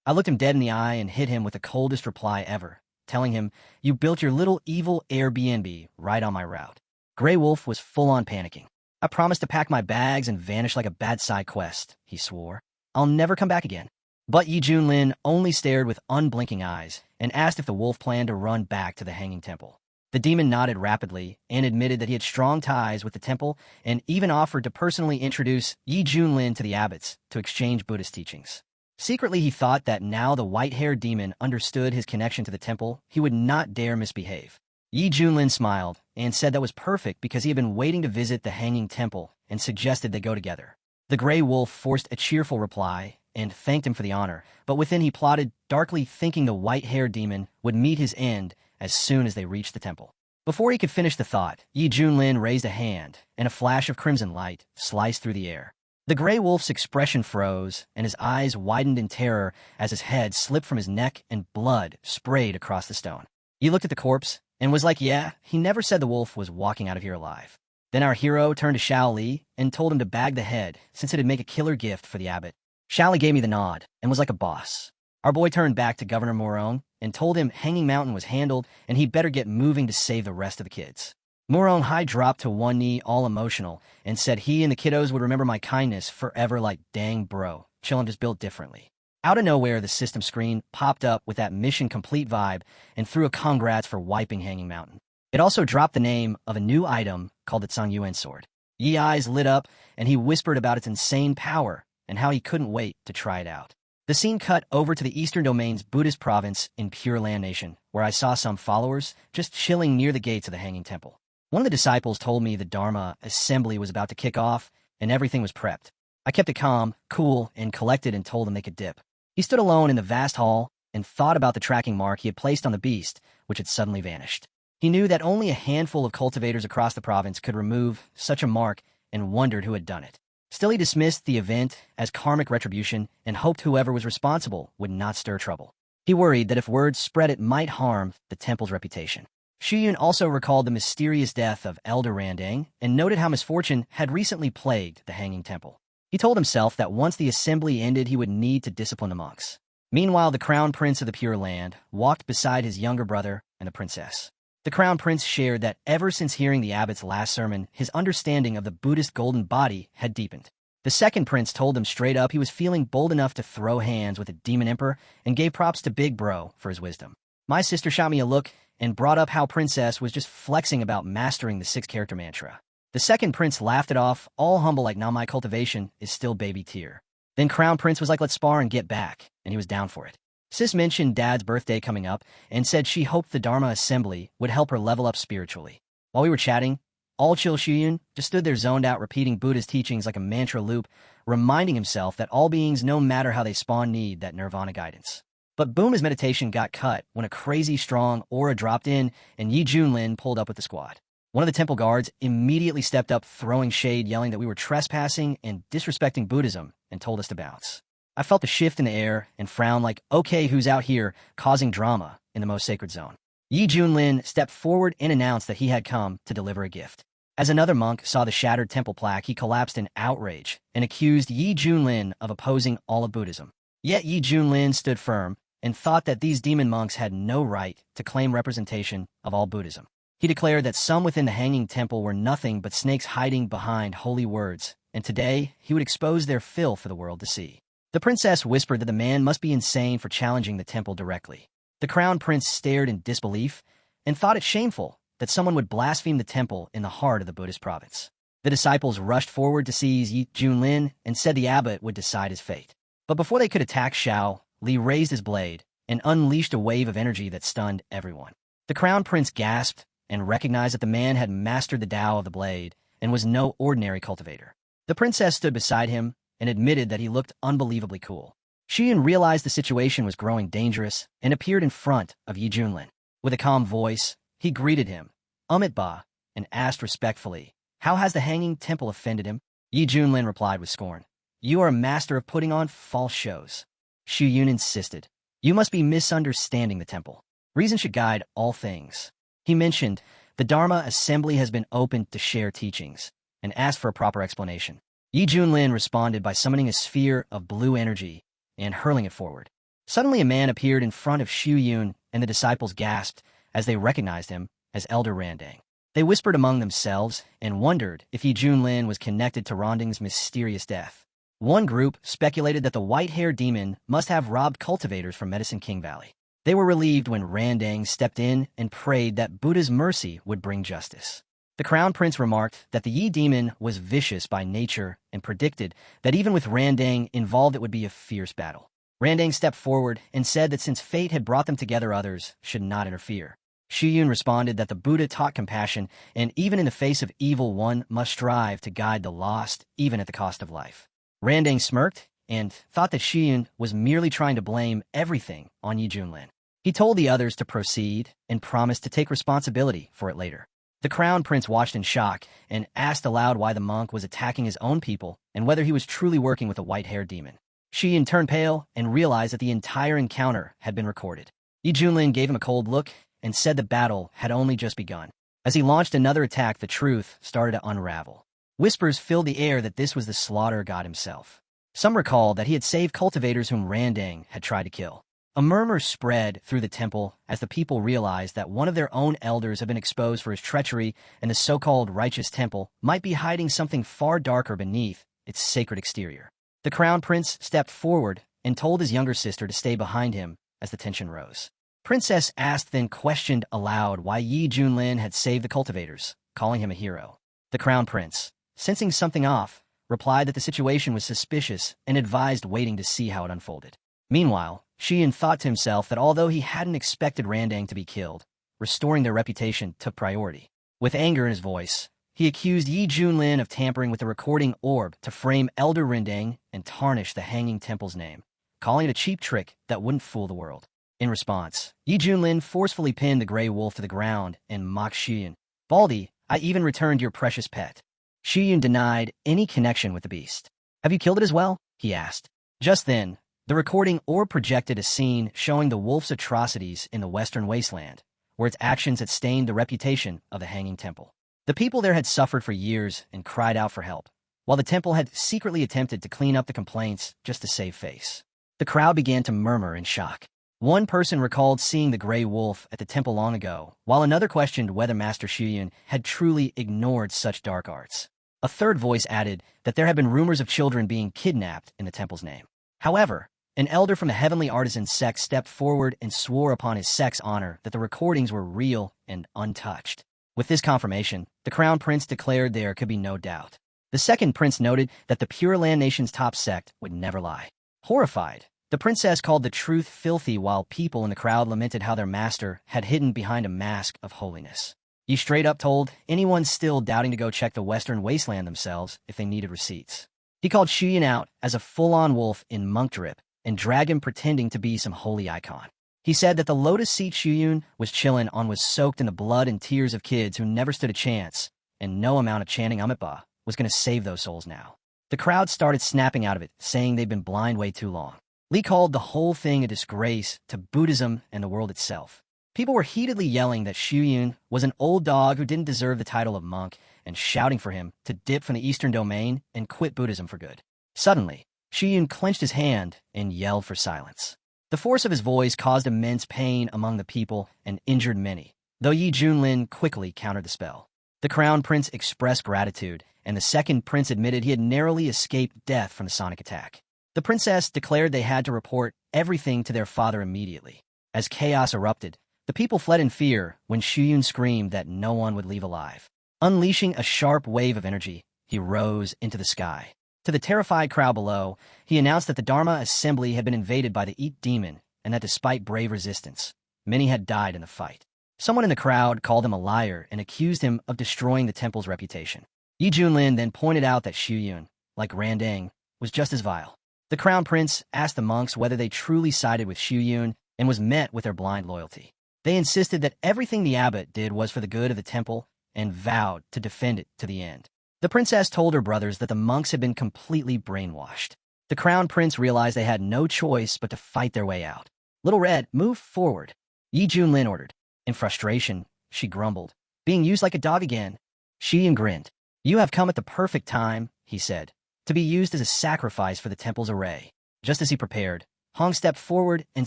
I looked him dead in the eye and hit him with the coldest reply ever, telling him, you built your little evil Airbnb right on my route. Gray Wolf was full-on panicking. I promised to pack my bags and vanish like a bad side quest, he swore. I'll never come back again. But Yi Junlin only stared with unblinking eyes and asked if the wolf planned to run back to the Hanging Temple. The demon nodded rapidly and admitted that he had strong ties with the temple and even offered to personally introduce Yi Junlin to the abbots to exchange Buddhist teachings. Secretly, he thought that now the white-haired demon understood his connection to the temple, he would not dare misbehave. Yi Junlin smiled and said that was perfect because he had been waiting to visit the Hanging Temple and suggested they go together. The gray wolf forced a cheerful reply and thanked him for the honor, but within he plotted, darkly thinking the white-haired demon would meet his end as soon as they reached the temple. Before he could finish the thought, Yi Junlin raised a hand, and a flash of crimson light sliced through the air. The gray wolf's expression froze, and his eyes widened in terror as his head slipped from his neck and blood sprayed across the stone. He looked at the corpse and was like, yeah, he never said the wolf was walking out of here alive. Then our hero turned to Xiao Li and told him to bag the head since it'd make a killer gift for the abbot. Xiao Li gave me the nod and was like a boss. Our boy turned back to Governor Morong and told him Hanging Mountain was handled and he'd better get moving to save the rest of the kids. Morong Hai dropped to one knee all emotional and said he and the kiddos would remember my kindness forever like dang bro, chillin' just built differently. Out of nowhere, the system screen popped up with that mission complete vibe and threw a congrats for wiping Hanging Mountain. It also dropped the name of a new item called the Tsang Yuan sword. Yi eyes lit up and he whispered about its insane power and how he couldn't wait to try it out. The scene cut over to the Eastern Domain's Buddhist province in Pure Land Nation, where I saw some followers just chilling near the gates of the Hanging Temple. One of the disciples told me the Dharma assembly was about to kick off and everything was prepped. I kept it calm, cool, and collected and told him they could dip. He stood alone in the vast hall and thought about the tracking mark he had placed on the beast, which had suddenly vanished. He knew that only a handful of cultivators across the province could remove such a mark and wondered who had done it. Still, he dismissed the event as karmic retribution and hoped whoever was responsible would not stir trouble. He worried that if word spread it might harm the temple's reputation. Shuyun also recalled the mysterious death of Elder Randang and noted how misfortune had recently plagued the Hanging Temple. He told himself that once the assembly ended he would need to discipline the monks. Meanwhile, the Crown Prince of the Pure Land walked beside his younger brother and the princess. The Crown Prince shared that ever since hearing the abbot's last sermon, his understanding of the Buddhist golden body had deepened. The second prince told him straight up he was feeling bold enough to throw hands with the demon emperor and gave props to Big Bro for his wisdom. My sister shot me a look and brought up how Princess was just flexing about mastering the 6-character mantra. The second prince laughed it off, all humble like now my cultivation is still baby tier. Then Crown Prince was like, let's spar and get back, and he was down for it. Sis mentioned Dad's birthday coming up and said she hoped the Dharma assembly would help her level up spiritually. While we were chatting, all chill Shuyun just stood there zoned out repeating Buddha's teachings like a mantra loop, reminding himself that all beings, no matter how they spawn, need that nirvana guidance. But boom, his meditation got cut when a crazy strong aura dropped in and Yi Junlin pulled up with the squad. One of the temple guards immediately stepped up, throwing shade, yelling that we were trespassing and disrespecting Buddhism, and told us to bounce. I felt the shift in the air and frowned like, okay, who's out here causing drama in the most sacred zone? Yi Junlin stepped forward and announced that he had come to deliver a gift. As another monk saw the shattered temple plaque, he collapsed in outrage and accused Yi Junlin of opposing all of Buddhism. Yet Yi Junlin stood firm and thought that these demon monks had no right to claim representation of all Buddhism. He declared that some within the Hanging Temple were nothing but snakes hiding behind holy words, and today he would expose their filth for the world to see. The princess whispered that the man must be insane for challenging the temple directly. The crown prince stared in disbelief and thought it shameful that someone would blaspheme the temple in the heart of the Buddhist province. The disciples rushed forward to seize Yi Junlin and said the abbot would decide his fate. But before they could attack Xiao, Li raised his blade and unleashed a wave of energy that stunned everyone. The crown prince gasped and recognized that the man had mastered the Tao of the blade and was no ordinary cultivator. The princess stood beside him and admitted that he looked unbelievably cool. Shuyun realized the situation was growing dangerous and appeared in front of Yi Junlin. With a calm voice, he greeted him, Amit Ba, and asked respectfully, how has the Hanging Temple offended him? Yi Junlin replied with scorn, you are a master of putting on false shows. Shuyun insisted, you must be misunderstanding the temple. Reason should guide all things. He mentioned, the Dharma assembly has been opened to share teachings, and asked for a proper explanation. Yi Junlin responded by summoning a sphere of blue energy and hurling it forward. Suddenly a man appeared in front of Shuyun, and the disciples gasped as they recognized him as Elder Randang. They whispered among themselves and wondered if Yi Junlin was connected to Randang's mysterious death. One group speculated that the white-haired demon must have robbed cultivators from Medicine King Valley. They were relieved when Randang stepped in and prayed that Buddha's mercy would bring justice. The Crown Prince remarked that the Yi demon was vicious by nature and predicted that even with Randang involved it would be a fierce battle. Randang stepped forward and said that since fate had brought them together, others should not interfere. Shiyun responded that the Buddha taught compassion, and even in the face of evil, one must strive to guide the lost, even at the cost of life. Randang smirked and thought that Shiyun was merely trying to blame everything on Yi Junlin. He told the others to proceed and promised to take responsibility for it later. The Crown Prince watched in shock and asked aloud why the monk was attacking his own people and whether he was truly working with a white-haired demon. Shiyun turned pale and realized that the entire encounter had been recorded. Yi Junlin gave him a cold look and said the battle had only just begun. As he launched another attack, the truth started to unravel. Whispers filled the air that this was the slaughter god himself. Some recalled that he had saved cultivators whom Randang had tried to kill. A murmur spread through the temple as the people realized that one of their own elders had been exposed for his treachery, and the so-called righteous temple might be hiding something far darker beneath its sacred exterior. The Crown Prince stepped forward and told his younger sister to stay behind him as the tension rose. Princess asked, then questioned aloud why Yi Junlin had saved the cultivators, calling him a hero. The Crown Prince, sensing something off, replied that the situation was suspicious and advised waiting to see how it unfolded. Meanwhile, Shiyun thought to himself that although he hadn't expected Randang to be killed, restoring their reputation took priority. With anger in his voice, he accused Yi Junlin of tampering with the recording orb to frame Elder Randang and tarnish the Hanging Temple's name, calling it a cheap trick that wouldn't fool the world. In response, Yi Junlin forcefully pinned the gray wolf to the ground and mocked Shiyun. "Baldy, I even returned your precious pet." Shiyun denied any connection with the beast. "Have you killed it as well?" he asked. Just then, the recording orb projected a scene showing the wolf's atrocities in the Western Wasteland, where its actions had stained the reputation of the Hanging Temple. The people there had suffered for years and cried out for help, while the temple had secretly attempted to clean up the complaints just to save face. The crowd began to murmur in shock. One person recalled seeing the gray wolf at the temple long ago, while another questioned whether Master Shiyun had truly ignored such dark arts. A third voice added that there had been rumors of children being kidnapped in the temple's name. However, an elder from the Heavenly Artisan sect stepped forward and swore upon his sect's honor that the recordings were real and untouched. With this confirmation, the Crown Prince declared there could be no doubt. The second prince noted that the Pure Land Nation's top sect would never lie. Horrified, the princess called the truth filthy while people in the crowd lamented how their master had hidden behind a mask of holiness. He straight up told anyone still doubting to go check the Western Wasteland themselves if they needed receipts. He called Shiyun out as a full-on wolf in monk drip and dragged him pretending to be some holy icon. He said that the lotus seat Shiyun was chillin' on was soaked in the blood and tears of kids who never stood a chance, and no amount of chanting Amitabha was going to save those souls now. The crowd started snapping out of it, saying they'd been blind way too long. Li called the whole thing a disgrace to Buddhism and the world itself. People were heatedly yelling that Shiyun was an old dog who didn't deserve the title of monk and shouting for him to dip from the Eastern Domain and quit Buddhism for good. Suddenly, Shiyun clenched his hand and yelled for silence. The force of his voice caused immense pain among the people and injured many, though Yi Junlin quickly countered the spell. The Crown Prince expressed gratitude, and the second prince admitted he had narrowly escaped death from the sonic attack. The princess declared they had to report everything to their father immediately. As chaos erupted, the people fled in fear when Shiyun screamed that no one would leave alive. Unleashing a sharp wave of energy, he rose into the sky. To the terrified crowd below, he announced that the Dharma Assembly had been invaded by the Eat Demon and that despite brave resistance, many had died in the fight. Someone in the crowd called him a liar and accused him of destroying the temple's reputation. Yi Junlin then pointed out that Shiyun, like Randang, was just as vile. The Crown Prince asked the monks whether they truly sided with Shiyun and was met with their blind loyalty. They insisted that everything the abbot did was for the good of the temple and vowed to defend it to the end. The princess told her brothers that the monks had been completely brainwashed. The Crown Prince realized they had no choice but to fight their way out. "Little Red, move forward," Yi Junlin ordered. In frustration, she grumbled, "Being used like a dog again." Shiyun grinned. "You have come at the perfect time," he said, "to be used as a sacrifice for the temple's array." Just as he prepared, Hong stepped forward and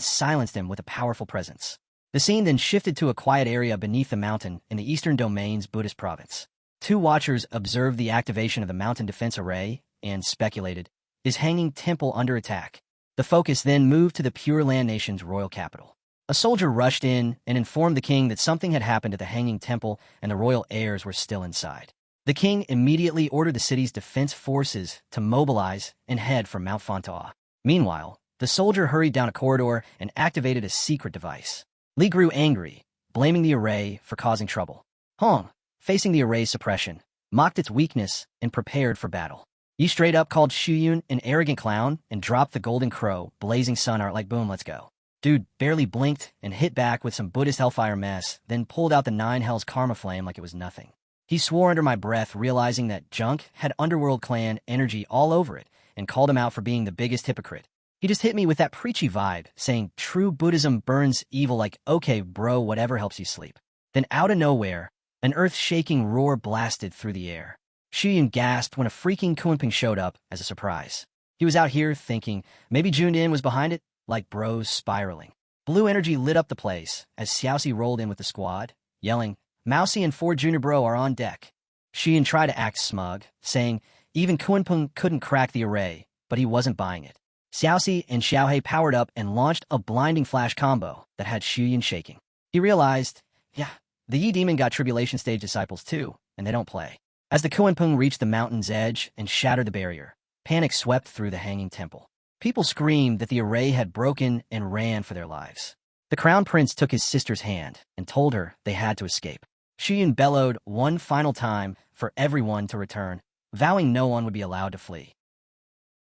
silenced him with a powerful presence. The scene then shifted to a quiet area beneath the mountain in the Eastern Domain's Buddhist province. Two watchers observed the activation of the mountain defense array and speculated, is Hanging Temple under attack? The focus then moved to the Pure Land Nation's royal capital. A soldier rushed in and informed the king that something had happened at the Hanging Temple and the royal heirs were still inside. The king immediately ordered the city's defense forces to mobilize and head for Mount Fontaine. Meanwhile, the soldier hurried down a corridor and activated a secret device. Li grew angry, blaming the array for causing trouble. Hong, facing the array's suppression, mocked its weakness and prepared for battle. Yi straight up called Shuyun an arrogant clown and dropped the golden crow, blazing sun art like boom, let's go. Dude barely blinked and hit back with some Buddhist hellfire mess, then pulled out the nine hells karma flame like it was nothing. He swore under my breath, realizing that junk had underworld clan energy all over it, and called him out for being the biggest hypocrite. He just hit me with that preachy vibe, saying true Buddhism burns evil like, okay bro, whatever helps you sleep. Then out of nowhere, an earth-shaking roar blasted through the air. Shuyun gasped when a freaking Kunping showed up as a surprise. He was out here thinking maybe Junin was behind it, like bros spiraling. Blue energy lit up the place as Xiaoxi rolled in with the squad, yelling, Mousy and 4 Junior Bro are on deck. Shuyun tried to act smug, saying even Kunpeng couldn't crack the array, but he wasn't buying it. Xiaoxi and Xiaohei powered up and launched a blinding flash combo that had Shuyun shaking. He realized, yeah, the Yi Demon got Tribulation Stage disciples too, and they don't play. As the Kunpeng reached the mountain's edge and shattered the barrier, panic swept through the Hanging Temple. People screamed that the array had broken and ran for their lives. The Crown Prince took his sister's hand and told her they had to escape. Shuyun bellowed one final time for everyone to return, vowing no one would be allowed to flee.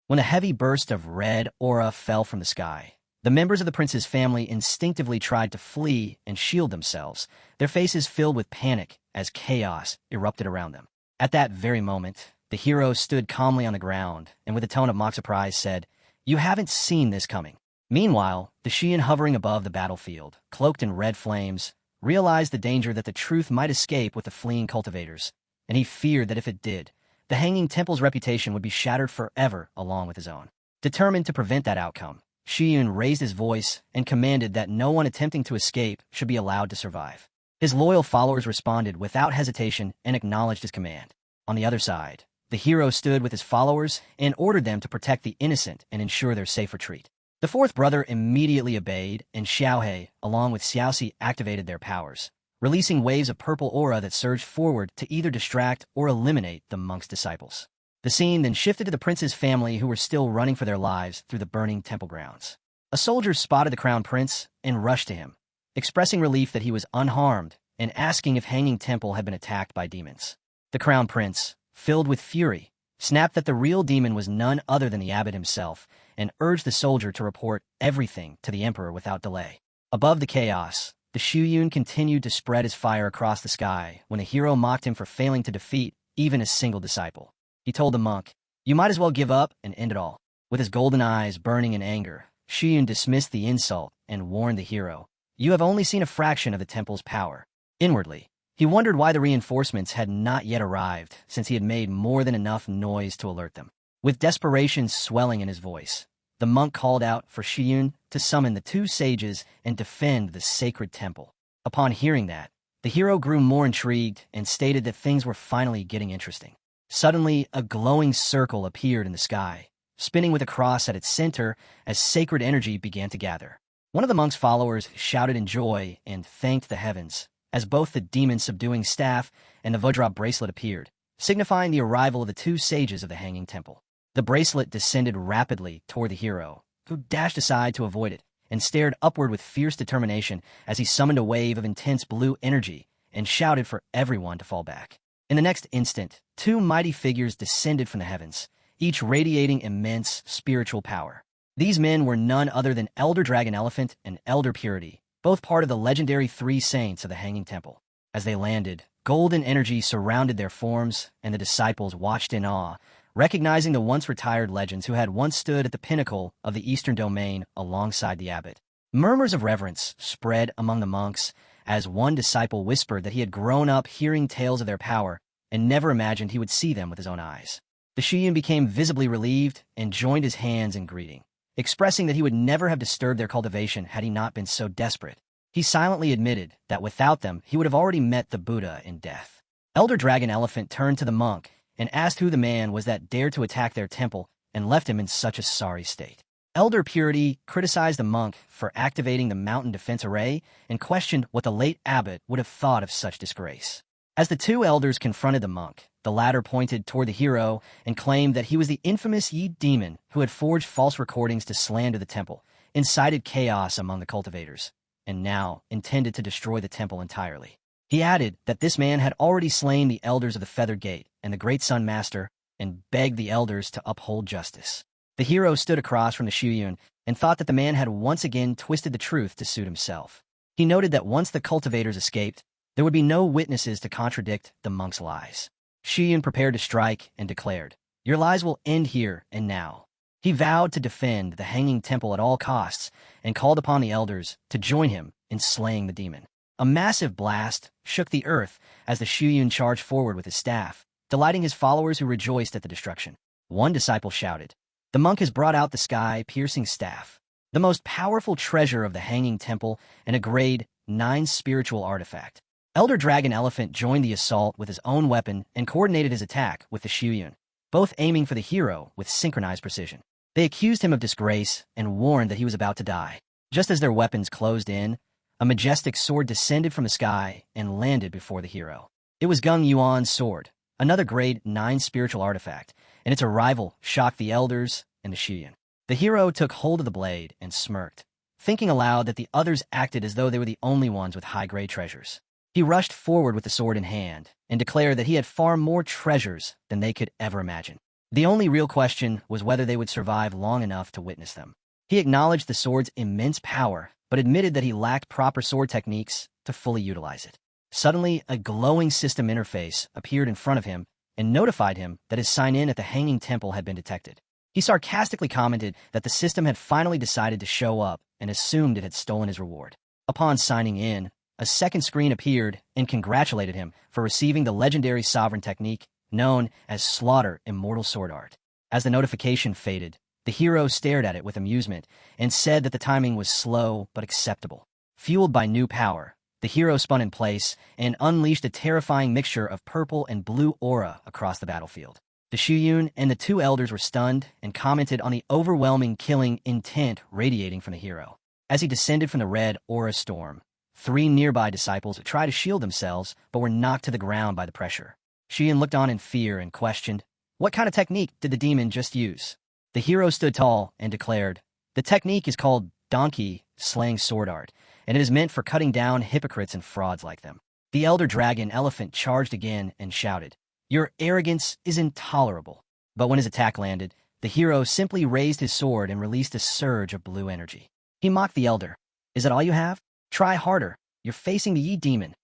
When a heavy burst of red aura fell from the sky, the members of the prince's family instinctively tried to flee and shield themselves, their faces filled with panic as chaos erupted around them. At that very moment, the hero stood calmly on the ground and with a tone of mock surprise said, "You haven't seen this coming." Meanwhile, the Shuyun hovering above the battlefield, cloaked in red flames, realized the danger that the truth might escape with the fleeing cultivators, and he feared that if it did, the Hanging Temple's reputation would be shattered forever along with his own. Determined to prevent that outcome, Shuyun raised his voice and commanded that no one attempting to escape should be allowed to survive. His loyal followers responded without hesitation and acknowledged his command. On the other side, the hero stood with his followers and ordered them to protect the innocent and ensure their safe retreat. The fourth brother immediately obeyed, and Xiaohei, along with Xiaoxi, activated their powers, releasing waves of purple aura that surged forward to either distract or eliminate the monk's disciples. The scene then shifted to the prince's family who were still running for their lives through the burning temple grounds. A soldier spotted the crown prince and rushed to him, expressing relief that he was unharmed and asking if Hanging Temple had been attacked by demons. The crown prince, filled with fury, snapped that the real demon was none other than the abbot himself and urged the soldier to report everything to the emperor without delay. Above the chaos, the Shuyun continued to spread his fire across the sky when the hero mocked him for failing to defeat even a single disciple. He told the monk, "You might as well give up and end it all." With his golden eyes burning in anger, Shuyun dismissed the insult and warned the hero, "You have only seen a fraction of the temple's power." Inwardly, he wondered why the reinforcements had not yet arrived, since he had made more than enough noise to alert them. With desperation swelling in his voice, the monk called out for Shuyun to summon the 2 sages and defend the sacred temple. Upon hearing that, the hero grew more intrigued and stated that things were finally getting interesting. Suddenly, a glowing circle appeared in the sky, spinning with a cross at its center as sacred energy began to gather. One of the monk's followers shouted in joy and thanked the heavens, as both the demon-subduing staff and the Vajra bracelet appeared, signifying the arrival of the 2 sages of the Hanging Temple. The bracelet descended rapidly toward the hero, who dashed aside to avoid it, and stared upward with fierce determination as he summoned a wave of intense blue energy and shouted for everyone to fall back. In the next instant, 2 mighty figures descended from the heavens, each radiating immense spiritual power. These men were none other than Elder Dragon Elephant and Elder Purity, both part of the legendary 3 saints of the Hanging Temple. As they landed, golden energy surrounded their forms, and the disciples watched in awe, recognizing the once-retired legends who had once stood at the pinnacle of the Eastern Domain alongside the abbot. Murmurs of reverence spread among the monks as one disciple whispered that he had grown up hearing tales of their power and never imagined he would see them with his own eyes. The Shuyun became visibly relieved and joined his hands in greeting, expressing that he would never have disturbed their cultivation had he not been so desperate. He silently admitted that without them, he would have already met the Buddha in death. Elder Dragon Elephant turned to the monk and asked who the man was that dared to attack their temple and left him in such a sorry state. Elder Purity criticized the monk for activating the mountain defense array and questioned what the late abbot would have thought of such disgrace. As the two elders confronted the monk, the latter pointed toward the hero and claimed that he was the infamous Yi demon who had forged false recordings to slander the temple, incited chaos among the cultivators, and now intended to destroy the temple entirely. He added that this man had already slain the elders of the Feathered Gate and the Great Sun Master and begged the elders to uphold justice. The hero stood across from the Shuyun and thought that the man had once again twisted the truth to suit himself. He noted that once the cultivators escaped, there would be no witnesses to contradict the monk's lies. Shuyun prepared to strike and declared, "Your lies will end here and now." He vowed to defend the hanging temple at all costs and called upon the elders to join him in slaying the demon. A massive blast shook the earth as the Shuyun charged forward with his staff, delighting his followers who rejoiced at the destruction. One disciple shouted, "The monk has brought out the sky-piercing staff, the most powerful treasure of the hanging temple and a grade 9 spiritual artifact." Elder Dragon Elephant joined the assault with his own weapon and coordinated his attack with the Shuyun, both aiming for the hero with synchronized precision. They accused him of disgrace and warned that he was about to die. Just as their weapons closed in, a majestic sword descended from the sky and landed before the hero. It was Gung Yuan's sword, another grade 9 spiritual artifact, and its arrival shocked the elders and the Shuyun. The hero took hold of the blade and smirked, thinking aloud that the others acted as though they were the only ones with high-grade treasures. He rushed forward with the sword in hand and declared that he had far more treasures than they could ever imagine. The only real question was whether they would survive long enough to witness them. He acknowledged the sword's immense power, but admitted that he lacked proper sword techniques to fully utilize it. Suddenly, a glowing system interface appeared in front of him and notified him that his sign-in at the Hanging Temple had been detected. He sarcastically commented that the system had finally decided to show up and assumed it had stolen his reward. Upon signing in, a second screen appeared and congratulated him for receiving the legendary sovereign technique known as Slaughter Immortal Sword Art. As the notification faded, the hero stared at it with amusement and said that the timing was slow but acceptable. Fueled by new power, the hero spun in place and unleashed a terrifying mixture of purple and blue aura across the battlefield. The Shuyun and the two elders were stunned and commented on the overwhelming killing intent radiating from the hero. As he descended from the red aura storm, 3 nearby disciples tried to shield themselves but were knocked to the ground by the pressure. Shuyun looked on in fear and questioned, "What kind of technique did the demon just use?" The hero stood tall and declared, "The technique is called Donkey Slaying Sword Art, and it is meant for cutting down hypocrites and frauds like them." The elder dragon elephant charged again and shouted, "Your arrogance is intolerable." But when his attack landed, the hero simply raised his sword and released a surge of blue energy. He mocked the elder. "Is that all you have? Try harder. You're facing the Yi demon."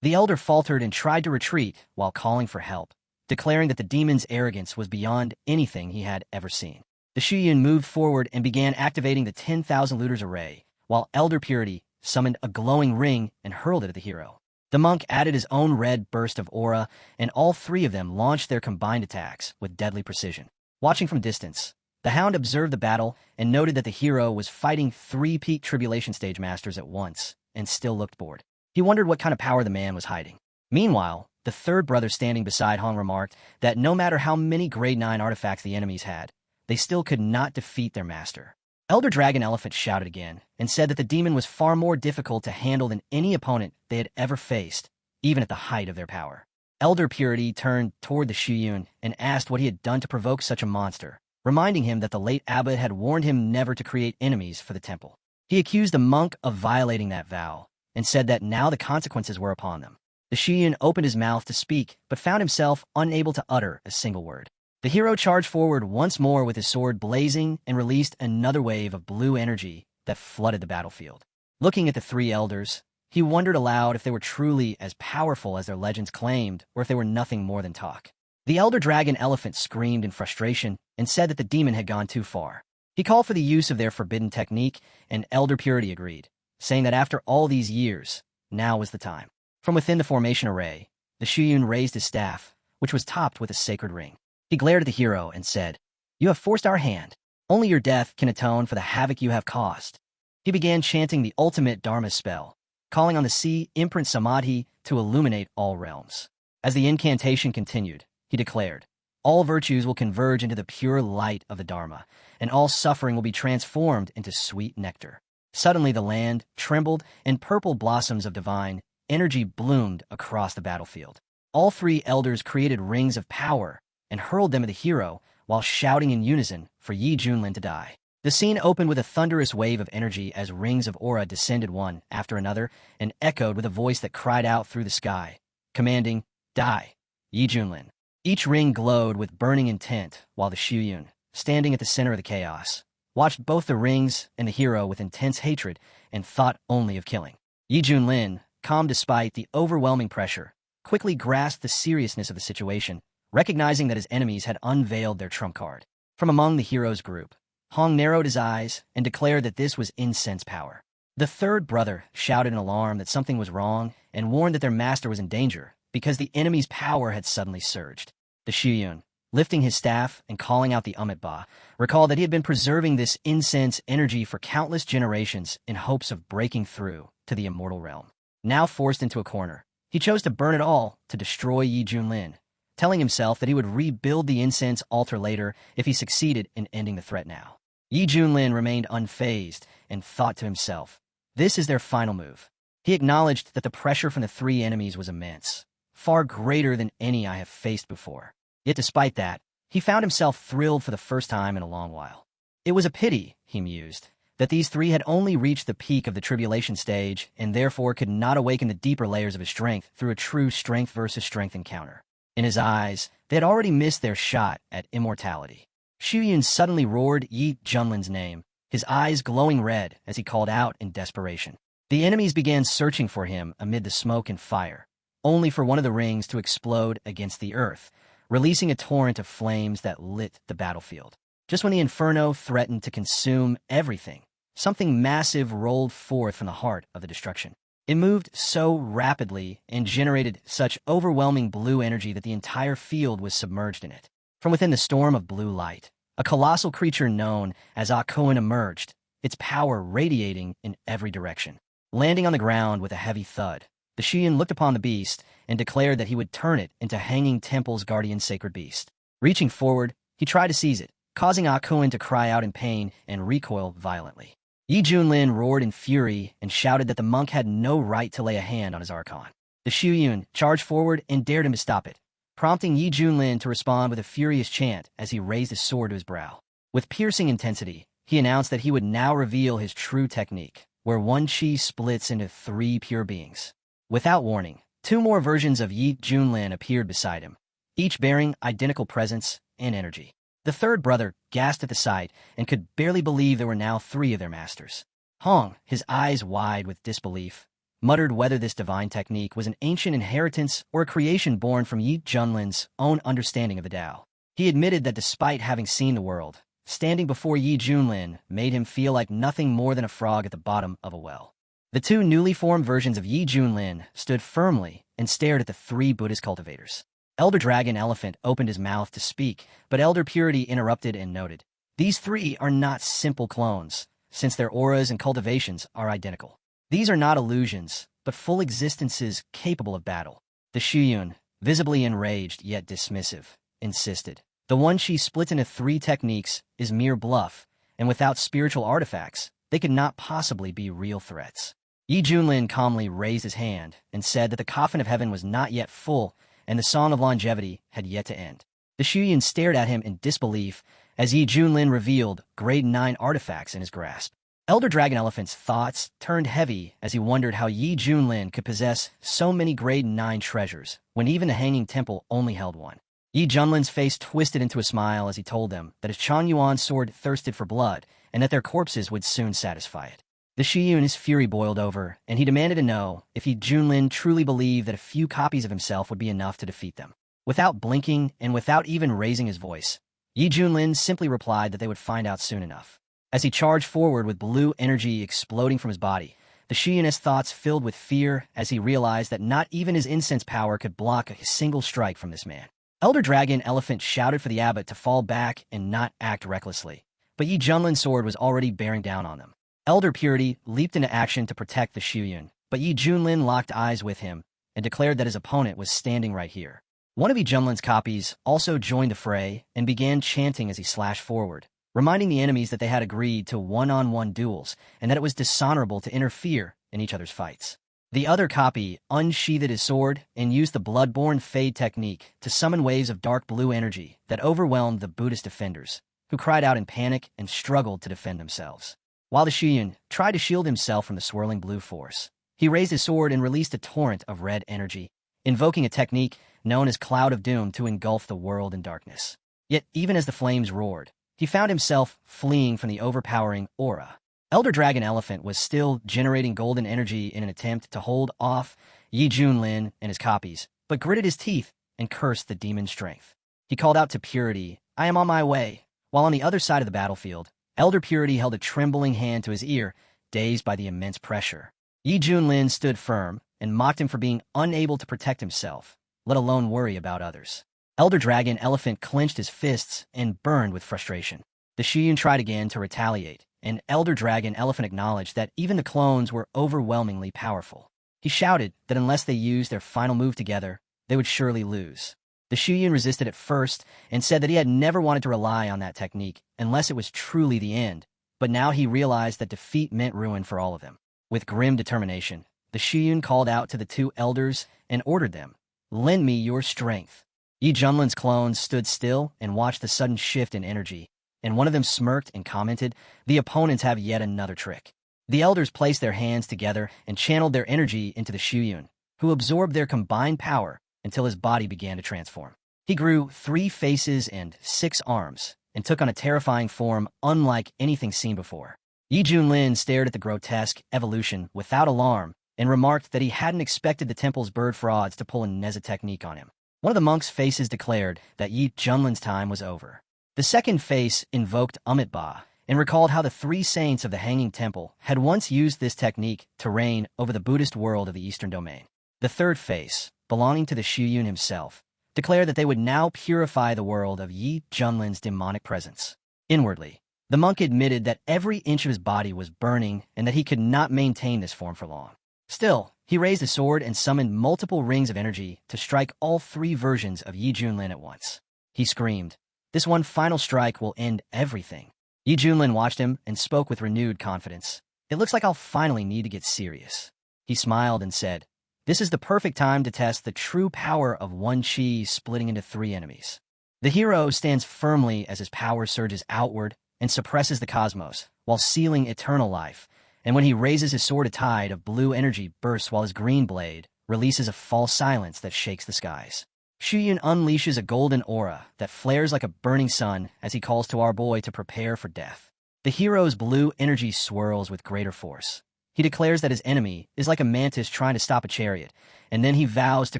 The elder faltered and tried to retreat while calling for help, declaring that the demon's arrogance was beyond anything he had ever seen. The Shuyun moved forward and began activating the 10,000 looters array, while Elder Purity summoned a glowing ring and hurled it at the hero. The monk added his own red burst of aura, and all 3 of them launched their combined attacks with deadly precision. Watching from distance, the hound observed the battle and noted that the hero was fighting 3 peak tribulation stage masters at once and still looked bored. He wondered what kind of power the man was hiding. Meanwhile, the third brother standing beside Hong remarked that no matter how many grade 9 artifacts the enemies had, they still could not defeat their master. Elder Dragon Elephant shouted again and said that the demon was far more difficult to handle than any opponent they had ever faced, even at the height of their power. Elder Purity turned toward the Shuyun and asked what he had done to provoke such a monster, reminding him that the late abbot had warned him never to create enemies for the temple. He accused the monk of violating that vow and said that now the consequences were upon them. The Shuyun opened his mouth to speak, but found himself unable to utter a single word. The hero charged forward once more with his sword blazing and released another wave of blue energy that flooded the battlefield. Looking at the 3 elders, he wondered aloud if they were truly as powerful as their legends claimed, or if they were nothing more than talk. The elder dragon elephant screamed in frustration and said that the demon had gone too far. He called for the use of their forbidden technique, and Elder Purity agreed, saying that after all these years, now was the time. From within the formation array, the Shuyun raised his staff, which was topped with a sacred ring. He glared at the hero and said, "You have forced our hand. Only your death can atone for the havoc you have caused." He began chanting the ultimate Dharma spell, calling on the sea imprint Samadhi to illuminate all realms. As the incantation continued, he declared, All virtues will converge into the pure light of the Dharma, and all suffering will be transformed into sweet nectar. Suddenly the land trembled, and purple blossoms of divine energy bloomed across the battlefield. All three elders created rings of power and hurled them at the hero while shouting in unison for Yi Junlin to die. The scene opened with a thunderous wave of energy as rings of aura descended one after another and echoed with a voice that cried out through the sky, commanding, "Die, Yi Junlin." Each ring glowed with burning intent while the Shuyun, standing at the center of the chaos, watched both the rings and the hero with intense hatred and thought only of killing. Yi Junlin, calm despite the overwhelming pressure, quickly grasped the seriousness of the situation, recognizing that his enemies had unveiled their trump card. From among the hero's group, Hong narrowed his eyes and declared that this was incense power. The third brother shouted in alarm that something was wrong and warned that their master was in danger because the enemy's power had suddenly surged. The Shuyun, lifting his staff and calling out the Amitabha, recalled that he had been preserving this incense energy for countless generations in hopes of breaking through to the immortal realm. Now forced into a corner, he chose to burn it all to destroy Yi Junlin, telling himself that he would rebuild the incense altar later if he succeeded in ending the threat now. Yi Junlin remained unfazed and thought to himself, "This is their final move." He acknowledged that the pressure from the three enemies was immense, far greater than any I have faced before. Yet despite that, he found himself thrilled for the first time in a long while. It was a pity, he mused, that these three had only reached the peak of the tribulation stage and therefore could not awaken the deeper layers of his strength through a true strength versus strength encounter. In his eyes, they had already missed their shot at immortality. Shuyun suddenly roared Yi Junlin's name, his eyes glowing red as he called out in desperation. The enemies began searching for him amid the smoke and fire, only for one of the rings to explode against the earth, releasing a torrent of flames that lit the battlefield. Just when the inferno threatened to consume everything, something massive rolled forth from the heart of the destruction. It moved so rapidly and generated such overwhelming blue energy that the entire field was submerged in it. From within the storm of blue light, a colossal creature known as Akuin emerged, its power radiating in every direction. Landing on the ground with a heavy thud, the Shuyun looked upon the beast and declared that he would turn it into Hanging Temple's guardian sacred beast. Reaching forward, he tried to seize it, causing Akuin to cry out in pain and recoil violently. Yi Junlin roared in fury and shouted that the monk had no right to lay a hand on his Archon. The Shuyun charged forward and dared him to stop it, prompting Yi Junlin to respond with a furious chant as he raised his sword to his brow. With piercing intensity, he announced that he would now reveal his true technique, where one chi splits into three pure beings. Without warning, two more versions of Yi Junlin appeared beside him, each bearing identical presence and energy. The third brother gasped at the sight and could barely believe there were now three of their masters. Hong, his eyes wide with disbelief, muttered whether this divine technique was an ancient inheritance or a creation born from Yi Junlin's own understanding of the Tao. He admitted that despite having seen the world, standing before Yi Junlin made him feel like nothing more than a frog at the bottom of a well. The two newly formed versions of Yi Junlin stood firmly and stared at the three Buddhist cultivators. Elder Dragon Elephant opened his mouth to speak, but Elder Purity interrupted and noted, "These three are not simple clones, since their auras and cultivations are identical. These are not illusions, but full existences capable of battle." The Shuyun, visibly enraged yet dismissive, insisted, "The one she splits into three techniques is mere bluff, and without spiritual artifacts, they could not possibly be real threats." Yi Junlin calmly raised his hand and said that the coffin of heaven was not yet full and the song of longevity had yet to end. The Shuyun stared at him in disbelief as Yi Junlin revealed grade 9 artifacts in his grasp. Elder Dragon Elephant's thoughts turned heavy as he wondered how Yi Junlin could possess so many grade 9 treasures when even the Hanging Temple only held one. Yi Junlin's face twisted into a smile as he told them that his Chan Yuan's sword thirsted for blood and that their corpses would soon satisfy it. The Shuyun's fury boiled over, and he demanded to know if Yi Junlin truly believed that a few copies of himself would be enough to defeat them. Without blinking and without even raising his voice, Yi Junlin simply replied that they would find out soon enough. As he charged forward with blue energy exploding from his body, the Shuyun's thoughts filled with fear as he realized that not even his incense power could block a single strike from this man. Elder Dragon Elephant shouted for the abbot to fall back and not act recklessly, but Yi Junlin's sword was already bearing down on them. Elder Purity leaped into action to protect the Shuyun, but Yi Junlin locked eyes with him and declared that his opponent was standing right here. One of Junlin's copies also joined the fray and began chanting as he slashed forward, reminding the enemies that they had agreed to one-on-one duels and that it was dishonorable to interfere in each other's fights. The other copy unsheathed his sword and used the bloodborne fade technique to summon waves of dark blue energy that overwhelmed the Buddhist defenders, who cried out in panic and struggled to defend themselves. While the Shuyun tried to shield himself from the swirling blue force, he raised his sword and released a torrent of red energy, invoking a technique known as Cloud of Doom to engulf the world in darkness. Yet, even as the flames roared, he found himself fleeing from the overpowering aura. Elder Dragon Elephant was still generating golden energy in an attempt to hold off Junlin and his copies, but gritted his teeth and cursed the demon's strength. He called out to Purity, "I am on my way," while on the other side of the battlefield, Elder Purity held a trembling hand to his ear, dazed by the immense pressure. Junlin stood firm and mocked him for being unable to protect himself, let alone worry about others. Elder Dragon Elephant clenched his fists and burned with frustration. The Shuyun tried again to retaliate, and Elder Dragon Elephant acknowledged that even the clones were overwhelmingly powerful. He shouted that unless they used their final move together, they would surely lose. The Shuyun resisted at first and said that he had never wanted to rely on that technique unless it was truly the end, but now he realized that defeat meant ruin for all of them. With grim determination, the Shuyun called out to the two elders and ordered them, "Lend me your strength." Junlin's clones stood still and watched the sudden shift in energy, and one of them smirked and commented, "The opponents have yet another trick." The elders placed their hands together and channeled their energy into the Shuyun, who absorbed their combined power until his body began to transform. He grew 3 faces and 6 arms, and took on a terrifying form unlike anything seen before. Junlin stared at the grotesque evolution without alarm and remarked that he hadn't expected the temple's bird frauds to pull a Neza technique on him. One of the monks' faces declared that Junlin's time was over. The second face invoked Amitabha and recalled how the 3 saints of the Hanging Temple had once used this technique to reign over the Buddhist world of the Eastern Domain. The third face, belonging to the Shuyun himself, declared that they would now purify the world of Junlin's demonic presence. Inwardly, the monk admitted that every inch of his body was burning and that he could not maintain this form for long. Still, he raised a sword and summoned multiple rings of energy to strike all 3 versions of Junlin at once. He screamed, "This one final strike will end everything." Junlin watched him and spoke with renewed confidence. "It looks like I'll finally need to get serious." He smiled and said, "This is the perfect time to test the true power of one chi splitting into 3 enemies." The hero stands firmly as his power surges outward and suppresses the cosmos, while sealing eternal life, and when he raises his sword, a tide of blue energy bursts while his green blade releases a false silence that shakes the skies. Shuyun unleashes a golden aura that flares like a burning sun as he calls to our boy to prepare for death. The hero's blue energy swirls with greater force. He declares that his enemy is like a mantis trying to stop a chariot, and then he vows to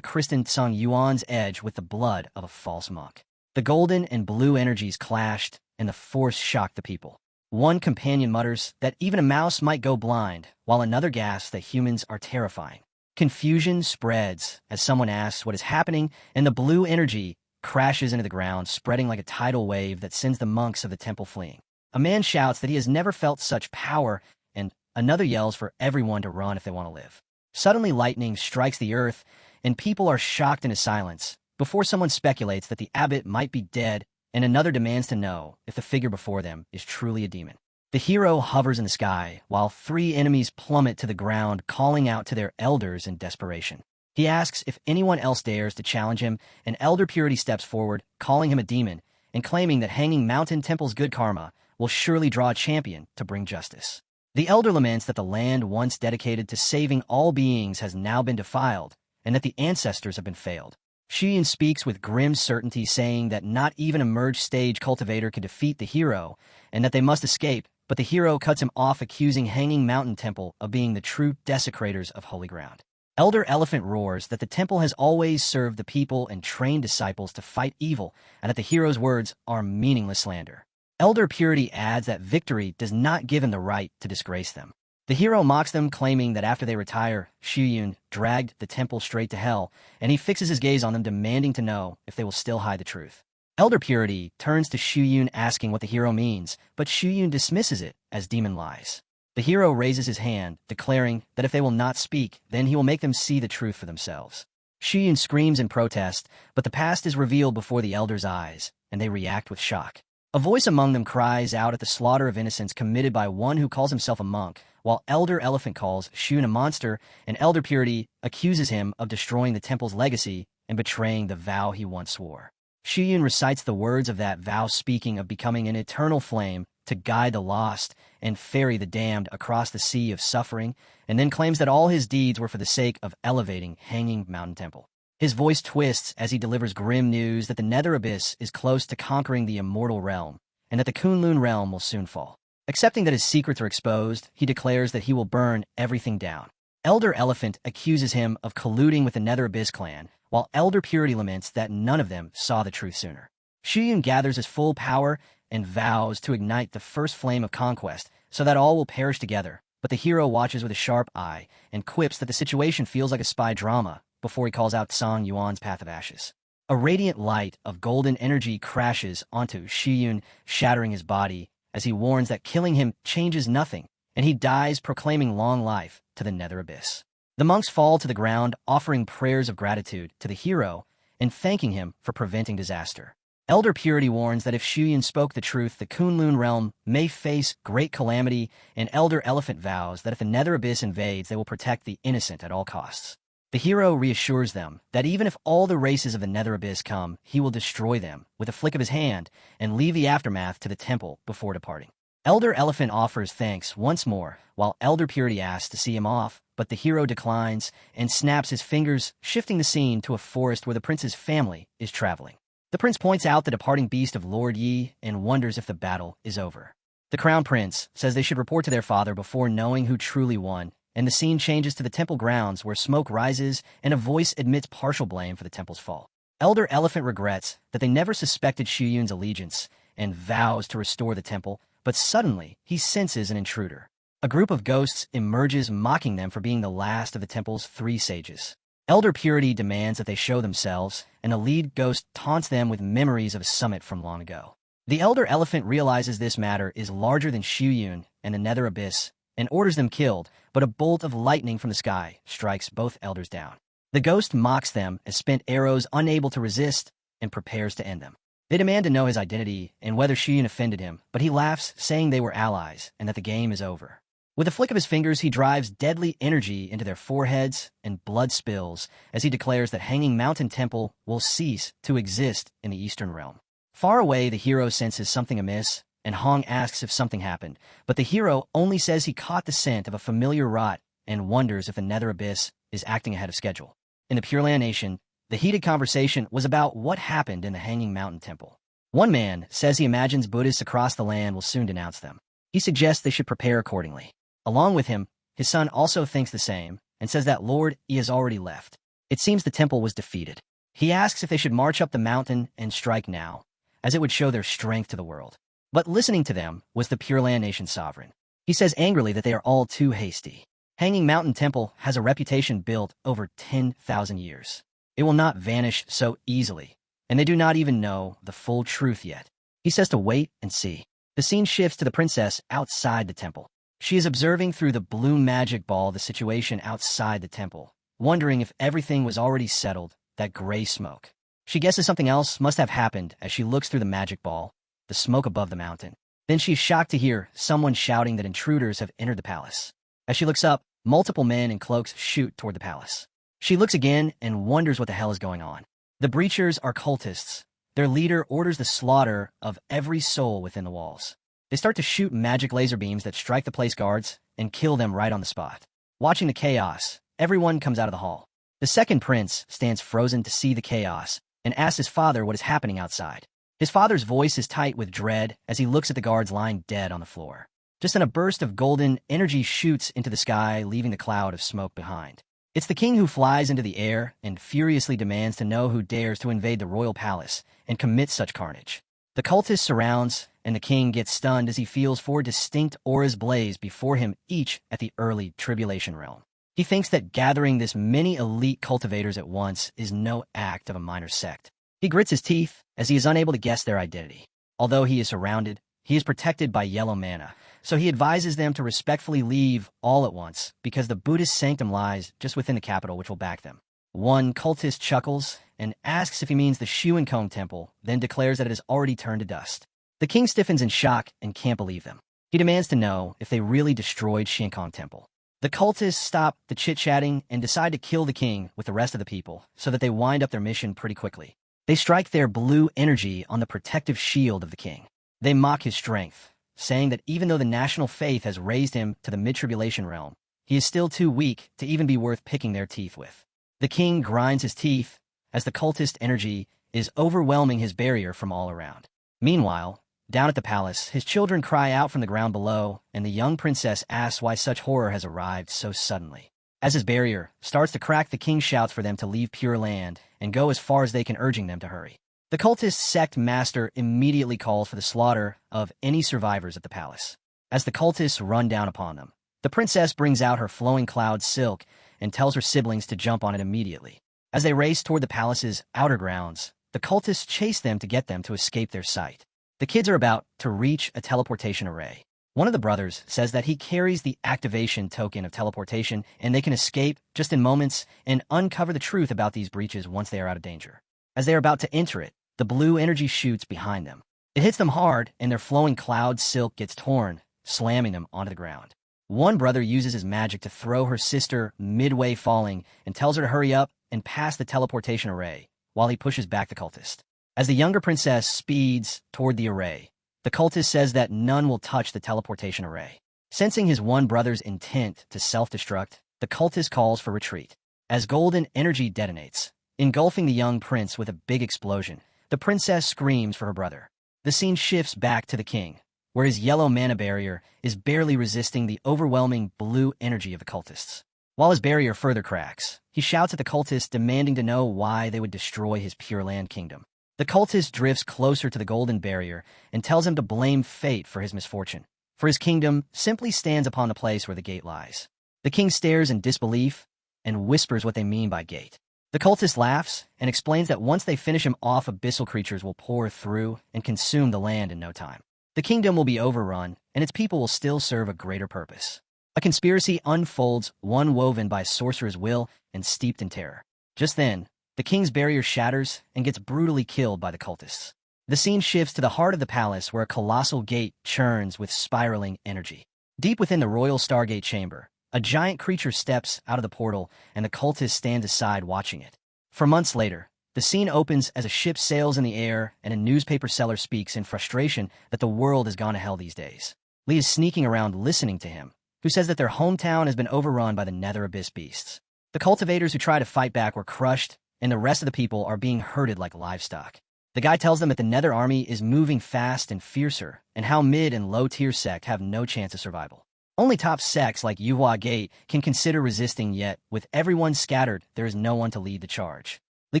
Kristen Tsung Yuan's edge with the blood of a false monk. The golden and blue energies clashed, and the force shocked the people. One companion mutters that even a mouse might go blind, while another gasps that humans are terrifying. Confusion spreads as someone asks what is happening, and the blue energy crashes into the ground, spreading like a tidal wave that sends the monks of the temple fleeing. A man shouts that he has never felt such power, and another yells for everyone to run if they want to live. Suddenly, lightning strikes the earth, and people are shocked into silence, before someone speculates that the abbot might be dead, and another demands to know if the figure before them is truly a demon. The hero hovers in the sky, while 3 enemies plummet to the ground, calling out to their elders in desperation. He asks if anyone else dares to challenge him, and Elder Purity steps forward, calling him a demon, and claiming that Hanging Mountain Temple's good karma will surely draw a champion to bring justice. The elder laments that the land once dedicated to saving all beings has now been defiled, and that the ancestors have been failed. Shuyun speaks with grim certainty, saying that not even a merged stage cultivator can defeat the hero, and that they must escape, but the hero cuts him off, accusing Hanging Mountain Temple of being the true desecrators of holy ground. Elder Elephant roars that the temple has always served the people and trained disciples to fight evil, and that the hero's words are meaningless slander. Elder Purity adds that victory does not give him the right to disgrace them. The hero mocks them, claiming that after they retire, Shuyun dragged the temple straight to hell, and he fixes his gaze on them, demanding to know if they will still hide the truth. Elder Purity turns to Shuyun, asking what the hero means, but Shuyun dismisses it as demon lies. The hero raises his hand, declaring that if they will not speak, then he will make them see the truth for themselves. Shiyun screams in protest, but the past is revealed before the elders' eyes, and they react with shock. A voice among them cries out at the slaughter of innocents committed by one who calls himself a monk, while Elder Elephant calls Shiyun a monster, and Elder Purity accuses him of destroying the temple's legacy and betraying the vow he once swore. Shiyun recites the words of that vow, speaking of becoming an eternal flame to guide the lost and ferry the damned across the sea of suffering, and then claims that all his deeds were for the sake of elevating Hanging Mountain Temple. His voice twists as he delivers grim news that the Nether Abyss is close to conquering the immortal realm, and that the Kunlun realm will soon fall. Accepting that his secrets are exposed, he declares that he will burn everything down. Elder Elephant accuses him of colluding with the Nether Abyss clan, while Elder Purity laments that none of them saw the truth sooner. Shiyun gathers his full power and vows to ignite the first flame of conquest so that all will perish together, but the hero watches with a sharp eye and quips that the situation feels like a spy drama before he calls out Song Yuan's Path of Ashes. A radiant light of golden energy crashes onto Shiyun, shattering his body as he warns that killing him changes nothing, and he dies proclaiming long life to the Nether Abyss. The monks fall to the ground, offering prayers of gratitude to the hero and thanking him for preventing disaster. Elder Purity warns that if Shiyun spoke the truth, the Kunlun realm may face great calamity, and Elder Elephant vows that if the Nether Abyss invades, they will protect the innocent at all costs. The hero reassures them that even if all the races of the Nether Abyss come, he will destroy them with a flick of his hand and leave the aftermath to the temple before departing. Elder Elephant offers thanks once more, while Elder Purity asks to see him off, but the hero declines and snaps his fingers, shifting the scene to a forest where the prince's family is traveling. The prince points out the departing beast of Lord Yi and wonders if the battle is over. The crown prince says they should report to their father before knowing who truly won, and the scene changes to the temple grounds where smoke rises and a voice admits partial blame for the temple's fall. Elder Elephant regrets that they never suspected Shiyun's allegiance and vows to restore the temple, but suddenly he senses an intruder. A group of ghosts emerges, mocking them for being the last of the temple's 3 sages. Elder Purity demands that they show themselves, and a lead ghost taunts them with memories of a summit from long ago. The Elder Elephant realizes this matter is larger than Shiyun and the Nether Abyss, and orders them killed, but a bolt of lightning from the sky strikes both elders down. The ghost mocks them as spent arrows unable to resist and prepares to end them. They demand to know his identity and whether Shiyun offended him, but he laughs, saying they were allies and that the game is over. With a flick of his fingers, he drives deadly energy into their foreheads, and blood spills as he declares that Hanging Mountain Temple will cease to exist in the Eastern Realm. Far away, the hero senses something amiss, and Hong asks if something happened, but the hero only says he caught the scent of a familiar rot and wonders if the Nether Abyss is acting ahead of schedule. In the Pure Land Nation, the heated conversation was about what happened in the Hanging Mountain Temple. One man says he imagines Buddhists across the land will soon denounce them. He suggests they should prepare accordingly. Along with him, his son also thinks the same and says that Lord E has already left. It seems the temple was defeated. He asks if they should march up the mountain and strike now, as it would show their strength to the world. But listening to them was the Pure Land Nation sovereign. He says angrily that they are all too hasty. Hanging Mountain Temple has a reputation built over 10,000 years. It will not vanish so easily, and they do not even know the full truth yet. He says to wait and see. The scene shifts to the princess outside the temple. She is observing through the blue magic ball the situation outside the temple, wondering if everything was already settled, that gray smoke. She guesses something else must have happened as she looks through the magic ball, the smoke above the mountain. Then she is shocked to hear someone shouting that intruders have entered the palace. As she looks up, multiple men in cloaks shoot toward the palace. She looks again and wonders what the hell is going on. The breachers are cultists. Their leader orders the slaughter of every soul within the walls. They start to shoot magic laser beams that strike the place guards and kill them right on the spot. Watching the chaos, everyone comes out of the hall. The second prince stands frozen to see the chaos and asks his father what is happening outside. His father's voice is tight with dread as he looks at the guards lying dead on the floor. Just then a burst of golden energy shoots into the sky, leaving the cloud of smoke behind. It's the king who flies into the air and furiously demands to know who dares to invade the royal palace and commit such carnage. The cultist surrounds, and the king gets stunned as he feels 4 distinct auras blaze before him, each at the early tribulation realm. He thinks that gathering this many elite cultivators at once is no act of a minor sect. He grits his teeth as he is unable to guess their identity. Although he is surrounded, he is protected by yellow mana, so he advises them to respectfully leave all at once because the Buddhist sanctum lies just within the capital which will back them. One cultist chuckles and asks if he means the Shuenkong temple, then declares that it has already turned to dust. The king stiffens in shock and can't believe them. He demands to know if they really destroyed Shuenkong temple. The cultists stop the chit-chatting and decide to kill the king with the rest of the people so that they wind up their mission pretty quickly. They strike their blue energy on the protective shield of the king. They mock his strength, saying that even though the national faith has raised him to the mid-tribulation realm, he is still too weak to even be worth picking their teeth with. The king grinds his teeth as the cultist energy is overwhelming his barrier from all around. Meanwhile, down at the palace, his children cry out from the ground below, and the young princess asks why such horror has arrived so suddenly. As his barrier starts to crack, the king shouts for them to leave Pure Land and go as far as they can, urging them to hurry. The cultist sect master immediately calls for the slaughter of any survivors at the palace. As the cultists run down upon them, the princess brings out her flowing cloud silk and tells her siblings to jump on it immediately. As they race toward the palace's outer grounds, the cultists chase them to get them to escape their sight. The kids are about to reach a teleportation array. One of the brothers says that he carries the activation token of teleportation and they can escape just in moments and uncover the truth about these breaches once they are out of danger. As they are about to enter it, the blue energy shoots behind them. It hits them hard and their flowing cloud silk gets torn, slamming them onto the ground. One brother uses his magic to throw her sister midway falling and tells her to hurry up and pass the teleportation array while he pushes back the cultist. As the younger princess speeds toward the array, the cultist says that none will touch the teleportation array. Sensing his one brother's intent to self-destruct, the cultist calls for retreat. As golden energy detonates, engulfing the young prince with a big explosion, the princess screams for her brother. The scene shifts back to the king, where his yellow mana barrier is barely resisting the overwhelming blue energy of the cultists. While his barrier further cracks, he shouts at the cultists, demanding to know why they would destroy his Pure Land kingdom. The cultist drifts closer to the golden barrier and tells him to blame fate for his misfortune, for his kingdom simply stands upon the place where the gate lies. The king stares in disbelief and whispers what they mean by gate. The cultist laughs and explains that once they finish him off, abyssal creatures will pour through and consume the land in no time. The kingdom will be overrun, and its people will still serve a greater purpose. A conspiracy unfolds, one woven by a sorcerer's will and steeped in terror. Just then, the king's barrier shatters and gets brutally killed by the cultists. The scene shifts to the heart of the palace, where a colossal gate churns with spiraling energy. Deep within the royal Stargate chamber, a giant creature steps out of the portal, and the cultists stand aside watching it. For months later, the scene opens as a ship sails in the air and a newspaper seller speaks in frustration that the world has gone to hell these days. Lee is sneaking around listening to him, who says that their hometown has been overrun by the Nether Abyss beasts. The cultivators who try to fight back were crushed, and the rest of the people are being herded like livestock. The guy tells them that the Nether army is moving fast and fiercer, and how mid and low-tier sect have no chance of survival. Only top sects like Yuhua Gate can consider resisting, yet with everyone scattered, there is no one to lead the charge. Lee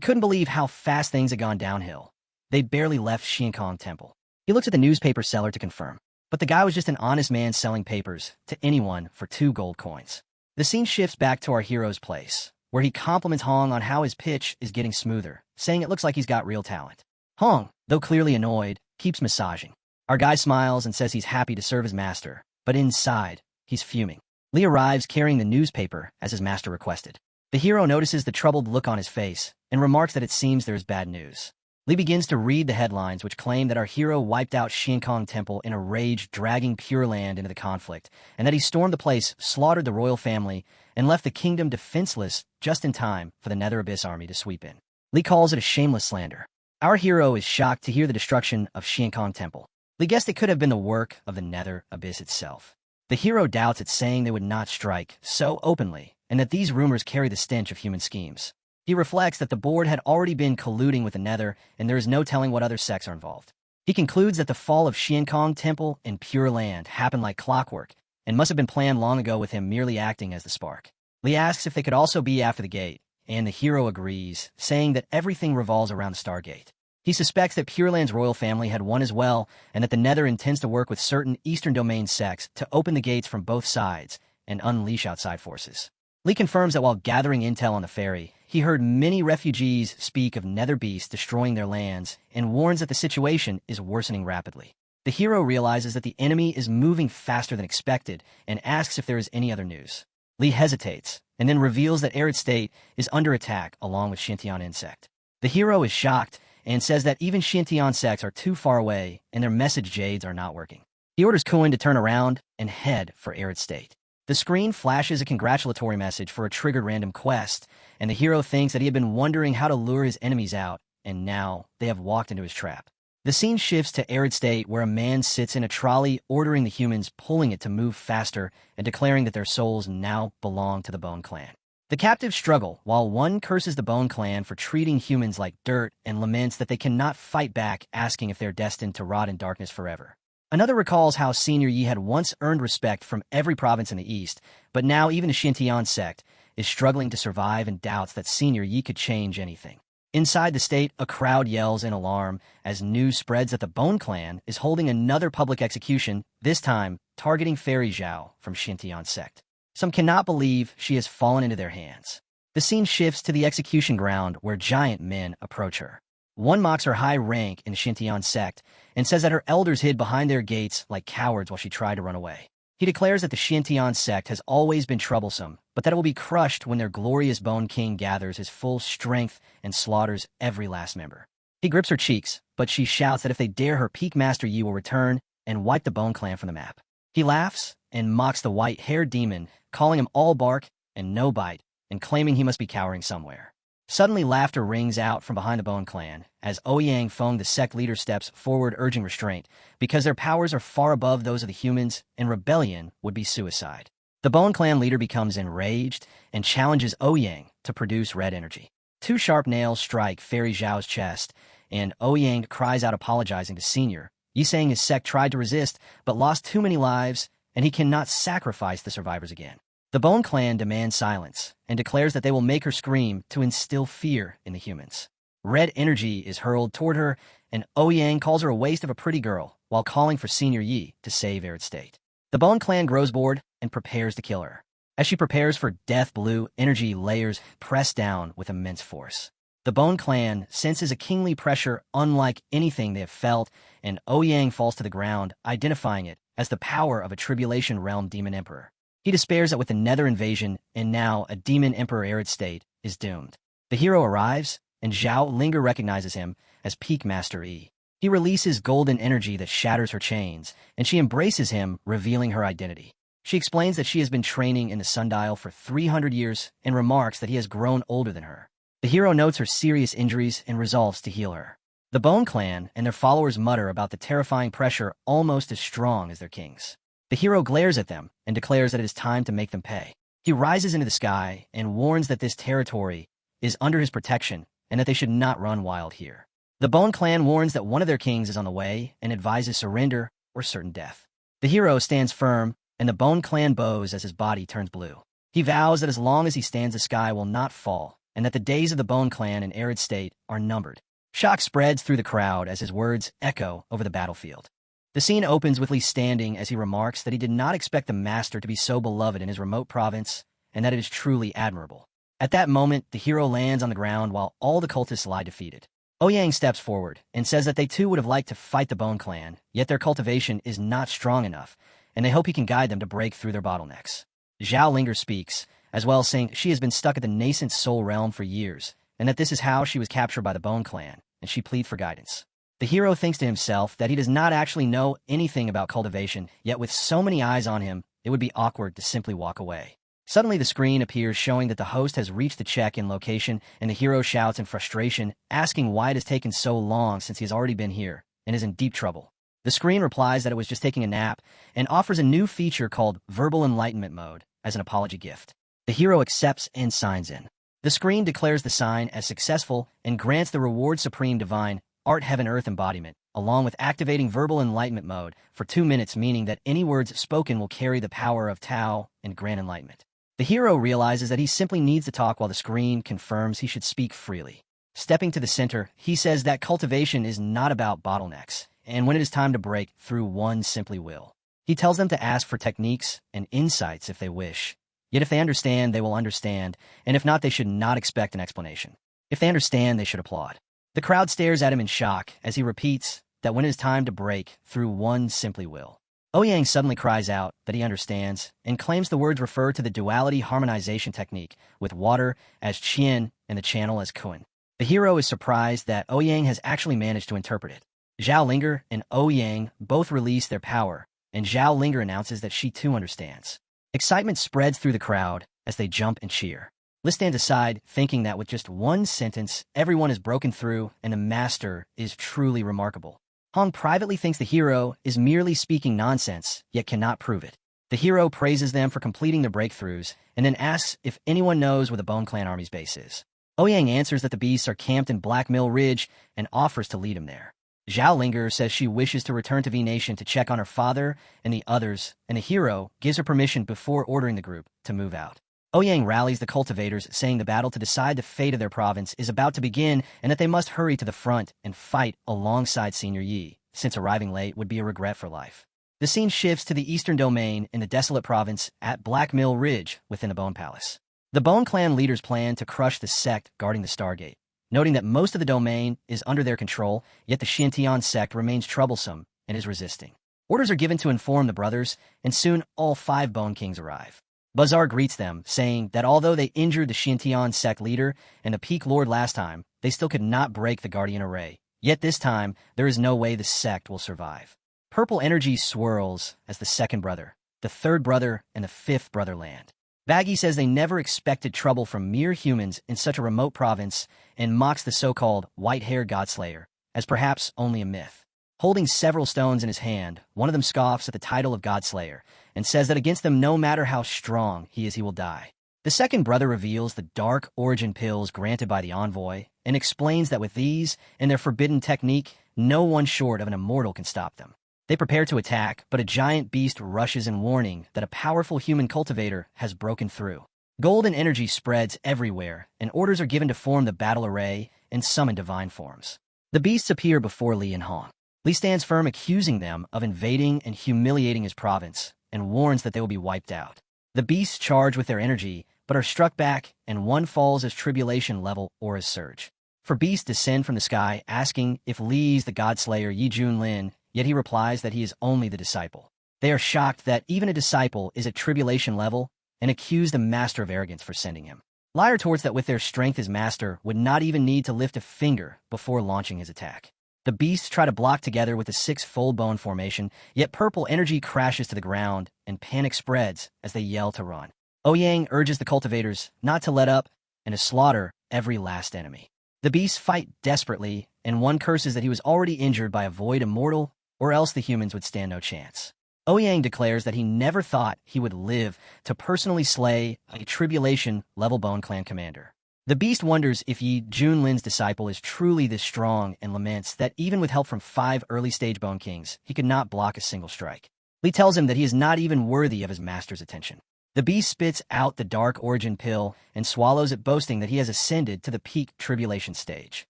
couldn't believe how fast things had gone downhill. They'd barely left Shuenkong Temple. He looks at the newspaper seller to confirm, but the guy was just an honest man selling papers to anyone for 2 gold coins. The scene shifts back to our hero's place, where he compliments Hong on how his pitch is getting smoother, saying it looks like he's got real talent. Hong, though clearly annoyed, keeps massaging. Our guy smiles and says he's happy to serve his master, but inside, he's fuming. Lee arrives carrying the newspaper as his master requested. The hero notices the troubled look on his face and remarks that it seems there is bad news. Lee begins to read the headlines, which claim that our hero wiped out Shuenkong Temple in a rage, dragging Pure Land into the conflict, and that he stormed the place, slaughtered the royal family, and left the kingdom defenseless just in time for the Nether Abyss army to sweep in. Lee calls it a shameless slander. Our hero is shocked to hear the destruction of Shuenkong Temple. Lee guessed it could have been the work of the Nether Abyss itself. The hero doubts it, saying they would not strike so openly, and that these rumors carry the stench of human schemes. He reflects that the board had already been colluding with the Nether, and there is no telling what other sects are involved. He concludes that the fall of Shuenkong Temple and Pure Land happened like clockwork, and must have been planned long ago, with him merely acting as the spark. Lee asks if they could also be after the gate, and the hero agrees, saying that everything revolves around the Stargate. He suspects that Pure Land's royal family had won as well, and that the Nether intends to work with certain Eastern Domain sects to open the gates from both sides and unleash outside forces. Lee confirms that while gathering intel on the ferry, he heard many refugees speak of Nether beasts destroying their lands, and warns that the situation is worsening rapidly. The hero realizes that the enemy is moving faster than expected and asks if there is any other news. Lee hesitates and then reveals that Arid State is under attack along with Shintian Insect. The hero is shocked and says that even Shintian sects are too far away and their message jades are not working. He orders Kuin to turn around and head for Arid State. The screen flashes a congratulatory message for a triggered random quest, and the hero thinks that he had been wondering how to lure his enemies out, and now they have walked into his trap. The scene shifts to Arid State, where a man sits in a trolley ordering the humans, pulling it to move faster and declaring that their souls now belong to the Bone Clan. The captives struggle, while one curses the Bone Clan for treating humans like dirt and laments that they cannot fight back, asking if they're destined to rot in darkness forever. Another recalls how Senior Yi had once earned respect from every province in the East, but now even the Shintian sect is struggling to survive and doubts that Senior Yi could change anything. Inside the state, a crowd yells in alarm as news spreads that the Bone Clan is holding another public execution, this time targeting Fairy Zhao from Shintian sect. Some cannot believe she has fallen into their hands. The scene shifts to the execution ground where giant men approach her. One mocks her high rank in Shintian sect and says that her elders hid behind their gates like cowards while she tried to run away. He declares that the Shintian sect has always been troublesome, but that it will be crushed when their glorious Bone King gathers his full strength and slaughters every last member. He grips her cheeks, but she shouts that if they dare her, Peak Master Yi will return and wipe the Bone Clan from the map. He laughs and mocks the white-haired demon, calling him all bark and no bite, and claiming he must be cowering somewhere. Suddenly, laughter rings out from behind the Bone Clan as Ouyang Feng, the sect leader, steps forward urging restraint because their powers are far above those of the humans and rebellion would be suicide. The Bone Clan leader becomes enraged and challenges Ouyang to produce red energy. Two sharp nails strike Fairy Zhao's chest, and Ouyang cries out apologizing to Senior Yi, saying his sect tried to resist but lost too many lives and he cannot sacrifice the survivors again. The Bone Clan demands silence and declares that they will make her scream to instill fear in the humans. Red energy is hurled toward her, and Ouyang calls her a waste of a pretty girl while calling for Senior Yi to save Arid State. The Bone Clan grows bored and prepares to kill her. As she prepares for death, blue energy layers press down with immense force. The Bone Clan senses a kingly pressure unlike anything they have felt, and Ouyang falls to the ground, identifying it as the power of a Tribulation Realm Demon Emperor. He despairs that with the Nether invasion, and now a Demon Emperor Arid State, is doomed. The hero arrives, and Zhao Linger recognizes him as Peak Master Yi. He releases golden energy that shatters her chains, and she embraces him, revealing her identity. She explains that she has been training in the sundial for 300 years and remarks that he has grown older than her. The hero notes her serious injuries and resolves to heal her. The Bone Clan and their followers mutter about the terrifying pressure almost as strong as their kings. The hero glares at them and declares that it is time to make them pay. He rises into the sky and warns that this territory is under his protection and that they should not run wild here. The Bone Clan warns that one of their kings is on the way and advises surrender or certain death. The hero stands firm, and the Bone Clan bows as his body turns blue. He vows that as long as he stands, the sky will not fall, and that the days of the Bone Clan in Arid State are numbered. Shock spreads through the crowd as his words echo over the battlefield. The scene opens with Li standing as he remarks that he did not expect the master to be so beloved in his remote province, and that it is truly admirable. At that moment, the hero lands on the ground while all the cultists lie defeated. Ouyang steps forward and says that they too would have liked to fight the Bone Clan, yet their cultivation is not strong enough, and they hope he can guide them to break through their bottlenecks. Zhao Linger speaks, as well, saying she has been stuck at the nascent soul realm for years, and that this is how she was captured by the Bone Clan, and she pleads for guidance. The hero thinks to himself that he does not actually know anything about cultivation, yet with so many eyes on him, it would be awkward to simply walk away. Suddenly the screen appears showing that the host has reached the check-in location, and the hero shouts in frustration, asking why it has taken so long since he has already been here, and is in deep trouble. The screen replies that it was just taking a nap, and offers a new feature called Verbal Enlightenment Mode as an apology gift. The hero accepts and signs in. The screen declares the sign as successful and grants the reward Supreme Divine Art Heaven Earth embodiment, along with activating Verbal Enlightenment Mode for 2 minutes, meaning that any words spoken will carry the power of Tao and Grand Enlightenment. The hero realizes that he simply needs to talk while the screen confirms he should speak freely. Stepping to the center, he says that cultivation is not about bottlenecks, and when it is time to break through, one simply will. He tells them to ask for techniques and insights if they wish. Yet if they understand, they will understand, and if not, they should not expect an explanation. If they understand, they should applaud. The crowd stares at him in shock as he repeats that when it is time to break through, one simply will. Ouyang suddenly cries out that he understands and claims the words refer to the duality harmonization technique, with water as Qian and the channel as Kun. The hero is surprised that Ouyang has actually managed to interpret it. Zhao Linger and Ouyang both release their power, and Zhao Linger announces that she too understands. Excitement spreads through the crowd as they jump and cheer. Li stands aside, thinking that with just one sentence, everyone is broken through and the master is truly remarkable. Hong privately thinks the hero is merely speaking nonsense, yet cannot prove it. The hero praises them for completing their breakthroughs, and then asks if anyone knows where the Bone Clan army's base is. Ouyang answers that the beasts are camped in Black Mill Ridge and offers to lead him there. Zhao Linger says she wishes to return to V-Nation to check on her father and the others, and the hero gives her permission before ordering the group to move out. Ouyang rallies the cultivators, saying the battle to decide the fate of their province is about to begin and that they must hurry to the front and fight alongside Senior Yi, since arriving late would be a regret for life. The scene shifts to the eastern domain in the desolate province at Black Mill Ridge within the Bone Palace. The Bone Clan leaders plan to crush the sect guarding the Stargate, noting that most of the domain is under their control, yet the Xintian sect remains troublesome and is resisting. Orders are given to inform the brothers, and soon all 5 Bone Kings arrive. Bazaar greets them, saying that although they injured the Xintian sect leader and the Peak Lord last time, they still could not break the Guardian Array. Yet this time, there is no way the sect will survive. Purple energy swirls as the second brother, the third brother, and the fifth brother land. Baggy says they never expected trouble from mere humans in such a remote province and mocks the so-called white-haired Godslayer as perhaps only a myth. Holding several stones in his hand, one of them scoffs at the title of Godslayer and says that against them no matter how strong he is, he will die. The second brother reveals the dark origin pills granted by the envoy and explains that with these and their forbidden technique, no one short of an immortal can stop them. They prepare to attack, but a giant beast rushes in warning that a powerful human cultivator has broken through. Golden energy spreads everywhere, and orders are given to form the battle array and summon divine forms. The beasts appear before Li and Hong. Li stands firm, accusing them of invading and humiliating his province, and warns that they will be wiped out. The beasts charge with their energy, but are struck back, and one falls as tribulation level or as surge. For beasts descend from the sky, asking if Li's the Godslayer Yi Junlin, yet he replies that he is only the disciple. They are shocked that even a disciple is at tribulation level, and accuse the master of arrogance for sending him. Li retorts that with their strength his master would not even need to lift a finger before launching his attack. The beasts try to block together with a 6-fold bone formation, yet purple energy crashes to the ground, and panic spreads as they yell to run. Ouyang urges the cultivators not to let up and to slaughter every last enemy. The beasts fight desperately, and one curses that he was already injured by a void immortal, or else the humans would stand no chance. Ouyang declares that he never thought he would live to personally slay a tribulation-level Bone Clan commander. The beast wonders if Yi Junlin's disciple is truly this strong and laments that even with help from 5 early-stage Bone Kings, he could not block a single strike. Li tells him that he is not even worthy of his master's attention. The beast spits out the dark origin pill and swallows it, boasting that he has ascended to the peak tribulation stage.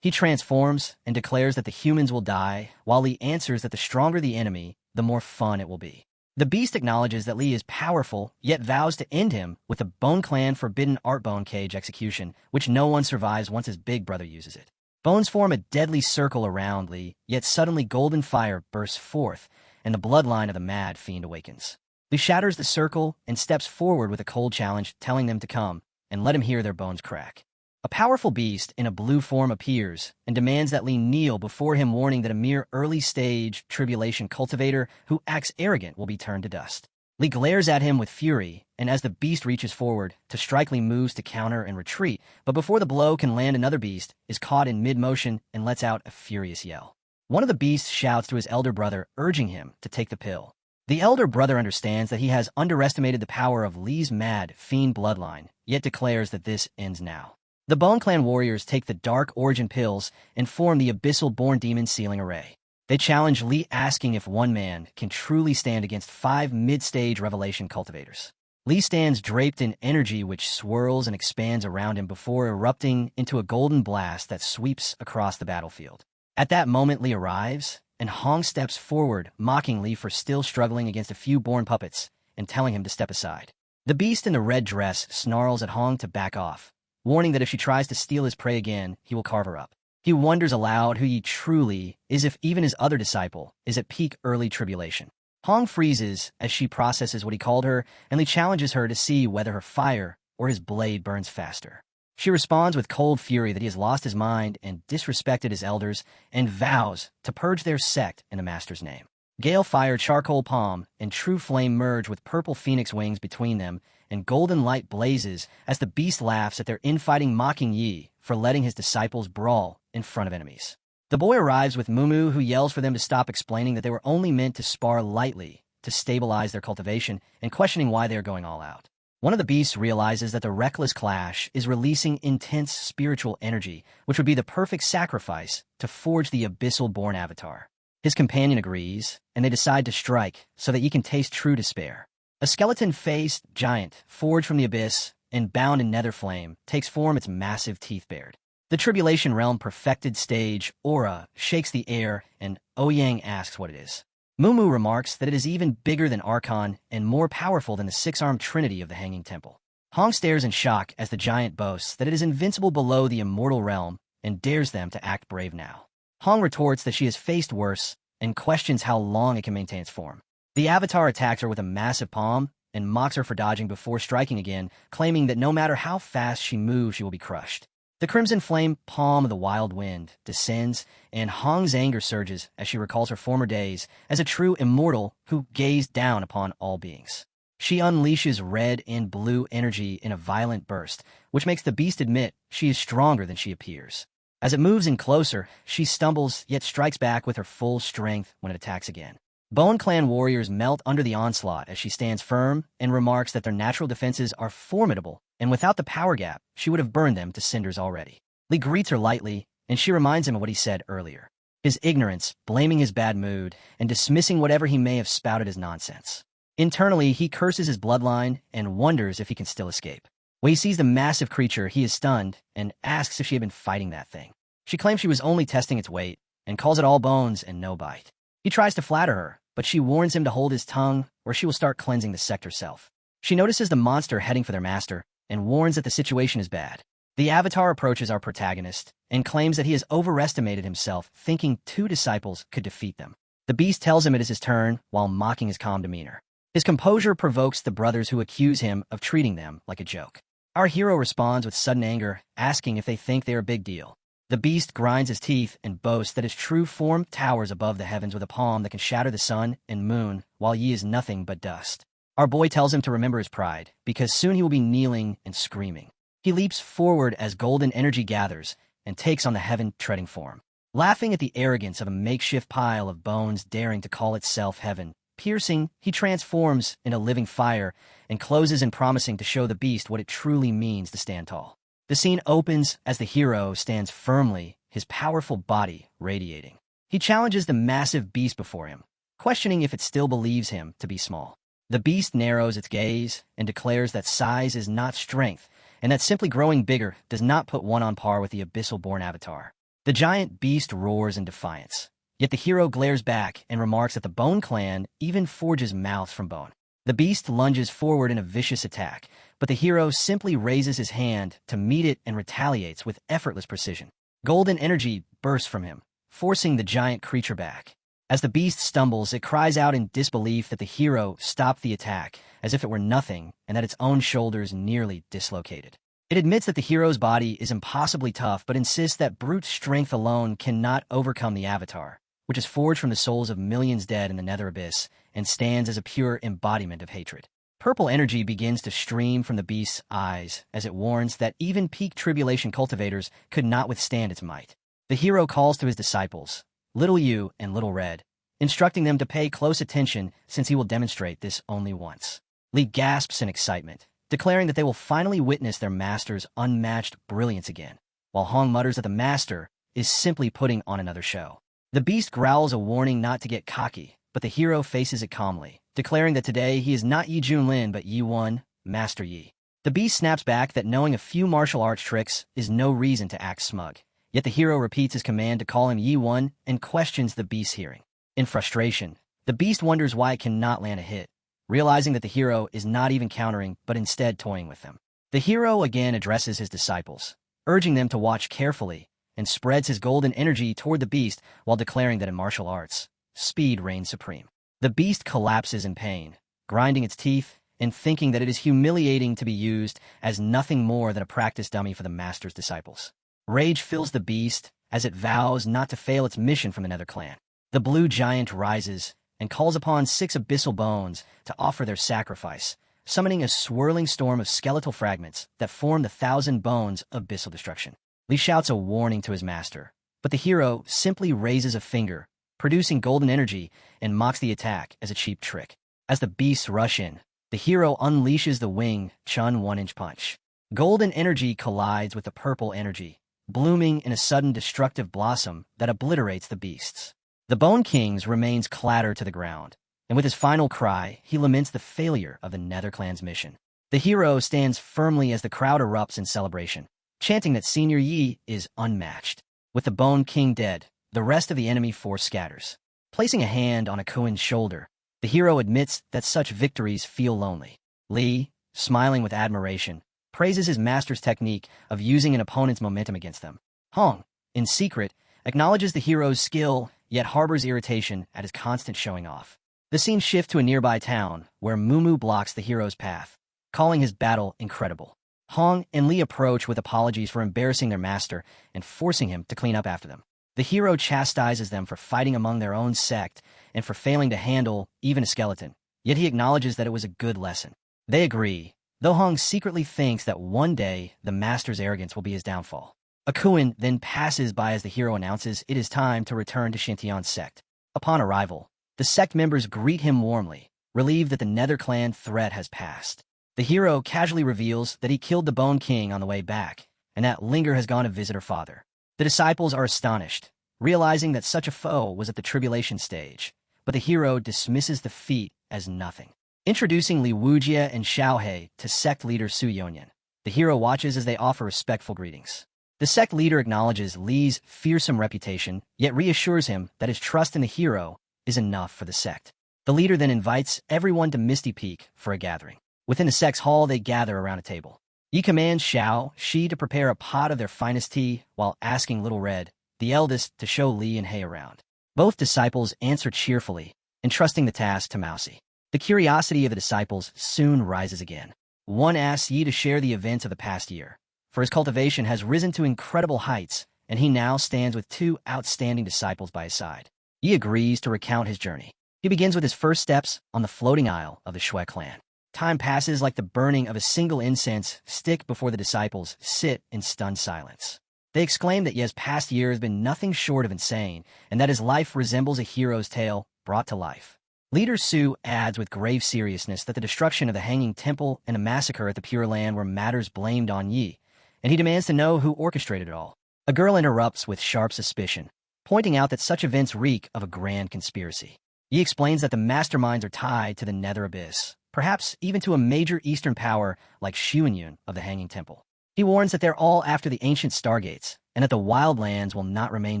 He transforms and declares that the humans will die, while Li answers that the stronger the enemy, the more fun it will be. The beast acknowledges that Li is powerful, yet vows to end him with a Bone Clan forbidden art bone cage execution, which no one survives once his big brother uses it. Bones form a deadly circle around Li, yet suddenly golden fire bursts forth, and the bloodline of the mad fiend awakens. Li shatters the circle and steps forward with a cold challenge, telling them to come and let him hear their bones crack. A powerful beast in a blue form appears and demands that Li kneel before him, warning that a mere early-stage tribulation cultivator who acts arrogant will be turned to dust. Li glares at him with fury, and as the beast reaches forward to strike, Li moves to counter and retreat, but before the blow can land, another beast is caught in mid-motion and lets out a furious yell. One of the beasts shouts to his elder brother, urging him to take the pill. The elder brother understands that he has underestimated the power of Li's mad fiend bloodline, yet declares that this ends now. The Bone Clan warriors take the dark origin pills and form the abyssal-born demon sealing array. They challenge Li, asking if one man can truly stand against 5 mid-stage revelation cultivators. Li stands draped in energy which swirls and expands around him before erupting into a golden blast that sweeps across the battlefield. At that moment, Li arrives, and Hong steps forward, mocking Li for still struggling against a few born puppets and telling him to step aside. The beast in the red dress snarls at Hong to back off, warning that if she tries to steal his prey again, he will carve her up. He wonders aloud who Yi truly is, if even his other disciple is at peak early tribulation. Hong freezes as she processes what he called her, and Li challenges her to see whether her fire or his blade burns faster. She responds with cold fury that he has lost his mind and disrespected his elders, and vows to purge their sect in the master's name. Gale fire, charcoal palm, and true flame merge with purple phoenix wings between them, and golden light blazes as the beast laughs at their infighting, mocking Yi for letting his disciples brawl in front of enemies. The boy arrives with Mumu, who yells for them to stop, explaining that they were only meant to spar lightly to stabilize their cultivation, and questioning why they are going all out. One of the beasts realizes that the reckless clash is releasing intense spiritual energy, which would be the perfect sacrifice to forge the abyssal-born avatar. His companion agrees, and they decide to strike so that Yi can taste true despair. A skeleton-faced giant, forged from the abyss and bound in nether flame, takes form, its massive teeth bared. The Tribulation Realm perfected stage aura shakes the air, and Ouyang asks what it is. Mumu remarks that it is even bigger than Archon and more powerful than the six-armed trinity of the Hanging Temple. Hong stares in shock as the giant boasts that it is invincible below the immortal realm and dares them to act brave now. Hong retorts that she has faced worse and questions how long it can maintain its form. The avatar attacks her with a massive palm and mocks her for dodging before striking again, claiming that no matter how fast she moves, she will be crushed. The crimson flame palm of the wild wind descends, and Hong's anger surges as she recalls her former days as a true immortal who gazed down upon all beings. She unleashes red and blue energy in a violent burst, which makes the beast admit she is stronger than she appears. As it moves in closer, she stumbles, yet strikes back with her full strength when it attacks again. Bone Clan warriors melt under the onslaught as she stands firm and remarks that their natural defenses are formidable, and without the power gap, she would have burned them to cinders already. Li greets her lightly, and she reminds him of what he said earlier. His ignorance, blaming his bad mood, and dismissing whatever he may have spouted as nonsense. Internally, he curses his bloodline and wonders if he can still escape. When he sees the massive creature, he is stunned and asks if she had been fighting that thing. She claims she was only testing its weight and calls it all bones and no bite. He tries to flatter her, but she warns him to hold his tongue or she will start cleansing the sect herself. She notices the monster heading for their master and warns that the situation is bad. The avatar approaches our protagonist and claims that he has overestimated himself, thinking 2 disciples could defeat them. The beast tells him it is his turn while mocking his calm demeanor. His composure provokes the brothers, who accuse him of treating them like a joke. Our hero responds with sudden anger, asking if they think they are a big deal. The beast grinds his teeth and boasts that his true form towers above the heavens with a palm that can shatter the sun and moon, while Yi is nothing but dust. Our boy tells him to remember his pride, because soon he will be kneeling and screaming. He leaps forward as golden energy gathers and takes on the heaven-treading form. Laughing at the arrogance of a makeshift pile of bones daring to call itself heaven, piercing, he transforms into living fire and closes in, promising to show the beast what it truly means to stand tall. The scene opens as the hero stands firmly, his powerful body radiating. He challenges the massive beast before him, questioning if it still believes him to be small. The beast narrows its gaze and declares that size is not strength, and that simply growing bigger does not put one on par with the abyssal-born avatar. The giant beast roars in defiance, yet the hero glares back and remarks that the Bone Clan even forges mouths from bone. The beast lunges forward in a vicious attack, but the hero simply raises his hand to meet it and retaliates with effortless precision. Golden energy bursts from him, forcing the giant creature back. As the beast stumbles, it cries out in disbelief that the hero stopped the attack, as if it were nothing, and that its own shoulders nearly dislocated. It admits that the hero's body is impossibly tough, but insists that brute strength alone cannot overcome the avatar, which is forged from the souls of millions dead in the nether abyss, and stands as a pure embodiment of hatred. Purple energy begins to stream from the beast's eyes as it warns that even peak tribulation cultivators could not withstand its might. The hero calls to his disciples, Little Yu and Little Red, instructing them to pay close attention since he will demonstrate this only once. Li gasps in excitement, declaring that they will finally witness their master's unmatched brilliance again, while Hong mutters that the master is simply putting on another show. The beast growls a warning not to get cocky, but the hero faces it calmly, declaring that today he is not Yi Junlin but Yi One, Master Yi. The beast snaps back that knowing a few martial arts tricks is no reason to act smug, yet the hero repeats his command to call him Yi One and questions the beast's hearing. In frustration, the beast wonders why it cannot land a hit, realizing that the hero is not even countering but instead toying with them. The hero again addresses his disciples, urging them to watch carefully, and spreads his golden energy toward the beast while declaring that in martial arts, speed reigns supreme. The beast collapses in pain, grinding its teeth and thinking that it is humiliating to be used as nothing more than a practice dummy for the master's disciples. Rage fills the beast as it vows not to fail its mission from the Nether clan. The blue giant rises and calls upon 6 abyssal bones to offer their sacrifice, summoning a swirling storm of skeletal fragments that form the 1,000 bones of abyssal destruction. Lee shouts a warning to his master, but the hero simply raises a finger, producing golden energy, and mocks the attack as a cheap trick. As the beasts rush in, the hero unleashes the Wing Chun 1-inch punch. Golden energy collides with the purple energy, blooming in a sudden destructive blossom that obliterates the beasts. The Bone King's remains clatter to the ground, and with his final cry, he laments the failure of the Nether clan's mission. The hero stands firmly as the crowd erupts in celebration, chanting that Senior Yi is unmatched. With the Bone King dead, the rest of the enemy force scatters. Placing a hand on Akuin's shoulder, the hero admits that such victories feel lonely. Lee, smiling with admiration, praises his master's technique of using an opponent's momentum against them. Hong, in secret, acknowledges the hero's skill, yet harbors irritation at his constant showing off. The scene shifts to a nearby town, where Mumu blocks the hero's path, calling his battle incredible. Hong and Lee approach with apologies for embarrassing their master and forcing him to clean up after them. The hero chastises them for fighting among their own sect and for failing to handle even a skeleton, yet he acknowledges that it was a good lesson. They agree, though Hong secretly thinks that one day the master's arrogance will be his downfall. Akuin then passes by as the hero announces it is time to return to Shintian's sect. Upon arrival, the sect members greet him warmly, relieved that the Nether clan threat has passed. The hero casually reveals that he killed the Bone King on the way back, and that Linger has gone to visit her father. The disciples are astonished, realizing that such a foe was at the tribulation stage, but the hero dismisses the feat as nothing. Introducing Li Wujie and Xiaohei to sect leader Su Yonyan, the hero watches as they offer respectful greetings. The sect leader acknowledges Li's fearsome reputation, yet reassures him that his trust in the hero is enough for the sect. The leader then invites everyone to Misty Peak for a gathering. Within the sect's hall, they gather around a table. Yi commands Xiao Shi to prepare a pot of their finest tea while asking Little Red, the eldest, to show Li and Hei around. Both disciples answer cheerfully, entrusting the task to Mousy. The curiosity of the disciples soon rises again. One asks Yi to share the events of the past year, for his cultivation has risen to incredible heights, and he now stands with 2 outstanding disciples by his side. Yi agrees to recount his journey. He begins with his first steps on the floating isle of the Shui clan. Time passes like the burning of a single incense stick before the disciples sit in stunned silence. They exclaim that Ye's past year has been nothing short of insane, and that his life resembles a hero's tale brought to life. Leader Su adds with grave seriousness that the destruction of the Hanging Temple and a massacre at the Pure Land were matters blamed on Yi, and he demands to know who orchestrated it all. A girl interrupts with sharp suspicion, pointing out that such events reek of a grand conspiracy. Yi explains that the masterminds are tied to the Nether Abyss, perhaps even to a major Eastern power like Xuanyun of the Hanging Temple. He warns that they're all after the ancient stargates, and that the wildlands will not remain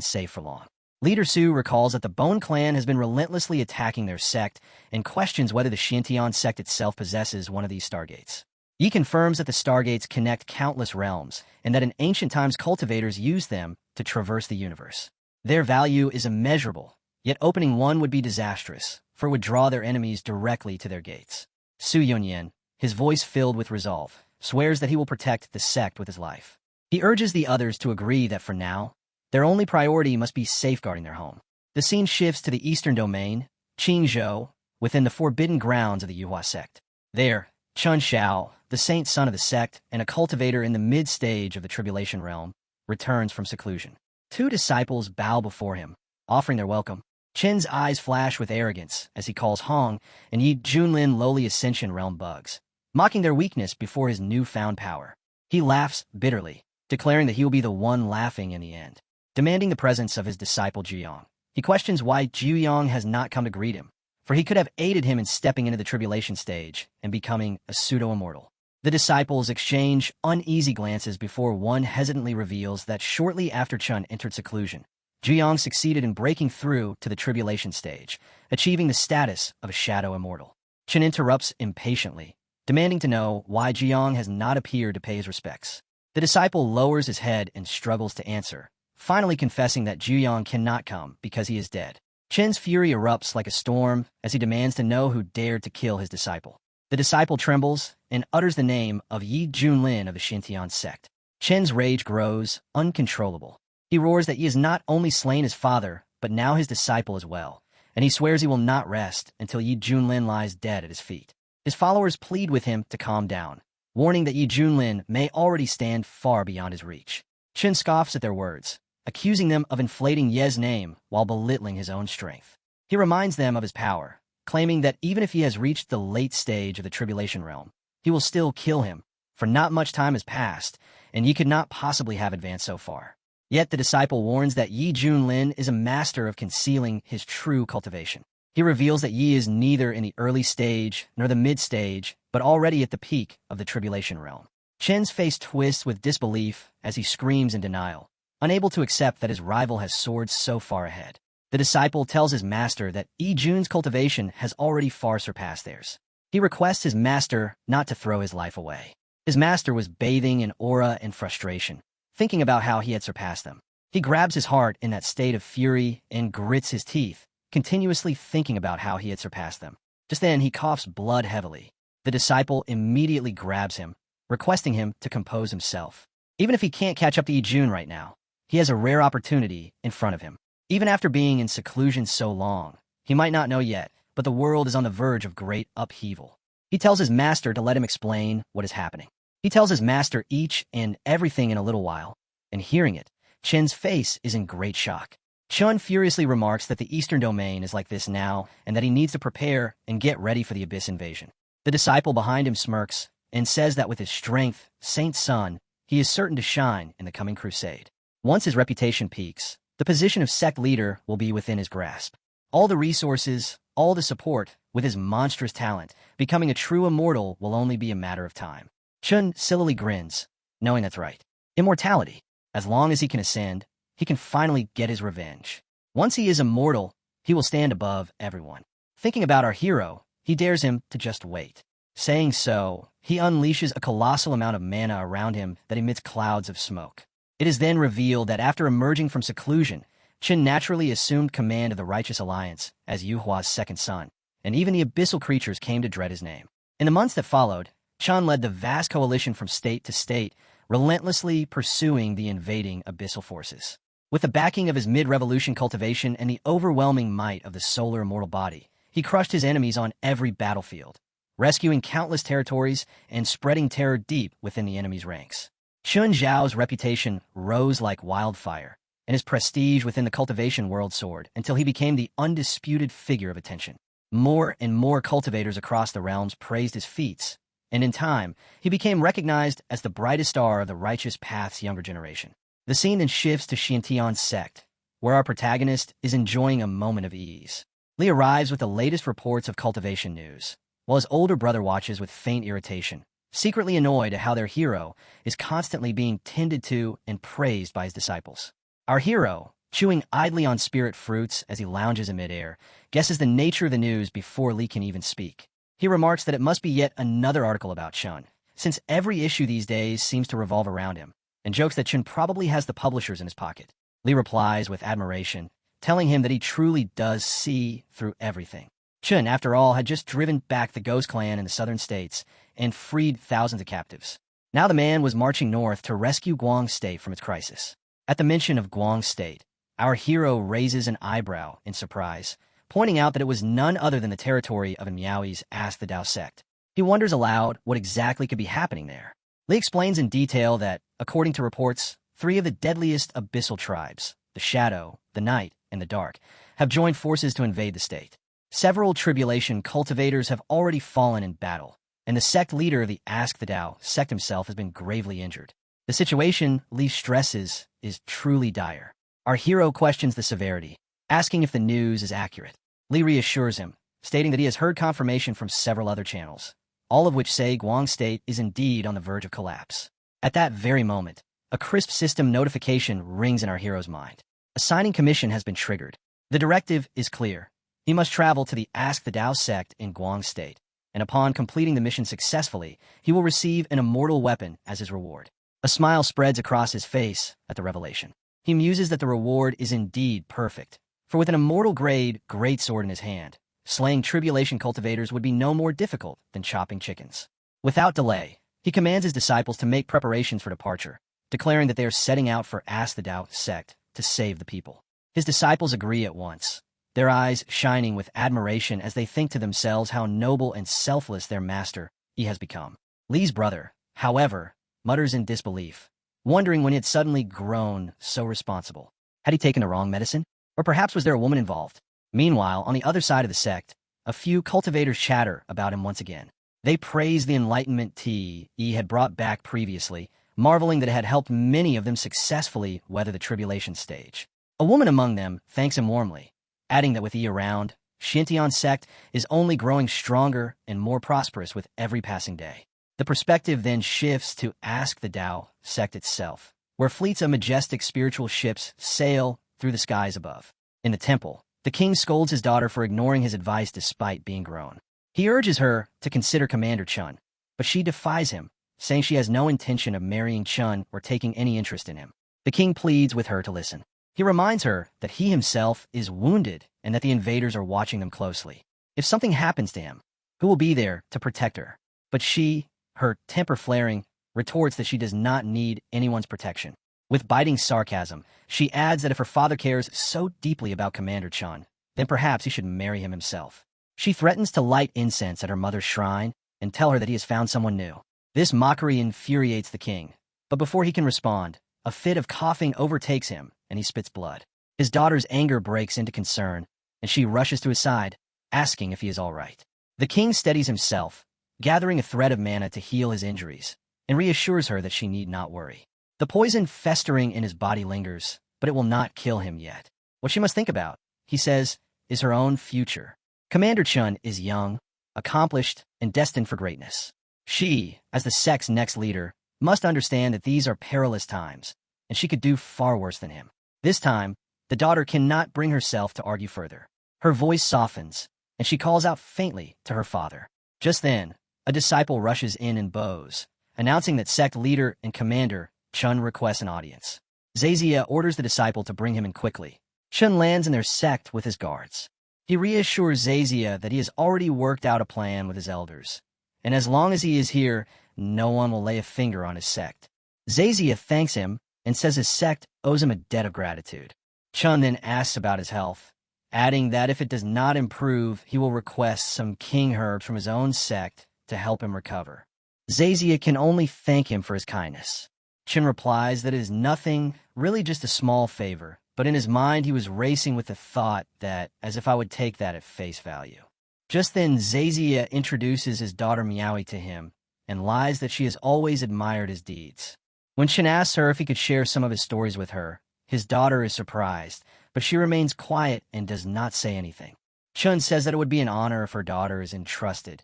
safe for long. Leader Su recalls that the Bone Clan has been relentlessly attacking their sect and questions whether the Shintian sect itself possesses one of these stargates. Yi confirms that the stargates connect countless realms, and that in ancient times cultivators used them to traverse the universe. Their value is immeasurable, yet opening one would be disastrous, for it would draw their enemies directly to their gates. Su Yonyan, his voice filled with resolve, swears that he will protect the sect with his life. He urges the others to agree that for now, their only priority must be safeguarding their home. The scene shifts to the eastern domain, Qingzhou, within the forbidden grounds of the Yuhua sect. There, Chun Xiao, the saint son of the sect and a cultivator in the mid-stage of the tribulation realm, returns from seclusion. 2 disciples bow before him, offering their welcome. Chen's eyes flash with arrogance as he calls Hong and Yi Junlin lowly Ascension realm bugs, mocking their weakness before his newfound power. He laughs bitterly, declaring that he will be the one laughing in the end. Demanding the presence of his disciple Juyong, he questions why Juyong has not come to greet him, for he could have aided him in stepping into the tribulation stage and becoming a pseudo-immortal. The disciples exchange uneasy glances before one hesitantly reveals that shortly after Chun entered seclusion, Juyong succeeded in breaking through to the tribulation stage, achieving the status of a shadow immortal. Chun interrupts impatiently, demanding to know why Juyong has not appeared to pay his respects. The disciple lowers his head and struggles to answer, finally confessing that Juyong cannot come because he is dead. Chen's fury erupts like a storm as he demands to know who dared to kill his disciple. The disciple trembles and utters the name of Yi Junlin of the Xintian sect. Chen's rage grows uncontrollable. He roars that he has not only slain his father, but now his disciple as well, and he swears he will not rest until Yi Junlin lies dead at his feet. His followers plead with him to calm down, warning that Yi Junlin may already stand far beyond his reach. Chen scoffs at their words, accusing them of inflating Ye's name while belittling his own strength. He reminds them of his power, claiming that even if he has reached the late stage of the Tribulation realm, he will still kill him, for not much time has passed, and Yi could not possibly have advanced so far. Yet the disciple warns that Yi Junlin is a master of concealing his true cultivation. He reveals that Yi is neither in the early stage nor the mid-stage, but already at the peak of the Tribulation realm. Chen's face twists with disbelief as he screams in denial, unable to accept that his rival has soared so far ahead. The disciple tells his master that Yi Jun's cultivation has already far surpassed theirs. He requests his master not to throw his life away. His master was bathing in aura and frustration, thinking about how he had surpassed them. He grabs his heart in that state of fury and grits his teeth, continuously thinking about how he had surpassed them. Just then, he coughs blood heavily. The disciple immediately grabs him, requesting him to compose himself. Even if he can't catch up to Yi Jun right now, he has a rare opportunity in front of him. Even after being in seclusion so long, he might not know yet, but the world is on the verge of great upheaval. He tells his master to let him explain what is happening. He tells his master each and everything in a little while, and hearing it, Chen's face is in great shock. Chen furiously remarks that the Eastern Domain is like this now and that he needs to prepare and get ready for the Abyss invasion. The disciple behind him smirks and says that with his strength, Saint's son, he is certain to shine in the coming crusade. Once his reputation peaks, the position of sect leader will be within his grasp. All the resources, all the support, with his monstrous talent, becoming a true immortal will only be a matter of time. Chun sillily grins, knowing that's right. Immortality. As long as he can ascend, he can finally get his revenge. Once he is immortal, he will stand above everyone. Thinking about our hero, he dares him to just wait. Saying so, he unleashes a colossal amount of mana around him that emits clouds of smoke. It is then revealed that after emerging from seclusion, Qin naturally assumed command of the Righteous Alliance as Yuhua's second son, and even the abyssal creatures came to dread his name. In the months that followed, Chen led the vast coalition from state to state, relentlessly pursuing the invading abyssal forces. With the backing of his mid-revolution cultivation and the overwhelming might of the solar immortal body, he crushed his enemies on every battlefield, rescuing countless territories and spreading terror deep within the enemy's ranks. Chun Zhao's reputation rose like wildfire, and his prestige within the cultivation world soared until he became the undisputed figure of attention. More and more cultivators across the realms praised his feats, and in time, he became recognized as the brightest star of the Righteous Path's younger generation. The scene then shifts to Xintian's sect, where our protagonist is enjoying a moment of ease. Li arrives with the latest reports of cultivation news, while his older brother watches with faint irritation, secretly annoyed at how their hero is constantly being tended to and praised by his disciples. Our hero, chewing idly on spirit fruits as he lounges in midair, guesses the nature of the news before Li can even speak. He remarks that it must be yet another article about Chun, since every issue these days seems to revolve around him, and jokes that Chun probably has the publishers in his pocket. Li replies with admiration, telling him that he truly does see through everything. Chun, after all, had just driven back the Ghost Clan in the southern states and freed thousands of captives. Now the man was marching north to rescue Guang State from its crisis. At the mention of Guang State, our hero raises an eyebrow in surprise, pointing out that it was none other than the territory of Miaoi's Ask the Tao sect. He wonders aloud what exactly could be happening there. Li explains in detail that, according to reports, 3 of the deadliest abyssal tribes, the Shadow, the Night, and the Dark, have joined forces to invade the state. Several tribulation cultivators have already fallen in battle, and the sect leader of the Ask the Tao sect himself has been gravely injured. The situation, Li stresses, is truly dire. Our hero questions the severity, asking if the news is accurate. Li reassures him, stating that he has heard confirmation from several other channels, all of which say Guang State is indeed on the verge of collapse. At that very moment, a crisp system notification rings in our hero's mind. A signing commission has been triggered. The directive is clear. He must travel to the Ask the Tao sect in Guang State, and upon completing the mission successfully, he will receive an immortal weapon as his reward. A smile spreads across his face at the revelation. He muses that the reward is indeed perfect, for with an immortal grade greatsword in his hand, slaying tribulation cultivators would be no more difficult than chopping chickens. Without delay, he commands his disciples to make preparations for departure, declaring that they are setting out for Ask the Tao sect to save the people. His disciples agree at once, their eyes shining with admiration as they think to themselves how noble and selfless their master he has become. Li's brother, however, mutters in disbelief, wondering when he had suddenly grown so responsible. Had he taken the wrong medicine? Or perhaps was there a woman involved? Meanwhile, on the other side of the sect, a few cultivators chatter about him once again. They praise the enlightenment tea he had brought back previously, marveling that it had helped many of them successfully weather the tribulation stage. A woman among them thanks him warmly, adding that with he around, Shintian sect is only growing stronger and more prosperous with every passing day. The perspective then shifts to Ask the Tao sect itself, where fleets of majestic spiritual ships sail through the skies above. In the temple, the king scolds his daughter for ignoring his advice despite being grown. He urges her to consider Commander Chun, but she defies him, saying she has no intention of marrying Chun or taking any interest in him. The king pleads with her to listen. He reminds her that he himself is wounded and that the invaders are watching them closely. If something happens to him, who will be there to protect her? But she, her temper flaring, retorts that she does not need anyone's protection. With biting sarcasm, she adds that if her father cares so deeply about Commander Chun, then perhaps he should marry him himself. She threatens to light incense at her mother's shrine and tell her that he has found someone new. This mockery infuriates the king, but before he can respond, a fit of coughing overtakes him and he spits blood. His daughter's anger breaks into concern, and she rushes to his side, asking if he is all right. The king steadies himself, gathering a thread of mana to heal his injuries, and reassures her that she need not worry. The poison festering in his body lingers, but it will not kill him yet. What she must think about, he says, is her own future. Commander Chun is young, accomplished, and destined for greatness. She, as the sect's next leader, must understand that these are perilous times, and she could do far worse than him. This time, the daughter cannot bring herself to argue further. Her voice softens, and she calls out faintly to her father. Just then, a disciple rushes in and bows, announcing that sect leader and commander Chun requests an audience. Zazia orders the disciple to bring him in quickly. Chun lands in their sect with his guards. He reassures Zazia that he has already worked out a plan with his elders, and as long as he is here, no one will lay a finger on his sect. Zazia thanks him and says his sect owes him a debt of gratitude. Chun then asks about his health, adding that if it does not improve, he will request some king herbs from his own sect to help him recover. Zazia can only thank him for his kindness. Chun replies that it is nothing, really just a small favor, but in his mind he was racing with the thought that, as if I would take that at face value. Just then, Zazia introduces his daughter Miaoi to him and lies that she has always admired his deeds. When Chun asks her if he could share some of his stories with her, his daughter is surprised, but she remains quiet and does not say anything. Chun says that it would be an honor if her daughter is entrusted,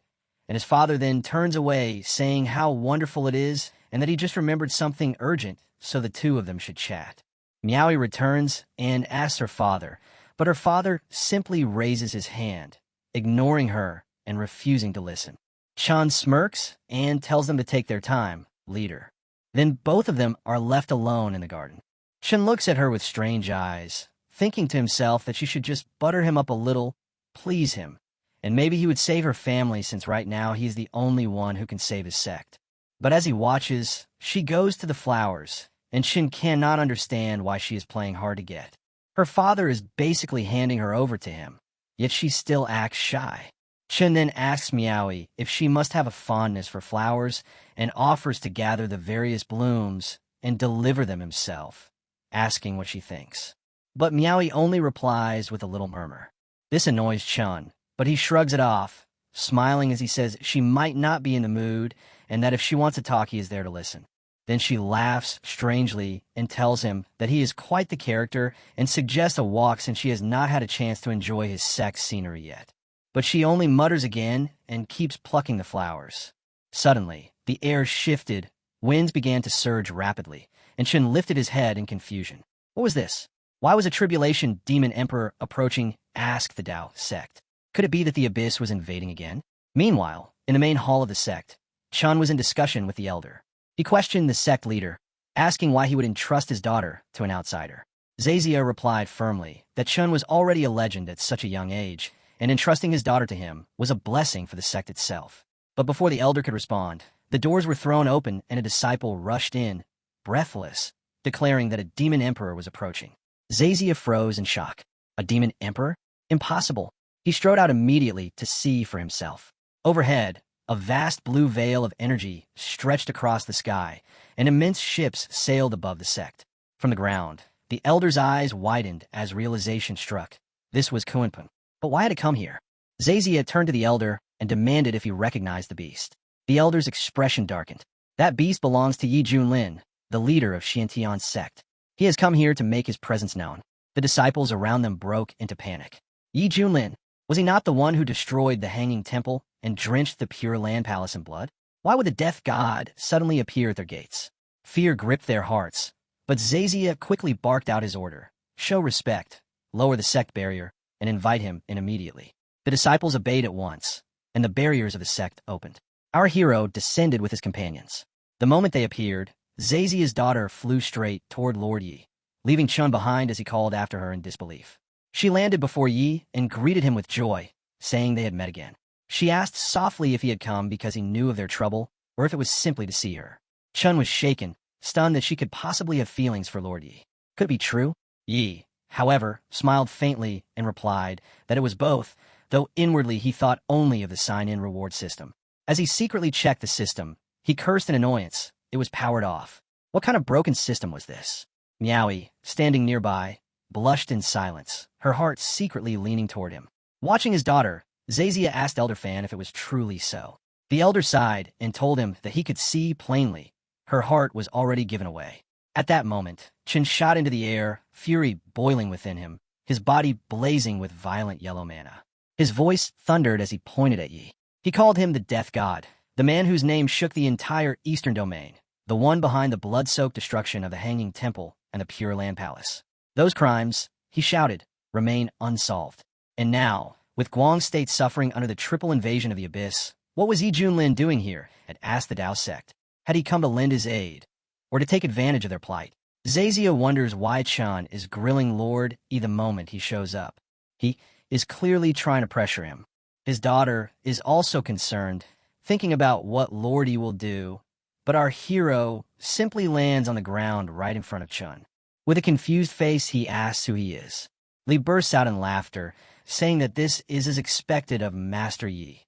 and his father then turns away, saying how wonderful it is and that he just remembered something urgent, so the two of them should chat. Miaoi returns and asks her father, but her father simply raises his hand, ignoring her and refusing to listen. Chun smirks and tells them to take their time, leader. Then both of them are left alone in the garden. Chun looks at her with strange eyes, thinking to himself that she should just butter him up a little, please him, and maybe he would save her family since right now he is the only one who can save his sect. But as he watches, she goes to the flowers, and Chun cannot understand why she is playing hard to get. Her father is basically handing her over to him, yet she still acts shy. Chun then asks Miaoi if she must have a fondness for flowers and offers to gather the various blooms and deliver them himself, asking what she thinks. But Miaoi only replies with a little murmur. This annoys Chun, but he shrugs it off, smiling as he says she might not be in the mood and that if she wants to talk, he is there to listen. Then she laughs strangely and tells him that he is quite the character and suggests a walk since she has not had a chance to enjoy his sex scenery yet. But she only mutters again and keeps plucking the flowers. Suddenly, the air shifted, winds began to surge rapidly, and Chun lifted his head in confusion. What was this? Why was a tribulation demon emperor approaching Ask the Tao sect? Could it be that the abyss was invading again? Meanwhile, in the main hall of the sect, Chun was in discussion with the elder. He questioned the sect leader, asking why he would entrust his daughter to an outsider. Zazia replied firmly that Chun was already a legend at such a young age, and entrusting his daughter to him was a blessing for the sect itself. But before the elder could respond, the doors were thrown open and a disciple rushed in, breathless, declaring that a demon emperor was approaching. Zazia froze in shock. A demon emperor? Impossible. He strode out immediately to see for himself. Overhead, a vast blue veil of energy stretched across the sky, and immense ships sailed above the sect. From the ground, the elder's eyes widened as realization struck. This was Kunpun. But why had it come here? Zazia turned to the elder and demanded if he recognized the beast. The elder's expression darkened. That beast belongs to Yi Junlin, the leader of Xiantian's sect. He has come here to make his presence known. The disciples around them broke into panic. Yi Junlin, was he not the one who destroyed the Hanging Temple and drenched the Pure Land Palace in blood? Why would the death god suddenly appear at their gates? Fear gripped their hearts, but Zazia quickly barked out his order. Show respect, lower the sect barrier, and invite him in immediately. The disciples obeyed at once, and the barriers of the sect opened. Our hero descended with his companions. The moment they appeared, Zazia's daughter flew straight toward Lord Yi, leaving Chun behind as he called after her in disbelief. She landed before Yi and greeted him with joy, saying they had met again. She asked softly if he had come because he knew of their trouble, or if it was simply to see her. Chun was shaken, stunned that she could possibly have feelings for Lord Yi. Could it be true? Yi, however, smiled faintly and replied that it was both, though inwardly he thought only of the sign-in reward system. As he secretly checked the system, he cursed in annoyance. It was powered off. What kind of broken system was this? Miaowie, standing nearby, blushed in silence, her heart secretly leaning toward him. Watching his daughter, Zazia asked Elder Fan if it was truly so. The elder sighed and told him that he could see plainly. Her heart was already given away. At that moment, Chen shot into the air, fury boiling within him, his body blazing with violent yellow mana. His voice thundered as he pointed at Yi. He called him the Death God, the man whose name shook the entire Eastern Domain, the one behind the blood-soaked destruction of the Hanging Temple and the Pure Land Palace. Those crimes, he shouted, remain unsolved. And now, with Guang State suffering under the triple invasion of the Abyss, what was Yi Junlin doing here? Had asked the Dao sect. Had he come to lend his aid, or to take advantage of their plight? Zazia wonders why Chan is grilling Lord Yi the moment he shows up. He is clearly trying to pressure him. His daughter is also concerned, thinking about what Lord Yi will do, but our hero simply lands on the ground right in front of Chun. With a confused face, he asks who he is. Li bursts out in laughter, saying that this is as expected of Master Yi.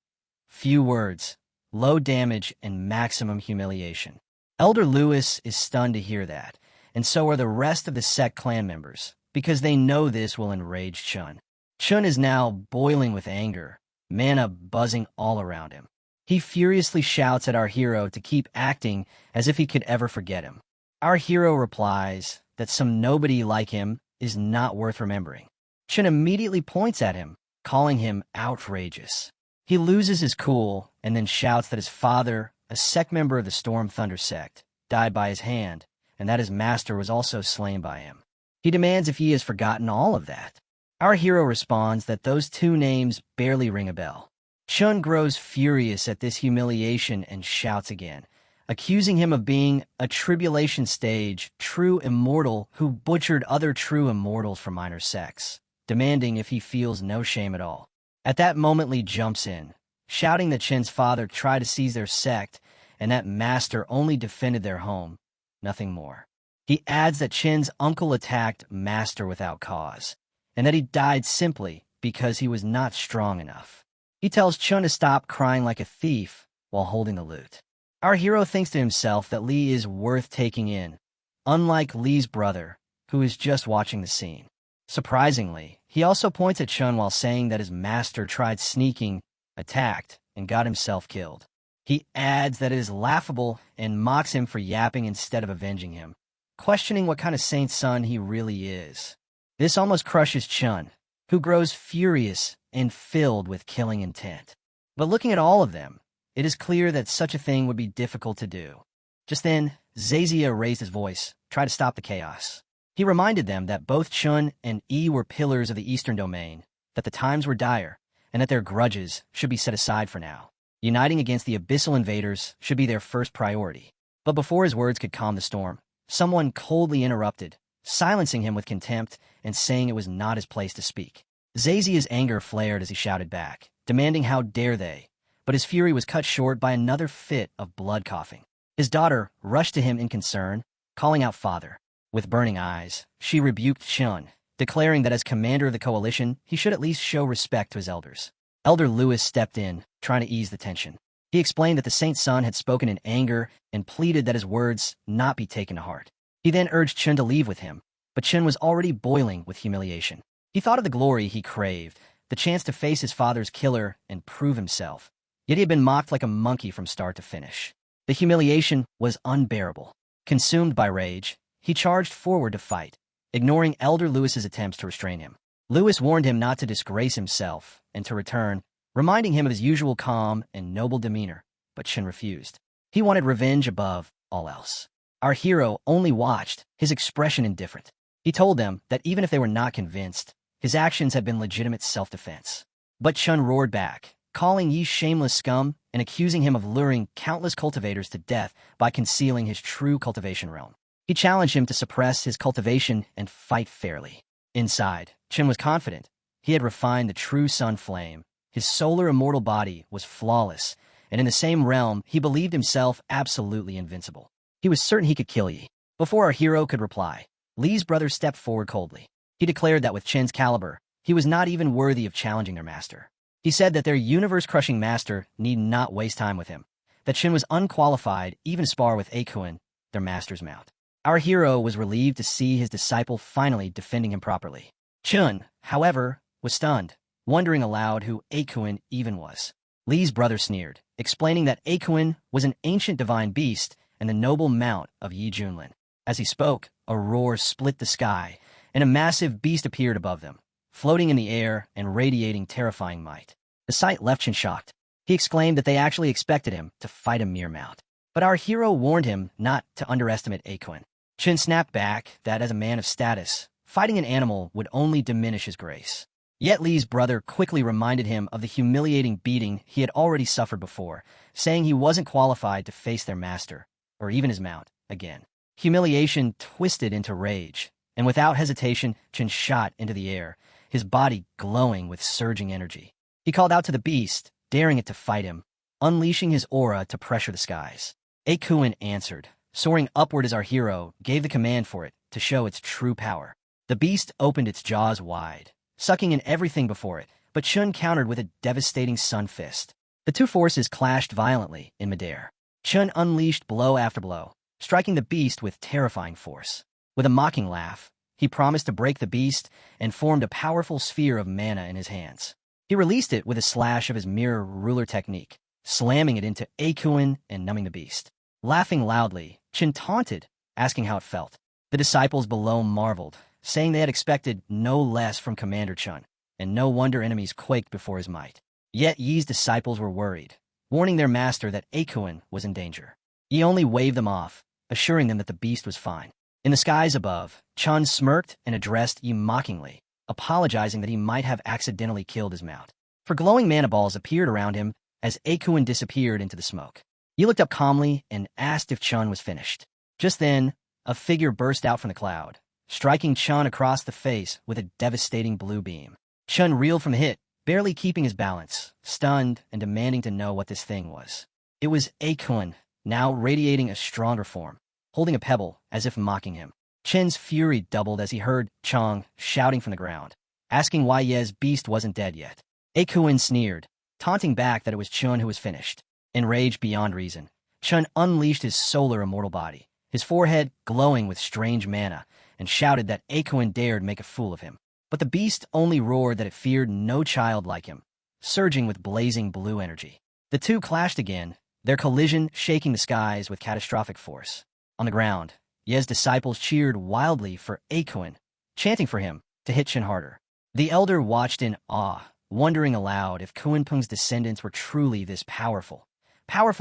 Few words, low damage, and maximum humiliation. Elder Lewis is stunned to hear that, and so are the rest of the sect clan members, because they know this will enrage Chun. Chun is now boiling with anger, mana buzzing all around him. He furiously shouts at our hero to keep acting as if he could ever forget him. Our hero replies that some nobody like him is not worth remembering. Chun immediately points at him, calling him outrageous. He loses his cool and then shouts that his father, a sect member of the Storm Thunder sect, died by his hand, and that his master was also slain by him. He demands if he has forgotten all of that. Our hero responds that those two names barely ring a bell. Chun grows furious at this humiliation and shouts again, accusing him of being a tribulation stage true immortal who butchered other true immortals for minor sects, demanding if he feels no shame at all. At that moment, Li jumps in, shouting that Chen's father tried to seize their sect and that master only defended their home, nothing more. He adds that Chen's uncle attacked master without cause, and that he died simply because he was not strong enough. He tells Chun to stop crying like a thief while holding the loot. Our hero thinks to himself that Li is worth taking in, unlike Li's brother, who is just watching the scene. Surprisingly, he also points at Chun while saying that his master tried sneaking, attacked, and got himself killed. He adds that it is laughable and mocks him for yapping instead of avenging him, questioning what kind of saint's son he really is. This almost crushes Chun, who grows furious and filled with killing intent. But looking at all of them, it is clear that such a thing would be difficult to do. Just then, Zazia raised his voice, tried to stop the chaos. He reminded them that both Chun and Yi were pillars of the Eastern Domain, that the times were dire, and that their grudges should be set aside for now. Uniting against the abyssal invaders should be their first priority. But before his words could calm the storm, someone coldly interrupted, silencing him with contempt and saying it was not his place to speak. Zazia's anger flared as he shouted back, demanding how dare they, but his fury was cut short by another fit of blood coughing. His daughter rushed to him in concern, calling out father. With burning eyes, she rebuked Chun, declaring that as commander of the coalition, he should at least show respect to his elders. Elder Lewis stepped in, trying to ease the tension. He explained that the saint's son had spoken in anger and pleaded that his words not be taken to heart. He then urged Chun to leave with him, but Chun was already boiling with humiliation. He thought of the glory he craved, the chance to face his father's killer and prove himself. Yet he had been mocked like a monkey from start to finish. The humiliation was unbearable. Consumed by rage, he charged forward to fight, ignoring Elder Lewis's attempts to restrain him. Lewis warned him not to disgrace himself and to return, reminding him of his usual calm and noble demeanor, but Chun refused. He wanted revenge above all else. Our hero only watched, his expression indifferent. He told them that even if they were not convinced, his actions had been legitimate self-defense. But Chun roared back, calling Yi shameless scum and accusing him of luring countless cultivators to death by concealing his true cultivation realm. He challenged him to suppress his cultivation and fight fairly. Inside, Chun was confident. He had refined the true sun flame. His solar immortal body was flawless, and in the same realm, he believed himself absolutely invincible. He was certain he could kill Yi. Before our hero could reply, Li's brother stepped forward coldly. He declared that with Chen's caliber, he was not even worthy of challenging their master. He said that their universe-crushing master need not waste time with him, that Chen was unqualified even to spar with Akuen, their master's mount. Our hero was relieved to see his disciple finally defending him properly. Chun, however, was stunned, wondering aloud who Akuen even was. Li's brother sneered, explaining that Akuen was an ancient divine beast and the noble mount of Yi Junlin. As he spoke, a roar split the sky, and a massive beast appeared above them, floating in the air and radiating terrifying might. The sight left Chen shocked. He exclaimed that they actually expected him to fight a mere mount. But our hero warned him not to underestimate Akuen. Chen snapped back that as a man of status, fighting an animal would only diminish his grace. Yet Li's brother quickly reminded him of the humiliating beating he had already suffered before, saying he wasn't qualified to face their master, or even his mount, again. Humiliation twisted into rage, and without hesitation, Chen shot into the air, his body glowing with surging energy. He called out to the beast, daring it to fight him, unleashing his aura to pressure the skies. Akuen answered, soaring upward as our hero gave the command for it to show its true power. The beast opened its jaws wide, sucking in everything before it, but Chun countered with a devastating sun fist. The two forces clashed violently in midair. Chun unleashed blow after blow, striking the beast with terrifying force. With a mocking laugh, he promised to break the beast and formed a powerful sphere of mana in his hands. He released it with a slash of his mirror ruler technique, slamming it into Akuen and numbing the beast. Laughing loudly, Chen taunted, asking how it felt. The disciples below marveled, saying they had expected no less from Commander Chun, and no wonder enemies quaked before his might. Yet Yi's disciples were worried, warning their master that Akuen was in danger. Yi only waved them off, assuring them that the beast was fine. In the skies above, Chun smirked and addressed Yi mockingly, apologizing that he might have accidentally killed his mount. For glowing mana balls appeared around him as Akuen disappeared into the smoke. Yi looked up calmly and asked if Chun was finished. Just then, a figure burst out from the cloud, striking Chun across the face with a devastating blue beam. Chun reeled from the hit, barely keeping his balance, stunned and demanding to know what this thing was. It was Akuen, now radiating a stronger form, holding a pebble as if mocking him. Chen's fury doubled as he heard Chong shouting from the ground, asking why Ye's beast wasn't dead yet. Akuen sneered, taunting back that it was Chun who was finished. Enraged beyond reason, Chun unleashed his solar immortal body, his forehead glowing with strange mana, and shouted that Akuen dared make a fool of him. But the beast only roared that it feared no child like him, surging with blazing blue energy. The two clashed again, their collision shaking the skies with catastrophic force. On the ground, Ye's disciples cheered wildly for Akuen, chanting for him to hit Chen harder. The elder watched in awe, wondering aloud if Kuenpeng's descendants were truly this powerful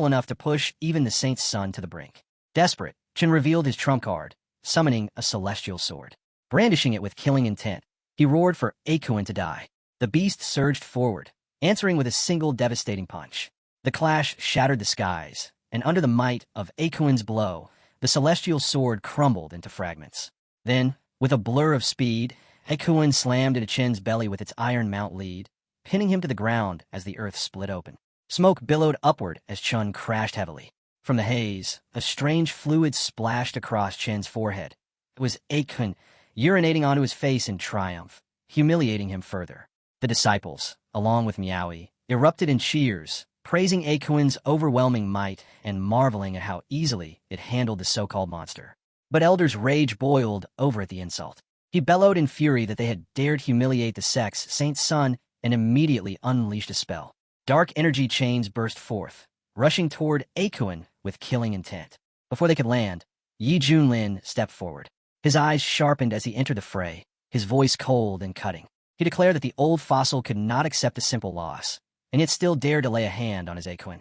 enough to push even the saint's son to the brink. Desperate, Chen revealed his trump card, summoning a celestial sword. Brandishing it with killing intent, he roared for Akuen to die. The beast surged forward, answering with a single devastating punch. The clash shattered the skies, and under the might of Akuen's blow, the celestial sword crumbled into fragments. Then, With a blur of speed, Ekuin slammed into Chen's belly with its iron mount lead, pinning him to the ground as the earth split open. Smoke billowed upward as Chun crashed heavily. From the haze, a strange fluid splashed across Chen's forehead. It was Ekuin urinating onto his face in triumph, humiliating him further. The disciples, along with Miaoi, erupted in cheers, praising Ekuin's overwhelming might and marveling at how easily it handled the so-called monster. But Elder's rage boiled over at the insult. He bellowed in fury that they had dared humiliate the sex Saint's son and immediately unleashed a spell. Dark energy chains burst forth, rushing toward Ekuin with killing intent. Before they could land, Yi Junlin stepped forward. His eyes sharpened as he entered the fray, his voice cold and cutting. He declared that the old fossil could not accept a simple loss, and yet still dared to lay a hand on his Ekuin.